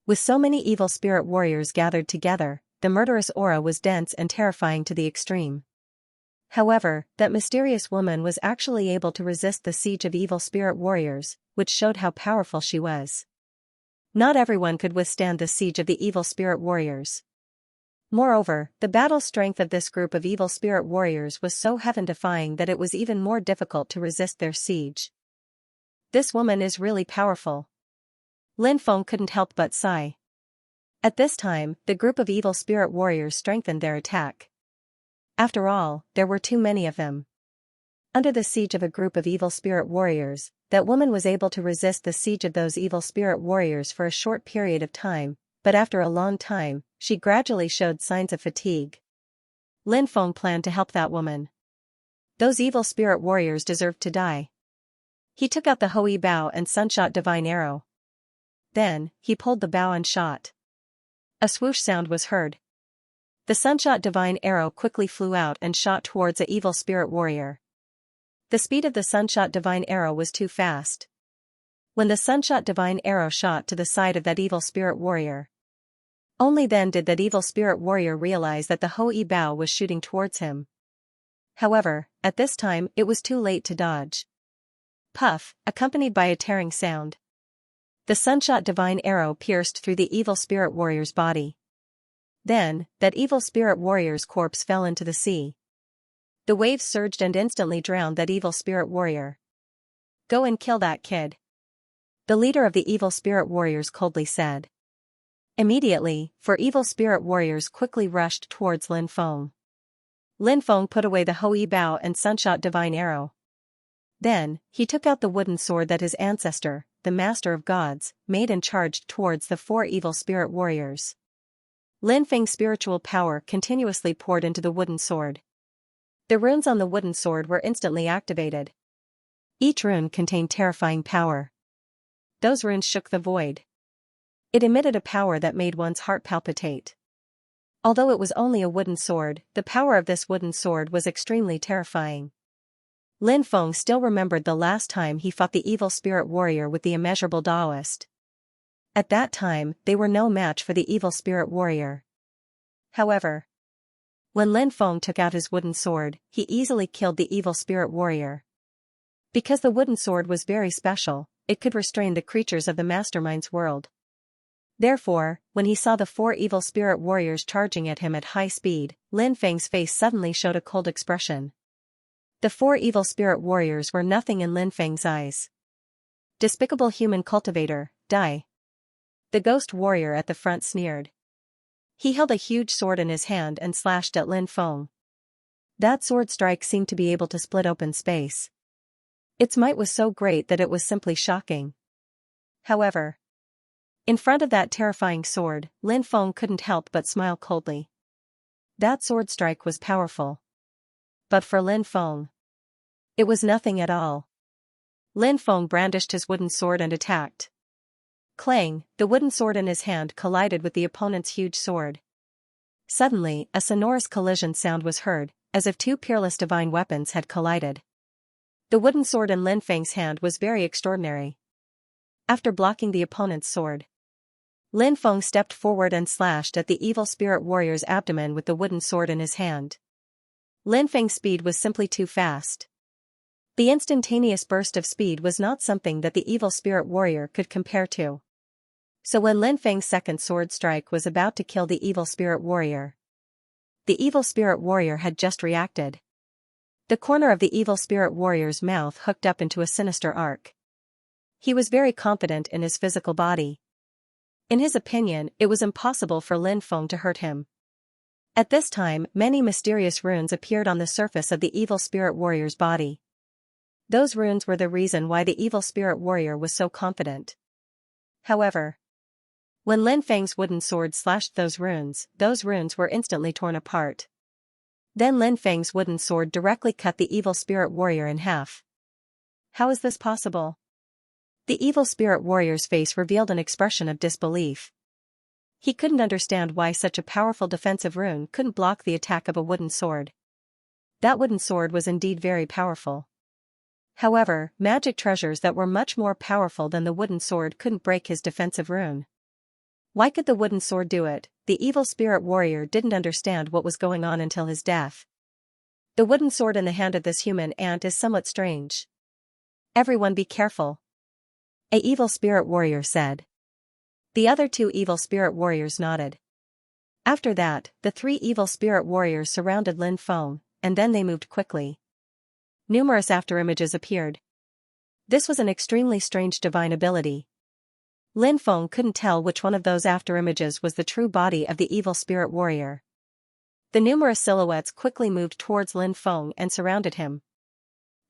With so many evil spirit warriors gathered together, the murderous aura was dense and terrifying to the extreme. However, that mysterious woman was actually able to resist the siege of evil spirit warriors, which showed how powerful she was. Not everyone could withstand the siege of the evil spirit warriors. Moreover, the battle strength of this group of evil spirit warriors was so heaven-defying that it was even more difficult to resist their siege. This woman is really powerful. Lin Feng couldn't help but sigh. At this time, the group of evil spirit warriors strengthened their attack. After all, there were too many of them. Under the siege of a group of evil spirit warriors, that woman was able to resist the siege of those evil spirit warriors for a short period of time, but after a long time, she gradually showed signs of fatigue. Lin Feng planned to help that woman. Those evil spirit warriors deserved to die. He took out the Hoi bow and sunshot divine arrow. Then, he pulled the bow and shot. A swoosh sound was heard. The sunshot divine arrow quickly flew out and shot towards a evil spirit warrior. The speed of the sunshot divine arrow was too fast. When the sunshot divine arrow shot to the side of that evil spirit warrior, only then did that evil spirit warrior realize that the Hoi bow was shooting towards him. However, at this time it was too late to dodge. Puff, accompanied by a tearing sound. The sunshot divine arrow pierced through the evil spirit warrior's body. Then, that evil spirit warrior's corpse fell into the sea. The waves surged and instantly drowned that evil spirit warrior. "Go and kill that kid," the leader of the evil spirit warriors coldly said. Immediately, 4 evil spirit warriors quickly rushed towards Lin Feng. Lin Feng put away the Hoi bow and sunshot divine arrow. Then, he took out the wooden sword that his ancestor, the master of gods, made and charged towards the 4 evil spirit warriors. Lin Feng's spiritual power continuously poured into the wooden sword. The runes on the wooden sword were instantly activated. Each rune contained terrifying power. Those runes shook the void. It emitted a power that made one's heart palpitate. Although it was only a wooden sword, the power of this wooden sword was extremely terrifying. Lin Feng still remembered the last time he fought the evil spirit warrior with the immeasurable Taoist. At that time, they were no match for the evil spirit warrior. However, when Lin Feng took out his wooden sword, he easily killed the evil spirit warrior. Because the wooden sword was very special, it could restrain the creatures of the mastermind's world. Therefore, when he saw the 4 evil spirit warriors charging at him at high speed, Lin Feng's face suddenly showed a cold expression. The 4 evil spirit warriors were nothing in Lin Feng's eyes. "Despicable human cultivator, die!" The ghost warrior at the front sneered. He held a huge sword in his hand and slashed at Lin Feng. That sword strike seemed to be able to split open space. Its might was so great that it was simply shocking. However, in front of that terrifying sword, Lin Feng couldn't help but smile coldly. That sword strike was powerful. But for Lin Feng, it was nothing at all. Lin Feng brandished his wooden sword and attacked. Clang, the wooden sword in his hand collided with the opponent's huge sword. Suddenly, a sonorous collision sound was heard, as if 2 peerless divine weapons had collided. The wooden sword in Lin Feng's hand was very extraordinary. After blocking the opponent's sword, Lin Feng stepped forward and slashed at the evil spirit warrior's abdomen with the wooden sword in his hand. Lin Feng's speed was simply too fast. The instantaneous burst of speed was not something that the evil spirit warrior could compare to. So when Lin Feng's second sword strike was about to kill the evil spirit warrior, the evil spirit warrior had just reacted. The corner of the evil spirit warrior's mouth hooked up into a sinister arc. He was very confident in his physical body. In his opinion, it was impossible for Lin Feng to hurt him. At this time, many mysterious runes appeared on the surface of the evil spirit warrior's body. Those runes were the reason why the evil spirit warrior was so confident. However, when Lin Feng's wooden sword slashed those runes were instantly torn apart. Then Lin Feng's wooden sword directly cut the evil spirit warrior in half. How is this possible? The evil spirit warrior's face revealed an expression of disbelief. He couldn't understand why such a powerful defensive rune couldn't block the attack of a wooden sword. That wooden sword was indeed very powerful. However, magic treasures that were much more powerful than the wooden sword couldn't break his defensive rune. Why could the wooden sword do it? The evil spirit warrior didn't understand what was going on until his death. The wooden sword in the hand of this human ant is somewhat strange. Everyone be careful, a evil spirit warrior said. The other two evil spirit warriors nodded. After that, the three evil spirit warriors surrounded Lin Feng, and then they moved quickly. Numerous afterimages appeared. This was an extremely strange divine ability. Lin Feng couldn't tell which one of those afterimages was the true body of the evil spirit warrior. The numerous silhouettes quickly moved towards Lin Feng and surrounded him.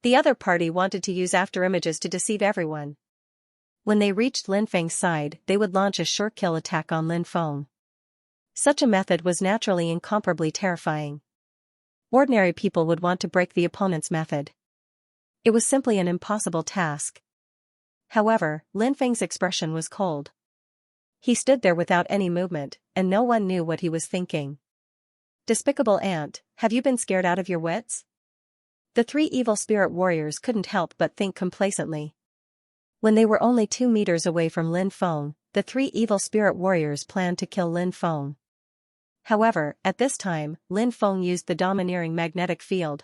The other party wanted to use afterimages to deceive everyone. When they reached Lin Feng's side, they would launch a sure kill attack on Lin Feng. Such a method was naturally incomparably terrifying. Ordinary people would want to break the opponent's method. It was simply an impossible task. However, Lin Feng's expression was cold. He stood there without any movement, and no one knew what he was thinking. Despicable ant, have you been scared out of your wits? The three evil spirit warriors couldn't help but think complacently. When they were only 2 meters away from Lin Feng, the three evil spirit warriors planned to kill Lin Feng. However, at this time, Lin Feng used the domineering magnetic field.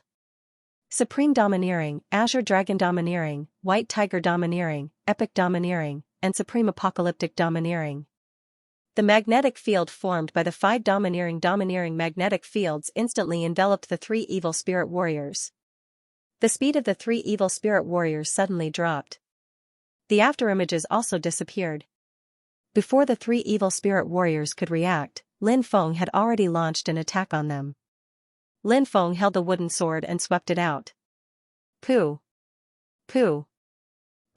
Supreme Domineering, Azure Dragon Domineering, White Tiger Domineering, Epic Domineering, and Supreme Apocalyptic Domineering. The magnetic field formed by the 5 domineering magnetic fields instantly enveloped the 3 evil spirit warriors. The speed of the 3 evil spirit warriors suddenly dropped. The afterimages also disappeared. Before the 3 evil spirit warriors could react, Lin Feng had already launched an attack on them. Lin Feng held the wooden sword and swept it out. Pooh! Pooh!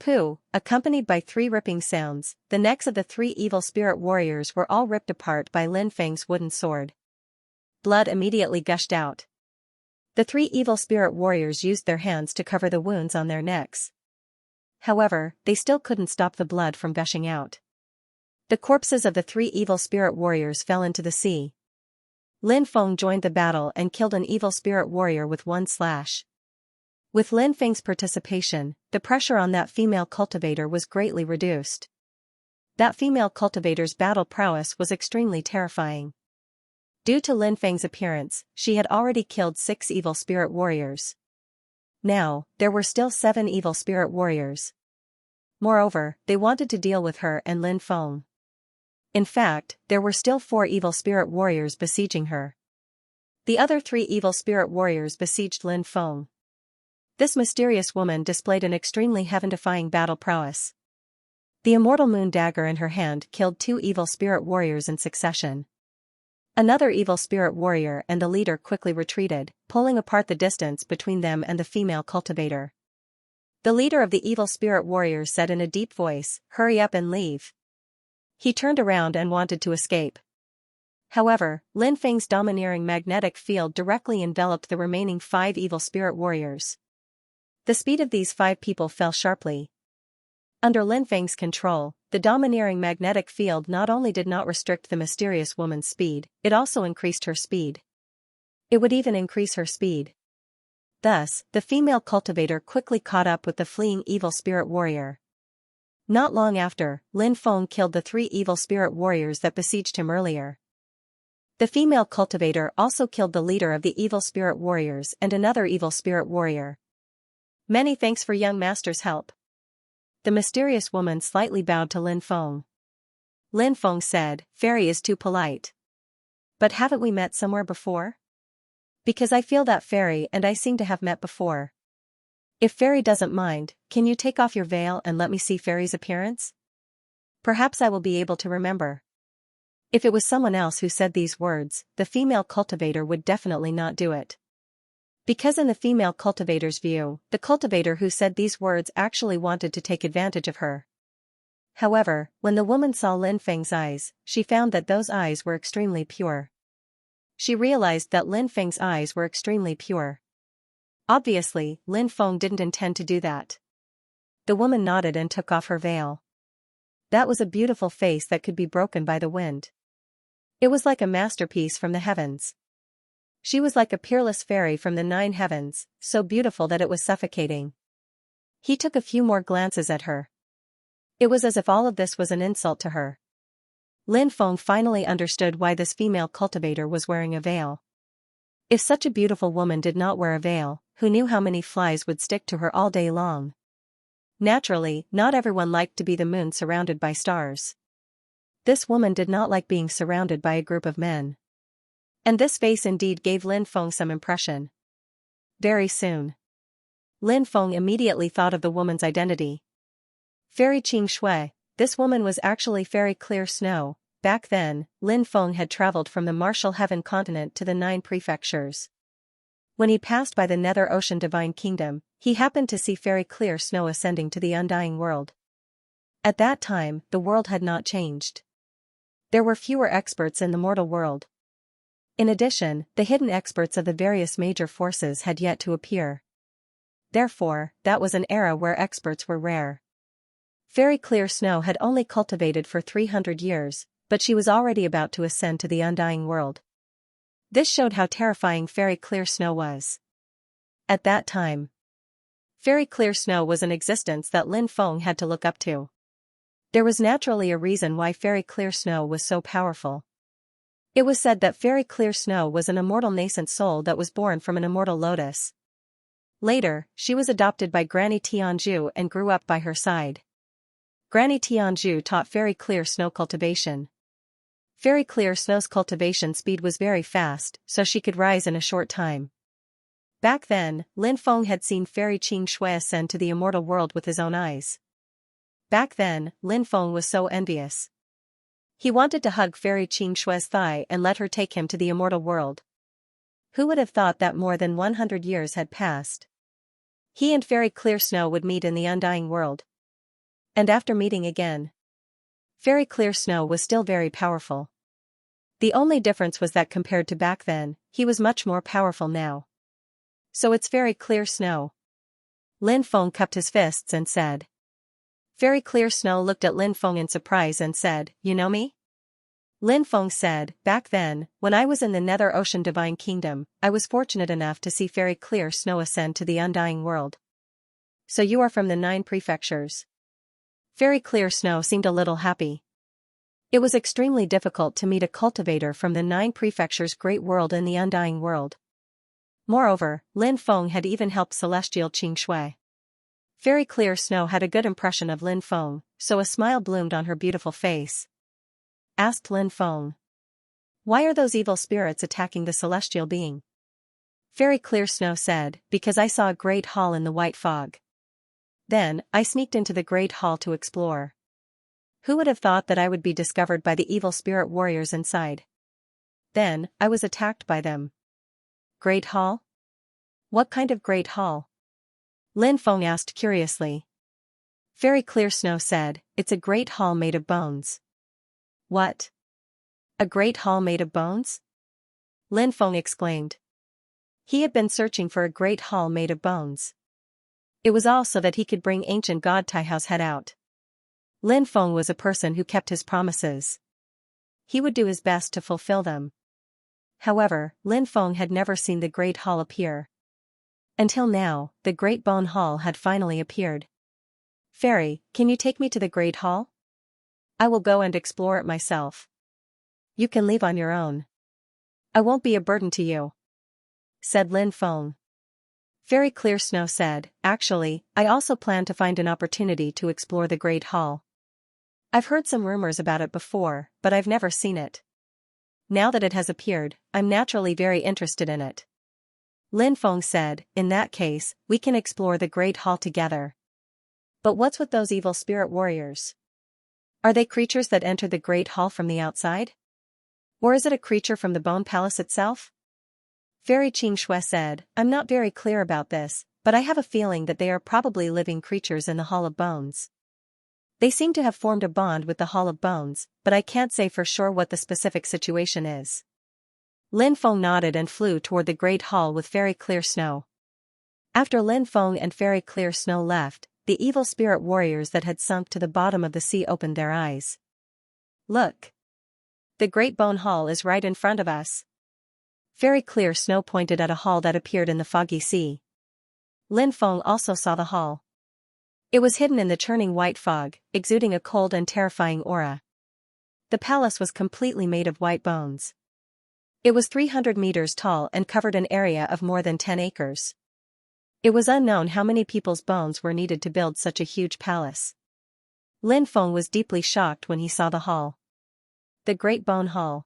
Pooh! Accompanied by 3 ripping sounds, the necks of the 3 evil spirit warriors were all ripped apart by Lin Feng's wooden sword. Blood immediately gushed out. The 3 evil spirit warriors used their hands to cover the wounds on their necks. However, they still couldn't stop the blood from gushing out. The corpses of the 3 evil spirit warriors fell into the sea. Lin Feng joined the battle and killed an evil spirit warrior with 1 slash. With Lin Feng's participation, the pressure on that female cultivator was greatly reduced. That female cultivator's battle prowess was extremely terrifying. Due to Lin Feng's appearance, she had already killed 6 evil spirit warriors. Now, there were still 7 evil spirit warriors. Moreover, they wanted to deal with her and Lin Feng. In fact, there were still 4 evil spirit warriors besieging her. The other 3 evil spirit warriors besieged Lin Feng. This mysterious woman displayed an extremely heaven-defying battle prowess. The immortal moon dagger in her hand killed 2 evil spirit warriors in succession. Another evil spirit warrior and the leader quickly retreated, pulling apart the distance between them and the female cultivator. The leader of the evil spirit warriors said in a deep voice, "Hurry up and leave." He turned around and wanted to escape. However, Lin Feng's domineering magnetic field directly enveloped the remaining 5 evil spirit warriors. The speed of these 5 people fell sharply. Under Lin Feng's control, the domineering magnetic field not only did not restrict the mysterious woman's speed, it also increased her speed. It would even increase her speed. Thus, the female cultivator quickly caught up with the fleeing evil spirit warrior. Not long after, Lin Feng killed the 3 evil spirit warriors that besieged him earlier. The female cultivator also killed the leader of the evil spirit warriors and another evil spirit warrior. Many thanks for young master's help. The mysterious woman slightly bowed to Lin Feng. Lin Feng said, Fairy is too polite. But haven't we met somewhere before? Because I feel that Fairy and I seem to have met before. If Fairy doesn't mind, can you take off your veil and let me see Fairy's appearance? Perhaps I will be able to remember. If it was someone else who said these words, the female cultivator would definitely not do it. Because in the female cultivator's view, the cultivator who said these words actually wanted to take advantage of her. However, when the woman saw Lin Feng's eyes, she found that those eyes were extremely pure. She realized that Lin Feng's eyes were extremely pure. Obviously, Lin Feng didn't intend to do that. The woman nodded and took off her veil. That was a beautiful face that could be broken by the wind. It was like a masterpiece from the heavens. She was like a peerless fairy from the 9 heavens, so beautiful that it was suffocating. He took a few more glances at her. It was as if all of this was an insult to her. Lin Feng finally understood why this female cultivator was wearing a veil. If such a beautiful woman did not wear a veil, who knew how many flies would stick to her all day long? Naturally, not everyone liked to be the moon surrounded by stars. This woman did not like being surrounded by a group of men. And this face indeed gave Lin Feng some impression. Very soon, Lin Feng immediately thought of the woman's identity. Fairy Xianxia, this woman was actually Fairy Clear Snow. Back then, Lin Feng had traveled from the Martial Heaven continent to the 9 prefectures. When he passed by the Nether Ocean Divine Kingdom, he happened to see Fairy Clear Snow ascending to the Undying World. At that time, the world had not changed. There were fewer experts in the mortal world. In addition, the hidden experts of the various major forces had yet to appear. Therefore, that was an era where experts were rare. Fairy Clear Snow had only cultivated for 300 years, but she was already about to ascend to the Undying World. This showed how terrifying Fairy Clear Snow was. At that time, Fairy Clear Snow was an existence that Lin Feng had to look up to. There was naturally a reason why Fairy Clear Snow was so powerful. It was said that Fairy Clear Snow was an immortal nascent soul that was born from an immortal lotus. Later, she was adopted by Granny Tianzhu and grew up by her side. Granny Tianzhu taught Fairy Clear Snow cultivation. Fairy Clear Snow's cultivation speed was very fast, so she could rise in a short time. Back then, Lin Feng had seen Fairy Xianxia ascend to the immortal world with his own eyes. Back then, Lin Feng was so envious. He wanted to hug Fairy Xianxia's thigh and let her take him to the immortal world. Who would have thought that more than 100 years had passed? He and Fairy Clear Snow would meet in the Undying World. And after meeting again, Fairy Clear Snow was still very powerful. The only difference was that compared to back then, he was much more powerful now. So it's Fairy Clear Snow. Lin Feng cupped his fists and said. Fairy Clear Snow looked at Lin Feng in surprise and said, You know me? Lin Feng said, Back then, when I was in the Nether Ocean Divine Kingdom, I was fortunate enough to see Fairy Clear Snow ascend to the Undying World. So you are from the 9 prefectures. Fairy Clear Snow seemed a little happy. It was extremely difficult to meet a cultivator from the 9 prefectures' great world in the Undying World. Moreover, Lin Feng had even helped Celestial Xianxia. Fairy Clear Snow had a good impression of Lin Feng, so a smile bloomed on her beautiful face. Asked Lin Feng. Why are those evil spirits attacking the celestial being? Fairy Clear Snow said, Because I saw a great hall in the white fog. Then, I sneaked into the great hall to explore. Who would have thought that I would be discovered by the evil spirit warriors inside? Then, I was attacked by them. Great hall? What kind of great hall? Lin Feng asked curiously. Fairy Clear Snow said, It's a great hall made of bones. What? A great hall made of bones? Lin Feng exclaimed. He had been searching for a great hall made of bones. It was all so that he could bring ancient god Taihao's head out. Lin Feng was a person who kept his promises. He would do his best to fulfill them. However, Lin Feng had never seen the Great Hall appear. Until now, the Great Bone Hall had finally appeared. Fairy, can you take me to the Great Hall? I will go and explore it myself. You can leave on your own. I won't be a burden to you, said Lin Feng. Fairy Clear Snow said, Actually, I also plan to find an opportunity to explore the Great Hall. I've heard some rumors about it before, but I've never seen it. Now that it has appeared, I'm naturally very interested in it. Lin Feng said, in that case, we can explore the Great Hall together. But what's with those evil spirit warriors? Are they creatures that enter the Great Hall from the outside? Or is it a creature from the Bone Palace itself? Fairy Xianxia said, I'm not very clear about this, but I have a feeling that they are probably living creatures in the Hall of Bones. They seem to have formed a bond with the Hall of Bones, but I can't say for sure what the specific situation is. Lin Feng nodded and flew toward the Great Hall with Fairy Clear Snow. After Lin Feng and Fairy Clear Snow left, the evil spirit warriors that had sunk to the bottom of the sea opened their eyes. Look! The Great Bone Hall is right in front of us. Fairy Clear Snow pointed at a hall that appeared in the foggy sea. Lin Feng also saw the hall. It was hidden in the churning white fog, exuding a cold and terrifying aura. The palace was completely made of white bones. It was 300 meters tall and covered an area of more than 10 acres. It was unknown how many people's bones were needed to build such a huge palace. Lin Feng was deeply shocked when he saw the hall. The Great Bone Hall.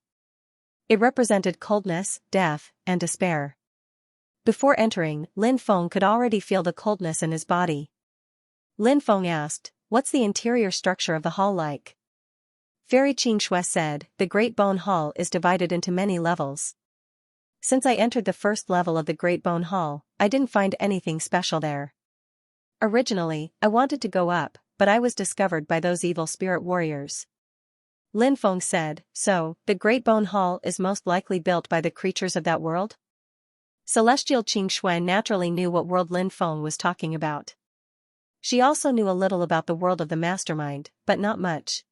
It represented coldness, death, and despair. Before entering, Lin Feng could already feel the coldness in his body. Lin Feng asked, what's the interior structure of the hall like? Fairy Xianxia said, the Great Bone Hall is divided into many levels. Since I entered the first level of the Great Bone Hall, I didn't find anything special there. Originally, I wanted to go up, but I was discovered by those evil spirit warriors. Lin Feng said, so, the Great Bone Hall is most likely built by the creatures of that world? Celestial Xianxia naturally knew what world Lin Feng was talking about. She also knew a little about the world of the mastermind, but not much.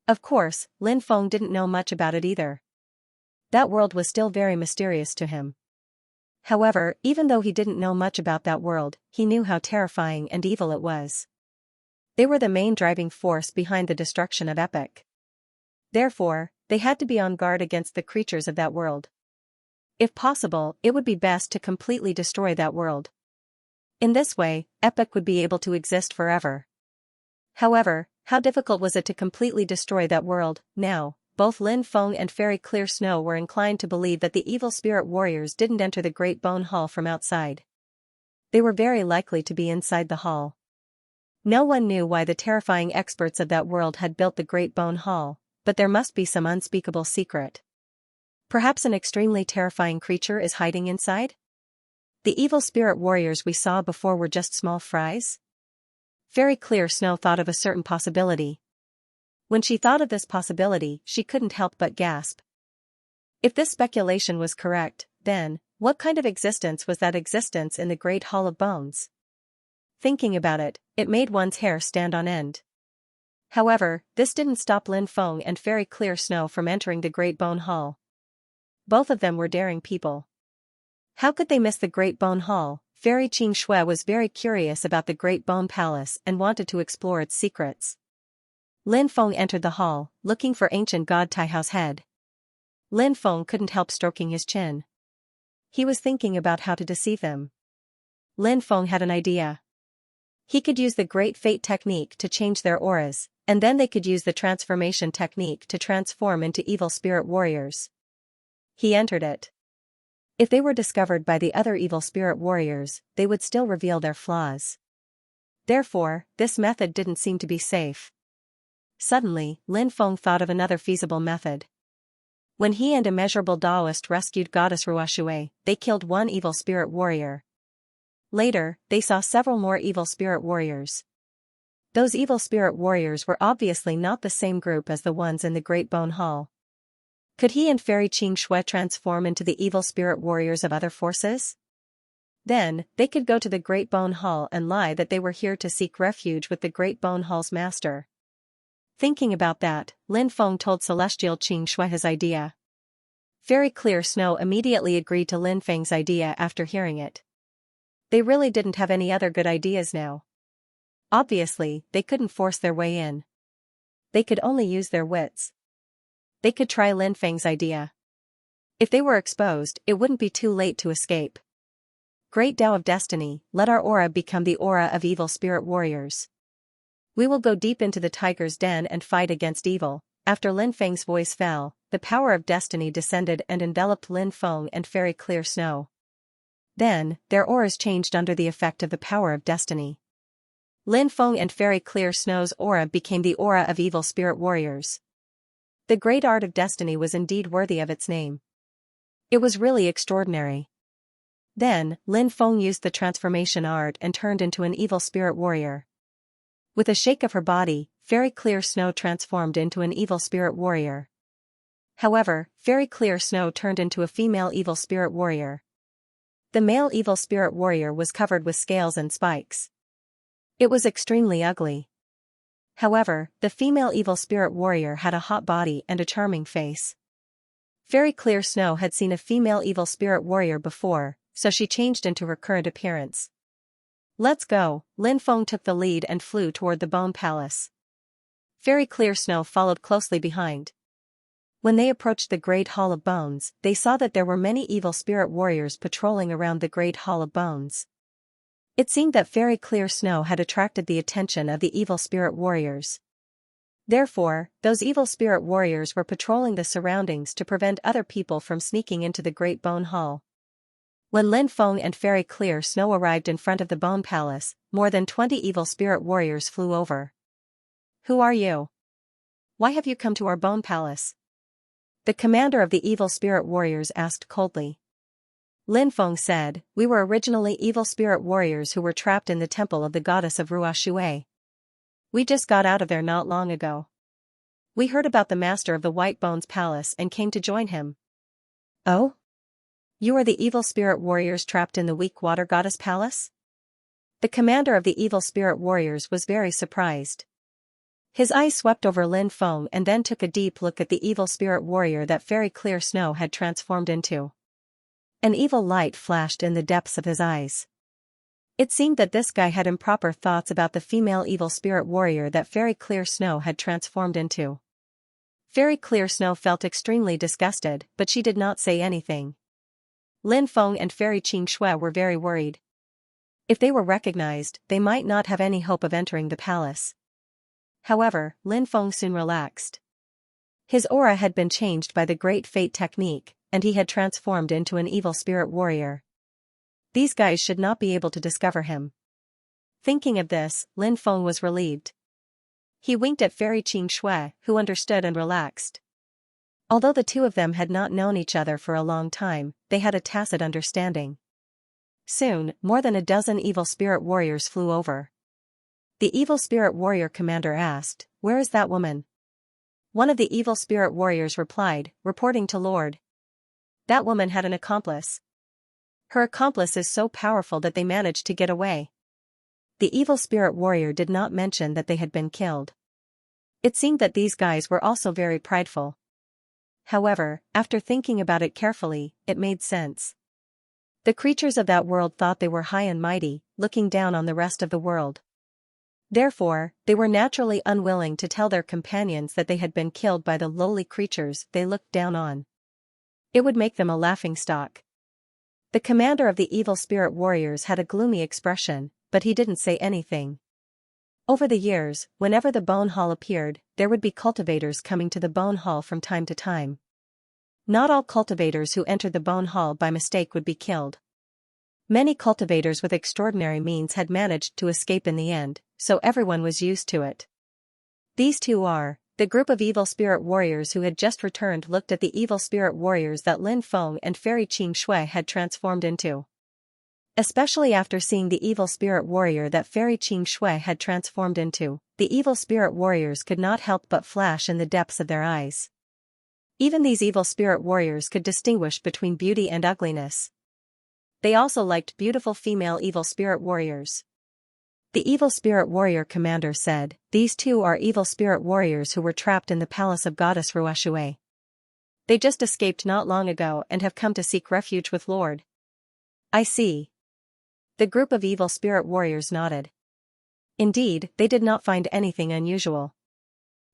Of course, Lin Feng didn't know much about it either. That world was still very mysterious to him. However, even though he didn't know much about that world, he knew how terrifying and evil it was. They were the main driving force behind the destruction of Epic. Therefore, they had to be on guard against the creatures of that world. If possible, it would be best to completely destroy that world. In this way, Epic would be able to exist forever. However, how difficult was it to completely destroy that world? Now, both Lin Feng and Fairy Clear Snow were inclined to believe that the evil spirit warriors didn't enter the Great Bone Hall from outside. They were very likely to be inside the hall. No one knew why the terrifying experts of that world had built the Great Bone Hall, but there must be some unspeakable secret. Perhaps an extremely terrifying creature is hiding inside? The evil spirit warriors we saw before were just small fries? Fairy Clear Snow thought of a certain possibility. When she thought of this possibility, she couldn't help but gasp. If this speculation was correct, then, what kind of existence was that existence in the Great Hall of Bones? Thinking about it, it made one's hair stand on end. However, this didn't stop Lin Feng and Fairy Clear Snow from entering the Great Bone Hall. Both of them were daring people. How could they miss the Great Bone Hall? Fairy Xianxia was very curious about the Great Bone Palace and wanted to explore its secrets. Lin Feng entered the hall, looking for ancient god Taihao's head. Lin Feng couldn't help stroking his chin. He was thinking about how to deceive him. Lin Feng had an idea. He could use the Great Fate technique to change their auras, and then they could use the transformation technique to transform into evil spirit warriors. He entered it. If they were discovered by the other evil spirit warriors, they would still reveal their flaws. Therefore, this method didn't seem to be safe. Suddenly, Lin Feng thought of another feasible method. When he and Immeasurable Daoist rescued Goddess Ruoshui, they killed one evil spirit warrior. Later, they saw several more evil spirit warriors. Those evil spirit warriors were obviously not the same group as the ones in the Great Bone Hall. Could he and Fairy Xianxia transform into the evil spirit warriors of other forces? Then, they could go to the Great Bone Hall and lie that they were here to seek refuge with the Great Bone Hall's master. Thinking about that, Lin Feng told Celestial Xianxia his idea. Fairy Clear Snow immediately agreed to Lin Feng's idea after hearing it. They really didn't have any other good ideas now. Obviously, they couldn't force their way in. They could only use their wits. They could try Lin Feng's idea. If they were exposed, it wouldn't be too late to escape. Great Tao of Destiny, let our aura become the aura of evil spirit warriors. We will go deep into the tiger's den and fight against evil. After Lin Feng's voice fell, the power of destiny descended and enveloped Lin Feng and Fairy Clear Snow. Then, their auras changed under the effect of the power of destiny. Lin Feng and Fairy Clear Snow's aura became the aura of evil spirit warriors. The great art of destiny was indeed worthy of its name. It was really extraordinary. Then, Lin Feng used the transformation art and turned into an evil spirit warrior. With a shake of her body, Fairy Clear Snow transformed into an evil spirit warrior. However, Fairy Clear Snow turned into a female evil spirit warrior. The male evil spirit warrior was covered with scales and spikes. It was extremely ugly. However, the female evil spirit warrior had a hot body and a charming face. Fairy Clear Snow had seen a female evil spirit warrior before, so she changed into her current appearance. Let's go, Lin Feng took the lead and flew toward the Bone Palace. Fairy Clear Snow followed closely behind. When they approached the Great Hall of Bones, they saw that there were many evil spirit warriors patrolling around the Great Hall of Bones. It seemed that Fairy Clear Snow had attracted the attention of the evil spirit warriors. Therefore, those evil spirit warriors were patrolling the surroundings to prevent other people from sneaking into the Great Bone Hall. When Lin Feng and Fairy Clear Snow arrived in front of the Bone Palace, more than 20 evil spirit warriors flew over. Who are you? Why have you come to our Bone Palace? The commander of the evil spirit warriors asked coldly. Lin Feng said, we were originally evil spirit warriors who were trapped in the temple of the goddess of Ruoshui. We just got out of there not long ago. We heard about the master of the White Bones Palace and came to join him. Oh? You are the evil spirit warriors trapped in the weak water goddess palace? The commander of the evil spirit warriors was very surprised. His eyes swept over Lin Feng and then took a deep look at the evil spirit warrior that Fairy Clear Snow had transformed into. An evil light flashed in the depths of his eyes. It seemed that this guy had improper thoughts about the female evil spirit warrior that Fairy Clear Snow had transformed into. Fairy Clear Snow felt extremely disgusted, but she did not say anything. Lin Feng and Fairy Xianxia were very worried. If they were recognized, they might not have any hope of entering the palace. However, Lin Feng soon relaxed. His aura had been changed by the Great Fate technique, and he had transformed into an evil spirit warrior. These guys should not be able to discover him. Thinking of this, Lin Feng was relieved. He winked at Fairy Xianxia, who understood and relaxed. Although the two of them had not known each other for a long time, they had a tacit understanding. Soon, more than a dozen evil spirit warriors flew over. The evil spirit warrior commander asked, where is that woman? One of the evil spirit warriors replied, reporting to Lord. That woman had an accomplice. Her accomplice is so powerful that they managed to get away. The evil spirit warrior did not mention that they had been killed. It seemed that these guys were also very prideful. However, after thinking about it carefully, it made sense. The creatures of that world thought they were high and mighty, looking down on the rest of the world. Therefore, they were naturally unwilling to tell their companions that they had been killed by the lowly creatures they looked down on. It would make them a laughingstock. The commander of the evil spirit warriors had a gloomy expression, but he didn't say anything. Over the years, whenever the Bone Hall appeared, there would be cultivators coming to the Bone Hall from time to time. Not all cultivators who entered the Bone Hall by mistake would be killed. Many cultivators with extraordinary means had managed to escape in the end, so everyone was used to it. These two are, the group of evil spirit warriors who had just returned looked at the evil spirit warriors that Lin Feng and Fairy Xianxia had transformed into. Especially after seeing the evil spirit warrior that Fairy Xianxia had transformed into, the evil spirit warriors could not help but flash in the depths of their eyes. Even these evil spirit warriors could distinguish between beauty and ugliness. They also liked beautiful female evil spirit warriors. The evil spirit warrior commander said, these two are evil spirit warriors who were trapped in the palace of goddess Ruoshui. They just escaped not long ago and have come to seek refuge with Lord. I see. The group of evil spirit warriors nodded. Indeed, they did not find anything unusual.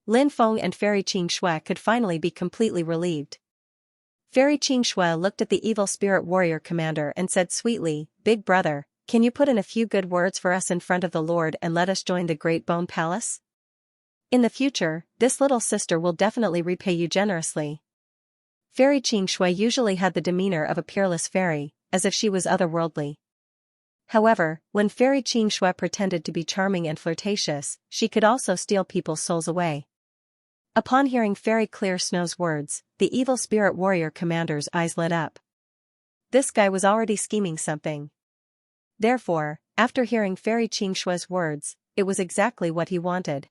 Lin Feng and Fairy Xianxia could finally be completely relieved. Fairy Xianxia looked at the evil spirit warrior commander and said sweetly, Big brother, can you put in a few good words for us in front of the Lord and let us join the Great Bone Palace? In the future, this little sister will definitely repay you generously. Fairy Xianxia usually had the demeanor of a peerless fairy, as if she was otherworldly. However, when Fairy Xianxia pretended to be charming and flirtatious, she could also steal people's souls away. Upon hearing Fairy Clear Snow's words, the evil spirit warrior commander's eyes lit up. This guy was already scheming something. Therefore, after hearing Fairy Xianxia's words, it was exactly what he wanted.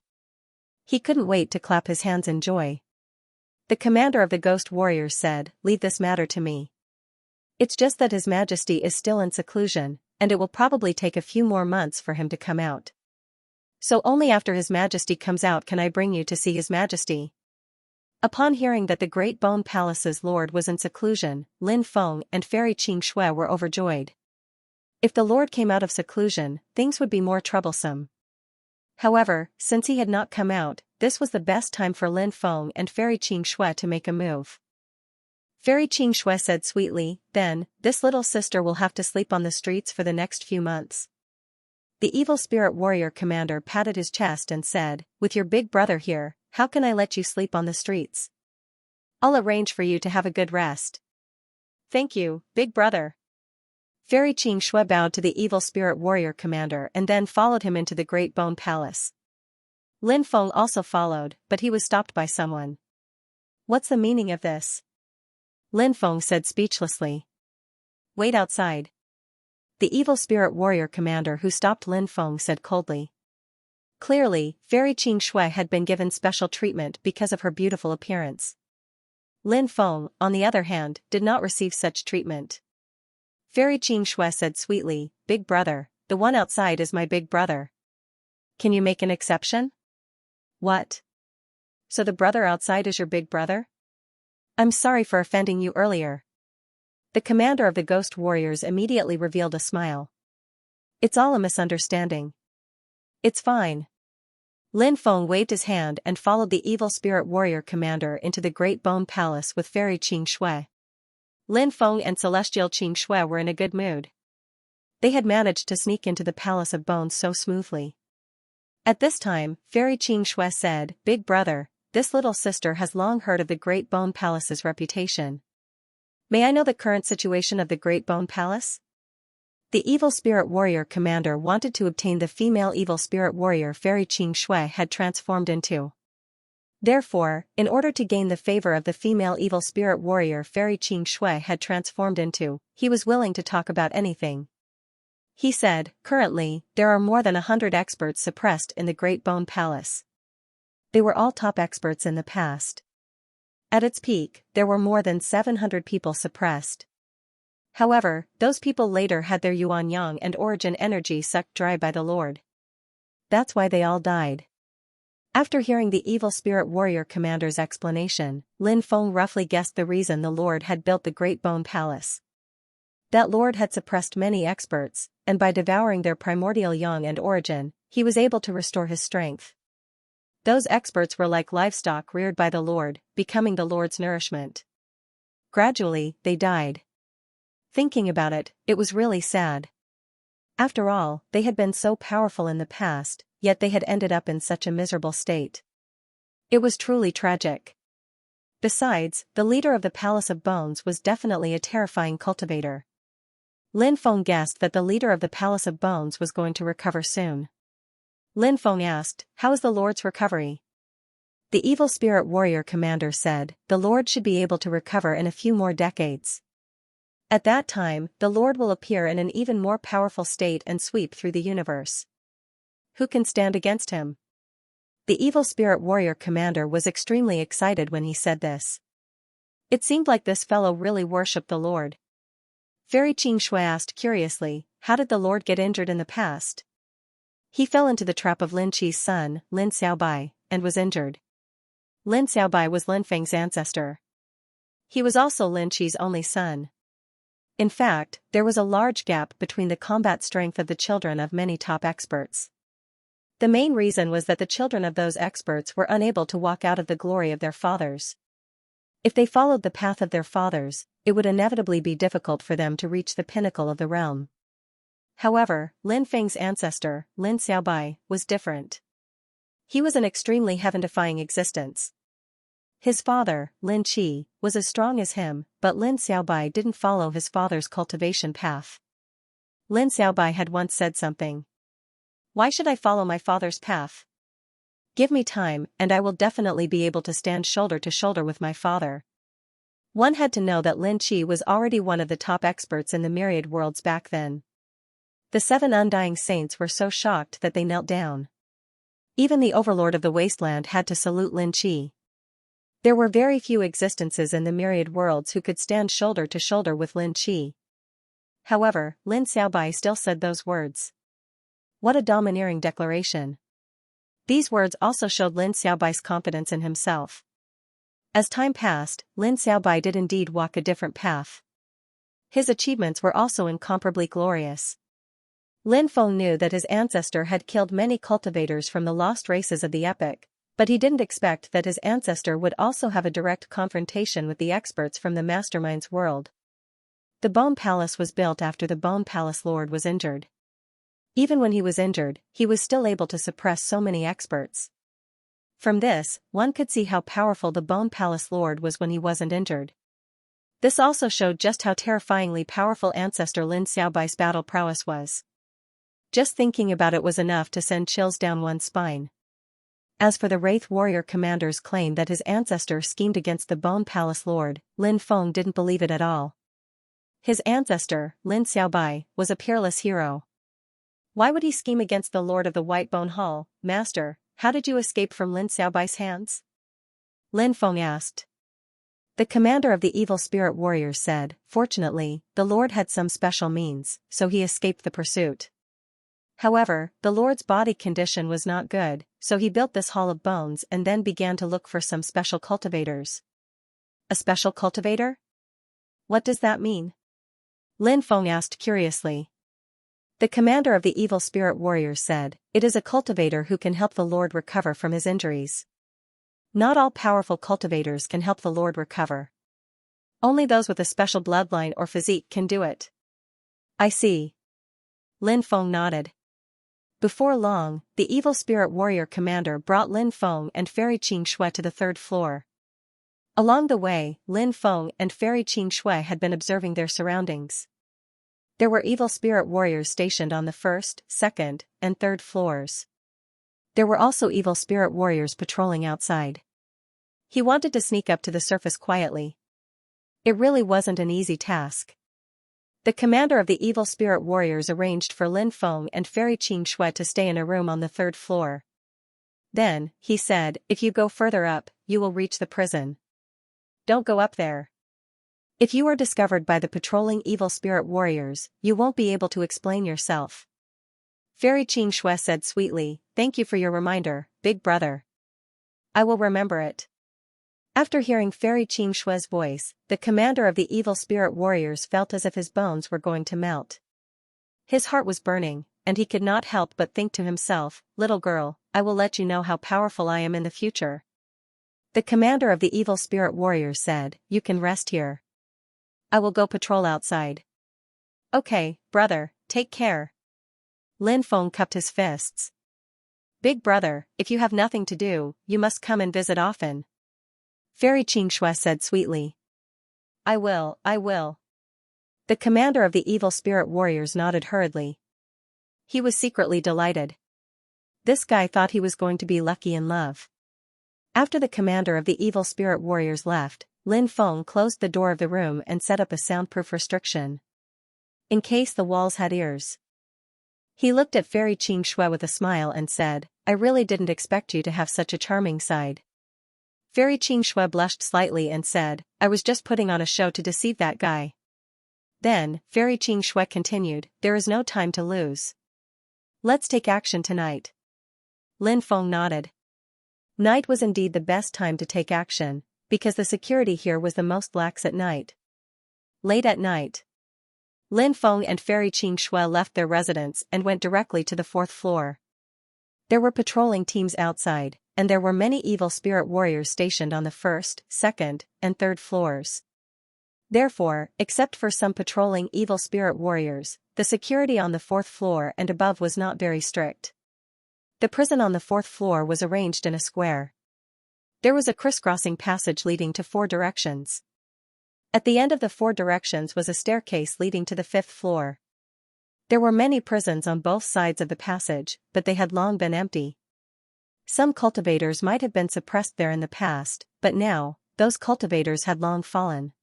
He couldn't wait to clap his hands in joy. The commander of the ghost warriors said, "Leave this matter to me. It's just that His Majesty is still in seclusion, and it will probably take a few more months for him to come out. So only after His Majesty comes out can I bring you to see His Majesty." Upon hearing that the Great Bone Palace's lord was in seclusion, Lin Feng and Fairy Xianxia were overjoyed. If the lord came out of seclusion, things would be more troublesome. However, since he had not come out, this was the best time for Lin Feng and Fairy Xianxia to make a move. Fairy Xianxia said sweetly, "Then, this little sister will have to sleep on the streets for the next few months." The evil spirit warrior commander patted his chest and said, "With your big brother here, how can I let you sleep on the streets? I'll arrange for you to have a good rest." "Thank you, big brother." Fairy Xianxia bowed to the evil spirit warrior commander and then followed him into the Great Bone Palace. Lin Feng also followed, but he was stopped by someone. "What's the meaning of this?" Lin Feng said speechlessly. "Wait outside." The evil spirit warrior commander who stopped Lin Feng said coldly. Clearly, Fairy Xianxia had been given special treatment because of her beautiful appearance. Lin Feng, on the other hand, did not receive such treatment. Fairy Xianxia said sweetly, "Big brother, the one outside is my big brother. Can you make an exception?" "What? So the brother outside is your big brother? I'm sorry for offending you earlier." The commander of the ghost warriors immediately revealed a smile. "It's all a misunderstanding. It's fine." Lin Feng waved his hand and followed the evil spirit warrior commander into the Great Bone Palace with Fairy Xianxia. Lin Feng and Celestial Xianxia were in a good mood. They had managed to sneak into the Palace of Bones so smoothly. At this time, Fairy Xianxia said, "Big brother, this little sister has long heard of the Great Bone Palace's reputation. May I know the current situation of the Great Bone Palace?" The evil spirit warrior commander wanted to obtain the female evil spirit warrior Fairy Xianxia had transformed into. Therefore, in order to gain the favor of the female evil spirit warrior Fairy Xianxia had transformed into, he was willing to talk about anything. He said, "Currently, there are more than 100 experts suppressed in the Great Bone Palace. They were all top experts in the past. At its peak, there were more than 700 people suppressed. However, those people later had their yuan yang and origin energy sucked dry by the Lord. That's why they all died." After hearing the evil spirit warrior commander's explanation, Lin Feng roughly guessed the reason the Lord had built the Great Bone Palace. That Lord had suppressed many experts, and by devouring their primordial yang and origin, he was able to restore his strength. Those experts were like livestock reared by the Lord, becoming the Lord's nourishment. Gradually, they died. Thinking about it, it was really sad. After all, they had been so powerful in the past, yet they had ended up in such a miserable state. It was truly tragic. Besides, the leader of the Palace of Bones was definitely a terrifying cultivator. Lin Feng guessed that the leader of the Palace of Bones was going to recover soon. Lin Feng asked, "How is the Lord's recovery?" The evil spirit warrior commander said, "The Lord should be able to recover in a few more decades. At that time, the Lord will appear in an even more powerful state and sweep through the universe. Who can stand against him?" The evil spirit warrior commander was extremely excited when he said this. It seemed like this fellow really worshipped the Lord. Fairy Xianxia asked curiously, "How did the Lord get injured in the past?" "He fell into the trap of Lin Qi's son, Lin Xiaobai, and was injured." Lin Xiaobai was Lin Feng's ancestor. He was also Lin Qi's only son. In fact, there was a large gap between the combat strength of the children of many top experts. The main reason was that the children of those experts were unable to walk out of the glory of their fathers. If they followed the path of their fathers, it would inevitably be difficult for them to reach the pinnacle of the realm. However, Lin Feng's ancestor, Lin Xiaobai, was different. He was an extremely heaven-defying existence. His father, Lin Qi, was as strong as him, but Lin Xiaobai didn't follow his father's cultivation path. Lin Xiaobai had once said something. "Why should I follow my father's path? Give me time, and I will definitely be able to stand shoulder to shoulder with my father." One had to know that Lin Qi was already one of the top experts in the myriad worlds back then. The 7 undying saints were so shocked that they knelt down. Even the overlord of the wasteland had to salute Lin Qi. There were very few existences in the myriad worlds who could stand shoulder to shoulder with Lin Qi. However, Lin Xiaobai still said those words. What a domineering declaration. These words also showed Lin Xiaobai's confidence in himself. As time passed, Lin Xiaobai did indeed walk a different path. His achievements were also incomparably glorious. Lin Feng knew that his ancestor had killed many cultivators from the lost races of the epoch, but he didn't expect that his ancestor would also have a direct confrontation with the experts from the Mastermind's world. The Bone Palace was built after the Bone Palace Lord was injured. Even when he was injured, he was still able to suppress so many experts. From this, one could see how powerful the Bone Palace Lord was when he wasn't injured. This also showed just how terrifyingly powerful ancestor Lin Xiaobai's battle prowess was. Just thinking about it was enough to send chills down one's spine. As for the Wraith Warrior commander's claim that his ancestor schemed against the Bone Palace Lord, Lin Feng didn't believe it at all. His ancestor, Lin Xiaobai, was a peerless hero. Why would he scheme against the Lord of the White Bone Hall? "Master, how did you escape from Lin Xiaobai's hands?" Lin Feng asked. The commander of the evil spirit warriors said, "Fortunately, the Lord had some special means, so he escaped the pursuit. However, the Lord's body condition was not good, so he built this Hall of Bones and then began to look for some special cultivators." "A special cultivator? What does that mean?" Lin Feng asked curiously. The commander of the evil spirit warriors said, "It is a cultivator who can help the Lord recover from his injuries. Not all powerful cultivators can help the Lord recover. Only those with a special bloodline or physique can do it." "I see." Lin Feng nodded. Before long, the evil spirit warrior commander brought Lin Feng and Fairy Xianxia to the 3rd floor. Along the way, Lin Feng and Fairy Xianxia had been observing their surroundings. There were evil spirit warriors stationed on the 1st, 2nd, and 3rd floors. There were also evil spirit warriors patrolling outside. He wanted to sneak up to the surface quietly. It really wasn't an easy task. The commander of the evil spirit warriors arranged for Lin Feng and Fairy Xianxia to stay in a room on the 3rd floor. Then, he said, "If you go further up, you will reach the prison. Don't go up there. If you are discovered by the patrolling evil spirit warriors, you won't be able to explain yourself." Fairy Xianxia said sweetly, "Thank you for your reminder, big brother. I will remember it." After hearing Fairy Xianxia's voice, the commander of the evil spirit warriors felt as if his bones were going to melt. His heart was burning, and he could not help but think to himself, "Little girl, I will let you know how powerful I am in the future." The commander of the evil spirit warriors said, "You can rest here. I will go patrol outside." "Okay, brother, take care." Lin Feng cupped his fists. "Big brother, if you have nothing to do, you must come and visit often." Fairy Xianxia said sweetly. I will. The commander of the evil spirit warriors nodded hurriedly. He was secretly delighted. This guy thought he was going to be lucky in love. After the commander of the evil spirit warriors left, Lin Feng closed the door of the room and set up a soundproof restriction. In case the walls had ears. He looked at Fairy Xianxia with a smile and said, "I really didn't expect you to have such a charming side." Fairy Xianxia blushed slightly and said, "I was just putting on a show to deceive that guy." Then, Fairy Xianxia continued, "There is no time to lose. Let's take action tonight." Lin Feng nodded. Night was indeed the best time to take action, because the security here was the most lax at night. Late at night, Lin Feng and Fairy Xianxia left their residence and went directly to the 4th floor. There were patrolling teams outside, and there were many evil spirit warriors stationed on the 1st, 2nd, and 3rd floors. Therefore, except for some patrolling evil spirit warriors, the security on the fourth floor and above was not very strict. The prison on the fourth floor was arranged in a square. There was a crisscrossing passage leading to 4 directions. At the end of the 4 directions was a staircase leading to the 5th floor. There were many prisons on both sides of the passage, but they had long been empty. Some cultivators might have been suppressed there in the past, but now, those cultivators had long fallen.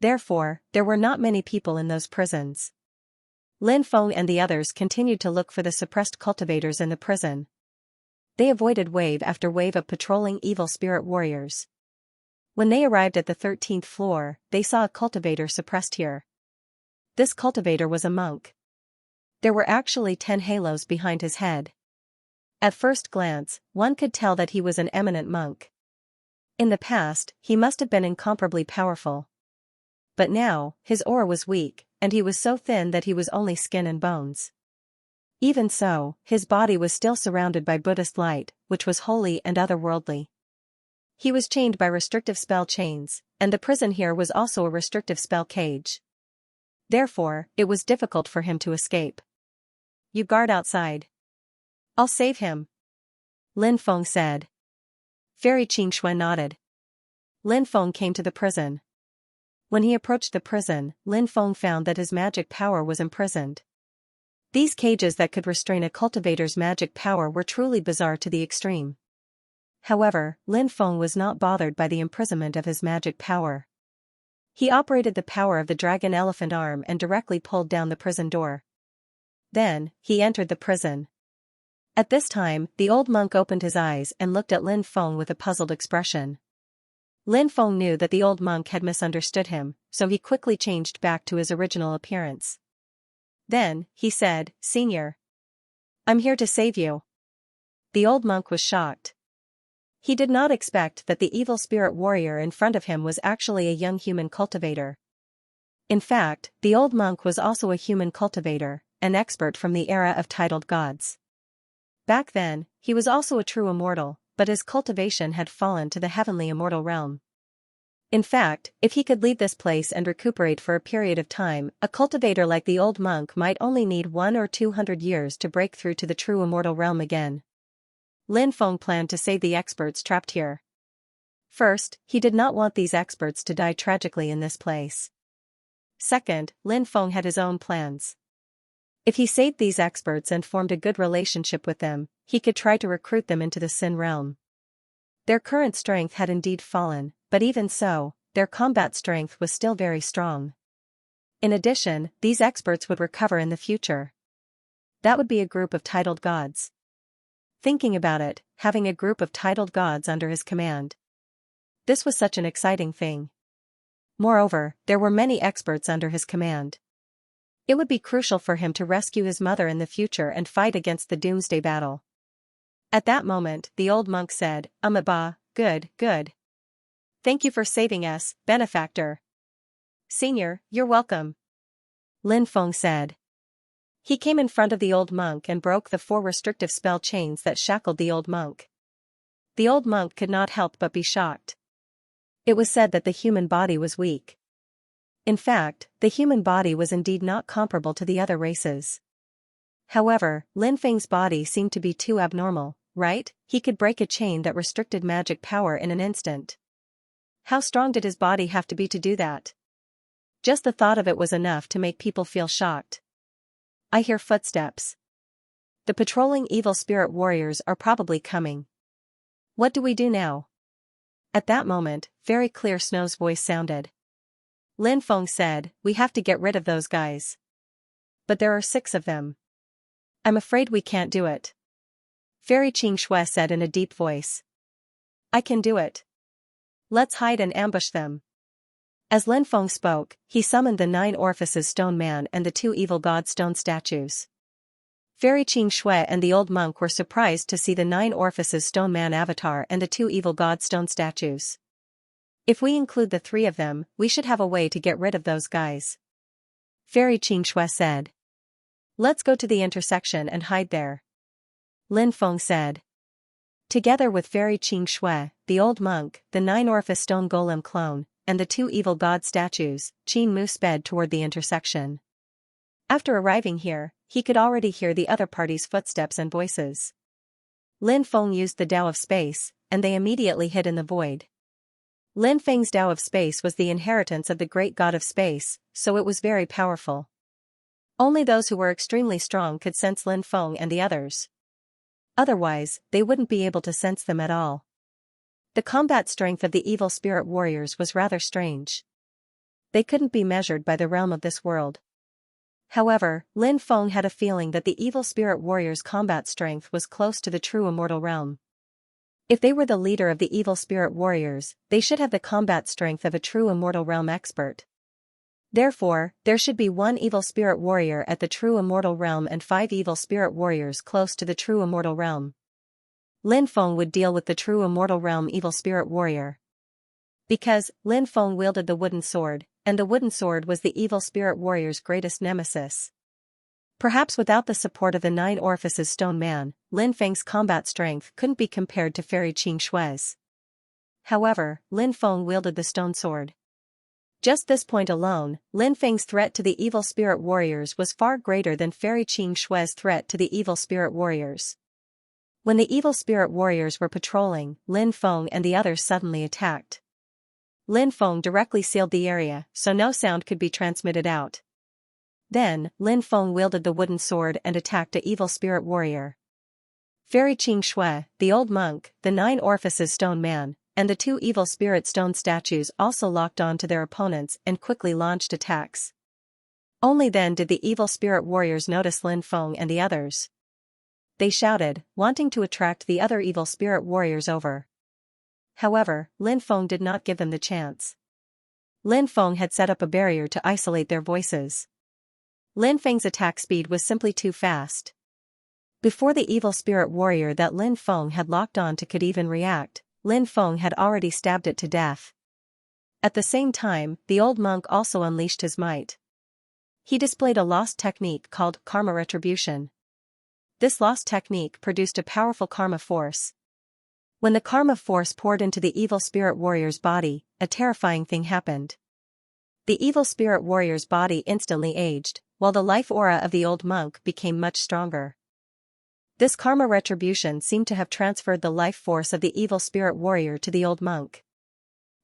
Therefore, there were not many people in those prisons. Lin Feng and the others continued to look for the suppressed cultivators in the prison. They avoided wave after wave of patrolling evil spirit warriors. When they arrived at the 13th floor, they saw a cultivator suppressed here. This cultivator was a monk. There were actually 10 halos behind his head. At first glance, one could tell that he was an eminent monk. In the past, he must have been incomparably powerful. But now, his aura was weak, and he was so thin that he was only skin and bones. Even so, his body was still surrounded by Buddhist light, which was holy and otherworldly. He was chained by restrictive spell chains, and the prison here was also a restrictive spell cage. Therefore, it was difficult for him to escape. "You guard outside. I'll save him," Lin Feng said. Fairy Xianxia nodded. Lin Feng came to the prison. When he approached the prison, Lin Feng found that his magic power was imprisoned. These cages that could restrain a cultivator's magic power were truly bizarre to the extreme. However, Lin Feng was not bothered by the imprisonment of his magic power. He operated the power of the dragon elephant arm and directly pulled down the prison door. Then, he entered the prison. At this time, the old monk opened his eyes and looked at Lin Feng with a puzzled expression. Lin Feng knew that the old monk had misunderstood him, so he quickly changed back to his original appearance. Then, he said, "Senior, I'm here to save you." The old monk was shocked. He did not expect that the evil spirit warrior in front of him was actually a young human cultivator. In fact, the old monk was also a human cultivator, an expert from the era of titled gods. Back then, he was also a true immortal, but his cultivation had fallen to the heavenly immortal realm. In fact, if he could leave this place and recuperate for a period of time, a cultivator like the old monk might only need 100 or 200 years to break through to the true immortal realm again. Lin Feng planned to save the experts trapped here. First, he did not want these experts to die tragically in this place. Second, Lin Feng had his own plans. If he saved these experts and formed a good relationship with them, he could try to recruit them into the Sin realm. Their current strength had indeed fallen, but even so, their combat strength was still very strong. In addition, these experts would recover in the future. That would be a group of titled gods. Thinking about it, having a group of titled gods under his command. This was such an exciting thing. Moreover, there were many experts under his command. It would be crucial for him to rescue his mother in the future and fight against the doomsday battle. At that moment, the old monk said, "Ba, good, good. Thank you for saving us, benefactor." "Senior, you're welcome," Lin Feng said. He came in front of the old monk and broke the 4 restrictive spell chains that shackled the old monk. The old monk could not help but be shocked. It was said that the human body was weak. In fact, the human body was indeed not comparable to the other races. However, Lin Feng's body seemed to be too abnormal, right? He could break a chain that restricted magic power in an instant. How strong did his body have to be to do that? Just the thought of it was enough to make people feel shocked. I hear footsteps. The patrolling evil spirit warriors are probably coming. What do we do now? At that moment, very clear Snow's voice sounded. Lin Feng said, "We have to get rid of those guys. But there are 6 of them. I'm afraid we can't do it." Fairy Xianxia said in a deep voice. "I can do it. Let's hide and ambush them." As Lin Feng spoke, he summoned the 9 orifices stone man and the 2 evil god stone statues. Fairy Xianxia and the old monk were surprised to see the 9 orifices stone man avatar and the 2 evil god stone statues. If we include the 3 of them, we should have a way to get rid of those guys. Fairy Xianxia said. "Let's go to the intersection and hide there," Lin Feng said. Together with Fairy Xianxia, the old monk, the 9 orifice stone golem clone, and the two evil god statues, Qin Mu sped toward the intersection. After arriving here, he could already hear the other party's footsteps and voices. Lin Feng used the Tao of Space, and they immediately hid in the void. Lin Feng's Tao of Space was the inheritance of the great god of space, so it was very powerful. Only those who were extremely strong could sense Lin Feng and the others. Otherwise, they wouldn't be able to sense them at all. The combat strength of the evil spirit warriors was rather strange. They couldn't be measured by the realm of this world. However, Lin Feng had a feeling that the evil spirit warriors' combat strength was close to the true immortal realm. If they were the leader of the evil spirit warriors, they should have the combat strength of a true immortal realm expert. Therefore, there should be one evil spirit warrior at the true immortal realm and 5 evil spirit warriors close to the true immortal realm. Lin Feng would deal with the true immortal realm evil spirit warrior. Because Lin Feng wielded the wooden sword, and the wooden sword was the evil spirit warrior's greatest nemesis. Perhaps without the support of the 9 orifices stone man, Lin Feng's combat strength couldn't be compared to Fairy Xianxia's. However, Lin Feng wielded the stone sword. Just this point alone, Lin Feng's threat to the evil spirit warriors was far greater than Fairy Xianxia's threat to the evil spirit warriors. When the evil spirit warriors were patrolling, Lin Feng and the others suddenly attacked. Lin Feng directly sealed the area, so no sound could be transmitted out. Then, Lin Feng wielded the wooden sword and attacked a evil spirit warrior. Fairy Xianxia, the old monk, the 9 orifices stone man, and the 2 evil spirit stone statues also locked on to their opponents and quickly launched attacks. Only then did the evil spirit warriors notice Lin Feng and the others. They shouted, wanting to attract the other evil spirit warriors over. However, Lin Feng did not give them the chance. Lin Feng had set up a barrier to isolate their voices. Lin Feng's attack speed was simply too fast. Before the evil spirit warrior that Lin Feng had locked on to could even react, Lin Feng had already stabbed it to death. At the same time, the old monk also unleashed his might. He displayed a lost technique called karma retribution. This lost technique produced a powerful karma force. When the karma force poured into the evil spirit warrior's body, a terrifying thing happened. The evil spirit warrior's body instantly aged, while the life aura of the old monk became much stronger. This karma retribution seemed to have transferred the life force of the evil spirit warrior to the old monk.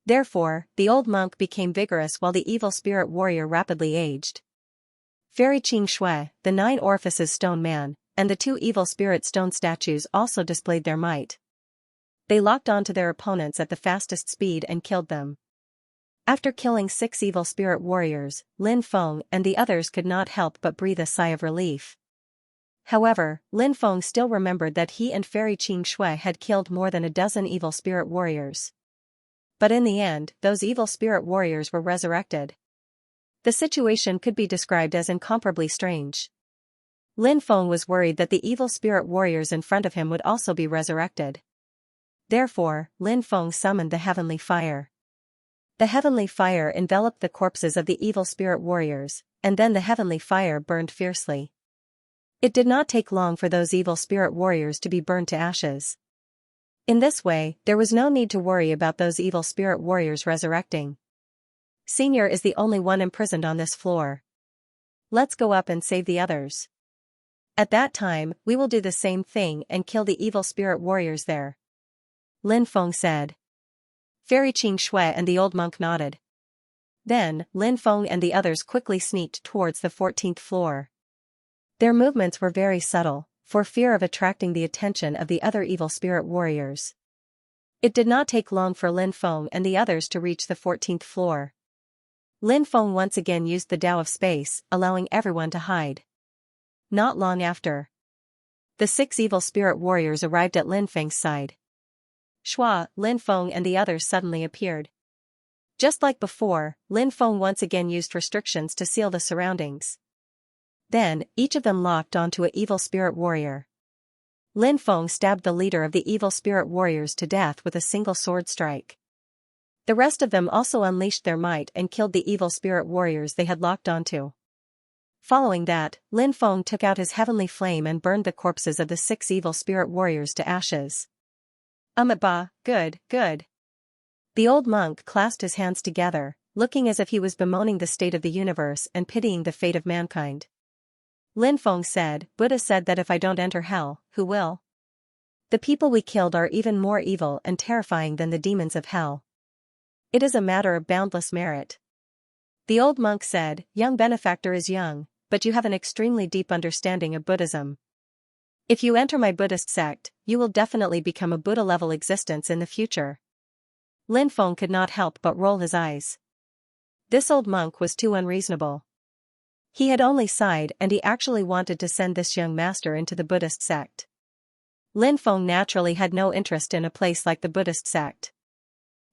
Therefore, the old monk became vigorous while the evil spirit warrior rapidly aged. Fairy Xianxia, the 9 orifices stone man, and the 2 evil spirit stone statues also displayed their might. They locked onto their opponents at the fastest speed and killed them. After killing 6 evil spirit warriors, Lin Feng and the others could not help but breathe a sigh of relief. However, Lin Feng still remembered that he and Fairy Xianxia had killed more than a dozen evil spirit warriors. But in the end, those evil spirit warriors were resurrected. The situation could be described as incomparably strange. Lin Feng was worried that the evil spirit warriors in front of him would also be resurrected. Therefore, Lin Feng summoned the heavenly fire. The heavenly fire enveloped the corpses of the evil spirit warriors, and then the heavenly fire burned fiercely. It did not take long for those evil spirit warriors to be burned to ashes. In this way, there was no need to worry about those evil spirit warriors resurrecting. Senior is the only one imprisoned on this floor. Let's go up and save the others. At that time, we will do the same thing and kill the evil spirit warriors there. Lin Feng said. Fairy Xianxia and the old monk nodded. Then, Lin Feng and the others quickly sneaked towards the 14th floor. Their movements were very subtle, for fear of attracting the attention of the other evil spirit warriors. It did not take long for Lin Feng and the others to reach the 14th floor. Lin Feng once again used the Tao of Space, allowing everyone to hide. Not long after, the 6 evil spirit warriors arrived at Lin Feng's side. Shua, Lin Feng and the others suddenly appeared. Just like before, Lin Feng once again used restrictions to seal the surroundings. Then, each of them locked onto an evil spirit warrior. Lin Feng stabbed the leader of the evil spirit warriors to death with a single sword strike. The rest of them also unleashed their might and killed the evil spirit warriors they had locked onto. Following that, Lin Feng took out his heavenly flame and burned the corpses of the 6 evil spirit warriors to ashes. Good, good. The old monk clasped his hands together, looking as if he was bemoaning the state of the universe and pitying the fate of mankind. Lin Feng said, Buddha said that if I don't enter hell, who will? The people we killed are even more evil and terrifying than the demons of hell. It is a matter of boundless merit. The old monk said, Young benefactor is young, but you have an extremely deep understanding of Buddhism. If you enter my Buddhist sect, you will definitely become a Buddha-level existence in the future. Lin Feng could not help but roll his eyes. This old monk was too unreasonable. He had only sighed, and he actually wanted to send this young master into the Buddhist sect. Lin Feng naturally had no interest in a place like the Buddhist sect.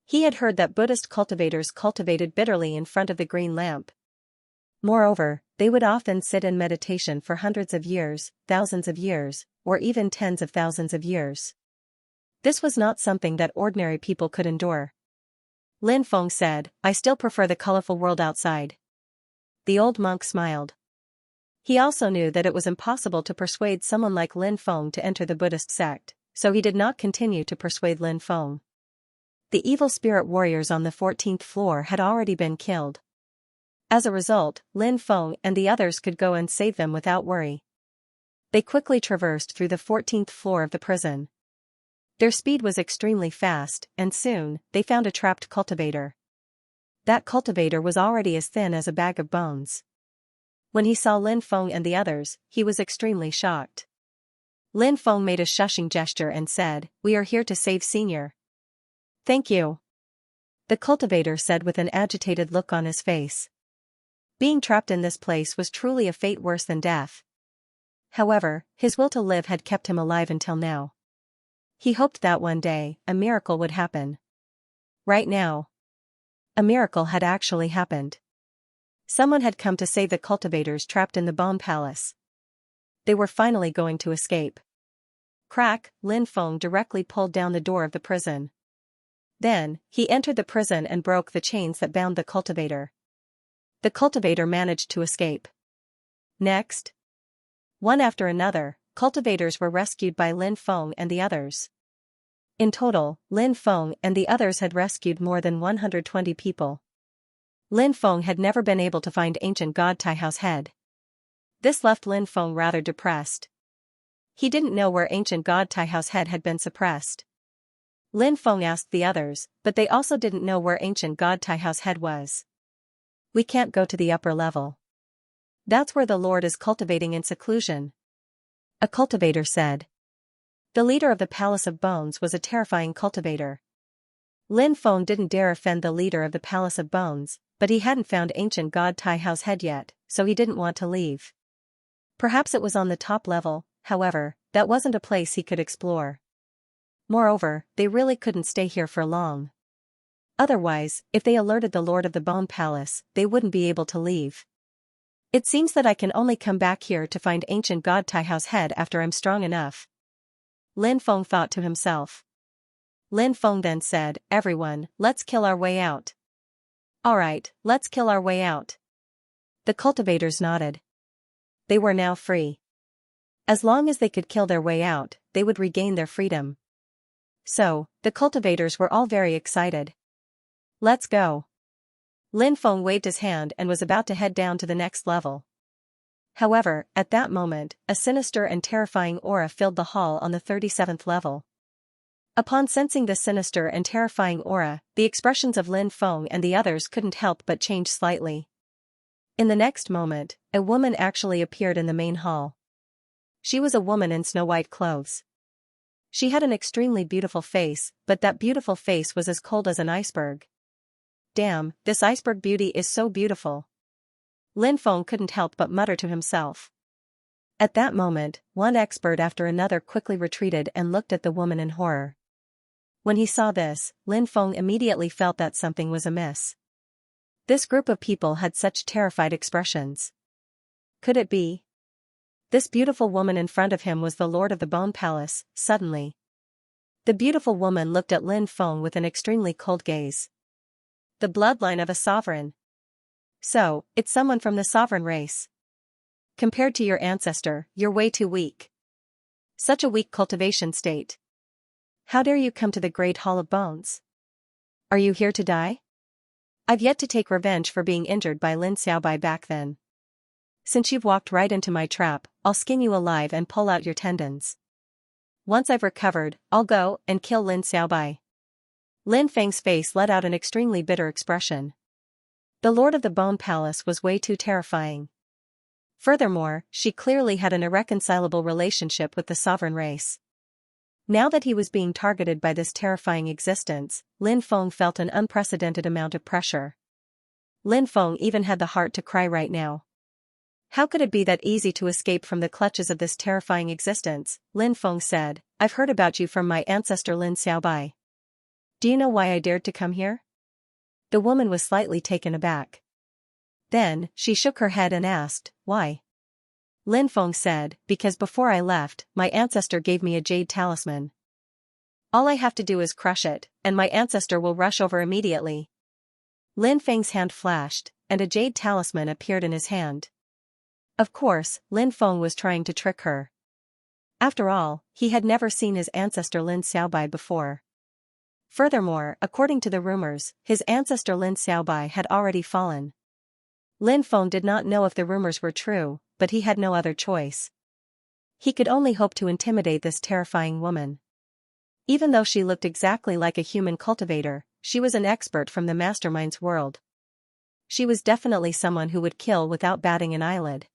He had heard that Buddhist cultivators cultivated bitterly in front of the green lamp. Moreover, they would often sit in meditation for hundreds of years, thousands of years, or even tens of thousands of years. This was not something that ordinary people could endure. Lin Feng said, I still prefer the colorful world outside. The old monk smiled. He also knew that it was impossible to persuade someone like Lin Feng to enter the Buddhist sect, so he did not continue to persuade Lin Feng. The evil spirit warriors on the 14th floor had already been killed. As a result, Lin Feng and the others could go and save them without worry. They quickly traversed through the 14th floor of the prison. Their speed was extremely fast, and soon, they found a trapped cultivator. That cultivator was already as thin as a bag of bones. When he saw Lin Feng and the others, he was extremely shocked. Lin Feng made a shushing gesture and said, We are here to save Senior. Thank you. The cultivator said with an agitated look on his face. Being trapped in this place was truly a fate worse than death. However, his will to live had kept him alive until now. He hoped that one day, a miracle would happen. Right now, a miracle had actually happened. Someone had come to save the cultivators trapped in the Bone Palace. They were finally going to escape. Crack, Lin Feng directly pulled down the door of the prison. Then, he entered the prison and broke the chains that bound the cultivator. The cultivator managed to escape. Next, one after another, cultivators were rescued by Lin Feng and the others. In total, Lin Feng and the others had rescued more than 120 people. Lin Feng had never been able to find ancient god Taihao's head. This left Lin Feng rather depressed. He didn't know where ancient god Taihao's head had been suppressed. Lin Feng asked the others, but they also didn't know where ancient god Taihao's head was. We can't go to the upper level. That's where the Lord is cultivating in seclusion. A cultivator said. The leader of the Palace of Bones was a terrifying cultivator. Lin Feng didn't dare offend the leader of the Palace of Bones, but he hadn't found ancient god Taihao's head yet, so he didn't want to leave. Perhaps it was on the top level, however, that wasn't a place he could explore. Moreover, they really couldn't stay here for long. Otherwise, if they alerted the Lord of the Bone Palace, they wouldn't be able to leave. It seems that I can only come back here to find ancient god Taihao's head after I'm strong enough. Lin Feng thought to himself. Lin Feng then said, Everyone, let's kill our way out. Alright, let's kill our way out. The cultivators nodded. They were now free. As long as they could kill their way out, they would regain their freedom. So, the cultivators were all very excited. Let's go. Lin Feng waved his hand and was about to head down to the next level. However, at that moment, a sinister and terrifying aura filled the hall on the 37th level. Upon sensing the sinister and terrifying aura, the expressions of Lin Feng and the others couldn't help but change slightly. In the next moment, a woman actually appeared in the main hall. She was a woman in snow-white clothes. She had an extremely beautiful face, but that beautiful face was as cold as an iceberg. Damn, this iceberg beauty is so beautiful. Lin Feng couldn't help but mutter to himself. At that moment, one expert after another quickly retreated and looked at the woman in horror. When he saw this, Lin Feng immediately felt that something was amiss. This group of people had such terrified expressions. Could it be? This beautiful woman in front of him was the Lord of the Bone Palace, suddenly. The beautiful woman looked at Lin Feng with an extremely cold gaze. The bloodline of a sovereign. So, it's someone from the sovereign race. Compared to your ancestor, you're way too weak. Such a weak cultivation state. How dare you come to the Great Hall of Bones? Are you here to die? I've yet to take revenge for being injured by Lin Xiaobai back then. Since you've walked right into my trap, I'll skin you alive and pull out your tendons. Once I've recovered, I'll go and kill Lin Xiaobai. Lin Feng's face let out an extremely bitter expression. The Lord of the Bone Palace was way too terrifying. Furthermore, she clearly had an irreconcilable relationship with the sovereign race. Now that he was being targeted by this terrifying existence, Lin Feng felt an unprecedented amount of pressure. Lin Feng even had the heart to cry right now. How could it be that easy to escape from the clutches of this terrifying existence? Lin Feng said, I've heard about you from my ancestor Lin Xiaobai. Do you know why I dared to come here? The woman was slightly taken aback. Then, she shook her head and asked, why? Lin Feng said, because before I left, my ancestor gave me a jade talisman. All I have to do is crush it, and my ancestor will rush over immediately. Lin Feng's hand flashed, and a jade talisman appeared in his hand. Of course, Lin Feng was trying to trick her. After all, he had never seen his ancestor Lin Xiaobai before. Furthermore, according to the rumors, his ancestor Lin Xiaobai had already fallen. Lin Feng did not know if the rumors were true, but he had no other choice. He could only hope to intimidate this terrifying woman. Even though she looked exactly like a human cultivator, she was an expert from the mastermind's world. She was definitely someone who would kill without batting an eyelid.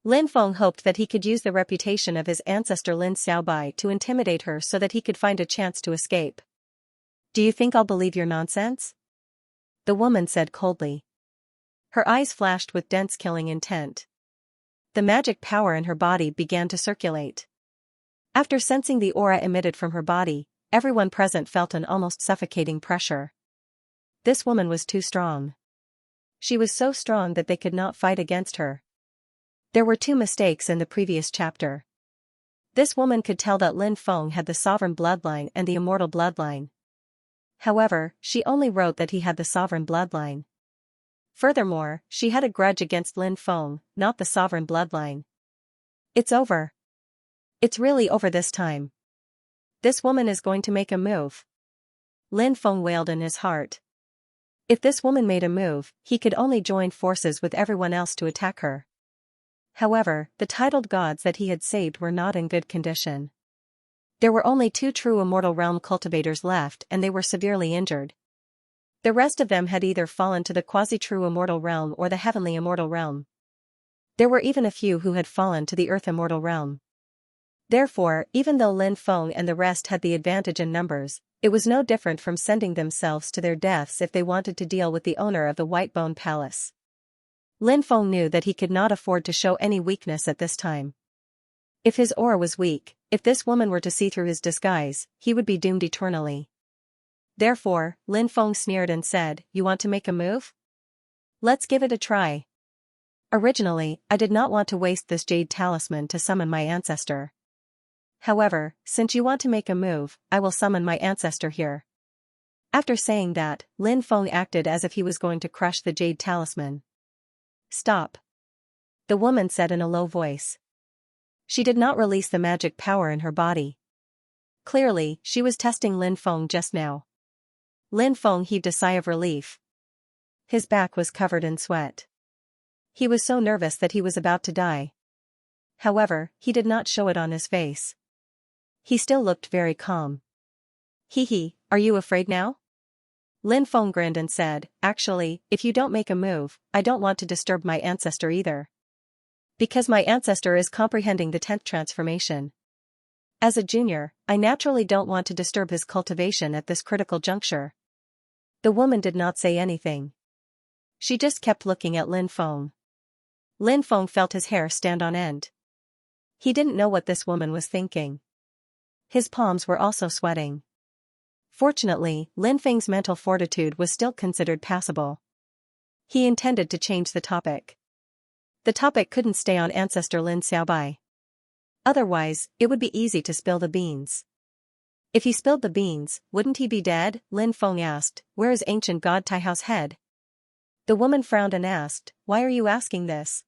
Lin Feng hoped that he could use the reputation of his ancestor Lin Xiaobai to intimidate her so that he could find a chance to escape. Do you think I'll believe your nonsense? The woman said coldly. Her eyes flashed with dense killing intent. The magic power in her body began to circulate. After sensing the aura emitted from her body, everyone present felt an almost suffocating pressure. This woman was too strong. She was so strong that they could not fight against her. There were 2 mistakes in the previous chapter. This woman could tell that Lin Feng had the sovereign bloodline and the immortal bloodline. However, she only wrote that he had the sovereign bloodline. Furthermore, she had a grudge against Lin Feng, not the sovereign bloodline. It's over. It's really over this time. This woman is going to make a move. Lin Feng wailed in his heart. If this woman made a move, he could only join forces with everyone else to attack her. However, the titled gods that he had saved were not in good condition. There were only 2 true Immortal Realm cultivators left and they were severely injured. The rest of them had either fallen to the quasi-true Immortal Realm or the Heavenly Immortal Realm. There were even a few who had fallen to the Earth Immortal Realm. Therefore, even though Lin Feng and the rest had the advantage in numbers, it was no different from sending themselves to their deaths if they wanted to deal with the owner of the White Bone Palace. Lin Feng knew that he could not afford to show any weakness at this time. If his aura was weak, if this woman were to see through his disguise, he would be doomed eternally. Therefore, Lin Feng sneered and said, You want to make a move? Let's give it a try. Originally, I did not want to waste this jade talisman to summon my ancestor. However, since you want to make a move, I will summon my ancestor here. After saying that, Lin Feng acted as if he was going to crush the jade talisman. Stop. The woman said in a low voice. She did not release the magic power in her body. Clearly, she was testing Lin Feng just now. Lin Feng heaved a sigh of relief. His back was covered in sweat. He was so nervous that he was about to die. However, he did not show it on his face. He still looked very calm. Hee, are you afraid now? Lin Feng grinned and said, Actually, if you don't make a move, I don't want to disturb my ancestor either. Because my ancestor is comprehending the 10th transformation. As a junior, I naturally don't want to disturb his cultivation at this critical juncture. The woman did not say anything. She just kept looking at Lin Feng. Lin Feng felt his hair stand on end. He didn't know what this woman was thinking. His palms were also sweating. Fortunately, Lin Feng's mental fortitude was still considered passable. He intended to change the topic. The topic couldn't stay on ancestor Lin Xiaobai. Otherwise, it would be easy to spill the beans. If he spilled the beans, wouldn't he be dead? Lin Feng asked, Where is ancient god Taihao's head? The woman frowned and asked, Why are you asking this?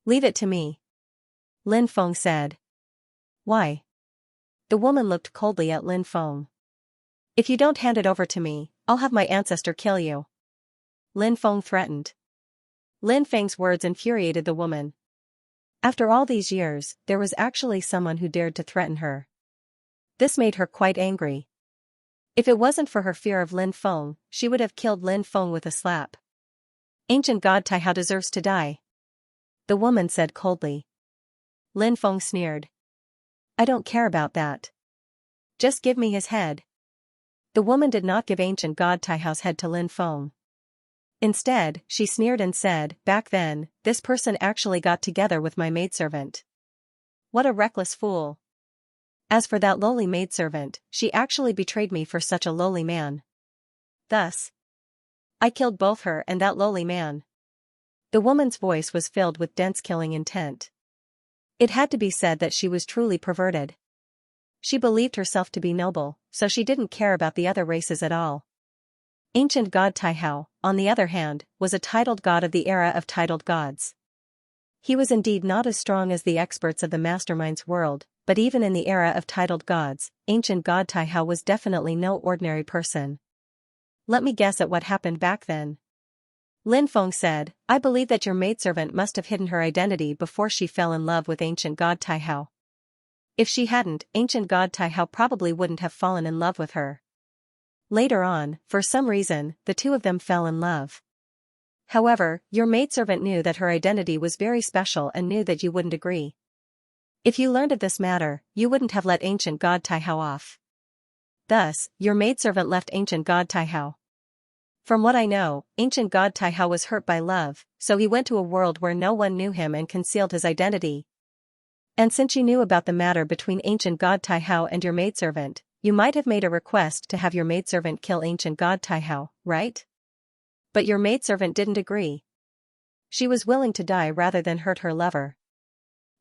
Leave it to me. Lin Feng said. Why? The woman looked coldly at Lin Feng. If you don't hand it over to me, I'll have my ancestor kill you. Lin Feng threatened. Lin Feng's words infuriated the woman. After all these years, there was actually someone who dared to threaten her. This made her quite angry. If it wasn't for her fear of Lin Feng, she would have killed Lin Feng with a slap. Ancient God Tai Hao deserves to die, the woman said coldly. Lin Feng sneered. I don't care about that. Just give me his head. The woman did not give ancient God Tai Hao's head to Lin Feng. Instead, she sneered and said, back then, this person actually got together with my maidservant. What a reckless fool. As for that lowly maidservant, she actually betrayed me for such a lowly man. Thus, I killed both her and that lowly man. The woman's voice was filled with dense killing intent. It had to be said that she was truly perverted. She believed herself to be noble, so she didn't care about the other races at all. Ancient God Tai Hao, on the other hand, was a titled god of the era of titled gods. He was indeed not as strong as the experts of the mastermind's world, but even in the era of titled gods, ancient God Tai Hao was definitely no ordinary person. Let me guess at what happened back then. Lin Feng said, I believe that your maidservant must have hidden her identity before she fell in love with ancient God Tai Hao. If she hadn't, ancient God Tai Hao probably wouldn't have fallen in love with her. Later on, for some reason, the two of them fell in love. However, your maidservant knew that her identity was very special and knew that you wouldn't agree. If you learned of this matter, you wouldn't have let ancient God Tai Hao off. Thus, your maidservant left ancient God Tai Hao. From what I know, ancient God Tai Hao was hurt by love, so he went to a world where no one knew him and concealed his identity. And since you knew about the matter between ancient God Tai Hao and your maidservant, you might have made a request to have your maidservant kill ancient God Tai Hao, right? But your maidservant didn't agree. She was willing to die rather than hurt her lover.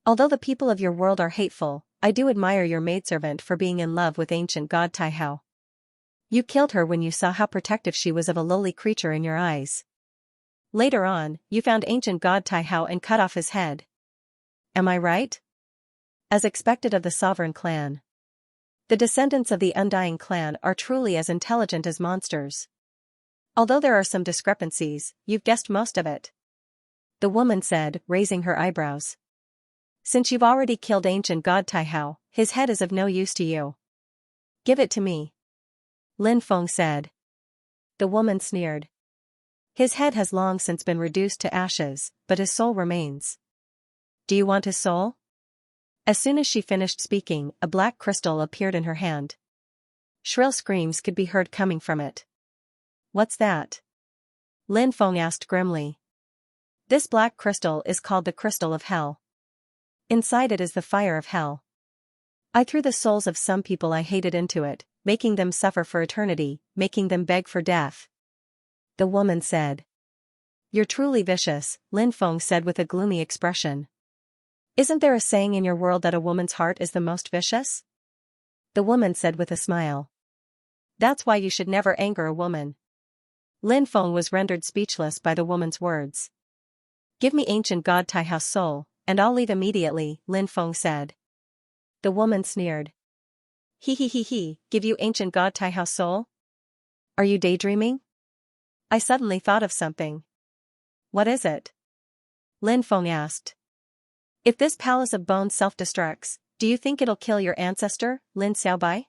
Although the people of your world are hateful, I do admire your maidservant for being in love with ancient God Tai Hao. You killed her when you saw how protective she was of a lowly creature in your eyes. Later on, you found ancient God Tai Hao and cut off his head. Am I right? As expected of the sovereign clan. The descendants of the Undying clan are truly as intelligent as monsters. Although there are some discrepancies, you've guessed most of it. The woman said, raising her eyebrows. Since you've already killed ancient God Tai Hao, his head is of no use to you. Give it to me. Lin Feng said. The woman sneered. His head has long since been reduced to ashes, but his soul remains. Do you want his soul? As soon as she finished speaking, a black crystal appeared in her hand. Shrill screams could be heard coming from it. What's that? Lin Feng asked grimly. This black crystal is called the Crystal of Hell. Inside it is the fire of hell. I threw the souls of some people I hated into it, making them suffer for eternity, making them beg for death. The woman said. You're truly vicious, Lin Feng said with a gloomy expression. Isn't there a saying in your world that a woman's heart is the most vicious? The woman said with a smile. That's why you should never anger a woman. Lin Feng was rendered speechless by the woman's words. Give me ancient God Tai Hao's soul, and I'll leave immediately, Lin Feng said. The woman sneered. He, give you ancient God Tai Hao's soul? Are you daydreaming? I suddenly thought of something. What is it? Lin Feng asked. If this palace of bones self-destructs, do you think it'll kill your ancestor, Lin Xiaobai?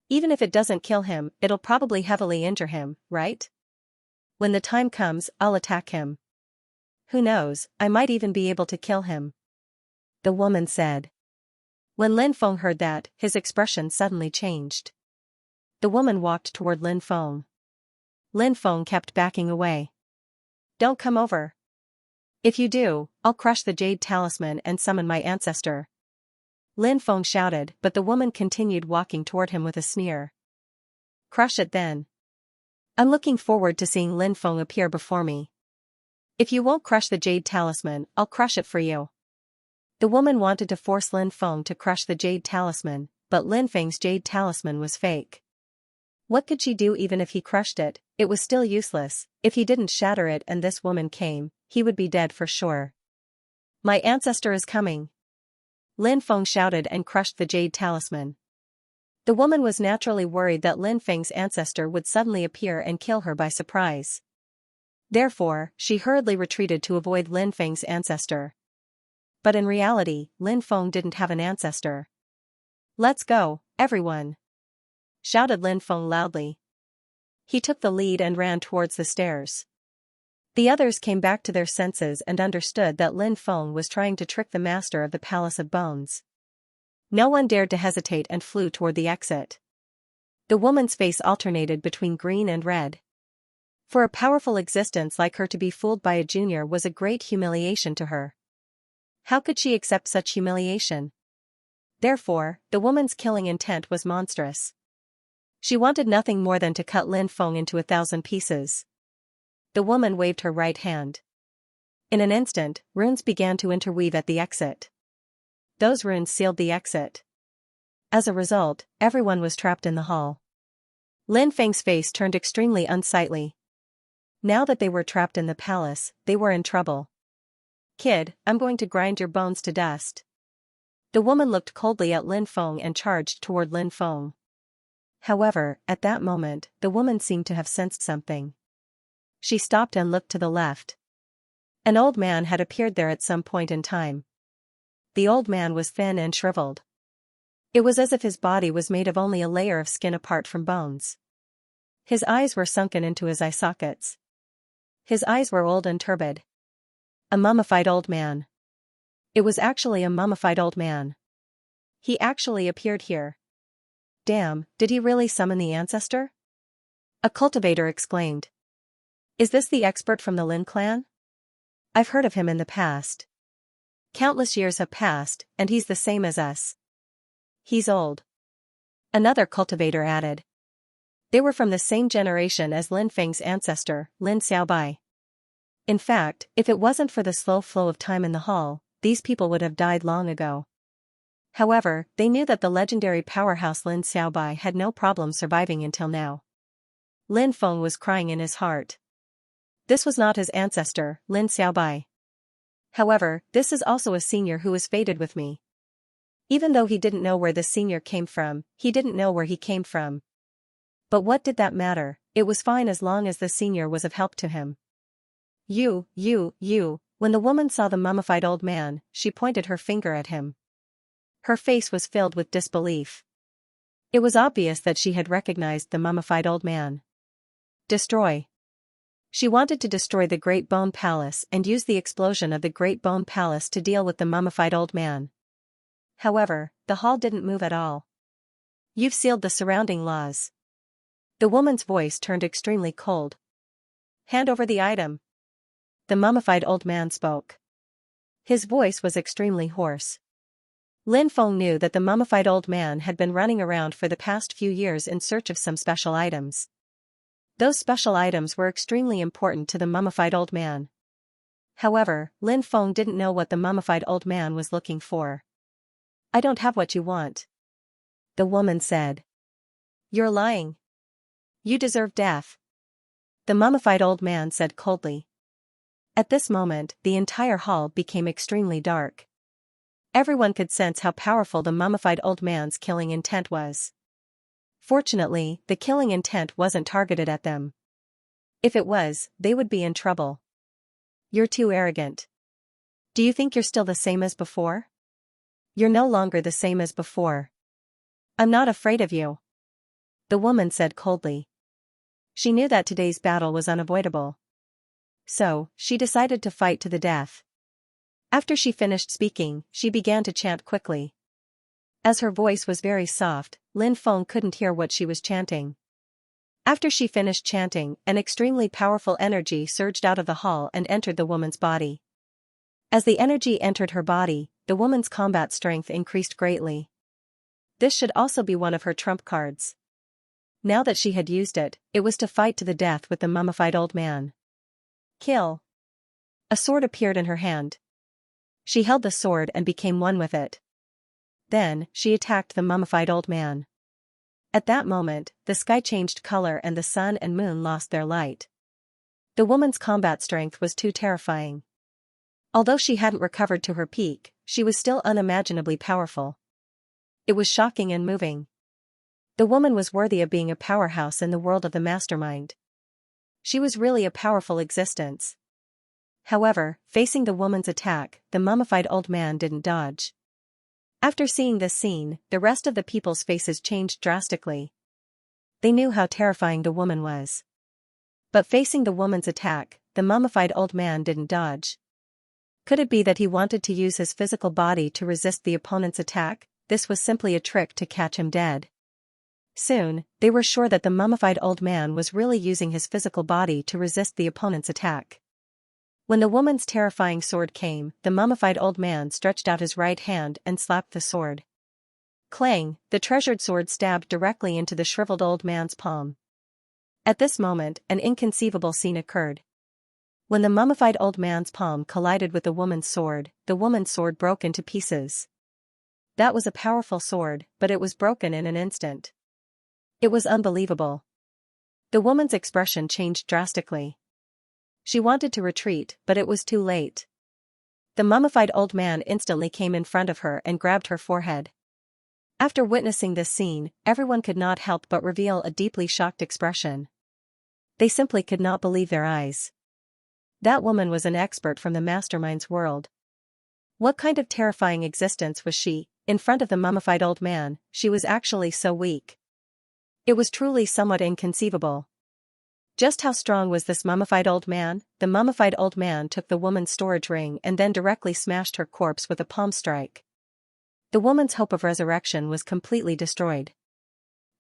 Even if it doesn't kill him, it'll probably heavily injure him, right? When the time comes, I'll attack him. Who knows, I might even be able to kill him. The woman said. When Lin Feng heard that, his expression suddenly changed. The woman walked toward Lin Feng. Lin Feng kept backing away. Don't come over. If you do, I'll crush the jade talisman and summon my ancestor. Lin Feng shouted, but the woman continued walking toward him with a sneer. Crush it then. I'm looking forward to seeing Lin Feng appear before me. If you won't crush the jade talisman, I'll crush it for you. The woman wanted to force Lin Feng to crush the jade talisman, but Lin Feng's jade talisman was fake. What could she do even if he crushed it? It was still useless. If he didn't shatter it and this woman came, he would be dead for sure. My ancestor is coming. Lin Feng shouted and crushed the jade talisman. The woman was naturally worried that Lin Feng's ancestor would suddenly appear and kill her by surprise. Therefore, she hurriedly retreated to avoid Lin Feng's ancestor. But in reality, Lin Feng didn't have an ancestor. "Let's go, everyone!" shouted Lin Feng loudly. He took the lead and ran towards the stairs. The others came back to their senses and understood that Lin Feng was trying to trick the master of the Palace of Bones. No one dared to hesitate and flew toward the exit. The woman's face alternated between green and red. For a powerful existence like her to be fooled by a junior was a great humiliation to her. How could she accept such humiliation? Therefore, the woman's killing intent was monstrous. She wanted nothing more than to cut Lin Feng into 1,000 pieces. The woman waved her right hand. In an instant, runes began to interweave at the exit. Those runes sealed the exit. As a result, everyone was trapped in the hall. Lin Feng's face turned extremely unsightly. Now that they were trapped in the palace, they were in trouble. "Kid, I'm going to grind your bones to dust." The woman looked coldly at Lin Feng and charged toward Lin Feng. However, at that moment, the woman seemed to have sensed something. She stopped and looked to the left. An old man had appeared there at some point in time. The old man was thin and shriveled. It was as if his body was made of only a layer of skin apart from bones. His eyes were sunken into his eye sockets. His eyes were old and turbid. A mummified old man. It was actually a mummified old man. He actually appeared here. Damn, did he really summon the ancestor? A cultivator exclaimed. Is this the expert from the Lin clan? I've heard of him in the past. Countless years have passed, and he's the same as us. He's old. Another cultivator added. They were from the same generation as Lin Feng's ancestor, Lin Xiaobai. In fact, if it wasn't for the slow flow of time in the hall, these people would have died long ago. However, they knew that the legendary powerhouse Lin Xiaobai had no problem surviving until now. Lin Feng was crying in his heart. This was not his ancestor, Lin Xiaobai. However, this is also a senior who was fated with me. Even though he didn't know where the senior came from, he didn't know where he came from. But what did that matter? It was fine as long as the senior was of help to him. You. When the woman saw the mummified old man, she pointed her finger at him. Her face was filled with disbelief. It was obvious that she had recognized the mummified old man. Destroy. She wanted to destroy the Great Bone Palace and use the explosion of the Great Bone Palace to deal with the mummified old man. However, the hall didn't move at all. You've sealed the surrounding laws. The woman's voice turned extremely cold. Hand over the item. The mummified old man spoke. His voice was extremely hoarse. Lin Feng knew that the mummified old man had been running around for the past few years in search of some special items. Those special items were extremely important to the mummified old man. However, Lin Feng didn't know what the mummified old man was looking for. I don't have what you want. The woman said. You're lying. You deserve death. The mummified old man said coldly. At this moment, the entire hall became extremely dark. Everyone could sense how powerful the mummified old man's killing intent was. Fortunately, the killing intent wasn't targeted at them. If it was, they would be in trouble. You're too arrogant. Do you think you're still the same as before? You're no longer the same as before. I'm not afraid of you. The woman said coldly. She knew that today's battle was unavoidable. So, she decided to fight to the death. After she finished speaking, she began to chant quickly. As her voice was very soft, Lin Feng couldn't hear what she was chanting. After she finished chanting, an extremely powerful energy surged out of the hall and entered the woman's body. As the energy entered her body, the woman's combat strength increased greatly. This should also be one of her trump cards. Now that she had used it, it was to fight to the death with the mummified old man. Kill. A sword appeared in her hand. She held the sword and became one with it. Then, she attacked the mummified old man. At that moment, the sky changed color and the sun and moon lost their light. The woman's combat strength was too terrifying. Although she hadn't recovered to her peak, she was still unimaginably powerful. It was shocking and moving. The woman was worthy of being a powerhouse in the world of the mastermind. She was really a powerful existence. However, facing the woman's attack, the mummified old man didn't dodge. After seeing this scene, the rest of the people's faces changed drastically. They knew how terrifying the woman was. But facing the woman's attack, the mummified old man didn't dodge. Could it be that he wanted to use his physical body to resist the opponent's attack? This was simply a trick to catch him dead. Soon, they were sure that the mummified old man was really using his physical body to resist the opponent's attack. When the woman's terrifying sword came, the mummified old man stretched out his right hand and slapped the sword. Clang, the treasured sword stabbed directly into the shriveled old man's palm. At this moment, an inconceivable scene occurred. When the mummified old man's palm collided with the woman's sword broke into pieces. That was a powerful sword, but it was broken in an instant. It was unbelievable. The woman's expression changed drastically. She wanted to retreat, but it was too late. The mummified old man instantly came in front of her and grabbed her forehead. After witnessing this scene, everyone could not help but reveal a deeply shocked expression. They simply could not believe their eyes. That woman was an expert from the mastermind's world. What kind of terrifying existence was she? In front of the mummified old man, she was actually so weak. It was truly somewhat inconceivable. Just how strong was this mummified old man? The mummified old man took the woman's storage ring and then directly smashed her corpse with a palm strike. The woman's hope of resurrection was completely destroyed.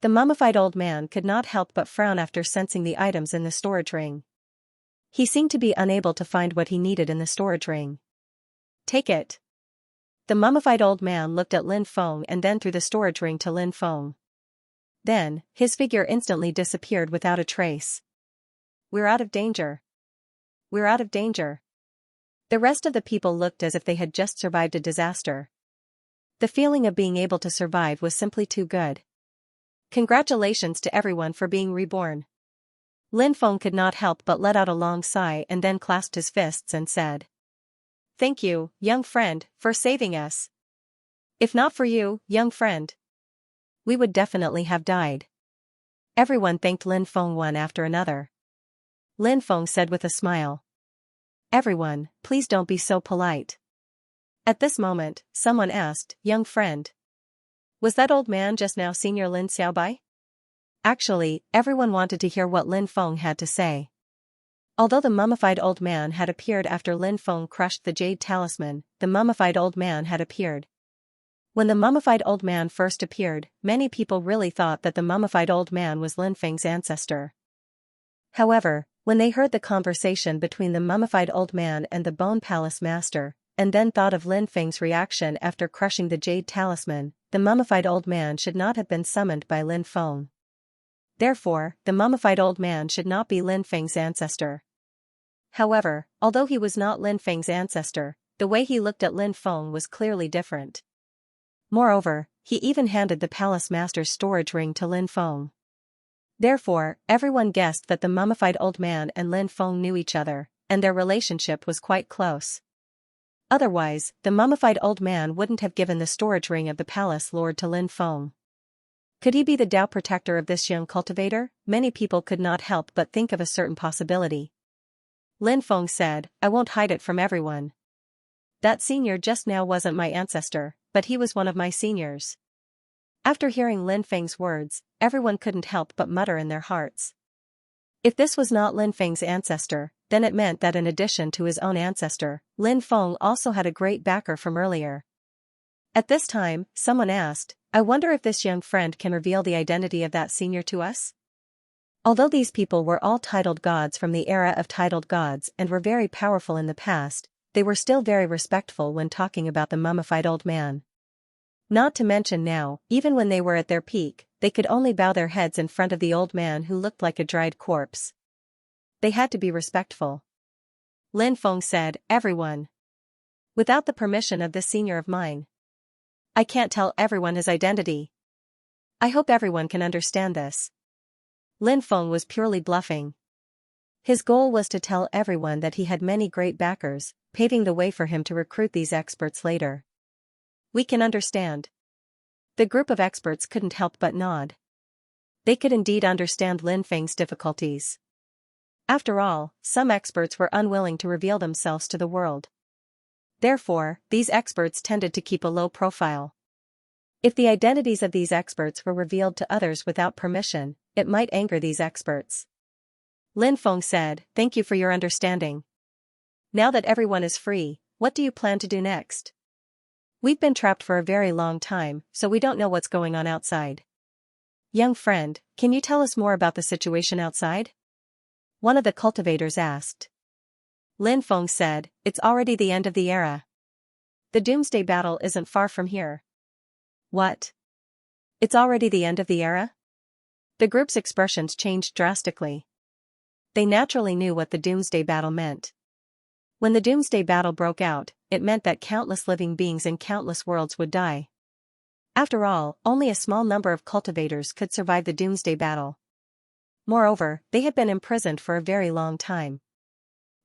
The mummified old man could not help but frown after sensing the items in the storage ring. He seemed to be unable to find what he needed in the storage ring. Take it. The mummified old man looked at Lin Feng and then threw the storage ring to Lin Feng. Then, his figure instantly disappeared without a trace. We're out of danger. We're out of danger. The rest of the people looked as if they had just survived a disaster. The feeling of being able to survive was simply too good. Congratulations to everyone for being reborn. Lin Feng could not help but let out a long sigh and then clasped his fists and said, "Thank you, young friend, for saving us. If not for you, young friend, we would definitely have died." Everyone thanked Lin Feng one after another. Lin Feng said with a smile, "Everyone, please don't be so polite." At this moment, someone asked, "Young friend, was that old man just now Senior Lin Xiaobai?" Actually, everyone wanted to hear what Lin Feng had to say. Although the mummified old man had appeared after Lin Feng crushed the jade talisman, the mummified old man had appeared. When the mummified old man first appeared, many people really thought that the mummified old man was Lin Feng's ancestor. However, when they heard the conversation between the mummified old man and the Bone Palace master, and then thought of Lin Feng's reaction after crushing the jade talisman, the mummified old man should not have been summoned by Lin Feng. Therefore, the mummified old man should not be Lin Feng's ancestor. However, although he was not Lin Feng's ancestor, the way he looked at Lin Feng was clearly different. Moreover, he even handed the palace master's storage ring to Lin Feng. Therefore, everyone guessed that the mummified old man and Lin Feng knew each other, and their relationship was quite close. Otherwise, the mummified old man wouldn't have given the storage ring of the palace lord to Lin Feng. Could he be the Tao protector of this young cultivator? Many people could not help but think of a certain possibility. Lin Feng said, "I won't hide it from everyone. That senior just now wasn't my ancestor, but he was one of my seniors." After hearing Lin Feng's words, everyone couldn't help but mutter in their hearts. If this was not Lin Feng's ancestor, then it meant that in addition to his own ancestor, Lin Feng also had a great backer from earlier. At this time, someone asked, "I wonder if this young friend can reveal the identity of that senior to us?" Although these people were all titled gods from the era of titled gods and were very powerful in the past, they were still very respectful when talking about the mummified old man. Not to mention now, even when they were at their peak, they could only bow their heads in front of the old man who looked like a dried corpse. They had to be respectful. Lin Feng said, "Everyone. Without the permission of this senior of mine, I can't tell everyone his identity. I hope everyone can understand this." Lin Feng was purely bluffing. His goal was to tell everyone that he had many great backers, paving the way for him to recruit these experts later. "We can understand." The group of experts couldn't help but nod. They could indeed understand Lin Feng's difficulties. After all, some experts were unwilling to reveal themselves to the world. Therefore, these experts tended to keep a low profile. If the identities of these experts were revealed to others without permission, it might anger these experts. Lin Feng said, "Thank you for your understanding. Now that everyone is free, what do you plan to do next? We've been trapped for a very long time, so we don't know what's going on outside. Young friend, can you tell us more about the situation outside?" One of the cultivators asked. Lin Feng said, "It's already the end of the era. The doomsday battle isn't far from here." What? It's already the end of the era? The group's expressions changed drastically. They naturally knew what the doomsday battle meant. When the doomsday battle broke out, it meant that countless living beings in countless worlds would die. After all, only a small number of cultivators could survive the doomsday battle. Moreover, they had been imprisoned for a very long time.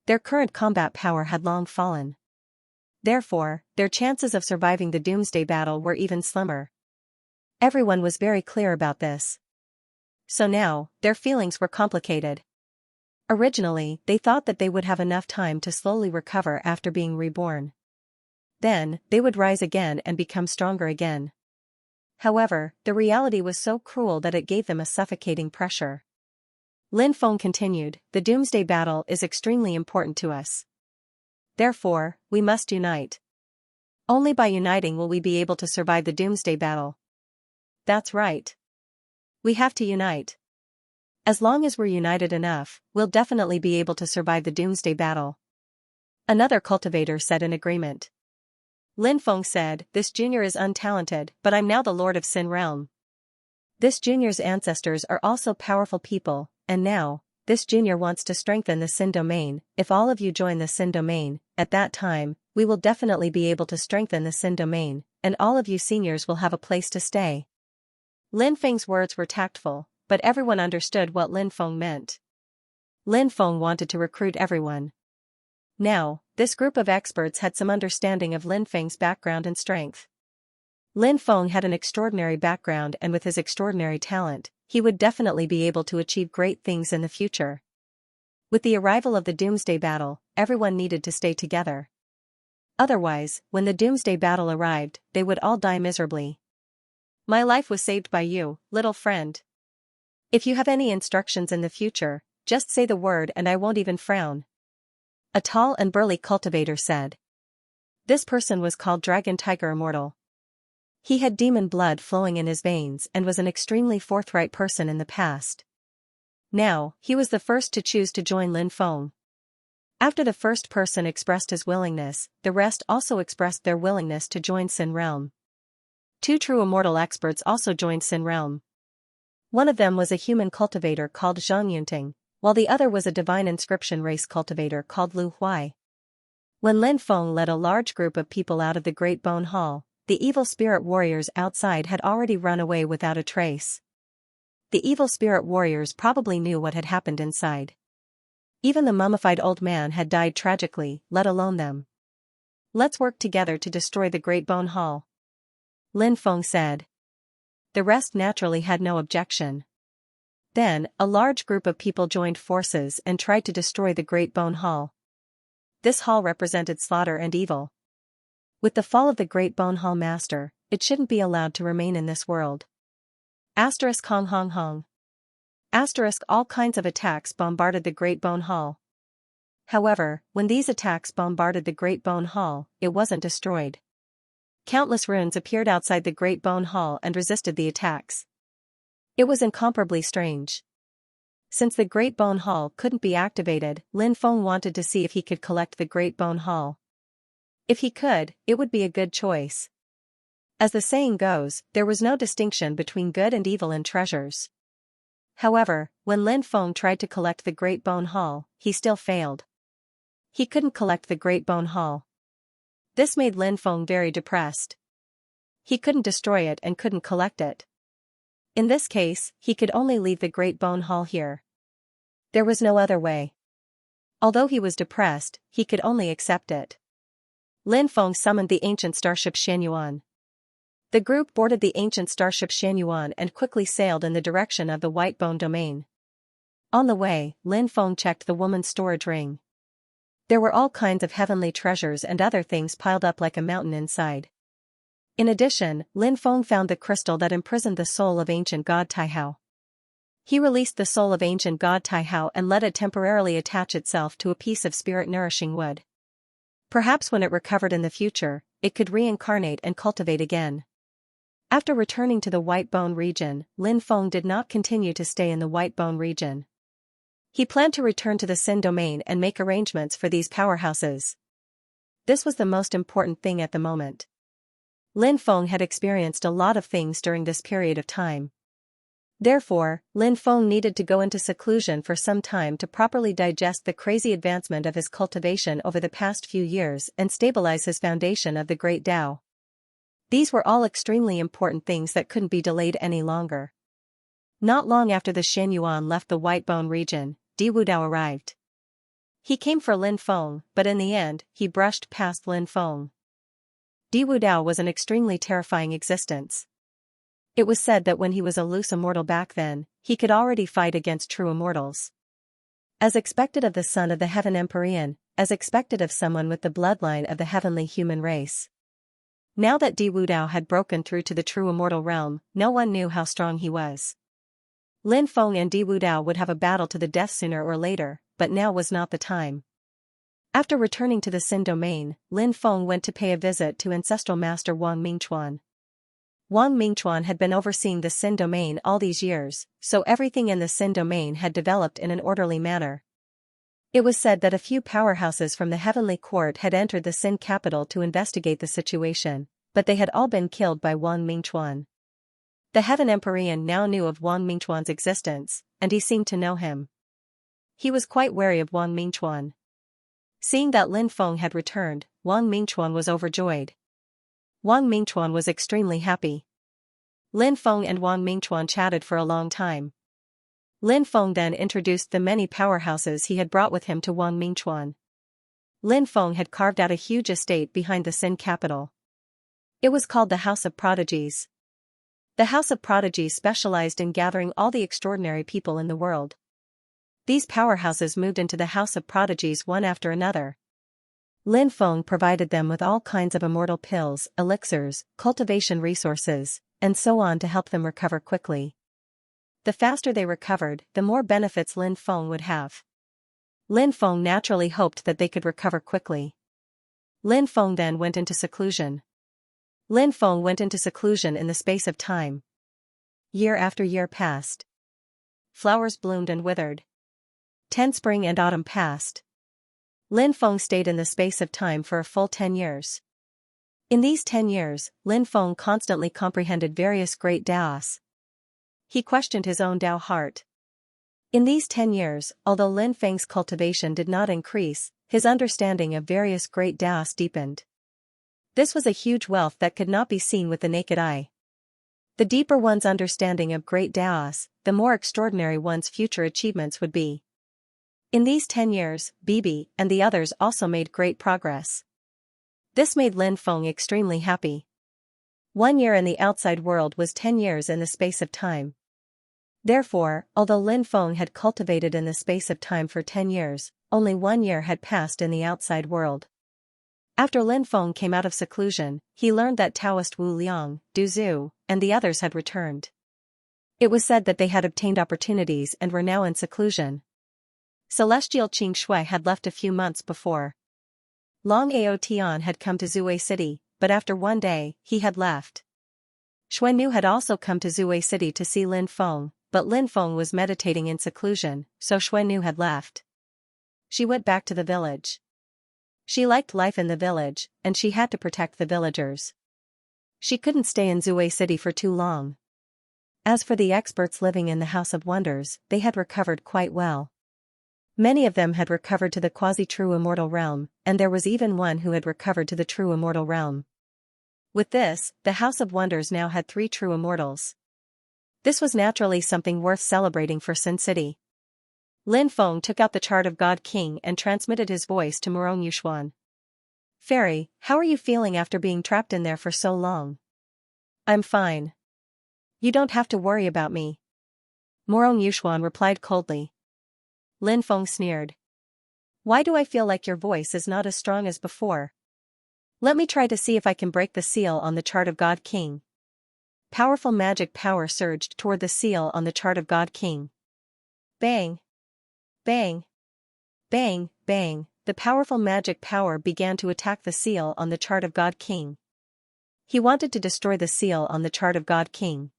Their current combat power had long fallen. Therefore, their chances of surviving the doomsday battle were even slimmer. Everyone was very clear about this. So now, their feelings were complicated. Originally, they thought that they would have enough time to slowly recover after being reborn. Then, they would rise again and become stronger again. However, the reality was so cruel that it gave them a suffocating pressure. Lin Feng continued, "The doomsday battle is extremely important to us. Therefore, we must unite. Only by uniting will we be able to survive the doomsday battle." That's right. We have to unite. As long as we're united enough, we'll definitely be able to survive the doomsday battle. Another cultivator said in agreement. Lin Feng said, "This junior is untalented, but I'm now the Lord of Sin Realm. This junior's ancestors are also powerful people, and now, this junior wants to strengthen the Sin domain. If all of you join the Sin domain, at that time, we will definitely be able to strengthen the Sin domain, and all of you seniors will have a place to stay." Lin Feng's words were tactful, but everyone understood what Lin Feng meant. Lin Feng wanted to recruit everyone. Now, this group of experts had some understanding of Lin Feng's background and strength. Lin Feng had an extraordinary background, and with his extraordinary talent, he would definitely be able to achieve great things in the future. With the arrival of the doomsday battle, everyone needed to stay together. Otherwise, when the doomsday battle arrived, they would all die miserably. "My life was saved by you, little friend. If you have any instructions in the future, just say the word and I won't even frown," a tall and burly cultivator said. This person was called Dragon Tiger Immortal. He had demon blood flowing in his veins and was an extremely forthright person in the past. Now, he was the first to choose to join Lin Feng. After the first person expressed his willingness, the rest also expressed their willingness to join Sin Realm. Two true immortal experts also joined Sin Realm. One of them was a human cultivator called Xianxia, while the other was a divine inscription race cultivator called Lu Huai. When Lin Feng led a large group of people out of the Great Bone Hall, the evil spirit warriors outside had already run away without a trace. The evil spirit warriors probably knew what had happened inside. Even the mummified old man had died tragically, let alone them. "Let's work together to destroy the Great Bone Hall," Lin Feng said. The rest naturally had no objection. Then, a large group of people joined forces and tried to destroy the Great Bone Hall. This hall represented slaughter and evil. With the fall of the Great Bone Hall Master, it shouldn't be allowed to remain in this world. Asterisk Hong Hong Hong. Asterisk all kinds of attacks bombarded the Great Bone Hall. However, when these attacks bombarded the Great Bone Hall, it wasn't destroyed. Countless runes appeared outside the Great Bone Hall and resisted the attacks. It was incomparably strange. Since the Great Bone Hall couldn't be activated, Lin Feng wanted to see if he could collect the Great Bone Hall. If he could, it would be a good choice. As the saying goes, there was no distinction between good and evil in treasures. However, when Lin Feng tried to collect the Great Bone Hall, he still failed. He couldn't collect the Great Bone Hall. This made Lin Feng very depressed. He couldn't destroy it and couldn't collect it. In this case, he could only leave the Great Bone Hall here. There was no other way. Although he was depressed, he could only accept it. Lin Feng summoned the ancient starship Xianyuan. The group boarded the ancient starship Xianxia and quickly sailed in the direction of the White Bone Domain. On the way, Lin Feng checked the woman's storage ring. There were all kinds of heavenly treasures and other things piled up like a mountain inside. In addition, Lin Feng found the crystal that imprisoned the soul of ancient god Taihao. He released the soul of ancient god Taihao and let it temporarily attach itself to a piece of spirit-nourishing wood. Perhaps when it recovered in the future, it could reincarnate and cultivate again. After returning to the White Bone region, Lin Feng did not continue to stay in the White Bone region. He planned to return to the Sin domain and make arrangements for these powerhouses. This was the most important thing at the moment. Lin Feng had experienced a lot of things during this period of time. Therefore, Lin Feng needed to go into seclusion for some time to properly digest the crazy advancement of his cultivation over the past few years and stabilize his foundation of the Great Tao. These were all extremely important things that couldn't be delayed any longer. Not long after the Xianxia left the White Bone region, Di Wudao arrived. He came for Lin Feng, but in the end, he brushed past Lin Feng. Di Wudao was an extremely terrifying existence. It was said that when he was a loose immortal back then, he could already fight against true immortals. As expected of the son of the Heaven Empyrean, as expected of someone with the bloodline of the heavenly human race. Now that Di Wudao had broken through to the true immortal realm, no one knew how strong he was. Lin Feng and Di Wudao would have a battle to the death sooner or later, but now was not the time. After returning to the Sin domain, Lin Feng went to pay a visit to ancestral master Wang Mingchuan. Wang Mingchuan had been overseeing the Sin domain all these years, so everything in the Sin domain had developed in an orderly manner. It was said that a few powerhouses from the heavenly court had entered the Sin capital to investigate the situation, but they had all been killed by Wang Mingchuan. The Heaven Empyrean now knew of Wang Mingchuan's existence, and he seemed to know him. He was quite wary of Wang Mingchuan. Seeing that Lin Feng had returned, Wang Mingchuan was overjoyed. Wang Mingchuan was extremely happy. Lin Feng and Wang Mingchuan chatted for a long time. Lin Feng then introduced the many powerhouses he had brought with him to Wang Mingchuan. Lin Feng had carved out a huge estate behind the Sin capital. It was called the House of Prodigies. The House of Prodigies specialized in gathering all the extraordinary people in the world. These powerhouses moved into the House of Prodigies one after another. Lin Feng provided them with all kinds of immortal pills, elixirs, cultivation resources, and so on to help them recover quickly. The faster they recovered, the more benefits Lin Feng would have. Lin Feng naturally hoped that they could recover quickly. Lin Feng then went into seclusion. Lin Feng went into seclusion in the space of time. Year after year passed. Flowers bloomed and withered. 10 spring and autumn passed. Lin Feng stayed in the space of time for a full 10 years. In these 10 years, Lin Feng constantly comprehended various great Daos. He questioned his own Dao heart. In these 10 years, although Lin Feng's cultivation did not increase, his understanding of various great Daos deepened. This was a huge wealth that could not be seen with the naked eye. The deeper one's understanding of great Daos, the more extraordinary one's future achievements would be. In these 10 years, Bibi and the others also made great progress. This made Lin Feng extremely happy. 1 year in the outside world was 10 years in the space of time. Therefore, although Lin Feng had cultivated in the space of time for 10 years, only 1 year had passed in the outside world. After Lin Feng came out of seclusion, he learned that Taoist Wu Liang, Du Zhu, and the others had returned. It was said that they had obtained opportunities and were now in seclusion. Celestial Qing Shui had left a few months before. Long Ao Tian had come to Zhuai City, but after 1 day, he had left. Xuannu had also come to Zhuai City to see Lin Feng, but Lin Feng was meditating in seclusion, so Xuannu had left. She went back to the village. She liked life in the village, and she had to protect the villagers. She couldn't stay in Zhuai City for too long. As for the experts living in the House of Wonders, they had recovered quite well. Many of them had recovered to the quasi-true immortal realm, and there was even one who had recovered to the true immortal realm. With this, the House of Wonders now had 3 true immortals. This was naturally something worth celebrating for Sin City. Lin Feng took out the chart of God King and transmitted his voice to Murong Yushuan. "Fairy, how are you feeling after being trapped in there for so long?" I'm fine. You don't have to worry about me. Morong Yuxuan replied coldly. Lin Feng sneered. Why do I feel like your voice is not as strong as before? Let me try to see if I can break the seal on the chart of God King. Powerful magic power surged toward the seal on the chart of God King. Bang! Bang! Bang! Bang! The powerful magic power began to attack the seal on the chart of God King. He wanted to destroy the seal on the chart of God King.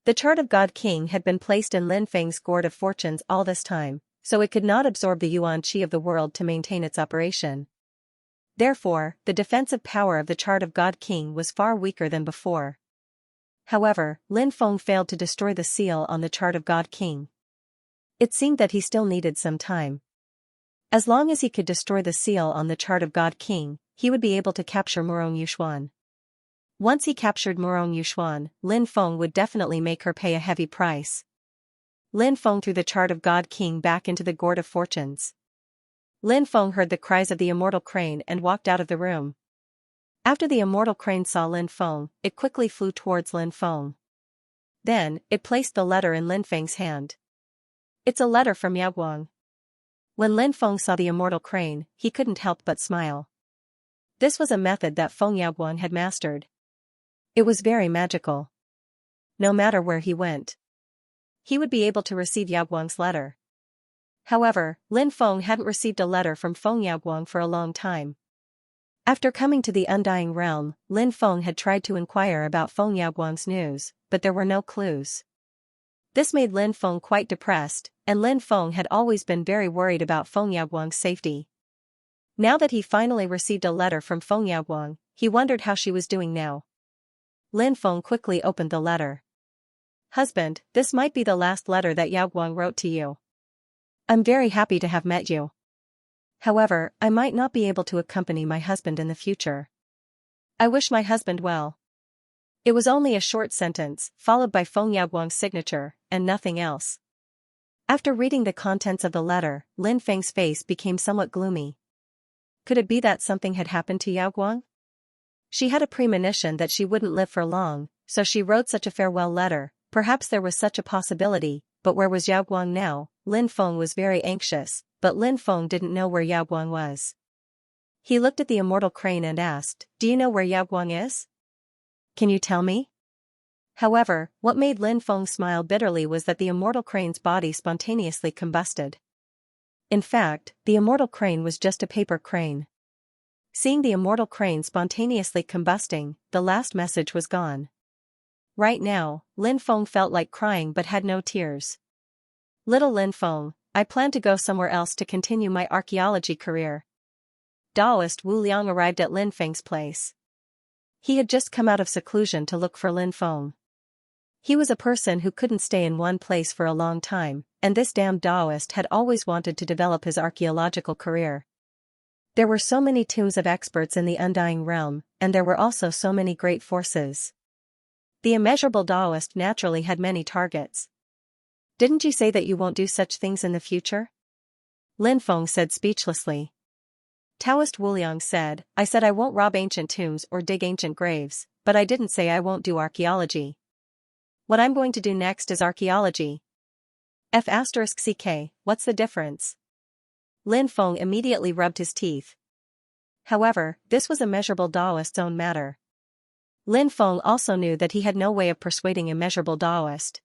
The chart of God King had been placed in Lin Feng's gourd of fortunes all this time, so it could not absorb the yuan qi of the world to maintain its operation. Therefore, the defensive power of the chart of God King was far weaker than before. However, Lin Feng failed to destroy the seal on the chart of God King. It seemed that he still needed some time. As long as he could destroy the seal on the chart of God King, he would be able to capture Morong Yuxuan. Once he captured Morong Yuxuan, Lin Feng would definitely make her pay a heavy price. Lin Feng threw the chart of God King back into the gourd of fortunes. Lin Feng heard the cries of the immortal crane and walked out of the room. After the immortal crane saw Lin Feng, it quickly flew towards Lin Feng. Then, it placed the letter in Lin Feng's hand. It's a letter from Yaoguang. When Lin Feng saw the immortal crane, he couldn't help but smile. This was a method that Feng Yaoguang had mastered. It was very magical. No matter where he went, he would be able to receive Yaoguang's letter. However, Lin Feng hadn't received a letter from Feng Yaoguang for a long time. After coming to the Undying Realm, Lin Feng had tried to inquire about Feng Yaoguang's news, but there were no clues. This made Lin Feng quite depressed, and Lin Feng had always been very worried about Feng Yaoguang's safety. Now that he finally received a letter from Feng Yaoguang, he wondered how she was doing now. Lin Feng quickly opened the letter. Husband, this might be the last letter that Yaoguang wrote to you. I'm very happy to have met you. However, I might not be able to accompany my husband in the future. I wish my husband well. It was only a short sentence, followed by Feng Yaoguang's signature, and nothing else. After reading the contents of the letter, Lin Feng's face became somewhat gloomy. Could it be that something had happened to Yaoguang? She had a premonition that she wouldn't live for long, so she wrote such a farewell letter. Perhaps there was such a possibility, but where was Yaoguang now? Lin Feng was very anxious, but Lin Feng didn't know where Yaoguang was. He looked at the immortal crane and asked, "Do you know where Yaoguang is? Can you tell me?" However, what made Lin Feng smile bitterly was that the immortal crane's body spontaneously combusted. In fact, the immortal crane was just a paper crane. Seeing the immortal crane spontaneously combusting, the last message was gone. Right now, Lin Feng felt like crying but had no tears. Little Lin Feng, I plan to go somewhere else to continue my archaeology career. Taoist Wu Liang arrived at Lin Feng's place. He had just come out of seclusion to look for Lin Feng. He was a person who couldn't stay in one place for a long time, and this damned Taoist had always wanted to develop his archaeological career. There were so many tombs of experts in the Undying Realm, and there were also so many great forces. The immeasurable Taoist naturally had many targets. Didn't you say that you won't do such things in the future? Lin Feng said speechlessly. Taoist Wuliang said, I said I won't rob ancient tombs or dig ancient graves, but I didn't say I won't do archaeology. What I'm going to do next is archaeology. F*CK, what's the difference? Lin Feng immediately rubbed his teeth. However, this was Immeasurable Taoist's own matter. Lin Feng also knew that he had no way of persuading Immeasurable Taoist.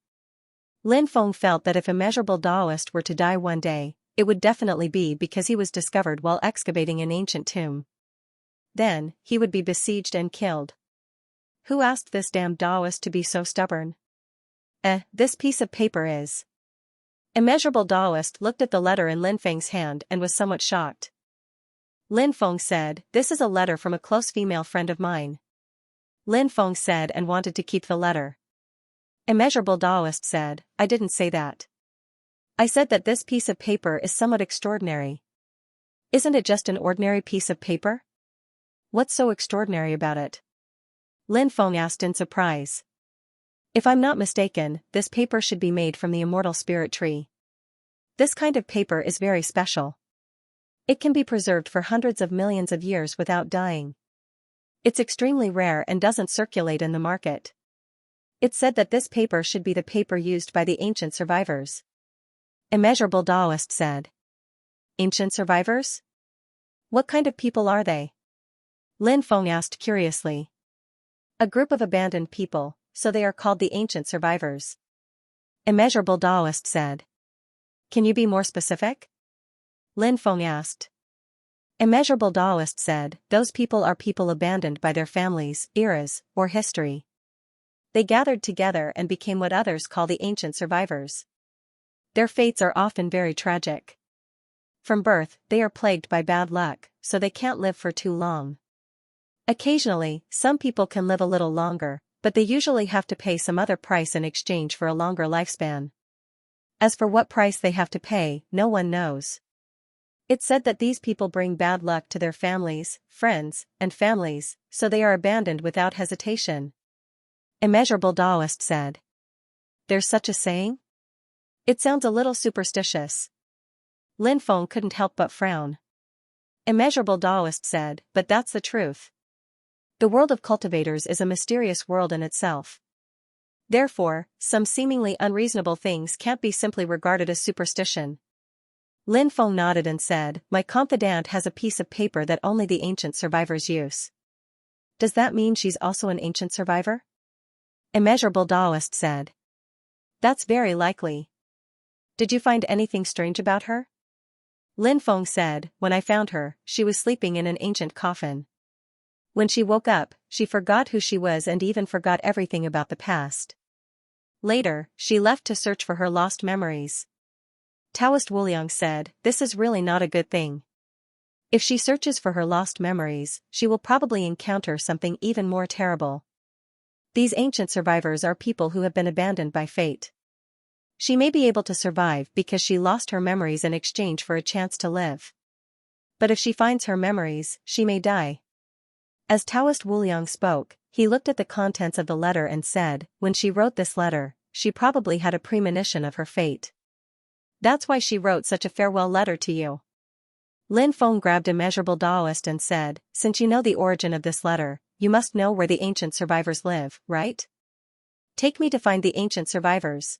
Lin Feng felt that if Immeasurable Taoist were to die one day, it would definitely be because he was discovered while excavating an ancient tomb. Then, he would be besieged and killed. Who asked this damned Taoist to be so stubborn? This piece of paper is. Immeasurable Taoist looked at the letter in Lin Feng's hand and was somewhat shocked. Lin Feng said, this is a letter from a close female friend of mine. Lin Feng said and wanted to keep the letter. Immeasurable Taoist said, I didn't say that. I said that this piece of paper is somewhat extraordinary. Isn't it just an ordinary piece of paper? What's so extraordinary about it? Lin Feng asked in surprise. If I'm not mistaken, this paper should be made from the immortal spirit tree. This kind of paper is very special. It can be preserved for hundreds of millions of years without dying. It's extremely rare and doesn't circulate in the market. It said that this paper should be the paper used by the ancient survivors. Immeasurable Taoist said. Ancient survivors? What kind of people are they? Lin Feng asked curiously. A group of abandoned people, so they are called the ancient survivors. Immeasurable Taoist said. Can you be more specific? Lin Feng asked. Immeasurable Taoist said, those people are people abandoned by their families, eras, or history. They gathered together and became what others call the ancient survivors. Their fates are often very tragic. From birth, they are plagued by bad luck, so they can't live for too long. Occasionally, some people can live a little longer, but they usually have to pay some other price in exchange for a longer lifespan. As for what price they have to pay, no one knows. It said that these people bring bad luck to their families, friends, and families, so they are abandoned without hesitation. Immeasurable Taoist said. There's such a saying? It sounds a little superstitious. Lin Feng couldn't help but frown. Immeasurable Taoist said, but that's the truth. The world of cultivators is a mysterious world in itself. Therefore, some seemingly unreasonable things can't be simply regarded as superstition. Lin Feng nodded and said, my confidant has a piece of paper that only the ancient survivors use. Does that mean she's also an ancient survivor? Immeasurable Taoist said. That's very likely. Did you find anything strange about her? Lin Feng said, when I found her, she was sleeping in an ancient coffin. When she woke up, she forgot who she was and even forgot everything about the past. Later, she left to search for her lost memories. Taoist Wuliang said, this is really not a good thing. If she searches for her lost memories, she will probably encounter something even more terrible. These ancient survivors are people who have been abandoned by fate. She may be able to survive because she lost her memories in exchange for a chance to live. But if she finds her memories, she may die. As Taoist Wuliang spoke, he looked at the contents of the letter and said, when she wrote this letter, she probably had a premonition of her fate. That's why she wrote such a farewell letter to you. Lin Feng grabbed Immeasurable Taoist and said, since you know the origin of this letter, you must know where the ancient survivors live, right? Take me to find the ancient survivors.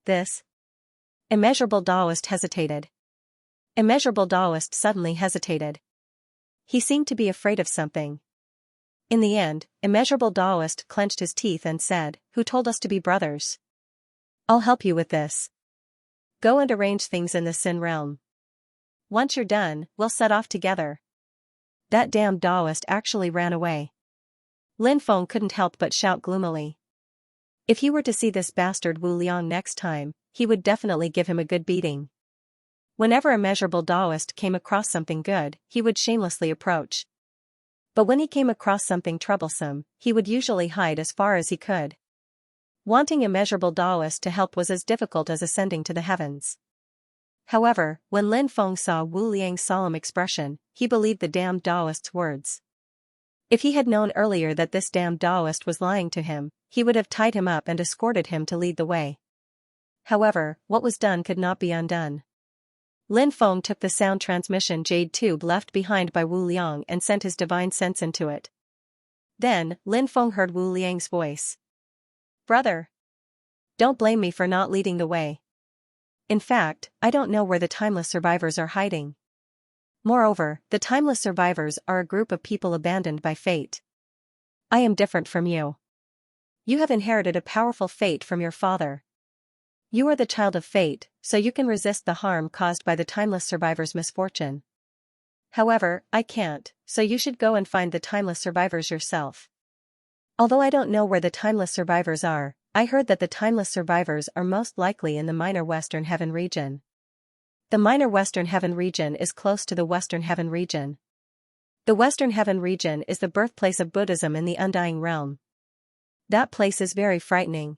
This? Immeasurable Taoist hesitated. Immeasurable Taoist suddenly hesitated. He seemed to be afraid of something. In the end, Immeasurable Taoist clenched his teeth and said, who told us to be brothers? I'll help you with this. Go and arrange things in the Sin realm. Once you're done, we'll set off together. That damned Taoist actually ran away. Lin Feng couldn't help but shout gloomily. If he were to see this bastard Wu Liang next time, he would definitely give him a good beating. Whenever Immeasurable Taoist came across something good, he would shamelessly approach. But when he came across something troublesome, he would usually hide as far as he could. Wanting Immeasurable Taoist to help was as difficult as ascending to the heavens. However, when Lin Feng saw Wu Liang's solemn expression, he believed the damned Taoist's words. If he had known earlier that this damned Taoist was lying to him, he would have tied him up and escorted him to lead the way. However, what was done could not be undone. Lin Feng took the sound transmission jade tube left behind by Wu Liang and sent his divine sense into it. Then, Lin Feng heard Wu Liang's voice. Brother! Don't blame me for not leading the way. In fact, I don't know where the timeless survivors are hiding. Moreover, the timeless survivors are a group of people abandoned by fate. I am different from you. You have inherited a powerful fate from your father. You are the child of fate, so you can resist the harm caused by the timeless survivor's misfortune. However, I can't, so you should go and find the timeless survivors yourself. Although I don't know where the timeless survivors are, I heard that the timeless survivors are most likely in the Minor Western Heaven region. The Minor Western Heaven region is close to the Western Heaven region. The Western Heaven region is the birthplace of Buddhism in the Undying Realm. That place is very frightening.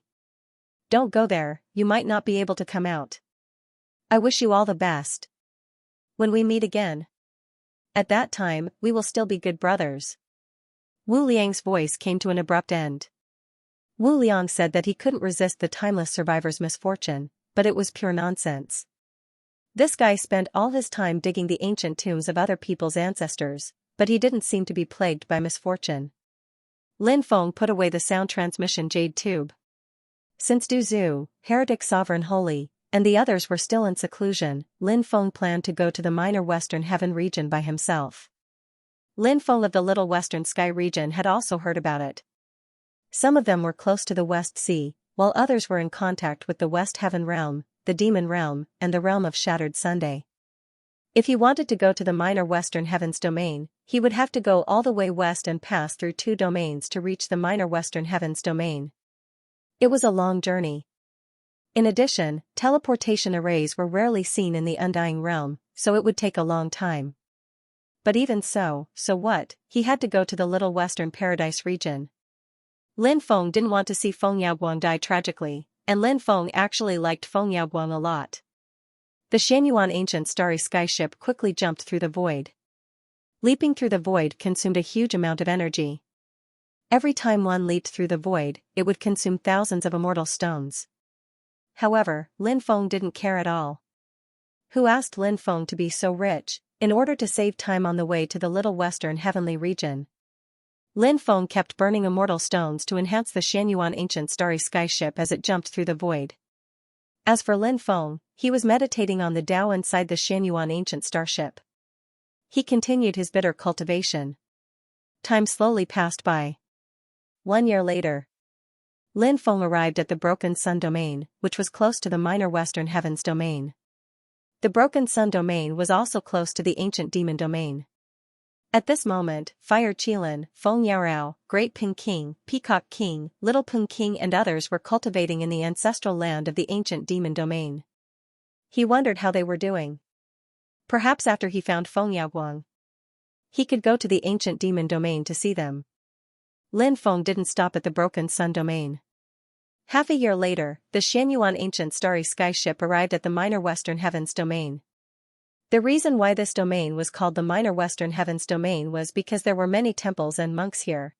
Don't go there, you might not be able to come out. I wish you all the best. When we meet again. At that time, we will still be good brothers. Wu Liang's voice came to an abrupt end. Wu Liang said that he couldn't resist the timeless survivor's misfortune, but it was pure nonsense. This guy spent all his time digging the ancient tombs of other people's ancestors, but he didn't seem to be plagued by misfortune. Lin Feng put away the sound transmission jade tube. Since Du Zhu, heretic sovereign holy, and the others were still in seclusion, Lin Feng planned to go to the minor western heaven region by himself. Lin Feng of the Little Western Sky region had also heard about it. Some of them were close to the West Sea, while others were in contact with the West Heaven Realm, the Demon Realm, and the Realm of Shattered Sunday. If he wanted to go to the minor Western Heavens domain, he would have to go all the way west and pass through 2 domains to reach the minor Western Heavens domain. It was a long journey. In addition, teleportation arrays were rarely seen in the Undying Realm, so it would take a long time. But even so what? He had to go to the Little Western Paradise region. Lin Feng didn't want to see Feng Yaoguang die tragically, and Lin Feng actually liked Feng Yaoguang a lot. The Xianyuan ancient starry sky ship quickly jumped through the void. Leaping through the void consumed a huge amount of energy. Every time one leaped through the void, it would consume thousands of immortal stones. However, Lin Feng didn't care at all. Who asked Lin Feng to be so rich, in order to save time on the way to the Little Western Heavenly region? Lin Feng kept burning immortal stones to enhance the Xianyuan ancient starry sky ship as it jumped through the void. As for Lin Feng, he was meditating on the Tao inside the Xianyuan ancient starship. He continued his bitter cultivation. Time slowly passed by. 1 year later, Lin Feng arrived at the Broken Sun domain, which was close to the minor Western Heavens domain. The Broken Sun domain was also close to the ancient Demon domain. At this moment, Fire Qilin, Feng Yaorao, Great Ping King, Peacock King, Little Ping King and others were cultivating in the ancestral land of the ancient Demon domain. He wondered how they were doing. Perhaps after he found Feng Yaoguang, he could go to the ancient Demon domain to see them. Lin Feng didn't stop at the Broken Sun domain. Half a year later, the Xianyuan ancient starry sky ship arrived at the minor Western Heavens domain. The reason why this domain was called the minor Western Heavens domain was because there were many temples and monks here.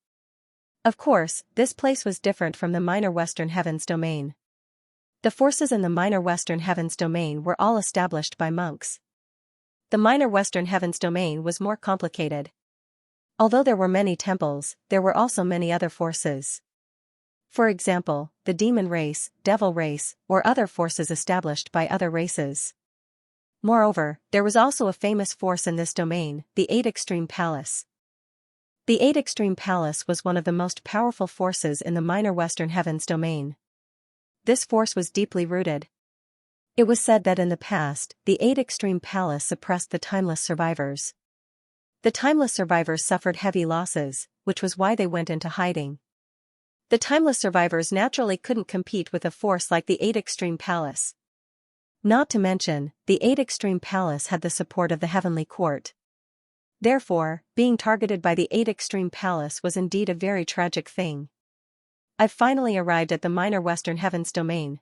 Of course, this place was different from the minor Western Heavens domain. The forces in the minor Western Heavens domain were all established by monks. The minor Western Heavens domain was more complicated. Although there were many temples, there were also many other forces. For example, the demon race, devil race, or other forces established by other races. Moreover, there was also a famous force in this domain, the 8 Extreme Palace. The 8 Extreme Palace was one of the most powerful forces in the minor Western Heavens domain. This force was deeply rooted. It was said that in the past, the 8 Extreme Palace suppressed the timeless survivors. The timeless survivors suffered heavy losses, which was why they went into hiding. The timeless survivors naturally couldn't compete with a force like the 8 Extreme Palace. Not to mention, the 8 Extreme Palace had the support of the Heavenly Court. Therefore, being targeted by the 8 Extreme Palace was indeed a very tragic thing. I've finally arrived at the minor Western Heavens domain.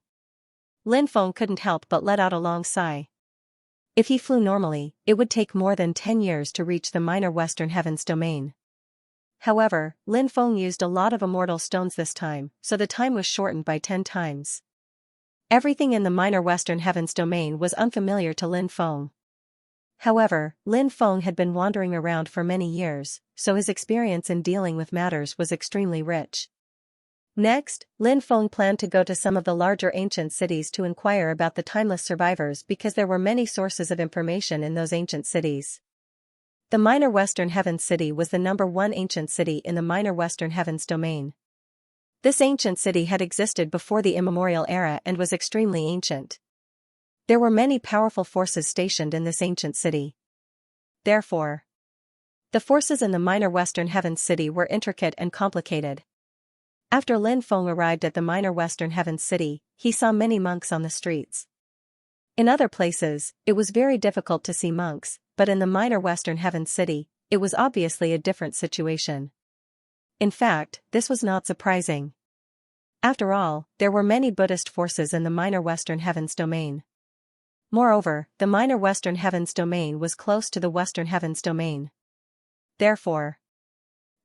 Lin Feng couldn't help but let out a long sigh. If he flew normally, it would take more than 10 years to reach the minor Western Heavens domain. However, Lin Feng used a lot of immortal stones this time, so the time was shortened by 10 times. Everything in the minor Western Heavens domain was unfamiliar to Lin Feng. However, Lin Feng had been wandering around for many years, so his experience in dealing with matters was extremely rich. Next, Lin Feng planned to go to some of the larger ancient cities to inquire about the timeless survivors because there were many sources of information in those ancient cities. The minor Western Heavens city was the #1 ancient city in the minor Western Heavens domain. This ancient city had existed before the Immemorial era and was extremely ancient. There were many powerful forces stationed in this ancient city. Therefore, the forces in the minor Western Heavens city were intricate and complicated. After Lin Feng arrived at the minor Western Heavens city, he saw many monks on the streets. In other places, it was very difficult to see monks, but in the minor Western Heavens city, it was obviously a different situation. In fact, this was not surprising. After all, there were many Buddhist forces in the minor Western Heavens domain. Moreover, the minor Western Heavens domain was close to the Western Heavens domain. Therefore,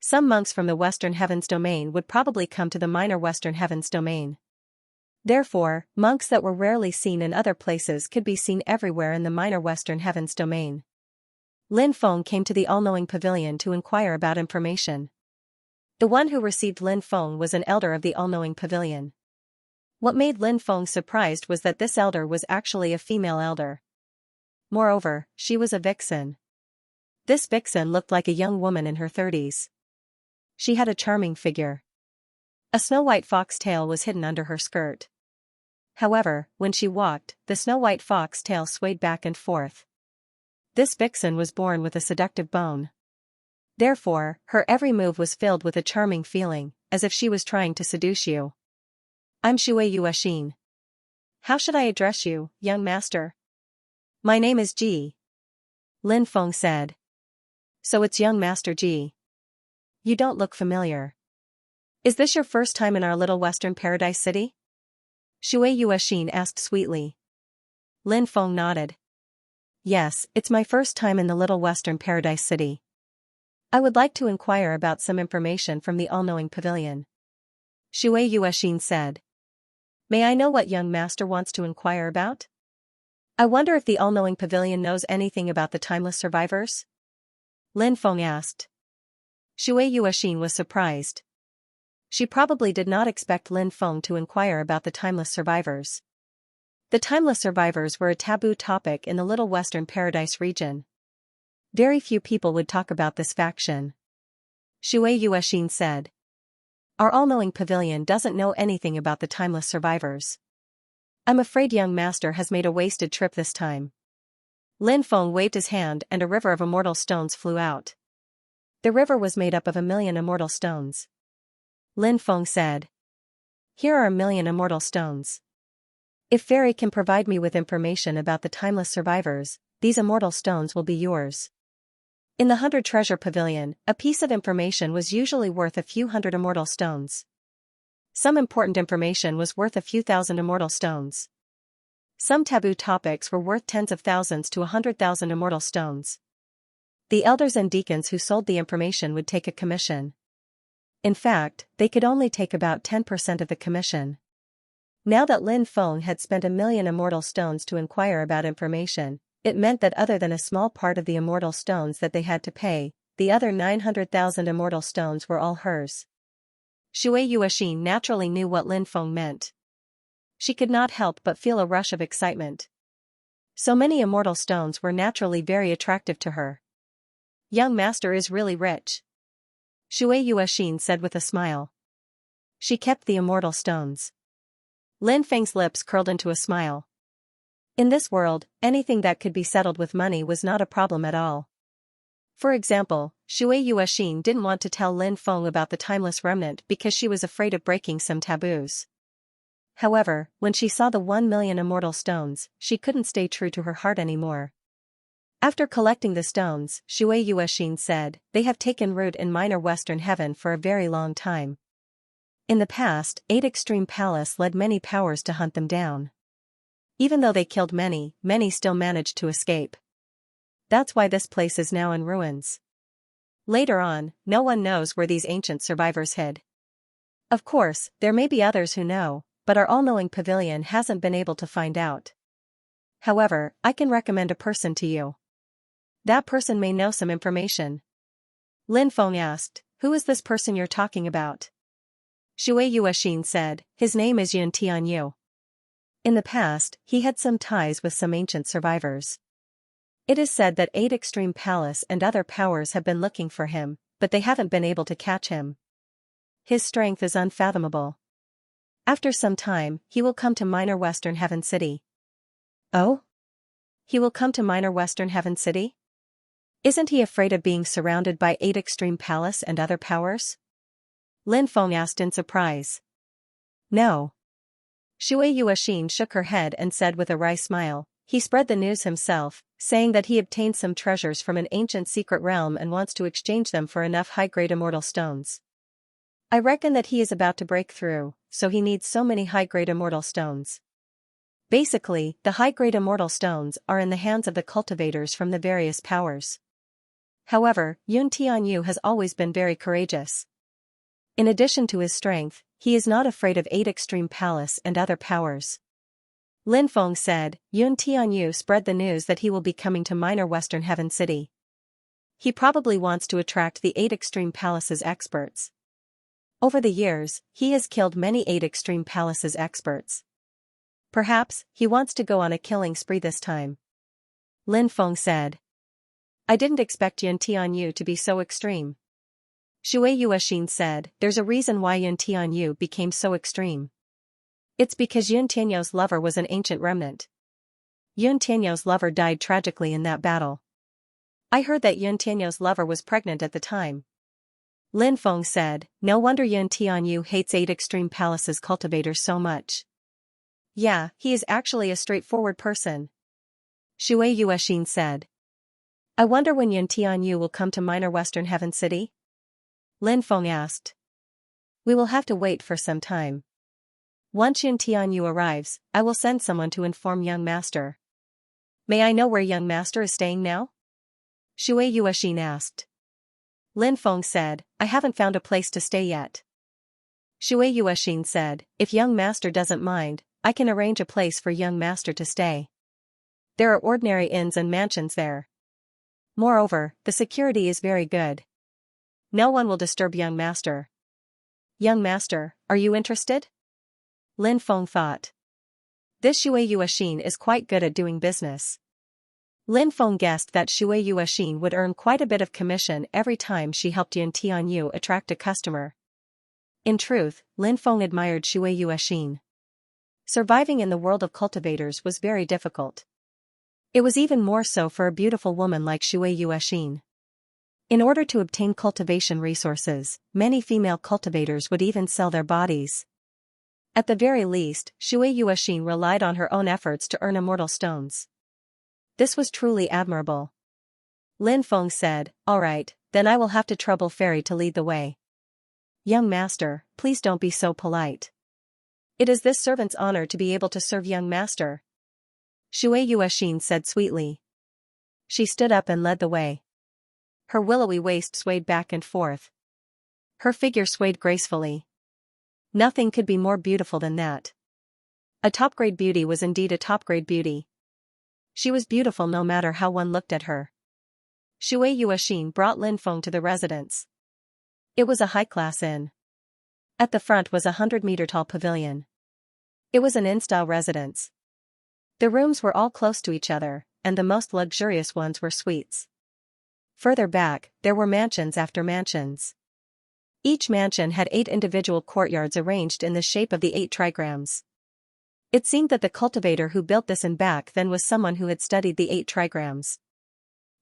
some monks from the Western Heavens domain would probably come to the minor Western Heavens domain. Therefore, monks that were rarely seen in other places could be seen everywhere in the minor Western Heavens domain. Lin Feng came to the all-knowing pavilion to inquire about information. The one who received Lin Feng was an elder of the all-knowing pavilion. What made Lin Feng surprised was that this elder was actually a female elder. Moreover, she was a vixen. This vixen looked like a young woman in her 30s. She had a charming figure. A snow-white fox tail was hidden under her skirt. However, when she walked, the snow-white fox tail swayed back and forth. This vixen was born with a seductive bone. Therefore, her every move was filled with a charming feeling, as if she was trying to seduce you. I'm Shui Yuexin. How should I address you, young master? My name is Ji. Lin Feng said. So it's young master Ji. You don't look familiar. Is this your first time in our little western paradise city? Shui Yuexin asked sweetly. Lin Feng nodded. Yes, it's my first time in the little western paradise city. I would like to inquire about some information from the all-knowing pavilion. Shui Yuexin said. May I know what young master wants to inquire about? I wonder if the all-knowing pavilion knows anything about the timeless survivors? Lin Feng asked. Shui Yuexin was surprised. She probably did not expect Lin Feng to inquire about the timeless survivors. The timeless survivors were a taboo topic in the Little Western Paradise region. Very few people would talk about this faction. Shui Yuexin said. Our all-knowing pavilion doesn't know anything about the timeless survivors. I'm afraid young master has made a wasted trip this time. Lin Feng waved his hand and a river of immortal stones flew out. The river was made up of 1,000,000 immortal stones. Lin Feng said. Here are 1,000,000 immortal stones. If Fairy can provide me with information about the timeless survivors, these immortal stones will be yours. In the 100 Treasure Pavilion, a piece of information was usually worth a few hundred immortal stones. Some important information was worth a few thousand immortal stones. Some taboo topics were worth tens of thousands to 100,000 immortal stones. The elders and deacons who sold the information would take a commission. In fact, they could only take about 10% of the commission. Now that Lin Feng had spent 1,000,000 immortal stones to inquire about information, it meant that other than a small part of the immortal stones that they had to pay, the other 900,000 immortal stones were all hers. Shui Yuexin naturally knew what Lin Feng meant. She could not help but feel a rush of excitement. So many immortal stones were naturally very attractive to her. Young master is really rich. Shui Yuexin said with a smile. She kept the immortal stones. Lin Feng's lips curled into a smile. In this world, anything that could be settled with money was not a problem at all. For example, Shui Yuexin didn't want to tell Lin Feng about the timeless remnant because she was afraid of breaking some taboos. However, when she saw the 1,000,000 immortal stones, she couldn't stay true to her heart anymore. After collecting the stones, Shui Yuexin said, they have taken root in minor Western heaven for a very long time. In the past, 8 Extreme Palace led many powers to hunt them down. Even though they killed many, many still managed to escape. That's why this place is now in ruins. Later on, no one knows where these ancient survivors hid. Of course, there may be others who know, but our all-knowing pavilion hasn't been able to find out. However, I can recommend a person to you. That person may know some information. Lin Feng asked, who is this person you're talking about? Shui Yuexin said, his name is Yun Tianyu. In the past, he had some ties with some ancient survivors. It is said that 8 Extreme Palace and other powers have been looking for him, but they haven't been able to catch him. His strength is unfathomable. After some time, he will come to Minor Western Heaven City. Oh? He will come to Minor Western Heaven City? Isn't he afraid of being surrounded by 8 Extreme Palace and other powers? Lin Feng asked in surprise. No. Shui Yuexin shook her head and said with a wry smile, he spread the news himself, saying that he obtained some treasures from an ancient secret realm and wants to exchange them for enough high-grade immortal stones. I reckon that he is about to break through, so he needs so many high-grade immortal stones. Basically, the high-grade immortal stones are in the hands of the cultivators from the various powers. However, Yun Tianyu has always been very courageous. In addition to his strength, he is not afraid of 8 Extreme Palace and other powers. Lin Feng said, Yun Tianyu spread the news that he will be coming to Minor Western Heaven City. He probably wants to attract the 8 Extreme Palaces experts. Over the years, he has killed many 8 Extreme Palaces experts. Perhaps, he wants to go on a killing spree this time. Lin Feng said. I didn't expect Yun Tianyu to be so extreme. Shui Yuexin said, there's a reason why Yun Tianyu became so extreme. It's because Yun Tianyu's lover was an ancient remnant. Yun Tianyu's lover died tragically in that battle. I heard that Yun Tianyu's lover was pregnant at the time. Lin Feng said, no wonder Yun Tianyu hates 8 Extreme Palaces cultivators so much. Yeah, he is actually a straightforward person. Shui Yuexin said. I wonder when Yun Tianyu will come to Minor Western Heaven City? Lin Feng asked. We will have to wait for some time. Once Yun Tianyu arrives, I will send someone to inform young master. May I know where young master is staying now? Shui Yuexin asked. Lin Feng said, I haven't found a place to stay yet. Shui Yuexin said, if young master doesn't mind, I can arrange a place for young master to stay. There are ordinary inns and mansions there. Moreover, the security is very good. No one will disturb young master. Young master, are you interested? Lin Feng thought. This Shui Yuexin is quite good at doing business. Lin Feng guessed that Shui Yuexin would earn quite a bit of commission every time she helped Yun Tianyu attract a customer. In truth, Lin Feng admired Shui Yuexin. Surviving in the world of cultivators was very difficult. It was even more so for a beautiful woman like Shui Yuexin. In order to obtain cultivation resources, many female cultivators would even sell their bodies. At the very least, Shui Yuexin relied on her own efforts to earn immortal stones. This was truly admirable. Lin Feng said, all right, then I will have to trouble Fairy to lead the way. Young master, please don't be so polite. It is this servant's honor to be able to serve young master. Shui Yuexin said sweetly. She stood up and led the way. Her willowy waist swayed back and forth. Her figure swayed gracefully. Nothing could be more beautiful than that. A top-grade beauty was indeed a top-grade beauty. She was beautiful no matter how one looked at her. Shui Yuexin brought Lin Feng to the residence. It was a high-class inn. At the front was a 100-meter-tall pavilion. It was an inn-style residence. The rooms were all close to each other, and the most luxurious ones were suites. Further back, there were mansions after mansions. Each mansion had 8 individual courtyards arranged in the shape of the 8 trigrams. It seemed that the cultivator who built this in back then was someone who had studied the 8 trigrams.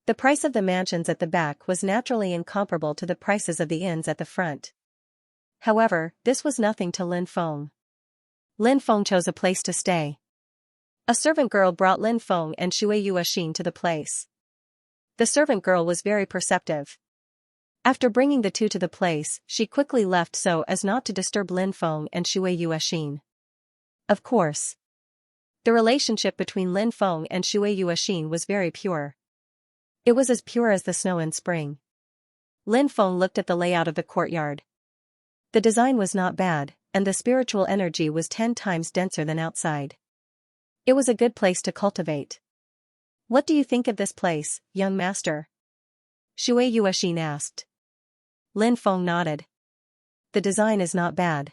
The price of the mansions at the back was naturally incomparable to the prices of the inns at the front. However, this was nothing to Lin Feng. Lin Feng chose a place to stay. A servant girl brought Lin Feng and Shui Yuexin to the place. The servant girl was very perceptive. After bringing the two to the place, she quickly left so as not to disturb Lin Feng and Shui Yuexin. Of course. The relationship between Lin Feng and Shui Yuexin was very pure. It was as pure as the snow in spring. Lin Feng looked at the layout of the courtyard. The design was not bad, and the spiritual energy was 10 times denser than outside. It was a good place to cultivate. What do you think of this place, young master? Shui Yuexin asked. Lin Feng nodded. The design is not bad.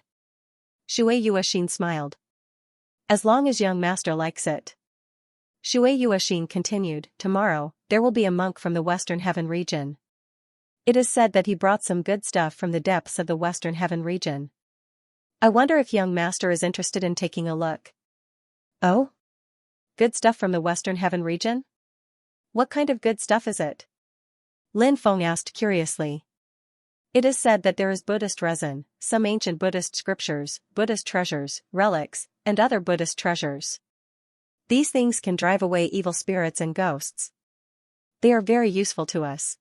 Shui Yuexin smiled. As long as young master likes it. Shui Yuexin continued, tomorrow, there will be a monk from the Western Heaven region. It is said that he brought some good stuff from the depths of the Western Heaven region. I wonder if young master is interested in taking a look. Oh? Good stuff from the Western Heaven region? What kind of good stuff is it? Lin Feng asked curiously. It is said that there is Buddhist resin, some ancient Buddhist scriptures, Buddhist treasures, relics, and other Buddhist treasures. These things can drive away evil spirits and ghosts. They are very useful to us.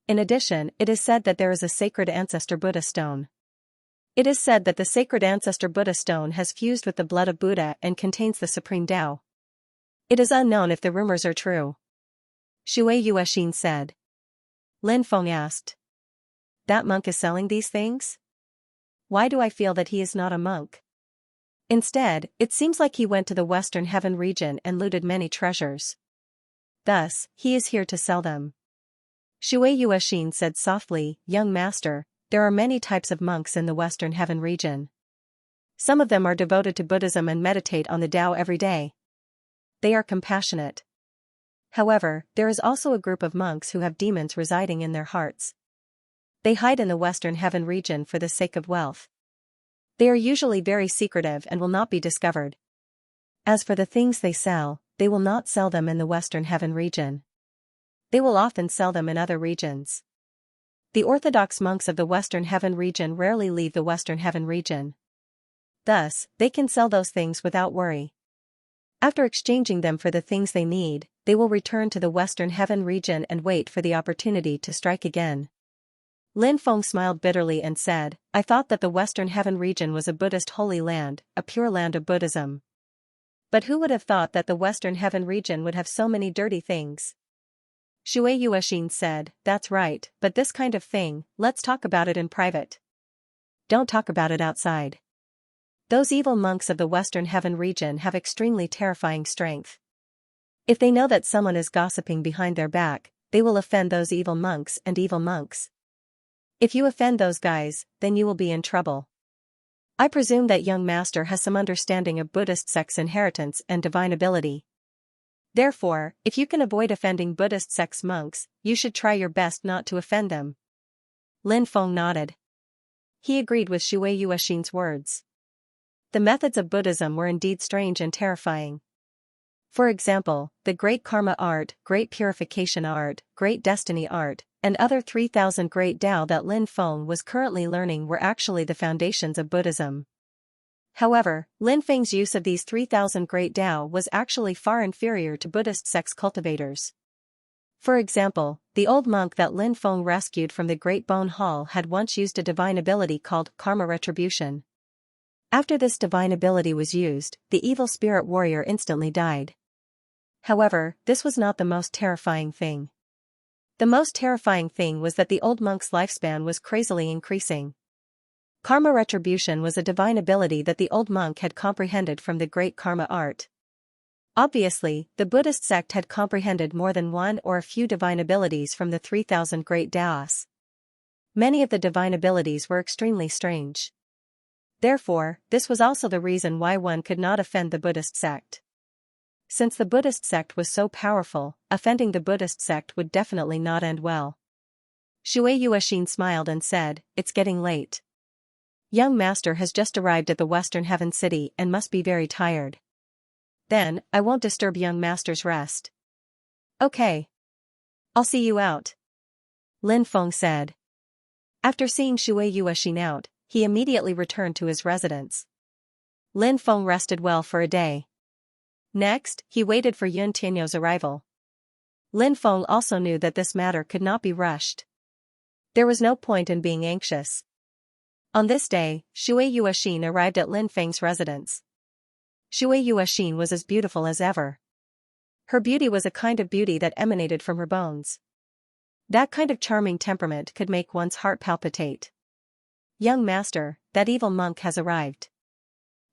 In addition, it is said that there is a sacred ancestor Buddha stone. It is said that the sacred ancestor Buddha stone has fused with the blood of Buddha and contains the supreme Tao. It is unknown if the rumors are true. Shui Yuexin said. Lin Feng asked. That monk is selling these things? Why do I feel that he is not a monk? Instead, it seems like he went to the Western Heaven region and looted many treasures. Thus, he is here to sell them. Shui Yuexin said softly, "Young master, there are many types of monks in the Western Heaven region. Some of them are devoted to Buddhism and meditate on the Tao every day. They are compassionate. However, there is also a group of monks who have demons residing in their hearts. They hide in the Western Heaven region for the sake of wealth. They are usually very secretive and will not be discovered. As for the things they sell, they will not sell them in the Western Heaven region. They will often sell them in other regions. The orthodox monks of the Western Heaven region rarely leave the Western Heaven region. Thus, they can sell those things without worry. After exchanging them for the things they need, they will return to the Western Heaven region and wait for the opportunity to strike again." Lin Feng smiled bitterly and said, "I thought that the Western Heaven region was a Buddhist holy land, a pure land of Buddhism. But who would have thought that the Western Heaven region would have so many dirty things?" Shui Yuexin said, "That's right, but this kind of thing, let's talk about it in private. Don't talk about it outside. Those evil monks of the Western Heaven region have extremely terrifying strength. If they know that someone is gossiping behind their back, they will offend those evil monks and evil monks. If you offend those guys, then you will be in trouble. I presume that young master has some understanding of Buddhist sect's inheritance and divine ability. Therefore, if you can avoid offending Buddhist sect's monks, you should try your best not to offend them." Lin Feng nodded. He agreed with Shui Yuexin's words. The methods of Buddhism were indeed strange and terrifying. For example, the Great Karma Art, Great Purification Art, Great Destiny Art, and other 3,000 Great Tao that Lin Feng was currently learning were actually the foundations of Buddhism. However, Lin Feng's use of these 3,000 Great Tao was actually far inferior to Buddhist sect's cultivators. For example, the old monk that Lin Feng rescued from the Great Bone Hall had once used a divine ability called Karma Retribution. After this divine ability was used, the evil spirit warrior instantly died. However, this was not the most terrifying thing. The most terrifying thing was that the old monk's lifespan was crazily increasing. Karma Retribution was a divine ability that the old monk had comprehended from the Great Karma Art. Obviously, the Buddhist sect had comprehended more than one or a few divine abilities from the 3,000 Great Taos. Many of the divine abilities were extremely strange. Therefore, this was also the reason why one could not offend the Buddhist sect. Since the Buddhist sect was so powerful, offending the Buddhist sect would definitely not end well. Shui Yuexin smiled and said, "It's getting late. Young master has just arrived at the Western Heaven City and must be very tired. Then, I won't disturb young master's rest." "Okay. I'll see you out," Lin Feng said. After seeing Shui Yuexin out, he immediately returned to his residence. Lin Feng rested well for a day. Next, he waited for Yun Tianyou's arrival. Lin Feng also knew that this matter could not be rushed. There was no point in being anxious. On this day, Shui Yuexin arrived at Lin Feng's residence. Shui Yuexin was as beautiful as ever. Her beauty was a kind of beauty that emanated from her bones. That kind of charming temperament could make one's heart palpitate. "Young master, that evil monk has arrived.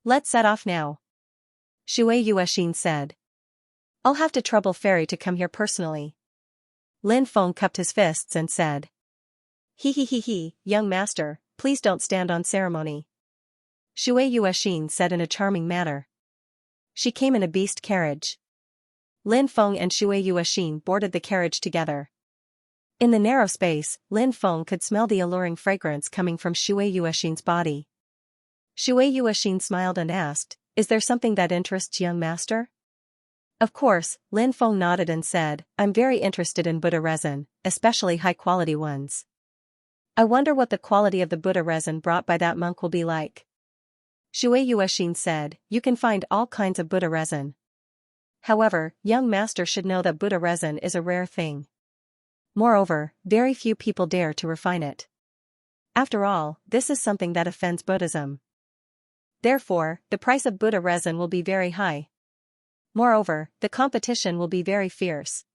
Let's set off now," Shui Yuexin said. "I'll have to trouble Fairy to come here personally." Lin Feng cupped his fists and said, "He, young master, please don't stand on ceremony," Shui Yuexin said in a charming manner. She came in a beast carriage. Lin Feng and Shui Yuexin boarded the carriage together. In the narrow space, Lin Feng could smell the alluring fragrance coming from Shui Yuexin's body. Shui Yuexin smiled and asked, "Is there something that interests young master?" Of course, Lin Feng nodded and said, "I'm very interested in Buddha resin, especially high-quality ones. I wonder what the quality of the Buddha resin brought by that monk will be like." Shui Yuexin said, "You can find all kinds of Buddha resin. However, young master should know that Buddha resin is a rare thing. Moreover, very few people dare to refine it. After all, this is something that offends Buddhism. Therefore, the price of Buddha resin will be very high. Moreover, the competition will be very fierce."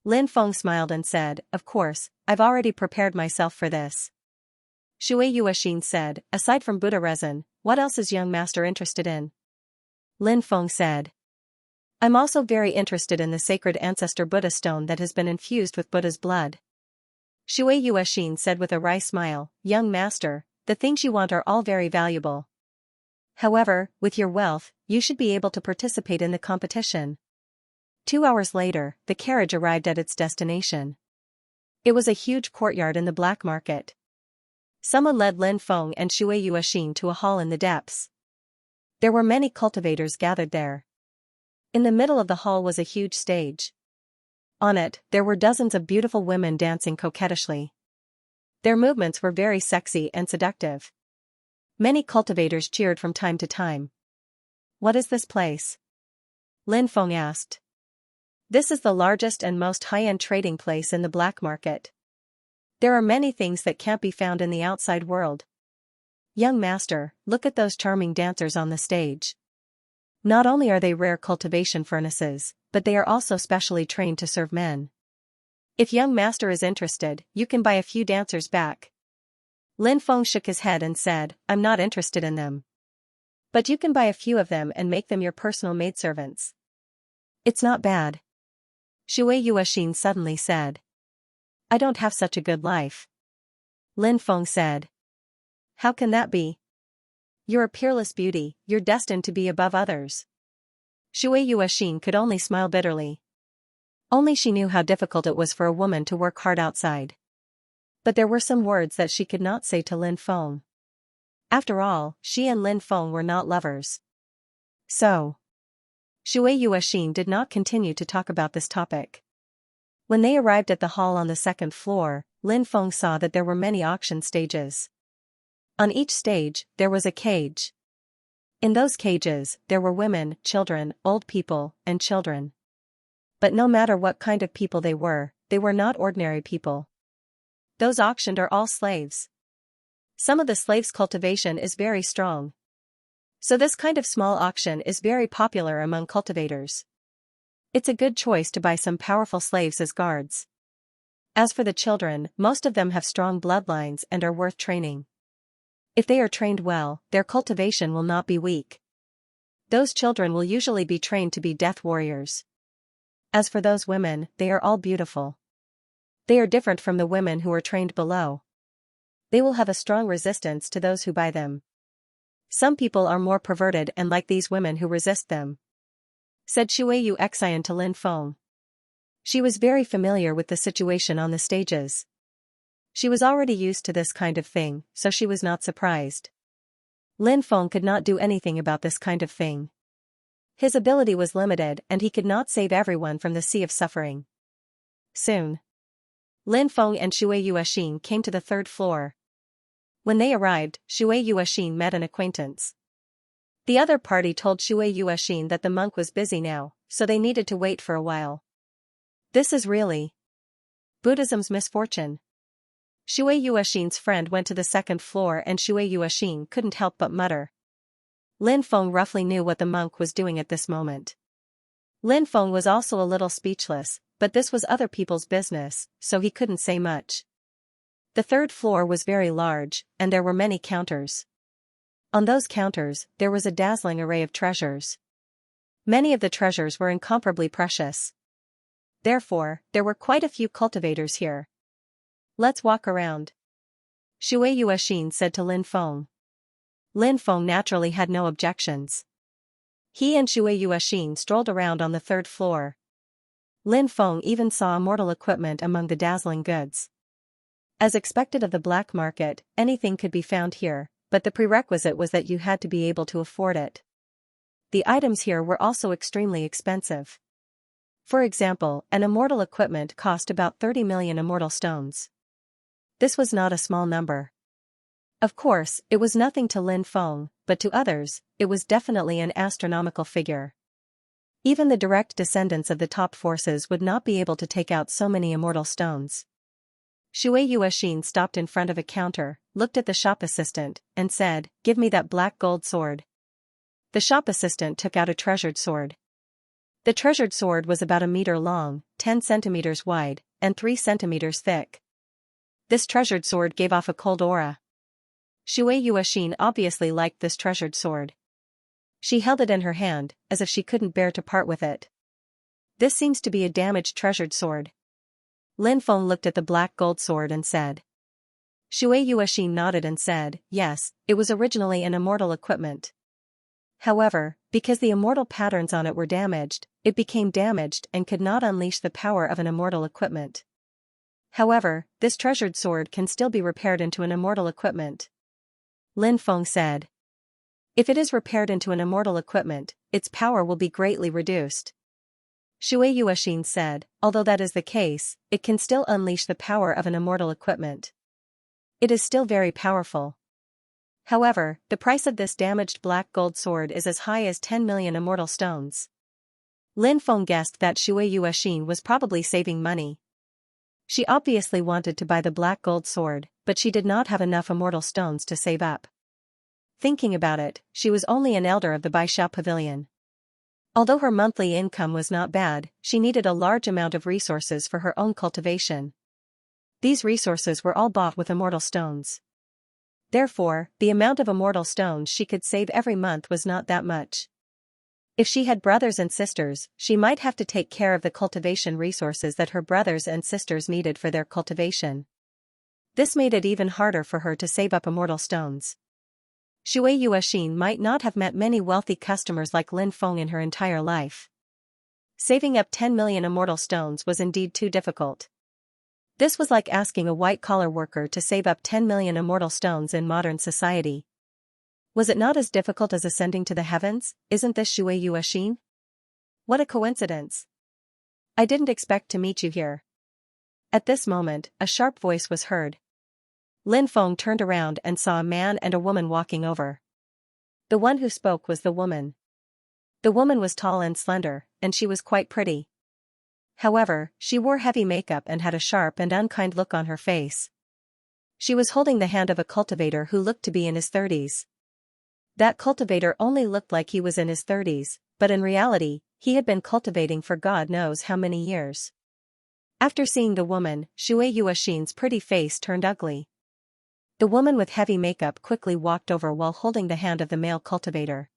Lin Feng smiled and said, "Of course, I've already prepared myself for this." Shui Yuexin said, "Aside from Buddha resin, what else is young master interested in?" Lin Feng said, "I'm also very interested in the sacred ancestor Buddha stone that has been infused with Buddha's blood. Shui Yuexin said with a wry smile, "Young master, the things you want are all very valuable. However, with your wealth, you should be able to participate in the competition." 2 hours later, the carriage arrived at its destination. It was a huge courtyard in the black market. Someone led Lin Feng and Shui Yuexin to a hall in the depths. There were many cultivators gathered there. In the middle of the hall was a huge stage. On it, there were dozens of beautiful women dancing coquettishly. Their movements were very sexy and seductive. Many cultivators cheered from time to time. "What is this place?" Lin Feng asked. "This is the largest and most high-end trading place in the black market. There are many things that can't be found in the outside world. Young master, look at those charming dancers on the stage. Not only are they rare cultivation furnaces, but they are also specially trained to serve men. If young master is interested, you can buy a few dancers back." Lin Feng shook his head and said, "I'm not interested in them. But you can buy a few of them and make them your personal maidservants." "It's not bad," Shui Yuexin suddenly said. "I don't have such a good life." Lin Feng said. "How can that be? You're a peerless beauty, you're destined to be above others." Shui Yuexin could only smile bitterly. Only she knew how difficult it was for a woman to work hard outside. But there were some words that she could not say to Lin Feng. After all, she and Lin Feng were not lovers. So, Shui Yuexin did not continue to talk about this topic. When they arrived at the hall on the second floor, Lin Feng saw that there were many auction stages. On each stage, there was a cage. In those cages, there were women, children, old people, and children. But no matter what kind of people they were not ordinary people. Those auctioned are all slaves. Some of the slaves' cultivation is very strong. So this kind of small auction is very popular among cultivators. It's a good choice to buy some powerful slaves as guards. As for the children, most of them have strong bloodlines and are worth training. If they are trained well, their cultivation will not be weak. Those children will usually be trained to be death warriors. As for those women, they are all beautiful. They are different from the women who are trained below. They will have a strong resistance to those who buy them. Some people are more perverted and like these women who resist them," said Shui Yuexin to Lin Feng. She was very familiar with the situation on the stages. She was already used to this kind of thing, so she was not surprised. Lin Feng could not do anything about this kind of thing. His ability was limited and he could not save everyone from the sea of suffering. Soon, Lin Feng and Shui Yuexin came to the third floor. When they arrived, Shui Yuexin met an acquaintance. The other party told Shui Yuexin that the monk was busy now, so they needed to wait for a while. "This is really Buddhism's misfortune." Shui Yuexin's friend went to the second floor and Shui Yuexin couldn't help but mutter. Lin Feng roughly knew what the monk was doing at this moment. Lin Feng was also a little speechless, but this was other people's business, so he couldn't say much. The third floor was very large, and there were many counters. On those counters, there was a dazzling array of treasures. Many of the treasures were incomparably precious. Therefore, there were quite a few cultivators here. "Let's walk around," Shui Yuexin said to Lin Feng. Lin Feng naturally had no objections. He and Shui Yuexin strolled around on the third floor. Lin Feng even saw immortal equipment among the dazzling goods. As expected of the black market, anything could be found here, but the prerequisite was that you had to be able to afford it. The items here were also extremely expensive. For example, an immortal equipment cost about 30 million immortal stones. This was not a small number. Of course, it was nothing to Lin Feng, but to others, it was definitely an astronomical figure. Even the direct descendants of the top forces would not be able to take out so many immortal stones. Shui Yuexin stopped in front of a counter, looked at the shop assistant, and said, "Give me that black gold sword." The shop assistant took out a treasured sword. The treasured sword was about a meter long, 10 centimeters wide, and 3 centimeters thick. This treasured sword gave off a cold aura. Shui Yuexin obviously liked this treasured sword. She held it in her hand, as if she couldn't bear to part with it. "This seems to be a damaged treasured sword." Lin Feng looked at the black gold sword and said. Shui Yuexin nodded and said, yes, it was originally an immortal equipment. However, because the immortal patterns on it were damaged, it became damaged and could not unleash the power of an immortal equipment. However, this treasured sword can still be repaired into an immortal equipment. Lin Feng said. If it is repaired into an immortal equipment, its power will be greatly reduced. Shui Yuexin said, although that is the case, it can still unleash the power of an immortal equipment. It is still very powerful. However, the price of this damaged black gold sword is as high as 10 million immortal stones. Lin Feng guessed that Shui Yuexin was probably saving money. She obviously wanted to buy the black gold sword, but she did not have enough immortal stones to save up. Thinking about it, she was only an elder of the Baishao Pavilion. Although her monthly income was not bad, she needed a large amount of resources for her own cultivation. These resources were all bought with immortal stones. Therefore, the amount of immortal stones she could save every month was not that much. If she had brothers and sisters, she might have to take care of the cultivation resources that her brothers and sisters needed for their cultivation. This made it even harder for her to save up immortal stones. Shui Yuexin might not have met many wealthy customers like Lin Feng in her entire life. Saving up 10 million immortal stones was indeed too difficult. This was like asking a white-collar worker to save up 10 million immortal stones in modern society. Was it not as difficult as ascending to the heavens? Isn't this Shui Yuexin? What a coincidence. I didn't expect to meet you here. At this moment, a sharp voice was heard. Lin Feng turned around and saw a man and a woman walking over. The one who spoke was the woman. The woman was tall and slender, and she was quite pretty. However, she wore heavy makeup and had a sharp and unkind look on her face. She was holding the hand of a cultivator who looked to be in his 30s. That cultivator only looked like he was in his 30s, but in reality, he had been cultivating for God knows how many years. After seeing the woman, Shui Yuexin's pretty face turned ugly. The woman with heavy makeup quickly walked over while holding the hand of the male cultivator.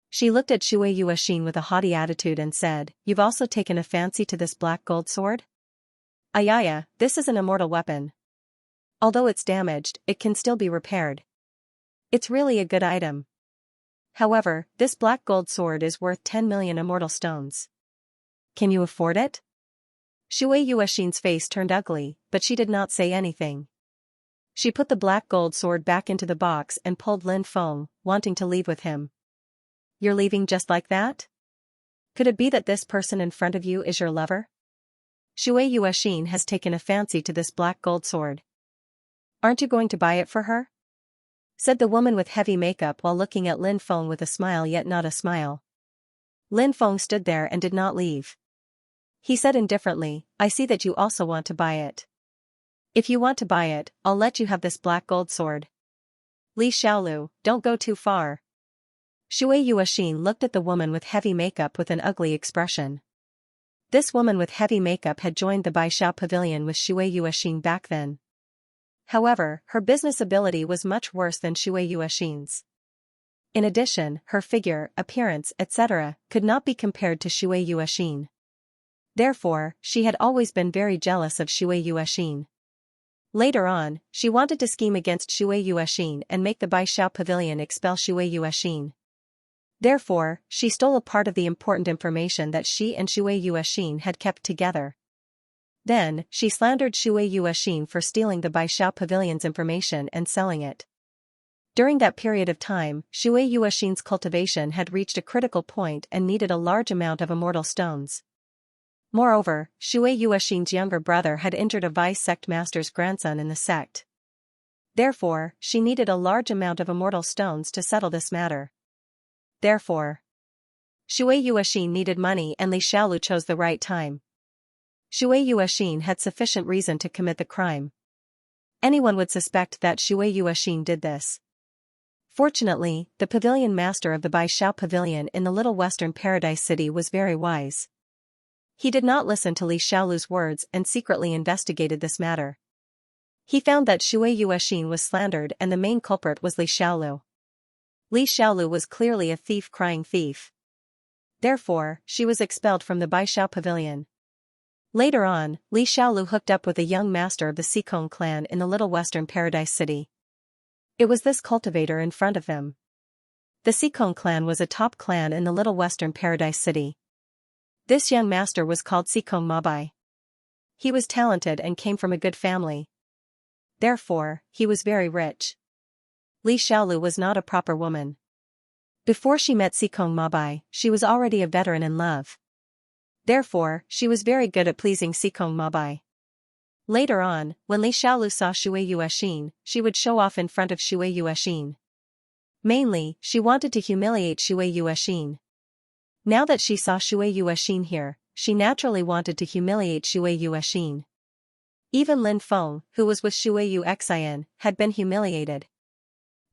She looked at Shui Yuexin with a haughty attitude and said, "You've also taken a fancy to this black gold sword? Ayaya, this is an immortal weapon. Although it's damaged, it can still be repaired. It's really a good item. However, this black gold sword is worth 10 million immortal stones. Can you afford it?" Shui Yuexin's face turned ugly, but she did not say anything. She put the black gold sword back into the box and pulled Lin Feng, wanting to leave with him. "You're leaving just like that? Could it be that this person in front of you is your lover? Shui Yuexin has taken a fancy to this black gold sword. Aren't you going to buy it for her?" said the woman with heavy makeup while looking at Lin Feng with a smile yet not a smile. Lin Feng stood there and did not leave. He said indifferently, "I see that you also want to buy it. If you want to buy it, I'll let you have this black gold sword. Li Xiaolu, don't go too far." Shui Yuexin looked at the woman with heavy makeup with an ugly expression. This woman with heavy makeup had joined the Baishao Pavilion with Shui Yuexin back then. However, her business ability was much worse than Shui Yuexin's. In addition, her figure, appearance, etc., could not be compared to Shui Yuexin. Therefore, she had always been very jealous of Shui Yuexin. Later on, she wanted to scheme against Shui Yuexin and make the Baishao Pavilion expel Shui Yuexin. Therefore, she stole a part of the important information that she and Shui Yuexin had kept together. Then, she slandered Shui Yuexin for stealing the Baishao Pavilion's information and selling it. During that period of time, Shui Yuexin's cultivation had reached a critical point and needed a large amount of immortal stones. Moreover, Shui Yuexin's younger brother had injured a vice sect master's grandson in the sect. Therefore, she needed a large amount of immortal stones to settle this matter. Therefore, Shui Yuexin needed money and Li Xiaolu chose the right time. Shui Yuexin had sufficient reason to commit the crime. Anyone would suspect that Shui Yuexin did this. Fortunately, the pavilion master of the Baishao Pavilion in the little western paradise city was very wise. He did not listen to Li Xiaolu's words and secretly investigated this matter. He found that Shui Yuexin was slandered and the main culprit was Li Xiaolu. Li Xiaolu was clearly a thief crying thief. Therefore, she was expelled from the Baishao Pavilion. Later on, Li Xiaolu hooked up with a young master of the Xikong clan in the little western paradise city. It was this cultivator in front of him. The Xikong clan was a top clan in the little western paradise city. This young master was called Xikong Mabai. He was talented and came from a good family. Therefore, he was very rich. Li Xiaolu was not a proper woman. Before she met Xikong Mabai, she was already a veteran in love. Therefore, she was very good at pleasing Xikong Mabai. Later on, when Li Xiaolu saw Shui Yuexin, she would show off in front of Shui Yuexin. Mainly, she wanted to humiliate Shui Yuexin. Now that she saw Shui Yuexin here, she naturally wanted to humiliate Shui Yuexin. Even Lin Feng, who was with Shui Yuexin, had been humiliated.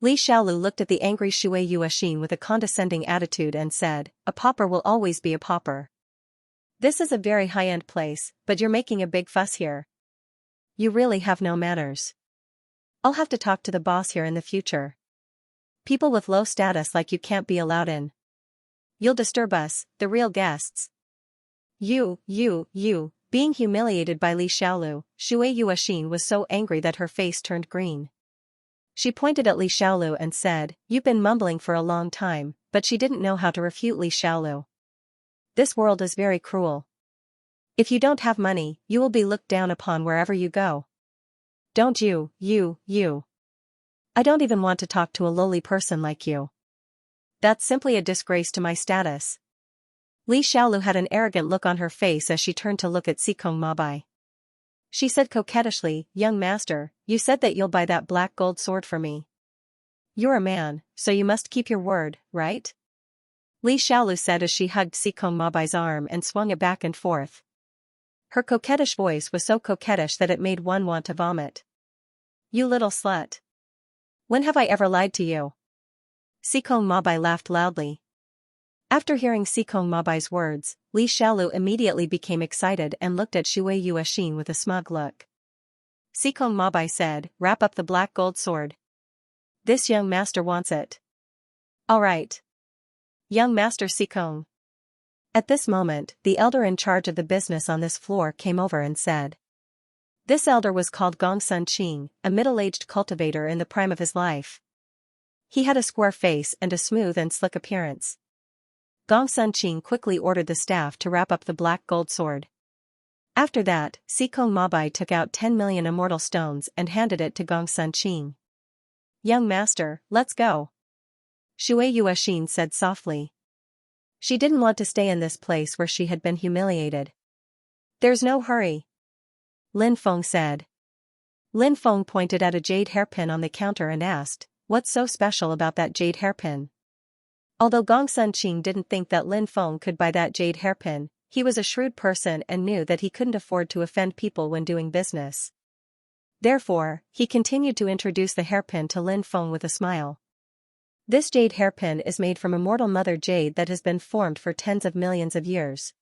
Li Xiaolu looked at the angry Shui Yuexin with a condescending attitude and said, "A pauper will always be a pauper. This is a very high-end place, but you're making a big fuss here. You really have no manners. I'll have to talk to the boss here in the future. People with low status like you can't be allowed in. You'll disturb us, the real guests." Being humiliated by Li Xiaolu, Shui Yuexin was so angry that her face turned green. She pointed at Li Xiaolu and said, "You've been mumbling for a long time," but she didn't know how to refute Li Xiaolu. This world is very cruel. If you don't have money, you will be looked down upon wherever you go. Don't you. I don't even want to talk to a lowly person like you. That's simply a disgrace to my status." Li Xiaolu had an arrogant look on her face as she turned to look at Xikong Mabai. She said coquettishly, "Young master, you said that you'll buy that black gold sword for me. You're a man, so you must keep your word, right?" Li Xiaolu said as she hugged Xikong Mabai's arm and swung it back and forth. Her coquettish voice was so coquettish that it made one want to vomit. "You little slut. When have I ever lied to you?" Xikong Mabai laughed loudly. After hearing Xikong Mabai's words, Li Xiaolu immediately became excited and looked at Shui Yuexin with a smug look. Xikong Mabai said, "Wrap up the black gold sword. This young master wants it." "All right. Young master Xikong." At this moment, the elder in charge of the business on this floor came over and said. This elder was called Gongsun Qing, a middle-aged cultivator in the prime of his life. He had a square face and a smooth and slick appearance. Gongsun Qing quickly ordered the staff to wrap up the black gold sword. After that, Xikong Mabai took out 10 million immortal stones and handed it to Gongsun Qing. "Young master, let's go," Shui Yuexin said softly. She didn't want to stay in this place where she had been humiliated. "There's no hurry," Lin Feng said. Lin Feng pointed at a jade hairpin on the counter and asked, "What's so special about that jade hairpin?" Although Gongsun Qing didn't think that Lin Feng could buy that jade hairpin, he was a shrewd person and knew that he couldn't afford to offend people when doing business. Therefore, he continued to introduce the hairpin to Lin Feng with a smile. This jade hairpin is made from immortal mother jade that has been formed for tens of millions of years.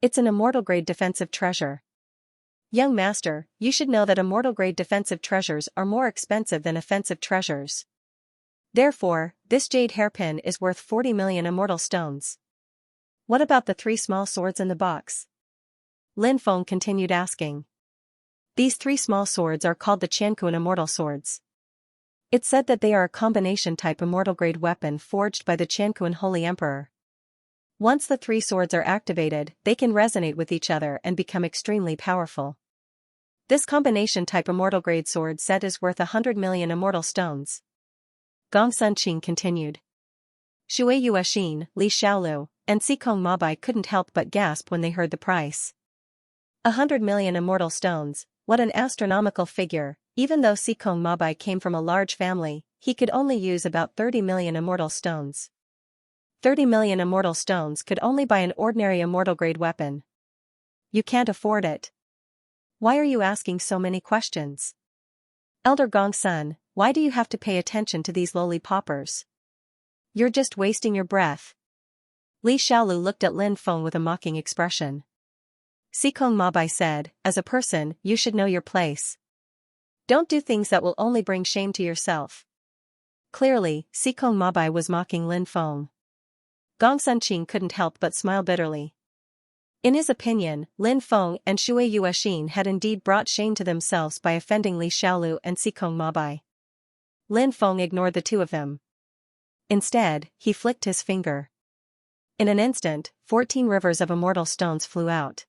It's an immortal-grade defensive treasure. Young master, you should know that immortal-grade defensive treasures are more expensive than offensive treasures. Therefore, this jade hairpin is worth 40 million immortal stones. What about the 3 small swords in the box? Lin Feng continued asking. These 3 small swords are called the Qianquan immortal swords. It's said that they are a combination-type immortal-grade weapon forged by the Qianquan Holy Emperor. Once the 3 swords are activated, they can resonate with each other and become extremely powerful. This combination-type immortal-grade sword set is worth 100 million immortal stones. Gongsun Qing continued. Shui Yuexin, Li Xiaolu, and Xikong Mabai couldn't help but gasp when they heard the price. 100 million immortal stones, what an astronomical figure. Even though Xikong Mabai came from a large family, he could only use about 30 million immortal stones. 30 million immortal stones could only buy an ordinary immortal-grade weapon. You can't afford it. Why are you asking so many questions? Elder Gongsun, why do you have to pay attention to these lowly paupers? You're just wasting your breath. Li Xiaolu looked at Lin Feng with a mocking expression. Xikong Mabai said, as a person, you should know your place. Don't do things that will only bring shame to yourself. Clearly, Xikong Mabai was mocking Lin Feng. Gongsun Qing couldn't help but smile bitterly. In his opinion, Lin Feng and Shui Yuexin had indeed brought shame to themselves by offending Li Xiaolu and Xikong Mabai. Lin Feng ignored the two of them. Instead, he flicked his finger. In an instant, 14 rivers of immortal stones flew out.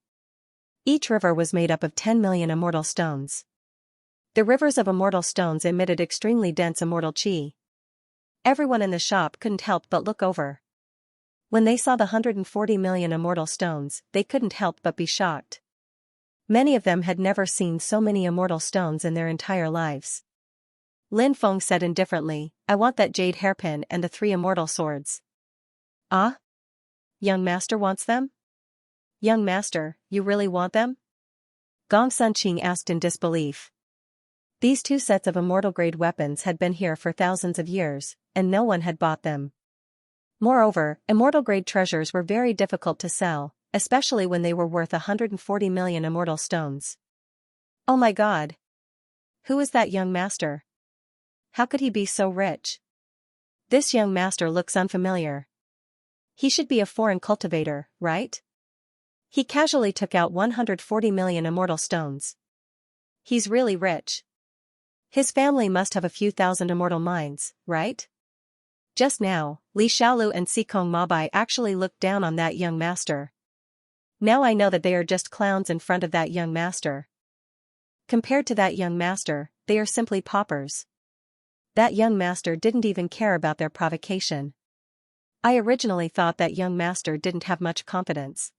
Each river was made up of 10 million immortal stones. The rivers of immortal stones emitted extremely dense immortal qi. Everyone in the shop couldn't help but look over. When they saw the 140 million immortal stones, they couldn't help but be shocked. Many of them had never seen so many immortal stones in their entire lives. Lin Feng said indifferently, "I want that jade hairpin and the 3 immortal swords." "Ah? Young master wants them? Young master, you really want them?" Gong Sunqing asked in disbelief. These 2 sets of immortal-grade weapons had been here for thousands of years, and no one had bought them. Moreover, immortal-grade treasures were very difficult to sell, especially when they were worth 140 million immortal stones. Oh my god! Who is that young master? How could he be so rich? This young master looks unfamiliar. He should be a foreign cultivator, right? He casually took out 140 million immortal stones. He's really rich. His family must have a few thousand immortal mines, right? Just now, Li Xiaolu and Xikong Mabai actually looked down on that young master. Now I know that they are just clowns in front of that young master. Compared to that young master, they are simply paupers. That young master didn't even care about their provocation. I originally thought that young master didn't have much confidence.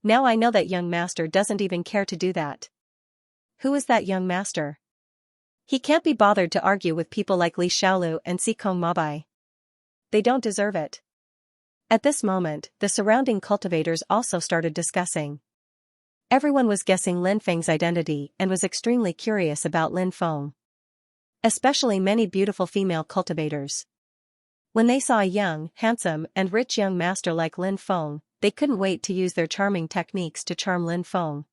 Now I know that young master doesn't even care to do that. Who is that young master? He can't be bothered to argue with people like Li Xiaolu and Xikong Mabai. They don't deserve it. At this moment, the surrounding cultivators also started discussing. Everyone was guessing Lin Feng's identity and was extremely curious about Lin Feng. Especially many beautiful female cultivators. When they saw a young, handsome, and rich young master like Lin Feng, they couldn't wait to use their charming techniques to charm Lin Feng.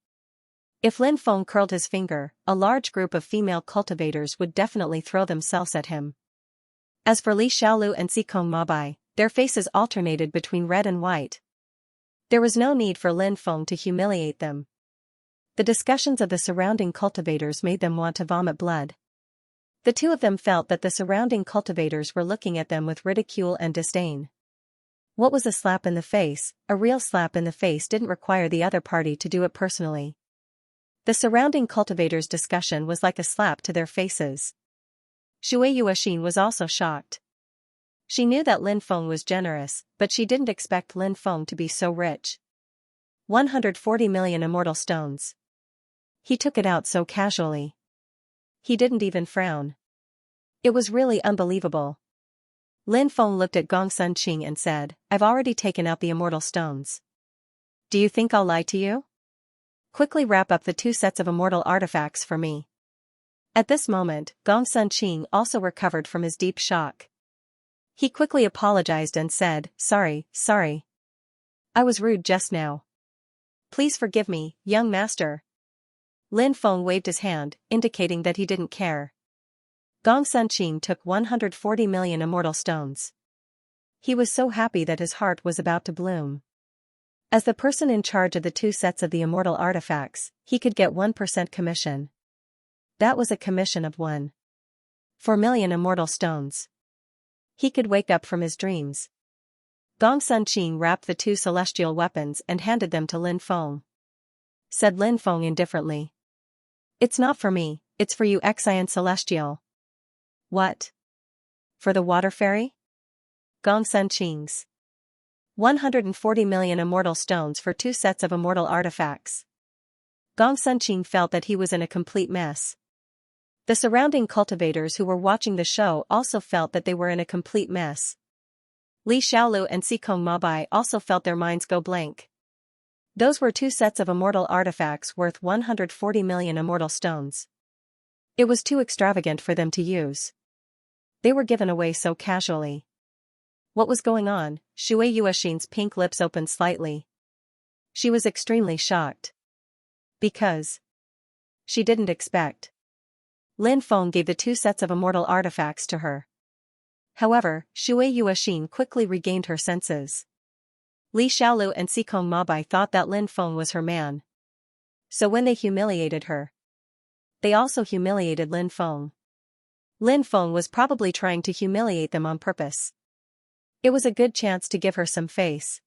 If Lin Feng curled his finger, a large group of female cultivators would definitely throw themselves at him. As for Li Xiaolu and Xikong Mabai, their faces alternated between red and white. There was no need for Lin Feng to humiliate them. The discussions of the surrounding cultivators made them want to vomit blood. The two of them felt that the surrounding cultivators were looking at them with ridicule and disdain. What was a slap in the face? A real slap in the face didn't require the other party to do it personally. The surrounding cultivators' discussion was like a slap to their faces. Shui Yuexin was also shocked. She knew that Lin Feng was generous, but she didn't expect Lin Feng to be so rich. 140 million immortal stones. He took it out so casually. He didn't even frown. It was really unbelievable. Lin Feng looked at Gong Sunqing and said, "I've already taken out the immortal stones. Do you think I'll lie to you? Quickly wrap up the 2 sets of immortal artifacts for me." At this moment, Gong Sunqing also recovered from his deep shock. He quickly apologized and said, sorry. I was rude just now. Please forgive me, young master." Lin Feng waved his hand, indicating that he didn't care. Gong Sunqing took 140 million immortal stones. He was so happy that his heart was about to bloom. As the person in charge of the 2 sets of the immortal artifacts, he could get 1% commission. That was a commission of 1.4 million immortal stones. He could wake up from his dreams. Gong Sunqing wrapped the 2 celestial weapons and handed them to Lin Feng. Said Lin Feng indifferently. "It's not for me, it's for you Xian Celestial." "What? For the water fairy?" Gong Sunqing's. 140 million immortal stones for 2 sets of immortal artifacts. Gong Sunqing felt that he was in a complete mess. The surrounding cultivators who were watching the show also felt that they were in a complete mess. Li Xiaolu and Xikong Mabai also felt their minds go blank. Those were 2 sets of immortal artifacts worth 140 million immortal stones. It was too extravagant for them to use. They were given away so casually. What was going on? Shui Yuexin's pink lips opened slightly. She was extremely shocked. Because she didn't expect. Lin Feng gave the 2 sets of immortal artifacts to her. However, Shui Yuexin quickly regained her senses. Li Xiaolu and Xikong Mabai thought that Lin Feng was her man. So when they humiliated her, they also humiliated Lin Feng. Lin Feng was probably trying to humiliate them on purpose. It was a good chance to give her some face.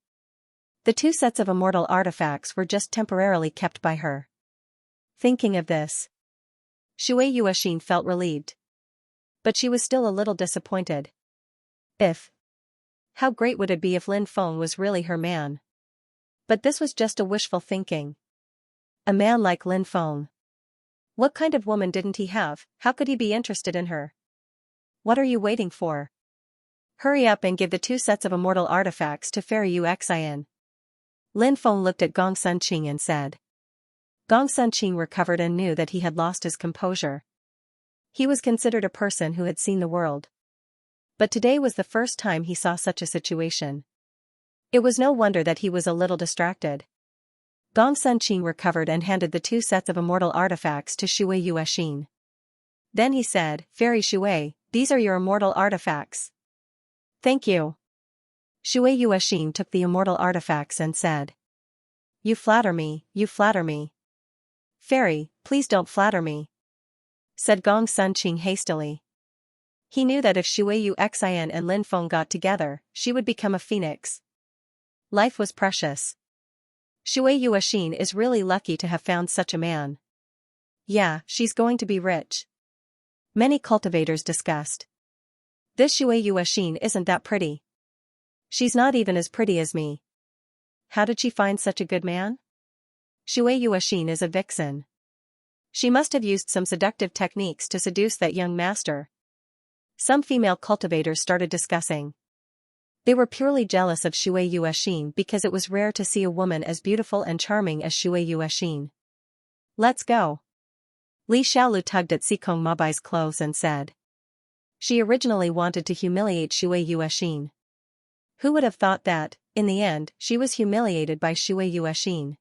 The 2 sets of immortal artifacts were just temporarily kept by her. Thinking of this, Shui Yuexin felt relieved. But she was still a little disappointed. How great would it be if Lin Feng was really her man? But this was just a wishful thinking. A man like Lin Feng. What kind of woman didn't he have? How could he be interested in her? What are you waiting for? Hurry up and give the 2 sets of immortal artifacts to Fairy Xian. Lin Feng looked at Gong Sunqing and said. Gong Sunqing recovered and knew that he had lost his composure. He was considered a person who had seen the world. But today was the first time he saw such a situation. It was no wonder that he was a little distracted. Gong Sunqing recovered and handed the 2 sets of immortal artifacts to Shui Yuexin. Then he said, Fairy Shui, these are your immortal artifacts. Thank you. Shui Yuexin took the immortal artifacts and said. You flatter me, you flatter me. Fairy, please don't flatter me, said Gong Sunqing hastily. He knew that if Shui Yuexin and Lin Feng got together, she would become a phoenix. Life was precious. Shui Yuexin is really lucky to have found such a man. Yeah, she's going to be rich. Many cultivators discussed. This Shui Yuexin isn't that pretty. She's not even as pretty as me. How did she find such a good man? Shui Yuexin is a vixen. She must have used some seductive techniques to seduce that young master. Some female cultivators started discussing. They were purely jealous of Shui Yuexin because it was rare to see a woman as beautiful and charming as Shui Yuexin. Let's go. Li Xiaolu tugged at Xikong Mabai's clothes and said. She originally wanted to humiliate Shui Yuexin. Who would have thought that, in the end, she was humiliated by Shui Yuexin?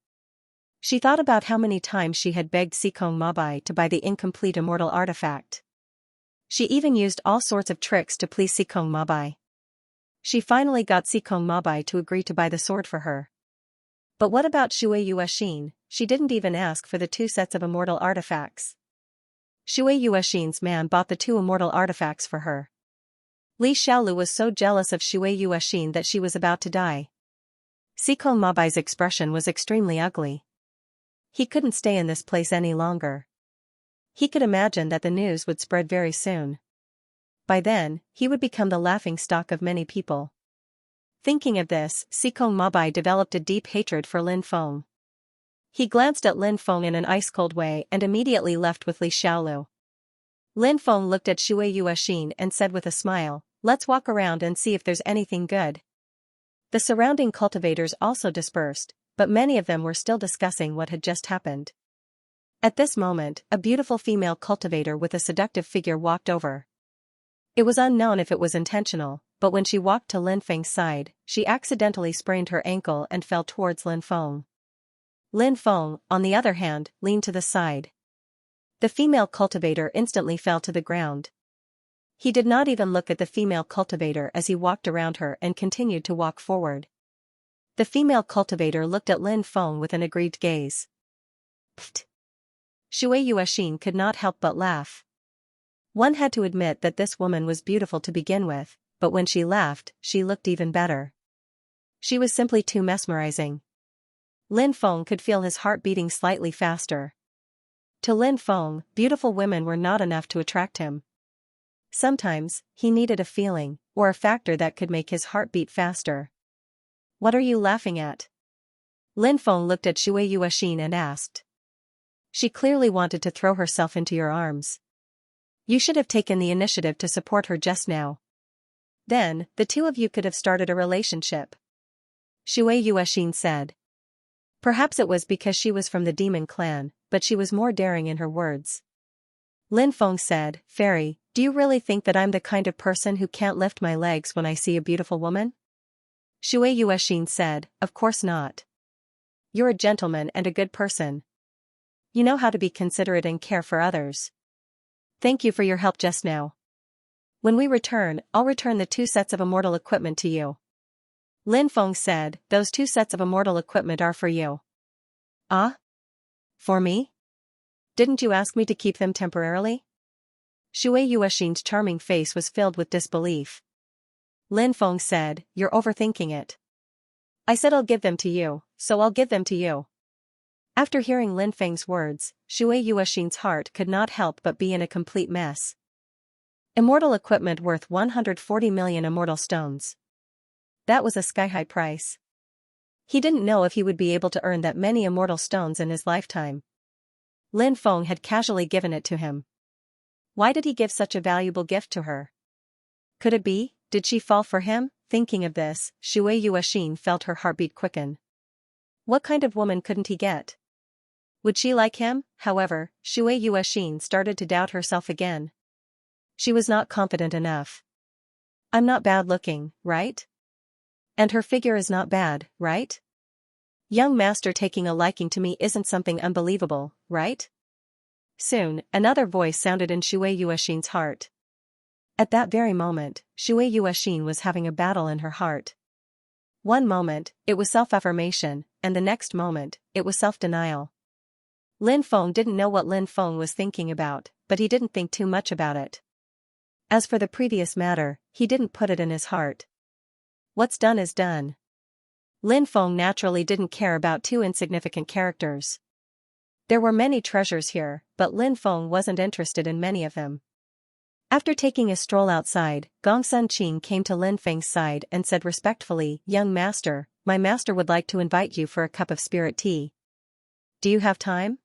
She thought about how many times she had begged Xikong Mabai to buy the incomplete immortal artifact. She even used all sorts of tricks to please Xikong Mabai. She finally got Xikong Mabai to agree to buy the sword for her. But what about Shui Yuexin? She didn't even ask for the 2 sets of immortal artifacts. Shui Yuexin's man bought the 2 immortal artifacts for her. Li Xiaolu was so jealous of Shui Yuexin that she was about to die. Xikong Mabai's expression was extremely ugly. He couldn't stay in this place any longer. He could imagine that the news would spread very soon. By then, he would become the laughingstock of many people. Thinking of this, Xikong Mabai developed a deep hatred for Lin Feng. He glanced at Lin Feng in an ice-cold way and immediately left with Li Xiaolu. Lin Feng looked at Shui Yuexin and said with a smile, let's walk around and see if there's anything good. The surrounding cultivators also dispersed, but many of them were still discussing what had just happened. At this moment, a beautiful female cultivator with a seductive figure walked over. It was unknown if it was intentional, but when she walked to Lin Feng's side, she accidentally sprained her ankle and fell towards Lin Feng. Lin Feng, on the other hand, leaned to the side. The female cultivator instantly fell to the ground. He did not even look at the female cultivator as he walked around her and continued to walk forward. The female cultivator looked at Lin Feng with an aggrieved gaze. Pfft. Shui Yuexin could not help but laugh. One had to admit that this woman was beautiful to begin with, but when she laughed, she looked even better. She was simply too mesmerizing. Lin Feng could feel his heart beating slightly faster. To Lin Feng, beautiful women were not enough to attract him. Sometimes, he needed a feeling, or a factor that could make his heart beat faster. What are you laughing at? Lin Feng looked at Shui Yuexin and asked. She clearly wanted to throw herself into your arms. You should have taken the initiative to support her just now. Then, the 2 of you could have started a relationship. Shui Yuexin said. Perhaps it was because she was from the demon clan, but she was more daring in her words. Lin Feng said, Fairy, do you really think that I'm the kind of person who can't lift my legs when I see a beautiful woman? Shui Yuexin said, Of course not. You're a gentleman and a good person. You know how to be considerate and care for others. Thank you for your help just now. When we return, I'll return the 2 sets of immortal equipment to you. Lin Feng said, those 2 sets of immortal equipment are for you. Ah? For me? Didn't you ask me to keep them temporarily? Shui Yuexin's charming face was filled with disbelief. Lin Feng said, you're overthinking it. I said I'll give them to you, so I'll give them to you. After hearing Lin Feng's words, Shui Yuexin's heart could not help but be in a complete mess. Immortal equipment worth 140 million immortal stones. That was a sky-high price. He didn't know if he would be able to earn that many immortal stones in his lifetime. Lin Feng had casually given it to him. Why did he give such a valuable gift to her? Could it be, did she fall for him? Thinking of this, Shui Yuexin felt her heartbeat quicken. What kind of woman couldn't he get? Would she like him? However, Shui Yuexin started to doubt herself again. She was not confident enough. I'm not bad looking, right? And her figure is not bad, right? Young master taking a liking to me isn't something unbelievable, right? Soon, another voice sounded in Shui Yuexin's heart. At that very moment, Shui Yuexin was having a battle in her heart. One moment, it was self-affirmation, and the next moment, it was self-denial. Lin Feng didn't know what Lin Feng was thinking about, but he didn't think too much about it. As for the previous matter, he didn't put it in his heart. What's done is done. Lin Feng naturally didn't care about 2 insignificant characters. There were many treasures here, but Lin Feng wasn't interested in many of them. After taking a stroll outside, Gongsun Qing came to Lin Feng's side and said respectfully, young master, my master would like to invite you for a cup of spirit tea. Do you have time?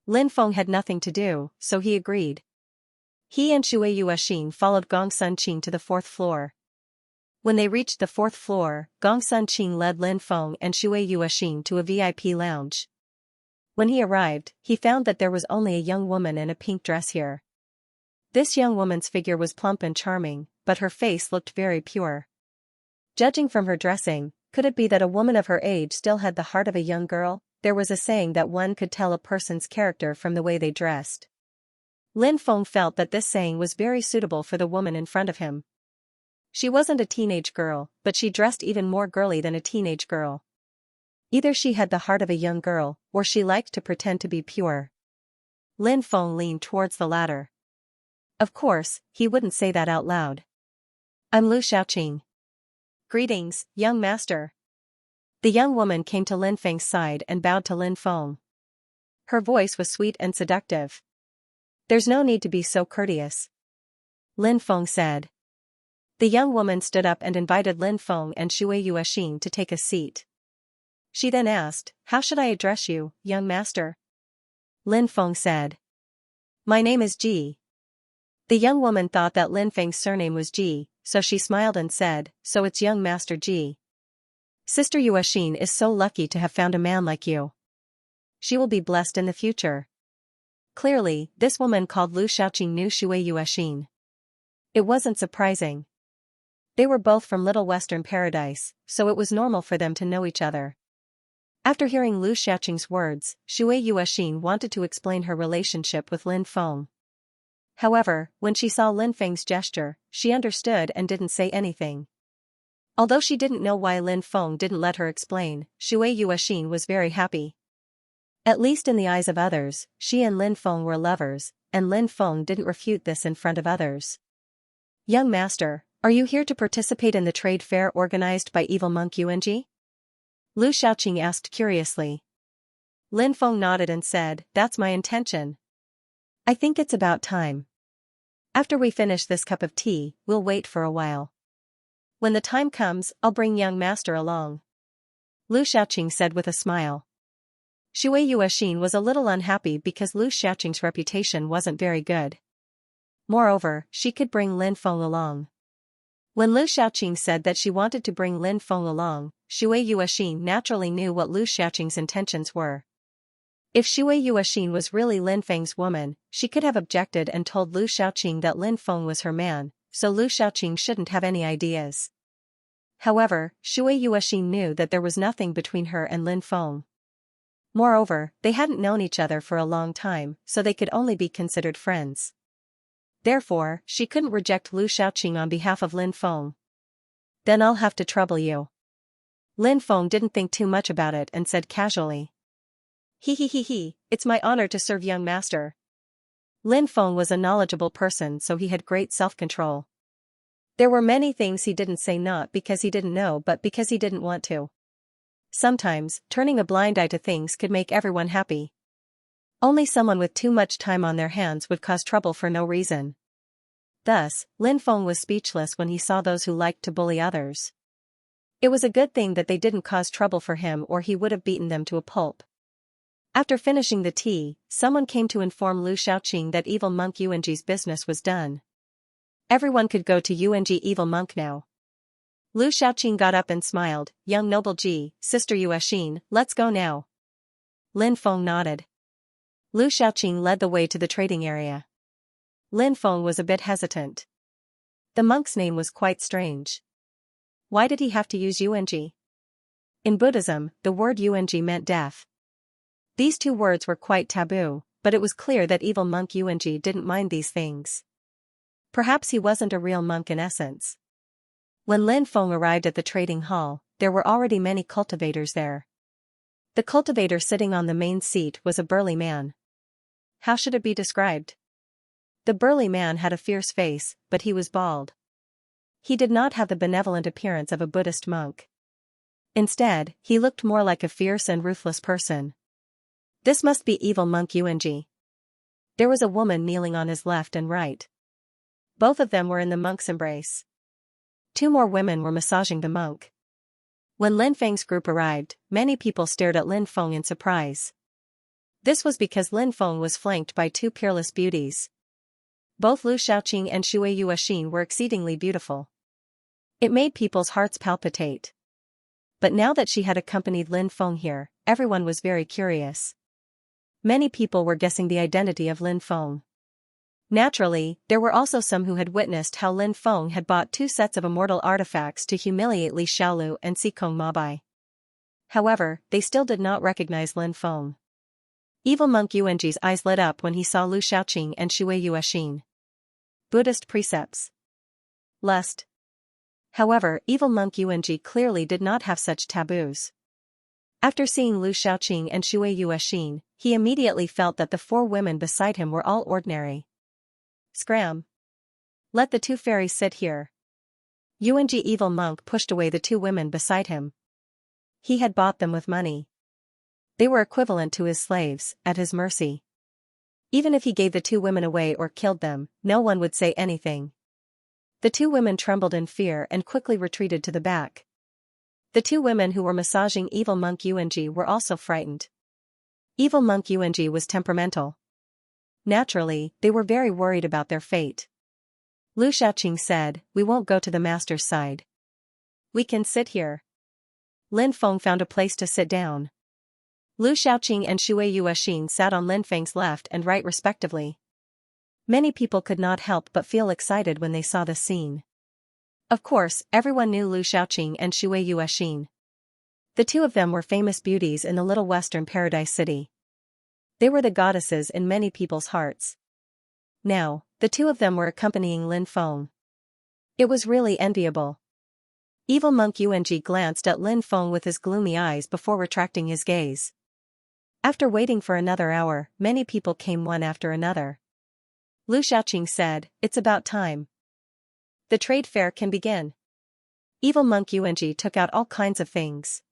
Lin Feng had nothing to do, so he agreed. He and Shui Yuexin followed Gongsun Qing to the 4th floor. When they reached the 4th floor, Gongsun Qing led Lin Feng and Shui Yuexin to a VIP lounge. When he arrived, he found that there was only a young woman in a pink dress here. This young woman's figure was plump and charming, but her face looked very pure. Judging from her dressing, could it be that a woman of her age still had the heart of a young girl? There was a saying that one could tell a person's character from the way they dressed. Lin Feng felt that this saying was very suitable for the woman in front of him. She wasn't a teenage girl, but she dressed even more girly than a teenage girl. Either she had the heart of a young girl, or she liked to pretend to be pure. Lin Feng leaned towards the latter. Of course, he wouldn't say that out loud. I'm Lu Xiaoqing. Greetings, young master. The young woman came to Lin Feng's side and bowed to Lin Feng. Her voice was sweet and seductive. There's no need to be so courteous, Lin Feng said. The young woman stood up and invited Lin Feng and Shui Yuexin to take a seat. She then asked, how should I address you, young master? Lin Feng said. My name is Ji. The young woman thought that Lin Feng's surname was Ji, so she smiled and said, so it's young master Ji. Sister Yuexin is so lucky to have found a man like you. She will be blessed in the future. Clearly, this woman called Lu Xiaoqing knew Shui Yuexin. It wasn't surprising. They were both from Little Western Paradise, so it was normal for them to know each other. After hearing Lu Xiaoqing's words, Shui Yuexin wanted to explain her relationship with Lin Feng. However, when she saw Lin Feng's gesture, she understood and didn't say anything. Although she didn't know why Lin Feng didn't let her explain, Shui Yuexin was very happy. At least in the eyes of others, she and Lin Feng were lovers, and Lin Feng didn't refute this in front of others. Young master, are you here to participate in the trade fair organized by evil monk Yuanji? Lu Xiaoqing asked curiously. Lin Feng nodded and said, that's my intention. I think it's about time. After we finish this cup of tea, we'll wait for a while. When the time comes, I'll bring young master along. Lu Xiaoqing said with a smile. Shui Yuexin was a little unhappy because Lu Xiaoqing's reputation wasn't very good. Moreover, she could bring Lin Feng along. When Lu Xiaoqing said that she wanted to bring Lin Feng along, Shui Yuexin naturally knew what Lu Xiaoqing's intentions were. If Shui Yuexin was really Lin Feng's woman, she could have objected and told Lu Xiaoqing that Lin Feng was her man, so Lu Xiaoqing shouldn't have any ideas. However, Shui Yuexin knew that there was nothing between her and Lin Feng. Moreover, they hadn't known each other for a long time, so they could only be considered friends. Therefore, she couldn't reject Lu Xiaoqing on behalf of Lin Feng. Then I'll have to trouble you. Lin Feng didn't think too much about it and said casually. He, it's my honor to serve young master. Lin Feng was a knowledgeable person, so he had great self-control. There were many things he didn't say, not because he didn't know but because he didn't want to. Sometimes, turning a blind eye to things could make everyone happy. Only someone with too much time on their hands would cause trouble for no reason. Thus, Lin Feng was speechless when he saw those who liked to bully others. It was a good thing that they didn't cause trouble for him, or he would have beaten them to a pulp. After finishing the tea, someone came to inform Lu Xiaoqing that evil monk Yuanji's business was done. Everyone could go to Yuanji evil monk now. Lu Xiaoqing got up and smiled. Young noble Ji, sister Yuexin, let's go now. Lin Feng nodded. Lu Xiaoqing led the way to the trading area. Lin Feng was a bit hesitant. The monk's name was quite strange. Why did he have to use Yuanji? In Buddhism, the word Yuanji meant death. These two words were quite taboo, but it was clear that evil monk Yuanji didn't mind these things. Perhaps he wasn't a real monk in essence. When Lin Feng arrived at the trading hall, there were already many cultivators there. The cultivator sitting on the main seat was a burly man. How should it be described? The burly man had a fierce face, but he was bald. He did not have the benevolent appearance of a Buddhist monk. Instead, he looked more like a fierce and ruthless person. This must be evil monk Yuanji. There was a woman kneeling on his left and right. Both of them were in the monk's embrace. 2 more women were massaging the monk. When Lin Feng's group arrived, many people stared at Lin Feng in surprise. This was because Lin Feng was flanked by 2 peerless beauties. Both Lu Xiaoqing and Shui Yuexin were exceedingly beautiful. It made people's hearts palpitate. But now that she had accompanied Lin Feng here, everyone was very curious. Many people were guessing the identity of Lin Feng. Naturally, there were also some who had witnessed how Lin Feng had bought 2 sets of immortal artifacts to humiliate Li Xiaolu and Xikong Mabai. However, they still did not recognize Lin Feng. Evil monk Yuanji's eyes lit up when he saw Lu Xiaoqing and Shui Yuexin. Buddhist precepts. Lust. However, evil monk Yuanji clearly did not have such taboos. After seeing Lu Xiaoqing and Shui Yuexin, he immediately felt that the 4 women beside him were all ordinary. Scram. Let the 2 fairies sit here. Yuanji evil monk pushed away the 2 women beside him. He had bought them with money. They were equivalent to his slaves, at his mercy. Even if he gave the 2 women away or killed them, no one would say anything. The 2 women trembled in fear and quickly retreated to the back. The 2 women who were massaging evil monk Yuanji were also frightened. Evil monk Yuanji was temperamental. Naturally, they were very worried about their fate. Lu Xiaoqing said, "We won't go to the master's side. We can sit here." Lin Feng found a place to sit down. Lu Xiaoqing and Shui Yuexin sat on Lin Feng's left and right respectively. Many people could not help but feel excited when they saw this scene. Of course, everyone knew Lu Xiaoqing and Shui Yuexin. The 2 of them were famous beauties in the little western paradise city. They were the goddesses in many people's hearts. Now, the 2 of them were accompanying Lin Feng. It was really enviable. Evil monk Yuanji glanced at Lin Feng with his gloomy eyes before retracting his gaze. After waiting for another hour, many people came one after another. Lu Xiaoqing said, "It's about time. The trade fair can begin." Evil monk Yuanji took out all kinds of things.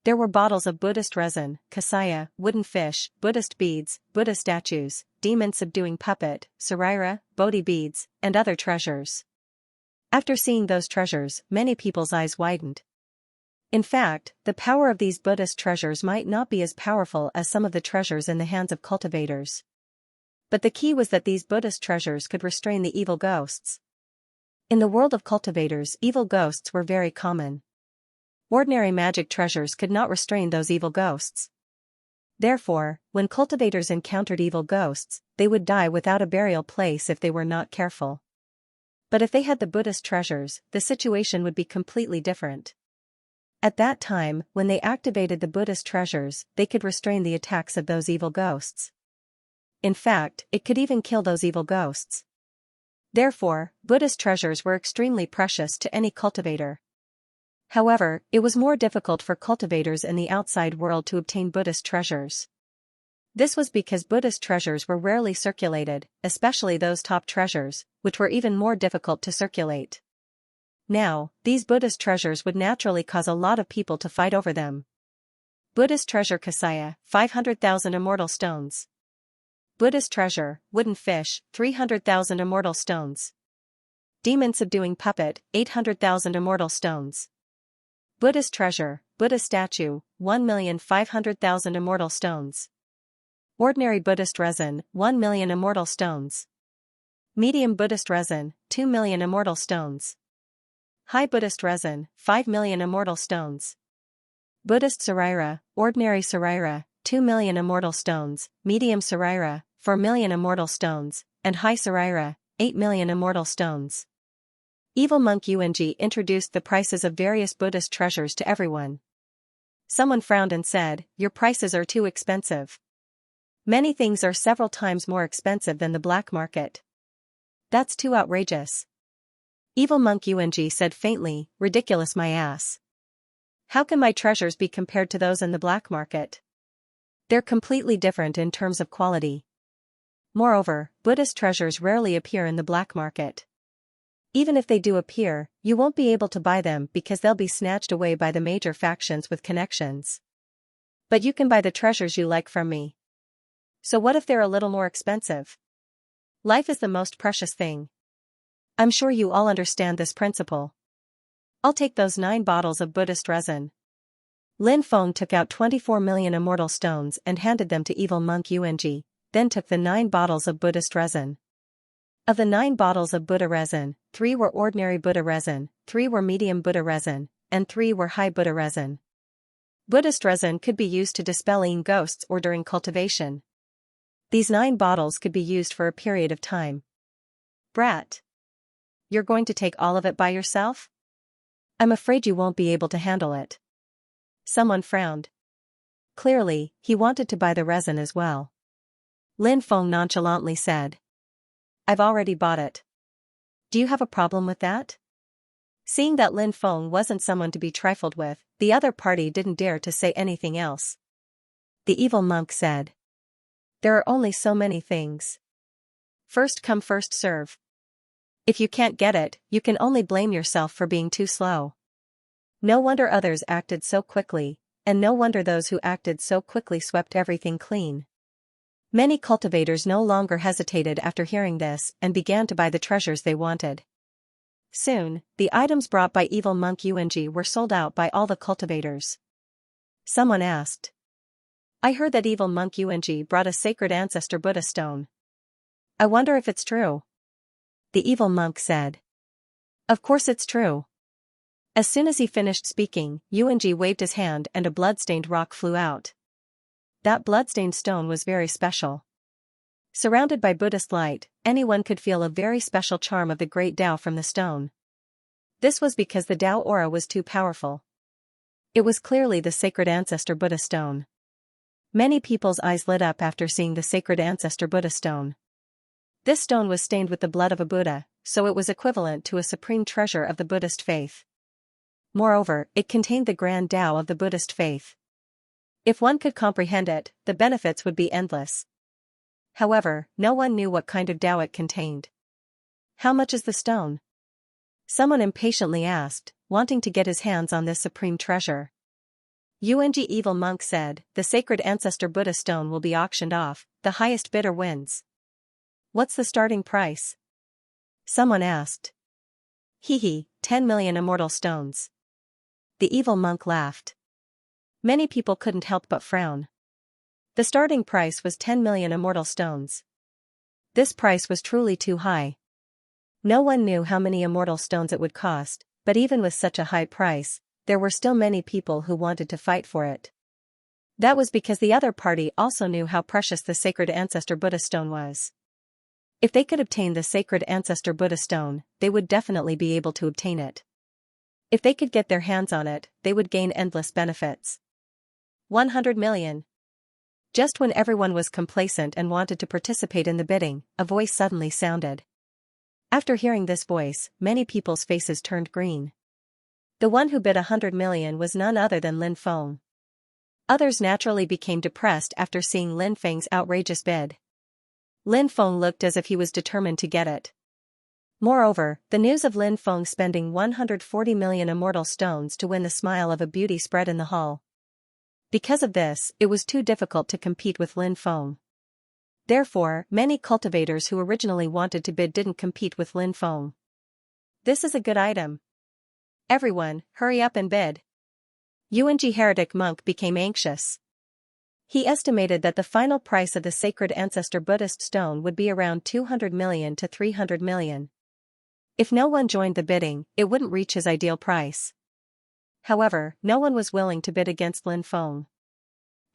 There were bottles of Buddhist resin, kasaya, wooden fish, Buddhist beads, Buddha statues, demon-subduing puppet, saraira, Bodhi beads, and other treasures. After seeing those treasures, many people's eyes widened. In fact, the power of these Buddhist treasures might not be as powerful as some of the treasures in the hands of cultivators. But the key was that these Buddhist treasures could restrain the evil ghosts. In the world of cultivators, evil ghosts were very common. Ordinary magic treasures could not restrain those evil ghosts. Therefore, when cultivators encountered evil ghosts, they would die without a burial place if they were not careful. But if they had the Buddhist treasures, the situation would be completely different. At that time, when they activated the Buddhist treasures, they could restrain the attacks of those evil ghosts. In fact, it could even kill those evil ghosts. Therefore, Buddhist treasures were extremely precious to any cultivator. However, it was more difficult for cultivators in the outside world to obtain Buddhist treasures. This was because Buddhist treasures were rarely circulated, especially those top treasures, which were even more difficult to circulate. Now, these Buddhist treasures would naturally cause a lot of people to fight over them. Buddhist treasure Xianxia, 500,000 immortal stones. Buddhist treasure, wooden fish, 300,000 immortal stones. Demon subduing puppet, 800,000 immortal stones. Buddhist treasure, Buddha statue, 1,500,000 immortal stones. Ordinary Buddhist resin, 1 million immortal stones. Medium Buddhist resin, 2 million immortal stones. High Buddhist resin, 5 million immortal stones. Buddhist sarira, ordinary sarira, 2 million immortal stones, medium sarira, 4 million immortal stones, and high sarira, 8 million immortal stones. Evil monk Xianxia introduced the prices of various Buddhist treasures to everyone. Someone frowned and said, "Your prices are too expensive. Many things are several times more expensive than the black market. That's too outrageous." Evil monk Xianxia said faintly, "Ridiculous my ass. How can my treasures be compared to those in the black market? They're completely different in terms of quality. Moreover, Buddhist treasures rarely appear in the black market. Even if they do appear, you won't be able to buy them because they'll be snatched away by the major factions with connections. But you can buy the treasures you like from me. So what if they're a little more expensive? Life is the most precious thing. I'm sure you all understand this principle. I'll take those 9 bottles of Buddhist resin." Lin Feng took out 24 million immortal stones and handed them to evil monk Xianxia, then took the 9 bottles of Buddhist resin. Of the 9 bottles of Buddha resin, 3 were ordinary Buddha resin, 3 were medium Buddha resin, and 3 were high Buddha resin. Buddhist resin could be used to dispel ghosts or during cultivation. These 9 bottles could be used for a period of time. "Brat. You're going to take all of it by yourself? I'm afraid you won't be able to handle it." Someone frowned. Clearly, he wanted to buy the resin as well. Lin Feng nonchalantly said, "I've already bought it. Do you have a problem with that?" Seeing that Lin Feng wasn't someone to be trifled with, the other party didn't dare to say anything else. The evil monk said, "There are only so many things. First come first serve. If you can't get it, you can only blame yourself for being too slow." No wonder others acted so quickly, and no wonder those who acted so quickly swept everything clean. Many cultivators no longer hesitated after hearing this and began to buy the treasures they wanted. Soon, the items brought by evil monk Xianxia were sold out by all the cultivators. Someone asked, "I heard that evil monk Xianxia brought a sacred ancestor Buddha stone. I wonder if it's true." The evil monk said, "Of course it's true." As soon as he finished speaking, Xianxia waved his hand and a blood-stained rock flew out. That blood-stained stone was very special. Surrounded by Buddhist light, anyone could feel a very special charm of the great Tao from the stone. This was because the Tao aura was too powerful. It was clearly the sacred ancestor Buddha stone. Many people's eyes lit up after seeing the sacred ancestor Buddha stone. This stone was stained with the blood of a Buddha, so it was equivalent to a supreme treasure of the Buddhist faith. Moreover, it contained the grand Tao of the Buddhist faith. If one could comprehend it, the benefits would be endless. However, no one knew what kind of Tao it contained. "How much is the stone?" Someone impatiently asked, wanting to get his hands on this supreme treasure. Xianxia evil monk said, "The sacred ancestor Buddha stone will be auctioned off, the highest bidder wins." "What's the starting price?" Someone asked. "Hee, 10 million immortal stones." The evil monk laughed. Many people couldn't help but frown. The starting price was 10 million immortal stones. This price was truly too high. No one knew how many immortal stones it would cost, but even with such a high price, there were still many people who wanted to fight for it. That was because the other party also knew how precious the sacred ancestor Buddha stone was. If they could obtain the sacred ancestor Buddha stone, they would definitely be able to obtain it. If they could get their hands on it, they would gain endless benefits. 100 million. Just when everyone was complacent and wanted to participate in the bidding, a voice suddenly sounded. After hearing this voice, many people's faces turned green. The one who bid 100 million was none other than Lin Feng. Others naturally became depressed after seeing Lin Feng's outrageous bid. Lin Feng looked as if he was determined to get it. Moreover, the news of Lin Feng spending 140 million immortal stones to win the smile of a beauty spread in the hall. Because of this, it was too difficult to compete with Lin Feng. Therefore, many cultivators who originally wanted to bid didn't compete with Lin Feng. This is a good item. Everyone, hurry up and bid. Yuanji heretic monk became anxious. He estimated that the final price of the sacred ancestor Buddhist stone would be around 200 million to 300 million. If no one joined the bidding, it wouldn't reach his ideal price. However, no one was willing to bid against Lin Feng.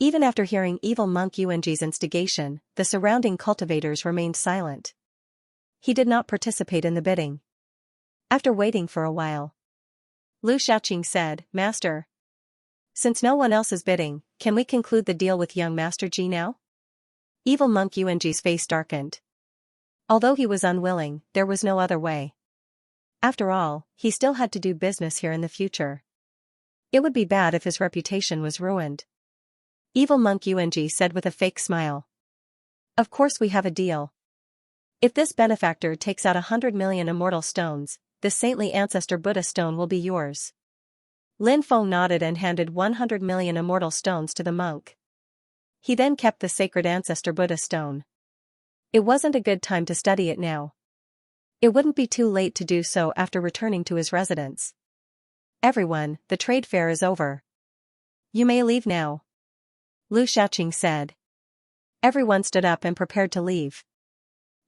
Even after hearing evil monk Yuanji's instigation, the surrounding cultivators remained silent. He did not participate in the bidding. After waiting for a while, Lu Xiaoqing said, "Master, since no one else is bidding, can we conclude the deal with young Master Ji now?" Evil monk Yuanji's face darkened. Although he was unwilling, there was no other way. After all, he still had to do business here in the future. It would be bad if his reputation was ruined. Evil monk Yuanji said with a fake smile. "Of course we have a deal. If this benefactor takes out 100 million immortal stones, the saintly ancestor Buddha stone will be yours." Lin Feng nodded and handed 100 million immortal stones to the monk. He then kept the sacred ancestor Buddha stone. It wasn't a good time to study it now. It wouldn't be too late to do so after returning to his residence. "Everyone, the trade fair is over. You may leave now," Lu Xiaoqing said. Everyone stood up and prepared to leave.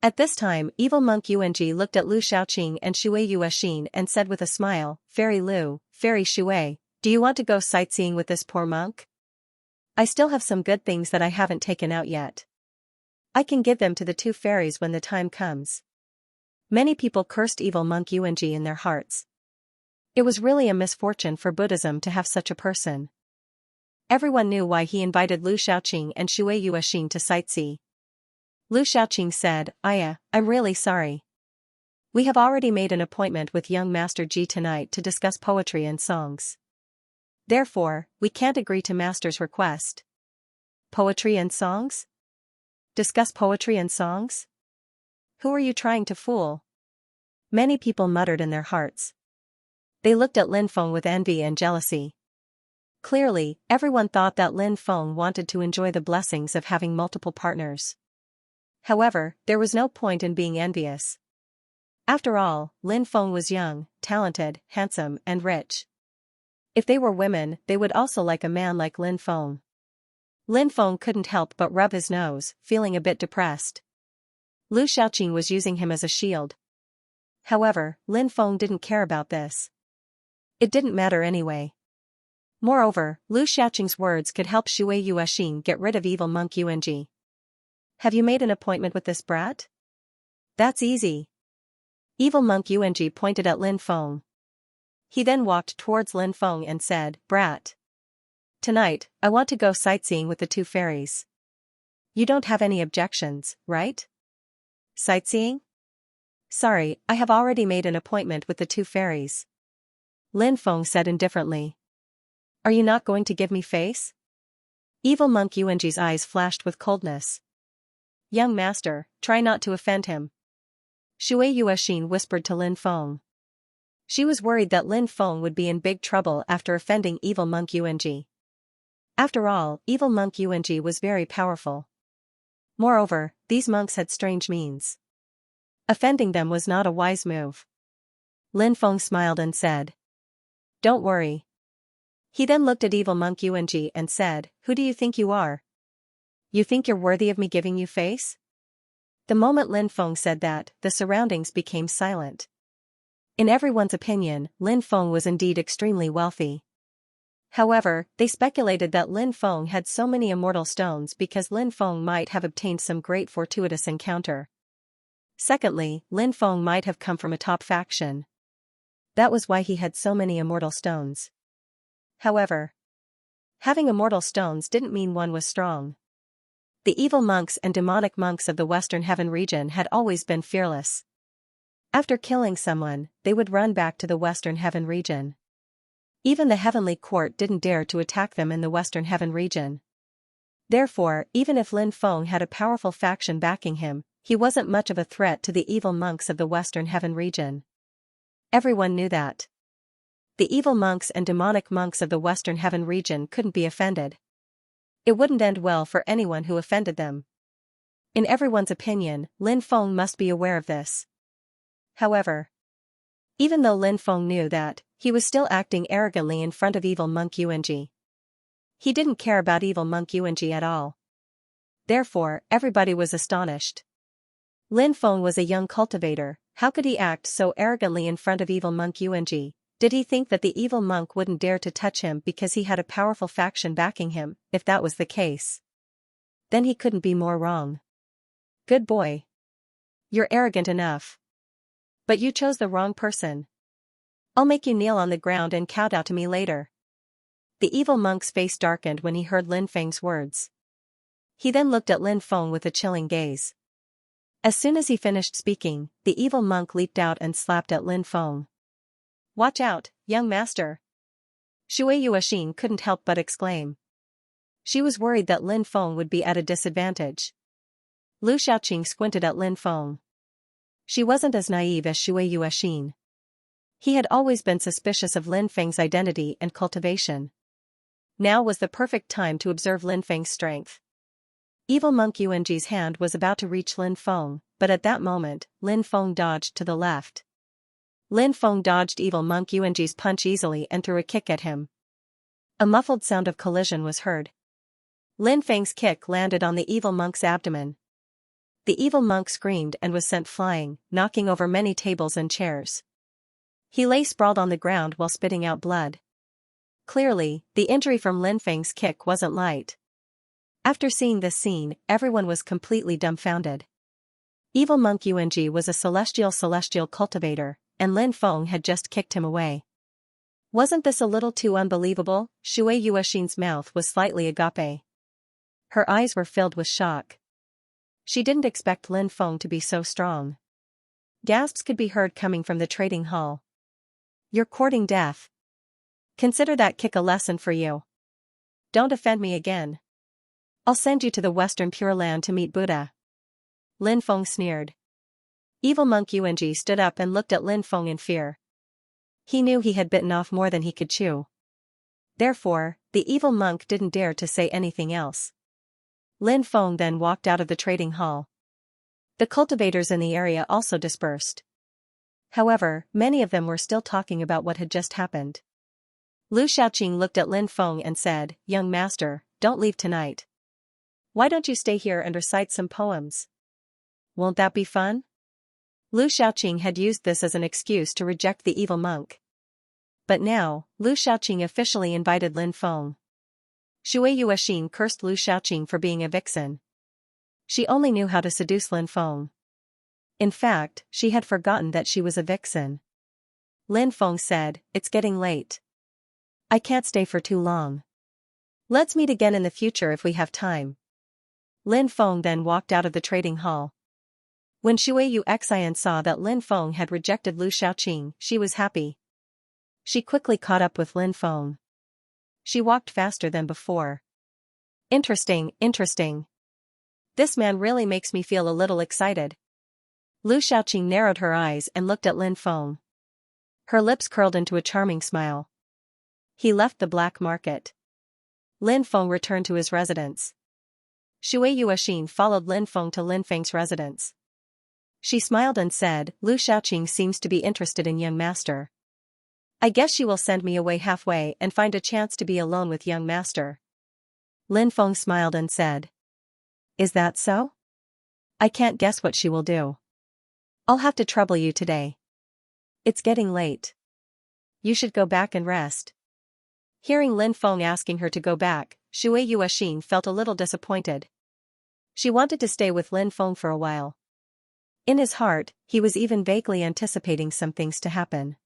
At this time, evil monk Yuanji looked at Lu Xiaoqing and Shui Yuexin and said with a smile, "Fairy Lu, Fairy Shui, do you want to go sightseeing with this poor monk? I still have some good things that I haven't taken out yet. I can give them to the two fairies when the time comes." Many people cursed evil monk Yuanji in their hearts. It was really a misfortune for Buddhism to have such a person. Everyone knew why he invited Lu Xiaoqing and Shui Yuexin to sightsee. Lu Xiaoqing said, I'm really sorry. We have already made an appointment with young Master Ji tonight to discuss poetry and songs. Therefore, we can't agree to Master's request." "Poetry and songs? Discuss poetry and songs? Who are you trying to fool?" Many people muttered in their hearts. They looked at Lin Feng with envy and jealousy. Clearly, everyone thought that Lin Feng wanted to enjoy the blessings of having multiple partners. However, there was no point in being envious. After all, Lin Feng was young, talented, handsome, and rich. If they were women, they would also like a man like Lin Feng. Lin Feng couldn't help but rub his nose, feeling a bit depressed. Lu Xiaoqing was using him as a shield. However, Lin Feng didn't care about this. It didn't matter anyway. Moreover, Lu Xiaoqing's words could help Shui Yuexin get rid of evil monk Yuanji. "Have you made an appointment with this brat?" "That's easy." Evil monk Yuanji pointed at Lin Feng. He then walked towards Lin Feng and said, "Brat. Tonight, I want to go sightseeing with the two fairies. You don't have any objections, right?" "Sightseeing? Sorry, I have already made an appointment with the two fairies," Lin Feng said indifferently. "Are you not going to give me face?" Evil monk Yuanji's eyes flashed with coldness. "Young master, try not to offend him," Shui Yuexin whispered to Lin Feng. She was worried that Lin Feng would be in big trouble after offending evil monk Yuanji. After all, evil monk Yuanji was very powerful. Moreover, these monks had strange means. Offending them was not a wise move. Lin Feng smiled and said, "Don't worry." He then looked at evil monk Yuanji and said, "Who do you think you are? You think you're worthy of me giving you face?" The moment Lin Feng said that, the surroundings became silent. In everyone's opinion, Lin Feng was indeed extremely wealthy. However, they speculated that Lin Feng had so many immortal stones because Lin Feng might have obtained some great fortuitous encounter. Secondly, Lin Feng might have come from a top faction. That was why he had so many immortal stones. However, having immortal stones didn't mean one was strong. The evil monks and demonic monks of the Western Heaven region had always been fearless. After killing someone, they would run back to the Western Heaven region. Even the heavenly court didn't dare to attack them in the Western Heaven region. Therefore, even if Lin Feng had a powerful faction backing him, he wasn't much of a threat to the evil monks of the Western Heaven region. Everyone knew that. The evil monks and demonic monks of the Western Heaven region couldn't be offended. It wouldn't end well for anyone who offended them. In everyone's opinion, Lin Feng must be aware of this. However, even though Lin Feng knew that, he was still acting arrogantly in front of evil monk Yuanji. He didn't care about evil monk Yuanji at all. Therefore, everybody was astonished. Lin Feng was a young cultivator. How could he act so arrogantly in front of evil monk Yuanji? Did he think that the evil monk wouldn't dare to touch him because he had a powerful faction backing him? If that was the case, then he couldn't be more wrong. Good boy. You're arrogant enough. But you chose the wrong person. I'll make you kneel on the ground and kowtow to me later. The evil monk's face darkened when he heard Lin Feng's words. He then looked at Lin Feng with a chilling gaze. As soon as he finished speaking, the evil monk leaped out and slapped at Lin Feng. Watch out, young master. Shui Yuexin couldn't help but exclaim. She was worried that Lin Feng would be at a disadvantage. Lu Xiaoqing squinted at Lin Feng. She wasn't as naive as Shui Yuexin. He had always been suspicious of Lin Feng's identity and cultivation. Now was the perfect time to observe Lin Feng's strength. Evil monk Yuanji's hand was about to reach Lin Feng, but at that moment, Lin Feng dodged to the left. Lin Feng dodged evil monk Yuanji's punch easily and threw a kick at him. A muffled sound of collision was heard. Lin Feng's kick landed on the evil monk's abdomen. The evil monk screamed and was sent flying, knocking over many tables and chairs. He lay sprawled on the ground while spitting out blood. Clearly, the injury from Lin Feng's kick wasn't light. After seeing this scene, everyone was completely dumbfounded. Evil monk Yuanji was a celestial cultivator, and Lin Feng had just kicked him away. Wasn't this a little too unbelievable? Shui Yuexin's mouth was slightly agape. Her eyes were filled with shock. She didn't expect Lin Feng to be so strong. Gasps could be heard coming from the trading hall. You're courting death. Consider that kick a lesson for you. Don't offend me again. I'll send you to the Western Pure Land to meet Buddha. Lin Feng sneered. Evil monk Yuanji stood up and looked at Lin Feng in fear. He knew he had bitten off more than he could chew. Therefore, the evil monk didn't dare to say anything else. Lin Feng then walked out of the trading hall. The cultivators in the area also dispersed. However, many of them were still talking about what had just happened. Lu Xiaoqing looked at Lin Feng and said, "Young master, don't leave tonight. Why don't you stay here and recite some poems? Won't that be fun?" Lu Xiaoqing had used this as an excuse to reject the evil monk. But now, Lu Xiaoqing officially invited Lin Feng. Shui Yuexin cursed Lu Xiaoqing for being a vixen. She only knew how to seduce Lin Feng. In fact, she had forgotten that she was a vixen. Lin Feng said, "It's getting late. I can't stay for too long. Let's meet again in the future if we have time." Lin Feng then walked out of the trading hall. When Shui Yuexin saw that Lin Feng had rejected Lu Xiaoqing, she was happy. She quickly caught up with Lin Feng. She walked faster than before. Interesting. This man really makes me feel a little excited. Lu Xiaoqing narrowed her eyes and looked at Lin Feng. Her lips curled into a charming smile. He left the black market. Lin Feng returned to his residence. Shui Yuexin followed Lin Feng to Lin Feng's residence. She smiled and said, "Lu Xiaoqing seems to be interested in young master. I guess she will send me away halfway and find a chance to be alone with young master." Lin Feng smiled and said, "Is that so? I can't guess what she will do. I'll have to trouble you today. It's getting late. You should go back and rest." Hearing Lin Feng asking her to go back, Shui Yuexin felt a little disappointed. She wanted to stay with Lin Feng for a while. In his heart, he was even vaguely anticipating some things to happen.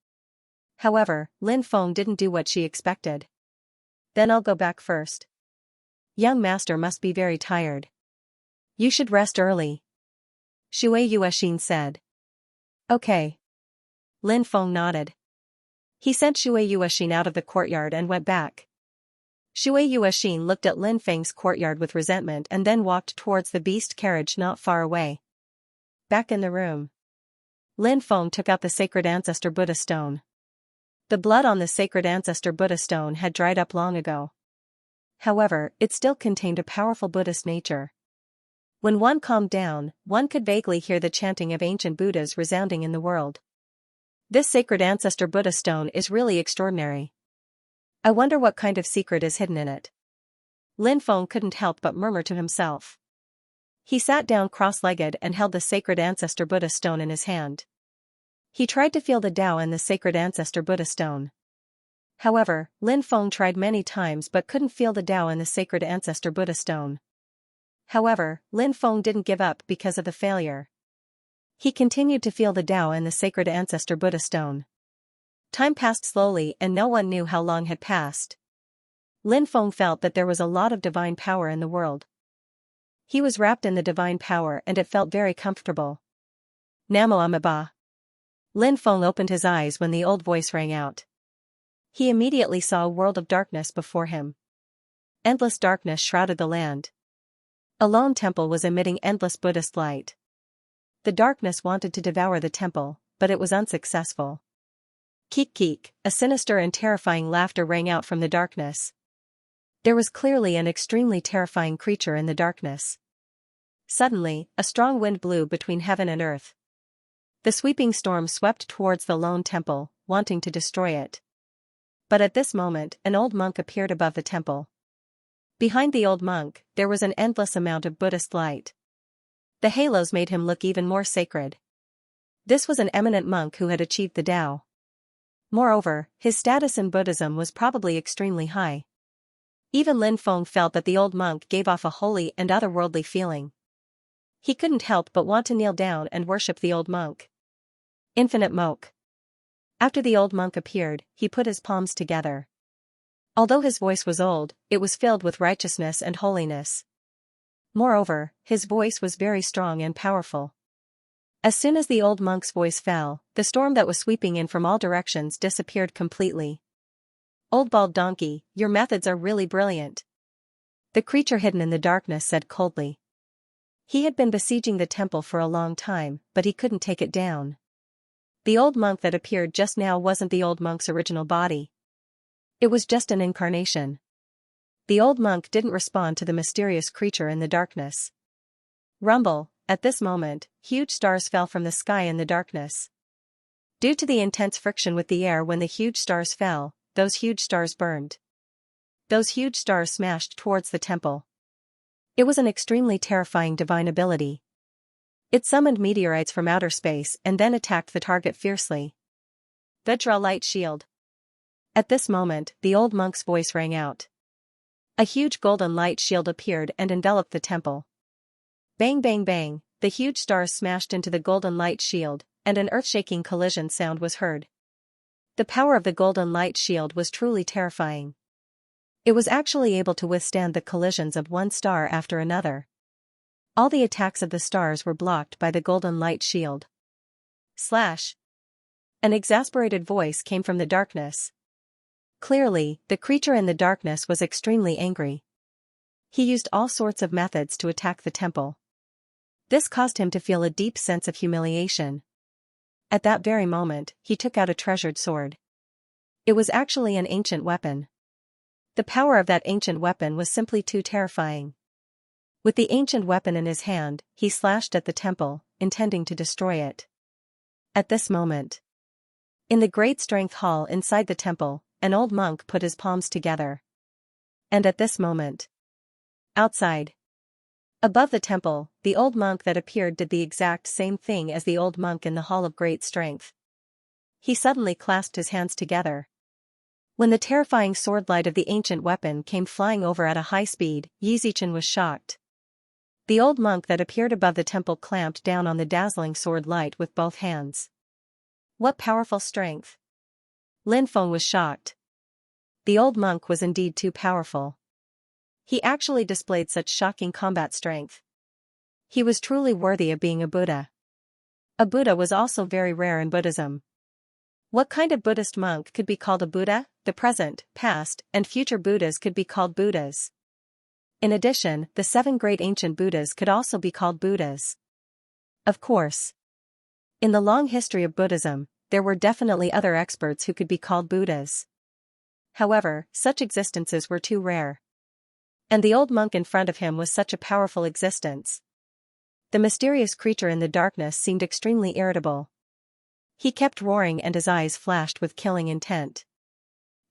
However, Lin Feng didn't do what she expected. "Then I'll go back first. Young master must be very tired. You should rest early." Shui Yuexin said. "Okay." Lin Feng nodded. He sent Shui Yuexin out of the courtyard and went back. Shui Yuexin looked at Lin Feng's courtyard with resentment and then walked towards the beast carriage not far away. Back in the room, Lin Feng took out the sacred ancestor Buddha stone. The blood on the sacred ancestor Buddha stone had dried up long ago. However, it still contained a powerful Buddhist nature. When one calmed down, one could vaguely hear the chanting of ancient Buddhas resounding in the world. This sacred ancestor Buddha stone is really extraordinary. I wonder what kind of secret is hidden in it. Lin Feng couldn't help but murmur to himself. He sat down cross-legged and held the sacred ancestor Buddha stone in his hand. He tried to feel the Tao in the sacred ancestor Buddha stone. However, Lin Feng tried many times but couldn't feel the Tao in the sacred ancestor Buddha stone. However, Lin Feng didn't give up because of the failure. He continued to feel the Tao in the sacred ancestor Buddha stone. Time passed slowly and no one knew how long had passed. Lin Feng felt that there was a lot of divine power in the world. He was wrapped in the divine power and it felt very comfortable. Namo Amida. Lin Feng opened his eyes when the old voice rang out. He immediately saw a world of darkness before him. Endless darkness shrouded the land. A lone temple was emitting endless Buddhist light. The darkness wanted to devour the temple, but it was unsuccessful. Keek keek, a sinister and terrifying laughter rang out from the darkness. There was clearly an extremely terrifying creature in the darkness. Suddenly, a strong wind blew between heaven and earth. The sweeping storm swept towards the lone temple, wanting to destroy it. But at this moment, an old monk appeared above the temple. Behind the old monk, there was an endless amount of Buddhist light. The halos made him look even more sacred. This was an eminent monk who had achieved the Tao. Moreover, his status in Buddhism was probably extremely high. Even Lin Feng felt that the old monk gave off a holy and otherworldly feeling. He couldn't help but want to kneel down and worship the old monk. Infinite Moke. After the old monk appeared, he put his palms together. Although his voice was old, it was filled with righteousness and holiness. Moreover, his voice was very strong and powerful. As soon as the old monk's voice fell, the storm that was sweeping in from all directions disappeared completely. Old bald donkey, your methods are really brilliant. The creature hidden in the darkness said coldly. He had been besieging the temple for a long time, but he couldn't take it down. The old monk that appeared just now wasn't the old monk's original body. It was just an incarnation. The old monk didn't respond to the mysterious creature in the darkness. Rumble, at this moment, huge stars fell from the sky in the darkness. Due to the intense friction with the air when the huge stars fell, those huge stars burned. Those huge stars smashed towards the temple. It was an extremely terrifying divine ability. It summoned meteorites from outer space and then attacked the target fiercely. Vajra light shield. At this moment, the old monk's voice rang out. A huge golden light shield appeared and enveloped the temple. Bang bang bang, the huge stars smashed into the golden light shield, and an earth-shaking collision sound was heard. The power of the golden light shield was truly terrifying. It was actually able to withstand the collisions of one star after another. All the attacks of the stars were blocked by the golden light shield. Slash! An exasperated voice came from the darkness. Clearly, the creature in the darkness was extremely angry. He used all sorts of methods to attack the temple. This caused him to feel a deep sense of humiliation. At that very moment, he took out a treasured sword. It was actually an ancient weapon. The power of that ancient weapon was simply too terrifying. With the ancient weapon in his hand, he slashed at the temple, intending to destroy it. At this moment, in the great strength hall inside the temple, an old monk put his palms together. And at this moment, outside, above the temple, the old monk that appeared did the exact same thing as the old monk in the Hall of Great Strength. He suddenly clasped his hands together. When the terrifying sword light of the ancient weapon came flying over at a high speed, Yizichen was shocked. The old monk that appeared above the temple clamped down on the dazzling sword light with both hands. What powerful strength! Lin Feng was shocked. The old monk was indeed too powerful. He actually displayed such shocking combat strength. He was truly worthy of being a Buddha. A Buddha was also very rare in Buddhism. What kind of Buddhist monk could be called a Buddha? The present, past, and future Buddhas could be called Buddhas. In addition, the 7 great ancient Buddhas could also be called Buddhas. Of course. In the long history of Buddhism, there were definitely other experts who could be called Buddhas. However, such existences were too rare. And the old monk in front of him was such a powerful existence. The mysterious creature in the darkness seemed extremely irritable. He kept roaring and his eyes flashed with killing intent.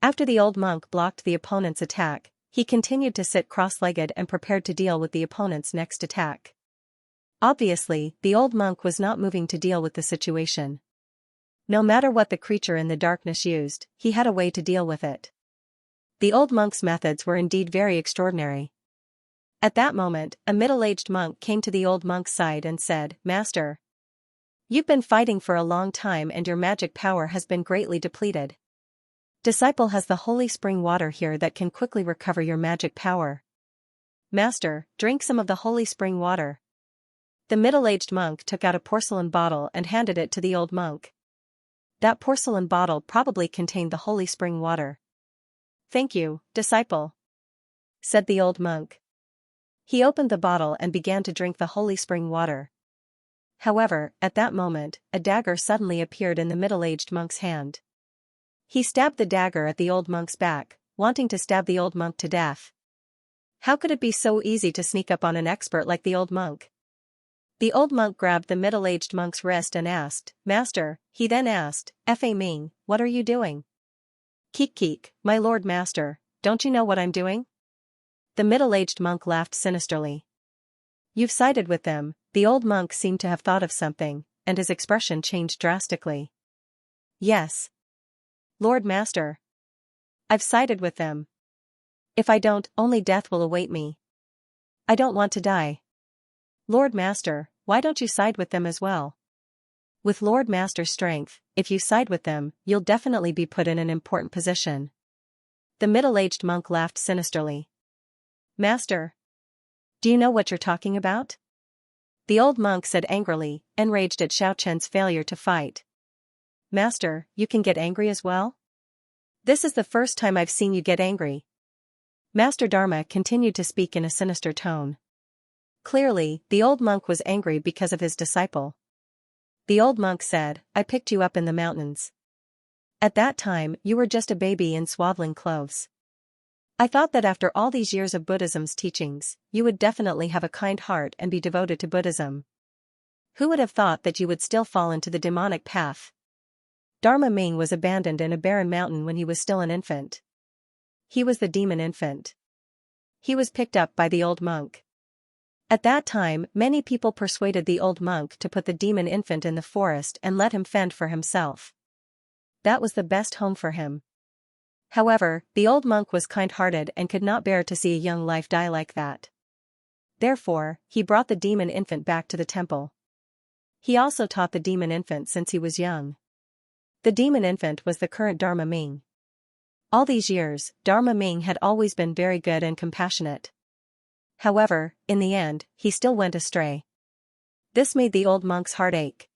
After the old monk blocked the opponent's attack, he continued to sit cross-legged and prepared to deal with the opponent's next attack. Obviously, the old monk was not moving to deal with the situation. No matter what the creature in the darkness used, he had a way to deal with it. The old monk's methods were indeed very extraordinary. At that moment, a middle-aged monk came to the old monk's side and said, "Master, you've been fighting for a long time and your magic power has been greatly depleted. Disciple has the holy spring water here that can quickly recover your magic power. Master, drink some of the holy spring water." The middle-aged monk took out a porcelain bottle and handed it to the old monk. That porcelain bottle probably contained the holy spring water. "Thank you, disciple," said the old monk. He opened the bottle and began to drink the holy spring water. However, at that moment, a dagger suddenly appeared in the middle-aged monk's hand. He stabbed the dagger at the old monk's back, wanting to stab the old monk to death. How could it be so easy to sneak up on an expert like the old monk? The old monk grabbed the middle-aged monk's wrist and asked, "Master," he then asked, "Fa Ming, what are you doing?" "Keek, my lord master, don't you know what I'm doing?" The middle-aged monk laughed sinisterly. "You've sided with them." The old monk seemed to have thought of something, and his expression changed drastically. "Yes, Lord Master. I've sided with them. If I don't, only death will await me. I don't want to die." "Lord Master, why don't you side with them as well? With Lord Master's strength, if you side with them, you'll definitely be put in an important position." The middle-aged monk laughed sinisterly. "Master, do you know what you're talking about?" The old monk said angrily, enraged at Xiaoqian's failure to fight. "Master, you can get angry as well? This is the first time I've seen you get angry." Master Dharma continued to speak in a sinister tone. Clearly, the old monk was angry because of his disciple. The old monk said, "I picked you up in the mountains. At that time, you were just a baby in swaddling clothes. I thought that after all these years of Buddhism's teachings, you would definitely have a kind heart and be devoted to Buddhism. Who would have thought that you would still fall into the demonic path?" Dharma Ming was abandoned in a barren mountain when he was still an infant. He was the demon infant. He was picked up by the old monk. At that time, many people persuaded the old monk to put the demon infant in the forest and let him fend for himself. That was the best home for him. However, the old monk was kind-hearted and could not bear to see a young life die like that. Therefore, he brought the demon infant back to the temple. He also taught the demon infant since he was young. The demon infant was the current Dharma Ming. All these years, Dharma Ming had always been very good and compassionate. However, in the end, he still went astray. This made the old monk's heart ache.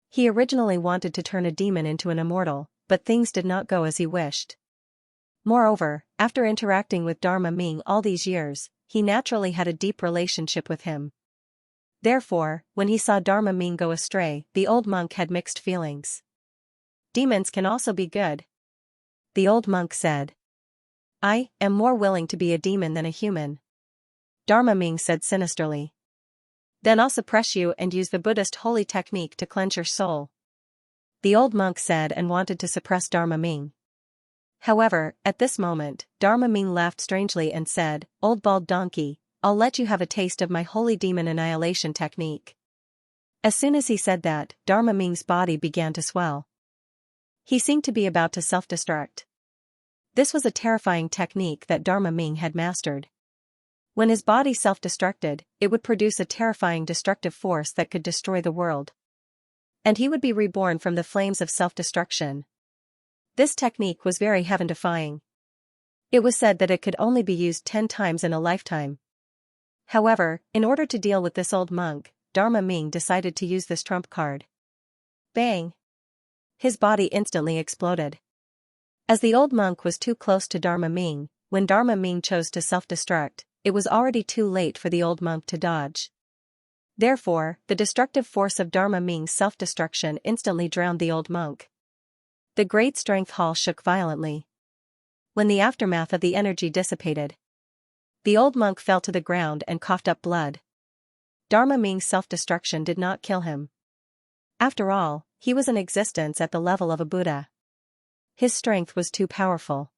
He originally wanted to turn a demon into an immortal, but things did not go as he wished. Moreover, after interacting with Dharma Ming all these years, he naturally had a deep relationship with him. Therefore, when he saw Dharma Ming go astray, the old monk had mixed feelings. "Demons can also be good," the old monk said. "I am more willing to be a demon than a human," Dharma Ming said sinisterly. "Then I'll suppress you and use the Buddhist holy technique to cleanse your soul," the old monk said and wanted to suppress Dharma Ming. However, at this moment, Dharma Ming laughed strangely and said, "Old bald donkey, I'll let you have a taste of my holy demon annihilation technique." As soon as he said that, Dharma Ming's body began to swell. He seemed to be about to self-destruct. This was a terrifying technique that Dharma Ming had mastered. When his body self-destructed, it would produce a terrifying destructive force that could destroy the world. And he would be reborn from the flames of self-destruction. This technique was very heaven-defying. It was said that it could only be used 10 times in a lifetime. However, in order to deal with this old monk, Dharma Ming decided to use this trump card. Bang! His body instantly exploded. As the old monk was too close to Dharma Ming, when Dharma Ming chose to self-destruct, it was already too late for the old monk to dodge. Therefore, the destructive force of Dharma Ming's self-destruction instantly drowned the old monk. The great strength hall shook violently. When the aftermath of the energy dissipated, the old monk fell to the ground and coughed up blood. Dharma Ming's self-destruction did not kill him. After all, he was in existence at the level of a Buddha. His strength was too powerful.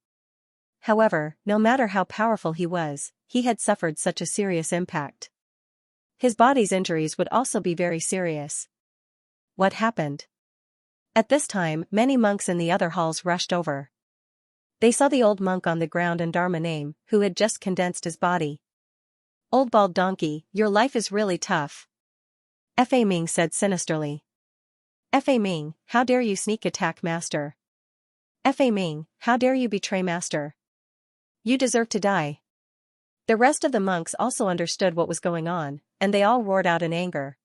However, no matter how powerful he was, he had suffered such a serious impact. His body's injuries would also be very serious. What happened? At this time, many monks in the other halls rushed over. They saw the old monk on the ground and Dharma Name, who had just condensed his body. "Old bald donkey, your life is really tough," Fa Ming said sinisterly. "Fa Ming, how dare you sneak attack master? Fa Ming, how dare you betray master? You deserve to die." The rest of the monks also understood what was going on, and they all roared out in anger.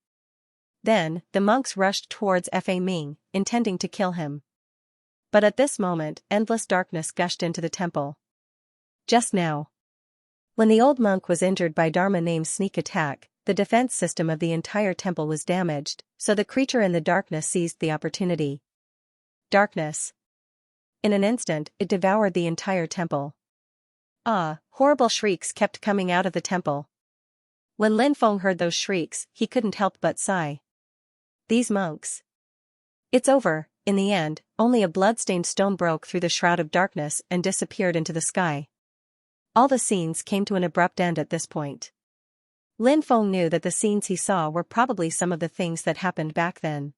Then, the monks rushed towards Fa Ming, intending to kill him. But at this moment, endless darkness gushed into the temple. Just now, when the old monk was injured by Dharma Name's sneak attack, the defense system of the entire temple was damaged, so the creature in the darkness seized the opportunity. Darkness. In an instant, it devoured the entire temple. Horrible shrieks kept coming out of the temple. When Lin Feng heard those shrieks, he couldn't help but sigh. These monks. It's over. In the end, only a blood-stained stone broke through the shroud of darkness and disappeared into the sky. All the scenes came to an abrupt end at this point. Lin Feng knew that the scenes he saw were probably some of the things that happened back then.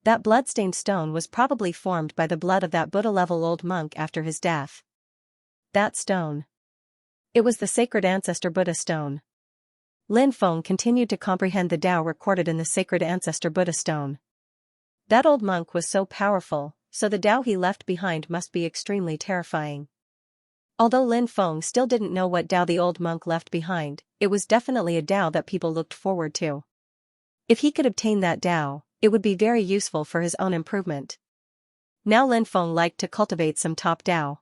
That blood-stained stone was probably formed by the blood of that Buddha-level old monk after his death. That stone. It was the sacred ancestor Buddha stone. Lin Feng continued to comprehend the Tao recorded in the sacred ancestor Buddha stone. That old monk was so powerful, so the Tao he left behind must be extremely terrifying. Although Lin Feng still didn't know what Tao the old monk left behind, it was definitely a Tao that people looked forward to. If he could obtain that Tao, it would be very useful for his own improvement. Now Lin Feng liked to cultivate some top Tao.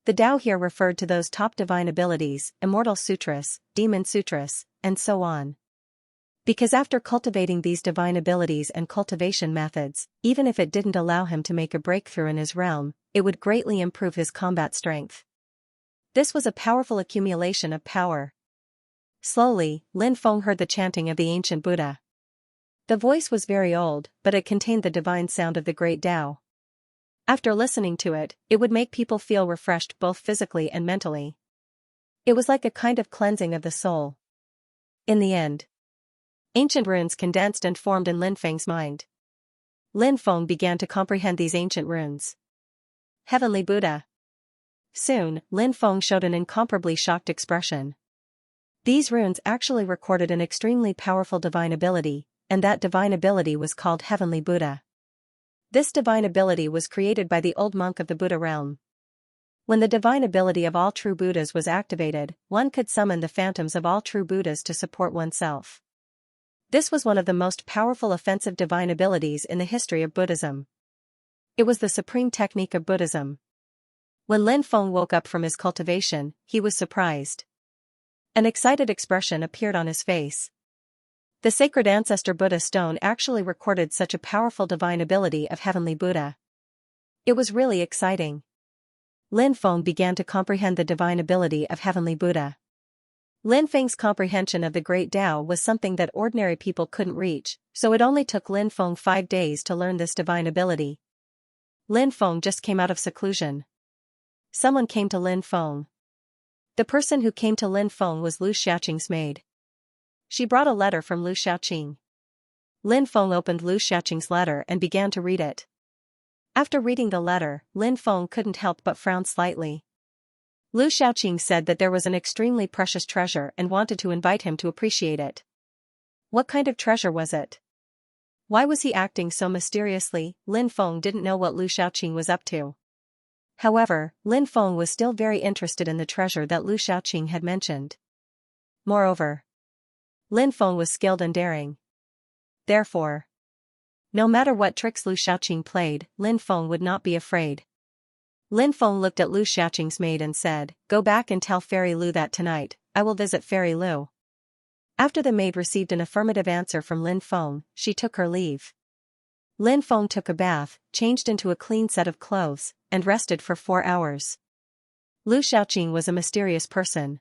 The Tao here referred to those top divine abilities, Immortal Sutras, Demon Sutras, and so on. Because after cultivating these divine abilities and cultivation methods, even if it didn't allow him to make a breakthrough in his realm, it would greatly improve his combat strength. This was a powerful accumulation of power. Slowly, Lin Feng heard the chanting of the ancient Buddha. The voice was very old, but it contained the divine sound of the great Tao. After listening to it, it would make people feel refreshed both physically and mentally. It was like a kind of cleansing of the soul. In the end, ancient runes condensed and formed in Lin Feng's mind. Lin Feng began to comprehend these ancient runes. Heavenly Buddha. Soon, Lin Feng showed an incomparably shocked expression. These runes actually recorded an extremely powerful divine ability, and that divine ability was called Heavenly Buddha. This divine ability was created by the old monk of the Buddha realm. When the divine ability of all true Buddhas was activated, one could summon the phantoms of all true Buddhas to support oneself. This was one of the most powerful offensive divine abilities in the history of Buddhism. It was the supreme technique of Buddhism. When Lin Feng woke up from his cultivation, he was surprised. An excited expression appeared on his face. The sacred ancestor Buddha stone actually recorded such a powerful divine ability of Heavenly Buddha. It was really exciting. Lin Feng began to comprehend the divine ability of Heavenly Buddha. Lin Feng's comprehension of the Great Tao was something that ordinary people couldn't reach, so it only took Lin Feng 5 days to learn this divine ability. Lin Feng just came out of seclusion. Someone came to Lin Feng. The person who came to Lin Feng was Lu Xiaoqing's maid. She brought a letter from Lu Xiaoqing. Lin Feng opened Lu Xiaoqing's letter and began to read it. After reading the letter, Lin Feng couldn't help but frown slightly. Lu Xiaoqing said that there was an extremely precious treasure and wanted to invite him to appreciate it. What kind of treasure was it? Why was he acting so mysteriously? Lin Feng didn't know what Lu Xiaoqing was up to. However, Lin Feng was still very interested in the treasure that Lu Xiaoqing had mentioned. Moreover, Lin Feng was skilled and daring. Therefore, No matter what tricks Lu Xiaoqing played, Lin Feng would not be afraid. Lin Feng looked at Lu Xiaoqing's maid and said, "Go back and tell Fairy Lu that tonight, I will visit Fairy Lu." After the maid received an affirmative answer from Lin Feng, she took her leave. Lin Feng took a bath, changed into a clean set of clothes, and rested for 4 hours. Lu Xiaoqing was a mysterious person.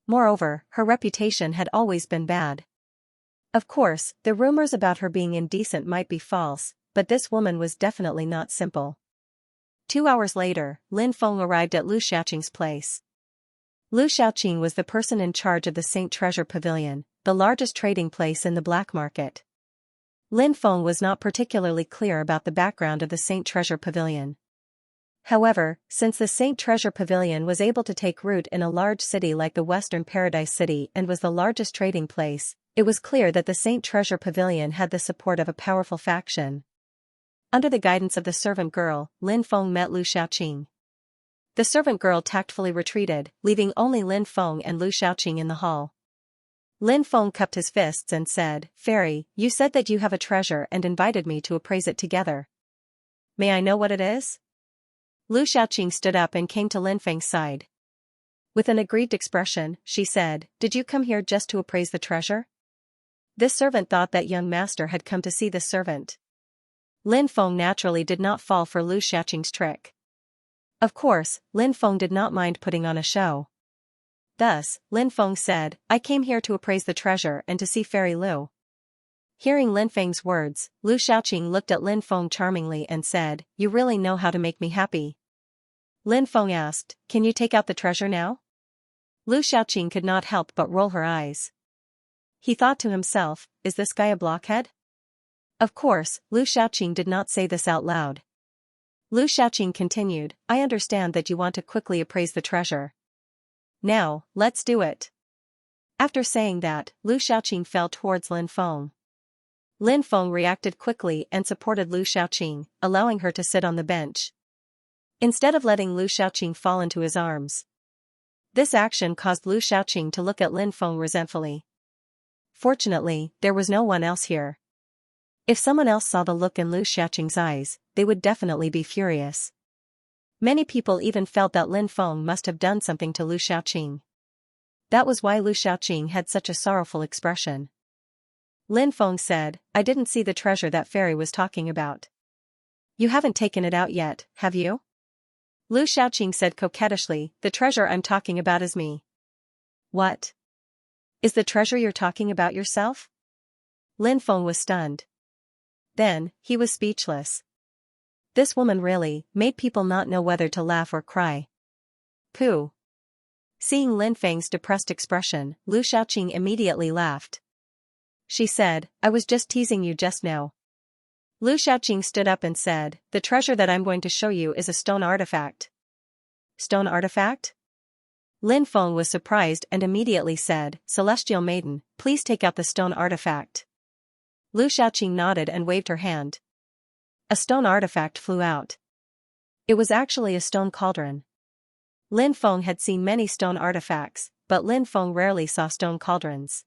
Moreover, her reputation had always been bad. Of course, the rumors about her being indecent might be false, but this woman was definitely not simple. 2 hours later, Lin Feng arrived at Lu Xiaoqing's place. Lu Xiaoqing was the person in charge of the Saint Treasure Pavilion, the largest trading place in the black market. Lin Feng was not particularly clear about the background of the Saint Treasure Pavilion. However, since the Saint Treasure Pavilion was able to take root in a large city like the Western Paradise City and was the largest trading place, it was clear that the Saint Treasure Pavilion had the support of a powerful faction. Under the guidance of the servant girl, Lin Feng met Lu Xiaoqing. The servant girl tactfully retreated, leaving only Lin Feng and Lu Xiaoqing in the hall. Lin Feng cupped his fists and said, "Fairy, you said that you have a treasure and invited me to appraise it together. May I know what it is?" Lu Xiaoqing stood up and came to Lin Feng's side. With an aggrieved expression, she said, "Did you come here just to appraise the treasure?" This servant thought that young master had come to see the servant. Lin Feng naturally did not fall for Lu Xiaoqing's trick. Of course, Lin Feng did not mind putting on a show. Thus, Lin Feng said, "I came here to appraise the treasure and to see Fairy Lu." Hearing Lin Feng's words, Lu Xiaoqing looked at Lin Feng charmingly and said, "You really know how to make me happy." Lin Feng asked, "Can you take out the treasure now?" Lu Xiaoqing could not help but roll her eyes. He thought to himself, "Is this guy a blockhead?" Of course, Lu Xiaoqing did not say this out loud. Lu Xiaoqing continued, "I understand that you want to quickly appraise the treasure. Now, let's do it." After saying that, Lu Xiaoqing fell towards Lin Feng. Lin Feng reacted quickly and supported Lu Xiaoqing, allowing her to sit on the bench, instead of letting Lu Xiaoqing fall into his arms. This action caused Lu Xiaoqing to look at Lin Feng resentfully. Fortunately, there was no one else here. If someone else saw the look in Lu Xiaoqing's eyes, they would definitely be furious. Many people even felt that Lin Feng must have done something to Lu Xiaoqing. That was why Lu Xiaoqing had such a sorrowful expression. Lin Feng said, "I didn't see the treasure that Fairy was talking about." "You haven't taken it out yet, have you?" Lu Xiaoqing said coquettishly, "The treasure I'm talking about is me." "What? Is the treasure you're talking about yourself?" Lin Feng was stunned. Then, he was speechless. This woman really made people not know whether to laugh or cry. Pooh. Seeing Lin Feng's depressed expression, Lu Xiaoqing immediately laughed. She said, "I was just teasing you just now." Lu Xiaoqing stood up and said, "The treasure that I'm going to show you is a stone artifact." "Stone artifact?" Lin Feng was surprised and immediately said, "Celestial Maiden, please take out the stone artifact." Lu Xiaoqing nodded and waved her hand. A stone artifact flew out. It was actually a stone cauldron. Lin Feng had seen many stone artifacts, but Lin Feng rarely saw stone cauldrons.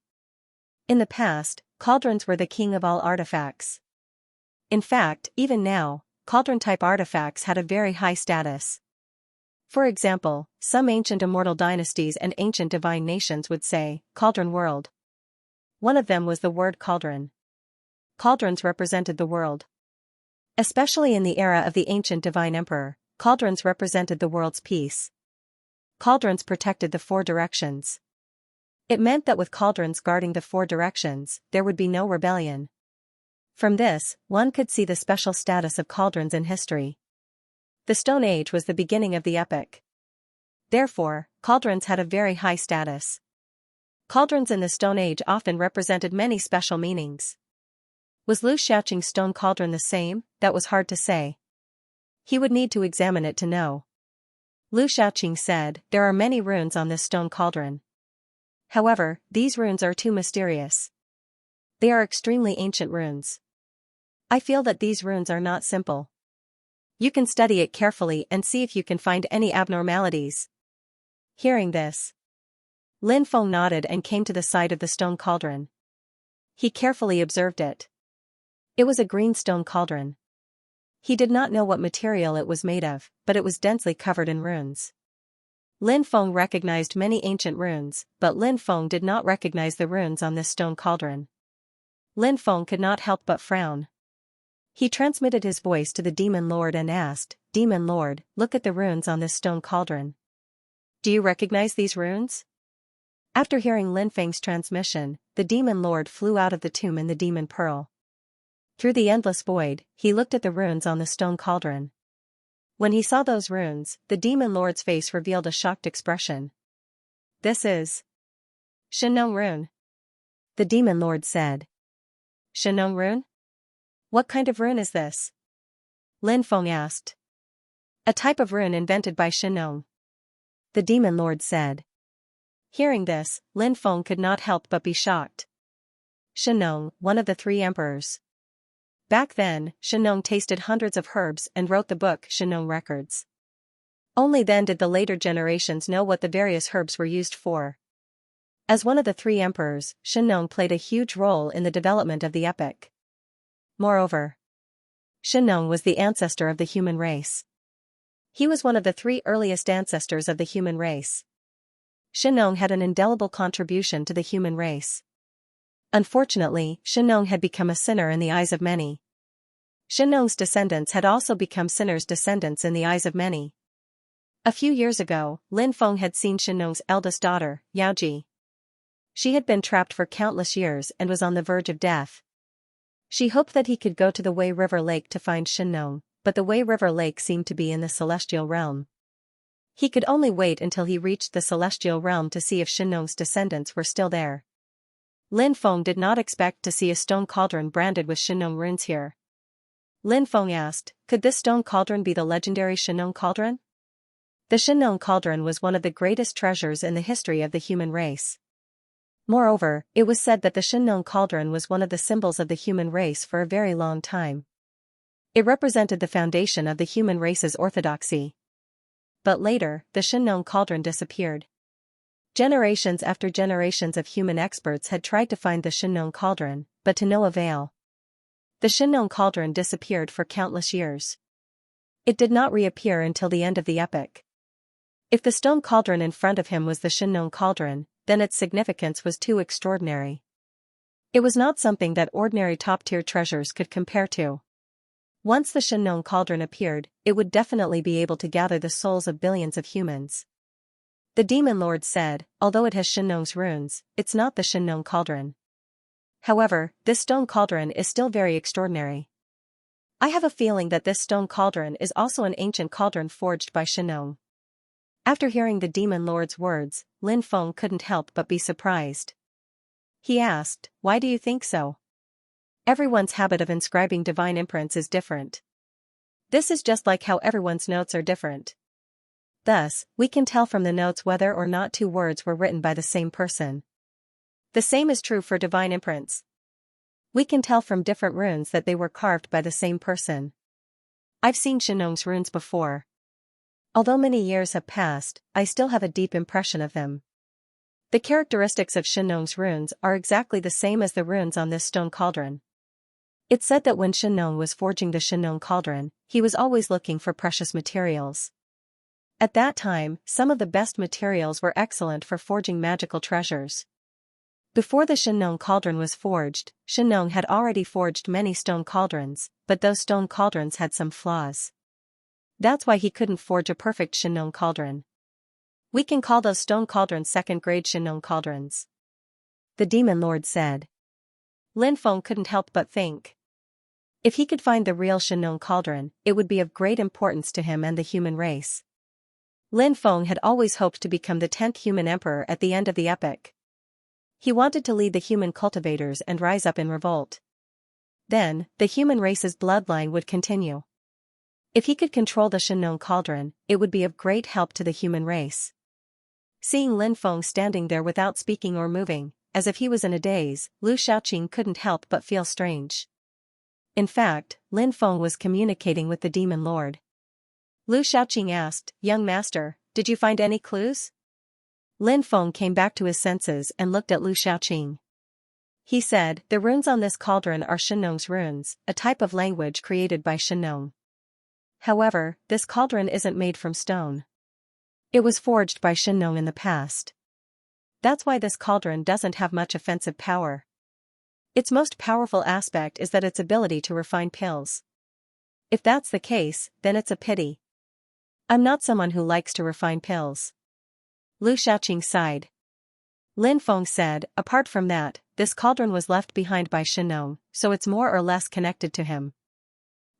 In the past, cauldrons were the king of all artifacts. In fact, even now, cauldron-type artifacts had a very high status. For example, some ancient immortal dynasties and ancient divine nations would say, "Cauldron world." One of them was the word cauldron. Cauldrons represented the world. Especially in the era of the ancient divine emperor, cauldrons represented the world's peace. Cauldrons protected the 4 directions. It meant that with cauldrons guarding the 4 directions, there would be no rebellion. From this, one could see the special status of cauldrons in history. The Stone Age was the beginning of the epoch. Therefore, cauldrons had a very high status. Cauldrons in the Stone Age often represented many special meanings. Was Lu Xiaoqing's stone cauldron the same? That was hard to say. He would need to examine it to know. Lu Xiaoqing said, "There are many runes on this stone cauldron. However, these runes are too mysterious. They are extremely ancient runes. I feel that these runes are not simple. You can study it carefully and see if you can find any abnormalities." Hearing this, Lin Feng nodded and came to the side of the stone cauldron. He carefully observed it. It was a green stone cauldron. He did not know what material it was made of, but it was densely covered in runes. Lin Feng recognized many ancient runes, but Lin Feng did not recognize the runes on this stone cauldron. Lin Feng could not help but frown. He transmitted his voice to the Demon Lord and asked, "Demon Lord, look at the runes on this stone cauldron. Do you recognize these runes?" After hearing Lin Feng's transmission, the Demon Lord flew out of the tomb in the Demon Pearl. Through the endless void, he looked at the runes on the stone cauldron. When he saw those runes, the Demon Lord's face revealed a shocked expression. "This is Shenong rune," the Demon Lord said. "Shenong rune? What kind of rune is this?" Lin Feng asked. "A type of rune invented by Shenong," the Demon Lord said. Hearing this, Lin Feng could not help but be shocked. Shenong, one of the 3 emperors. Back then, Shenong tasted hundreds of herbs and wrote the book Shenong Records. Only then did the later generations know what the various herbs were used for. As one of the 3 emperors, Shenong played a huge role in the development of the epic. Moreover, Shenong was the ancestor of the human race. He was one of the 3 earliest ancestors of the human race. Shenong had an indelible contribution to the human race. Unfortunately, Shenong had become a sinner in the eyes of many. Shenong's descendants had also become sinners' descendants in the eyes of many. A few years ago, Lin Feng had seen Shenong's eldest daughter, Yaoji. She had been trapped for countless years and was on the verge of death. She hoped that he could go to the Wei River Lake to find Shenong, but the Wei River Lake seemed to be in the celestial realm. He could only wait until he reached the celestial realm to see if Shenong's descendants were still there. Lin Feng did not expect to see a stone cauldron branded with Shenong runes here. Lin Feng asked, "Could this stone cauldron be the legendary Shenong cauldron?" The Shenong cauldron was one of the greatest treasures in the history of the human race. Moreover, it was said that the Shenong cauldron was one of the symbols of the human race for a very long time. It represented the foundation of the human race's orthodoxy. But later, the Shenong cauldron disappeared. Generations after generations of human experts had tried to find the Shenong cauldron, but to no avail. The Shenong cauldron disappeared for countless years. It did not reappear until the end of the epic. If the stone cauldron in front of him was the Shenong cauldron, then its significance was too extraordinary. It was not something that ordinary top-tier treasures could compare to. Once the Shenong cauldron appeared, it would definitely be able to gather the souls of billions of humans. The Demon Lord said, "Although it has Shenong's runes, it's not the Shenong cauldron. However, this stone cauldron is still very extraordinary. I have a feeling that this stone cauldron is also an ancient cauldron forged by Shenong." After hearing the Demon Lord's words, Lin Feng couldn't help but be surprised. He asked, "Why do you think so?" Everyone's habit of inscribing divine imprints is different. This is just like how everyone's notes are different. Thus, we can tell from the notes whether or not 2 words were written by the same person. The same is true for divine imprints. We can tell from different runes that they were carved by the same person. I've seen Shenong's runes before. Although many years have passed, I still have a deep impression of them. The characteristics of Shenong's runes are exactly the same as the runes on this stone cauldron. It's said that when Shenong was forging the Shenong cauldron, he was always looking for precious materials. At that time, some of the best materials were excellent for forging magical treasures. Before the Shenong cauldron was forged, Shenong had already forged many stone cauldrons, but those stone cauldrons had some flaws. That's why he couldn't forge a perfect Shenong cauldron. We can call those stone cauldrons second-grade Shenong cauldrons," the Demon Lord said. Lin Feng couldn't help but think. If he could find the real Shenong cauldron, it would be of great importance to him and the human race. Lin Feng had always hoped to become the 10th human emperor at the end of the epic. He wanted to lead the human cultivators and rise up in revolt. Then, the human race's bloodline would continue. If he could control the Shenong cauldron, it would be of great help to the human race. Seeing Lin Feng standing there without speaking or moving, as if he was in a daze, Lu Xiaoqing couldn't help but feel strange. In fact, Lin Feng was communicating with the Demon Lord. Lu Xiaoqing asked, "Young master, did you find any clues?" Lin Feng came back to his senses and looked at Lu Xiaoqing. He said, the runes on this cauldron are Shenong's runes, a type of language created by Shenong. However, this cauldron isn't made from stone. It was forged by Shenong in the past. That's why this cauldron doesn't have much offensive power. Its most powerful aspect is that its ability to refine pills. If that's the case, then it's a pity. I'm not someone who likes to refine pills. Lu Xiaoqing sighed. Lin Feng said, apart from that, this cauldron was left behind by Shenong, so it's more or less connected to him.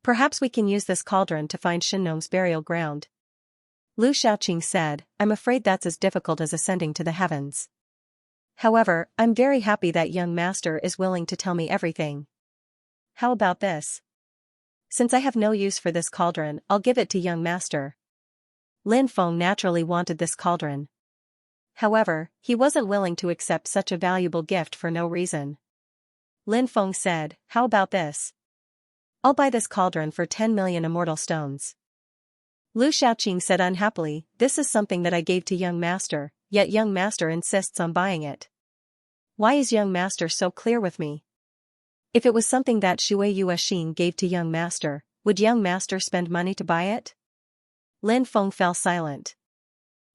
Perhaps we can use this cauldron to find Shenong's burial ground. Lu Xiaoqing said, I'm afraid that's as difficult as ascending to the heavens. However, I'm very happy that young master is willing to tell me everything. How about this? Since I have no use for this cauldron, I'll give it to young master. Lin Feng naturally wanted this cauldron. However, he wasn't willing to accept such a valuable gift for no reason. Lin Feng said, how about this? I'll buy this cauldron for 10 million immortal stones. Lu Xiaoqing said unhappily, this is something that I gave to young master, yet young master insists on buying it. Why is young master so clear with me? If it was something that Shui Yuexin gave to young master, would young master spend money to buy it? Lin Feng fell silent.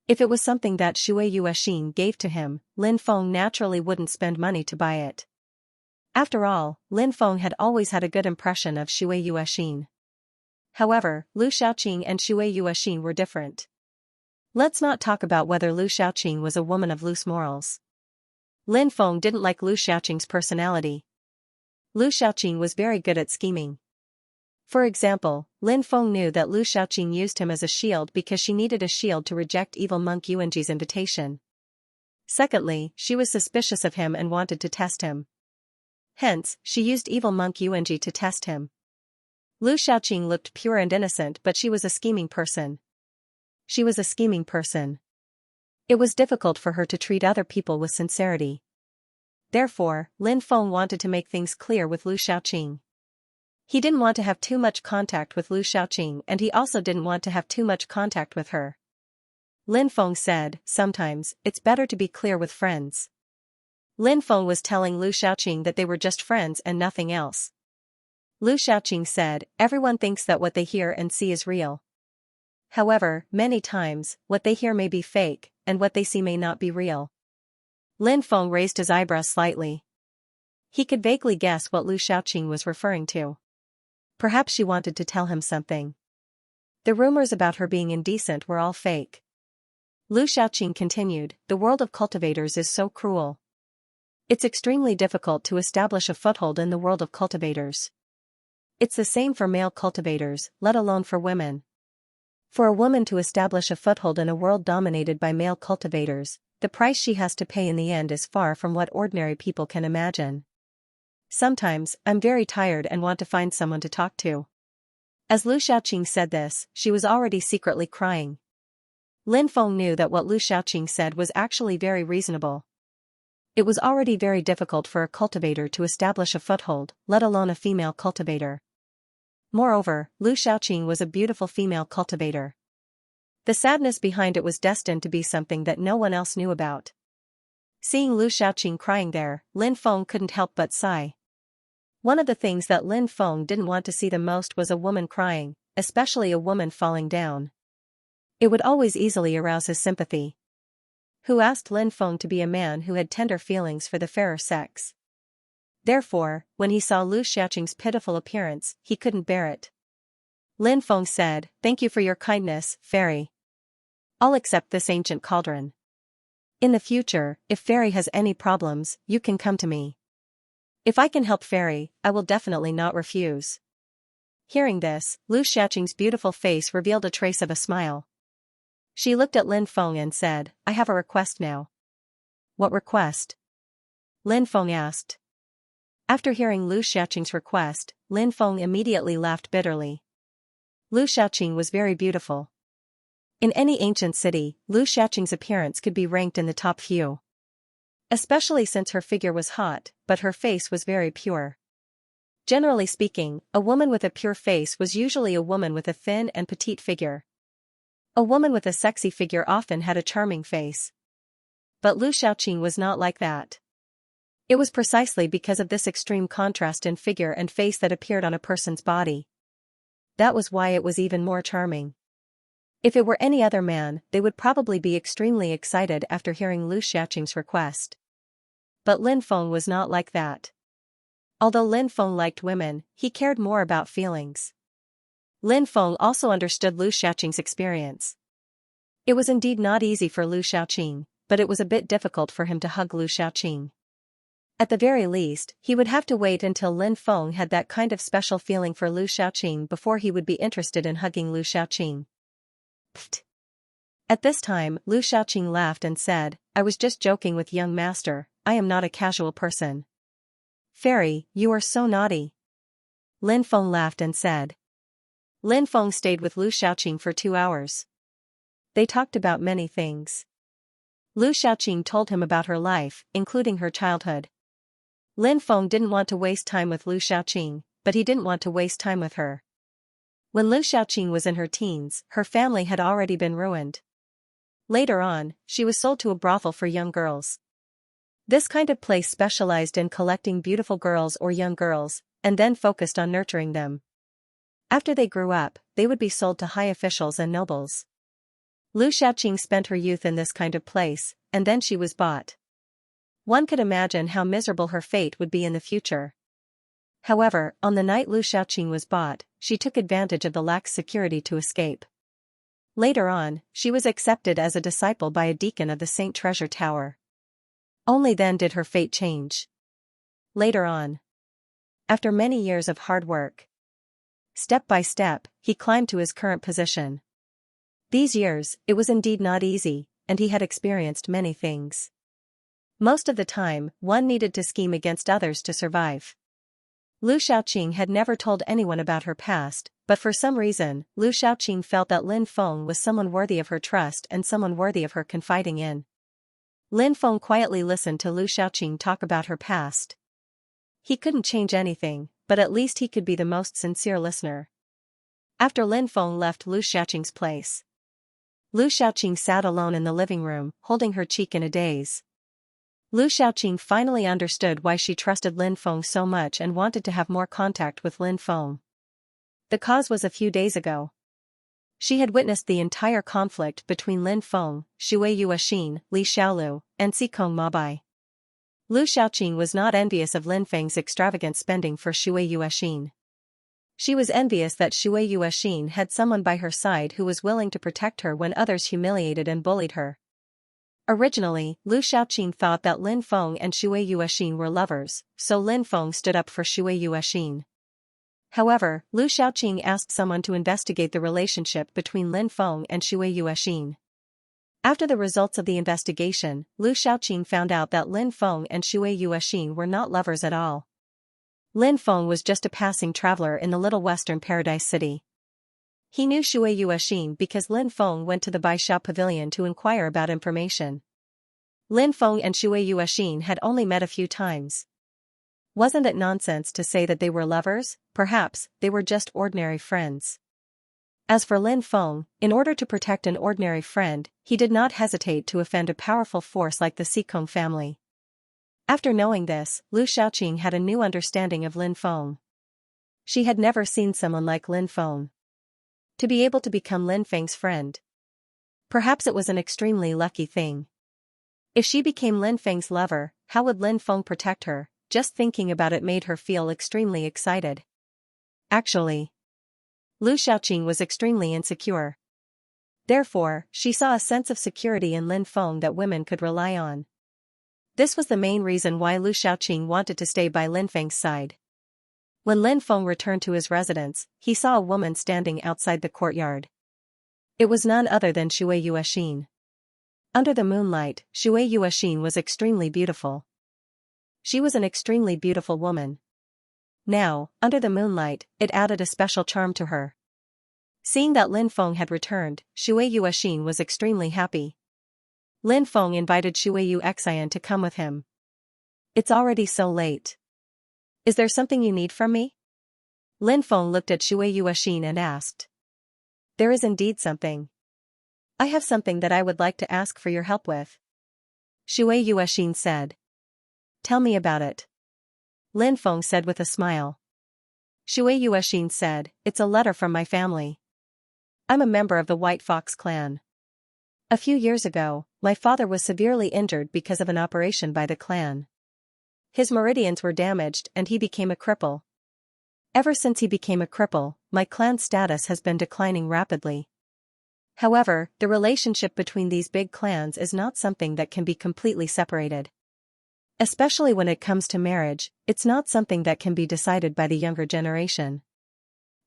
If it was something that Shui Yuexin gave to him, Lin Feng naturally wouldn't spend money to buy it. After all, Lin Feng had always had a good impression of Shui Yuexin. However, Lu Xiaoqing and Shui Yuexin were different. Let's not talk about whether Lu Xiaoqing was a woman of loose morals. Lin Feng didn't like Lu Xiaoqing's personality. Lu Xiaoqing was very good at scheming. For example, Lin Feng knew that Lu Xiaoqing used him as a shield because she needed a shield to reject evil monk Yuanji's invitation. Secondly, she was suspicious of him and wanted to test him. Hence, she used evil monk Yuanji to test him. Lu Xiaoqing looked pure and innocent, but she was a scheming person. She was a scheming person. It was difficult for her to treat other people with sincerity. Therefore, Lin Feng wanted to make things clear with Lu Xiaoqing. He didn't want to have too much contact with Lu Xiaoqing, and he also didn't want to have too much contact with her. Lin Feng said, sometimes, it's better to be clear with friends. Lin Feng was telling Lu Xiaoqing that they were just friends and nothing else. Lu Xiaoqing said, everyone thinks that what they hear and see is real. However, many times, what they hear may be fake, and what they see may not be real. Lin Feng raised his eyebrows slightly. He could vaguely guess what Lu Xiaoqing was referring to. Perhaps she wanted to tell him something. The rumors about her being indecent were all fake. Lu Xiaoqing continued, the world of cultivators is so cruel. It's extremely difficult to establish a foothold in the world of cultivators. It's the same for male cultivators, let alone for women. For a woman to establish a foothold in a world dominated by male cultivators, the price she has to pay in the end is far from what ordinary people can imagine. Sometimes, I'm very tired and want to find someone to talk to. As Lu Xiaoqing said this, she was already secretly crying. Lin Feng knew that what Lu Xiaoqing said was actually very reasonable. It was already very difficult for a cultivator to establish a foothold, let alone a female cultivator. Moreover, Lu Xiaoqing was a beautiful female cultivator. The sadness behind it was destined to be something that no one else knew about. Seeing Lu Xiaoqing crying there, Lin Feng couldn't help but sigh. One of the things that Lin Feng didn't want to see the most was a woman crying, especially a woman falling down. It would always easily arouse his sympathy. Who asked Lin Feng to be a man who had tender feelings for the fairer sex? Therefore, when he saw Lu Xiaoqing's pitiful appearance, he couldn't bear it. Lin Feng said, thank you for your kindness, fairy. I'll accept this ancient cauldron. In the future, if fairy has any problems, you can come to me. If I can help fairy, I will definitely not refuse. Hearing this, Lu Xiaoqing's beautiful face revealed a trace of a smile. She looked at Lin Feng and said, I have a request now. What request? Lin Feng asked. After hearing Lu Xiaoqing's request, Lin Feng immediately laughed bitterly. Lu Xiaoqing was very beautiful. In any ancient city, Lu Xiaoqing's appearance could be ranked in the top few. Especially since her figure was hot, but her face was very pure. Generally speaking, a woman with a pure face was usually a woman with a thin and petite figure. A woman with a sexy figure often had a charming face. But Lu Xiaoqing was not like that. It was precisely because of this extreme contrast in figure and face that appeared on a person's body. That was why it was even more charming. If it were any other man, they would probably be extremely excited after hearing Lu Xiaoqing's request. But Lin Feng was not like that. Although Lin Feng liked women, he cared more about feelings. Lin Feng also understood Lu Xiaoqing's experience. It was indeed not easy for Lu Xiaoqing, but it was a bit difficult for him to hug Lu Xiaoqing. At the very least, he would have to wait until Lin Feng had that kind of special feeling for Lu Xiaoqing before he would be interested in hugging Lu Xiaoqing. Pfft. At this time, Lu Xiaoqing laughed and said, "I was just joking with young master, I am not a casual person." "Fairy, you are so naughty." Lin Feng laughed and said. Lin Feng stayed with Lu Xiaoqing for 2 hours. They talked about many things. Lu Xiaoqing told him about her life, including her childhood. Lin Feng didn't want to waste time with Lu Xiaoqing, but he didn't want to waste time with her. When Lu Xiaoqing was in her teens, her family had already been ruined. Later on, she was sold to a brothel for young girls. This kind of place specialized in collecting beautiful girls or young girls, and then focused on nurturing them. After they grew up, they would be sold to high officials and nobles. Lu Xiaoqing spent her youth in this kind of place, and then she was bought. One could imagine how miserable her fate would be in the future. However, on the night Lu Xiaoqing was bought, she took advantage of the lax security to escape. Later on, she was accepted as a disciple by a deacon of the Saint Treasure Tower. Only then did her fate change. Later on, after many years of hard work, step by step, he climbed to his current position. These years, it was indeed not easy, and he had experienced many things. Most of the time, one needed to scheme against others to survive. Lu Xiaoqing had never told anyone about her past, but for some reason, Lu Xiaoqing felt that Lin Feng was someone worthy of her trust and someone worthy of her confiding in. Lin Feng quietly listened to Lu Xiaoqing talk about her past. He couldn't change anything, but at least he could be the most sincere listener. After Lin Feng left Lu Xiaoqing's place, Lu Xiaoqing sat alone in the living room, holding her cheek in a daze. Lu Xiaoqing finally understood why she trusted Lin Feng so much and wanted to have more contact with Lin Feng. The cause was a few days ago. She had witnessed the entire conflict between Lin Feng, Shui Yuexin, Li Xiaolu, and Xikong Mabai. Lu Xiaoqing was not envious of Lin Feng's extravagant spending for Shui Yuexin. She was envious that Shui Yuexin had someone by her side who was willing to protect her when others humiliated and bullied her. Originally, Lu Xiaoqing thought that Lin Feng and Shui Yuexin were lovers, so Lin Feng stood up for Shui Yuexin. However, Lu Xiaoqing asked someone to investigate the relationship between Lin Feng and Shui Yuexin. After the results of the investigation, Lu Xiaoqing found out that Lin Feng and Shui Yuexin were not lovers at all. Lin Feng was just a passing traveler in the little western paradise city. He knew Shui Yuexin because Lin Feng went to the Baixia Pavilion to inquire about information. Lin Feng and Shui Yuexin had only met a few times. Wasn't it nonsense to say that they were lovers? Perhaps they were just ordinary friends. As for Lin Feng, in order to protect an ordinary friend, he did not hesitate to offend a powerful force like the Xikong family. After knowing this, Lu Xiaoqing had a new understanding of Lin Feng. She had never seen someone like Lin Feng. To be able to become Lin Feng's friend. Perhaps it was an extremely lucky thing. If she became Lin Feng's lover, how would Lin Feng protect her? Just thinking about it made her feel extremely excited. Actually, Lu Xiaoqing was extremely insecure. Therefore, she saw a sense of security in Lin Feng that women could rely on. This was the main reason why Lu Xiaoqing wanted to stay by Lin Feng's side. When Lin Feng returned to his residence, he saw a woman standing outside the courtyard. It was none other than Shui Yuexin. Under the moonlight, Shui Yuexin was extremely beautiful. She was an extremely beautiful woman. Now, under the moonlight, it added a special charm to her. Seeing that Lin Feng had returned, Shui Yuexin was extremely happy. Lin Feng invited Shui Yuexin to come with him. It's already so late. Is there something you need from me? Lin Feng looked at Shui Yuexin and asked. There is indeed something. I have something that I would like to ask for your help with. Shui Yuexin said. Tell me about it. Lin Feng said with a smile. Shui Yuexin said, it's a letter from my family. I'm a member of the White Fox clan. A few years ago, my father was severely injured because of an operation by the clan. His meridians were damaged and he became a cripple. Ever since he became a cripple, my clan's status has been declining rapidly. However, the relationship between these big clans is not something that can be completely separated. Especially when it comes to marriage, it's not something that can be decided by the younger generation.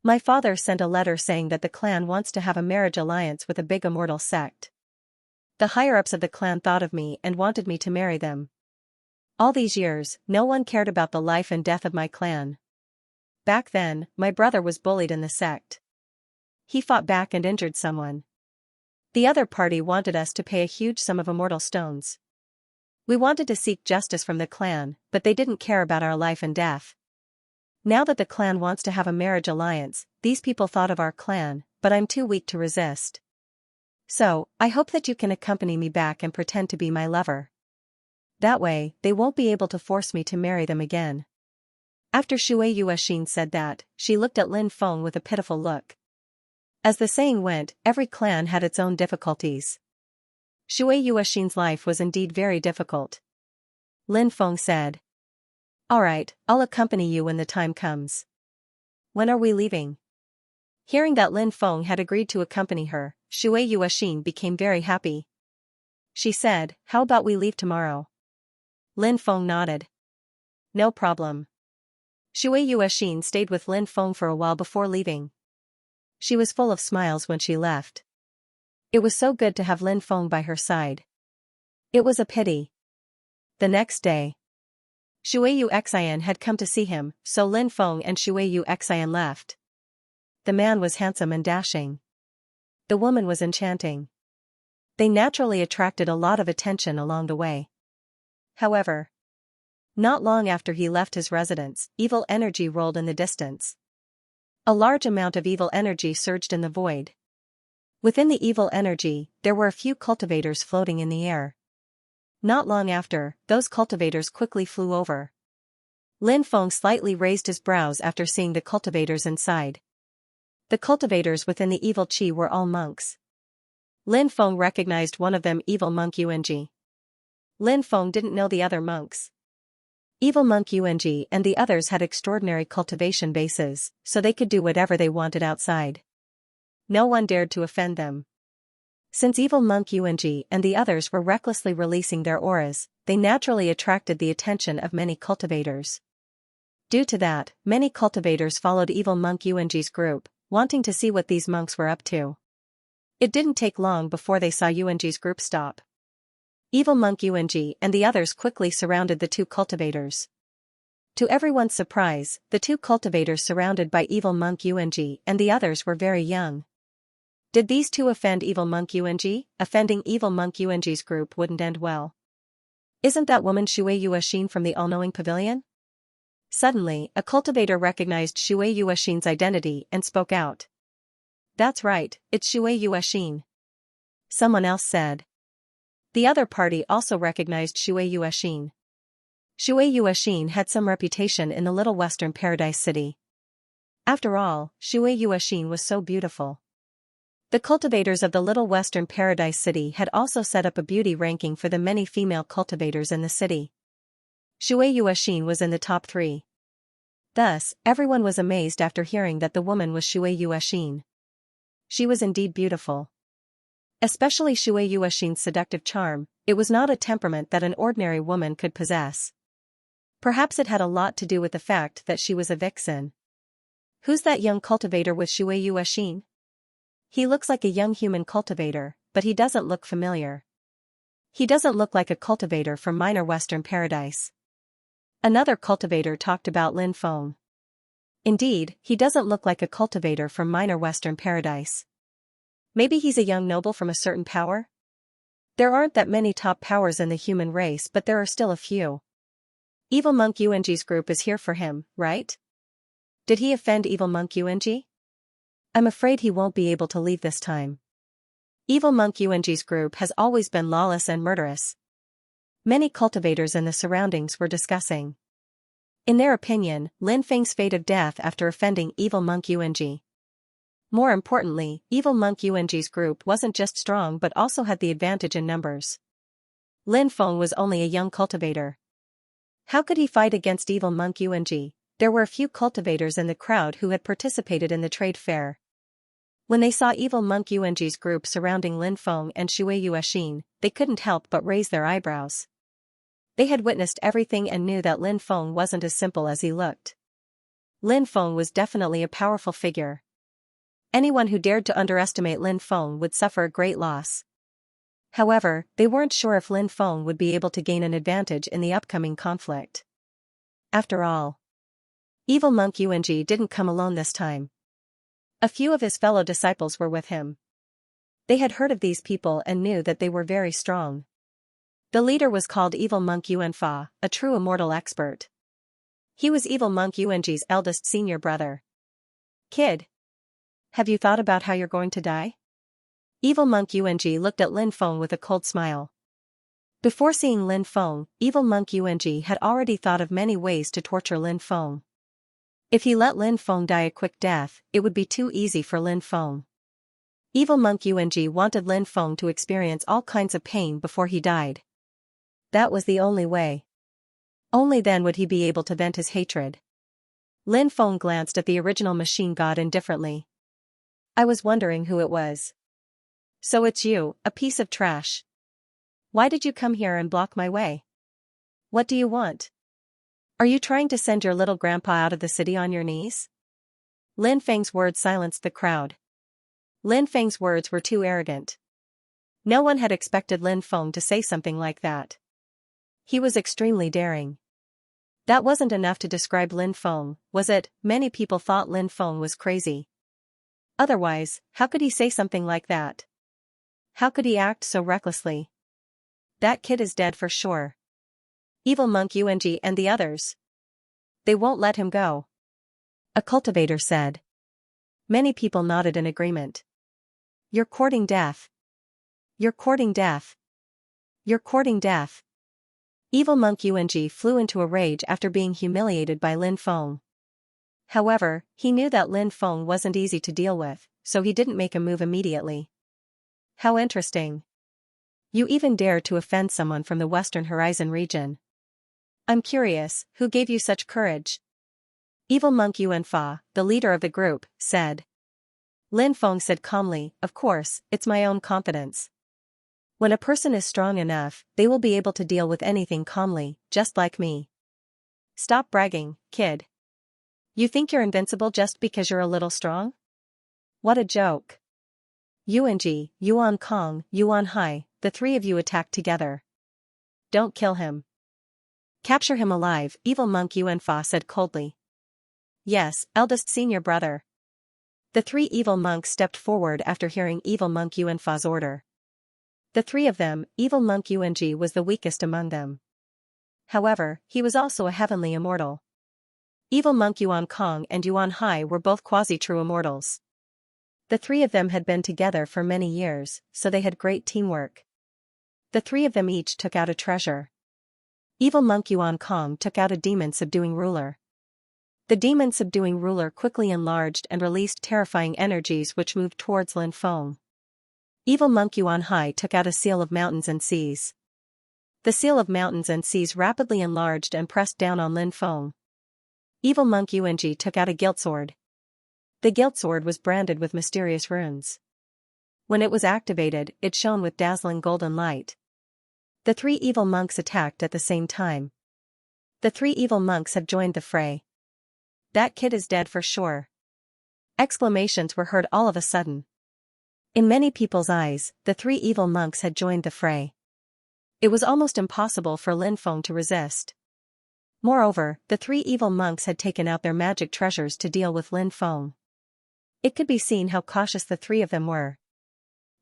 My father sent a letter saying that the clan wants to have a marriage alliance with a big immortal sect. The higher-ups of the clan thought of me and wanted me to marry them. All these years, no one cared about the life and death of my clan. Back then, my brother was bullied in the sect. He fought back and injured someone. The other party wanted us to pay a huge sum of immortal stones. We wanted to seek justice from the clan, but they didn't care about our life and death. Now that the clan wants to have a marriage alliance, these people thought of our clan, but I'm too weak to resist. So, I hope that you can accompany me back and pretend to be my lover. That way, they won't be able to force me to marry them again. After Shui Yuexin said that, she looked at Lin Feng with a pitiful look. As the saying went, every clan had its own difficulties. Shui Yuexin's life was indeed very difficult. Lin Feng said. Alright, I'll accompany you when the time comes. When are we leaving? Hearing that Lin Feng had agreed to accompany her, Shui Yuexin became very happy. She said, how about we leave tomorrow? Lin Feng nodded. No problem. Shui Yuexin stayed with Lin Feng for a while before leaving. She was full of smiles when she left. It was so good to have Lin Feng by her side. It was a pity. The next day, Shui Yuexin had come to see him, so Lin Feng and Shui Yuexin left. The man was handsome and dashing. The woman was enchanting. They naturally attracted a lot of attention along the way. However, not long after he left his residence, evil energy rolled in the distance. A large amount of evil energy surged in the void. Within the evil energy, there were a few cultivators floating in the air. Not long after, those cultivators quickly flew over. Lin Feng slightly raised his brows after seeing the cultivators inside. The cultivators within the evil chi were all monks. Lin Feng recognized one of them, evil monk Yuanji. Lin Feng didn't know the other monks. Evil monk Yuanji and the others had extraordinary cultivation bases, so they could do whatever they wanted outside. No one dared to offend them. Since evil monk Yuanji and the others were recklessly releasing their auras, they naturally attracted the attention of many cultivators. Due to that, many cultivators followed evil monk Yuanji's group, wanting to see what these monks were up to. It didn't take long before they saw Yuanji's group stop. Evil monk Yuanji and the others quickly surrounded the two cultivators. To everyone's surprise, the two cultivators surrounded by evil monk Yuanji and the others were very young. Did these two offend evil monk Yuanji? Offending evil monk Yuanji's group wouldn't end well. Isn't that woman Shui Yuexin from the all-knowing pavilion? Suddenly, a cultivator recognized Shui Yuexin's identity and spoke out. That's right, it's Shui Yuexin. Someone else said. The other party also recognized Shui Yuexin. Shui Yuexin had some reputation in the little western paradise city. After all, Shui Yuexin was so beautiful. The cultivators of the little western paradise city had also set up a beauty ranking for the many female cultivators in the city. Shui Yuexin was in the top 3. Thus, everyone was amazed after hearing that the woman was Shui Yuexin. She was indeed beautiful. Especially Shui Yuexin's seductive charm, it was not a temperament that an ordinary woman could possess. Perhaps it had a lot to do with the fact that she was a vixen. Who's that young cultivator with Shui Yuexin? He looks like a young human cultivator, but he doesn't look familiar. He doesn't look like a cultivator from minor western paradise. Another cultivator talked about Lin Feng. Indeed, he doesn't look like a cultivator from minor western paradise. Maybe he's a young noble from a certain power? There aren't that many top powers in the human race, but there are still a few. Evil monk Yuanji's group is here for him, right? Did he offend evil monk Yuanji? I'm afraid he won't be able to leave this time. Evil monk Yuanji's group has always been lawless and murderous. Many cultivators in the surroundings were discussing. In their opinion, Lin Feng's fate of death after offending evil monk Yuanji. More importantly, evil monk Yuanji's group wasn't just strong but also had the advantage in numbers. Lin Feng was only a young cultivator. How could he fight against evil monk Yuanji? There were a few cultivators in the crowd who had participated in the trade fair. When they saw evil monk Yuanji's group surrounding Lin Feng and Shui Yuexin, they couldn't help but raise their eyebrows. They had witnessed everything and knew that Lin Feng wasn't as simple as he looked. Lin Feng was definitely a powerful figure. Anyone who dared to underestimate Lin Feng would suffer a great loss. However, they weren't sure if Lin Feng would be able to gain an advantage in the upcoming conflict. After all, evil monk Yuanji didn't come alone this time. A few of his fellow disciples were with him. They had heard of these people and knew that they were very strong. The leader was called Evil Monk Yuanfa, a true immortal expert. He was Evil Monk Yuanji's eldest senior brother. Kid, have you thought about how you're going to die? Evil Monk Yuanji looked at Lin Feng with a cold smile. Before seeing Lin Feng, Evil Monk Yuanji had already thought of many ways to torture Lin Feng. If he let Lin Feng die a quick death, it would be too easy for Lin Feng. Evil Monk Yuanji wanted Lin Feng to experience all kinds of pain before he died. That was the only way. Only then would he be able to vent his hatred. Lin Feng glanced at the original machine god indifferently. I was wondering who it was. So it's you, a piece of trash. Why did you come here and block my way? What do you want? Are you trying to send your little grandpa out of the city on your knees? Lin Feng's words silenced the crowd. Lin Feng's words were too arrogant. No one had expected Lin Feng to say something like that. He was extremely daring. That wasn't enough to describe Lin Feng, was it? Many people thought Lin Feng was crazy. Otherwise, how could he say something like that? How could he act so recklessly? That kid is dead for sure. Evil Monk Yuanji and the others. They won't let him go. A cultivator said. Many people nodded in agreement. You're courting death. You're courting death. You're courting death. Evil Monk Yuanji flew into a rage after being humiliated by Lin Feng. However, he knew that Lin Feng wasn't easy to deal with, so he didn't make a move immediately. How interesting. You even dare to offend someone from the Western Horizon region. I'm curious, who gave you such courage? Evil Monk Yuanfa, the leader of the group, said. Lin Feng said calmly, of course, it's my own confidence. When a person is strong enough, they will be able to deal with anything calmly, just like me. Stop bragging, kid. You think you're invincible just because you're a little strong? What a joke. Yuanji, Yuan Kong, Yuan Hai, the three of you attacked together. Don't kill him. Capture him alive, Evil Monk Yuanfa said coldly. Yes, eldest senior brother. The three evil monks stepped forward after hearing Evil Monk Yuanfa's order. The three of them, Evil Monk Yuanji was the weakest among them. However, he was also a heavenly immortal. Evil Monk Yuan Kong and Yuan Hai were both quasi-true immortals. The three of them had been together for many years, so they had great teamwork. The three of them each took out a treasure. Evil Monk Yuan Kong took out a demon-subduing ruler. The demon-subduing ruler quickly enlarged and released terrifying energies which moved towards Lin Feng. Evil Monk Yuan Hai took out a seal of mountains and seas. The seal of mountains and seas rapidly enlarged and pressed down on Lin Feng. Evil Monk Yuanji took out a gilt sword. The gilt sword was branded with mysterious runes. When it was activated, it shone with dazzling golden light. The three evil monks attacked at the same time. The three evil monks had joined the fray. That kid is dead for sure. Exclamations were heard all of a sudden. In many people's eyes, the three evil monks had joined the fray. It was almost impossible for Lin Feng to resist. Moreover, the three evil monks had taken out their magic treasures to deal with Lin Feng. It could be seen how cautious the three of them were.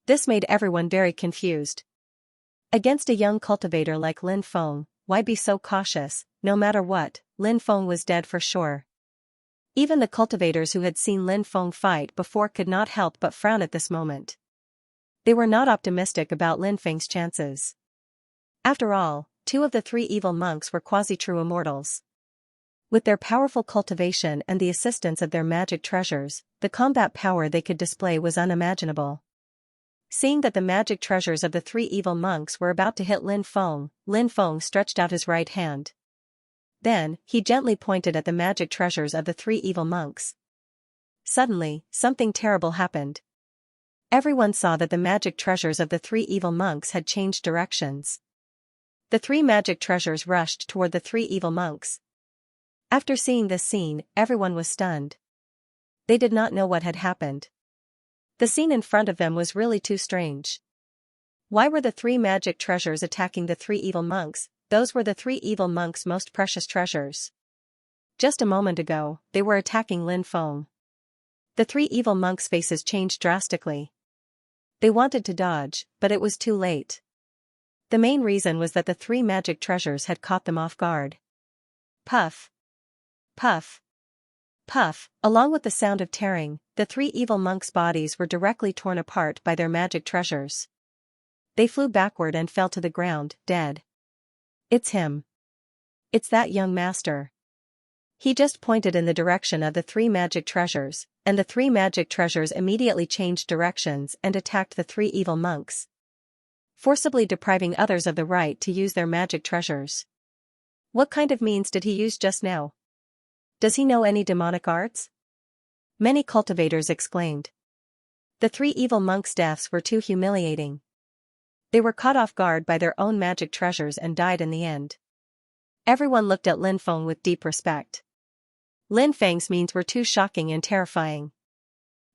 This made everyone very confused. Against a young cultivator like Lin Feng, why be so cautious? No matter what, Lin Feng was dead for sure. Even the cultivators who had seen Lin Feng fight before could not help but frown at this moment. They were not optimistic about Lin Feng's chances. After all, two of the three evil monks were quasi-true immortals. With their powerful cultivation and the assistance of their magic treasures, the combat power they could display was unimaginable. Seeing that the magic treasures of the three evil monks were about to hit Lin Feng stretched out his right hand. Then, he gently pointed at the magic treasures of the three evil monks. Suddenly, something terrible happened. Everyone saw that the magic treasures of the three evil monks had changed directions. The three magic treasures rushed toward the three evil monks. After seeing this scene, everyone was stunned. They did not know what had happened. The scene in front of them was really too strange. Why were the three magic treasures attacking the three evil monks? Those were the three evil monks' most precious treasures. Just a moment ago, they were attacking Lin Feng. The three evil monks' faces changed drastically. They wanted to dodge, but it was too late. The main reason was that the three magic treasures had caught them off guard. Puff. Puff. Puff, along with the sound of tearing, the three evil monks' bodies were directly torn apart by their magic treasures. They flew backward and fell to the ground, dead. It's him. It's that young master. He just pointed in the direction of the three magic treasures, and the three magic treasures immediately changed directions and attacked the three evil monks, forcibly depriving others of the right to use their magic treasures. What kind of means did he use just now? Does he know any demonic arts? Many cultivators exclaimed. The three evil monks' deaths were too humiliating. They were caught off guard by their own magic treasures and died in the end. Everyone looked at Lin Feng with deep respect. Lin Feng's means were too shocking and terrifying.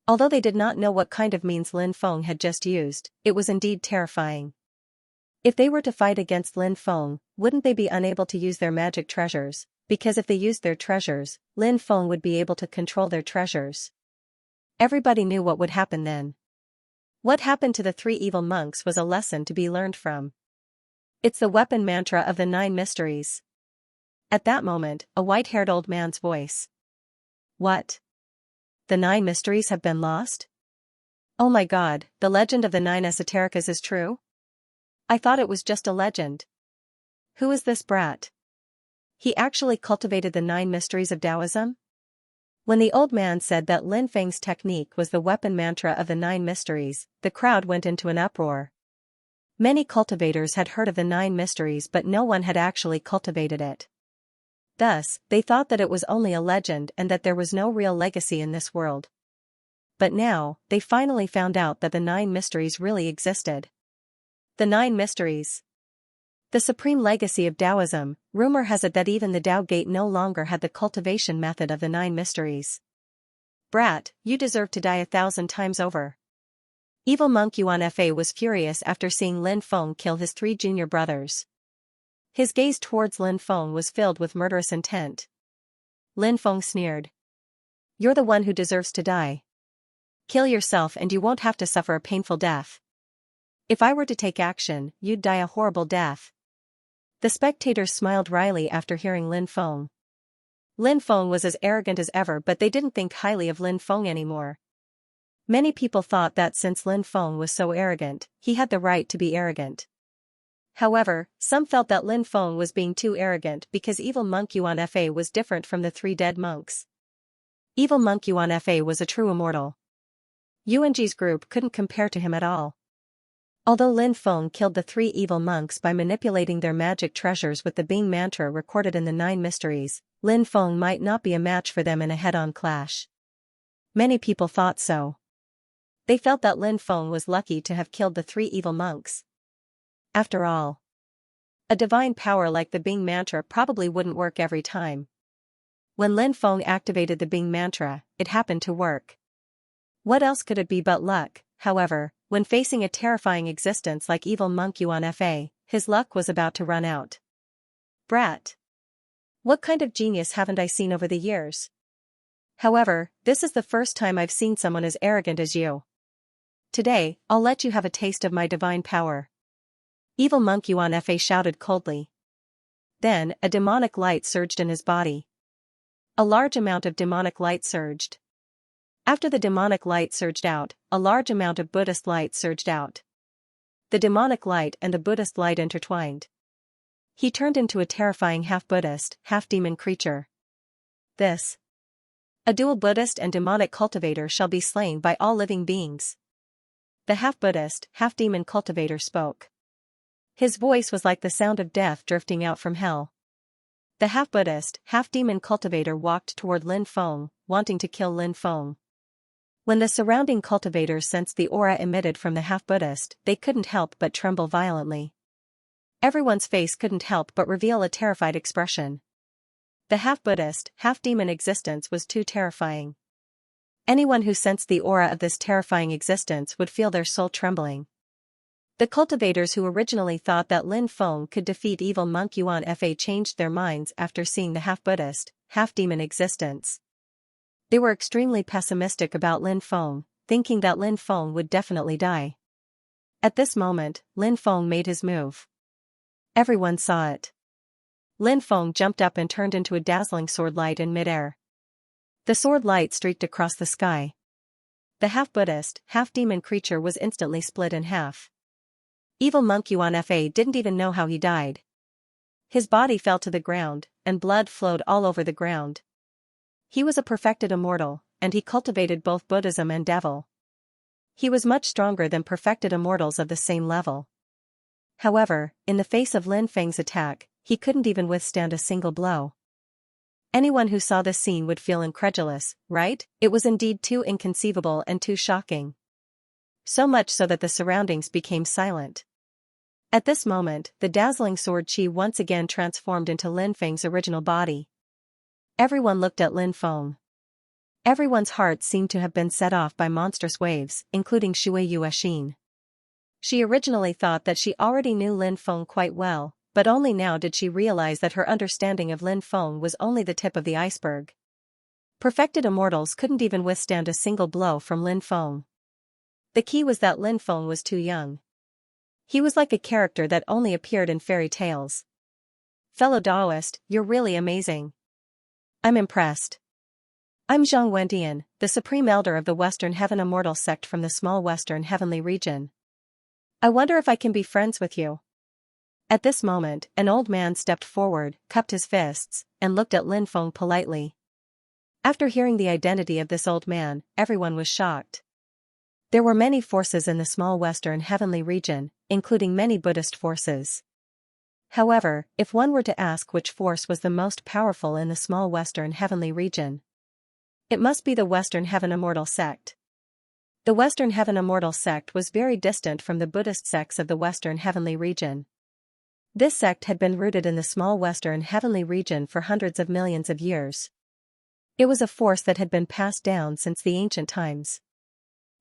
Although they did not know what kind of means Lin Feng had just used, it was indeed terrifying. If they were to fight against Lin Feng, wouldn't they be unable to use their magic treasures? Because if they used their treasures, Lin Feng would be able to control their treasures. Everybody knew what would happen then. What happened to the three evil monks was a lesson to be learned from. It's the weapon mantra of the 9 mysteries. At that moment, a white-haired old man's voice. What? The 9 mysteries have been lost? Oh my god, the legend of the 9 esotericas is true? I thought it was just a legend. Who is this brat? He actually cultivated the 9 mysteries of Taoism? When the old man said that Lin Feng's technique was the weapon mantra of the 9 mysteries, the crowd went into an uproar. Many cultivators had heard of the 9 mysteries, but no one had actually cultivated it. Thus, they thought that it was only a legend and that there was no real legacy in this world. But now, they finally found out that the 9 mysteries really existed. The 9 mysteries. The supreme legacy of Taoism. Rumor has it that even the Tao Gate no longer had the cultivation method of the 9 mysteries. Brat, you deserve to die 1,000 times over. Evil monk Yuan Fa was furious after seeing Lin Feng kill his 3 junior brothers. His gaze towards Lin Feng was filled with murderous intent. Lin Feng sneered. You're the one who deserves to die. Kill yourself and you won't have to suffer a painful death. If I were to take action, you'd die a horrible death. The spectators smiled wryly after hearing Lin Feng. Lin Feng was as arrogant as ever, but they didn't think highly of Lin Feng anymore. Many people thought that since Lin Feng was so arrogant, he had the right to be arrogant. However, some felt that Lin Feng was being too arrogant because evil monk Yuan Fa was different from the 3 dead monks. Evil monk Yuan Fa was a true immortal. Yuanji's group couldn't compare to him at all. Although Lin Feng killed the 3 evil monks by manipulating their magic treasures with the Bing mantra recorded in the 9 mysteries, Lin Feng might not be a match for them in a head-on clash. Many people thought so. They felt that Lin Feng was lucky to have killed the 3 evil monks. After all, a divine power like the Bing mantra probably wouldn't work every time. When Lin Feng activated the Bing mantra, it happened to work. What else could it be but luck? However, when facing a terrifying existence like evil monk Yuan Fa, his luck was about to run out. Brat. What kind of genius haven't I seen over the years? However, this is the first time I've seen someone as arrogant as you. Today, I'll let you have a taste of my divine power. Evil monk Yuan Fa shouted coldly. Then, a demonic light surged in his body. A large amount of demonic light surged. After the demonic light surged out, a large amount of Buddhist light surged out. The demonic light and the Buddhist light intertwined. He turned into a terrifying half-Buddhist, half-demon creature. This. A dual Buddhist and demonic cultivator shall be slain by all living beings. The half-Buddhist, half-demon cultivator spoke. His voice was like the sound of death drifting out from hell. The half-Buddhist, half-demon cultivator walked toward Lin Feng, wanting to kill Lin Feng. When the surrounding cultivators sensed the aura emitted from the half-Buddhist, they couldn't help but tremble violently. Everyone's face couldn't help but reveal a terrified expression. The half-Buddhist, half-demon existence was too terrifying. Anyone who sensed the aura of this terrifying existence would feel their soul trembling. The cultivators who originally thought that Lin Feng could defeat evil monk Yuan Fa changed their minds after seeing the half-Buddhist, half-demon existence. They were extremely pessimistic about Lin Feng, thinking that Lin Feng would definitely die. At this moment, Lin Feng made his move. Everyone saw it. Lin Feng jumped up and turned into a dazzling sword light in midair. The sword light streaked across the sky. The half-Buddhist, half-demon creature was instantly split in half. Evil monk Yuan Fa didn't even know how he died. His body fell to the ground, and blood flowed all over the ground. He was a perfected immortal, and he cultivated both Buddhism and devil. He was much stronger than perfected immortals of the same level. However, in the face of Lin Feng's attack, he couldn't even withstand a single blow. Anyone who saw this scene would feel incredulous, right? It was indeed too inconceivable and too shocking. So much so that the surroundings became silent. At this moment, the dazzling sword chi once again transformed into Lin Feng's original body. Everyone looked at Lin Feng. Everyone's heart seemed to have been set off by monstrous waves, including Shui Yuexin. She originally thought that she already knew Lin Feng quite well, but only now did she realize that her understanding of Lin Feng was only the tip of the iceberg. Perfected immortals couldn't even withstand a single blow from Lin Feng. The key was that Lin Feng was too young. He was like a character that only appeared in fairy tales. Fellow Taoist, you're really amazing. I'm impressed. I'm Zhang Wendian, the Supreme Elder of the Western Heaven Immortal sect from the small Western Heavenly region. I wonder if I can be friends with you. At this moment, an old man stepped forward, cupped his fists, and looked at Lin Feng politely. After hearing the identity of this old man, everyone was shocked. There were many forces in the small Western Heavenly region, including many Buddhist forces. However, if one were to ask which force was the most powerful in the small Western Heavenly region, it must be the Western Heaven Immortal sect. The Western Heaven Immortal sect was very distant from the Buddhist sects of the Western Heavenly region. This sect had been rooted in the small Western Heavenly region for hundreds of millions of years. It was a force that had been passed down since the ancient times.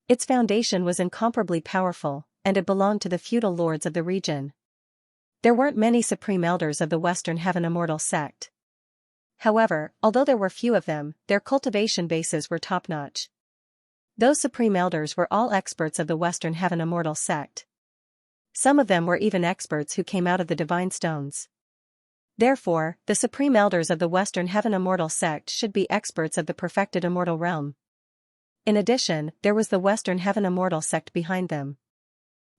Its foundation was incomparably powerful, and it belonged to the feudal lords of the region. There weren't many supreme elders of the Western Heaven Immortal sect. However, although there were few of them, their cultivation bases were top-notch. Those supreme elders were all experts of the Western Heaven Immortal sect. Some of them were even experts who came out of the divine stones. Therefore, the supreme elders of the Western Heaven Immortal sect should be experts of the perfected immortal realm. In addition, there was the Western Heaven Immortal sect behind them.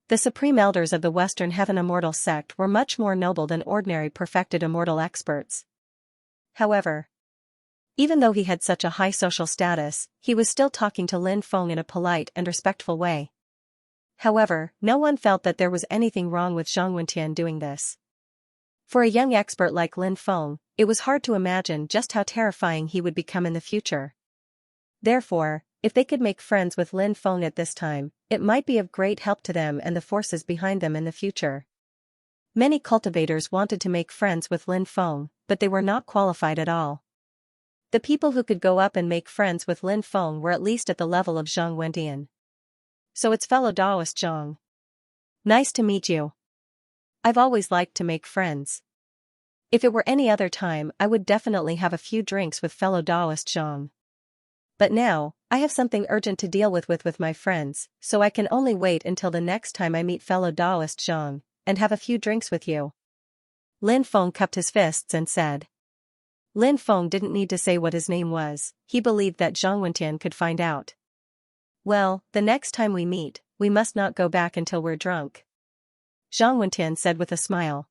The supreme elders of the Western Heaven Immortal sect were much more noble than ordinary perfected immortal experts. However, even though he had such a high social status, he was still talking to Lin Feng in a polite and respectful way. However, no one felt that there was anything wrong with Zhang Wendian doing this. For a young expert like Lin Feng, it was hard to imagine just how terrifying he would become in the future. Therefore, if they could make friends with Lin Feng at this time, it might be of great help to them and the forces behind them in the future. Many cultivators wanted to make friends with Lin Feng, but they were not qualified at all. The people who could go up and make friends with Lin Feng were at least at the level of Zhang Wendian. So it's fellow Taoist Zhang. Nice to meet you. I've always liked to make friends. If it were any other time, I would definitely have a few drinks with fellow Taoist Zhang. But now, I have something urgent to deal with my friends, so I can only wait until the next time I meet fellow Taoist Zhang, and have a few drinks with you. Lin Feng cupped his fists and said. Lin Feng didn't need to say what his name was, he believed that Zhang Wendian could find out. Well, the next time we meet, we must not go back until we're drunk. Zhang Wendian said with a smile.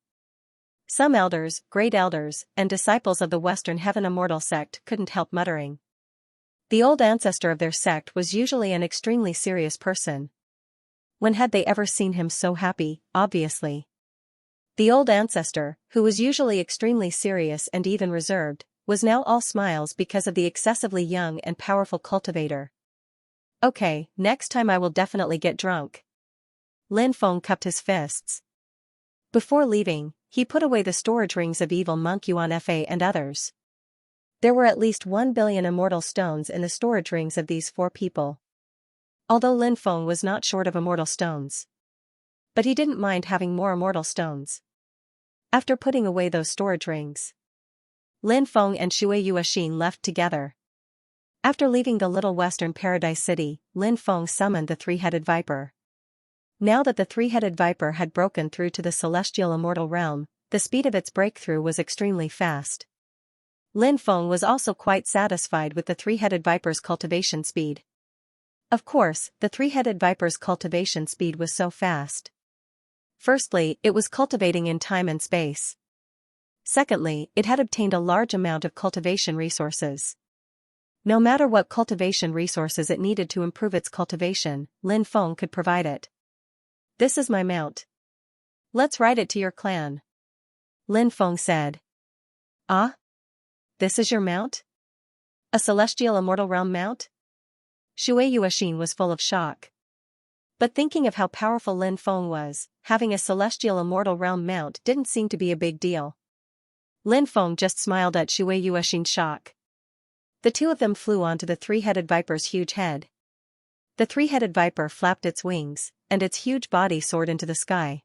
Some elders, great elders, and disciples of the Western Heaven Immortal sect couldn't help muttering. The old ancestor of their sect was usually an extremely serious person. When had they ever seen him so happy, obviously? The old ancestor, who was usually extremely serious and even reserved, was now all smiles because of the excessively young and powerful cultivator. Okay, next time I will definitely get drunk. Lin Feng cupped his fists. Before leaving, he put away the storage rings of evil monk Yuan Fa and others. There were at least 1 billion immortal stones in the storage rings of these 4 people. Although Lin Feng was not short of immortal stones. But he didn't mind having more immortal stones. After putting away those storage rings, Lin Feng and Shui Yuexin left together. After leaving the little western paradise city, Lin Feng summoned the 3-headed viper. Now that the 3-headed viper had broken through to the celestial immortal realm, the speed of its breakthrough was extremely fast. Lin Feng was also quite satisfied with the 3-headed viper's cultivation speed. Of course, the 3-headed viper's cultivation speed was so fast. Firstly, it was cultivating in time and space. Secondly, it had obtained a large amount of cultivation resources. No matter what cultivation resources it needed to improve its cultivation, Lin Feng could provide it. This is my mount. Let's ride it to your clan. Lin Feng said. Ah? This is your mount? A celestial immortal realm mount? Shui Yuexin was full of shock. But thinking of how powerful Lin Feng was, having a celestial immortal realm mount didn't seem to be a big deal. Lin Feng just smiled at Shui Yuexin's shock. The 2 of them flew onto the 3-headed viper's huge head. The 3-headed viper flapped its wings, and its huge body soared into the sky.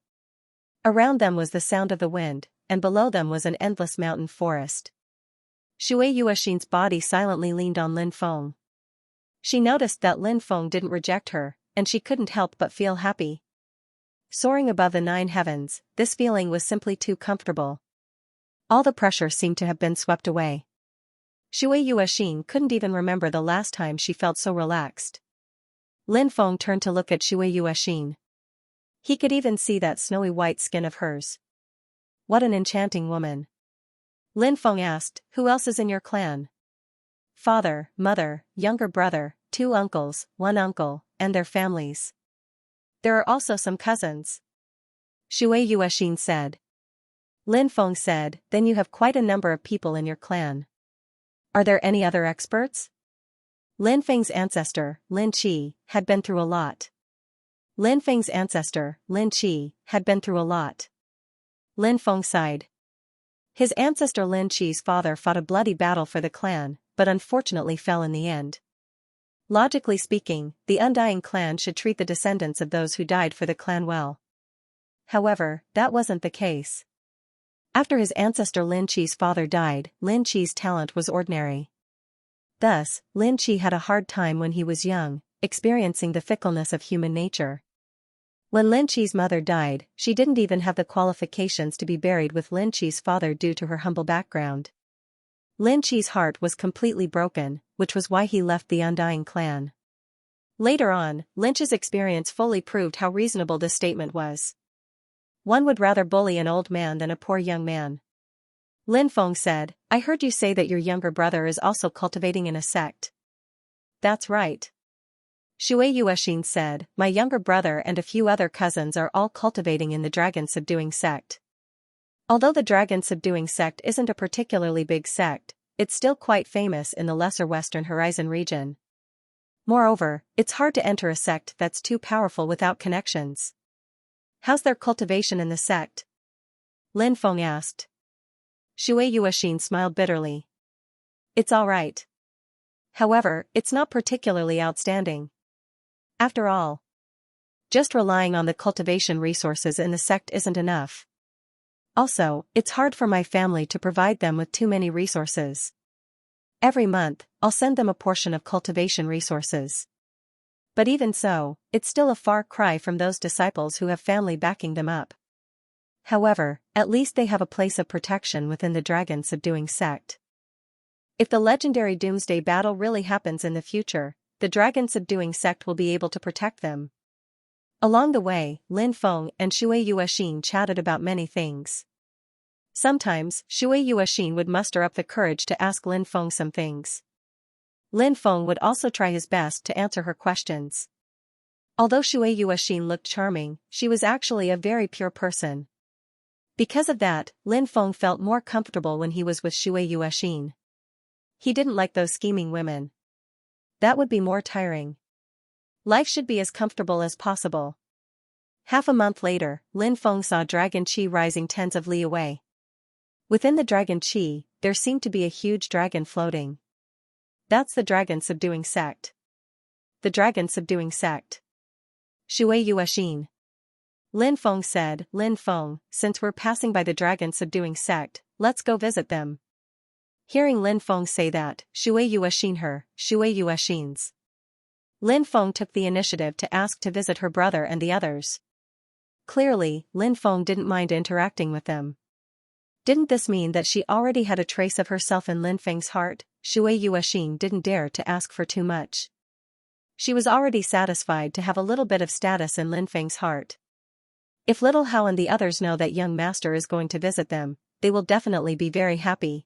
Around them was the sound of the wind, and below them was an endless mountain forest. Shui Yuexin's body silently leaned on Lin Feng. She noticed that Lin Feng didn't reject her, and she couldn't help but feel happy. Soaring above the 9 heavens, this feeling was simply too comfortable. All the pressure seemed to have been swept away. Shui Yuexin couldn't even remember the last time she felt so relaxed. Lin Feng turned to look at Shui Yuexin. He could even see that snowy white skin of hers. What an enchanting woman. Lin Feng asked, who else is in your clan? Father, mother, younger brother, 2 uncles, 1 uncle, and their families. There are also some cousins. Shui Yuexin said. Lin Feng said, then you have quite a number of people in your clan. Are there any other experts? Lin Feng's ancestor, Lin Qi, had been through a lot. Lin Feng's ancestor, Lin Qi, had been through a lot. Lin Feng sighed. His ancestor Lin Qi's father fought a bloody battle for the clan, but unfortunately fell in the end. Logically speaking, the Undying clan should treat the descendants of those who died for the clan well. However, that wasn't the case. After his ancestor Lin Qi's father died, Lin Qi's talent was ordinary. Thus, Lin Qi had a hard time when he was young, experiencing the fickleness of human nature. When Lin Qi's mother died, she didn't even have the qualifications to be buried with Lin Qi's father due to her humble background. Lin Qi's heart was completely broken, which was why he left the Undying clan. Later on, Lin Qi's experience fully proved how reasonable this statement was. One would rather bully an old man than a poor young man. Lin Feng said, I heard you say that your younger brother is also cultivating in a sect. That's right. Shui Yuexin said, my younger brother and a few other cousins are all cultivating in the Dragon Subduing sect. Although the Dragon Subduing sect isn't a particularly big sect, it's still quite famous in the lesser Western Horizon region. Moreover, it's hard to enter a sect that's too powerful without connections. How's their cultivation in the sect? Lin Feng asked. Shui Yuexin smiled bitterly. It's all right. However, it's not particularly outstanding. After all, just relying on the cultivation resources in the sect isn't enough. Also, it's hard for my family to provide them with too many resources. Every month, I'll send them a portion of cultivation resources. But even so, it's still a far cry from those disciples who have family backing them up. However, at least they have a place of protection within the Dragon Subduing sect. If the legendary Doomsday battle really happens in the future, the Dragon Subduing sect will be able to protect them. Along the way, Lin Feng and Shui Yuexin chatted about many things. Sometimes, Shui Yuexin would muster up the courage to ask Lin Feng some things. Lin Feng would also try his best to answer her questions. Although Shui Yuexin looked charming, she was actually a very pure person. Because of that, Lin Feng felt more comfortable when he was with Shui Yuexin. He didn't like those scheming women. That would be more tiring. Life should be as comfortable as possible. Half a month later, Lin Feng saw Dragon Qi rising tens of li away. Within the Dragon Qi, there seemed to be a huge dragon floating. That's the dragon subduing sect. The dragon subduing sect. Shui Yuexin. Lin Feng said, Lin Feng, since we're passing by the dragon subduing sect, let's go visit them. Hearing Lin Feng say that, Shui Yuexin's. Lin Feng took the initiative to ask to visit her brother and the others. Clearly, Lin Feng didn't mind interacting with them. Didn't this mean that she already had a trace of herself in Lin Feng's heart? Shui Yuexin didn't dare to ask for too much. She was already satisfied to have a little bit of status in Lin Feng's heart. If Little Hao and the others know that young master is going to visit them, they will definitely be very happy.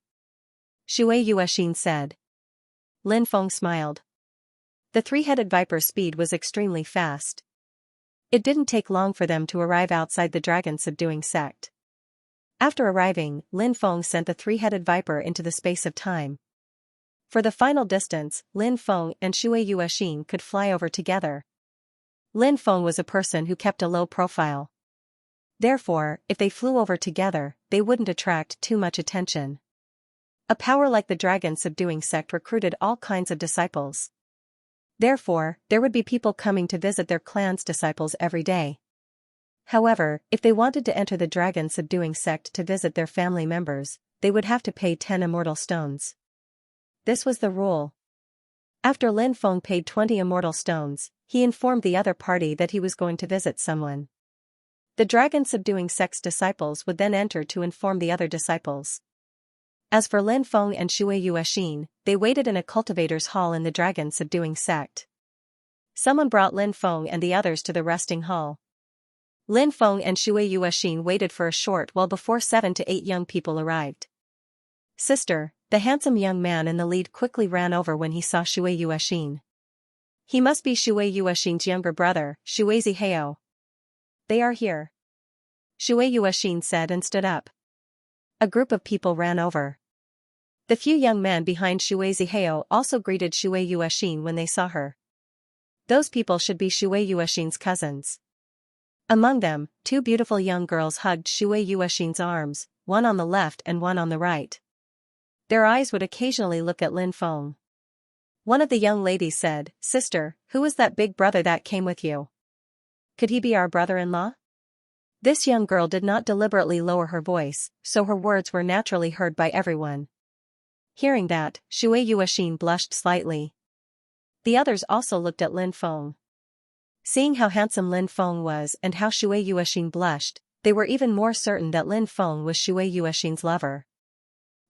Shui Yuexin said. Lin Feng smiled. The three-headed viper's speed was extremely fast. It didn't take long for them to arrive outside the dragon subduing sect. After arriving, Lin Feng sent the three-headed viper into the space of time. For the final distance, Lin Feng and Shui Yuexin could fly over together. Lin Feng was a person who kept a low profile. Therefore, if they flew over together, they wouldn't attract too much attention. A power like the dragon subduing sect recruited all kinds of disciples. Therefore, there would be people coming to visit their clan's disciples every day. However, if they wanted to enter the dragon subduing sect to visit their family members, they would have to pay 10 immortal stones. This was the rule. After Lin Feng paid 20 immortal stones, he informed the other party that he was going to visit someone. The dragon subduing sect's disciples would then enter to inform the other disciples. As for Lin Feng and Shui Yuexin, they waited in a cultivator's hall in the dragon subduing sect. Someone brought Lin Feng and the others to the resting hall. Lin Feng and Shui Yuexin waited for a short while before 7 to 8 young people arrived. Sister, the handsome young man in the lead quickly ran over when he saw Shui Yuexin. He must be Shui Yuexin's younger brother, Shui Zihao. They are here. Shui Yuexin said and stood up. A group of people ran over. The few young men behind Shui Zihao also greeted Shui Yuexin when they saw her. Those people should be Shui Yuexin's cousins. Among them, 2 beautiful young girls hugged Shui Yuexin's arms, one on the left and one on the right. Their eyes would occasionally look at Lin Feng. One of the young ladies said, Sister, who is that big brother that came with you? Could he be our brother-in-law? This young girl did not deliberately lower her voice, so her words were naturally heard by everyone. Hearing that, Shui Yuexin blushed slightly. The others also looked at Lin Feng. Seeing how handsome Lin Feng was and how Shui Yuexin blushed, they were even more certain that Lin Feng was Shui Yuexin's lover.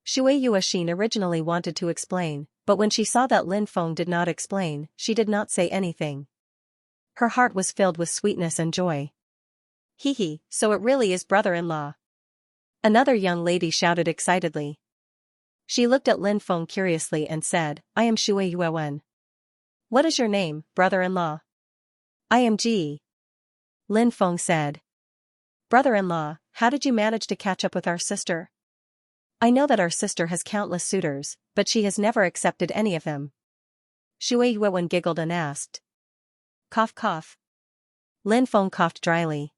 Shui Yuexin originally wanted to explain, but when she saw that Lin Feng did not explain, she did not say anything. Her heart was filled with sweetness and joy. Hee, so it really is brother-in-law. Another young lady shouted excitedly. She looked at Lin Feng curiously and said, I am Shui Yuewen. What is your name, brother-in-law? I am Ji. Lin Feng said. Brother-in-law, how did you manage to catch up with our sister? I know that our sister has countless suitors, but she has never accepted any of them. Shui Yuewen giggled and asked. Cough cough. Lin Feng coughed dryly.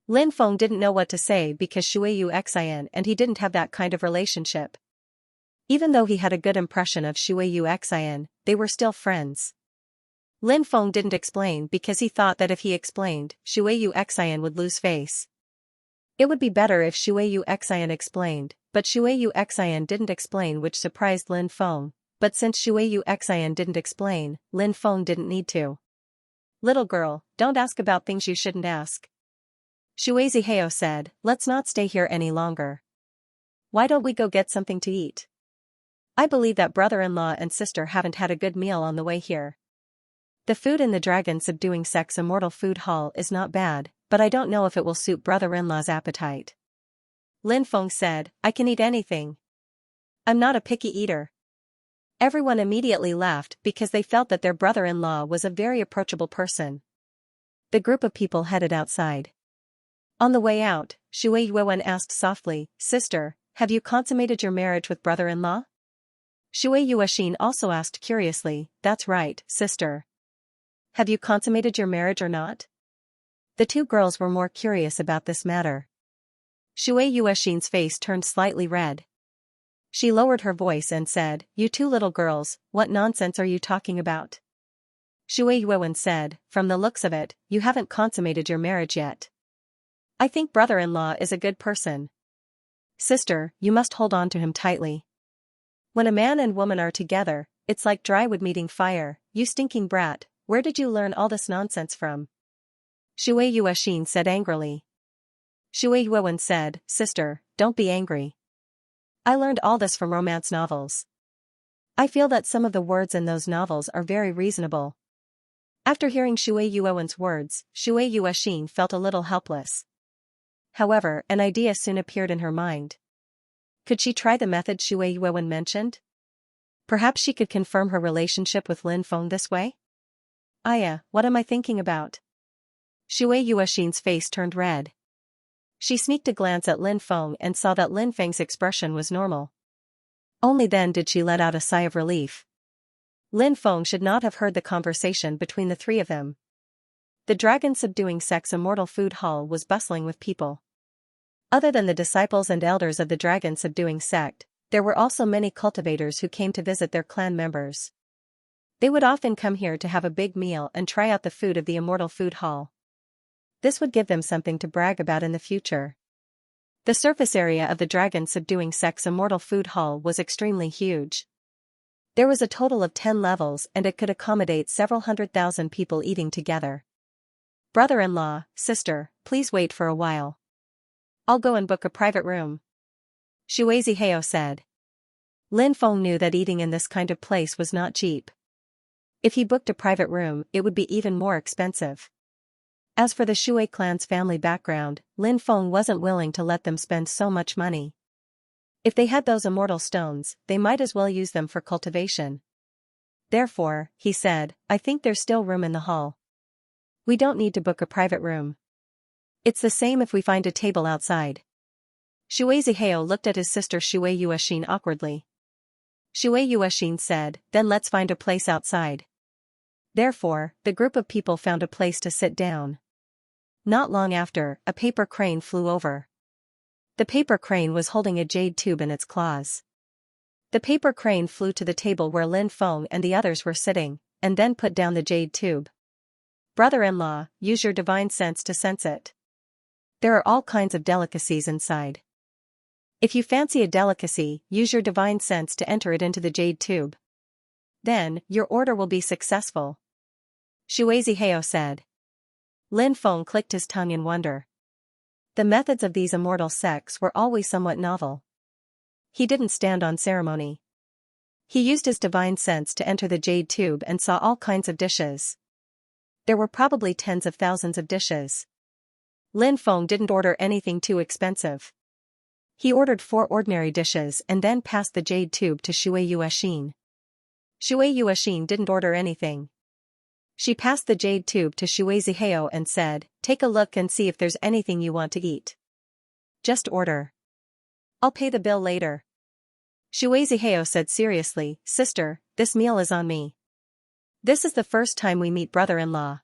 Lin Feng didn't know what to say because Shui Yuexin and he didn't have that kind of relationship. Even though he had a good impression of Shui Yuexin, they were still friends. Lin Feng didn't explain because he thought that if he explained, Shui Yuexin would lose face. It would be better if Shui Yuexin explained, but Shui Yuexin didn't explain, which surprised Lin Feng, but since Shui Yuexin didn't explain, Lin Feng didn't need to. Little girl, don't ask about things you shouldn't ask. Shui Zihao said, let's not stay here any longer. Why don't we go get something to eat? I believe that brother-in-law and sister haven't had a good meal on the way here. The food in the dragon subduing sect's immortal food hall is not bad, but I don't know if it will suit brother-in-law's appetite. Lin Feng said, I can eat anything. I'm not a picky eater. Everyone immediately laughed because they felt that their brother-in-law was a very approachable person. The group of people headed outside. On the way out, Shui Yuan asked softly, Sister, have you consummated your marriage with brother-in-law? Shui Yuexin also asked curiously, That's right, sister. Have you consummated your marriage or not? The two girls were more curious about this matter. Shui Yuexin's face turned slightly red. She lowered her voice and said, You two little girls, what nonsense are you talking about? Shui Yuan said, From the looks of it, you haven't consummated your marriage yet. I think brother-in-law is a good person. Sister, you must hold on to him tightly. When a man and woman are together, it's like dry wood meeting fire. You stinking brat, where did you learn all this nonsense from? Shui Yuexin said angrily. Shui Yuan said, Sister, don't be angry. I learned all this from romance novels. I feel that some of the words in those novels are very reasonable. After hearing Shui Yuan's words, Shui Yuexin felt a little helpless. However, an idea soon appeared in her mind. Could she try the method Shui Yuan mentioned? Perhaps she could confirm her relationship with Lin Feng this way? Aya, what am I thinking about? Shui Yuexin's face turned red. She sneaked a glance at Lin Feng and saw that Lin Feng's expression was normal. Only then did she let out a sigh of relief. Lin Feng should not have heard the conversation between the three of them. The dragon-subduing sect's immortal food hall was bustling with people. Other than the disciples and elders of the dragon-subduing sect, there were also many cultivators who came to visit their clan members. They would often come here to have a big meal and try out the food of the immortal food hall. This would give them something to brag about in the future. The surface area of the dragon-subduing sect's immortal food hall was extremely huge. There was a total of 10 levels and it could accommodate several 100,000 people eating together. Brother-in-law, sister, please wait for a while. I'll go and book a private room. Shui Zihao said. Lin Feng knew that eating in this kind of place was not cheap. If he booked a private room, it would be even more expensive. As for the Shui clan's family background, Lin Feng wasn't willing to let them spend so much money. If they had those immortal stones, they might as well use them for cultivation. Therefore, he said, I think there's still room in the hall. We don't need to book a private room. It's the same if we find a table outside. Shui Zihao looked at his sister Shui Yuexin awkwardly. Shui Yuexin said, Then let's find a place outside. Therefore, the group of people found a place to sit down. Not long after, a paper crane flew over. The paper crane was holding a jade tube in its claws. The paper crane flew to the table where Lin Feng and the others were sitting, and then put down the jade tube. Brother-in-law, use your divine sense to sense it. There are all kinds of delicacies inside. If you fancy a delicacy, use your divine sense to enter it into the jade tube. Then, your order will be successful. Shui Zihao said. Lin Feng clicked his tongue in wonder. The methods of these immortal sects were always somewhat novel. He didn't stand on ceremony. He used his divine sense to enter the jade tube and saw all kinds of dishes. There were probably tens of thousands of dishes. Lin Feng didn't order anything too expensive. He ordered 4 ordinary dishes and then passed the jade tube to Shui Yuexin. Shui Yuexin didn't order anything. She passed the jade tube to Shui Zihao and said, Take a look and see if there's anything you want to eat. Just order. I'll pay the bill later. Shui Zihao said seriously, Sister, this meal is on me. This is the first time we meet brother-in-law.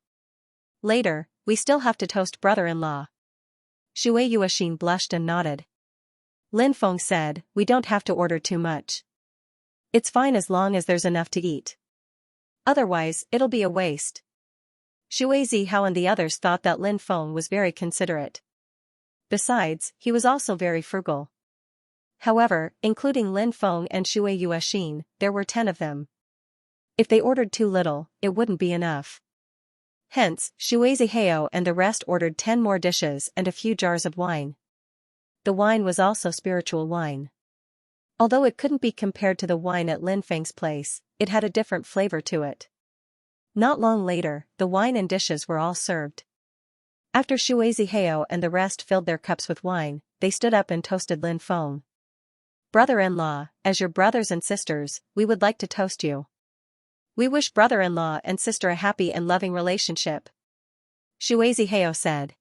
Later, we still have to toast brother-in-law. Shui Yuexin blushed and nodded. Lin Feng said, We don't have to order too much. It's fine as long as there's enough to eat. Otherwise, it'll be a waste. Shui Zihao and the others thought that Lin Feng was very considerate. Besides, he was also very frugal. However, including Lin Feng and Shui Yuexin, there were 10 of them. If they ordered too little, it wouldn't be enough. Hence, Shui Zihao and the rest ordered 10 more dishes and a few jars of wine. The wine was also spiritual wine. Although it couldn't be compared to the wine at Lin Feng's place, it had a different flavor to it. Not long later, the wine and dishes were all served. After Shui Zihao and the rest filled their cups with wine, they stood up and toasted Lin Feng. Brother-in-law, as your brothers and sisters, we would like to toast you. We wish brother-in-law and sister a happy and loving relationship. Shui Zihao said.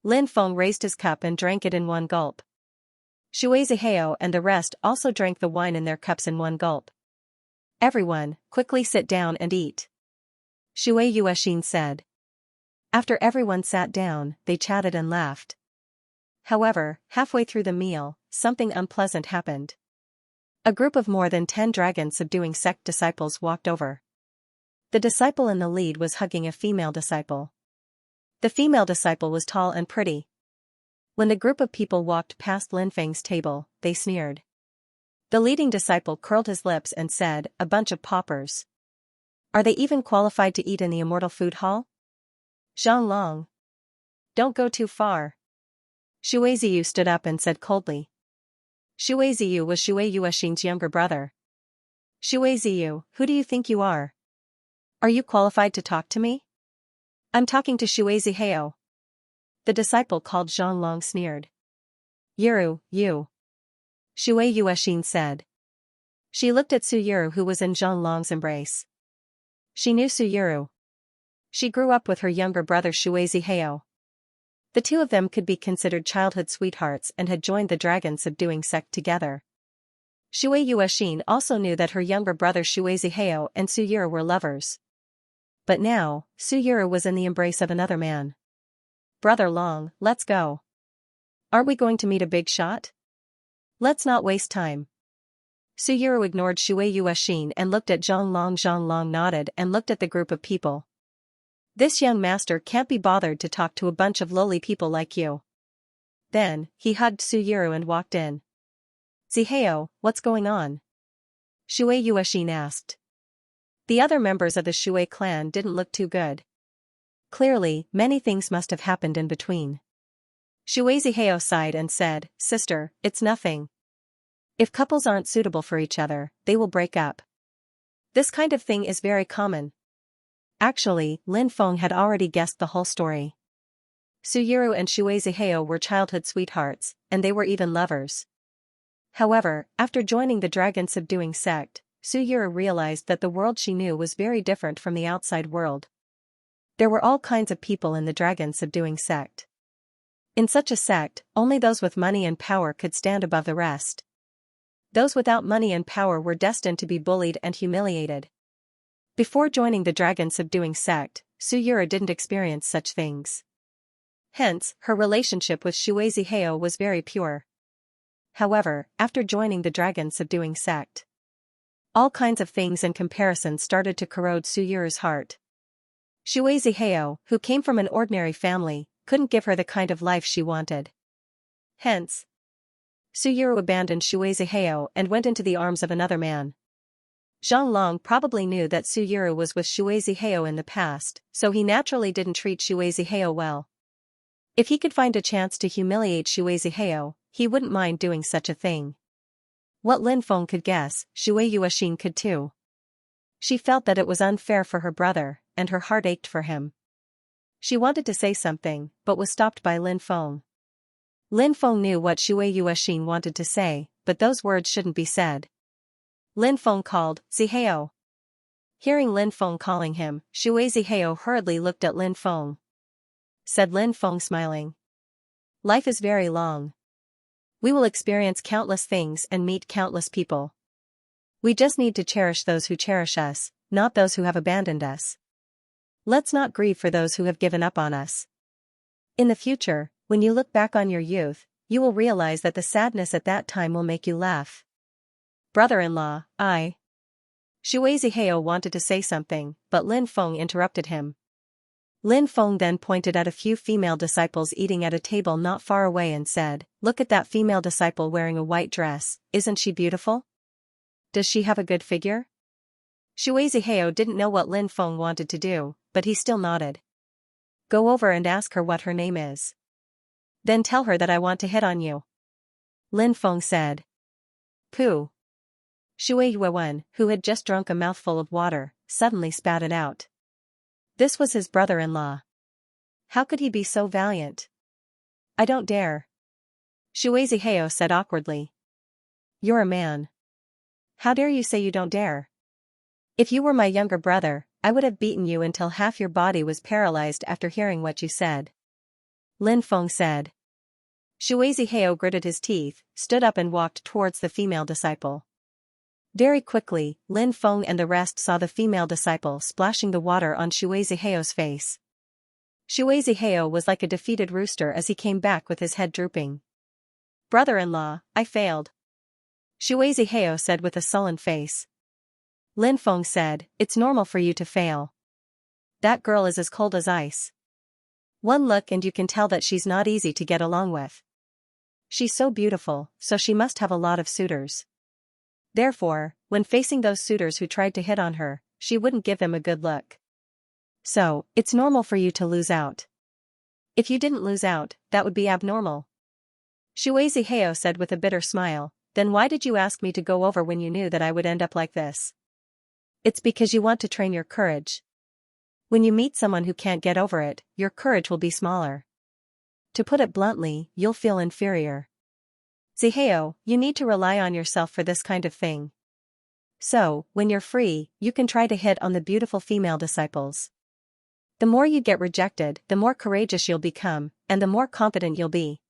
Lin Feng raised his cup and drank it in one gulp. Shui Zihao and the rest also drank the wine in their cups in one gulp. Everyone, quickly sit down and eat. Shui Yuexin said. After everyone sat down, they chatted and laughed. However, halfway through the meal, something unpleasant happened. A group of more than 10 dragon-subduing sect disciples walked over. The disciple in the lead was hugging a female disciple. The female disciple was tall and pretty. When the group of people walked past Lin Feng's table, they sneered. The leading disciple curled his lips and said, "A bunch of paupers. Are they even qualified to eat in the immortal food hall?" Zhang Long. Don't go too far. Shui Ziyu stood up and said coldly. Shui Ziyu was Shui Yuexin's younger brother. Shui Ziyu, who do you think you are? Are you qualified to talk to me? I'm talking to Shui Zihao. The disciple called Zhang Long sneered. Yuru, you. Shui Yuexin said. She looked at Su Yuru who was in Zhang Long's embrace. She knew Su Yuru. She grew up with her younger brother Shui Zihao. The two of them could be considered childhood sweethearts and had joined the dragon-subduing sect together. Shui Yuexin also knew that her younger brother Shui Zihao and Su Yuru were lovers. But now, Su Yuru was in the embrace of another man. Brother Long, let's go. Aren't we going to meet a big shot? Let's not waste time. Su Yuru ignored Shui Yuexin and looked at Zhang Long. Zhang Long nodded and looked at the group of people. This young master can't be bothered to talk to a bunch of lowly people like you. Then, he hugged Su Yuru and walked in. Zihao, what's going on? Shui Yuexin asked. The other members of the Shui clan didn't look too good. Clearly, many things must have happened in between. Shui Zihao sighed and said, Sister, it's nothing. If couples aren't suitable for each other, they will break up. This kind of thing is very common. Actually, Lin Feng had already guessed the whole story. Su Yuru and Shui Zihao were childhood sweethearts, and they were even lovers. However, after joining the dragon-subduing sect, Su Yuru realized that the world she knew was very different from the outside world. There were all kinds of people in the dragon-subduing sect. In such a sect, only those with money and power could stand above the rest. Those without money and power were destined to be bullied and humiliated. Before joining the dragon-subduing sect, Su Yuru didn't experience such things. Hence, her relationship with Shui Zihao was very pure. However, after joining the dragon-subduing sect, all kinds of things and comparisons started to corrode Su Yuru's heart. Shui Zihao, who came from an ordinary family, couldn't give her the kind of life she wanted. Hence, Su Yuru abandoned Shui Zihao and went into the arms of another man. Zhang Long probably knew that Su Yuru was with Shui Zihao in the past, so he naturally didn't treat Shui Zihao well. If he could find a chance to humiliate Shui Zihao, he wouldn't mind doing such a thing. What Lin Feng could guess, Shui Yuexin could too. She felt that it was unfair for her brother, and her heart ached for him. She wanted to say something, but was stopped by Lin Feng. Lin Feng knew what Shui Yuexin wanted to say, but those words shouldn't be said. Lin Feng called, Zihao. Hearing Lin Feng calling him, Shui Zihao hurriedly looked at Lin Feng. Said Lin Feng smiling. Life is very long. We will experience countless things and meet countless people. We just need to cherish those who cherish us, not those who have abandoned us. Let's not grieve for those who have given up on us. In the future, when you look back on your youth, you will realize that the sadness at that time will make you laugh. Brother-in-law, Shui Zihao wanted to say something, but Lin Feng interrupted him. Lin Feng then pointed at a few female disciples eating at a table not far away and said, Look at that female disciple wearing a white dress, isn't she beautiful? Does she have a good figure? Shui Zihao didn't know what Lin Feng wanted to do, but he still nodded. Go over and ask her what her name is. Then tell her that I want to hit on you. Lin Feng said. Pooh. Shui Yuewen, who had just drunk a mouthful of water, suddenly spat it out. This was his brother-in-law. How could he be so valiant? I don't dare. Shui Zihao said awkwardly. You're a man. How dare you say you don't dare? If you were my younger brother, I would have beaten you until half your body was paralyzed after hearing what you said. Lin Feng said. Shui Zihao gritted his teeth, stood up and walked towards the female disciple. Very quickly, Lin Feng and the rest saw the female disciple splashing the water on Shui Zihao's face. Shui Zihao was like a defeated rooster as he came back with his head drooping. Brother-in-law, I failed. Shui Zihao said with a sullen face. Lin Feng said, it's normal for you to fail. That girl is as cold as ice. One look and you can tell that she's not easy to get along with. She's so beautiful, so she must have a lot of suitors. Therefore, when facing those suitors who tried to hit on her, she wouldn't give them a good look. So, it's normal for you to lose out. If you didn't lose out, that would be abnormal. Shui Zihao said with a bitter smile, then why did you ask me to go over when you knew that I would end up like this? It's because you want to train your courage. When you meet someone who can't get over it, your courage will be smaller. To put it bluntly, you'll feel inferior. Zihao, you need to rely on yourself for this kind of thing. So, when you're free, you can try to hit on the beautiful female disciples. The more you get rejected, the more courageous you'll become, and the more confident you'll be.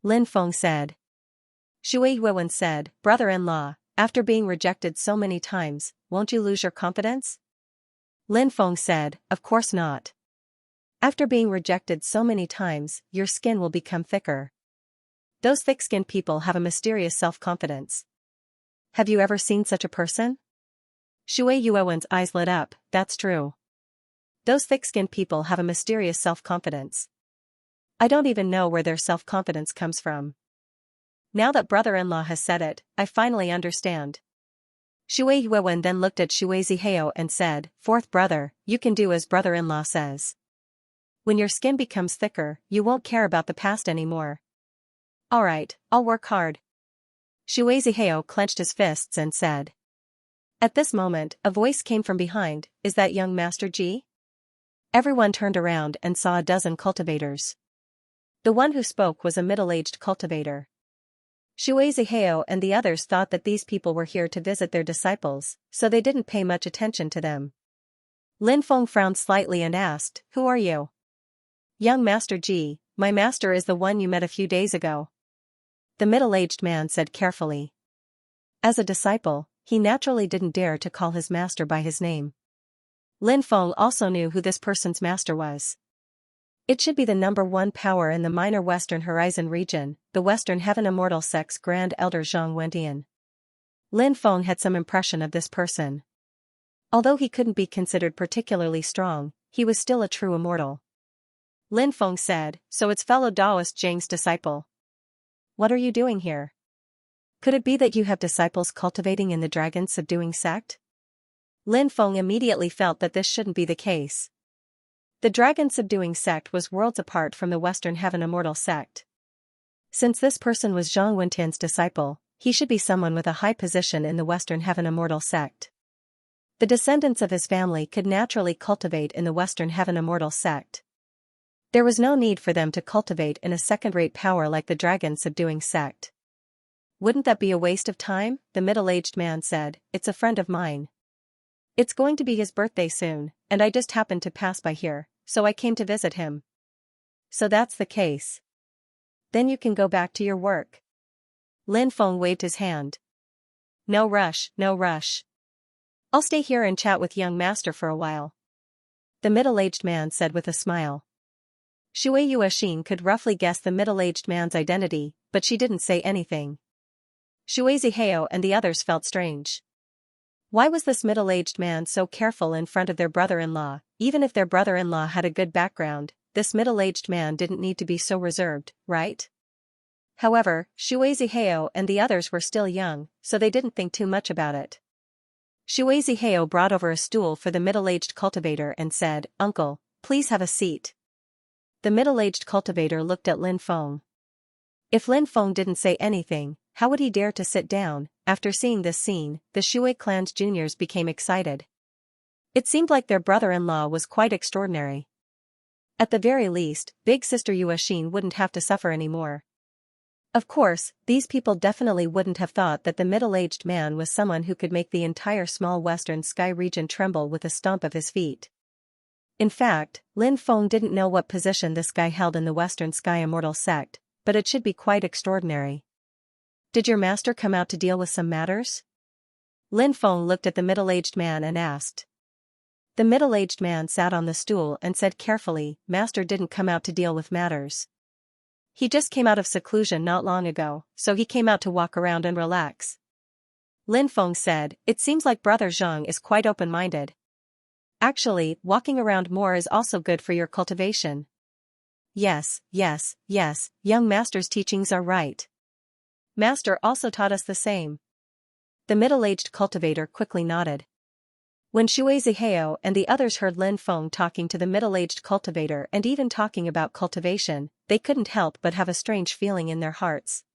Lin Feng said. Shui Yuwen said, brother-in-law, after being rejected so many times, won't you lose your confidence? Lin Feng said, of course not. After being rejected so many times, your skin will become thicker. Those thick-skinned people have a mysterious self-confidence. Have you ever seen such a person? Shui Yuwen's eyes lit up, that's true. Those thick-skinned people have a mysterious self-confidence. I don't even know where their self-confidence comes from. Now that brother-in-law has said it, I finally understand. Shui Yuwen then looked at Shui Zihao and said, fourth brother, you can do as brother-in-law says. When your skin becomes thicker, you won't care about the past anymore. Alright, I'll work hard. Shui Zihao clenched his fists and said. At this moment, a voice came from behind, is that young Master Ji? Everyone turned around and saw a dozen cultivators. The one who spoke was a middle-aged cultivator. Shui Zihao and the others thought that these people were here to visit their disciples, so they didn't pay much attention to them. Lin Feng frowned slightly and asked, who are you? Young Master Ji, my master is the one you met a few days ago. The middle-aged man said carefully. As a disciple, he naturally didn't dare to call his master by his name. Lin Feng also knew who this person's master was. It should be the #1 power in the minor Western Horizon region, the Western Heaven Immortal Sect's Grand Elder Zhang Wentian. Lin Feng had some impression of this person. Although he couldn't be considered particularly strong, he was still a true immortal. Lin Feng said, so it's fellow Taoist Zhang's disciple. What are you doing here? Could it be that you have disciples cultivating in the dragon subduing sect? Lin Feng immediately felt that this shouldn't be the case. The dragon subduing sect was worlds apart from the Western Heaven Immortal sect. Since this person was Zhang Wentian's disciple, he should be someone with a high position in the Western Heaven Immortal sect. The descendants of his family could naturally cultivate in the Western Heaven Immortal sect. There was no need for them to cultivate in a second-rate power like the dragon subduing sect. Wouldn't that be a waste of time? The middle-aged man said, it's a friend of mine. It's going to be his birthday soon, and I just happened to pass by here, so I came to visit him. So that's the case. Then you can go back to your work. Lin Feng waved his hand. No rush, no rush. I'll stay here and chat with young master for a while. The middle-aged man said with a smile. Shui Yuexin could roughly guess the middle-aged man's identity, but she didn't say anything. Shui Zihao and the others felt strange. Why was this middle-aged man so careful in front of their brother-in-law? Even if their brother-in-law had a good background, this middle-aged man didn't need to be so reserved, right? However, Shui Zihao and the others were still young, so they didn't think too much about it. Shui Zihao brought over a stool for the middle-aged cultivator and said, Uncle, please have a seat. The middle-aged cultivator looked at Lin Feng. If Lin Feng didn't say anything, how would he dare to sit down? After seeing this scene, the Shui clan's juniors became excited. It seemed like their brother-in-law was quite extraordinary. At the very least, big sister Yuexin wouldn't have to suffer anymore. Of course, these people definitely wouldn't have thought that the middle-aged man was someone who could make the entire small western sky region tremble with a stomp of his feet. In fact, Lin Feng didn't know what position this guy held in the Western Sky Immortal sect, but it should be quite extraordinary. Did your master come out to deal with some matters? Lin Feng looked at the middle-aged man and asked. The middle-aged man sat on the stool and said carefully, Master didn't come out to deal with matters. He just came out of seclusion not long ago, so he came out to walk around and relax. Lin Feng said, it seems like Brother Zhang is quite open-minded. Actually, walking around more is also good for your cultivation. Yes, young master's teachings are right. Master also taught us the same. The middle-aged cultivator quickly nodded. When Shui Zihao and the others heard Lin Feng talking to the middle-aged cultivator and even talking about cultivation, they couldn't help but have a strange feeling in their hearts.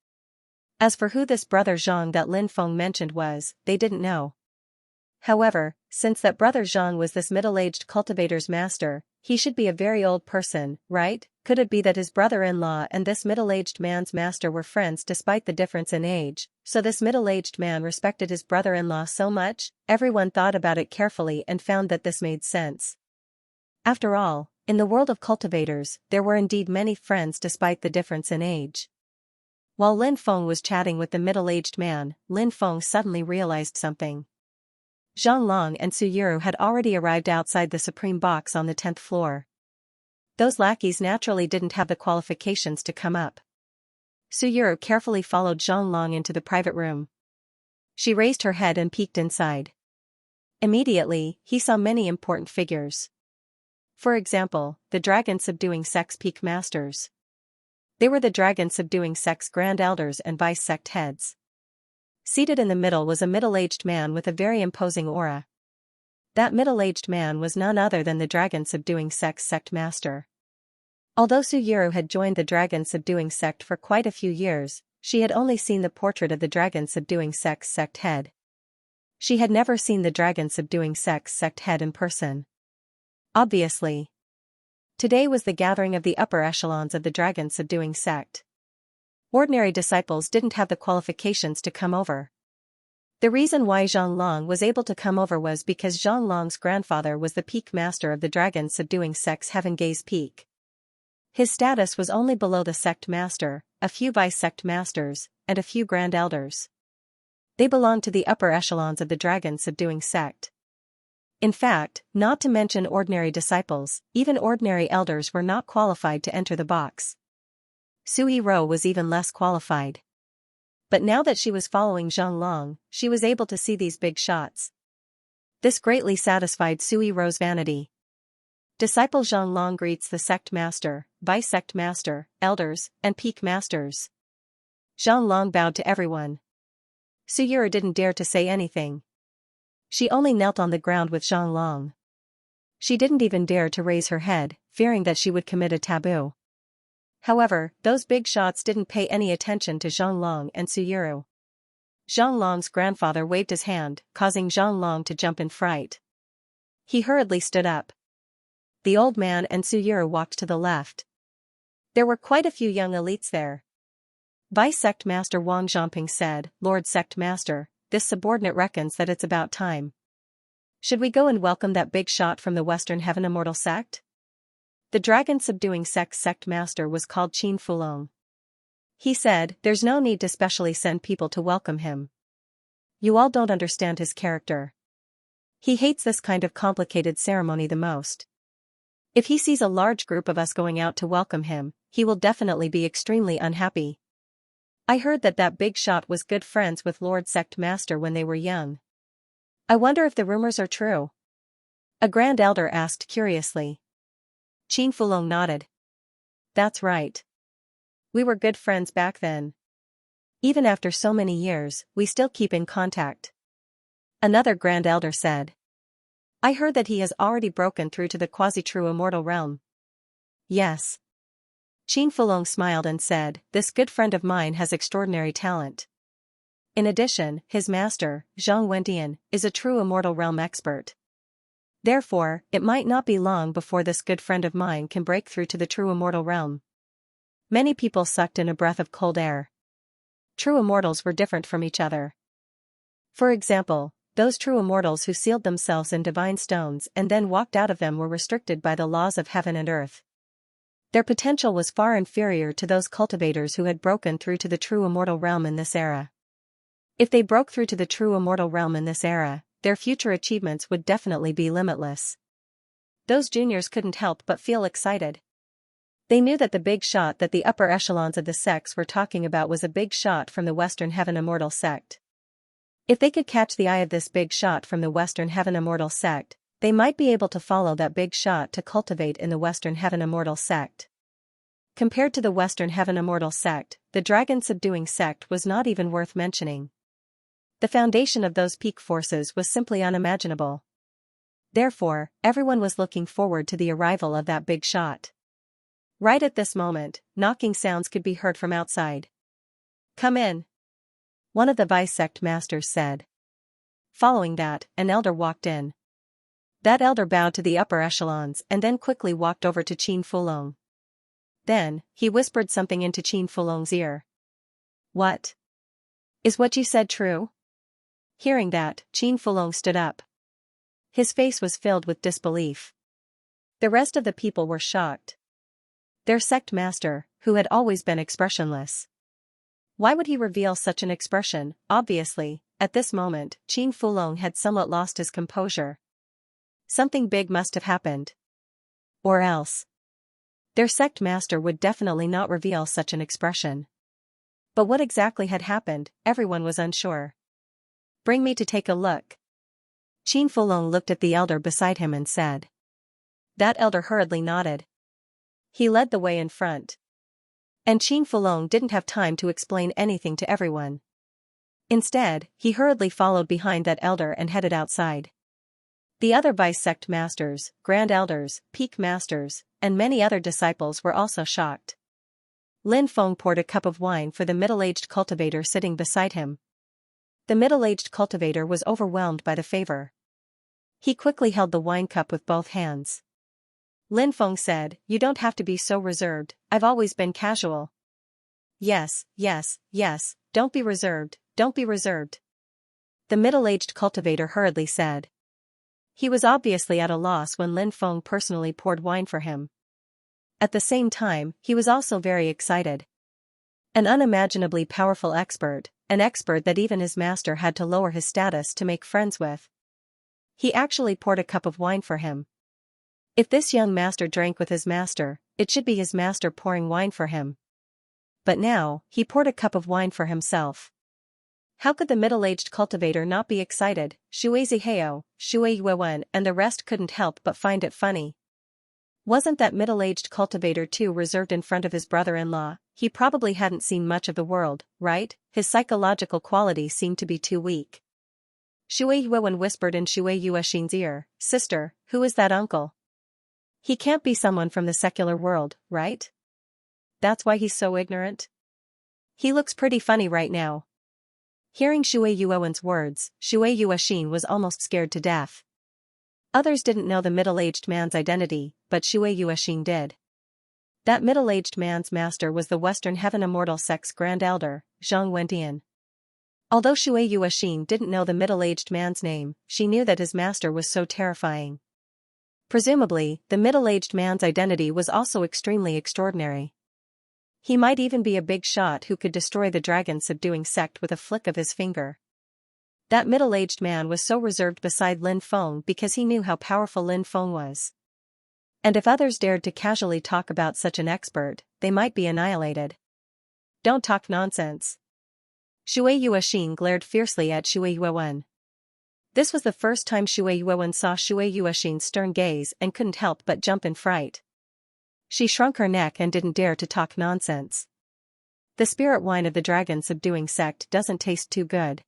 As for who this brother Zhang that Lin Feng mentioned was, they didn't know. However, since that brother Zhang was this middle-aged cultivator's master, he should be a very old person, right? Could it be that his brother-in-law and this middle-aged man's master were friends despite the difference in age, so this middle-aged man respected his brother-in-law so much? Everyone thought about it carefully and found that this made sense. After all, in the world of cultivators, there were indeed many friends despite the difference in age. While Lin Feng was chatting with the middle-aged man, Lin Feng suddenly realized something. Zhang Long and Su Yuru had already arrived outside the Supreme Box on the 10th floor. Those lackeys naturally didn't have the qualifications to come up. Su Yuru carefully followed Zhang Long into the private room. She raised her head and peeked inside. Immediately, he saw many important figures. For example, the dragon-subduing sect's peak masters. They were the dragon-subduing sect's grand elders and vice-sect heads. Seated in the middle was a middle-aged man with a very imposing aura. That middle-aged man was none other than the dragon-subduing sect's sect master. Although Su Yuru had joined the dragon-subduing sect for quite a few years, she had only seen the portrait of the dragon-subduing sect's sect head. She had never seen the dragon-subduing sect's sect head in person. Obviously. Today was the gathering of the upper echelons of the dragon-subduing sect. Ordinary disciples didn't have the qualifications to come over. The reason why Zhang Long was able to come over was because Zhang Long's grandfather was the peak master of the dragon-subduing sect's Heaven Gaze Peak. His status was only below the sect master, a few vice-sect masters, and a few grand elders. They belonged to the upper echelons of the dragon-subduing sect. In fact, not to mention ordinary disciples, even ordinary elders were not qualified to enter the box. Sui Ro was even less qualified. But now that she was following Zhang Long, she was able to see these big shots. This greatly satisfied Sui Ro's vanity. Disciple Zhang Long greets the sect master, vice-sect master, elders, and peak masters. Zhang Long bowed to everyone. Su Yuru didn't dare to say anything. She only knelt on the ground with Zhang Long. She didn't even dare to raise her head, fearing that she would commit a taboo. However, those big shots didn't pay any attention to Zhang Long and Su Yuru. Zhang Long's grandfather waved his hand, causing Zhang Long to jump in fright. He hurriedly stood up. The old man and Su Yuru walked to the left. There were quite a few young elites there. Vice-Sect Master Wang Zhongping said, Lord Sect Master, this subordinate reckons that it's about time. Should we go and welcome that big shot from the Western Heaven Immortal sect? The dragon-subduing sect master was called Qin Fulong. He said, there's no need to specially send people to welcome him. You all don't understand his character. He hates this kind of complicated ceremony the most. If he sees a large group of us going out to welcome him, he will definitely be extremely unhappy. I heard that that big shot was good friends with Lord Sect Master when they were young. I wonder if the rumors are true? A Grand Elder asked curiously. Qin Fulong nodded. That's right. We were good friends back then. Even after so many years, we still keep in contact. Another Grand Elder said. I heard that he has already broken through to the quasi-true immortal realm. Yes. Qin Fulong smiled and said, this good friend of mine has extraordinary talent. In addition, his master, Zhang Wendian, is a true immortal realm expert. Therefore, it might not be long before this good friend of mine can break through to the true immortal realm. Many people sucked in a breath of cold air. True immortals were different from each other. For example, those true immortals who sealed themselves in divine stones and then walked out of them were restricted by the laws of heaven and earth. Their potential was far inferior to those cultivators who had broken through to the true immortal realm in this era. If they broke through to the true immortal realm in this era, their future achievements would definitely be limitless. Those juniors couldn't help but feel excited. They knew that the big shot that the upper echelons of the sects were talking about was a big shot from the Western Heaven Immortal sect. If they could catch the eye of this big shot from the Western Heaven Immortal sect, they might be able to follow that big shot to cultivate in the Western Heaven Immortal sect. Compared to the Western Heaven Immortal sect, the dragon-subduing sect was not even worth mentioning. The foundation of those peak forces was simply unimaginable. Therefore, everyone was looking forward to the arrival of that big shot. Right at this moment, knocking sounds could be heard from outside. "Come in," one of the vice sect masters said. Following that, an elder walked in. That elder bowed to the upper echelons and then quickly walked over to Qin Fulong. Then, he whispered something into Qin Fulong's ear. "What? Is what you said true?" Hearing that, Qin Fulong stood up. His face was filled with disbelief. The rest of the people were shocked. Their sect master, who had always been expressionless. Why would he reveal such an expression? Obviously, at this moment, Qin Fulong had somewhat lost his composure. Something big must have happened. Or else, their sect master would definitely not reveal such an expression. But what exactly had happened, everyone was unsure. "Bring me to take a look." Qin Fulong looked at the elder beside him and said. That elder hurriedly nodded. He led the way in front. And Qin Fulong didn't have time to explain anything to everyone. Instead, he hurriedly followed behind that elder and headed outside. The other vice sect masters, grand elders, peak masters, and many other disciples were also shocked. Lin Feng poured a cup of wine for the middle-aged cultivator sitting beside him. The middle-aged cultivator was overwhelmed by the favor. He quickly held the wine cup with both hands. Lin Feng said, "You don't have to be so reserved, I've always been casual." Yes, don't be reserved, don't be reserved," the middle-aged cultivator hurriedly said. He was obviously at a loss when Lin Feng personally poured wine for him. At the same time, he was also very excited. An unimaginably powerful expert, an expert that even his master had to lower his status to make friends with. He actually poured a cup of wine for him. If this young master drank with his master, it should be his master pouring wine for him. But now, he poured a cup of wine for himself. How could the middle-aged cultivator not be excited? Shui Zihao, Shui Yuewen and the rest couldn't help but find it funny. Wasn't that middle-aged cultivator too reserved in front of his brother-in-law? He probably hadn't seen much of the world, right? His psychological qualities seemed to be too weak. Shui Yuewen whispered in Shui Yuexin's ear, "Sister, who is that uncle? He can't be someone from the secular world, right? That's why he's so ignorant? He looks pretty funny right now." Hearing Shui Yuewen's words, Shui Yuexin was almost scared to death. Others didn't know the middle-aged man's identity, but Shui Yuexin did. That middle-aged man's master was the Western Heaven Immortal sect's Grand Elder, Zhang Wentian. Although Shui Yuexin didn't know the middle-aged man's name, she knew that his master was so terrifying. Presumably, the middle-aged man's identity was also extremely extraordinary. He might even be a big shot who could destroy the dragon-subduing sect with a flick of his finger. That middle-aged man was so reserved beside Lin Feng because he knew how powerful Lin Feng was. And if others dared to casually talk about such an expert, they might be annihilated. "Don't talk nonsense." Shui Yuexin glared fiercely at Shui Yuewen. This was the first time Shui Yuewen saw Shui Yuexin's stern gaze and couldn't help but jump in fright. She shrunk her neck and didn't dare to talk nonsense. The spirit wine of the dragon-subduing sect doesn't taste too good.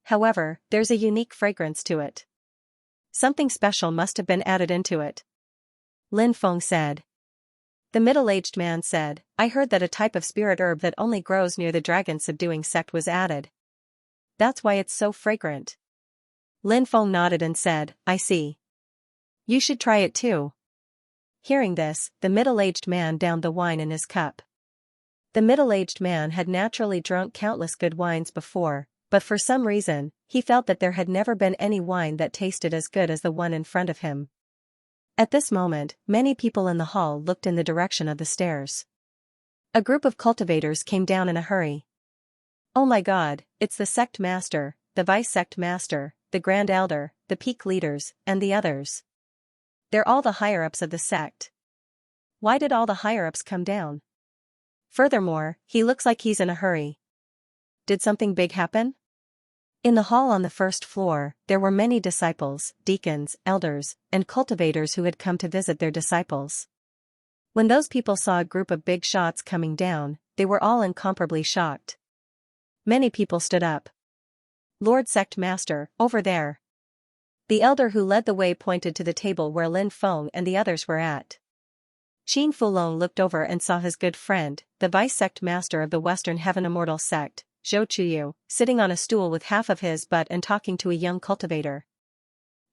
However, there's a unique fragrance to it. Something special must have been added into it. Lin Feng said. The middle-aged man said, "I heard that a type of spirit herb that only grows near the dragon-subduing sect was added. That's why it's so fragrant." Lin Feng nodded and said, "I see. You should try it too." Hearing this, the middle-aged man downed the wine in his cup. The middle-aged man had naturally drunk countless good wines before, but for some reason, he felt that there had never been any wine that tasted as good as the one in front of him. At this moment, many people in the hall looked in the direction of the stairs. A group of cultivators came down in a hurry. "Oh my God, it's the sect master, the vice-sect master, the grand elder, the peak leaders, and the others. They're all the higher-ups of the sect. Why did all the higher-ups come down? Furthermore, he looks like he's in a hurry. Did something big happen?" In the hall on the first floor, there were many disciples, deacons, elders, and cultivators who had come to visit their disciples. When those people saw a group of big shots coming down, they were all incomparably shocked. Many people stood up. "Lord Sect Master, over there." The elder who led the way pointed to the table where Lin Feng and the others were at. Qin Fulong looked over and saw his good friend, the vice-sect master of the Western Heaven Immortal sect, Zhou Chuyu, sitting on a stool with half of his butt and talking to a young cultivator.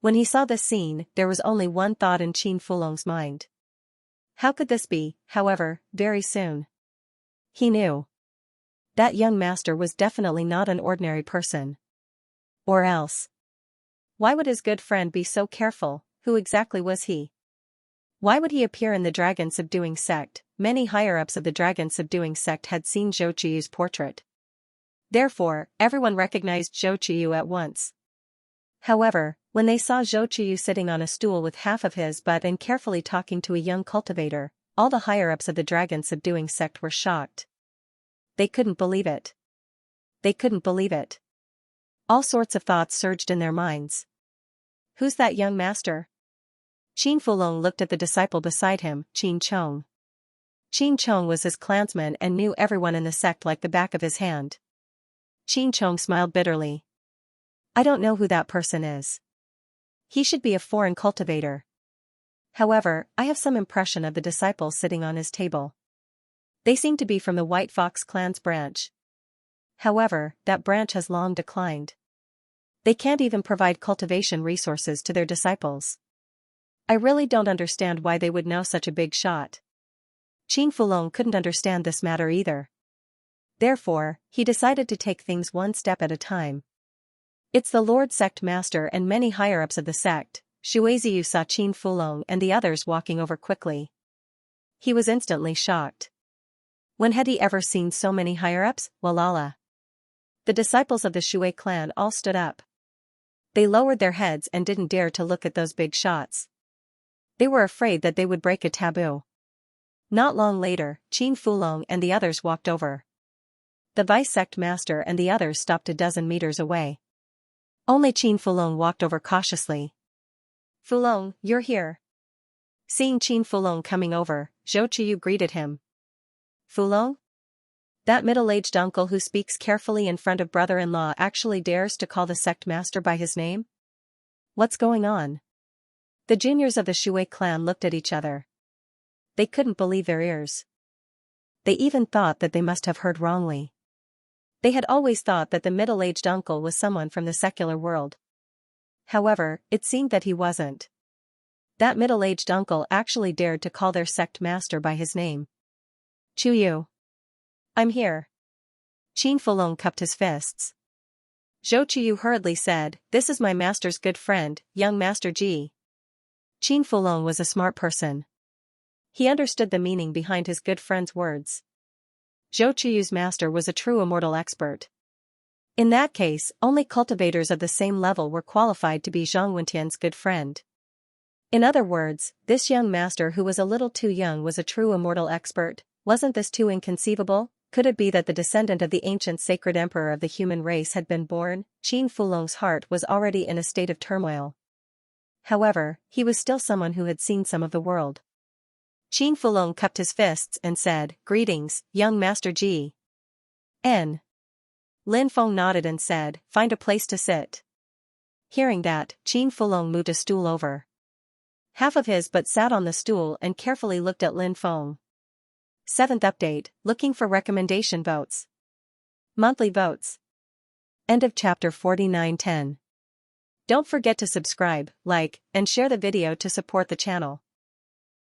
When he saw this scene, there was only one thought in Qin Fulong's mind. How could this be, however, very soon? He knew. That young master was definitely not an ordinary person. Or else. Why would his good friend be so careful? Who exactly was he? Why would he appear in the dragon subduing sect? Many higher-ups of the dragon subduing sect had seen Zhou Chuyu's portrait. Therefore, everyone recognized Zhou Chuyu at once. However, when they saw Zhou Chuyu sitting on a stool with half of his butt and carefully talking to a young cultivator, all the higher-ups of the dragon subduing sect were shocked. They couldn't believe it. They couldn't believe it. All sorts of thoughts surged in their minds. Who's that young master? Qin Fulong looked at the disciple beside him, Qin Chong. Qin Chong was his clansman and knew everyone in the sect like the back of his hand. Qin Chong smiled bitterly. I don't know who that person is. He should be a foreign cultivator. However, I have some impression of the disciples sitting on his table. They seem to be from the White Fox clan's branch. However, that branch has long declined. They can't even provide cultivation resources to their disciples. I really don't understand why they would know such a big shot. Qin Fulong couldn't understand this matter either. Therefore, he decided to take things one step at a time. It's the Lord Sect Master and many higher-ups of the sect. Shuiziyu saw Qin Fulong and the others walking over quickly. He was instantly shocked. When had he ever seen so many higher-ups? Walala. The disciples of the Shui clan all stood up. They lowered their heads and didn't dare to look at those big shots. They were afraid that they would break a taboo. Not long later, Qin Fulong and the others walked over. The vice-sect master and the others stopped a dozen meters away. Only Qin Fulong walked over cautiously. Fulong, you're here. Seeing Qin Fulong coming over, Zhou Chuyu greeted him. Fulong? That middle-aged uncle who speaks carefully in front of brother-in-law actually dares to call the sect master by his name? What's going on? The juniors of the Shui clan looked at each other. They couldn't believe their ears. They even thought that they must have heard wrongly. They had always thought that the middle-aged uncle was someone from the secular world. However, it seemed that he wasn't. That middle-aged uncle actually dared to call their sect master by his name. Chuyu. I'm here. Qin Fulong cupped his fists. Zhou Chuyu hurriedly said, This is my master's good friend, young Master Ji. Qin Fulong was a smart person. He understood the meaning behind his good friend's words. Zhou Chuyu's master was a true immortal expert. In that case, only cultivators of the same level were qualified to be Zhang Wentian's good friend. In other words, this young master who was a little too young was a true immortal expert. Wasn't this too inconceivable? Could it be that the descendant of the ancient sacred emperor of the human race had been born? Qin Fulong's heart was already in a state of turmoil. However, he was still someone who had seen some of the world. Qin Fulong cupped his fists and said, Greetings, young Master Ji. N. Lin Feng nodded and said, Find a place to sit. Hearing that, Qin Fulong moved a stool over. Half of his but sat on the stool and carefully looked at Lin Feng. 7th update, looking for recommendation votes. Monthly votes. End of chapter 49:10. Don't forget to subscribe, like, and share the video to support the channel.